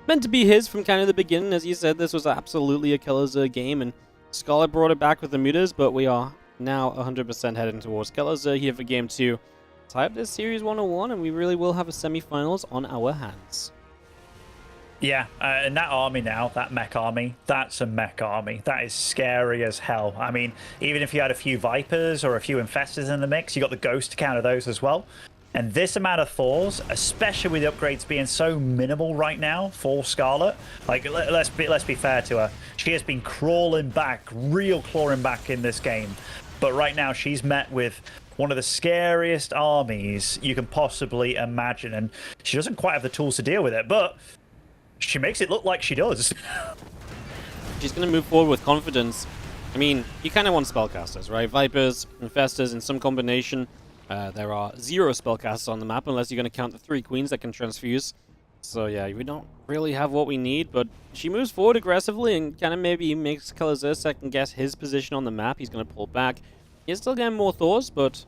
meant to be his from kind of the beginning. As you said, this was absolutely a Kelazhur game, and Scarlett brought it back with the mutas, but we are now 100% heading towards Kelazhur here for Game 2. Tie up this Series 101, and we really will have a semi-finals on our hands. Yeah, and that army now, that mech army, that's a mech army. That is scary as hell. I mean, even if you had a few Vipers or a few Infestors in the mix, you got the Ghost to counter those as well. And this amount of Thors, especially with the upgrades being so minimal right now for Scarlett, like let's be fair to her. She has been crawling back, real clawing back in this game. But right now she's met with one of the scariest armies you can possibly imagine, and she doesn't quite have the tools to deal with it, but she makes it look like she does. She's going to move forward with confidence. I mean, you kind of want spellcasters, right? Vipers, Infestors in some combination. There are 0 spellcasters on the map, unless you're going to count the 3 queens that can transfuse. So yeah, we don't really have what we need, but she moves forward aggressively and kind of maybe makes Kelazhur second guess his position on the map. He's going to pull back. He's still getting more Thors, but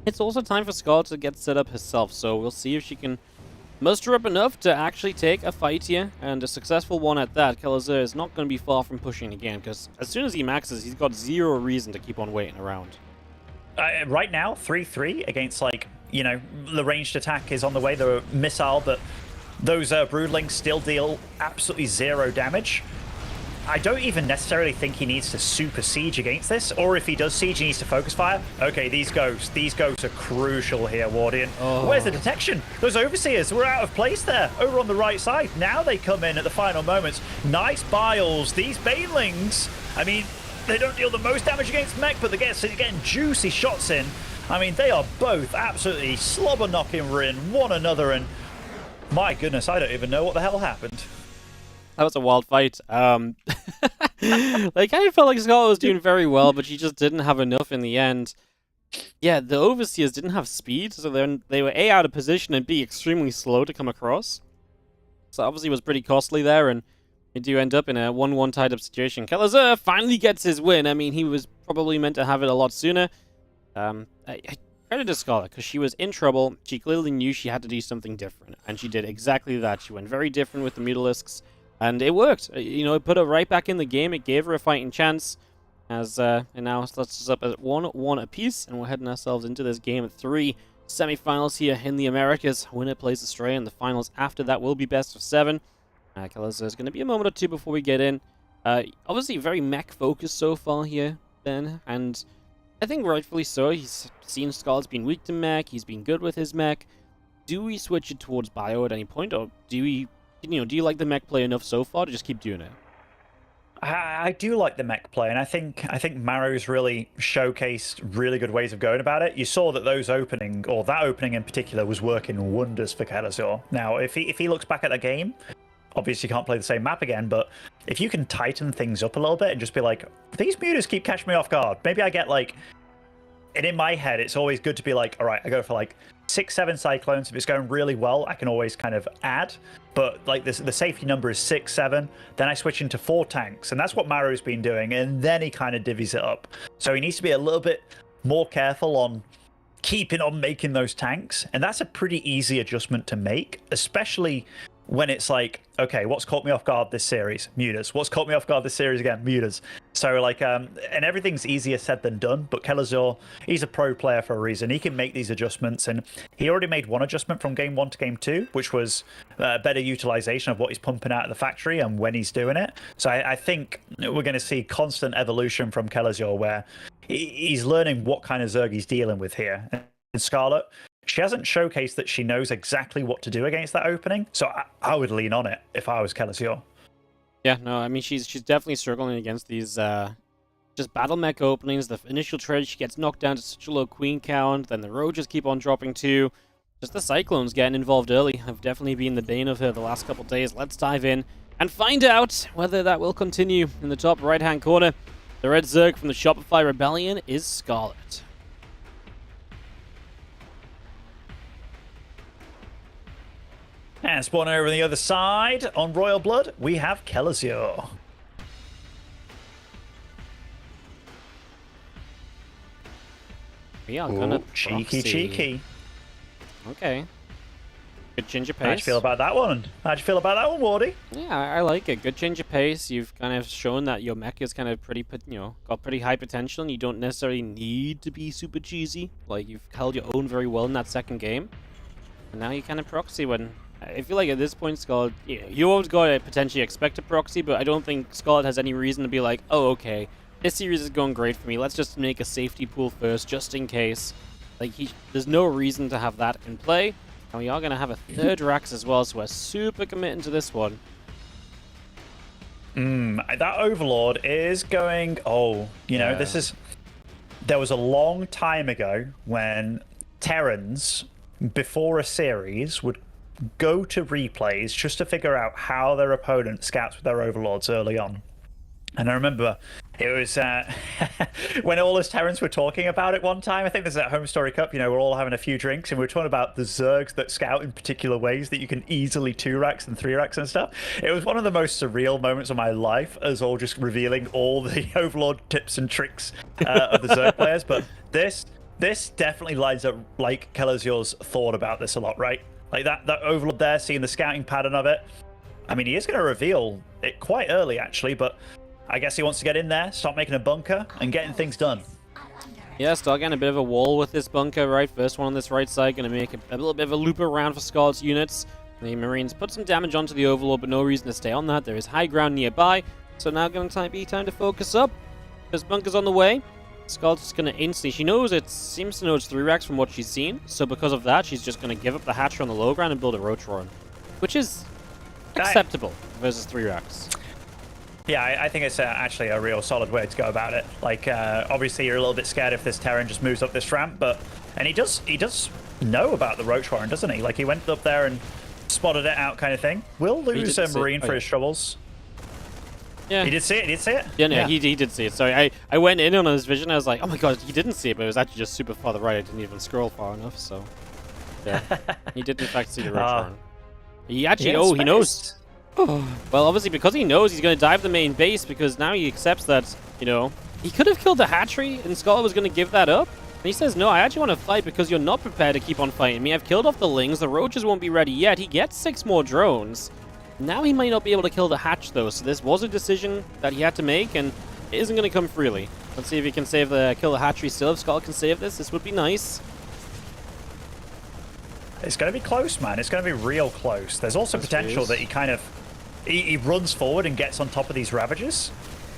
it's also time for Scarlett to get set up herself, so we'll see if she can muster up enough to actually take a fight here, and a successful one at that. Kelazhur is not going to be far from pushing again, because as soon as he maxes, he's got 0 reason to keep on waiting around. Right now, 3/3 against, like, you know, the ranged attack is on the way. The missile, but those Broodlings still deal absolutely 0 damage. I don't even necessarily think he needs to super siege against this, or if he does siege, he needs to focus fire. Okay, these ghosts are crucial here, Wardian. Oh. Where's the detection? Those Overseers were out of place there, over on the right side. Now they come in at the final moments. Nice Biles. These Banelings, I mean, they don't deal the most damage against mech, but they're getting juicy shots in. I mean, they are both absolutely slobber knocking one another, and my goodness, I don't even know what the hell happened. That was a wild fight. Like, I felt like Scarlett was doing very well, but she just didn't have enough in the end. Yeah, the Overseers didn't have speed, so they were A, out of position, and B, extremely slow to come across. So obviously it was pretty costly there, and you do end up in a 1-1 tied up situation. Kelazhur finally gets his win. I mean, he was probably meant to have it a lot sooner. I credit to Scarlett, because she was in trouble. She clearly knew she had to do something different, and she did exactly that. She went very different with the Mutalisks, and it worked. You know, it put her right back in the game. It gave her a fighting chance. And now it sets us up at 1-1 apiece, and we're heading ourselves into this game at 3 semifinals here in the Americas. Winner plays Astrea, and the finals after that will be best of 7. Kelazhur is going to be a moment or two before we get in. Obviously, very mech focused so far here, Ben, and I think rightfully so. He's seen Scarlett's been weak to mech. He's been good with his mech. Do we switch it towards bio at any point, or do we, do you like the mech play enough so far to just keep doing it? I do like the mech play, and I think Maro's really showcased really good ways of going about it. You saw that that opening in particular was working wonders for Kelazhur. Now, if he looks back at the game, obviously you can't play the same map again, but if you can tighten things up a little bit and just be like, these mutas keep catching me off guard. Maybe I get like, and in my head, it's always good to be like, all right, I go for like 6-7 cyclones. If it's going really well, I can always kind of add. But like this, the safety number is 6-7. Then I switch into 4 tanks, and that's what Maro's been doing. And then he kind of divvies it up. So he needs to be a little bit more careful on keeping on making those tanks, and that's a pretty easy adjustment to make, especially when it's like, okay, what's caught me off guard this series? Mutas. What's caught me off guard this series again? Mutas. So like, and everything's easier said than done, but Kelazhur, he's a pro player for a reason. He can make these adjustments, and he already made one adjustment from game 1 to game 2, which was better utilization of what he's pumping out of the factory and when he's doing it. So I think we're going to see constant evolution from Kelazhur, where he's learning what kind of Zerg he's dealing with here. And Scarlett, she hasn't showcased that she knows exactly what to do against that opening, so I would lean on it if I was Kelazhur. Yeah, no, I mean, she's definitely struggling against these just battle mech openings. The initial trade, she gets knocked down to such a low queen count, then the roaches keep on dropping too. Just the cyclones getting involved early have definitely been the bane of her the last couple of days. Let's dive in and find out whether that will continue. In the top right-hand corner, the red Zerg from the Shopify Rebellion is Scarlett. And spawning over on the other side, on Royal Blood, we have Kelazhur. We are gonna cheeky. Okay. Good change of pace. How'd you feel about that one? Wardy? Yeah, I like it. Good change of pace. You've kind of shown that your mech is kind of pretty, got pretty high potential, and you don't necessarily need to be super cheesy. Like, you've held your own very well in that second game. And now you kind of proxy when... I feel like at this point, Scarlett, you always got to potentially expect a proxy, but I don't think Scarlett has any reason to be like, oh, okay, this series is going great for me. Let's just make a safety pool first, just in case. Like, there's no reason to have that in play. And we are going to have a third Rax as well, so we're super committing to this one. That Overlord is going... this is... There was a long time ago when Terrans, before a series, would go to replays just to figure out how their opponent scouts with their overlords early on. And I remember it was when all us Terrans were talking about it one time. I think there's that Home Story Cup, we're all having a few drinks, and we were talking about the Zergs that scout in particular ways that you can easily 2-racks and 3-racks and stuff. It was one of the most surreal moments of my life, as all just revealing all the Overlord tips and tricks of the Zerg players. But this definitely lines up like Kelazhur's thought about this a lot, right? Like that Overlord there, seeing the scouting pattern of it. I mean, he is going to reveal it quite early, actually, but I guess he wants to get in there, start making a bunker, and getting things done. Yeah, start getting a bit of a wall with this bunker, right? First one on this right side, going to make a little bit of a loop around for Scarlett's units. The Marines put some damage onto the Overlord, but no reason to stay on that. There is high ground nearby, so now going to be time to focus up. There's bunkers on the way. Scarlett's just going to instantly... seems to know it's 3-racks from what she's seen, so because of that, she's just going to give up the hatcher on the low ground and build a roach run, which is acceptable versus 3-racks. Yeah, I think it's actually a real solid way to go about it. Like, obviously you're a little bit scared if this Terran just moves up this ramp, and he does know about the roach warren, doesn't he? Like, he went up there and spotted it out kind of thing. We'll lose a Marine for his troubles. Yeah. He did see it. He did see it. Yeah, no, he did see it. Sorry, I went in on his vision. I was like, oh my god, he didn't see it, but it was actually just super far to the right. I didn't even scroll far enough. So, yeah, he did in fact see the return. He actually, he knows. Well, obviously because he knows he's going to dive the main base because now he accepts that, you know, he could have killed the hatchery and Scarlett was going to give that up. And he says, no, I actually want to fight because you're not prepared to keep on fighting me. I've killed off the lings. The roaches won't be ready yet. He gets 6 more drones. Now he might not be able to kill the hatch, though, so this was a decision that he had to make, and it isn't going to come freely. Let's see if he can kill the hatchery still. If Scarlett can save this would be nice. It's going to be close, man. It's going to be real close. There's also potential that he kind of... He runs forward and gets on top of these Ravagers.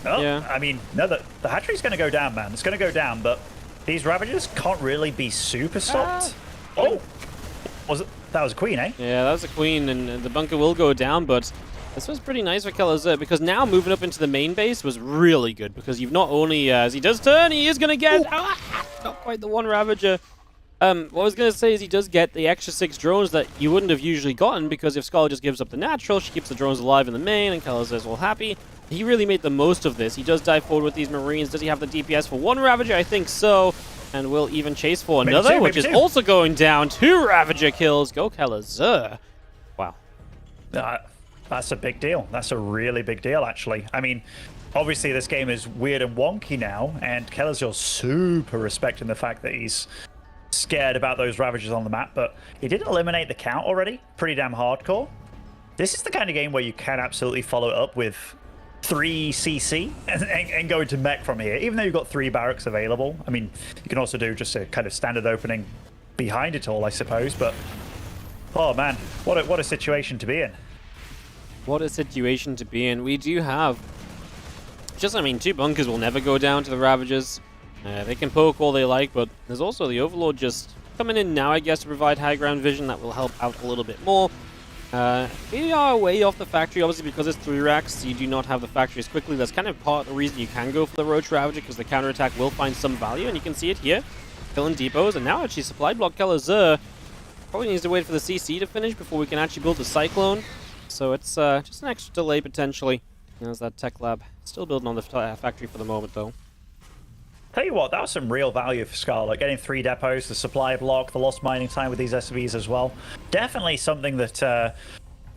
Oh, yeah. I mean, no, the hatchery's going to go down, man. It's going to go down, but these Ravagers can't really be super stopped. Oh! That was a queen, eh? Yeah, that was a queen, and the bunker will go down, but this was pretty nice for Kelazhur, because now moving up into the main base was really good, because you've not only, as he does turn, he is going to get... not quite the one Ravager. What I was going to say is he does get the extra 6 drones that you wouldn't have usually gotten, because if Scarlett just gives up the natural, she keeps the drones alive in the main, and Kelazhur is all happy. He really made the most of this. He does dive forward with these Marines. Does he have the DPS for 1 Ravager? I think so. And will even chase for another, which is also going down. 2 Ravager kills. Go Kelazhur. Wow. That's a big deal. That's a really big deal, actually. I mean, obviously this game is weird and wonky now, and Kelazhur's super respecting the fact that he's scared about those Ravagers on the map, but he did eliminate the count already. Pretty damn hardcore. This is the kind of game where you can absolutely follow it up with 3 CC and go into mech from here, even though you've got 3 barracks available. I mean, you can also do just a kind of standard opening behind it all, I suppose, but oh man, what a situation to be in. What a situation to be in. We do have I mean, 2 bunkers will never go down to the Ravagers. They can poke all they like, but there's also the Overlord just coming in now, I guess, to provide high ground vision. That will help out a little bit more. We are way off the factory, obviously, because it's 3 racks. You do not have the factory as quickly. That's kind of part of the reason you can go for the Roach Ravager, because the counterattack will find some value, and you can see it here. Killing depots, and now actually supply block Kelazhur probably needs to wait for the CC to finish before we can actually build the Cyclone. So it's just an extra delay, potentially. There's that tech lab. Still building on the factory for the moment, though. Tell you what, that was some real value for Scarlett. Getting 3 depots, the supply block, the lost mining time with these SVs as well. Definitely something that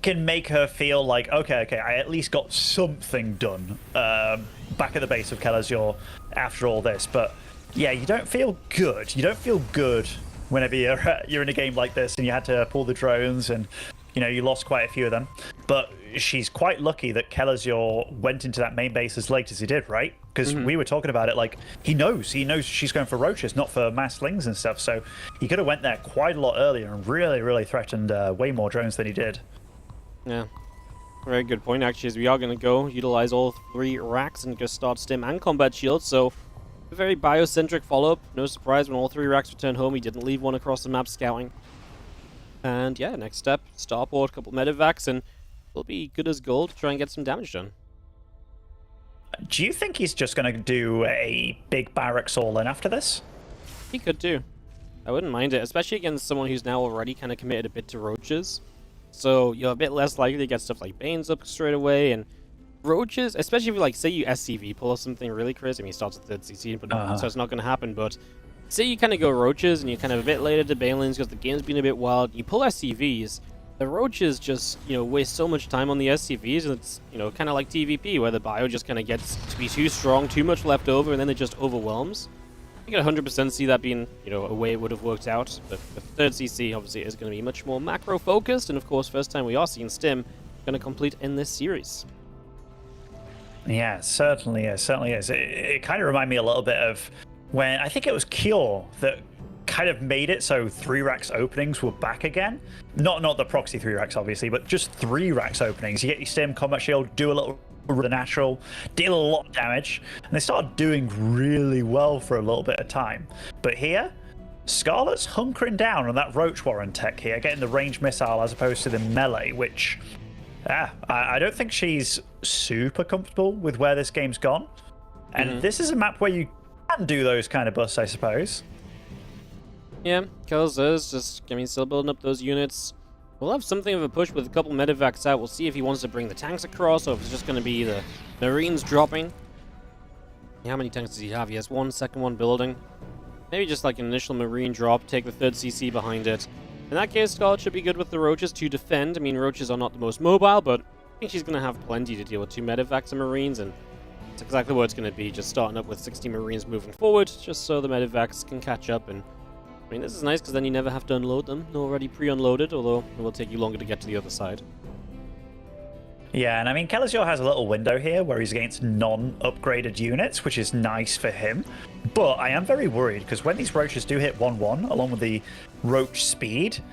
can make her feel like, okay, I at least got something done back at the base of Kelazhur after all this. But yeah, you don't feel good. You don't feel good whenever you're in a game like this and you had to pull the drones and, you know, you lost quite a few of them. But she's quite lucky that Kelazhur went into that main base as late as he did, right? Because we were talking about it, like, he knows she's going for roaches, not for mass slings and stuff. So he could have went there quite a lot earlier and really threatened way more drones than he did. Yeah, very good point, actually, as we are going to go utilize all 3 racks and just start stim and combat shield. So a very biocentric follow-up. No surprise when all 3 racks return home. He didn't leave one across the map scouting. And yeah, next step, starport, couple medevacs, and we'll be good as gold to try and get some damage done. Do you think he's just going to do a big barracks all-in after this? He could do. I wouldn't mind it, especially against someone who's now already kind of committed a bit to roaches. So you're a bit less likely to get stuff like Banes up straight away, and roaches, especially if you, like, say you SCV pull off something really crazy. I mean, he starts at 3rd CC, but so it's not going to happen, but say you kind of go roaches and you're kind of a bit later to Banelings because the game's been a bit wild, you pull SCVs, the roaches just, you know, waste so much time on the SCVs, and it's, you know, kind of like TVP, where the bio just kind of gets to be too strong, too much left over, and then it just overwhelms. I can 100% see that being, you know, a way it would have worked out, but the 3rd CC obviously is going to be much more macro-focused, and of course, first time we are seeing Stim going to complete in this series. Yeah, certainly is, certainly is. It kind of reminded me a little bit of when, I think it was Cure that kind of made it so 3 racks openings were back again. Not the proxy 3 racks, obviously, but just 3 racks openings. You get your Stim, Combat Shield, do a little of the natural, deal a lot of damage, and they started doing really well for a little bit of time. But here, Scarlett's hunkering down on that Roach Warren tech here, getting the ranged missile as opposed to the melee, which I don't think she's super comfortable with where this game's gone. And this is a map where you can do those kind of busts, I suppose. Yeah, Kelazhur's just, I mean, still building up those units. We'll have something of a push with a couple medevacs out. We'll see if he wants to bring the tanks across, or if it's just going to be the Marines dropping. How many tanks does he have? He has one, second one building. Maybe just like an initial Marine drop, take the third CC behind it. In that case, Scarlett should be good with the Roaches to defend. I mean, Roaches are not the most mobile, but I think she's going to have plenty to deal with 2 Medivacs and Marines, and it's exactly what it's going to be, just starting up with 60 Marines moving forward, just so the Medivacs can catch up. And I mean, this is nice because then you never have to unload them. They're already pre-unloaded, although it will take you longer to get to the other side. Yeah, and I mean, Kelazhur has a little window here where he's against non-upgraded units, which is nice for him. But I am very worried because when these Roaches do hit 1-1, along with the Roach speed,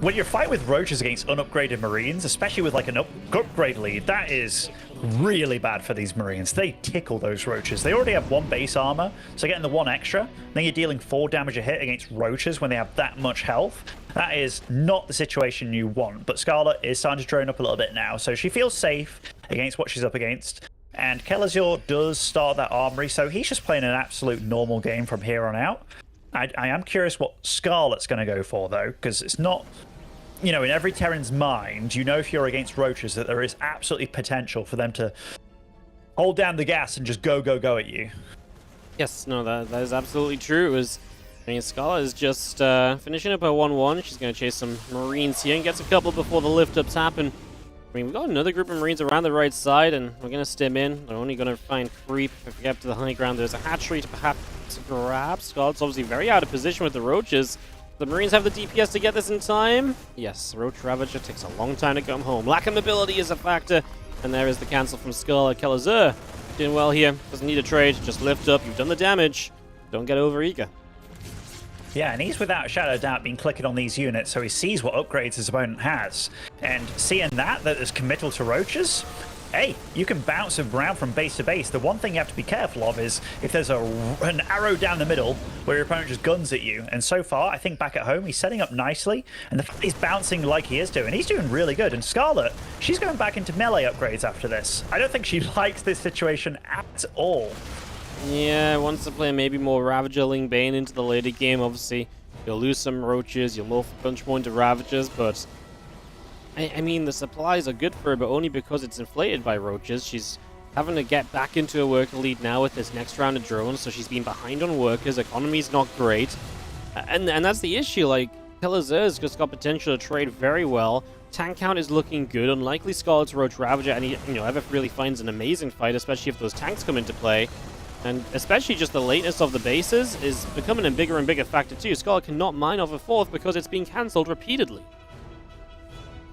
when you're fighting with Roaches against unupgraded Marines, especially with like an upgrade lead, that is really bad for these Marines. They tickle those Roaches. They already have 1 base armor, so getting the 1 extra, then you're dealing 4 damage a hit against Roaches when they have that much health. That is not the situation you want, but Scarlett is starting to drone up a little bit now, so she feels safe against what she's up against. And Kelazhur does start that armory, so he's just playing an absolute normal game from here on out. I am curious what Scarlett's going to go for, though, because it's not... You know, in every Terran's mind, you know if you're against Roaches that there is absolutely potential for them to hold down the gas and just go at you. Yes, no, that is absolutely true. I mean, Scarlett is just finishing up her 1-1. She's going to chase some Marines here and gets a couple before the lift-ups happen. I mean, we've got another group of Marines around the right side, and we're going to stim in. They're only going to find creep. If we get up to the high ground, there's a hatchery to perhaps grab. Scarlett's obviously very out of position with the Roaches. The Marines have the DPS to get this in time. Yes, Roach Ravager takes a long time to come home. Lack of mobility is a factor. And there is the cancel from Scarlett. Kelazhur doing well here. Doesn't need a trade. Just lift up. You've done the damage. Don't get over eager. Yeah, and he's without a shadow of doubt been clicking on these units, so he sees what upgrades his opponent has. And seeing that is committal to Roaches, hey, you can bounce around from base to base. The one thing you have to be careful of is if there's an arrow down the middle where your opponent just guns at you. And so far, I think back at home, he's setting up nicely. And the fact he's bouncing like he is doing, he's doing really good. And Scarlett, she's going back into melee upgrades after this. I don't think she likes this situation at all. Yeah, wants to play maybe more Ravager Ling Bane into the later game. Obviously, you'll lose some Roaches, you'll morph a bunch more into Ravagers, but I mean, the supplies are good for her, but only because it's inflated by Roaches. She's having to get back into a worker lead now with this next round of drones, so she's been behind on workers. Economy's not great. And that's the issue. Like, Kelazhur's just got potential to trade very well. Tank count is looking good. Unlikely Scarlett's Roach Ravager ever really finds an amazing fight, especially if those tanks come into play. And especially just the lateness of the bases is becoming a bigger and bigger factor too. Scarlett cannot mine off a 4th because it's being cancelled repeatedly.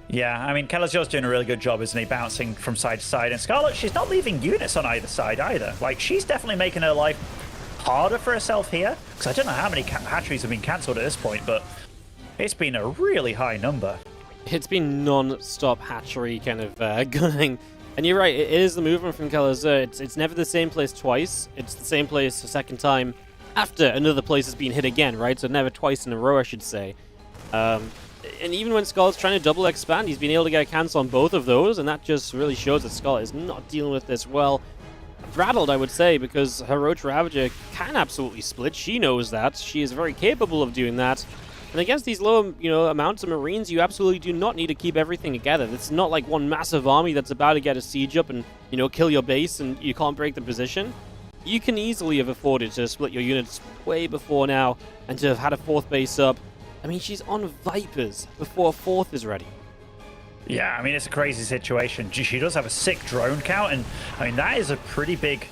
Yeah, I mean, Kelazhur's doing a really good job, isn't he? Bouncing from side to side. And Scarlett, she's not leaving units on either side either. Like, she's definitely making her life harder for herself here. Because I don't know how many hatcheries have been cancelled at this point, but it's been a really high number. It's been non-stop hatchery kind of gunning. And you're right, it is the movement from Kelazhur. It's never the same place twice. It's the same place a second time after another place has been hit again, right? So never twice in a row, I should say. And even when Scarlett's trying to double expand, he's been able to get a cancel on both of those, and that just really shows that Scarlett is not dealing with this well. Rattled, I would say, because her Roach Ravager can absolutely split. She knows that. She is very capable of doing that. And against these low, amounts of Marines, you absolutely do not need to keep everything together. It's not like one massive army that's about to get a siege up and, kill your base and you can't break the position. You can easily have afforded to split your units way before now and to have had a 4th base up. I mean, she's on Vipers before a 4th is ready. Yeah, I mean, it's a crazy situation. She does have a sick drone count, and I mean, that is a pretty big...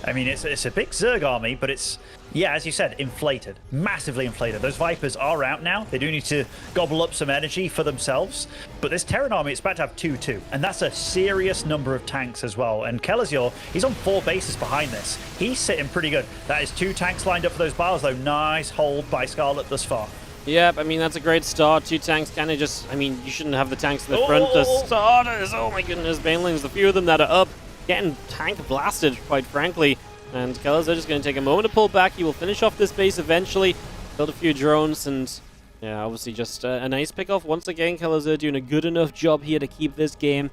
I mean, it's a big Zerg army, but it's, yeah, as you said, inflated. Massively inflated. Those Vipers are out now. They do need to gobble up some energy for themselves. But this Terran army, it's about to have 2-2. And that's a serious number of tanks as well. And Kelazhur, he's on 4 bases behind this. He's sitting pretty good. That is 2 tanks lined up for those bars, though. Nice hold by Scarlett thus far. Yep, I mean, that's a great start. 2 tanks kind of just... I mean, you shouldn't have the tanks in the front. The starters, oh my goodness, Banelings, the few of them that are up, getting tank blasted, quite frankly. And Kelazhur just going to take a moment to pull back. He will finish off this base eventually, build a few drones, and yeah, obviously just a nice pick-off. Once again, Kelazhur doing a good enough job here to keep this game.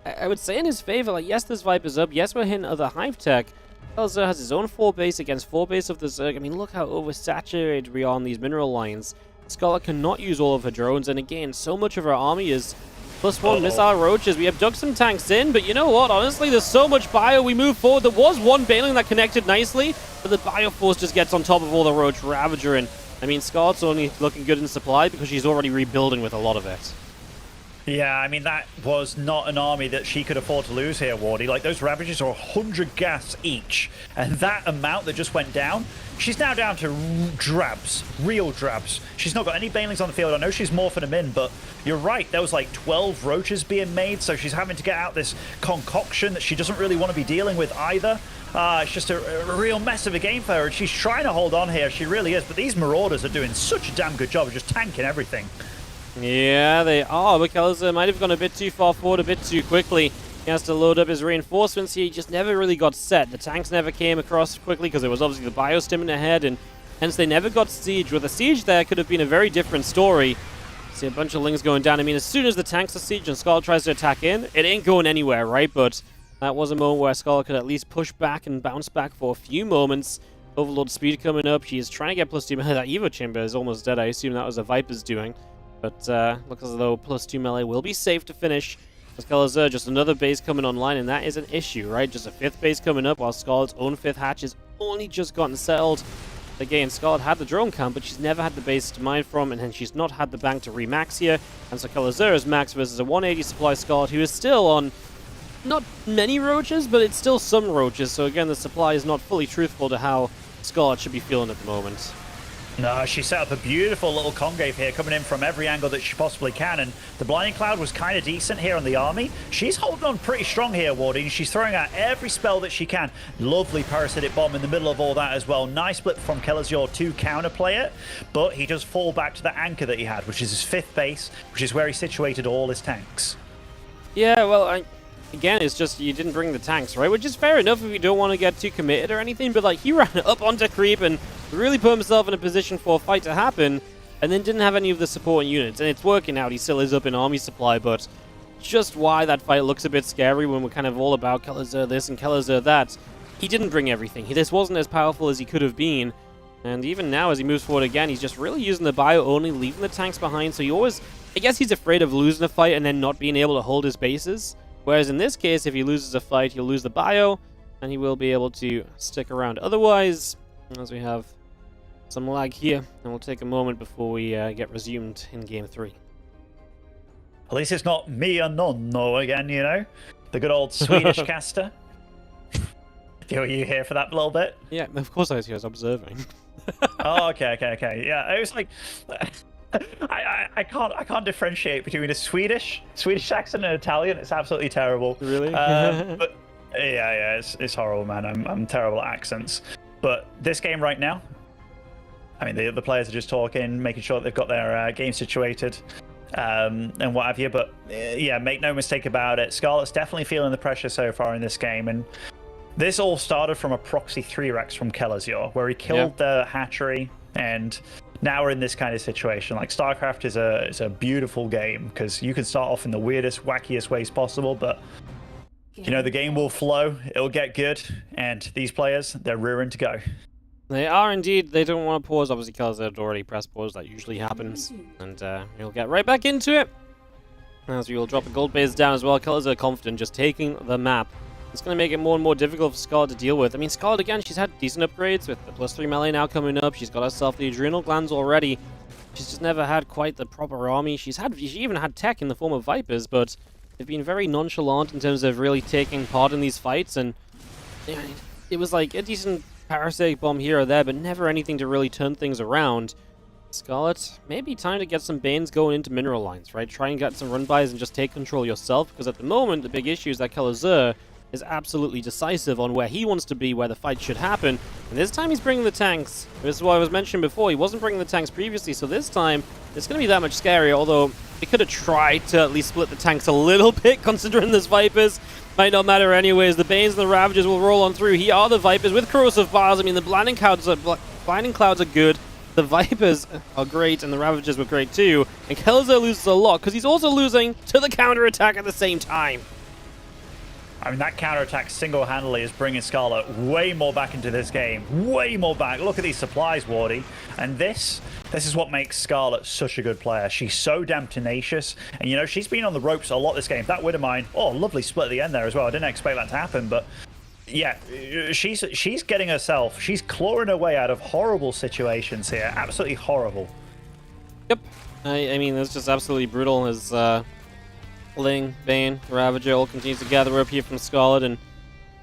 I would say in his favor, like, yes, this Viper's up. Yes, we're hitting other Hive tech. Kelazhur has his own 4 base against 4 base of the Zerg. I mean, look how oversaturated we are on these mineral lines. Scarlett cannot use all of her drones, and again, so much of her army is +1 missile roaches. We have dug some tanks in, but you know what? Honestly, there's so much bio. We move forward. There was one Baneling that connected nicely, but the Bioforce just gets on top of all the Roach Ravager. And I mean, Scarlett's only looking good in supply because she's already rebuilding with a lot of it. Yeah, I mean, that was not an army that she could afford to lose here, Wardy. Like, those Ravagers are 100 gas each, and that amount that just went down, she's now down to drabs, real drabs. She's not got any Banelings on the field. I know she's morphing them in, but you're right, there was like 12 Roaches being made, so she's having to get out this concoction that she doesn't really want to be dealing with either. It's just a real mess of a game for her, and she's trying to hold on here, she really is, but these Marauders are doing such a damn good job of just tanking everything. Yeah, they are, but Kelazhur might have gone a bit too far forward, a bit too quickly. He has to load up his reinforcements. He just never really got set. The tanks never came across quickly because it was obviously the biostim ahead, and hence they never got siege. With a siege there could have been a very different story. See a bunch of Lings going down. I mean, as soon as the tanks are siege and Scarlett tries to attack in, it ain't going anywhere, right? But that was a moment where Scarlett could at least push back and bounce back for a few moments. Overlord speed coming up. She is trying to get +2 melee. That Evo chamber is almost dead. I assume that was a Viper's doing. But looks as though +2 melee will be safe to finish. As Kelazhur, just another base coming online, and that is an issue, right? Just a 5th base coming up, while Scarlett's own 5th hatch has only just gotten settled. Again, Scarlett had the drone camp, but she's never had the base to mine from, and then she's not had the bank to remax here. And so Kelazhur is max versus a 180 supply Scarlett, who is still on not many roaches, but it's still some roaches. So again, the supply is not fully truthful to how Scarlett should be feeling at the moment. No, she set up a beautiful little concave here, coming in from every angle that she possibly can, and the Blinding Cloud was kind of decent here on the army. She's holding on pretty strong here, Wardy, and she's throwing out every spell that she can. Lovely parasitic bomb in the middle of all that as well. Nice split from Kelazhur to counterplay it, but he does fall back to the anchor that he had, which is his 5th base, which is where he situated all his tanks. Yeah, well, again, it's just you didn't bring the tanks, right? Which is fair enough if you don't want to get too committed or anything, but like he ran up onto creep and really put himself in a position for a fight to happen, and then didn't have any of the supporting units, and it's working out. He still is up in army supply, but just why that fight looks a bit scary when we're kind of all about Kelazhur this and Kelazhur that. He didn't bring everything. This wasn't as powerful as he could have been, and even now as he moves forward again, he's just really using the bio only, leaving the tanks behind, so he always, I guess he's afraid of losing a fight and then not being able to hold his bases. Whereas in this case, if he loses a fight, he'll lose the bio, and he will be able to stick around. Otherwise, as we have some lag here, and we'll take a moment before we get resumed in Game 3. At least it's not me and Nonno again, you know? The good old Swedish caster. Were you here for that little bit? Yeah, of course I was here. I was observing. Oh, okay. Yeah, it was like... I can't differentiate between a Swedish accent and Italian. It's absolutely terrible. Really? But yeah, it's horrible, man. I'm terrible at accents. But this game right now, I mean, the players are just talking, making sure that they've got their game situated, and what have you. But yeah, make no mistake about it, Scarlett's definitely feeling the pressure so far in this game, and this all started from a proxy 3-Rex from Kelazhur, where he killed the hatchery, and now we're in this kind of situation. Like, StarCraft is a beautiful game because you can start off in the weirdest, wackiest ways possible, but you know, the game will flow, it'll get good, and these players, they're rearing to go. They are indeed. They don't want to pause. Obviously, Kelazhur had already pressed pause. That usually happens, and we'll get right back into it. As we will drop the gold base down as well. Kelazhur confident, just taking the map. It's going to make it more and more difficult for Scarlett to deal with. I mean, Scarlett, again, she's had decent upgrades with the +3 melee now coming up. She's got herself the adrenal glands already. She's just never had quite the proper army. She even had tech in the form of Vipers, but they've been very nonchalant in terms of really taking part in these fights. And it was like a decent parasitic bomb here or there, but never anything to really turn things around. Scarlett, maybe time to get some Banes going into mineral lines, right? Try and get some run-bys and just take control yourself, because at the moment, the big issue is that Kelazhur is absolutely decisive on where he wants to be, where the fight should happen. And this time he's bringing the tanks. This is what I was mentioning before. He wasn't bringing the tanks previously, so this time it's going to be that much scarier, although they could have tried to at least split the tanks a little bit, considering there's Vipers. Might not matter anyways. The Banes and the Ravagers will roll on through. Here are the Vipers with corrosive bars. I mean, the Blinding Clouds are good. The Vipers are great, and the Ravagers were great too. And Kelazhur loses a lot, because he's also losing to the counter-attack at the same time. I mean, that counterattack single-handedly is bringing Scarlett way more back into this game. Way more back. Look at these supplies, Wardy. And this is what makes Scarlett such a good player. She's so damn tenacious. And, you know, she's been on the ropes a lot this game. That Widowmine, oh, lovely split at the end there as well. I didn't expect that to happen, but yeah, she's getting herself, she's clawing her way out of horrible situations here. Absolutely horrible. Yep. I mean, it's just absolutely brutal as Ling, Bane, Ravager all continues to gather up here from Scarlett, and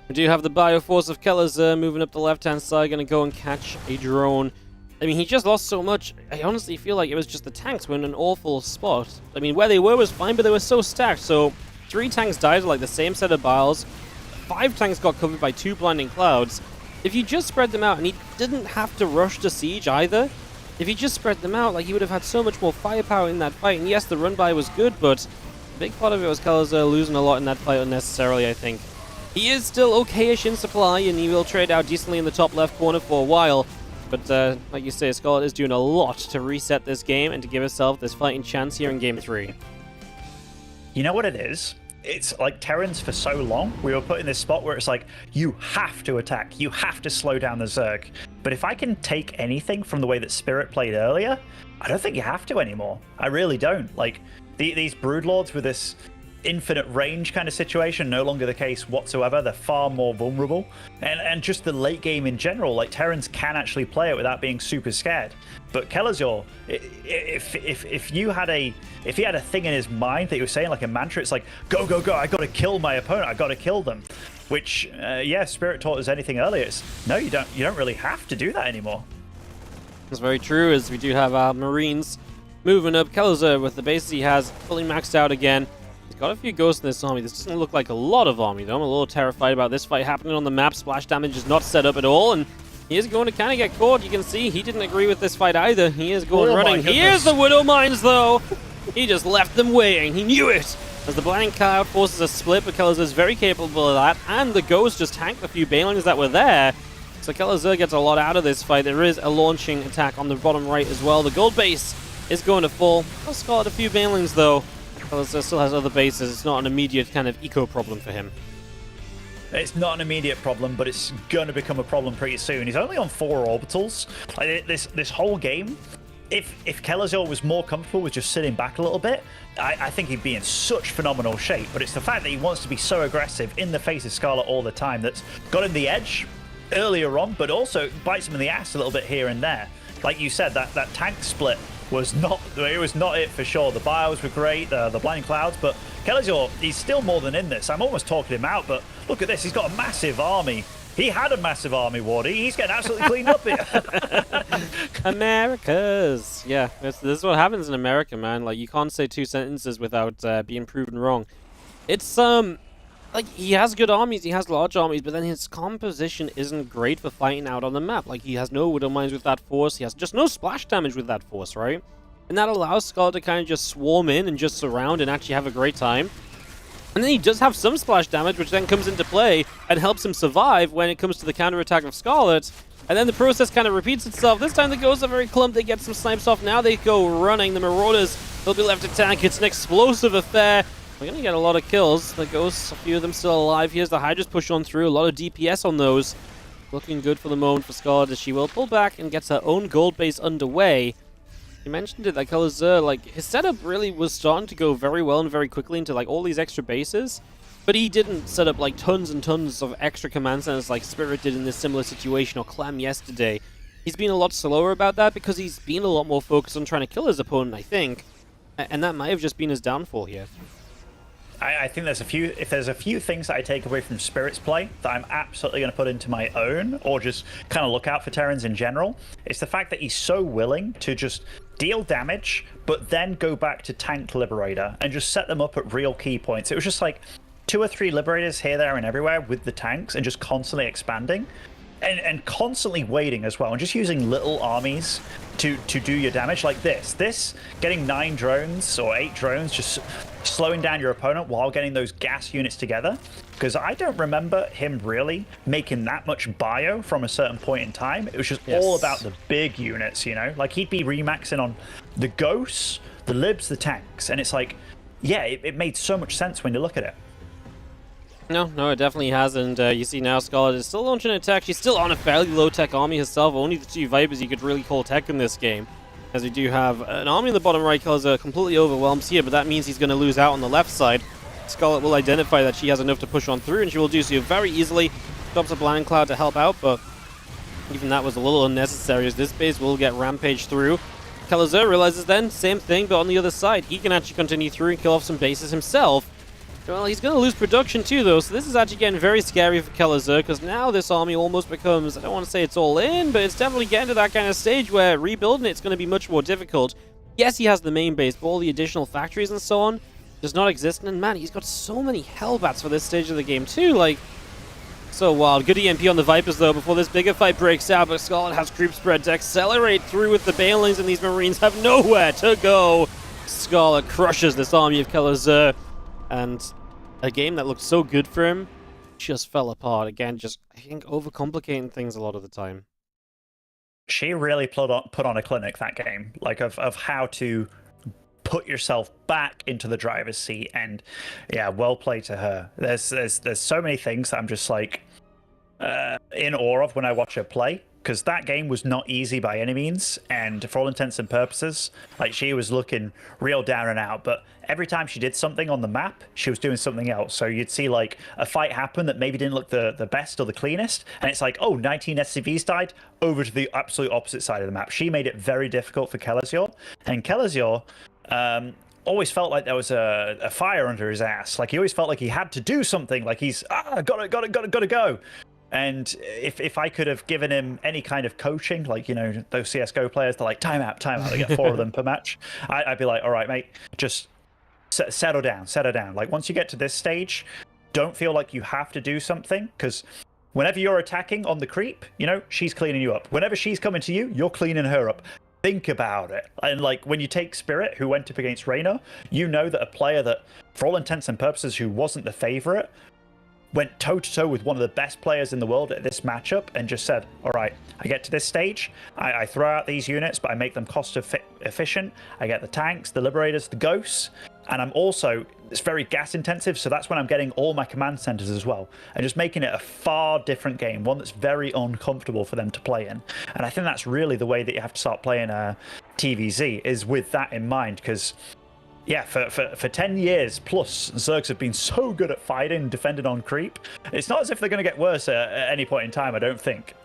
we do have the Bioforce of Kelazhur moving up the left-hand side, going to go and catch a drone. I mean, he just lost so much. I honestly feel like it was just the tanks were in an awful spot. I mean, where they were was fine, but they were so stacked. So 3 tanks died with like the same set of biles. 5 tanks got covered by 2 blinding clouds. If you just spread them out, and he didn't have to rush to siege either, if he just spread them out, like, he would have had so much more firepower in that fight. And yes, the run-by was good, but a big part of it was Kelazhur losing a lot in that fight unnecessarily, I think. He is still okay-ish in supply, and he will trade out decently in the top left corner for a while. But, like you say, Scarlett is doing a lot to reset this game and to give herself this fighting chance here in Game 3. You know what it is? It's like Terrans for so long, we were put in this spot where it's like, you have to attack, you have to slow down the Zerg. But if I can take anything from the way that Spirit played earlier, I don't think you have to anymore. I really don't. Like, these Broodlords with this infinite range kind of situation, no longer the case whatsoever. They're far more vulnerable. And just the late game in general, like, Terrans can actually play it without being super scared. But Kelazhur, if he had a thing in his mind that he was saying, like a mantra, it's like, go, go, go, I gotta kill my opponent, I gotta kill them. Which, yeah, Spirit taught us anything earlier. It's, no, you don't really have to do that anymore. That's very true, as we do have our Marines moving up. Kelazhur, with the bases he has, fully maxed out again. He's got a few ghosts in this army. This doesn't look like a lot of army, though. I'm a little terrified about this fight happening on the map. Splash damage is not set up at all, and he is going to kind of get caught. You can see he didn't agree with this fight either. He is going running. Here's the Widow Mines, though. He just left them waiting. He knew it. As the Blinding Cloud forces a split, but Kelazhur is very capable of that. And the Ghost just tanked a few Banelings that were there. So Kelazhur gets a lot out of this fight. There is a launching attack on the bottom right as well. The gold base is going to fall. I'll Scarlett a few Banelings, though. Kelazhur still has other bases. It's not an immediate kind of eco problem for him. It's not an immediate problem, but it's going to become a problem pretty soon. He's only on 4 orbitals. Like, this whole game, if Kelazhur was more comfortable with just sitting back a little bit, I think he'd be in such phenomenal shape. But it's the fact that he wants to be so aggressive in the face of Scarlett all the time that's got him the edge earlier on, but also bites him in the ass a little bit here and there. Like you said, that tank split was not it for sure. The bios were great, the Blinding Clouds, but Kelazhur, he's still more than in this. I'm almost talking him out, but look at this. He's got a massive army. He had a massive army, Wardy. He's getting absolutely cleaned up here. Americas. Yeah, this is what happens in America, man. Like, you can't say 2 sentences without being proven wrong. It's, like, he has good armies, he has large armies, but then his composition isn't great for fighting out on the map. Like, he has no Widow Mines with that force, he has just no splash damage with that force, right? And that allows Scarlett to kind of just swarm in and just surround and actually have a great time. And then he does have some splash damage, which then comes into play and helps him survive when it comes to the counterattack of Scarlett. And then the process kind of repeats itself. This time the Ghosts are very clumped, they get some snipes off. Now they go running. The Marauders, they'll be left to tank. It's an explosive affair. We're going to get a lot of kills. The Ghosts, a few of them still alive. Here's the Hydra's push on through. A lot of DPS on those. Looking good for the moment for Scarlett, as she will pull back and gets her own gold base underway. You mentioned it, like Kelazhur, like, his setup really was starting to go very well and very quickly into, like, all these extra bases. But he didn't set up, like, tons and tons of extra command centers like Spirit did in this similar situation, or Clam yesterday. He's been a lot slower about that because he's been a lot more focused on trying to kill his opponent, I think. And that might have just been his downfall here. I think if there's a few things that I take away from Spirit's play that I'm absolutely going to put into my own, or just kind of look out for Terrans in general, it's the fact that he's so willing to just deal damage, but then go back to tank Liberator and just set them up at real key points. It was just like 2 or 3 Liberators here, there, and everywhere with the tanks, and just constantly expanding. And constantly waiting as well, and just using little armies to do your damage like this. Getting 9 drones or 8 drones, just slowing down your opponent while getting those gas units together. Because I don't remember him really making that much bio from a certain point in time. It was just all about the big units, you know? Like, he'd be remaxing on the Ghosts, the Libs, the tanks. And it's like, yeah, it made so much sense when you look at it. No, it definitely hasn't. You see now Scarlett is still launching an attack. She's still on a fairly low-tech army herself. Only the 2 Vipers you could really call tech in this game. As we do have an army in the bottom right. Kelazhur completely overwhelmed here, but that means he's going to lose out on the left side. Scarlett will identify that she has enough to push on through, and she will do so very easily. Drops a Blinding Cloud to help out, but even that was a little unnecessary, as this base will get rampaged through. Kelazhur realizes then, same thing, but on the other side, he can actually continue through and kill off some bases himself. Well, he's going to lose production too, though, so this is actually getting very scary for Kelazhur, because now this army almost becomes, I don't want to say it's all in, but it's definitely getting to that kind of stage where rebuilding it's going to be much more difficult. Yes, he has the main base, but all the additional factories and so on does not exist, and man, he's got so many Hellbats for this stage of the game too, like, so wild. Good EMP on the Vipers, though, before this bigger fight breaks out, but Scarlett has creep spread to accelerate through with the Banelings, and these Marines have nowhere to go. Scarlett crushes this army of Kelazhur, and a game that looked so good for him just fell apart. Again, just, I think, overcomplicating things a lot of the time. She really put on a clinic that game, like of how to put yourself back into the driver's seat, and yeah, well played to her. There's so many things that I'm just like in awe of when I watch her play, because that game was not easy by any means, and for all intents and purposes, like, she was looking real down and out, but every time she did something on the map, she was doing something else. So you'd see like a fight happen that maybe didn't look the best or the cleanest, and it's like, oh, 19 SCVs died, over to the absolute opposite side of the map. She made it very difficult for Kelazhur, and Kelazhur always felt like there was a fire under his ass. Like, he always felt like he had to do something, like he's gotta go. And if I could have given him any kind of coaching, like, you know, those CSGO players, they're like, time out, they get 4 of them per match, I'd be like, all right, mate, just settle down. Like, once you get to this stage, don't feel like you have to do something, because whenever you're attacking on the creep, you know, she's cleaning you up. Whenever she's coming to you, you're cleaning her up. Think about it. And like, when you take Spirit, who went up against Reynor, you know that a player that, for all intents and purposes, who wasn't the favorite, went toe-to-toe with one of the best players in the world at this matchup and just said, all right, I get to this stage, I throw out these units, but I make them cost efficient. I get the tanks, the Liberators, the Ghosts, and I'm also, it's very gas intensive, so that's when I'm getting all my command centers as well, and just making it a far different game, one that's very uncomfortable for them to play in. And I think that's really the way that you have to start playing TVZ, is with that in mind, because yeah, for 10 years plus, Zergs have been so good at fighting, defending on creep. It's not as if they're going to get worse at any point in time, I don't think.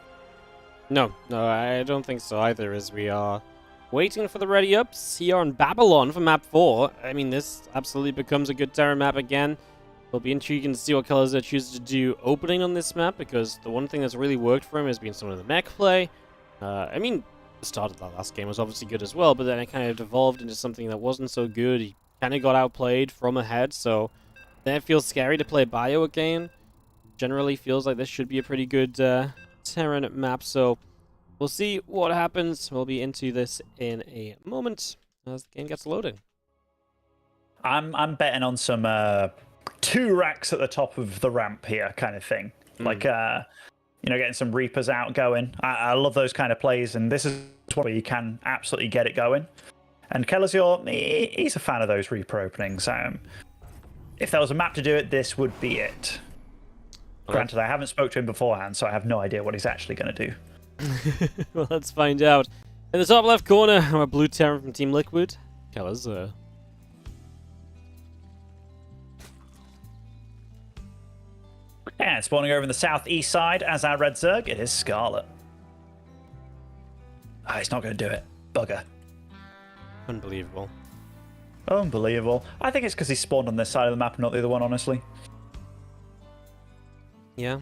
No, I don't think so either, as we are waiting for the ready-ups here on Babylon for map 4. I mean, this absolutely becomes a good Terran map again. It'll be intriguing to see what Kelazhur chooses to do opening on this map, because the one thing that's really worked for him has been some of the mech play. I mean, the start of that last game was obviously good as well, but then it kind of devolved into something that wasn't so good. He kind of got outplayed from ahead, so then it feels scary to play Bio again. Generally feels like this should be a pretty good Terran map, so we'll see what happens. We'll be into this in a moment as the game gets loaded. I'm betting on some 2 racks at the top of the ramp here kind of thing. Like, you know, getting some Reapers out going. I love those kind of plays, and this is where you can absolutely get it going. And Kelazhur, he's a fan of those Reaper openings. If there was a map to do it, this would be it. Okay. Granted, I haven't spoke to him beforehand, so I have no idea what he's actually going to do. Well, let's find out. In the top left corner, our blue Terran from Team Liquid, Kelazhur. And spawning over in the southeast side as our red Zerg, it is Scarlett. He's not going to do it. Bugger. Unbelievable. Unbelievable. I think it's because he spawned on this side of the map and not the other one, honestly. Yeah.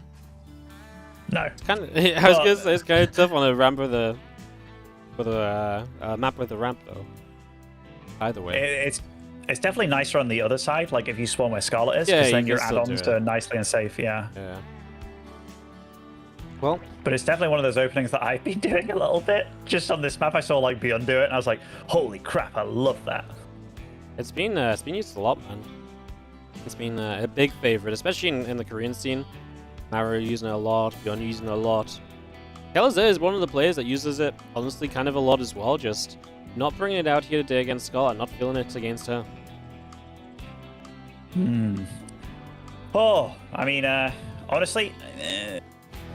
No. I was going to say, it's kind of tough on a ramp with a map with a ramp, though. Either way. It's definitely nicer on the other side, like if you spawn where Scarlett is, because then your add-ons are nicely and safe, yeah. Well, but it's definitely one of those openings that I've been doing a little bit. Just on this map, I saw like Beyond do it, and I was like, holy crap, I love that. It's been used a lot, man. It's been a big favorite, especially in the Korean scene. Mara using it a lot, Beyond using it a lot. Kelazhur is one of the players that uses it, honestly, kind of a lot as well, just not bringing it out here today against Scarlett, not feeling it against her. Oh, I mean, honestly,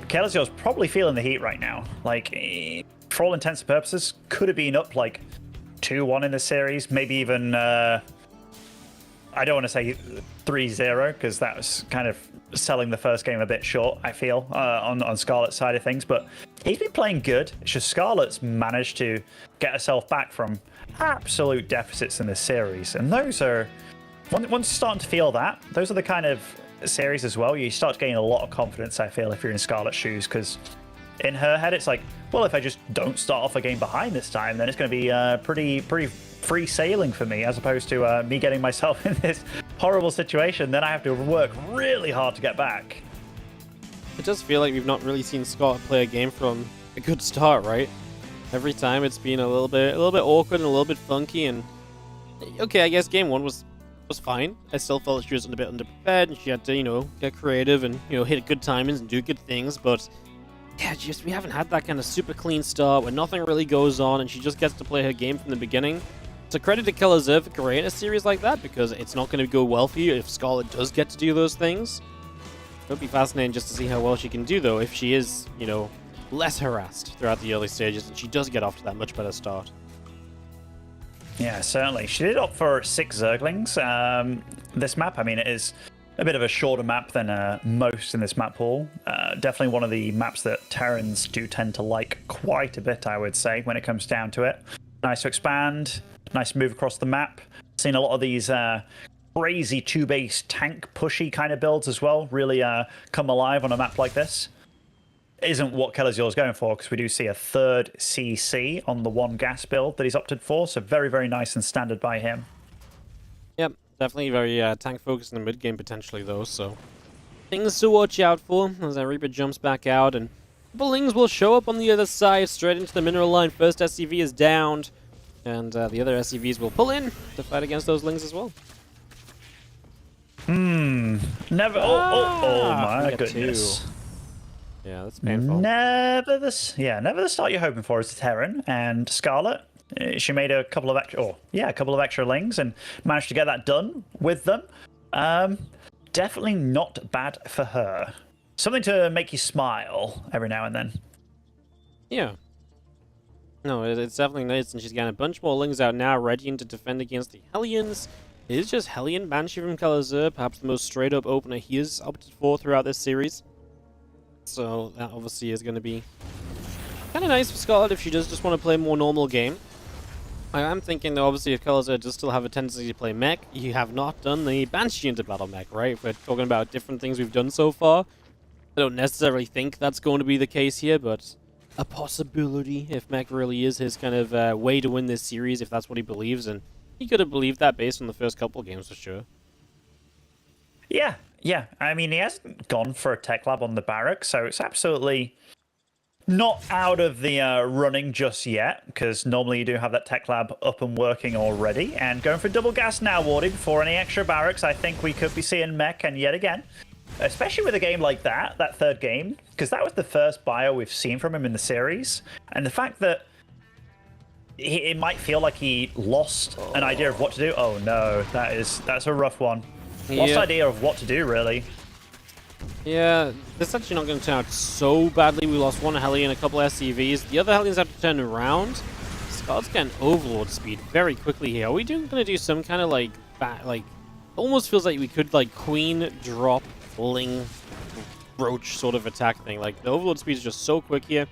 Kelazhur's probably feeling the heat right now. Like, for all intents and purposes, could have been up like 2-1 in the series, maybe even, I don't want to say 3-0, because that was kind of selling the first game a bit short, I feel, on Scarlett's side of things. But he's been playing good. It's just Scarlett's managed to get herself back from absolute deficits in this series. And those are, once you're starting to feel that, those are the kind of series as well, you start to gain a lot of confidence, I feel, if you're in Scarlett's shoes, because in her head, it's like, well, if I just don't start off a game behind this time, then it's going to be pretty free sailing for me, as opposed to me getting myself in this horrible situation. Then I have to work really hard to get back. It does feel like we've not really seen Scarlett play a game from a good start, right? Every time it's been a little bit awkward and a little bit funky. And okay, I guess game one was fine. I still felt that she was a bit underprepared, and she had to, get creative and hit good timings and do good things. But yeah, we haven't had that kind of super clean start where nothing really goes on, and she just gets to play her game from the beginning. So credit to Kelazhur for creating a series like that, because it's not going to go well for you if Scarlett does get to do those things. It'll be fascinating just to see how well she can do, though, if she is, less harassed throughout the early stages, and she does get off to that much better start. Yeah, certainly. She did opt for 6 Zerglings. This map, I mean, it is a bit of a shorter map than most in this map pool. Definitely one of the maps that Terrans do tend to like quite a bit, I would say, when it comes down to it. Nice to expand, nice to move across the map. Seen a lot of these crazy 2-base tank pushy kind of builds as well really come alive on a map like this. Isn't what Kelazhur is going for, because we do see a 3rd CC on the 1 gas build that he's opted for, so very, very nice and standard by him. Yep, definitely very tank focused in the mid game potentially, though, so things to watch out for as Reaper jumps back out, and Lings will show up on the other side straight into the mineral line. First SCV is downed, and the other SCVs will pull in to fight against those Lings as well. Never. Oh my goodness. 2. Yeah, that's painful. Never the start you're hoping for is the Terran and Scarlett. She made a couple of extra Lings and managed to get that done with them. Definitely not bad for her. Something to make you smile every now and then. Yeah. No, it's definitely nice, and she's got a bunch more Lings out now, ready to defend against the Hellions. It is just Hellion Banshee from Kelazhur, perhaps the most straight-up opener he has opted for throughout this series. So that obviously is going to be kind of nice for Scarlett if she does just want to play a more normal game. I am thinking, though, obviously, if Kelazhur does still have a tendency to play mech, you have not done the Banshee into battle mech, right? If we're talking about different things we've done so far, I don't necessarily think that's going to be the case here, but a possibility if mech really is his kind of way to win this series, if that's what he believes, and he could have believed that based on the first couple of games for sure. Yeah. I mean, he hasn't gone for a tech lab on the barracks, so it's absolutely not out of the running just yet, because normally you do have that tech lab up and working already. And going for double gas now, Wardy, before any extra barracks, I think we could be seeing mech, and yet again, especially with a game like that 3rd game, because that was the first bio we've seen from him in the series, and the fact that it might feel like he lost an idea of what to do. Oh no, that's a rough one. Lost idea of what to do, really. Yeah, this is actually not going to turn out so badly. We lost 1 Hellion, a couple SCVs. The other Hellions have to turn around. Scarlett's getting Overlord speed very quickly here. Are we going to do some kind of almost feels like we could Queen drop Ling Roach sort of attack thing. Like the Overlord speed is just so quick here.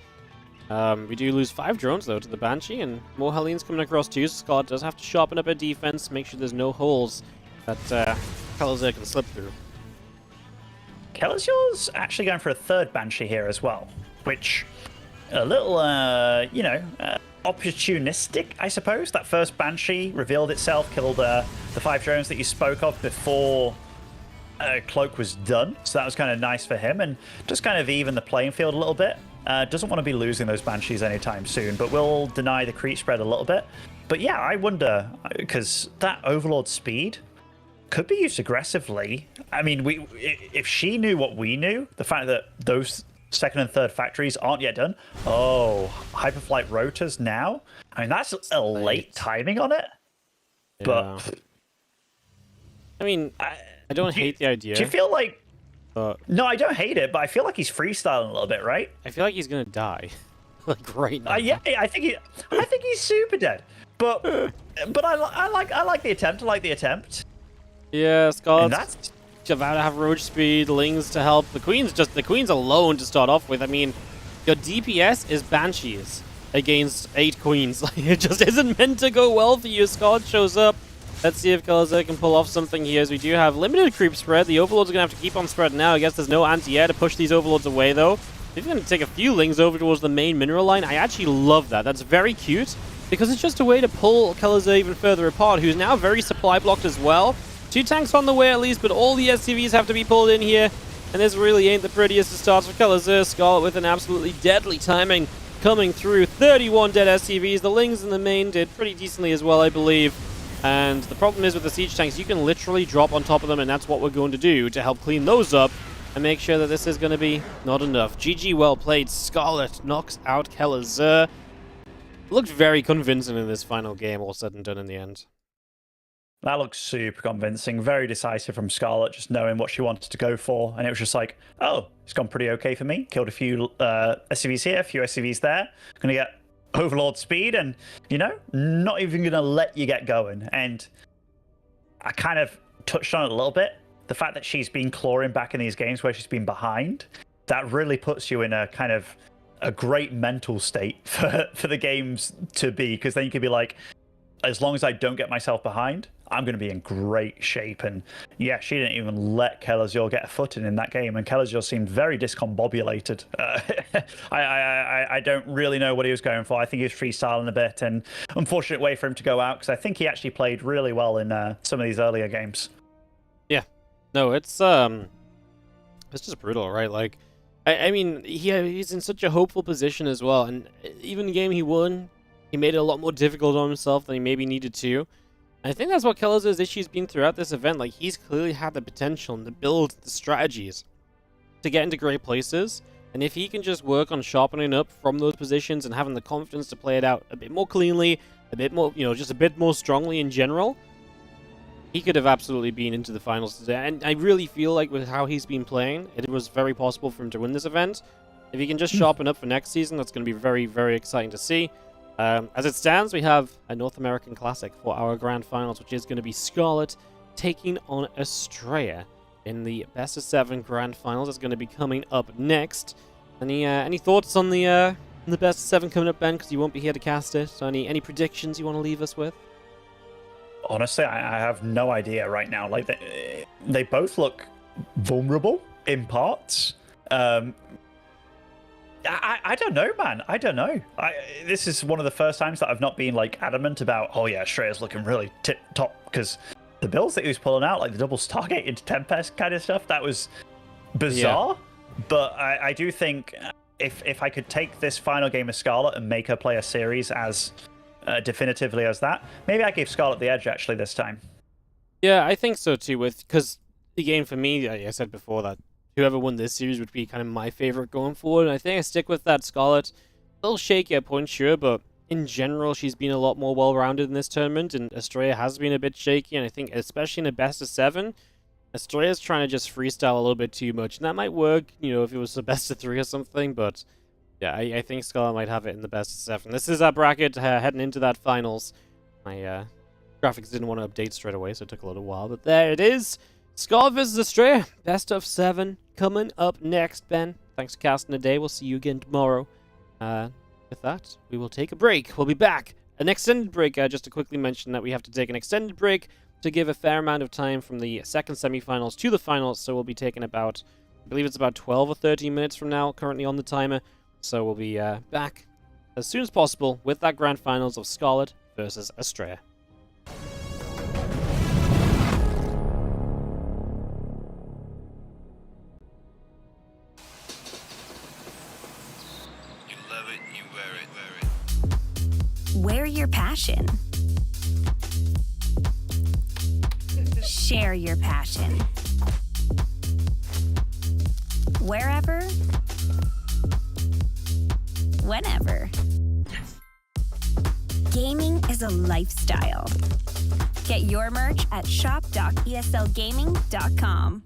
We do lose 5 drones though to the Banshee, and more Hellions coming across too. So Scarlett does have to sharpen up her defense, make sure there's no holes that Kelazhur can slip through. Kelazhur's actually going for a 3rd Banshee here as well, which a little, opportunistic, I suppose. That first Banshee revealed itself, killed the 5 drones that you spoke of before Cloak was done. So that was kind of nice for him, and just kind of even the playing field a little bit. Doesn't want to be losing those Banshees anytime soon, but will deny the creep spread a little bit. But yeah, I wonder, because that Overlord speed could be used aggressively. I mean, if she knew what we knew, the fact that those 2nd and 3rd factories aren't yet done. Oh, Hyperflight rotors now? I mean, that's a late timing on it. Yeah. But I mean, I don't hate the idea. Do you feel like... But No, I don't hate it, but I feel like he's freestyling a little bit, right? I feel like he's gonna die. Like right now. Yeah, I think he's super dead. But I like the attempt. I like the attempt. Yeah, And Scarlett's that's about to have roach speed, Lings to help. The Queen's alone to start off with. I mean, your DPS is Banshees against 8 Queens. Like, it just isn't meant to go well for you. Scarlett shows up. Let's see if Kelazhur can pull off something here, as we do have limited creep spread. The Overlords are going to have to keep on spread now. I guess there's no anti-air to push these Overlords away, though. He's going to take a few Lings over towards the main mineral line. I actually love that. That's very cute, because it's just a way to pull Kelazhur even further apart, who's now very supply blocked as well. 2 tanks on the way at least, but all the SCVs have to be pulled in here, and this really ain't the prettiest of starts for Kelazhur. Scarlett with an absolutely deadly timing coming through. 31 dead SCVs. The Lings in the main did pretty decently as well, I believe. And the problem is with the siege tanks, you can literally drop on top of them, and that's what we're going to do to help clean those up and make sure that this is going to be not enough. GG, well played. Scarlett knocks out Kelazhur. Looked very convincing in this final game, all said and done in the end. That looks super convincing. Very decisive from Scarlett, just knowing what she wanted to go for. And it was just like, oh, it's gone pretty okay for me. Killed a few SCVs here, a few SCVs there. Gonna get Overlord speed and, you know, not even gonna let you get going. And I kind of touched on it a little bit. The fact that she's been clawing back in these games where she's been behind, that really puts you in a kind of a great mental state for the games to be. Because then you could be like, as long as I don't get myself behind, I'm going to be in great shape. And yeah, she didn't even let Kelazhur get a foot in that game, and Kelazhur seemed very discombobulated. I don't really know what he was going for. I think he was freestyling a bit, and unfortunate way for him to go out, because I think he actually played really well in some of these earlier games. Yeah, no, it's just brutal, right? Like, I mean, he's in such a hopeful position as well, and even the game he won, he made it a lot more difficult on himself than he maybe needed to. I think that's what Kelazhur's issue's been throughout this event. Like, he's clearly had the potential to build the strategies to get into great places. And if he can just work on sharpening up from those positions and having the confidence to play it out a bit more cleanly, a bit more, you know, just a bit more strongly in general, he could have absolutely been into the finals today. And I really feel like with how he's been playing, it was very possible for him to win this event. If he can just sharpen up for next season, that's going to be very, very exciting to see. As it stands, we have a North American Classic for our Grand Finals, which is going to be Scarlett taking on Astrea in the Best of 7 Grand Finals. It's going to be coming up next. Any thoughts on the Best of 7 coming up, Ben? Because you won't be here to cast it. So any predictions you want to leave us with? Honestly, I have no idea right now. Like, they both look vulnerable in parts. I don't know, man. I don't know. This is one of the first times that I've not been like adamant about, oh yeah, Astrea's looking really tip-top, because the builds that he was pulling out, like the double Stargate into Tempest kind of stuff, that was bizarre. Yeah. But I do think if I could take this final game of Scarlett and make her play a series as definitively as that, maybe I gave Scarlett the edge actually this time. Yeah, I think so too, because the game for me, like I said before, that whoever won this series would be kind of my favorite going forward. And I think I stick with that. Scarlett, a little shaky at points, sure, but in general, she's been a lot more well-rounded in this tournament, and Astrea has been a bit shaky, and I think, especially in a best of 7, Astrea's trying to just freestyle a little bit too much, and that might work, you know, if it was a best of 3 or something, but yeah, I think Scarlett might have it in the best of 7. This is our bracket heading into that finals. My graphics didn't want to update straight away, so it took a little while, but there it is. Scarlett vs. Astrea, best of 7, coming up next, Ben. Thanks for casting today. We'll see you again tomorrow. With that, we will take a break. We'll be back. An extended break, just to quickly mention that we have to take an extended break to give a fair amount of time from the second semifinals to the finals, so we'll be taking about, I believe it's about 12 or 13 minutes from now, currently on the timer. So we'll be back as soon as possible with that grand finals of Scarlett versus Astrea. Wear your passion. Share your passion. Wherever, whenever. Gaming is a lifestyle. Get your merch at shop shop.eslgaming.com.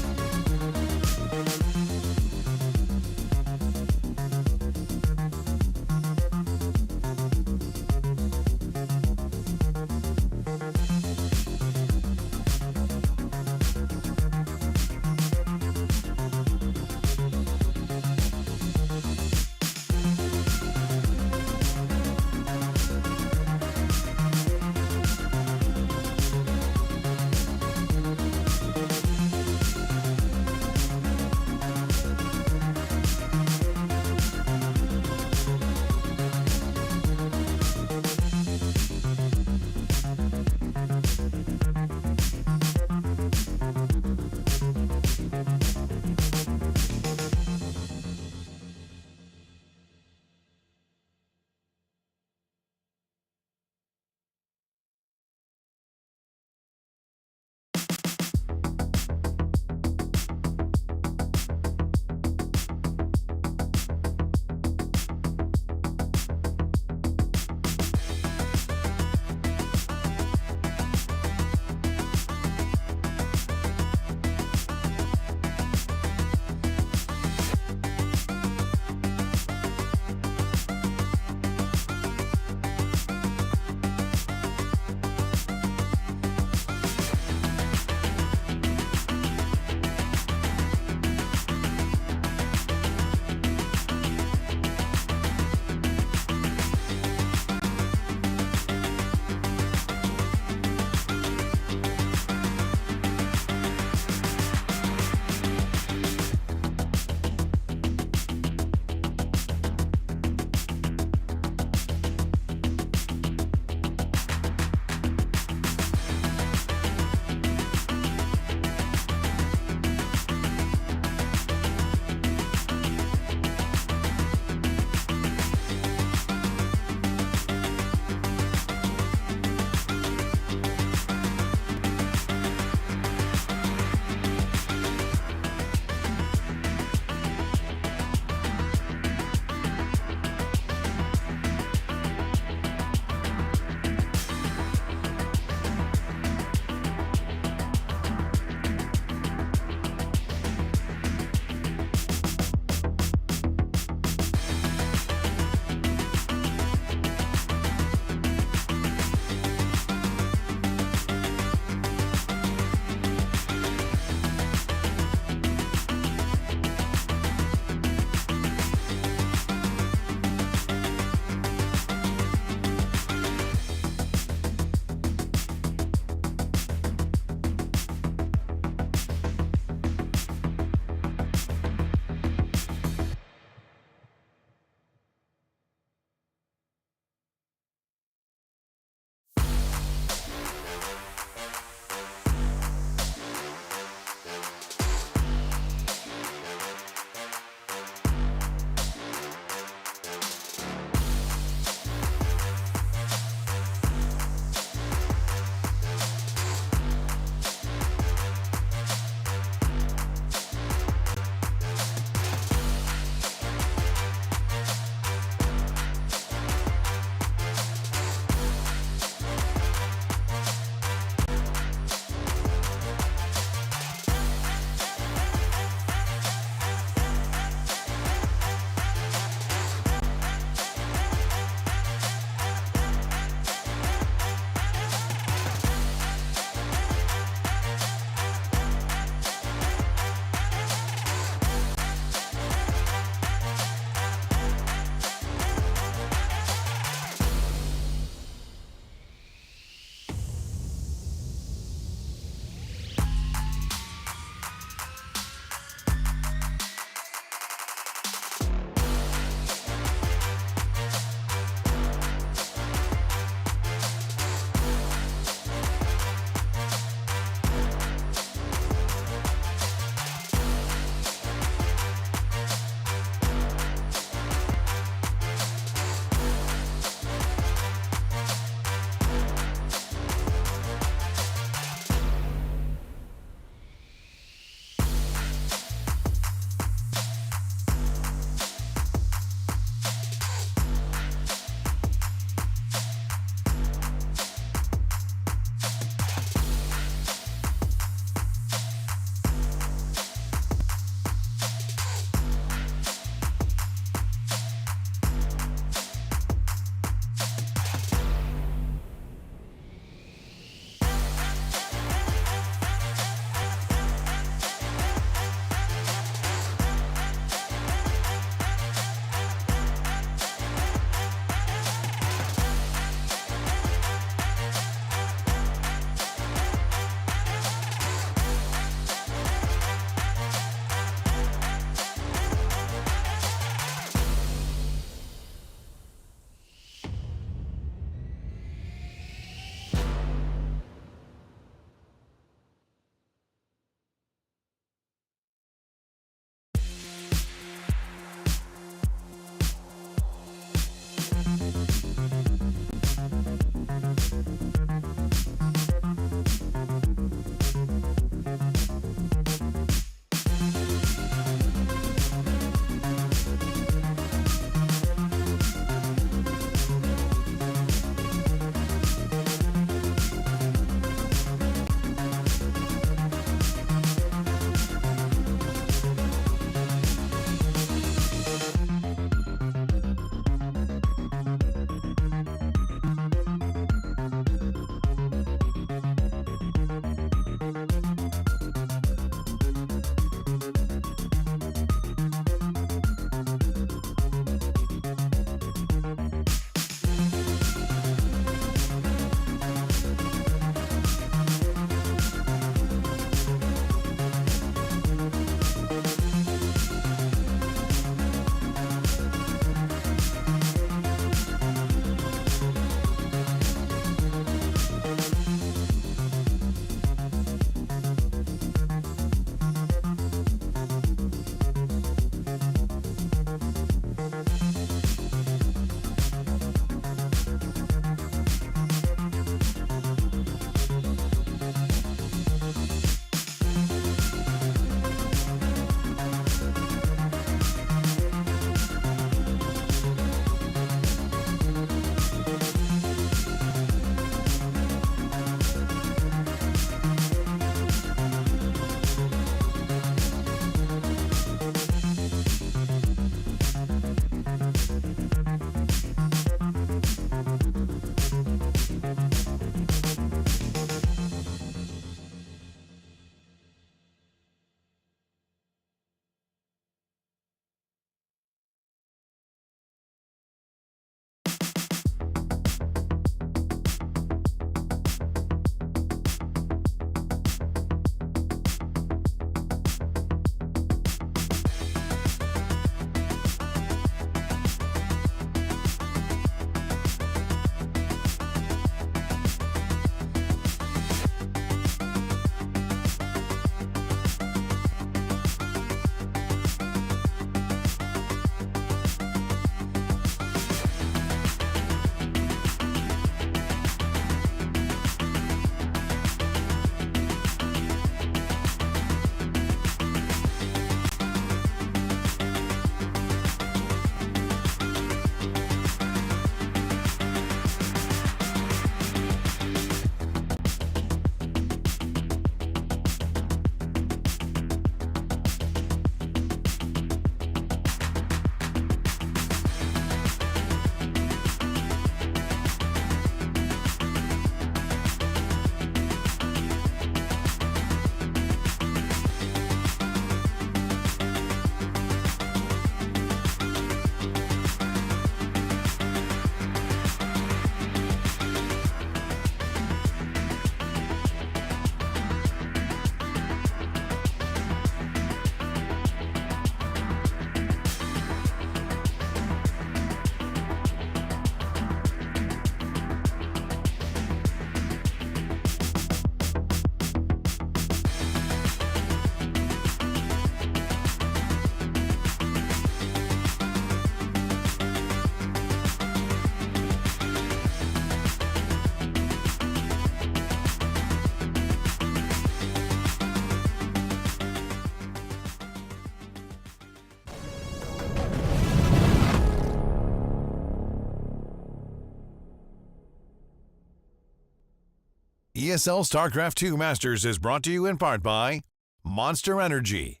ESL StarCraft 2 Masters is brought to you in part by Monster Energy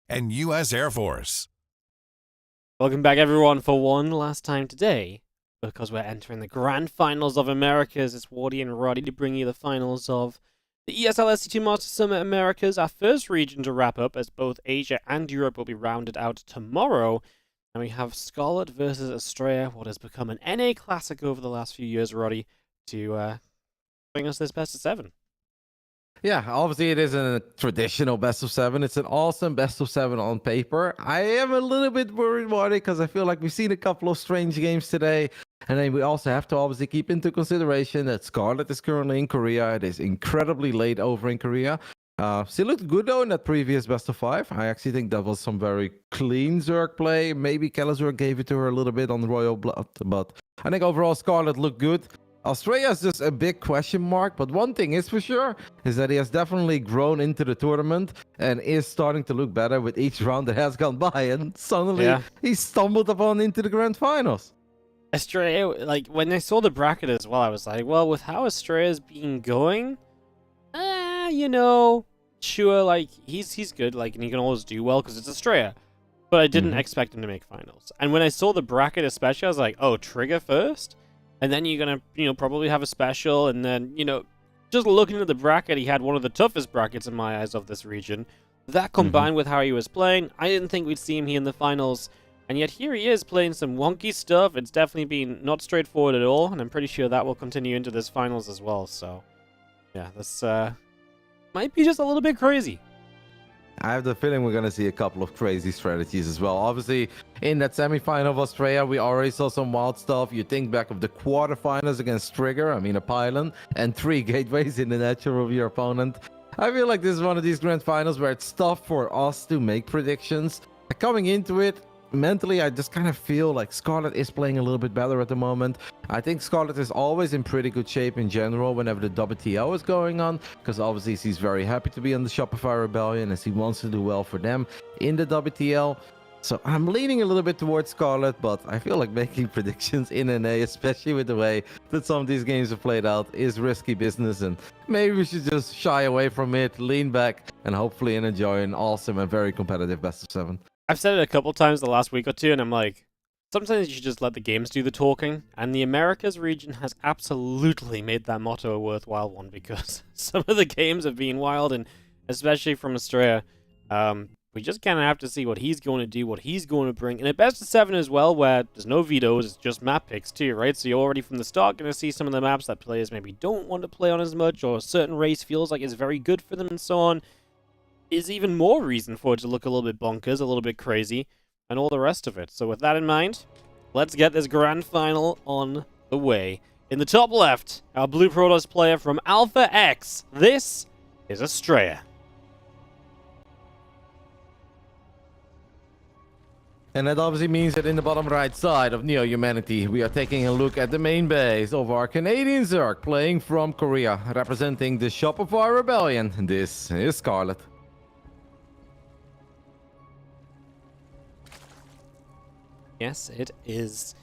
and U.S. Air Force. Welcome back, everyone, for one last time today, because we're entering the grand finals of Americas. It's Wardy and Roddy to bring you the finals of the ESL SC2 Master Summer Americas, our first region to wrap up, as both Asia and Europe will be rounded out tomorrow. And we have Scarlett versus Astrea, what has become an NA classic over the last few years, Roddy, to bring us this best of 7. Yeah, obviously it isn't a traditional best of 7. It's an awesome best of 7 on paper. I am a little bit worried about it because I feel like we've seen a couple of strange games today. And then we also have to obviously keep into consideration that Scarlett is currently in Korea. It is incredibly late over in Korea. She looked good though in that previous best of 5. I actually think that was some very clean Zerg play. Maybe Kelazhur gave it to her a little bit on the Royal Blood, but I think overall Scarlett looked good. Astrea is just a big question mark, but one thing is for sure, is that he has definitely grown into the tournament and is starting to look better with each round that has gone by, and suddenly he stumbled upon into the grand finals. Astrea, like, when I saw the bracket as well, I was like, well, with how Astrea's been going, you know, sure, like, he's good, like, and he can always do well because it's Astrea, but I didn't expect him to make finals. And when I saw the bracket especially, I was like, oh, Trigger first? And then you're going to, probably have a special. And then, just looking at the bracket, he had one of the toughest brackets in my eyes of this region. That combined with how he was playing, I didn't think we'd see him here in the finals. And yet here he is playing some wonky stuff. It's definitely been not straightforward at all. And I'm pretty sure that will continue into this finals as well. So, yeah, this might be just a little bit crazy. I have the feeling we're going to see a couple of crazy strategies as well. Obviously, in that semifinal of Australia, we already saw some wild stuff. You think back of the quarterfinals against Trigger, a pylon, and 3 gateways in the nature of your opponent. I feel like this is one of these grand finals where it's tough for us to make predictions. Coming into it, mentally, I just kind of feel like Scarlett is playing a little bit better at the moment. I think Scarlett is always in pretty good shape in general whenever the WTO is going on, because obviously she's very happy to be on the Shopify Rebellion and she wants to do well for them in the WTL. So I'm leaning a little bit towards Scarlett, but I feel like making predictions in NA, especially with the way that some of these games are played out, is risky business, and maybe we should just shy away from it, lean back, and hopefully enjoy an awesome and very competitive best of 7. I've said it a couple times the last week or two, and I'm like, sometimes you should just let the games do the talking, and the Americas region has absolutely made that motto a worthwhile one, because some of the games have been wild, and especially from Astrea, we just kind of have to see what he's going to do, what he's going to bring, and a best of 7 as well, where there's no vetoes, it's just map picks too, right? So you're already from the start going to see some of the maps that players maybe don't want to play on as much, or a certain race feels like it's very good for them, and so on. Is even more reason for it to look a little bit bonkers, a little bit crazy, and all the rest of it. So with that in mind, let's get this grand final on the way. In the top left, our Blue Protoss player from Alpha X. This is Astrea. And that obviously means that in the bottom right side of Neo Humanity, we are taking a look at the main base of our Canadian Zerg playing from Korea, representing the Shopify Rebellion. This is Scarlett. Yes, it is.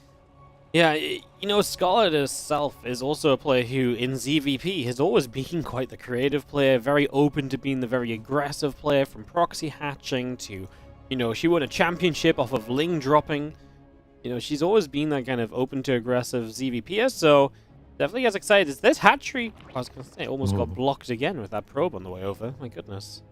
Yeah, Scarlett herself is also a player who, in ZVP, has always been quite the creative player, very open to being the very aggressive player, from proxy hatching to, she won a championship off of Ling dropping. She's always been that kind of open to aggressive ZVPer, so definitely gets excited. Is this hatchery? I was going to say, almost got blocked again with that probe on the way over. My goodness.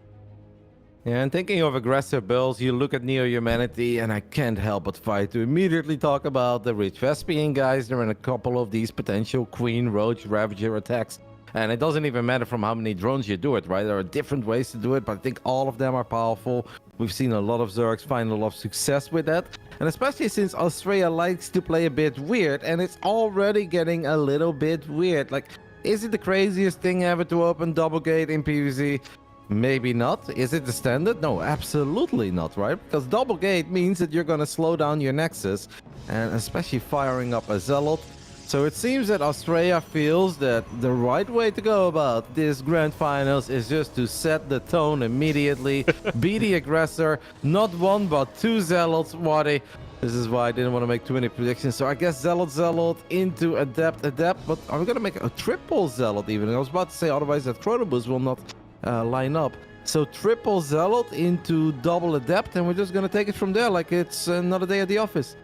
Yeah, and thinking of aggressive builds, you look at Neo Humanity, and I can't help but fight to immediately talk about the Rich Vespian guys. There are a couple of these potential Queen, Roach, Ravager attacks. And it doesn't even matter from how many drones you do it, right? There are different ways to do it, but I think all of them are powerful. We've seen a lot of Zergs find a lot of success with that. And especially since Astrea likes to play a bit weird, and it's already getting a little bit weird. Like, is it the craziest thing ever to open double gate in PvZ? Maybe not. Is it the standard? No, absolutely not, right? Because double gate means that you're going to slow down your Nexus, and especially firing up a Zealot. So it seems that Astrea feels that the right way to go about this grand finals is just to set the tone immediately, be the aggressor, not 1 but 2 Zealots, Waddy. This is why I didn't want to make too many predictions. So I guess Zealot into Adept. But are we going to make a triple Zealot even? I was about to say otherwise that Chronobus will not line up. So triple Zealot into double Adept, and we're just going to take it from there like it's another day at the office.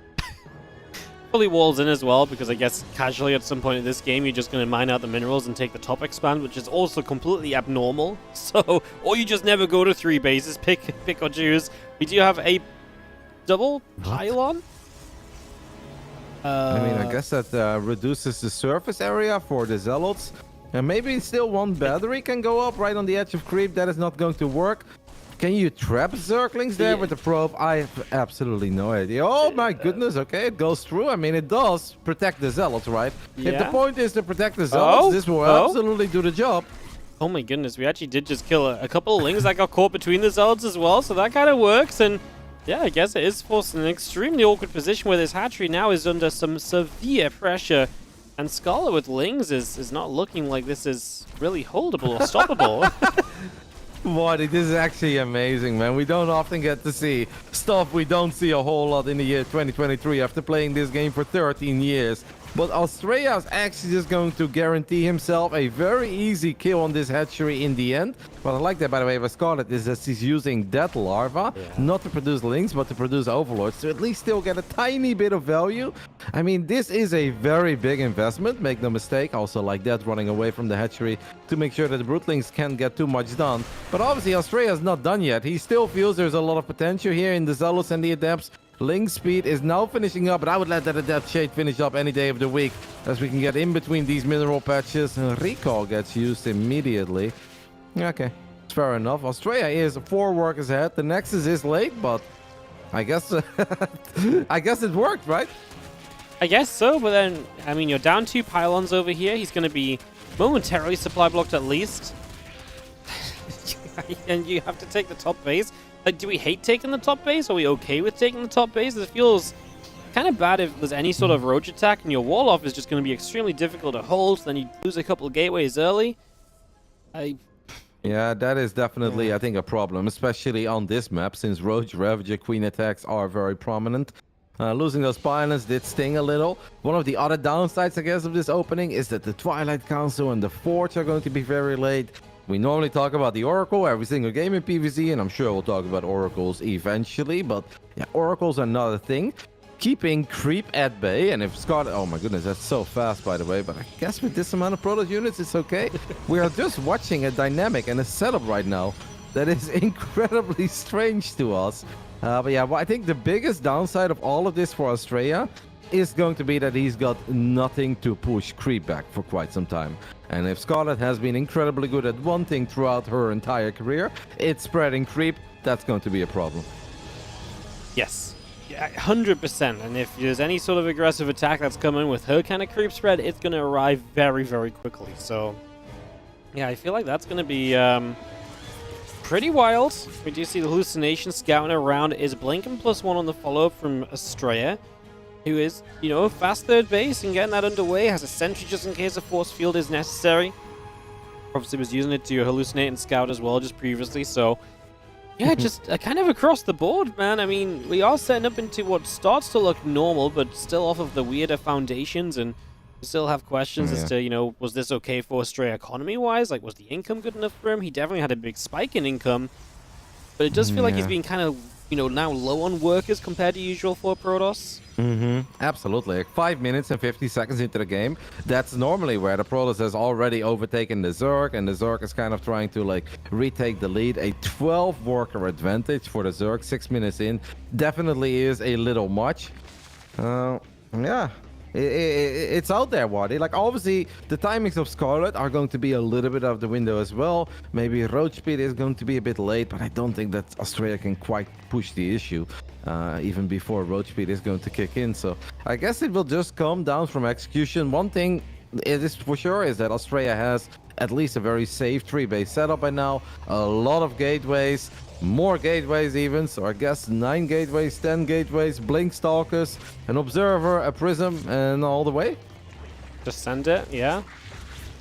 Fully walls in as well, because I guess casually at some point in this game you're just going to mine out the minerals and take the top expand, which is also completely abnormal. So, or you just never go to 3 bases, pick or choose. We do have a double pylon. I mean, I guess that reduces the surface area for the Zealots. And maybe still one battery can go up right on the edge of creep. That is not going to work. Can you trap Zerglings there with the probe? I have absolutely no idea. Oh my goodness, okay, it goes through. I mean, it does protect the Zealots, right? Yeah. If the point is to protect the Zealots, this will absolutely do the job. Oh my goodness, we actually did just kill a couple of Lings that got caught between the Zealots as well, so that kind of works. And yeah, I guess it is forced in an extremely awkward position where this hatchery now is under some severe pressure. And Scarlett with Lings is not looking like this is really holdable or stoppable. Boy, this is actually amazing, man. We don't often get to see stuff we don't see a whole lot in the year 2023 after playing this game for 13 years. But Astrea is actually just going to guarantee himself a very easy kill on this hatchery in the end. What I like that, by the way, with Scarlett is that she's using that larva, not to produce Lings, but to produce Overlords, to at least still get a tiny bit of value. I mean, this is a very big investment, make no mistake. Also like that, running away from the hatchery to make sure that the Brooklings can't get too much done. But obviously, Astrea is not done yet. He still feels there's a lot of potential here in the Zealots and the Adepts. Link speed is now finishing up, but I would let that Adept Shade finish up any day of the week, as we can get in between these mineral patches. And Recall gets used immediately. Okay, fair enough. Astrea is 4 workers ahead. The Nexus is late, but I guess I guess it worked, right? I guess so, but then, I mean, you're down 2 pylons over here. He's going to be momentarily supply blocked at least. And you have to take the top base. Like, do we hate taking the top base? Are we okay with taking the top base? It feels kind of bad if there's any sort of roach attack and your wall off is just going to be extremely difficult to hold. Then you lose a couple of gateways early. Yeah, that is definitely, I think, a problem, especially on this map, since Roach, Ravager, Queen attacks are very prominent. Losing those pylons did sting a little. One of the other downsides, I guess, of this opening is that the Twilight Council and the Forge are going to be very late. We normally talk about the Oracle every single game in PvZ, and I'm sure we'll talk about Oracles eventually, but yeah, Oracles are not a thing. Keeping creep at bay, and if Scarlett... Oh my goodness, that's so fast, by the way, but I guess with this amount of Protoss units, it's okay. We are just watching a dynamic and a setup right now that is incredibly strange to us. But yeah, well, I think the biggest downside of all of this for Astrea is going to be that he's got nothing to push creep back for quite some time. And if Scarlett has been incredibly good at one thing throughout her entire career, it's spreading creep, that's going to be a problem. Yes, 100%. And if there's any sort of aggressive attack that's coming with her kind of creep spread, it's going to arrive very, very quickly. So, yeah, I feel like that's going to be pretty wild. We do see the hallucination scouting around. Is blinking +1 on the follow-up from Astrea, who is, you know, fast third base and getting that underway. Has a sentry just in case a force field is necessary. Obviously was using it to hallucinate and scout as well just previously, so yeah, just kind of across the board, man. I mean, we are setting up into what starts to look normal, but still off of the weirder foundations, and we still have questions as to, you know, was this okay for Astrea economy-wise? Like, was the income good enough for him? He definitely had a big spike in income, but it does feel like he's been kind of, you know, now low on workers compared to usual for Protoss. Absolutely. Like 5 minutes and 50 seconds into the game, that's normally where the Protoss has already overtaken the Zerg, and the Zerg is kind of trying to like retake the lead. A 12 worker advantage for the Zerg 6 minutes in definitely is a little much. Yeah. It's out there, Wadi. Like, obviously, the timings of Scarlett are going to be a little bit out of the window as well. Maybe roach speed is going to be a bit late, but I don't think that Astrea can quite push the issue even before roach speed is going to kick in. So I guess it will just come down from execution. One thing it is for sure is that Astrea has at least a very safe 3-base setup by now. A lot of gateways. More gateways even, so I guess 9 gateways, 10 gateways, blink stalkers, an observer, a prism, and all the way. Just send it, yeah.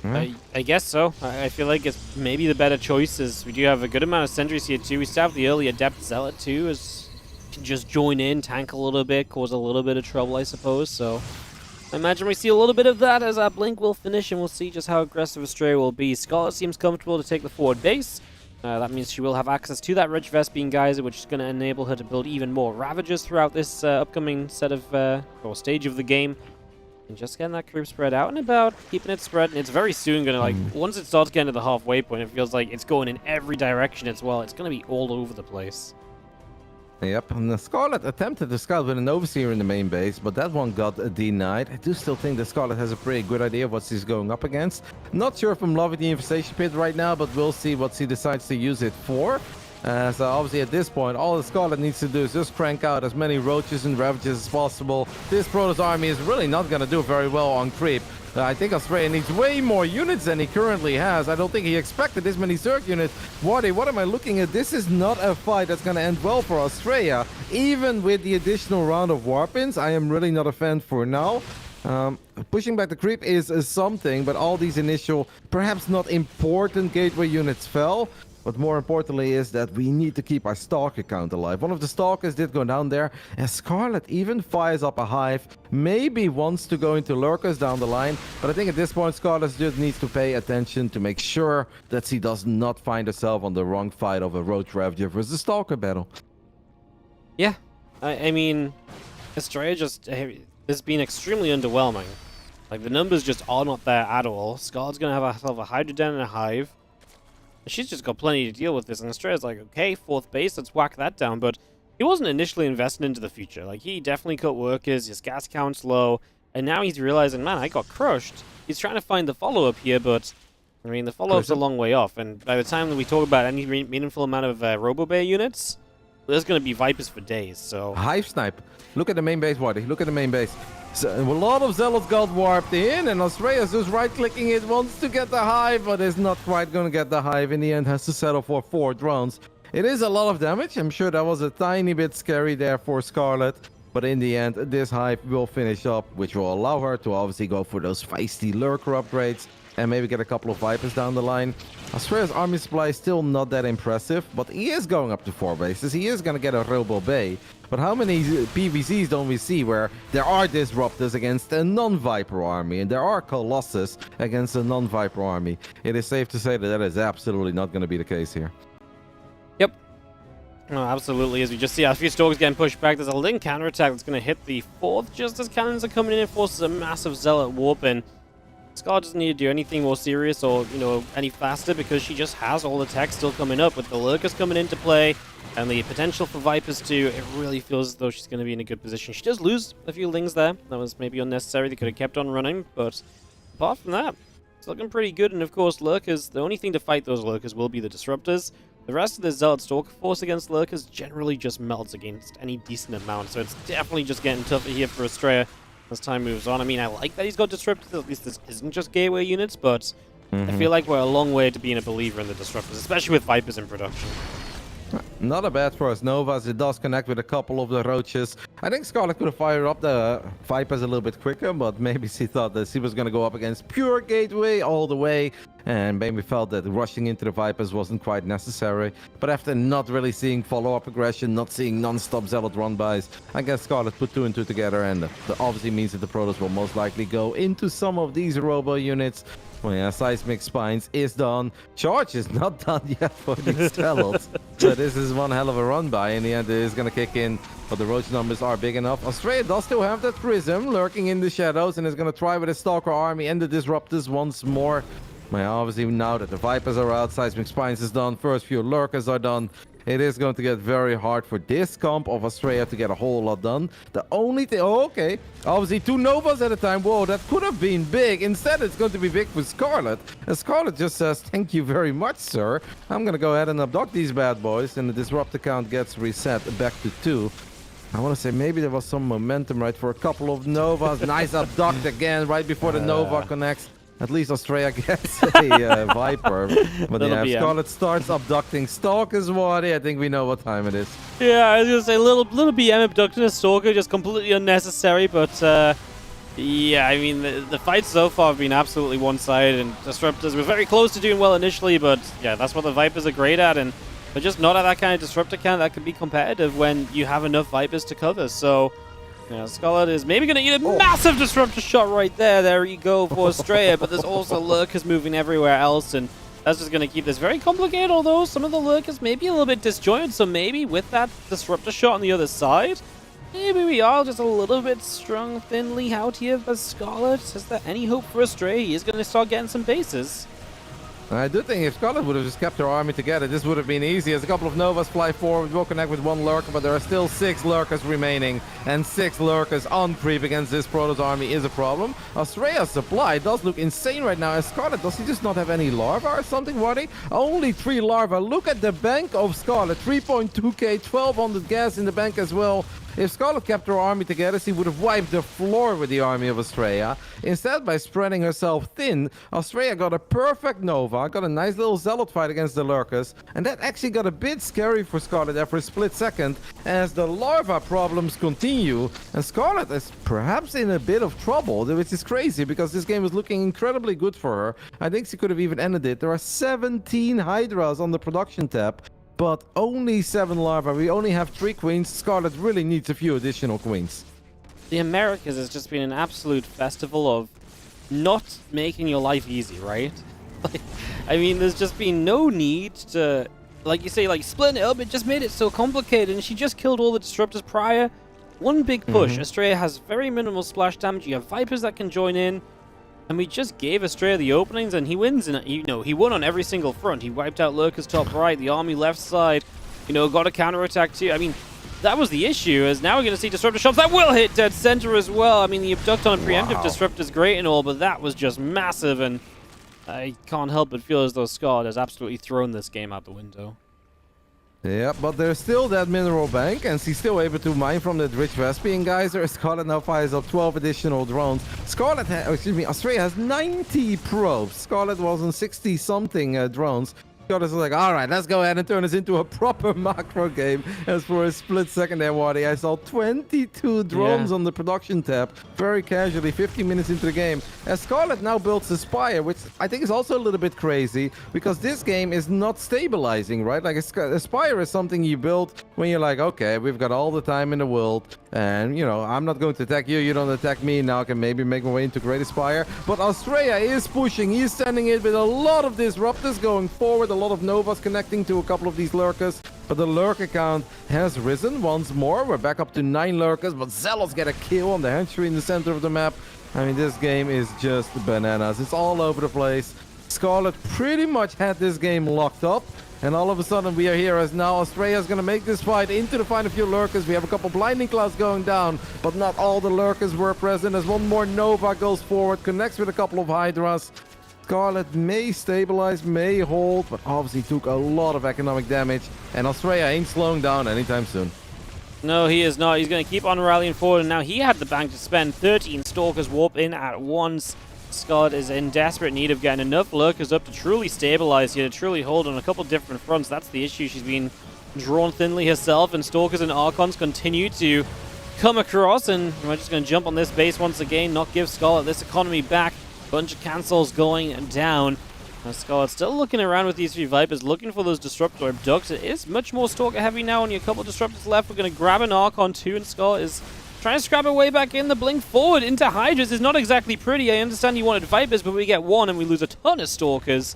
I guess so. I feel like it's maybe the better choice is we do have a good amount of sentries here too. We still have the early Adept Zealot too, as can just join in, tank a little bit, cause a little bit of trouble, I suppose. So I imagine we see a little bit of that as our Blink will finish, and we'll see just how aggressive Astrea will be. Scarlett seems comfortable to take the forward base. That means she will have access to that Rich Vespene Geyser, which is going to enable her to build even more Ravagers throughout this upcoming set of, or stage of the game. And just getting that creep spread out and about, keeping it spread. And it's very soon going to, like, once it starts getting to the halfway point, it feels like it's going in every direction as well. It's going to be all over the place. Yep, and the Scarlett attempted to scout with an Overseer in the main base, but that one got denied. I do still think the Scarlett has a pretty good idea of what she's going up against. Not sure if I'm loving the Infestation Pit right now, but we'll see what she decides to use it for. So obviously at this point, all the Scarlett needs to do is just crank out as many Roaches and Ravages as possible. This Protoss army is really not going to do very well on creep. I think Astrea needs way more units than he currently has. I don't think he expected this many Zerg units. What am I looking at? This is not a fight that's going to end well for Astrea. Even with the additional round of Warpins, I am really not a fan for now. Pushing back the creep is something, but all these initial, perhaps not important gateway units fell. But more importantly is that we need to keep our Stalker count alive. One of the Stalkers did go down there, and Scarlett even fires up a Hive. Maybe wants to go into Lurkers down the line, but I think at this point Scarlett just needs to pay attention to make sure that she does not find herself on the wrong fight of a Roach Ravager versus Stalker battle. Yeah, I mean, Astrea just has been extremely underwhelming. Like, the numbers just are not there at all. Scarlett's going to have herself a Hydra Den and a Hive. She's just got plenty to deal with this, and Astrea's like, okay, 4th base, let's whack that down. But he wasn't initially investing into the future. Like, he definitely cut workers, his gas count's low, and now he's realizing, man, I got crushed. He's trying to find the follow-up here, but, I mean, the follow-up's a long way off, and by the time that we talk about any meaningful amount of Robo-Bay units, there's going to be Vipers for days, so... Hive snipe. Look at the main base, Waddy. Look at the main base. So, a lot of Zealots got warped in, and Astrea's just right-clicking it, wants to get the Hive, but is not quite going to get the Hive. In the end, has to settle for 4 drones. It is a lot of damage. I'm sure that was a tiny bit scary there for Scarlett. But in the end, this Hive will finish up, which will allow her to obviously go for those feisty Lurker upgrades and maybe get a couple of Vipers down the line. Astrea's army supply is still not that impressive, but he is going up to 4 bases. He is going to get a Robo Bay. But how many PVCs don't we see where there are Disruptors against a non-Viper army, and there are Colossus against a non-Viper army? It is safe to say that that is absolutely not going to be the case here. Yep. No, absolutely. As we just see a few Stalkers getting pushed back, there's a Link counterattack that's going to hit the 4th just as cannons are coming in and forces a massive Zealot warp in. Scarlett doesn't need to do anything more serious or, you know, any faster because she just has all the tech still coming up with the Lurkers coming into play and the potential for Vipers too. It really feels as though she's going to be in a good position. She does lose a few Lings there. That was maybe unnecessary. They could have kept on running, but apart from that, it's looking pretty good. And of course, Lurkers, the only thing to fight those Lurkers will be the Disruptors. The rest of the Zealot Stalker force against Lurkers generally just melts against any decent amount, so it's definitely just getting tougher here for Astrea as time moves on. I mean, I like that he's got Disruptors, at least this isn't just gateway units, but I feel like we're a long way to being a believer in the Disruptors, especially with Vipers in production. Not a bad for us Novas. It does connect with a couple of the Roaches. I think Scarlett could have fired up the Vipers a little bit quicker, but maybe she thought that she was going to go up against pure gateway all the way, and maybe felt that rushing into the Vipers wasn't quite necessary. But after not really seeing follow-up aggression, not seeing non-stop Zealot run-bys, I guess Scarlett put 2 and 2 together, and that obviously means that the Protoss will most likely go into some of these Robo units. Well, yeah, Seismic Spines is done. Charge is not done yet for these Zealots. So this is one hell of a run by. In the end, it is going to kick in, but the Roach numbers are big enough. Astrea does still have that Prism lurking in the shadows and is going to try with his Stalker army and the Disruptors once more. Well, obviously, now that the Vipers are out, Seismic Spines is done, first few Lurkers are done. It is going to get very hard for this comp of Astrea to get a whole lot done. The only thing... Oh, okay. Obviously, 2 Novas at a time. Whoa, that could have been big. Instead, it's going to be big for Scarlett. And Scarlett just says, thank you very much, sir. I'm going to go ahead and abduct these bad boys. And the Disruptor count gets reset back to 2. I want to say maybe there was some momentum, right, for a couple of Novas. Nice abduct again right before the Nova connects. At least Astrea gets a Viper. But yeah, if Scarlett starts abducting Stalkers, I think we know what time it is. Yeah, I was going to say, little BM abducting a Stalker, just completely unnecessary, but yeah, I mean, the fights so far have been absolutely one-sided, and Disruptors were very close to doing well initially, but yeah, that's what the Vipers are great at, and but just not at that kind of disruptor count that can be competitive when you have enough Vipers to cover. So, you know, Scarlett is maybe going to eat a massive disruptor shot right there. There you go for Astrea, but there's also lurkers moving everywhere else, and that's just going to keep this very complicated, although some of the lurkers may be a little bit disjointed, so maybe with that disruptor shot on the other side, maybe we are just a little bit strung thinly out here for Scarlett. Is there any hope for Astrea? He is going to start getting some bases. I do think if Scarlett would have just kept her army together, this would have been easy. As a couple of Novas fly forward, we'll connect with one lurker, but there are still 6 lurkers remaining, and 6 lurkers on creep against this Protoss army is a problem. Astrea's supply does look insane right now. As Scarlett, does he just not have any larva or something, Waddy? Only 3 larva. Look at the bank of Scarlett. 3.2k, 1200 gas in the bank as well. If Scarlett kept her army together, she would have wiped the floor with the army of Astrea. Instead, by spreading herself thin, Astrea got a perfect Nova, got a nice little Zealot fight against the Lurkers, and that actually got a bit scary for Scarlett there for a split second, as the larva problems continue, and Scarlett is perhaps in a bit of trouble, which is crazy, because this game was looking incredibly good for her. I think she could have even ended it. There are 17 Hydras on the production tab, but only 7 larvae. We only have 3 queens. Scarlett really needs a few additional queens. The Americas has just been an absolute festival of not making your life easy, right? Like, I mean, there's just been no need to, like you say, like splitting it up. It just made it so complicated, and she just killed all the disruptors prior. One big push. Astrea has very minimal splash damage. You have Vipers that can join in. And we just gave Astrea the openings, and he wins. And he won on every single front. He wiped out Lurkers top right, the army left side. Got a counterattack too. I mean, that was the issue. As now we're going to see disruptor shots that will hit dead center as well. I mean, the abduct on a preemptive disruptor is great and all, but that was just massive. And I can't help but feel as though Scarlett has absolutely thrown this game out the window. Yeah, but there's still that mineral bank, and she's still able to mine from the rich Vespian geyser. Scarlett now fires up 12 additional drones. Astrea has 90 probes. Scarlett was on 60-something drones. Scarlett's like, all right, let's go ahead and turn this into a proper macro game. As for a split second there, Waddy, I saw 22 drones on the production tab, very casually, 50 minutes into the game. As Scarlett now builds a Spire, which I think is also a little bit crazy, because this game is not stabilizing, right? Like, a Spire is something you build when you're like, okay, we've got all the time in the world, and, I'm not going to attack you, you don't attack me, now I can maybe make my way into Great Spire. But Astrea is pushing, he's sending it with a lot of disruptors going forward, a lot of Novas connecting to a couple of these lurkers, but the lurker count has risen once more. We're back up to 9 lurkers, but Zealots get a kill on the henchman in the center of the map. I mean, this game is just bananas. It's all over the place. Scarlett pretty much had this game locked up, and all of a sudden we are here as now Astrea is going to make this fight into the final few lurkers. We have a couple blinding clouds going down, but not all the lurkers were present, as one more Nova goes forward, connects with a couple of Hydras. Scarlett may stabilize, may hold, but obviously took a lot of economic damage, and Astrea ain't slowing down anytime soon. No, he is not. He's going to keep on rallying forward, and now he had the bank to spend. 13 Stalkers warp in at once. Scarlett is in desperate need of getting enough Lurkers up to truly stabilize here, to truly hold on a couple different fronts. That's the issue. She's been drawn thinly herself, and Stalkers and Archons continue to come across, and we're just going to jump on this base once again, not give Scarlett this economy back. Bunch of cancels going down. Now Scarlett's still looking around with these 3 Vipers, looking for those disruptor abducts. It is much more Stalker heavy now, only a couple disruptors left. We're going to grab an Archon too, and Scarlett is trying to scrap her way back in. The blink forward into Hydras is not exactly pretty. I understand you wanted Vipers, but we get 1 and we lose a ton of Stalkers.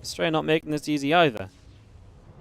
Astrea not making this easy either.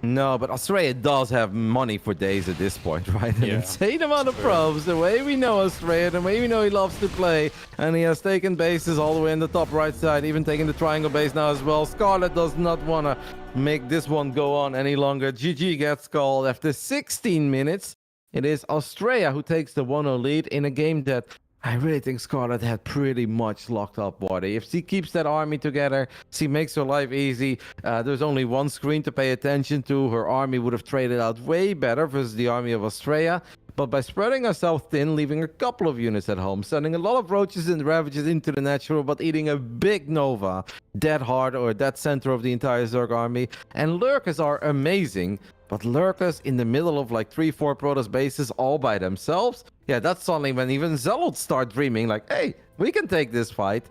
No, but Astrea does have money for days at this point, right? An insane amount of probes, the way we know Astrea, the way we know he loves to play. And he has taken bases all the way in the top right side, even taking the triangle base now as well. Scarlett does not want to make this one go on any longer. GG gets called after 16 minutes. It is Astrea who takes the 1-0 lead in a game that I really think Scarlett had pretty much locked up, Waddy. If she keeps that army together, she makes her life easy. There's only one screen to pay attention to. Her army would have traded out way better versus the army of Astrea. But by spreading herself thin, leaving a couple of units at home, sending a lot of roaches and ravages into the natural, but eating a big Nova, dead hard or dead center of the entire Zerg army. And lurkers are amazing, but lurkers in the middle of like 3-4 Protoss bases all by themselves, yeah, that's suddenly when even Zealots start dreaming like, hey, we can take this fight.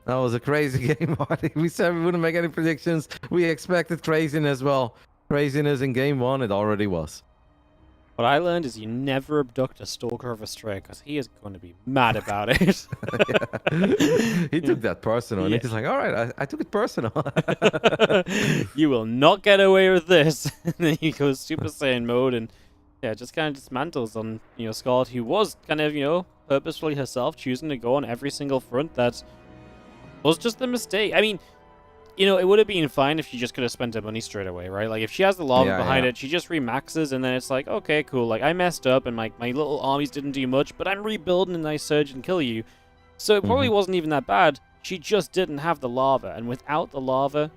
That was a crazy game, Marty. We said we wouldn't make any predictions. We expected craziness as well. craziness in game 1, it already was. What I learned is you never abduct a stalker of Astrea because he is going to be mad about it. He took that personal, and Yeah. he's like, all right, I took it personal. You will not get away with this. And then he goes Super Saiyan mode and yeah, just kind of dismantles on, Scarlett, who was kind of, purposefully herself choosing to go on every single front. That was just a mistake. I mean, it would have been fine if she just could have spent her money straight away, right? Like, if she has the lava behind it, she just remaxes, and then it's like, okay, cool. Like, I messed up, and my little armies didn't do much, but I'm rebuilding, and I surge and kill you. So it probably wasn't even that bad. She just didn't have the lava, and without the lava,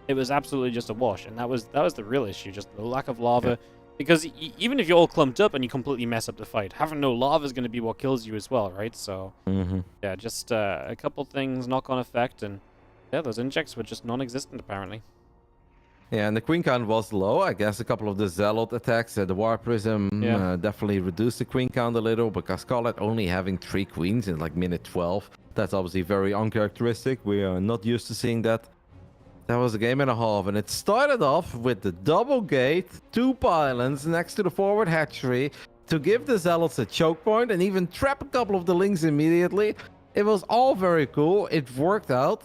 it was absolutely just a wash. And that was the real issue, just the lack of lava. Yeah. Because even if you're all clumped up and you completely mess up the fight, having no lava is going to be what kills you as well, right? So, yeah, just a couple things knock-on effect, and yeah, those injects were just non-existent, apparently. Yeah, and the queen count was low. I guess a couple of the Zealot attacks, the War Prism definitely reduced the queen count a little, because Scarlett only having 3 queens in like minute 12. That's obviously very uncharacteristic. We are not used to seeing that. That was a game and a half, and it started off with the double gate, 2 pylons next to the forward hatchery to give the Zealots a choke point and even trap a couple of the Lings immediately. It was all very cool. It worked out.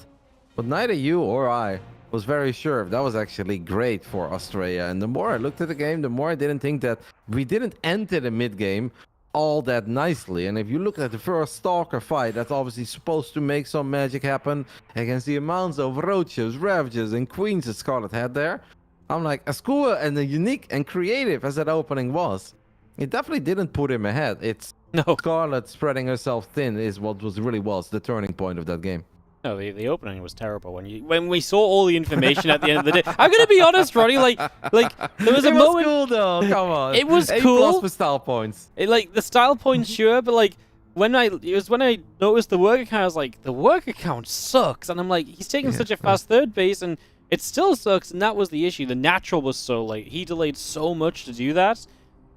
But neither you or I was very sure if that was actually great for Astrea. And the more I looked at the game, the more I didn't think that we didn't enter the mid-game all that nicely. And if you look at the first Stalker fight, that's obviously supposed to make some magic happen against the amounts of Roaches, Ravages, and Queens that Scarlett had there. I'm like, as cool and as unique and creative as that opening was, it definitely didn't put him ahead. It's Scarlett spreading herself thin is what really was the turning point of that game. No, the opening was terrible. When we saw all the information at the end of the day, I'm gonna be honest, Ronnie. Like there was a moment. It was cool though. Come on. It was A+ cool for style points. The style points, sure, but like when I noticed the work account, I was like, the work account sucks, and I'm like, he's taking such a fast third base, and it still sucks, and that was the issue. The natural was so late. He delayed so much to do that.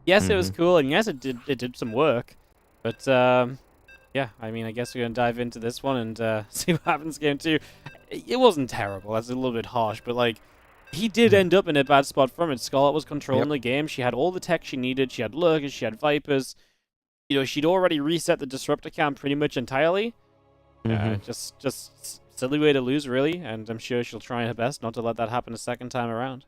Yes, it was cool, and yes, it did some work, but yeah, I mean, I guess we're going to dive into this one and see what happens game 2. It wasn't terrible. That's a little bit harsh, but, like, he did end up in a bad spot from it. Scarlett was controlling the game. She had all the tech she needed. She had Lurkers. She had Vipers. She'd already reset the Disruptor camp pretty much entirely. Just silly way to lose, really, and I'm sure she'll try her best not to let that happen a second time around.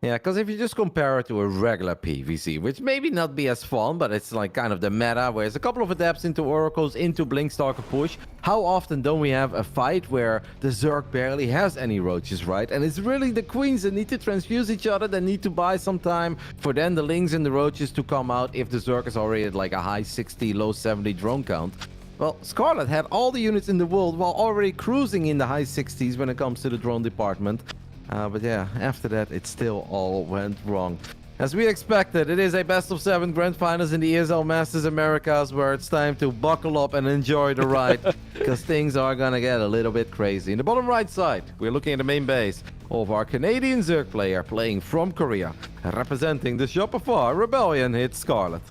Yeah, because if you just compare it to a regular PvC, which maybe not be as fun, but it's like kind of the meta, where it's a couple of adapts into Oracles, into Blinkstalker push. How often don't we have a fight where the Zerg barely has any Roaches, right? And it's really the Queens that need to transfuse each other, that need to buy some time for then the Lings and the Roaches to come out if the Zerg is already at like a high 60, low 70 drone count. Well, Scarlett had all the units in the world while already cruising in the high 60s when it comes to the drone department. But yeah, after that, it still all went wrong. As we expected, it is a best-of-7 grand finals in the ESL Masters Americas, where it's time to buckle up and enjoy the ride, because things are gonna get a little bit crazy. In the bottom right side, we're looking at the main base of our Canadian Zerg player playing from Korea, representing the Jonkoping Rebellion. It's Scarlett.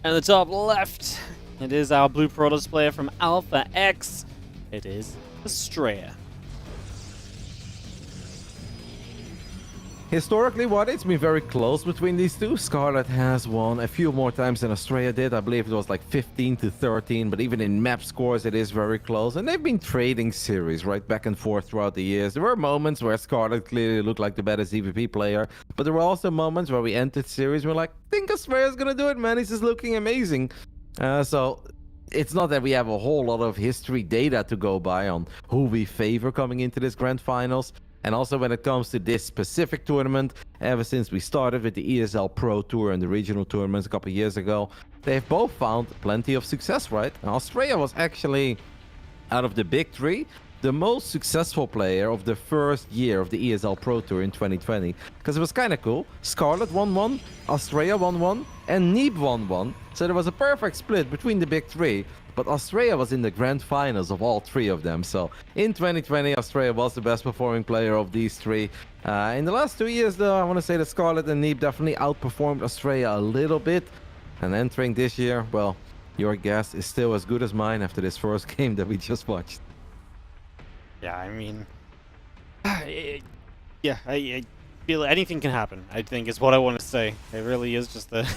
And the top left, it is our Blue Protoss player from Alpha X. It is Astrea. Historically, it's been very close between these two. Scarlett has won a few more times than Astrea did. I believe it was like 15-13, but even in map scores, it is very close. And they've been trading series right back and forth throughout the years. There were moments where Scarlett clearly looked like the better EVP player, but there were also moments where we entered series and we're like, I think Astrea's gonna do it, man. He's just looking amazing. So it's not that we have a whole lot of history data to go by on who we favor coming into this grand finals. And also when it comes to this specific tournament, ever since we started with the ESL Pro Tour and the regional tournaments a couple of years ago, they've both found plenty of success, right? And Astrea was actually, out of the big three, the most successful player of the first year of the ESL Pro Tour in 2020. Because it was kind of cool. Scarlett won one, Astrea won one, and Neeb won one. So there was a perfect split between the big three. But Astrea was in the grand finals of all three of them. So in 2020, Astrea was the best performing player of these three. In the last 2 years, though, I want to say that Scarlett and Neeb definitely outperformed Astrea a little bit. And entering this year, well, your guess is still as good as mine after this first game that we just watched. Yeah, I mean, Yeah, I feel anything can happen, I think is what I want to say. It really is just the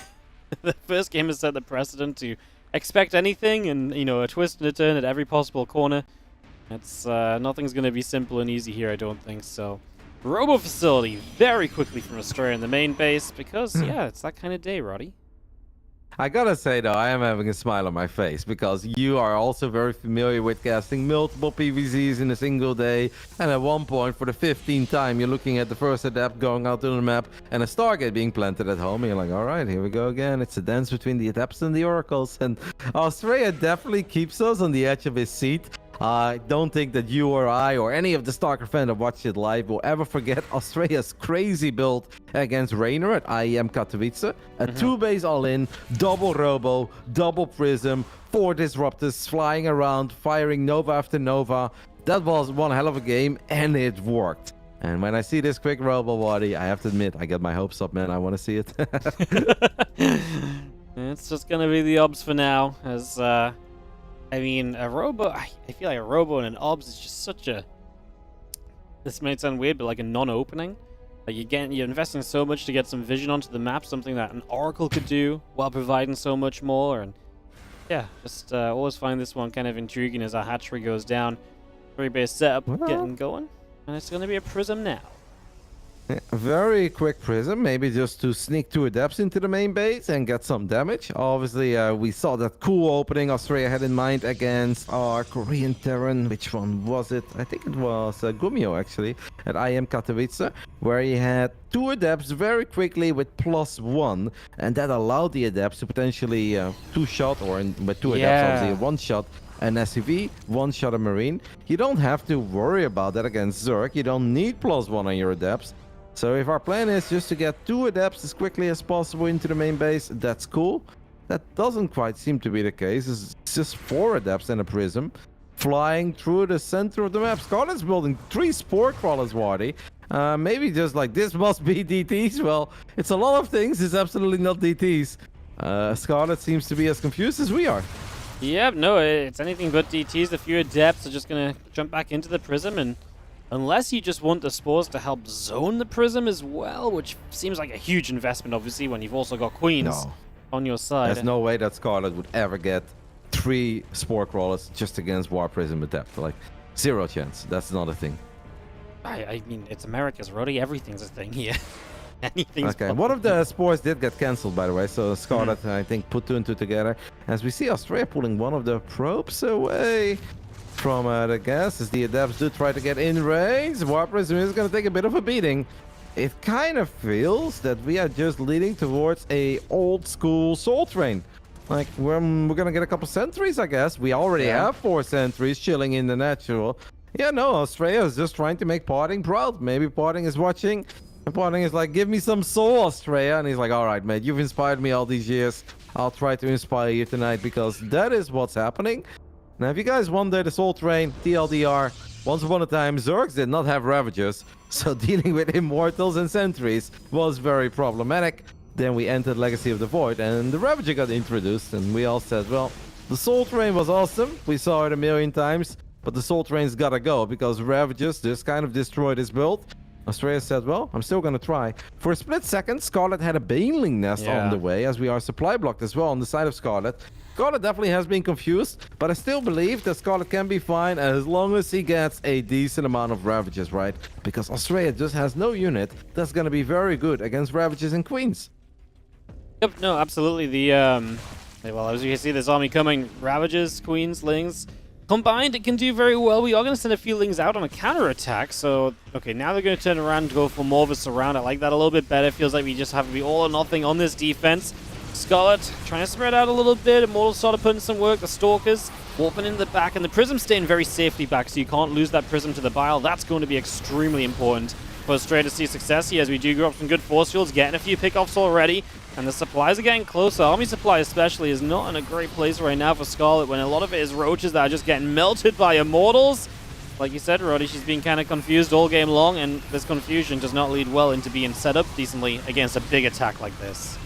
the first game has set the precedent to expect anything and, you know, a twist and a turn at every possible corner. It's nothing's going to be simple and easy here, I don't think so. Robo Facility very quickly from Astrea in the main base because, yeah, it's that kind of day, Roddy. I gotta say though, I am having a smile on my face because you are also very familiar with casting multiple PVZs in a single day, and at one point for the 15th time you're looking at the first adept going out to the map and a Stargate being planted at home, and you're like, alright, here we go again. It's a dance between the adepts and the oracles, and Astrea definitely keeps us on the edge of his seat. I don't think that you or I or any of the StarCraft fans that watched it live will ever forget Astrea's crazy build against Reynor at IEM Katowice. A 2-base all-in, double Robo, double Prism, 4 Disruptors flying around, firing Nova after Nova. That was one hell of a game, and it worked. And when I see this quick Robo body, I have to admit, I get my hopes up, man. I want to see it. It's just going to be the obs for now, as... I mean, a Robo, I feel like a Robo and an Obs is just such a... This might sound weird, but like a non-opening. Like you're investing so much to get some vision onto the map, something that an Oracle could do while providing so much more. And yeah, just always find this one kind of intriguing as our hatchery goes down. 3-base setup getting going. And it's going to be a Prism now. Very quick Prism, maybe just to sneak 2 adepts into the main base and get some damage. Obviously, we saw that cool opening Astrea had in mind against our Korean Terran. Which one was it? I think it was Gumio, actually, at IM Katowice, where he had 2 adepts very quickly with +1, and that allowed the adepts to potentially 2-shot, or with 2 adepts, obviously, 1-shot. An SCV, 1-shot a Marine. You don't have to worry about that against Zerg. You don't need +1 on your adepts. So if our plan is just to get 2 adepts as quickly as possible into the main base, that's cool. That doesn't quite seem to be the case. It's just 4 adepts and a Prism flying through the center of the map. Scarlett's building 3 Spore Crawlers, Wardy. Maybe just like, this must be DTs. Well, it's a lot of things. It's absolutely not DTs. Scarlett seems to be as confused as we are. Yep, no, it's anything but DTs. A few adepts are just going to jump back into the Prism, and unless you just want the spores to help zone the Prism as well, which seems like a huge investment, obviously, when you've also got Queens on your side. There's no way that Scarlett would ever get 3 Spore Crawlers just against War Prism Adept. Like, 0 chance. That's not a thing. I mean, it's America's, Roddy. Everything's a thing here. Anything's okay, one of the spores did get cancelled, by the way, so Scarlett, I think, put 2 and 2 together. As we see Astrea pulling one of the probes away from the gas, as the adepts do try to get in range. War Prism is going to take a bit of a beating. It kind of feels that we are just leading towards a old school Soul Train. Like, we're going to get a couple sentries, I guess. We already have 4 sentries chilling in the natural. Yeah, no, Astrea is just trying to make Parting proud. Maybe Parting is watching, and Parting is like, give me some soul, Astrea. And he's like, all right, mate, you've inspired me all these years. I'll try to inspire you tonight, because that is what's happening. Now, if you guys wonder, the Soul Train, TLDR, once upon a time, Zergs did not have Ravagers, so dealing with Immortals and Sentries was very problematic. Then we entered Legacy of the Void, and the Ravager got introduced, and we all said, well, the Soul Train was awesome. We saw it a million times, but the Soul Train's gotta go, because Ravagers just kind of destroyed his build. Astrea said, well, I'm still gonna try. For a split second, Scarlett had a Baneling nest on the way, as we are supply blocked as well on the side of Scarlett. Scarlett definitely has been confused, but I still believe that Scarlett can be fine as long as he gets a decent amount of Ravagers, right? Because Astrea just has no unit that's gonna be very good against Ravagers and Queens. Yep, no, absolutely. The, well, as you can see, this army coming. Ravagers, Queens, Lings. Combined, it can do very well. We are going to send a few Lings out on a counter-attack, so, okay, now they're going to turn around and go for more of a surround. I like that a little bit better. Feels like we just have to be all or nothing on this defense. Scarlett trying to spread out a little bit. Immortals started putting some work. The Stalkers warping in the back, and the Prism staying very safely back, so you can't lose that Prism to the Bile. That's going to be extremely important for Astrea to see success here, as we do grow up some good force fields, getting a few pickoffs already, and the supplies are getting closer. Army supply especially is not in a great place right now for Scarlett, when a lot of it is roaches that are just getting melted by Immortals. Like you said, Roddy, she's been kind of confused all game long, and this confusion does not lead well into being set up decently against a big attack like this.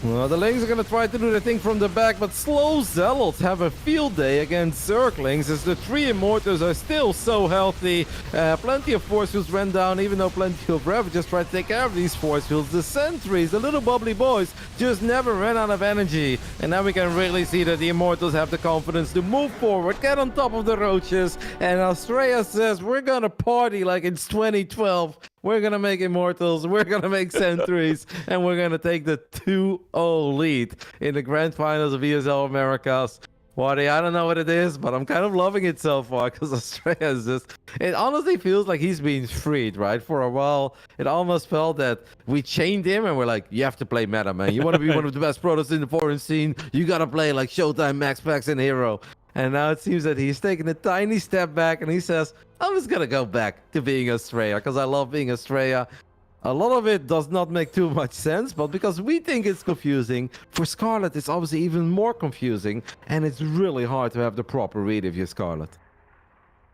Well, the Lings are going to try to do the thing from the back, but slow Zealots have a field day against Zerglings as the 3 Immortals are still so healthy. Plenty of force fields ran down, even though plenty of Ravages tried to take care of these force fields. The sentries, the little bubbly boys, just never ran out of energy. And now we can really see that the Immortals have the confidence to move forward, get on top of the roaches. And Astrea says, we're going to party like it's 2012. We're going to make Immortals, we're going to make Sentries, and we're going to take the 2-0 lead in the Grand Finals of ESL Americas. Wadi, I don't know what it is, but I'm kind of loving it so far because Astrea is just... It honestly feels like he's being freed, right? For a while, it almost felt that we chained him and we're like, you have to play meta, man. You want to be one of the best protos in the foreign scene, you got to play like Showtime, MaxPax, and Hero. And now it seems that he's taking a tiny step back and he says, I'm just going to go back to being Astrea because I love being Astrea. A lot of it does not make too much sense, but because we think it's confusing, for Scarlett it's obviously even more confusing, and it's really hard to have the proper read if you're Scarlett.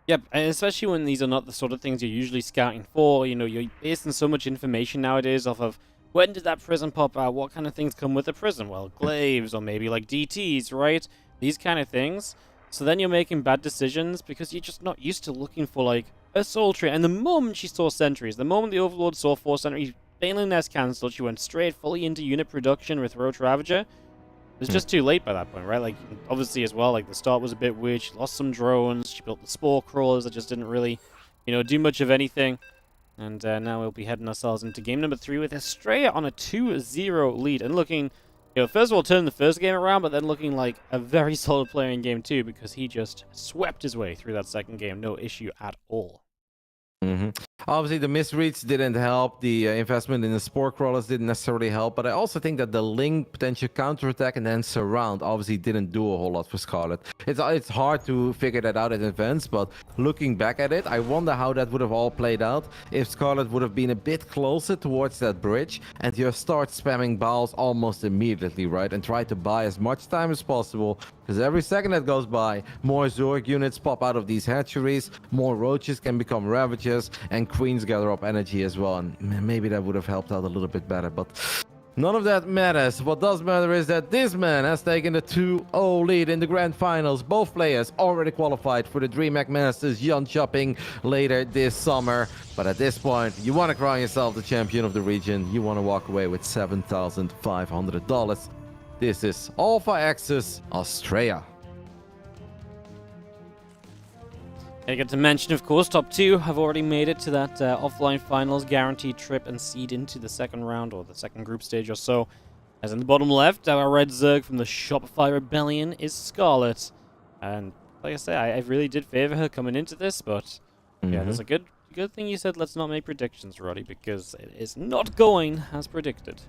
Yep, and especially when these are not the sort of things you're usually scouting for. You know, you're basing so much information nowadays off of when did that prison pop out, what kind of things come with the prison? Well, glaives, or maybe like DTs, right? These kind of things. So then you're making bad decisions because you're just not used to looking for, like, a soul tree. And the moment she saw sentries, the moment the Overlord saw 4 sentries, Baneling Nest cancelled, she went straight fully into unit production with Roach Ravager. It was just too late by that point, right? Like, obviously as well, like, the start was a bit weird. She lost some drones. She built the Spore Crawlers that just didn't really, you know, do much of anything. And now we'll be heading ourselves into game number 3 with Astrea on a 2-0 lead. And looking... You know, first of all, turning the first game around, but then looking like a very solid player in game 2 because he just swept his way through that second game. No issue at all. Obviously, the misreads didn't help. The investment in the Spore Crawlers didn't necessarily help. But I also think that the Ling potential counterattack and then surround obviously didn't do a whole lot for Scarlett. It's hard to figure that out in advance. But looking back at it, I wonder how that would have all played out if Scarlett would have been a bit closer towards that bridge and just start spamming balls almost immediately, right? And try to buy as much time as possible. Because every second that goes by, more Zorg units pop out of these hatcheries, more roaches can become Ravagers, and Queens gather up energy as well. And maybe that would have helped out a little bit better, but none of that matters. What does matter is that this man has taken the 2-0 lead in the Grand Finals. Both players already qualified for the DreamHack Masters Jonkoping later this summer. But at this point, you want to crown yourself the champion of the region. You want to walk away with $7,500. This is Alpha Axis Astrea. I get to mention, of course, top 2 have already made it to that offline finals guaranteed trip and seed into the second round or the second group stage or so. As in the bottom left, our red Zerg from the Shopify Rebellion is Scarlett. And like I say, I really did favor her coming into this, but yeah, there's a good thing you said let's not make predictions, Roddy, because it is not going as predicted.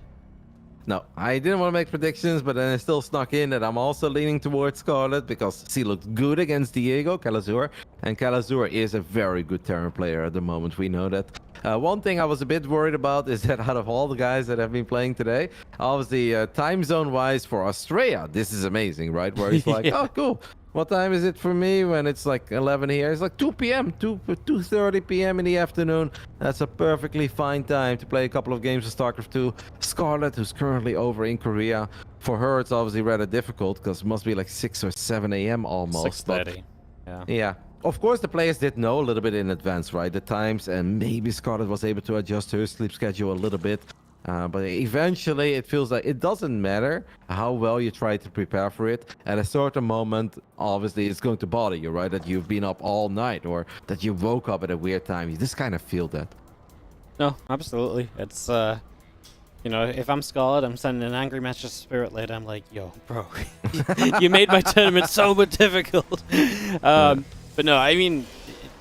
No, I didn't want to make predictions, but then I still snuck in that I'm also leaning towards Scarlett because she looked good against Diego, Kelazhur, and Kelazhur is a very good Terran player at the moment. We know that. One thing I was a bit worried about is that out of all the guys that have been playing today, obviously time zone-wise for Astrea, this is amazing, right? Where he's like, oh, cool. What time is it for me when it's like 11 here? It's like 2 p.m., 2:30 p.m. in the afternoon. That's a perfectly fine time to play a couple of games of StarCraft 2. Scarlett, who's currently over in Korea, for her it's obviously rather difficult because it must be like 6 or 7 a.m. almost. 6:30. Yeah. Of course, the players did know a little bit in advance, right? The times, and maybe Scarlett was able to adjust her sleep schedule a little bit. But eventually, it feels like it doesn't matter how well you try to prepare for it. At a certain moment, obviously, it's going to bother you, right? That you've been up all night or that you woke up at a weird time. You just kind of feel that. No, absolutely. It's, you know, if I'm Scarlett, I'm sending an angry message to Spirit later. I'm like, yo, bro, you made my tournament so much difficult. But no, I mean,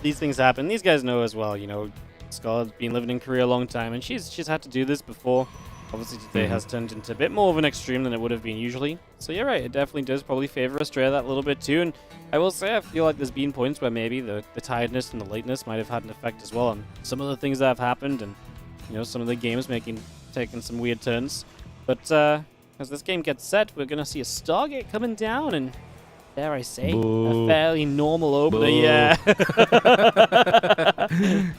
these things happen. These guys know as well, you know. Scarlett's been living in Korea a long time, and she's had to do this before. Obviously, today has turned into a bit more of an extreme than it would have been usually. So you're right, it definitely does probably favor Astrea that little bit too. And I will say, I feel like there's been points where maybe the tiredness and the lateness might have had an effect as well on some of the things that have happened, and you know, some of the games taking some weird turns. But as this game gets set, we're gonna see a Stargate coming down, and dare I say, a fairly normal opener. Yeah.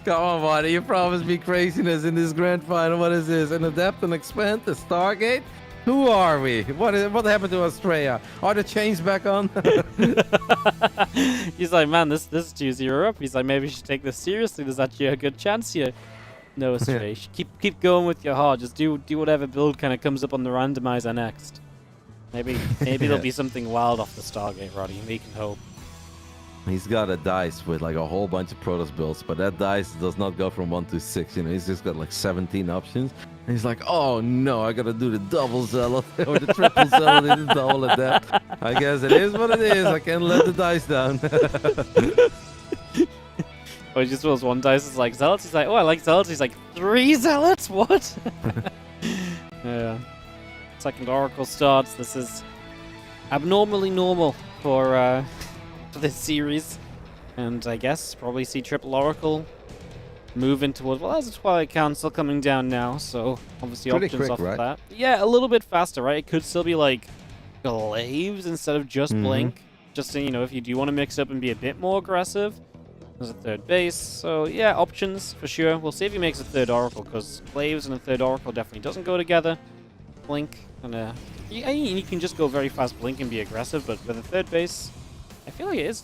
Come on, buddy. You promised me craziness in this grand final. What is this? An Adept and Expand, the Stargate? Who are we? What happened to Astrea? Are the chains back on? He's like, man, this is 2-0 up. He's like, maybe you should take this seriously. There's actually a good chance here. No, Astrea, you should keep going with your heart. Just do whatever build kind of comes up on the randomizer next. Maybe there'll be something wild off the Stargate, Roddy. We can hope. He's got a dice with like a whole bunch of Protoss builds, but that dice does not go from 1 to 6. You know, he's just got like 17 options. And he's like, oh no, I gotta do the double zealot or the triple zealot and the double adept. I guess it is what it is. I can't let the dice down. Or he just rolls one dice. It's like zealots. He's like, oh, I like zealots. He's like, 3 zealots? What? Yeah. Second Oracle starts. This is abnormally normal for this series, and I guess probably see triple Oracle moving towards. Well, there's a Twilight Council coming down now, so obviously Pretty options quick, off right? of that. Yeah, a little bit faster, right? It could still be like Glaives instead of just Blink. Just so you know, if you do want to mix up and be a bit more aggressive. There's a third base, so yeah, options for sure. We'll see if he makes a third Oracle, because Glaives and a third Oracle definitely doesn't go together. Blink and you can just go very fast Blink and be aggressive, but with a third base, I feel like it is.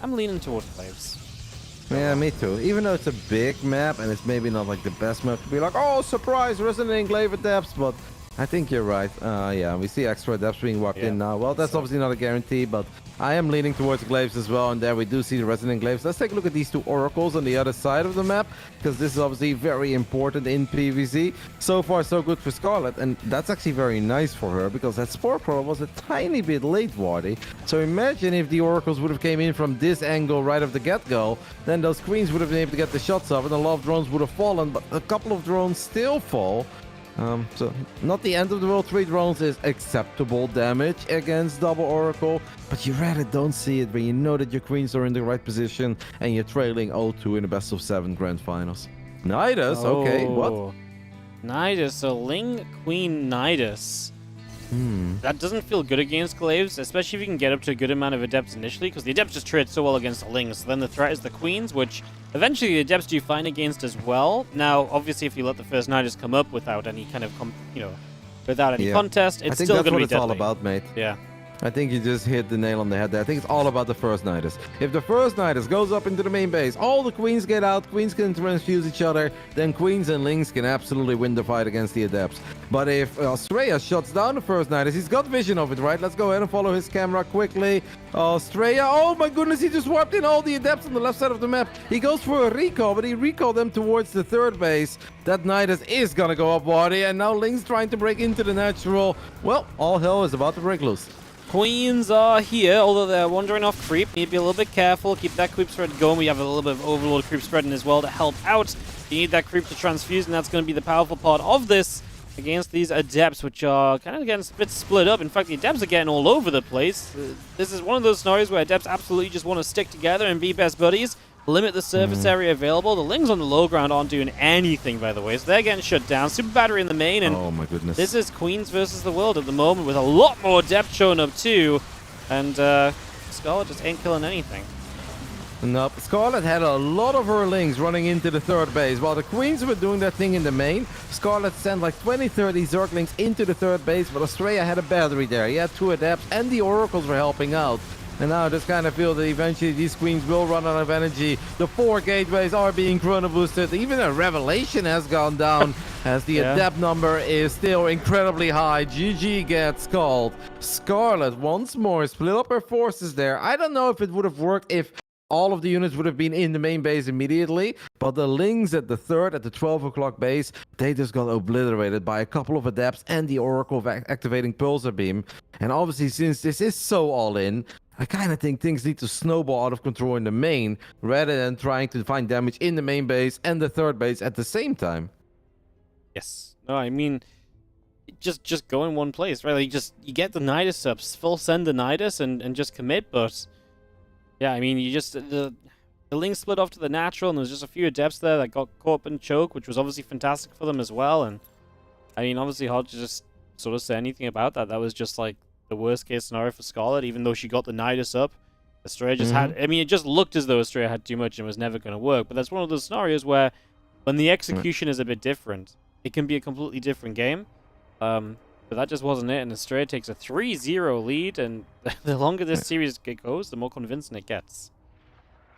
I'm leaning towards Glaives. Yeah, me too. Even though it's a big map and it's maybe not like the best map to be like, oh, surprise, Resident Enclave adepts, but I think you're right. Yeah, we see extra adepts being walked in now. Well, that's obviously not a guarantee, but I am leaning towards Glaives as well, and there we do see the Resident Glaives. Let's take a look at these two Oracles on the other side of the map, because this is obviously very important in PvZ. So far, so good for Scarlett, and that's actually very nice for her, because that Spore Pro was a tiny bit late, Wardy. So imagine if the Oracles would have came in from this angle right off the get-go, then those Queens would have been able to get the shots off, and a lot of drones would have fallen, but a couple of drones still fall. So not the end of the world. 3 drones is acceptable damage against double Oracle, but you rather don't see it when you know that your queens are in the right position and you're trailing 0-2 in the best of 7 grand finals. Nidus, okay, what? Nidus, so Ling Queen Nidus. That doesn't feel good against Glaives, especially if you can get up to a good amount of Adepts initially, because the Adepts just trade so well against the Lings. So then the threat is the Queens, which eventually the Adepts do fine against as well. Now, obviously, if you let the first Nidus come up without any kind of, without any contest, it's still going to be deadly. I think that's what it's all about, mate. Yeah. I think you just hit the nail on the head there. I think it's all about the first Nidus. If the first Nidus goes up into the main base, all the Queens get out, Queens can transfuse each other, then Queens and Lings can absolutely win the fight against the Adepts. But if Astrea shuts down the first Nidus, he's got vision of it, right? Let's go ahead and follow his camera quickly. Astrea, oh my goodness, he just warped in all the Adepts on the left side of the map. He goes for a recall, but he recalled them towards the third base. That Nidus is gonna go up, Wardy, and now Lings trying to break into the natural. Well, all hell is about to break loose. Queens are here, although they're wandering off creep. Need to be a little bit careful, keep that creep spread going. We have a little bit of Overlord creep spreading as well to help out. You need that creep to transfuse, and that's going to be the powerful part of this against these Adepts, which are kind of getting a bit split up. In fact, the Adepts are getting all over the place. This is one of those scenarios where Adepts absolutely just want to stick together and be best buddies. Limit the surface area available. The Lings on the low ground aren't doing anything, by the way, so they're getting shut down. Super Battery in the main, and oh my goodness, this is Queens versus the world at the moment, with a lot more depth showing up too, and Scarlett just ain't killing anything. Nope. Scarlett had a lot of her Lings running into the third base. While the Queens were doing their thing in the main, Scarlett sent like 20-30 Zerglings into the third base, but Astrea had a battery there. He had 2 Adepts, and the Oracles were helping out. And now I just kind of feel that eventually these Queens will run out of energy. The 4 gateways are being chrono boosted. Even a Revelation has gone down as the Adept number is still incredibly high. GG gets called. Scarlett once more split up her forces there. I don't know if it would have worked if all of the units would have been in the main base immediately, but the Lings at the 3rd, at the 12 o'clock base, they just got obliterated by a couple of Adepts and the Oracle activating Pulsar Beam. And obviously, since this is so all-in, I kind of think things need to snowball out of control in the main, rather than trying to find damage in the main base and the third base at the same time. Yes. No, I mean, just go in one place, right? Like, you get the Nidus up, full send the Nidus and just commit, but yeah, I mean, you just, the Lings split off to the natural, and there's just a few Adepts there that got caught up in choke, which was obviously fantastic for them as well, and I mean, obviously hard to just sort of say anything about that. That was just like the worst case scenario for Scarlett, even though she got the Nidus up. Astrea just had, I mean, it just looked as though Astrea had too much and was never going to work, but that's one of those scenarios where when the execution is a bit different, it can be a completely different game. But that just wasn't it, and Astrea takes a 3-0 lead, and the longer this series goes, the more convincing it gets.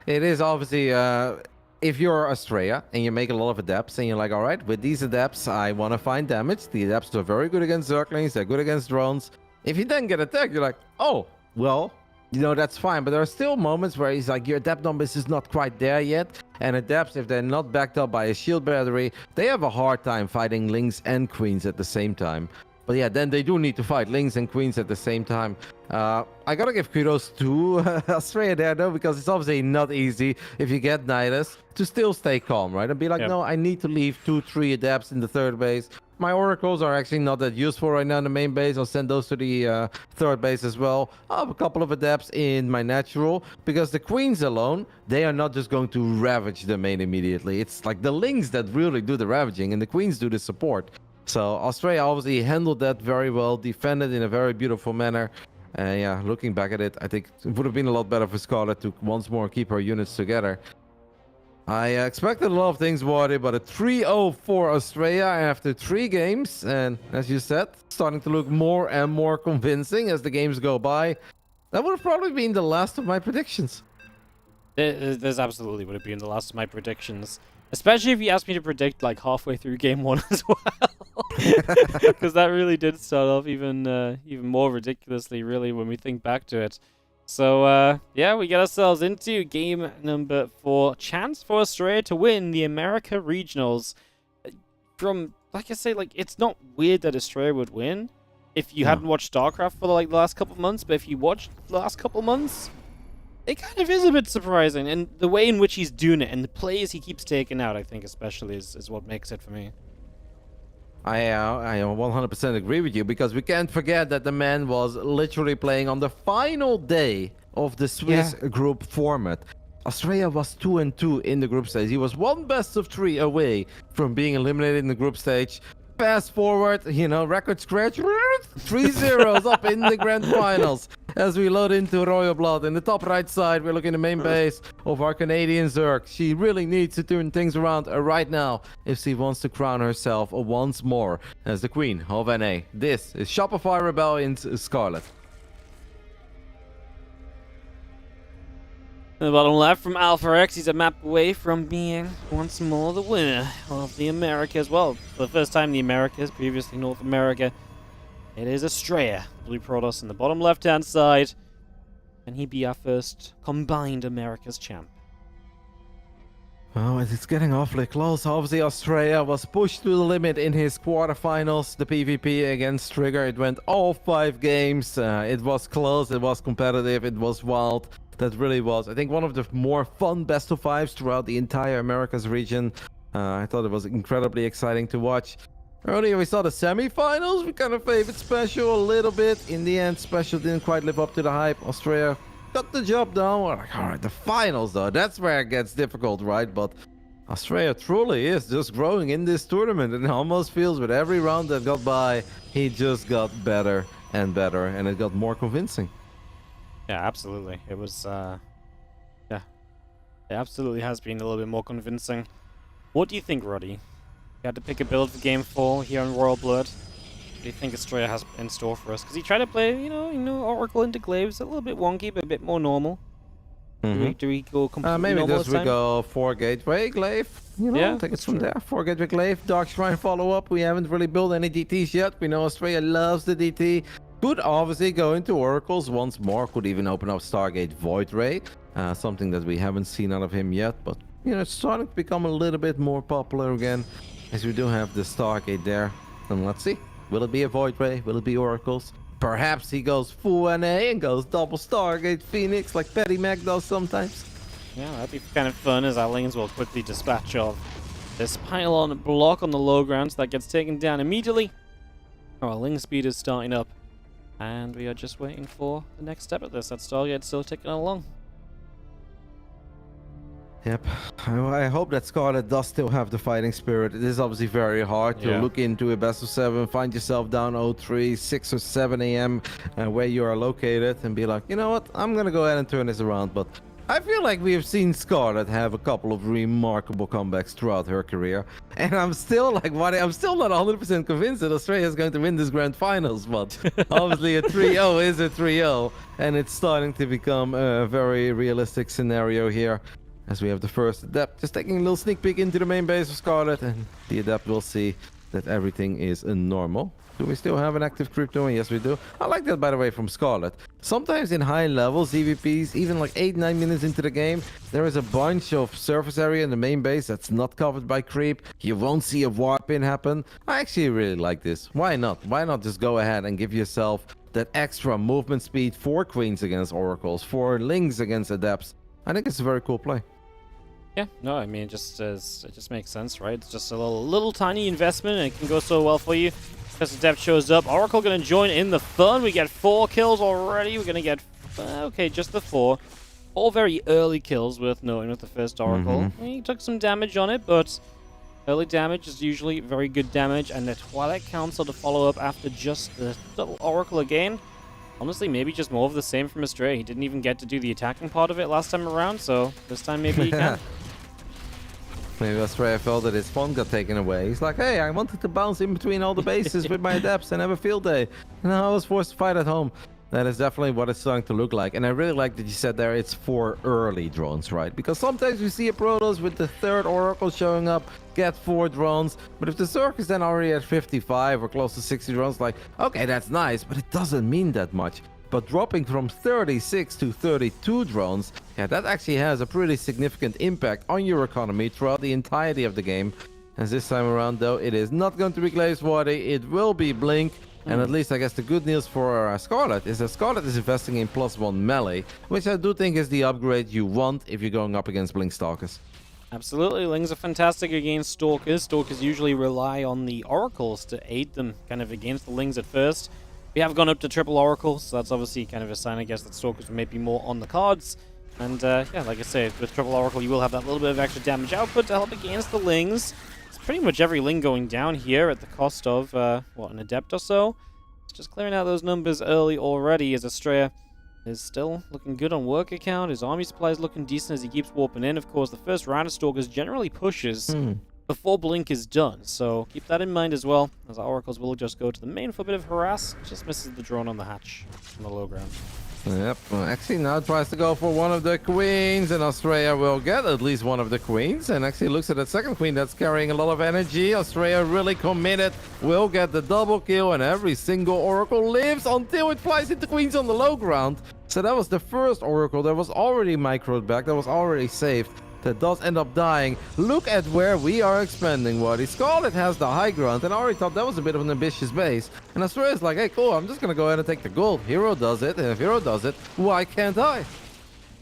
It is obviously, if you're Astrea and you make a lot of adepts and you're like, all right, with these adepts, I want to find damage. The adepts are very good against Zerglings, they're good against drones. If you then get attacked, you're like, oh, well, you know, that's fine. But there are still moments where he's like, your adept numbers is not quite there yet. And adepts, if they're not backed up by a shield battery, they have a hard time fighting lings and queens at the same time. But yeah, then they do need to fight lings and queens at the same time. I gotta give kudos to Astrea there, though, because it's obviously not easy if you get Nidus to still stay calm, right? And be like, no, I need to leave 2-3 adepts in the third base. My oracles are actually not that useful right now in the main base. I'll send those to the third base as well. I have a couple of adepts in my natural, because the queens alone, they are not just going to ravage the main immediately. It's like the lings that really do the ravaging, and the queens do the support. So Astrea obviously handled that very well, defended in a very beautiful manner. Yeah, looking back at it, I think it would have been a lot better for Scarlett to once more keep her units together. I expected a lot of things, Wardy, but a 3-0 for Astrea after 3 games. And as you said, starting to look more and more convincing as the games go by. That would have probably been the last of my predictions. There's absolutely would have been the last of my predictions. Especially if you asked me to predict like halfway through game 1 as well. Because that really did start off even more ridiculously, really, when we think back to it. So, yeah, we get ourselves into game number 4. Chance for Astrea to win the America Regionals. From, like I say, like, it's not weird that Astrea would win if you hadn't watched StarCraft for like the last couple months, but if you watched the last couple months, it kind of is a bit surprising. And the way in which he's doing it and the plays he keeps taking out, I think especially is what makes it for me. I 100% agree with you, because we can't forget that the man was literally playing on the final day of the Swiss group format. Astrea was 2-2 in the group stage. He was 1 best of 3 away from being eliminated in the group stage. Fast forward, you know, record scratch, 3-0s up in the grand finals as we load into Royal Blood. In the top right side, we're looking at the main base of our Canadian Zerg. She really needs to turn things around right now if she wants to crown herself once more as the Queen of NA. This is Shopify Rebellion's Scarlett. In the bottom left from Alpha X, he's a map away from being once more the winner of the Americas. Well, for the first time in the Americas, previously North America. It is Astrea, Blue Protoss in the bottom left-hand side. Can he be our first combined Americas champ? Oh, it's getting awfully close. Obviously, Astrea was pushed to the limit in his quarterfinals. The PvP against Trigger, it went all 5 games. It was close, it was competitive, it was wild. That really was, I think, one of the more fun best of 5s throughout the entire Americas region. I thought it was incredibly exciting to watch. Earlier we saw the semi-finals. We kind of favored Special a little bit. In the end, Special didn't quite live up to the hype. Astrea got the job done. We're like, all right, the finals though, that's where it gets difficult, right? But Astrea truly is just growing in this tournament. And it almost feels with every round that got by, he just got better and better, and it got more convincing. Yeah, absolutely. It was, yeah. It absolutely has been a little bit more convincing. What do you think, Roddy? You had to pick a build for Game 4 here on Royal Blood. What do you think Astrea has in store for us? Because he tried to play, you know, Oracle into Glaives, a little bit wonky, but a bit more normal. Do we go completely maybe normal this this we time? go 4 Gateway Glaive. You know, Yeah, take it that's from true. there. 4 Gateway Glaive, Dark Shrine follow-up. We haven't really built any DTs yet. We know Astrea loves the DT. Could obviously go into Oracles once more. Could even open up Stargate Void Ray. Something that we haven't seen out of him yet. But, you know, it's starting to become a little bit more popular again. As we do have the Stargate there. And let's see. Will it be a Void Ray? Will it be Oracles? Perhaps he goes full NA and goes double Stargate Phoenix like Petty Mac does sometimes. Yeah, that'd be kind of fun as our lanes will quickly dispatch of this pylon block on the low ground, so that gets taken down immediately. Our link speed is starting up, and we are just waiting for the next step of this. That Stargate's still ticking along. Yep. I hope that Scarlett does still have the fighting spirit. It is obviously very hard to look into a best of 7, find yourself down 0-3, 6 or 7 a.m. Where you are located and be like, you know what, I'm going to go ahead and turn this around. But I feel like we have seen Scarlett have a couple of remarkable comebacks throughout her career, and I'm still like, I'm still not 100% convinced that Astrea is going to win this grand finals. But obviously, a 3-0 is a 3-0, and it's starting to become a very realistic scenario here. As we have the first Adept just taking a little sneak peek into the main base of Scarlett, and the Adept will see that everything is normal. Do we still have an active creep doing? Yes, we do. I like that, by the way, from Scarlett. Sometimes in high levels, EVPs, even like 8-9 minutes into the game, there is a bunch of surface area in the main base that's not covered by creep. You won't see a warp in happen. I actually really like this. Why not? Why not just go ahead and give yourself that extra movement speed for Queens against Oracles, for Lings against Adepts? I think it's a very cool play. Yeah, no, I mean, it just makes sense, right? It's just a little tiny investment, and it can go so well for you. Because Adept shows up, Oracle going to join in the fun. We get 4 kills already. We're going to get, okay, just the 4. All very early kills, worth noting, with the first Oracle. He took some damage on it, but early damage is usually very good damage. And the Twilight Council to follow up after just the double Oracle again. Honestly, maybe just more of the same from Astrea. He didn't even get to do the attacking part of it last time around, so this time maybe he can. Maybe Astrea felt that his fun got taken away. He's like, hey, I wanted to bounce in between all the bases with my Adepts and have a field day. And I was forced to fight at home. That is definitely what it's starting to look like. And I really like that you said there it's 4 early drones, right? Because sometimes we see a Protoss with the 3rd Oracle showing up, get 4 drones. But if the Zerg is then already at 55 or close to 60 drones, like, okay, that's nice, but it doesn't mean that much. But dropping from 36 to 32 drones, yeah, that actually has a pretty significant impact on your economy throughout the entirety of the game. As this time around, though, it is not going to be Kelazhur, it will be Blink. And at least, I guess, the good news for Scarlett is that Scarlett is investing in +1 melee, which I do think is the upgrade you want if you're going up against Blink Stalkers. Absolutely, Lings are fantastic against Stalkers. Stalkers usually rely on the Oracles to aid them kind of against the Lings at first. We have gone up to triple Oracles, so that's obviously kind of a sign, I guess, that Stalkers may be more on the cards. And yeah, like I say, with triple Oracle, you will have that little bit of extra damage output to help against the Lings. It's pretty much every Ling going down here at the cost of, what, an Adept or so? It's just clearing out those numbers early already, as Astrea is still looking good on work account. His army supply is looking decent as he keeps warping in. Of course, the first round of Stalkers generally pushes before Blink is done, so keep that in mind as well, as our Oracles will just go to the main for a bit of harass. Just misses the drone on the hatch on the low ground. Yep, well, actually now tries to go for one of the queens, and Astrea will get at least one of the queens, and actually looks at that second queen that's carrying a lot of energy. Astrea really committed, will get the double kill, and every single Oracle lives until it flies into queens on the low ground. So that was the first Oracle that was already microed back, that was already saved. That does end up dying. Look at where we are expanding, Waddy. Scarlett has the high ground, and I already thought that was a bit of an ambitious base. And Astrea is like, hey, cool, I'm just going to go ahead and take the gold. Hero does it, and if Hero does it, why can't I?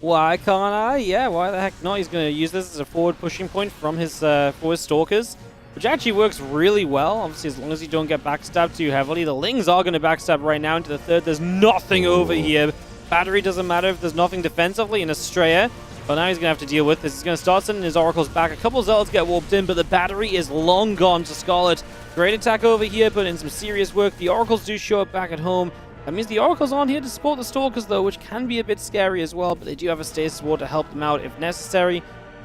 Why can't I? Yeah, why the heck not? He's going to use this as a forward pushing point from his for his Stalkers, which actually works really well. Obviously, as long as you don't get backstabbed too heavily. The Lings are going to backstab right now into the 3rd. There's nothing over here. Battery doesn't matter if there's nothing defensively in Astrea. But now he's going to have to deal with this. He's going to start sending his Oracles back. A couple Zealots get warped in, but the battery is long gone to Scarlett. Great attack over here, put in some serious work. The Oracles do show up back at home. That means the Oracles aren't here to support the Stalkers, though, which can be a bit scary as well. But they do have a Stasis Ward to help them out if necessary.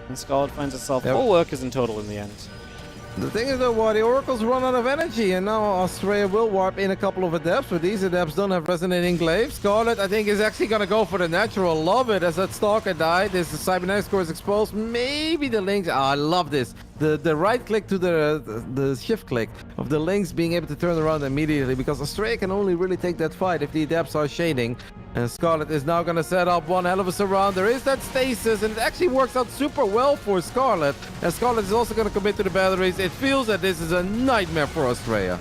And Scarlett finds herself 4 workers in total in the end. The thing is, though, the Oracles run out of energy, and now Astrea will warp in a couple of Adepts, but these Adepts don't have Resonating Glaive. Scarlett, I think, is actually going to go for the natural. Love it, as that Stalker died. This Cybernetics Core is exposed. Maybe the Lings... Oh, I love this. The right click to the shift click of the Lings being able to turn around immediately, because Astrea can only really take that fight if the Adepts are shading. And Scarlett is now going to set up one hell of a surround. There is that stasis, and it actually works out super well for Scarlett. And Scarlett is also going to commit to the batteries. It feels that this is a nightmare for Astrea.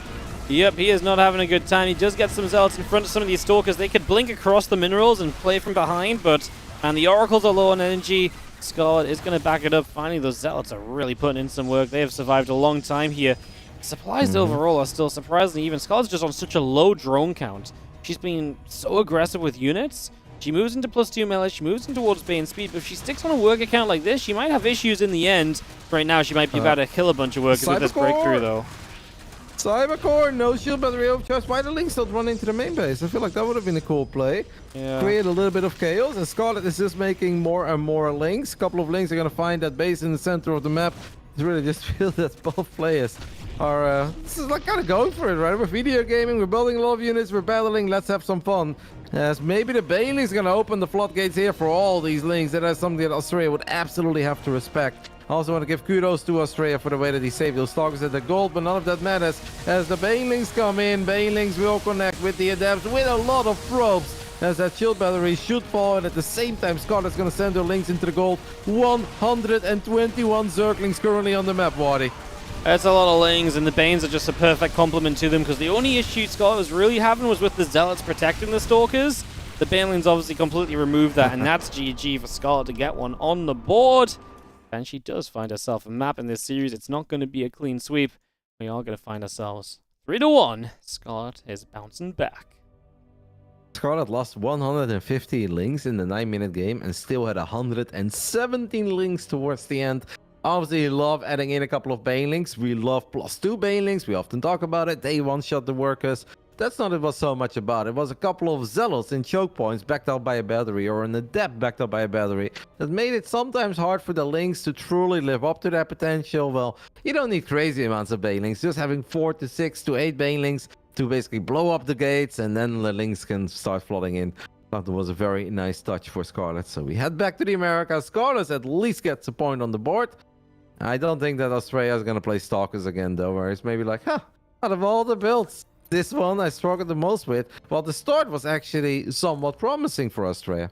Yep, he is not having a good time. He does get some Zealots in front of some of these Stalkers. They could blink across the minerals and play from behind, and the Oracles are low on energy. Scarlett is going to back it up. Finally, those Zealots are really putting in some work. They have survived a long time here. Supplies overall are still surprisingly even. Scarlett's just on such a low drone count. She's been so aggressive with units. She moves into +2 melee, she moves in towards Bane speed, but if she sticks on a work account like this, she might have issues in the end. Right now, she might be about to kill a bunch of workers with this breakthrough, though. Cybercore, no shield battery overcharge. Why the Lynx not run into the main base? I feel like that would have been a cool play. Yeah. Create a little bit of chaos, and Scarlett is just making more and more Lynx. A couple of Lynx are going to find that base in the center of the map. It's really just feel that both players are this is like kind of going for it, right? We're video gaming, we're building a lot of units, we're battling, let's have some fun. As maybe the Bailey's going to open the floodgates here for all these Lynx. That is something that Astrea would absolutely have to respect. I also want to give kudos to Astrea for the way that he saved those Stalkers at the gold, but none of that matters. As the Banelings come in, Banelings will connect with the Adepts with a lot of probes. As that shield battery should fall, and at the same time, Scarlett's going to send her Lynx into the gold. 121 Zerglings currently on the map, Waddy. That's a lot of Lings, and the Banes are just a perfect complement to them, because the only issue Scarlett was really having was with the Zealots protecting the Stalkers. The Banelings obviously completely removed that, and that's GG for Scarlett to get one on the board. And she does find herself a map in this series. It's not going to be a clean sweep. We are going to find ourselves 3-1. Scarlett is bouncing back. Scarlett lost 150 Lynx in the 9-minute game and still had 117 Lynx towards the end. Obviously, love adding in a couple of Banelings. We love +2 Banelings. We often talk about it. They one-shot the workers. That's not what it was so much about. It was a couple of Zealots in choke points backed up by a battery, or an Adept backed up by a battery, that made it sometimes hard for the Lynx to truly live up to their potential. Well, you don't need crazy amounts of Banelings. Just having 4 to 6 to 8 Banelings to basically blow up the gates, and then the Lynx can start flooding in. That was a very nice touch for Scarlett. So we head back to the Americas. Scarlett at least gets a point on the board. I don't think that Astrea is going to play Stalkers again, though, where it's maybe like, out of all the builds, this one I struggled the most with. Well, the start was actually somewhat promising for Astrea.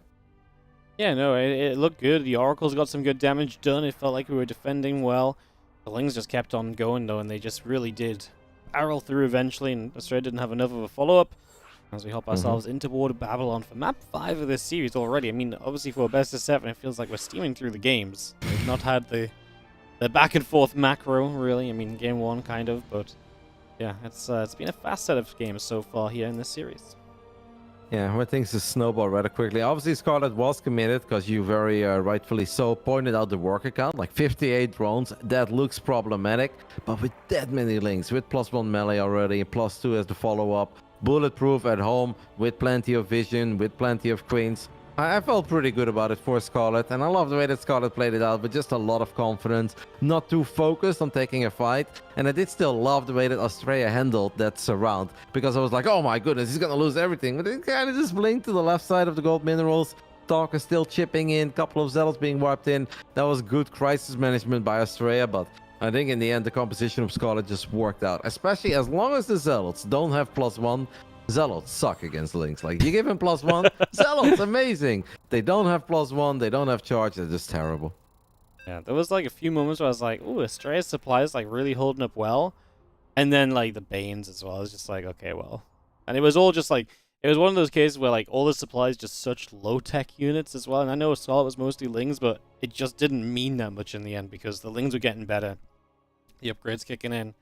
Yeah, no, it looked good. The Oracles got some good damage done. It felt like we were defending well. The Lings just kept on going, though, and they just really did barrel through eventually, and Astrea didn't have enough of a follow-up. As we hop ourselves into Water Babylon for map 5 of this series already. I mean, obviously for a best of 7, it feels like we're steaming through the games. We've not had the back and forth macro, really. I mean, game 1 kind of, but yeah, it's been a fast set of games so far here in this series. Yeah, where things just snowball rather quickly. Obviously, Scarlett was committed, because you very rightfully so pointed out the worker count, like 58 drones. That looks problematic, but with that many Lynx, with +1 melee already, +2 as the follow-up, bulletproof at home, with plenty of vision, with plenty of queens, I felt pretty good about it for Scarlett, and I love the way that Scarlett played it out with just a lot of confidence, not too focused on taking a fight. And I did still love the way that Astrea handled that surround, because I was like, oh my goodness, he's gonna lose everything. But it kind of just blinked to the left side of the gold minerals. Stalker still chipping in, couple of Zealots being wiped in. That was good crisis management by Astrea, but I think in the end the composition of Scarlett just worked out, especially as long as the Zealots don't have +1. Zealots suck against Lynx. Like, you give him +1, Zealots, amazing. They don't have +1, they don't have charge, they're just terrible. Yeah, there was like a few moments where I was like, ooh, Astrea's supply is like really holding up well. And then like the Banes as well. I was just like, okay, well. And it was all just like, it was one of those cases where like all the supplies just such low-tech units as well. And I know Scarlett was mostly Lings, but it just didn't mean that much in the end, because the Lings were getting better. The upgrades kicking in.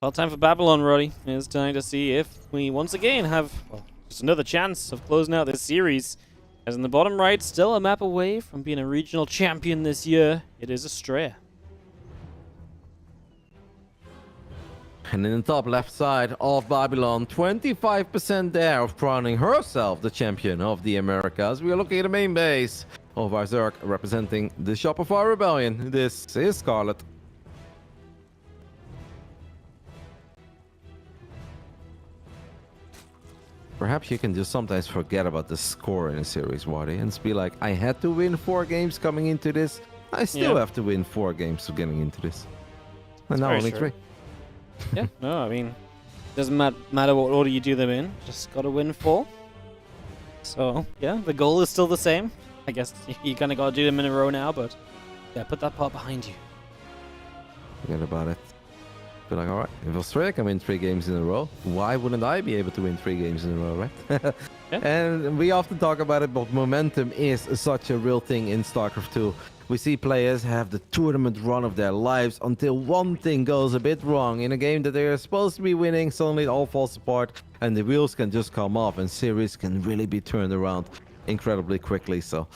Well, time for Babylon, Roddy. It's time to see if we once again have, well, just another chance of closing out this series. As in the bottom right, still a map away from being a regional champion this year, it is Astrea. And in the top left side of Babylon, 25% there of crowning herself the champion of the Americas. We are looking at the main base of our Zerg representing the Shopify Rebellion. This is Scarlett. Perhaps you can just sometimes forget about the score in a series, Waddy, and just be like, I had to win 4 games coming into this. I still have to win 4 games getting into this. And now only 3. Yeah, no, I mean, doesn't matter what order you do them in. Just got to win 4. So, yeah, the goal is still the same. I guess you kind of got to do them in a row now, but yeah, put that part behind you. Forget about it. Be like, all right, if Australia can win 3 games in a row, why wouldn't I be able to win 3 games in a row, right? Yeah. And we often talk about it, but momentum is such a real thing in StarCraft 2. We see players have the tournament run of their lives until one thing goes a bit wrong in a game that they're supposed to be winning. Suddenly it all falls apart, and the wheels can just come off, and series can really be turned around incredibly quickly. So,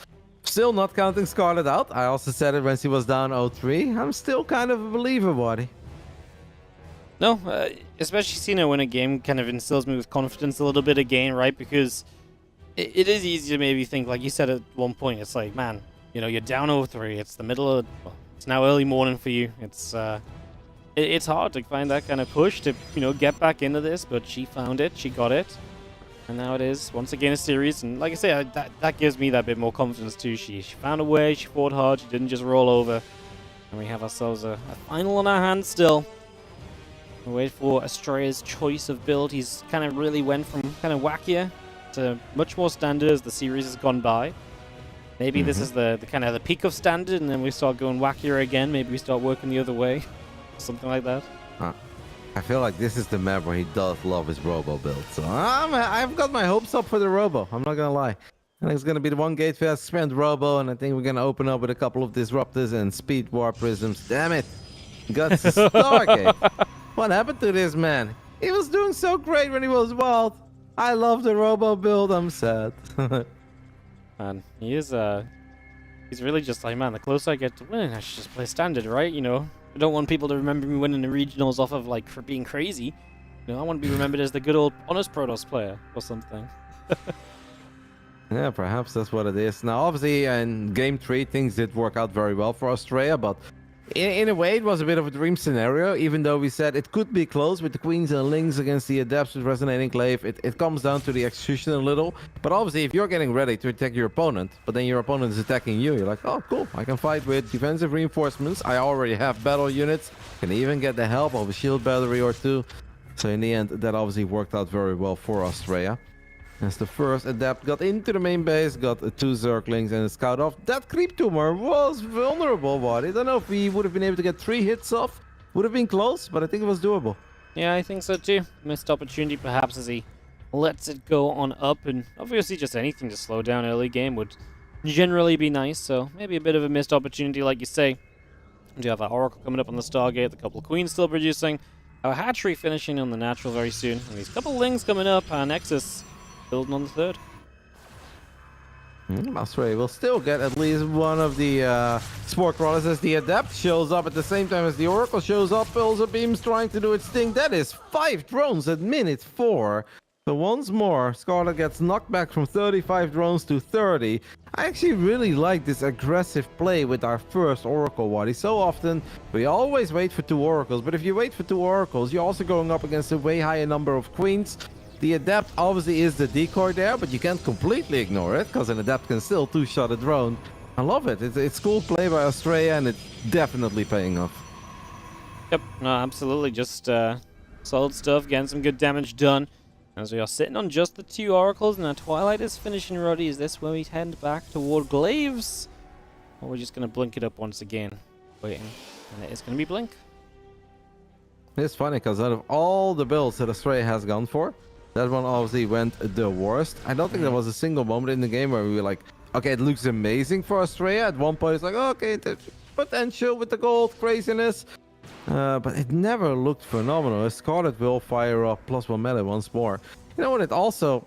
still not counting Scarlett out. I also said it when she was down 0-3. I'm still kind of a believer, Waddy. No, especially seeing her win a game kind of instills me with confidence a little bit again, right? Because it is easy to maybe think, like you said at one point, it's like, man, you know, you're down 0-3. It's the middle of, well, it's now early morning for you. It's hard to find that kind of push to, you know, get back into this, but she found it, she got it, and now it is once again a series. And like I say, that gives me that bit more confidence too. She found a way, she fought hard, she didn't just roll over, and we have ourselves a final on our hands still. We wait for Astrea's choice of build. He's kind of really went from kind of wackier to much more standard as the series has gone by. Maybe this is the kind of the peak of standard, and then we start going wackier again. Maybe we start working the other way, something like that. I feel like this is the map where he does love his Robo build. So I've got my hopes up for the Robo. I'm not gonna lie. I think it's gonna be the one gate fast spent Robo, and I think we're gonna open up with a couple of disruptors and speed war prisms. Damn it! Got to Stargate. What happened to this man? He was doing so great when he was wild. I love the Robo build. I'm sad. Man, he's really just like, man, the closer I get to winning, I should just play standard, right? You know, I don't want people to remember me winning the regionals off of, like, for being crazy. You know, I want to be remembered as the good old honest Protoss player or something. Yeah, perhaps that's what it is. Now, obviously, in Game 3, things did work out very well for Astrea, but in a way, it was a bit of a dream scenario, even though we said it could be close with the Queens and Lings against the Adepts with Resonating Glaive. It comes down to the execution a little. But obviously, if you're getting ready to attack your opponent, but then your opponent is attacking you, you're like, oh, cool, I can fight with defensive reinforcements. I already have battle units. Can even get the help of a shield battery or two. So in the end, that obviously worked out very well for Astrea. As the first Adept got into the main base, got 2 Zerglings and a Scout off. That Creep Tumor was vulnerable, but I don't know if we would have been able to get 3 hits off. Would have been close, but I think it was doable. Yeah, I think so too. Missed opportunity perhaps as he lets it go on up, and obviously just anything to slow down early game would generally be nice, so maybe a bit of a missed opportunity like you say. We do have our Oracle coming up on the Stargate, the couple of Queens still producing, our Hatchery finishing on the Natural very soon, and these couple of Lings coming up, our Nexus building on the third. Astrea will still get at least one of the Spore Crawlers as the Adept shows up at the same time as the Oracle shows up. Pulsar Beam's trying to do its thing. That is 5 drones at minute 4. So once more, Scarlett gets knocked back from 35 drones to 30. I actually really like this aggressive play with our first Oracle Wadi. So often, we always wait for 2 Oracles, but if you wait for 2 Oracles, you're also going up against a way higher number of Queens. The Adept obviously is the decoy there, but you can't completely ignore it, because an Adept can still 2-shot a drone. I love it. It's cool play by Astrea, and it's definitely paying off. Yep, no, absolutely. Just solid stuff, getting some good damage done. As we are sitting on just the 2 Oracles, and our Twilight is finishing ready. Is this where we head back toward Glaives? Or we're just going to blink it up once again? Waiting. And it is going to be blink. It's funny, because out of all the builds that Astrea has gone for, that one obviously went the worst. I don't think there was a single moment in the game where we were like, okay, it looks amazing for Astrea. At one point, it's like, okay, the potential with the gold craziness. But it never looked phenomenal. Scarlett will fire up +1 melee once more. You know what, it also...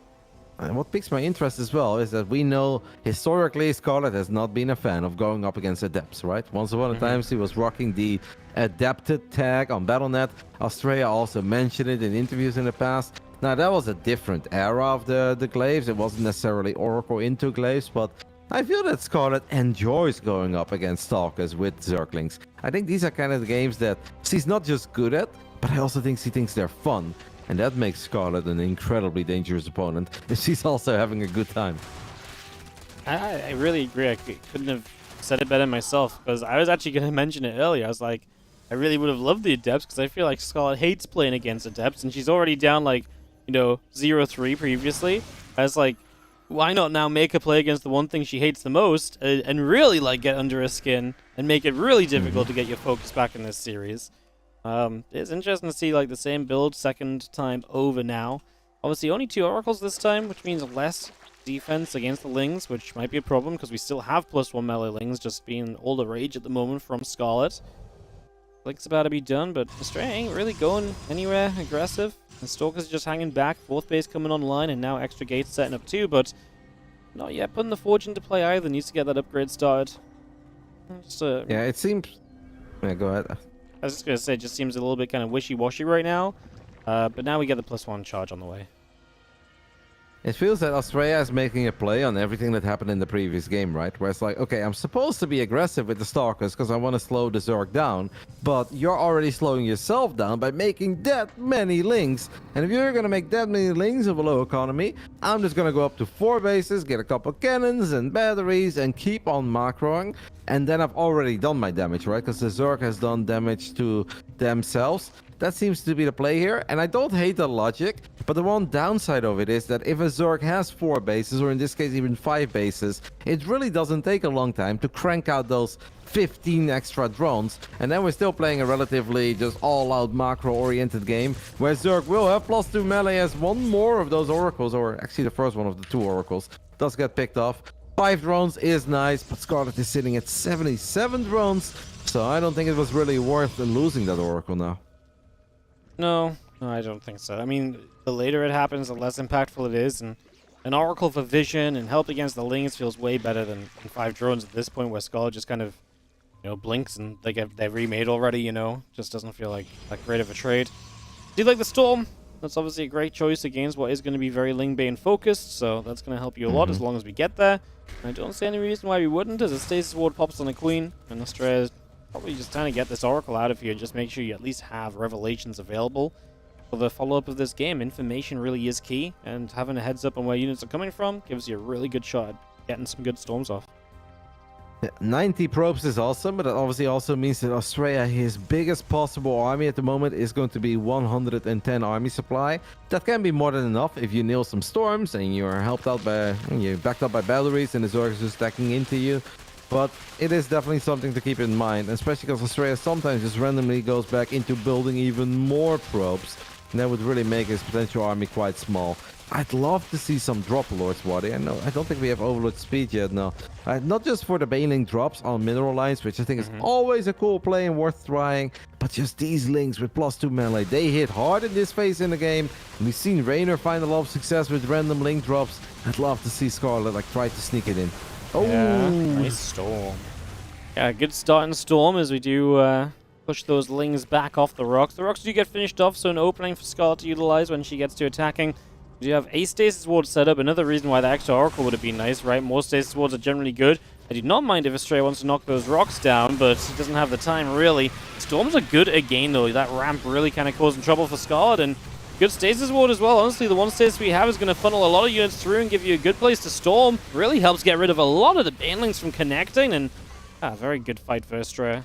what piques my interest as well is that we know historically Scarlett has not been a fan of going up against Adepts, right? Once upon a time, she was rocking the Adapted tag on Battle.net. Astrea also mentioned it in interviews in the past. Now, that was a different era of the Glaives. It wasn't necessarily Oracle into Glaives, but I feel that Scarlett enjoys going up against Stalkers with Zerglings. I think these are kind of the games that she's not just good at, but I also think she thinks they're fun. And that makes Scarlett an incredibly dangerous opponent if she's also having a good time. I really agree. I couldn't have said it better myself, because I was actually going to mention it earlier. I was like, I really would have loved the Adepts, because I feel like Scarlett hates playing against Adepts, and she's already down, like, you know, 0-3 previously. I was like, why not now make her play against the one thing she hates the most, and really, like, get under her skin, and make it really difficult to get your focus back in this series. It's interesting to see, like, the same build second time over now. Obviously, only 2 Oracles this time, which means less defense against the Lings, which might be a problem, because we still have +1 melee Lings, just being all the rage at the moment from Scarlett. Blink's about to be done, but Astrea ain't really going anywhere aggressive. The Stalkers are just hanging back, 4th base coming online, and now extra gates setting up too, but not yet putting the Forge into play either. Needs to get that upgrade started. Yeah, it seems... Yeah, go ahead. I was just gonna say, it just seems a little bit kind of wishy-washy right now. But now we get the +1 charge on the way. It feels that Astrea is making a play on everything that happened in the previous game, right? Where it's like, okay, I'm supposed to be aggressive with the Stalkers because I want to slow the Zerg down, but you're already slowing yourself down by making that many links. And if you're going to make that many links of a low economy, I'm just going to go up to 4 bases, get a couple cannons and batteries, and keep on macroing. And then I've already done my damage, right? Because the Zerg has done damage to themselves. That seems to be the play here, and I don't hate the logic, but the one downside of it is that if a Zerg has 4 bases, or in this case even 5 bases, it really doesn't take a long time to crank out those 15 extra drones, and then we're still playing a relatively just all-out macro-oriented game, where Zerg will have +2 melee as one more of those oracles, or actually the first one of the 2 oracles, does get picked off. 5 drones is nice, but Scarlett is sitting at 77 drones, so I don't think it was really worth losing that oracle now. No, I don't think so. I mean, the later it happens, the less impactful it is, and an Oracle for vision and help against the Lings feels way better than 5 drones at this point, where Scarlett just kind of, blinks and they're remade already, just doesn't feel like that great of a trade. Do you like the Storm? That's obviously a great choice against what is going to be very Ling-Bane focused, so that's going to help you a lot as long as we get there. I don't see any reason why we wouldn't, as a Stasis Ward pops on the Queen, and Astrea is probably just trying to get this Oracle out of here, just make sure you at least have Revelations available for the follow-up of this game. Information really is key, and having a heads up on where units are coming from gives you a really good shot at getting some good storms off. 90 probes is awesome, but that obviously also means that Astrea, his biggest possible army at the moment, is going to be 110 army supply. That can be more than enough if you nail some storms and you're backed up by batteries and the Zerg is just stacking into you. But it is definitely something to keep in mind, especially because Astrea sometimes just randomly goes back into building even more probes, and that would really make his potential army quite small. I'd love to see some drop lords, Waddy. I don't think we have Overlord speed yet, no. Not just for the Baneling drops on mineral lines, which I think is always a cool play and worth trying, but just these links with +2 melee. They hit hard in this phase in the game. We've seen Reynor find a lot of success with random link drops. I'd love to see Scarlett try to sneak it in. Oh, yeah, nice Storm. Yeah, good start in Storm as we do push those Lings back off the rocks. The rocks do get finished off, so an opening for Scarlett to utilize when she gets to attacking. We do have a Stasis Ward set up. Another reason why the extra Oracle would have been nice, right? More Stasis Wards are generally good. I do not mind if Astrea wants to knock those rocks down, but he doesn't have the time, really. Storms are good again, though. That ramp really kind of causing trouble for Scarlett, and good Stasis Ward as well. Honestly, the one Stasis we have is going to funnel a lot of units through and give you a good place to storm. Really helps get rid of a lot of the Banelings from connecting, and very good fight for Astrea.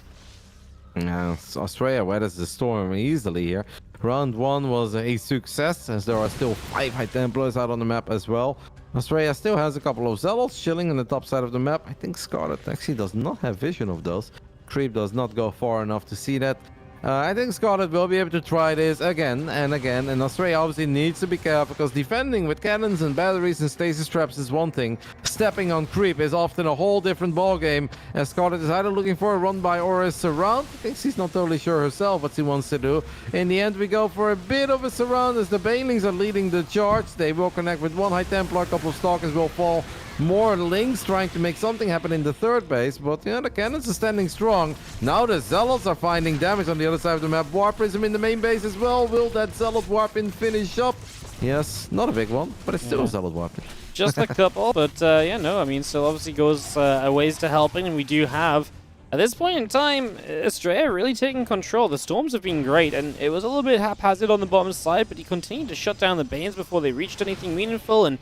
Yeah, so Astrea weathers the storm easily here. Round 1 was a success, as there are still 5 High Templars out on the map as well. Astrea still has a couple of Zealots chilling on the top side of the map. I think Scarlett actually does not have vision of those. Creep does not go far enough to see that. I think Scarlett will be able to try this again and again, and Astrea obviously needs to be careful, because defending with cannons and batteries and stasis traps is one thing. Stepping on creep is often a whole different ballgame, as Scarlett is either looking for a run-by or a surround. I think she's not totally sure herself what she wants to do. In the end, we go for a bit of a surround, as the Banelings are leading the charge. They will connect with 1 High Templar, a couple of Stalkers will fall. More Lings trying to make something happen in the 3rd base, but the cannons are standing strong. Now the Zealots are finding damage on the other side of the map. Warp Prism in the main base as well. Will that Zealot Warp in finish up? Yes, not a big one, but it's still a Zealot Warp. Just a couple, but still obviously goes a ways to helping, and we do have, at this point in time, Astrea really taking control. The Storms have been great, and it was a little bit haphazard on the bottom side, but he continued to shut down the Banes before they reached anything meaningful, and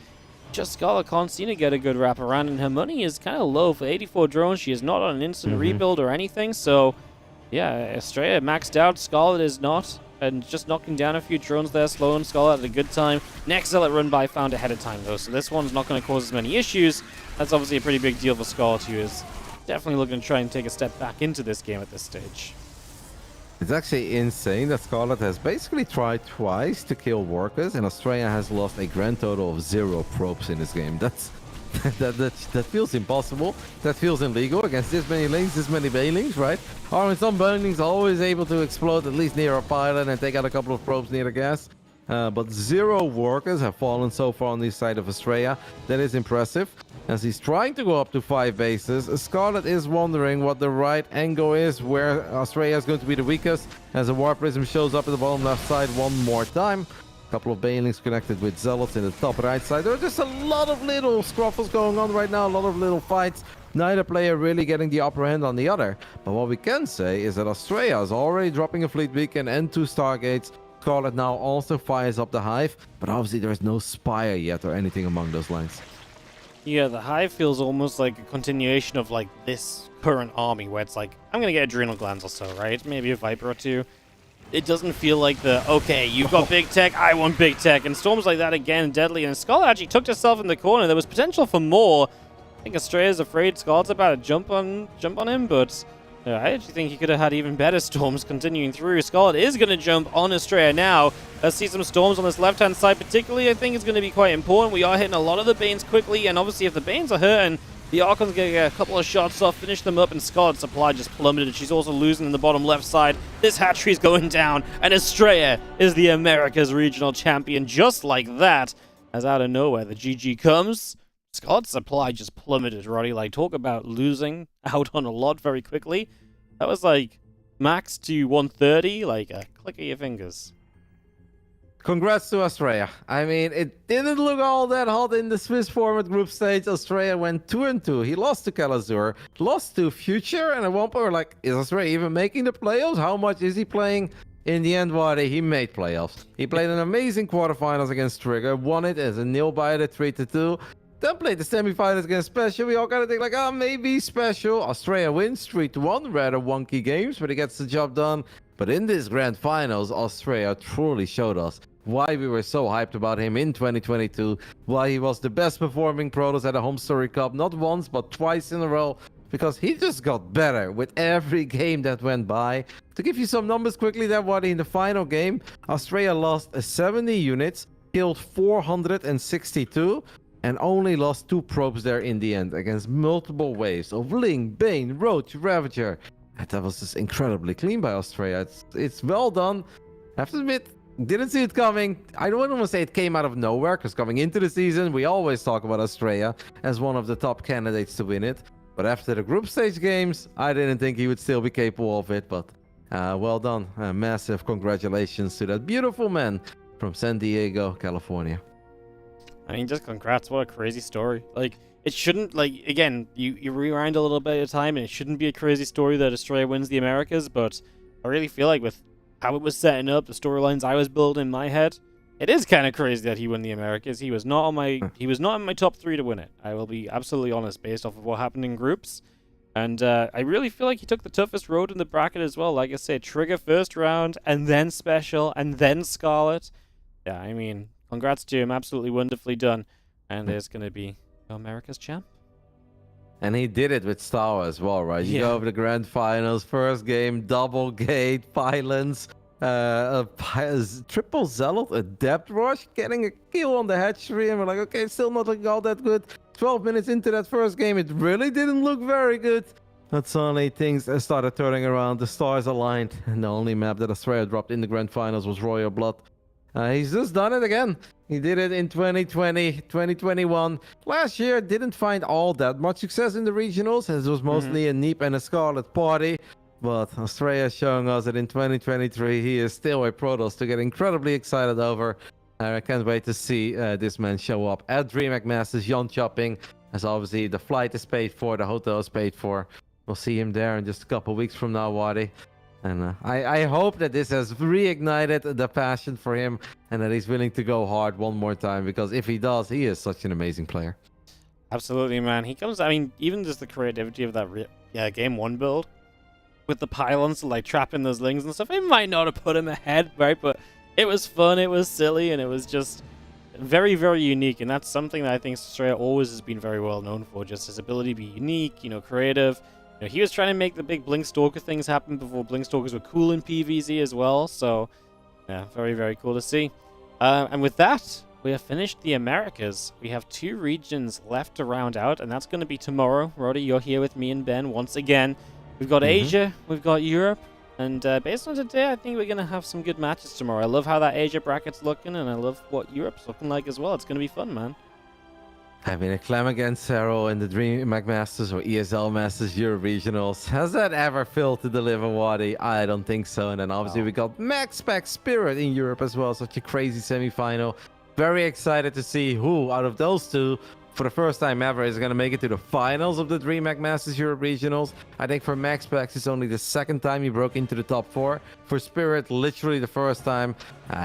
just Scarlett can't seem to get a good wrap around, and her money is kind of low. For 84 drones, she is not on an instant rebuild or anything, so yeah, Astrea maxed out, Scarlett is not, and just knocking down a few drones there, slowing Scarlett at a good time. Next Zealot run by found ahead of time though, so this one's not going to cause as many issues. That's obviously a pretty big deal for Scarlett, who is definitely looking to try and take a step back into this game at this stage. It's actually insane that Scarlett has basically tried twice to kill workers, and Astrea has lost a grand total of 0 probes in this game. That feels impossible. That feels illegal against this many Lings, this many Banelings, right? Some Banelings are always able to explode at least near a pylon and take out a couple of probes near the gas. but 0 workers have fallen so far on the side of Astrea. That is impressive. As he's trying to go up to 5 bases, Scarlett is wondering what the right angle is, where Astrea is going to be the weakest, as a Warp Prism shows up at the bottom left side one more time. A couple of Banelings connected with Zealots in the top right side. There are just a lot of little scruffles going on right now, a lot of little fights. Neither player really getting the upper hand on the other. But what we can say is that Astrea is already dropping a Fleet Beacon and 2 Stargates. Scarlett now also fires up the Hive, but obviously there is no Spire yet or anything among those lines. Yeah, the Hive feels almost like a continuation of like this current army where it's like, I'm gonna get Adrenal Glands or so, right? Maybe a Viper or 2. It doesn't feel like the, okay, you've got big tech, I want big tech. And Storms like that again, deadly. And Scarlett actually tucked herself in the corner. There was potential for more. I think Astrea's afraid Scarlett's about to jump on him, but I actually think he could have had even better Storms continuing through. Scarlett is going to jump on Astrea now. Let's see some Storms on this left-hand side particularly. I think it's going to be quite important. We are hitting a lot of the Banes quickly, and obviously if the Banes are hurting, the Archon's going to get a couple of shots off, finish them up, and Scarlett's supply just plummeted. She's also losing in the bottom left side. This hatchery's going down, and Astrea is the America's regional champion just like that. As out of nowhere, the GG comes. Scarlett's supply just plummeted, Roddy. Like, talk about losing out on a lot very quickly. That was like max to 130, like a click of your fingers. Congrats to Astrea. I mean, it didn't look all that hot in the Swiss format group stage. Astrea went 2-2. He lost to Kelazhur, lost to Future, and at one point we're like, is Astrea even making the playoffs? How much is he playing? In the end, Wadi, he made playoffs. He played an amazing quarterfinals against Trigger, won it as a nail-biter 3-2. Then played the semifinals against Special. We all kind of think like, maybe Special. Astrea wins 3-1. Rather wonky games, but he gets the job done. But in this grand finals, Astrea truly showed us why we were so hyped about him in 2022. Why he was the best performing Protoss at a Home Story Cup. Not once, but twice in a row. Because he just got better with every game that went by. To give you some numbers quickly there, Wadi, in the final game, Astrea lost 70 units, killed 462. And only lost 2 probes there in the end against multiple waves of Ling, Bane, Roach, Ravager. And that was just incredibly clean by Astrea. It's well done. I have to admit, didn't see it coming. I don't want to say it came out of nowhere, because coming into the season, we always talk about Astrea as one of the top candidates to win it. But after the group stage games, I didn't think he would still be capable of it. But well done. Massive congratulations to that beautiful man from San Diego, California. I mean, just congrats. What a crazy story. Like, it shouldn't, like, again, you rewind a little bit of time, and it shouldn't be a crazy story that Astrea wins the Americas, but I really feel like with how it was setting up, the storylines I was building in my head, it is kind of crazy that he won the Americas. He was not in my top 3 to win it. I will be absolutely honest, based off of what happened in groups. And I really feel like he took the toughest road in the bracket as well. Like I said, Trigger first round, and then Special, and then Scarlett. Yeah, I mean, congrats to him. Absolutely wonderfully done. And there's going to be America's champ. And he did it with Star as well, right? You go over the grand finals, first game, double gate, Pylons, triple Zealot, a depth rush, getting a kill on the hatchery, and we're like, okay, still not looking all that good. 12 minutes into that first game, it really didn't look very good. But suddenly things started turning around, the stars aligned, and the only map that Astrea dropped in the grand finals was Royal Blood. He's just done it again. He did it in 2020, 2021. Last year, didn't find all that much success in the regionals, as it was mostly a Neep and a Scarlett party. But Astrea is showing us that in 2023, he is still a Protoss to get incredibly excited over. I can't wait to see this man show up at DreamHack Masters, Jonkoping, as obviously the flight is paid for, the hotel is paid for. We'll see him there in just a couple weeks from now, Wadi. And I hope that this has reignited the passion for him and that he's willing to go hard one more time, because if he does, he is such an amazing player. Absolutely, man. He comes, I mean, even just the creativity of that game 1 build with the pylons, like trapping those lings and stuff, it might not have put him ahead, right? But it was fun, it was silly, and it was just very, very unique. And that's something that I think Astrea always has been very well known for, just his ability to be unique, creative. He was trying to make the big Blink Stalker things happen before Blink Stalkers were cool in PvZ as well. So, yeah, very, very cool to see. And with that, we have finished the Americas. We have 2 regions left to round out, and that's going to be tomorrow. Roddy, you're here with me and Ben once again. We've got Asia, we've got Europe, And based on today, I think we're going to have some good matches tomorrow. I love how that Asia bracket's looking, and I love what Europe's looking like as well. It's going to be fun, man. I mean, a clam against Zero in the DreamHack Masters or ESL Masters Europe Regionals. Has that ever failed to deliver, Wadi? I don't think so. And then obviously we got MaxPax Spirit in Europe as well. Such a crazy semi-final. Very excited to see who out of those two, for the first time ever, is going to make it to the finals of the DreamHack Masters Europe Regionals. I think for MaxPax, it's only the second time he broke into the top 4. For Spirit, literally the first time.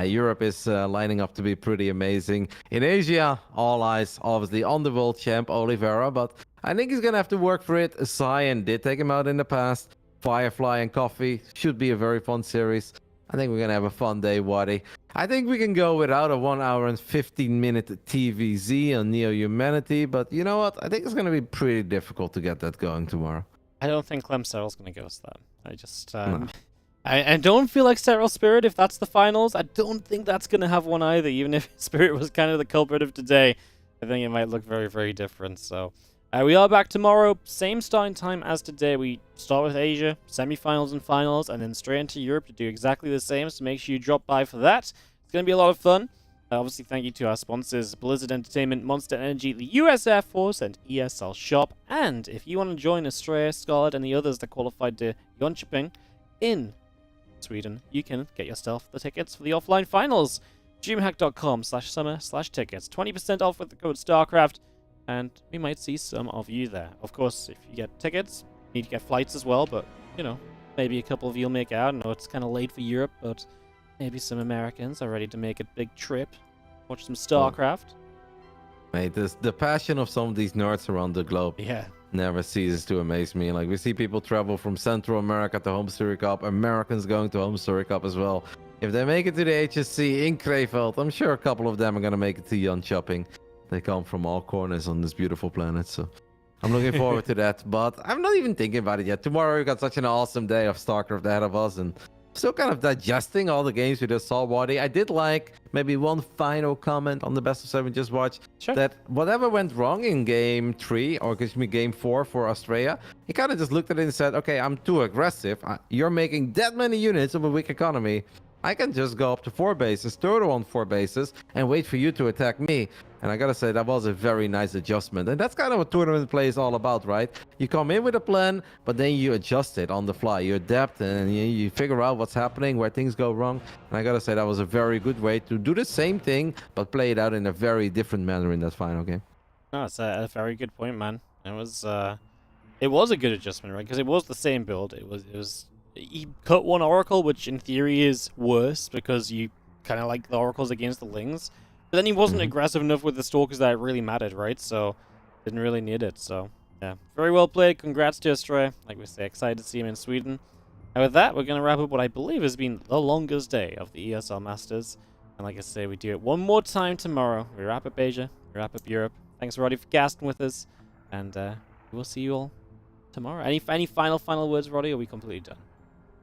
Europe is lining up to be pretty amazing. In Asia, all eyes obviously on the world champ, Oliveira, but I think he's going to have to work for it. Cyan did take him out in the past. Firefly and Coffee should be a very fun series. I think we're going to have a fun day, Wadi. I think we can go without a 1 hour and 15-minute TVZ on Neo Humanity, but you know what? I think it's going to be pretty difficult to get that going tomorrow. I don't think Clem Serral's going to go with that. I just... I don't feel like Serral Spirit, if that's the finals, I don't think that's going to have one either, even if Spirit was kind of the culprit of today. I think it might look very, very different, so... we are back tomorrow, same starting time as today. We start with Asia, semi-finals and finals, and then straight into Europe to do exactly the same, so make sure you drop by for that. It's going to be a lot of fun. Obviously, thank you to our sponsors, Blizzard Entertainment, Monster Energy, the US Air Force, and ESL Shop. And if you want to join Astrea, Scarlett, and the others that qualified to Jonkoping in Sweden, you can get yourself the tickets for the offline finals. DreamHack.com/summer/tickets. 20% off with the code StarCraft. And we might see some of you there. Of course, if you get tickets, you need to get flights as well, but, you know, maybe a couple of you will make out. I know it's kind of late for Europe, but maybe some Americans are ready to make a big trip. Watch some StarCraft. Mate, the passion of some of these nerds around the globe never ceases to amaze me. Like, we see people travel from Central America to Home Story Cup, Americans going to Home Story Cup as well. If they make it to the HSC in Krefeld, I'm sure a couple of them are going to make it to Jonkoping. They come from all corners on this beautiful planet, so I'm looking forward to that. But I'm not even thinking about it yet. Tomorrow we got such an awesome day of StarCraft ahead of us, and still kind of digesting all the games we just saw, Wadi. I did like maybe one final comment on the best of 7 just watched. Sure. That whatever went wrong in game 3, or excuse me, game 4 for Astrea, he kind of just looked at it and said, okay, I'm too aggressive. You're making that many units of a weak economy. I can just go up to 4 bases, total on 4 bases, and wait for you to attack me. And I gotta say, that was a very nice adjustment. And that's kind of what tournament play is all about, right? You come in with a plan, but then you adjust it on the fly. You adapt and you figure out what's happening, where things go wrong. And I gotta say, that was a very good way to do the same thing, but play it out in a very different manner in that final game. No, it's a very good point, man. It was a good adjustment, right? Because it was the same build. It was he cut one Oracle, which in theory is worse because you kind of like the Oracles against the Lings. But then he wasn't aggressive enough with the Stalkers that it really mattered, right? So, didn't really need it. So, yeah. Very well played. Congrats to Astrea. Like we say, excited to see him in Sweden. And with that, we're going to wrap up what I believe has been the longest day of the ESL Masters. And like I say, we do it one more time tomorrow. We wrap up Asia. We wrap up Europe. Thanks, Roddy, for casting with us. And we'll see you all tomorrow. Any final words, Roddy, or are we completely done?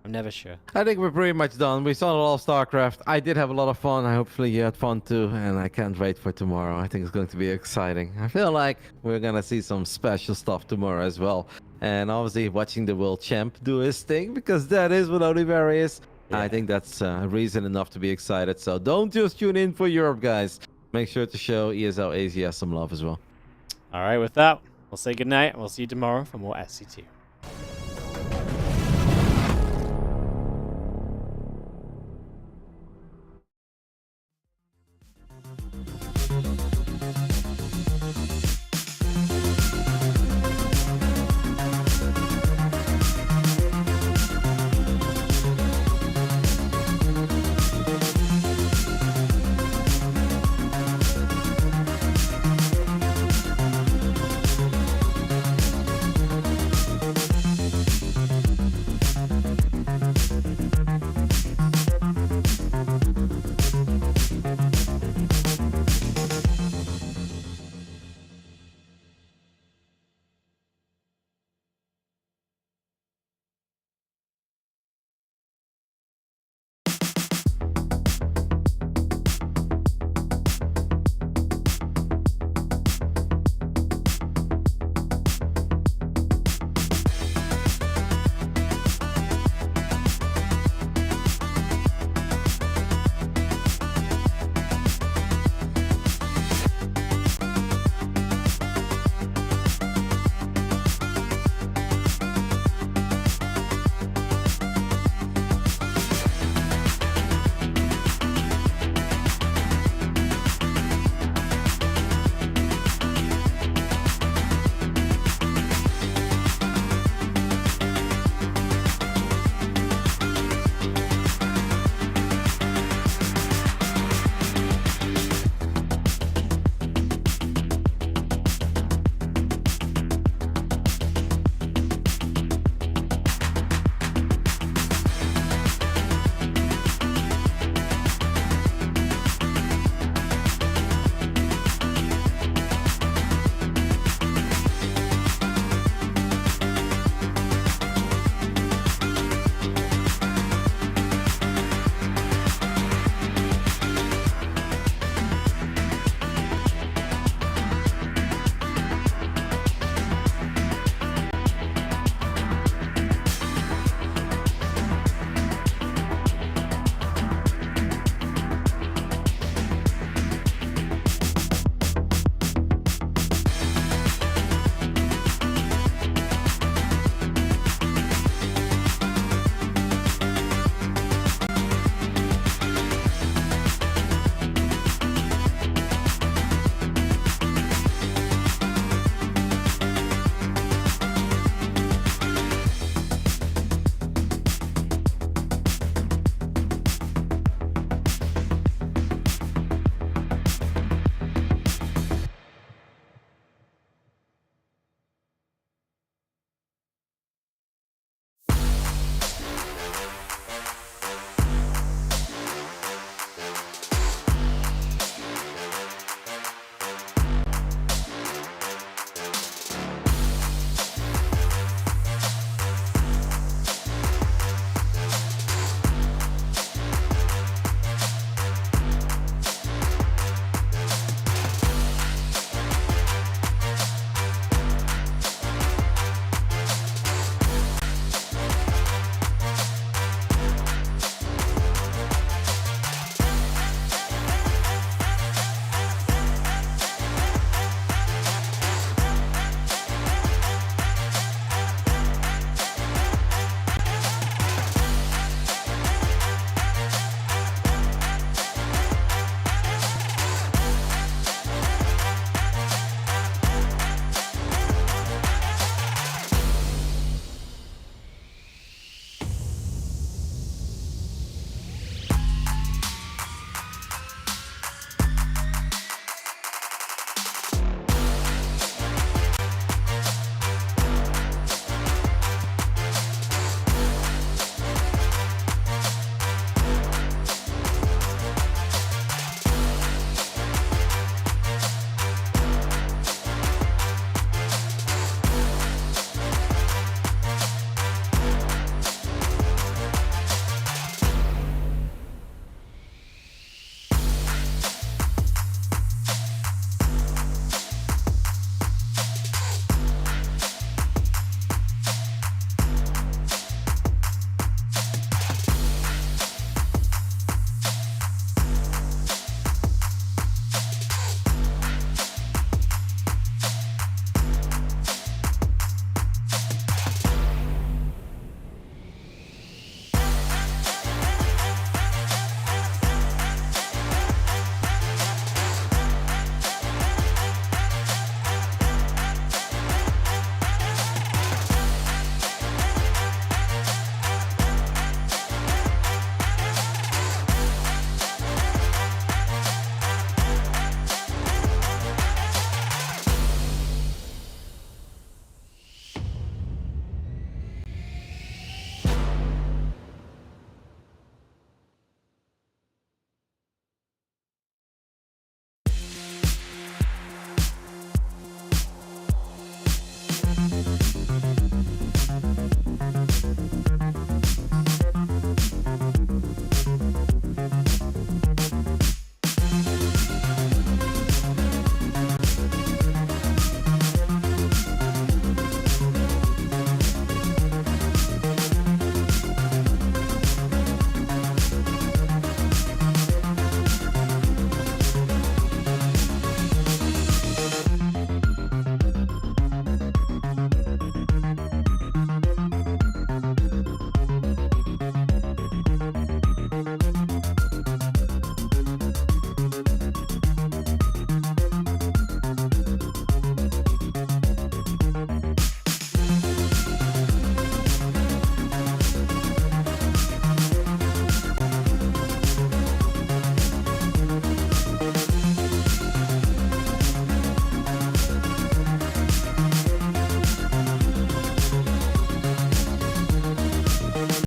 I'm never sure. I think we're pretty much done. We saw a lot of StarCraft. I did have a lot of fun. Hopefully you had fun too. And I can't wait for tomorrow. I think it's going to be exciting. I feel like we're going to see some special stuff tomorrow as well. And obviously watching the world champ do his thing, because that is what Oliveira is. Yeah. I think that's reason enough to be excited. So don't just tune in for Europe, guys. Make sure to show ESL Asia some love as well. All right, with that, we'll say goodnight and we'll see you tomorrow for more SC2.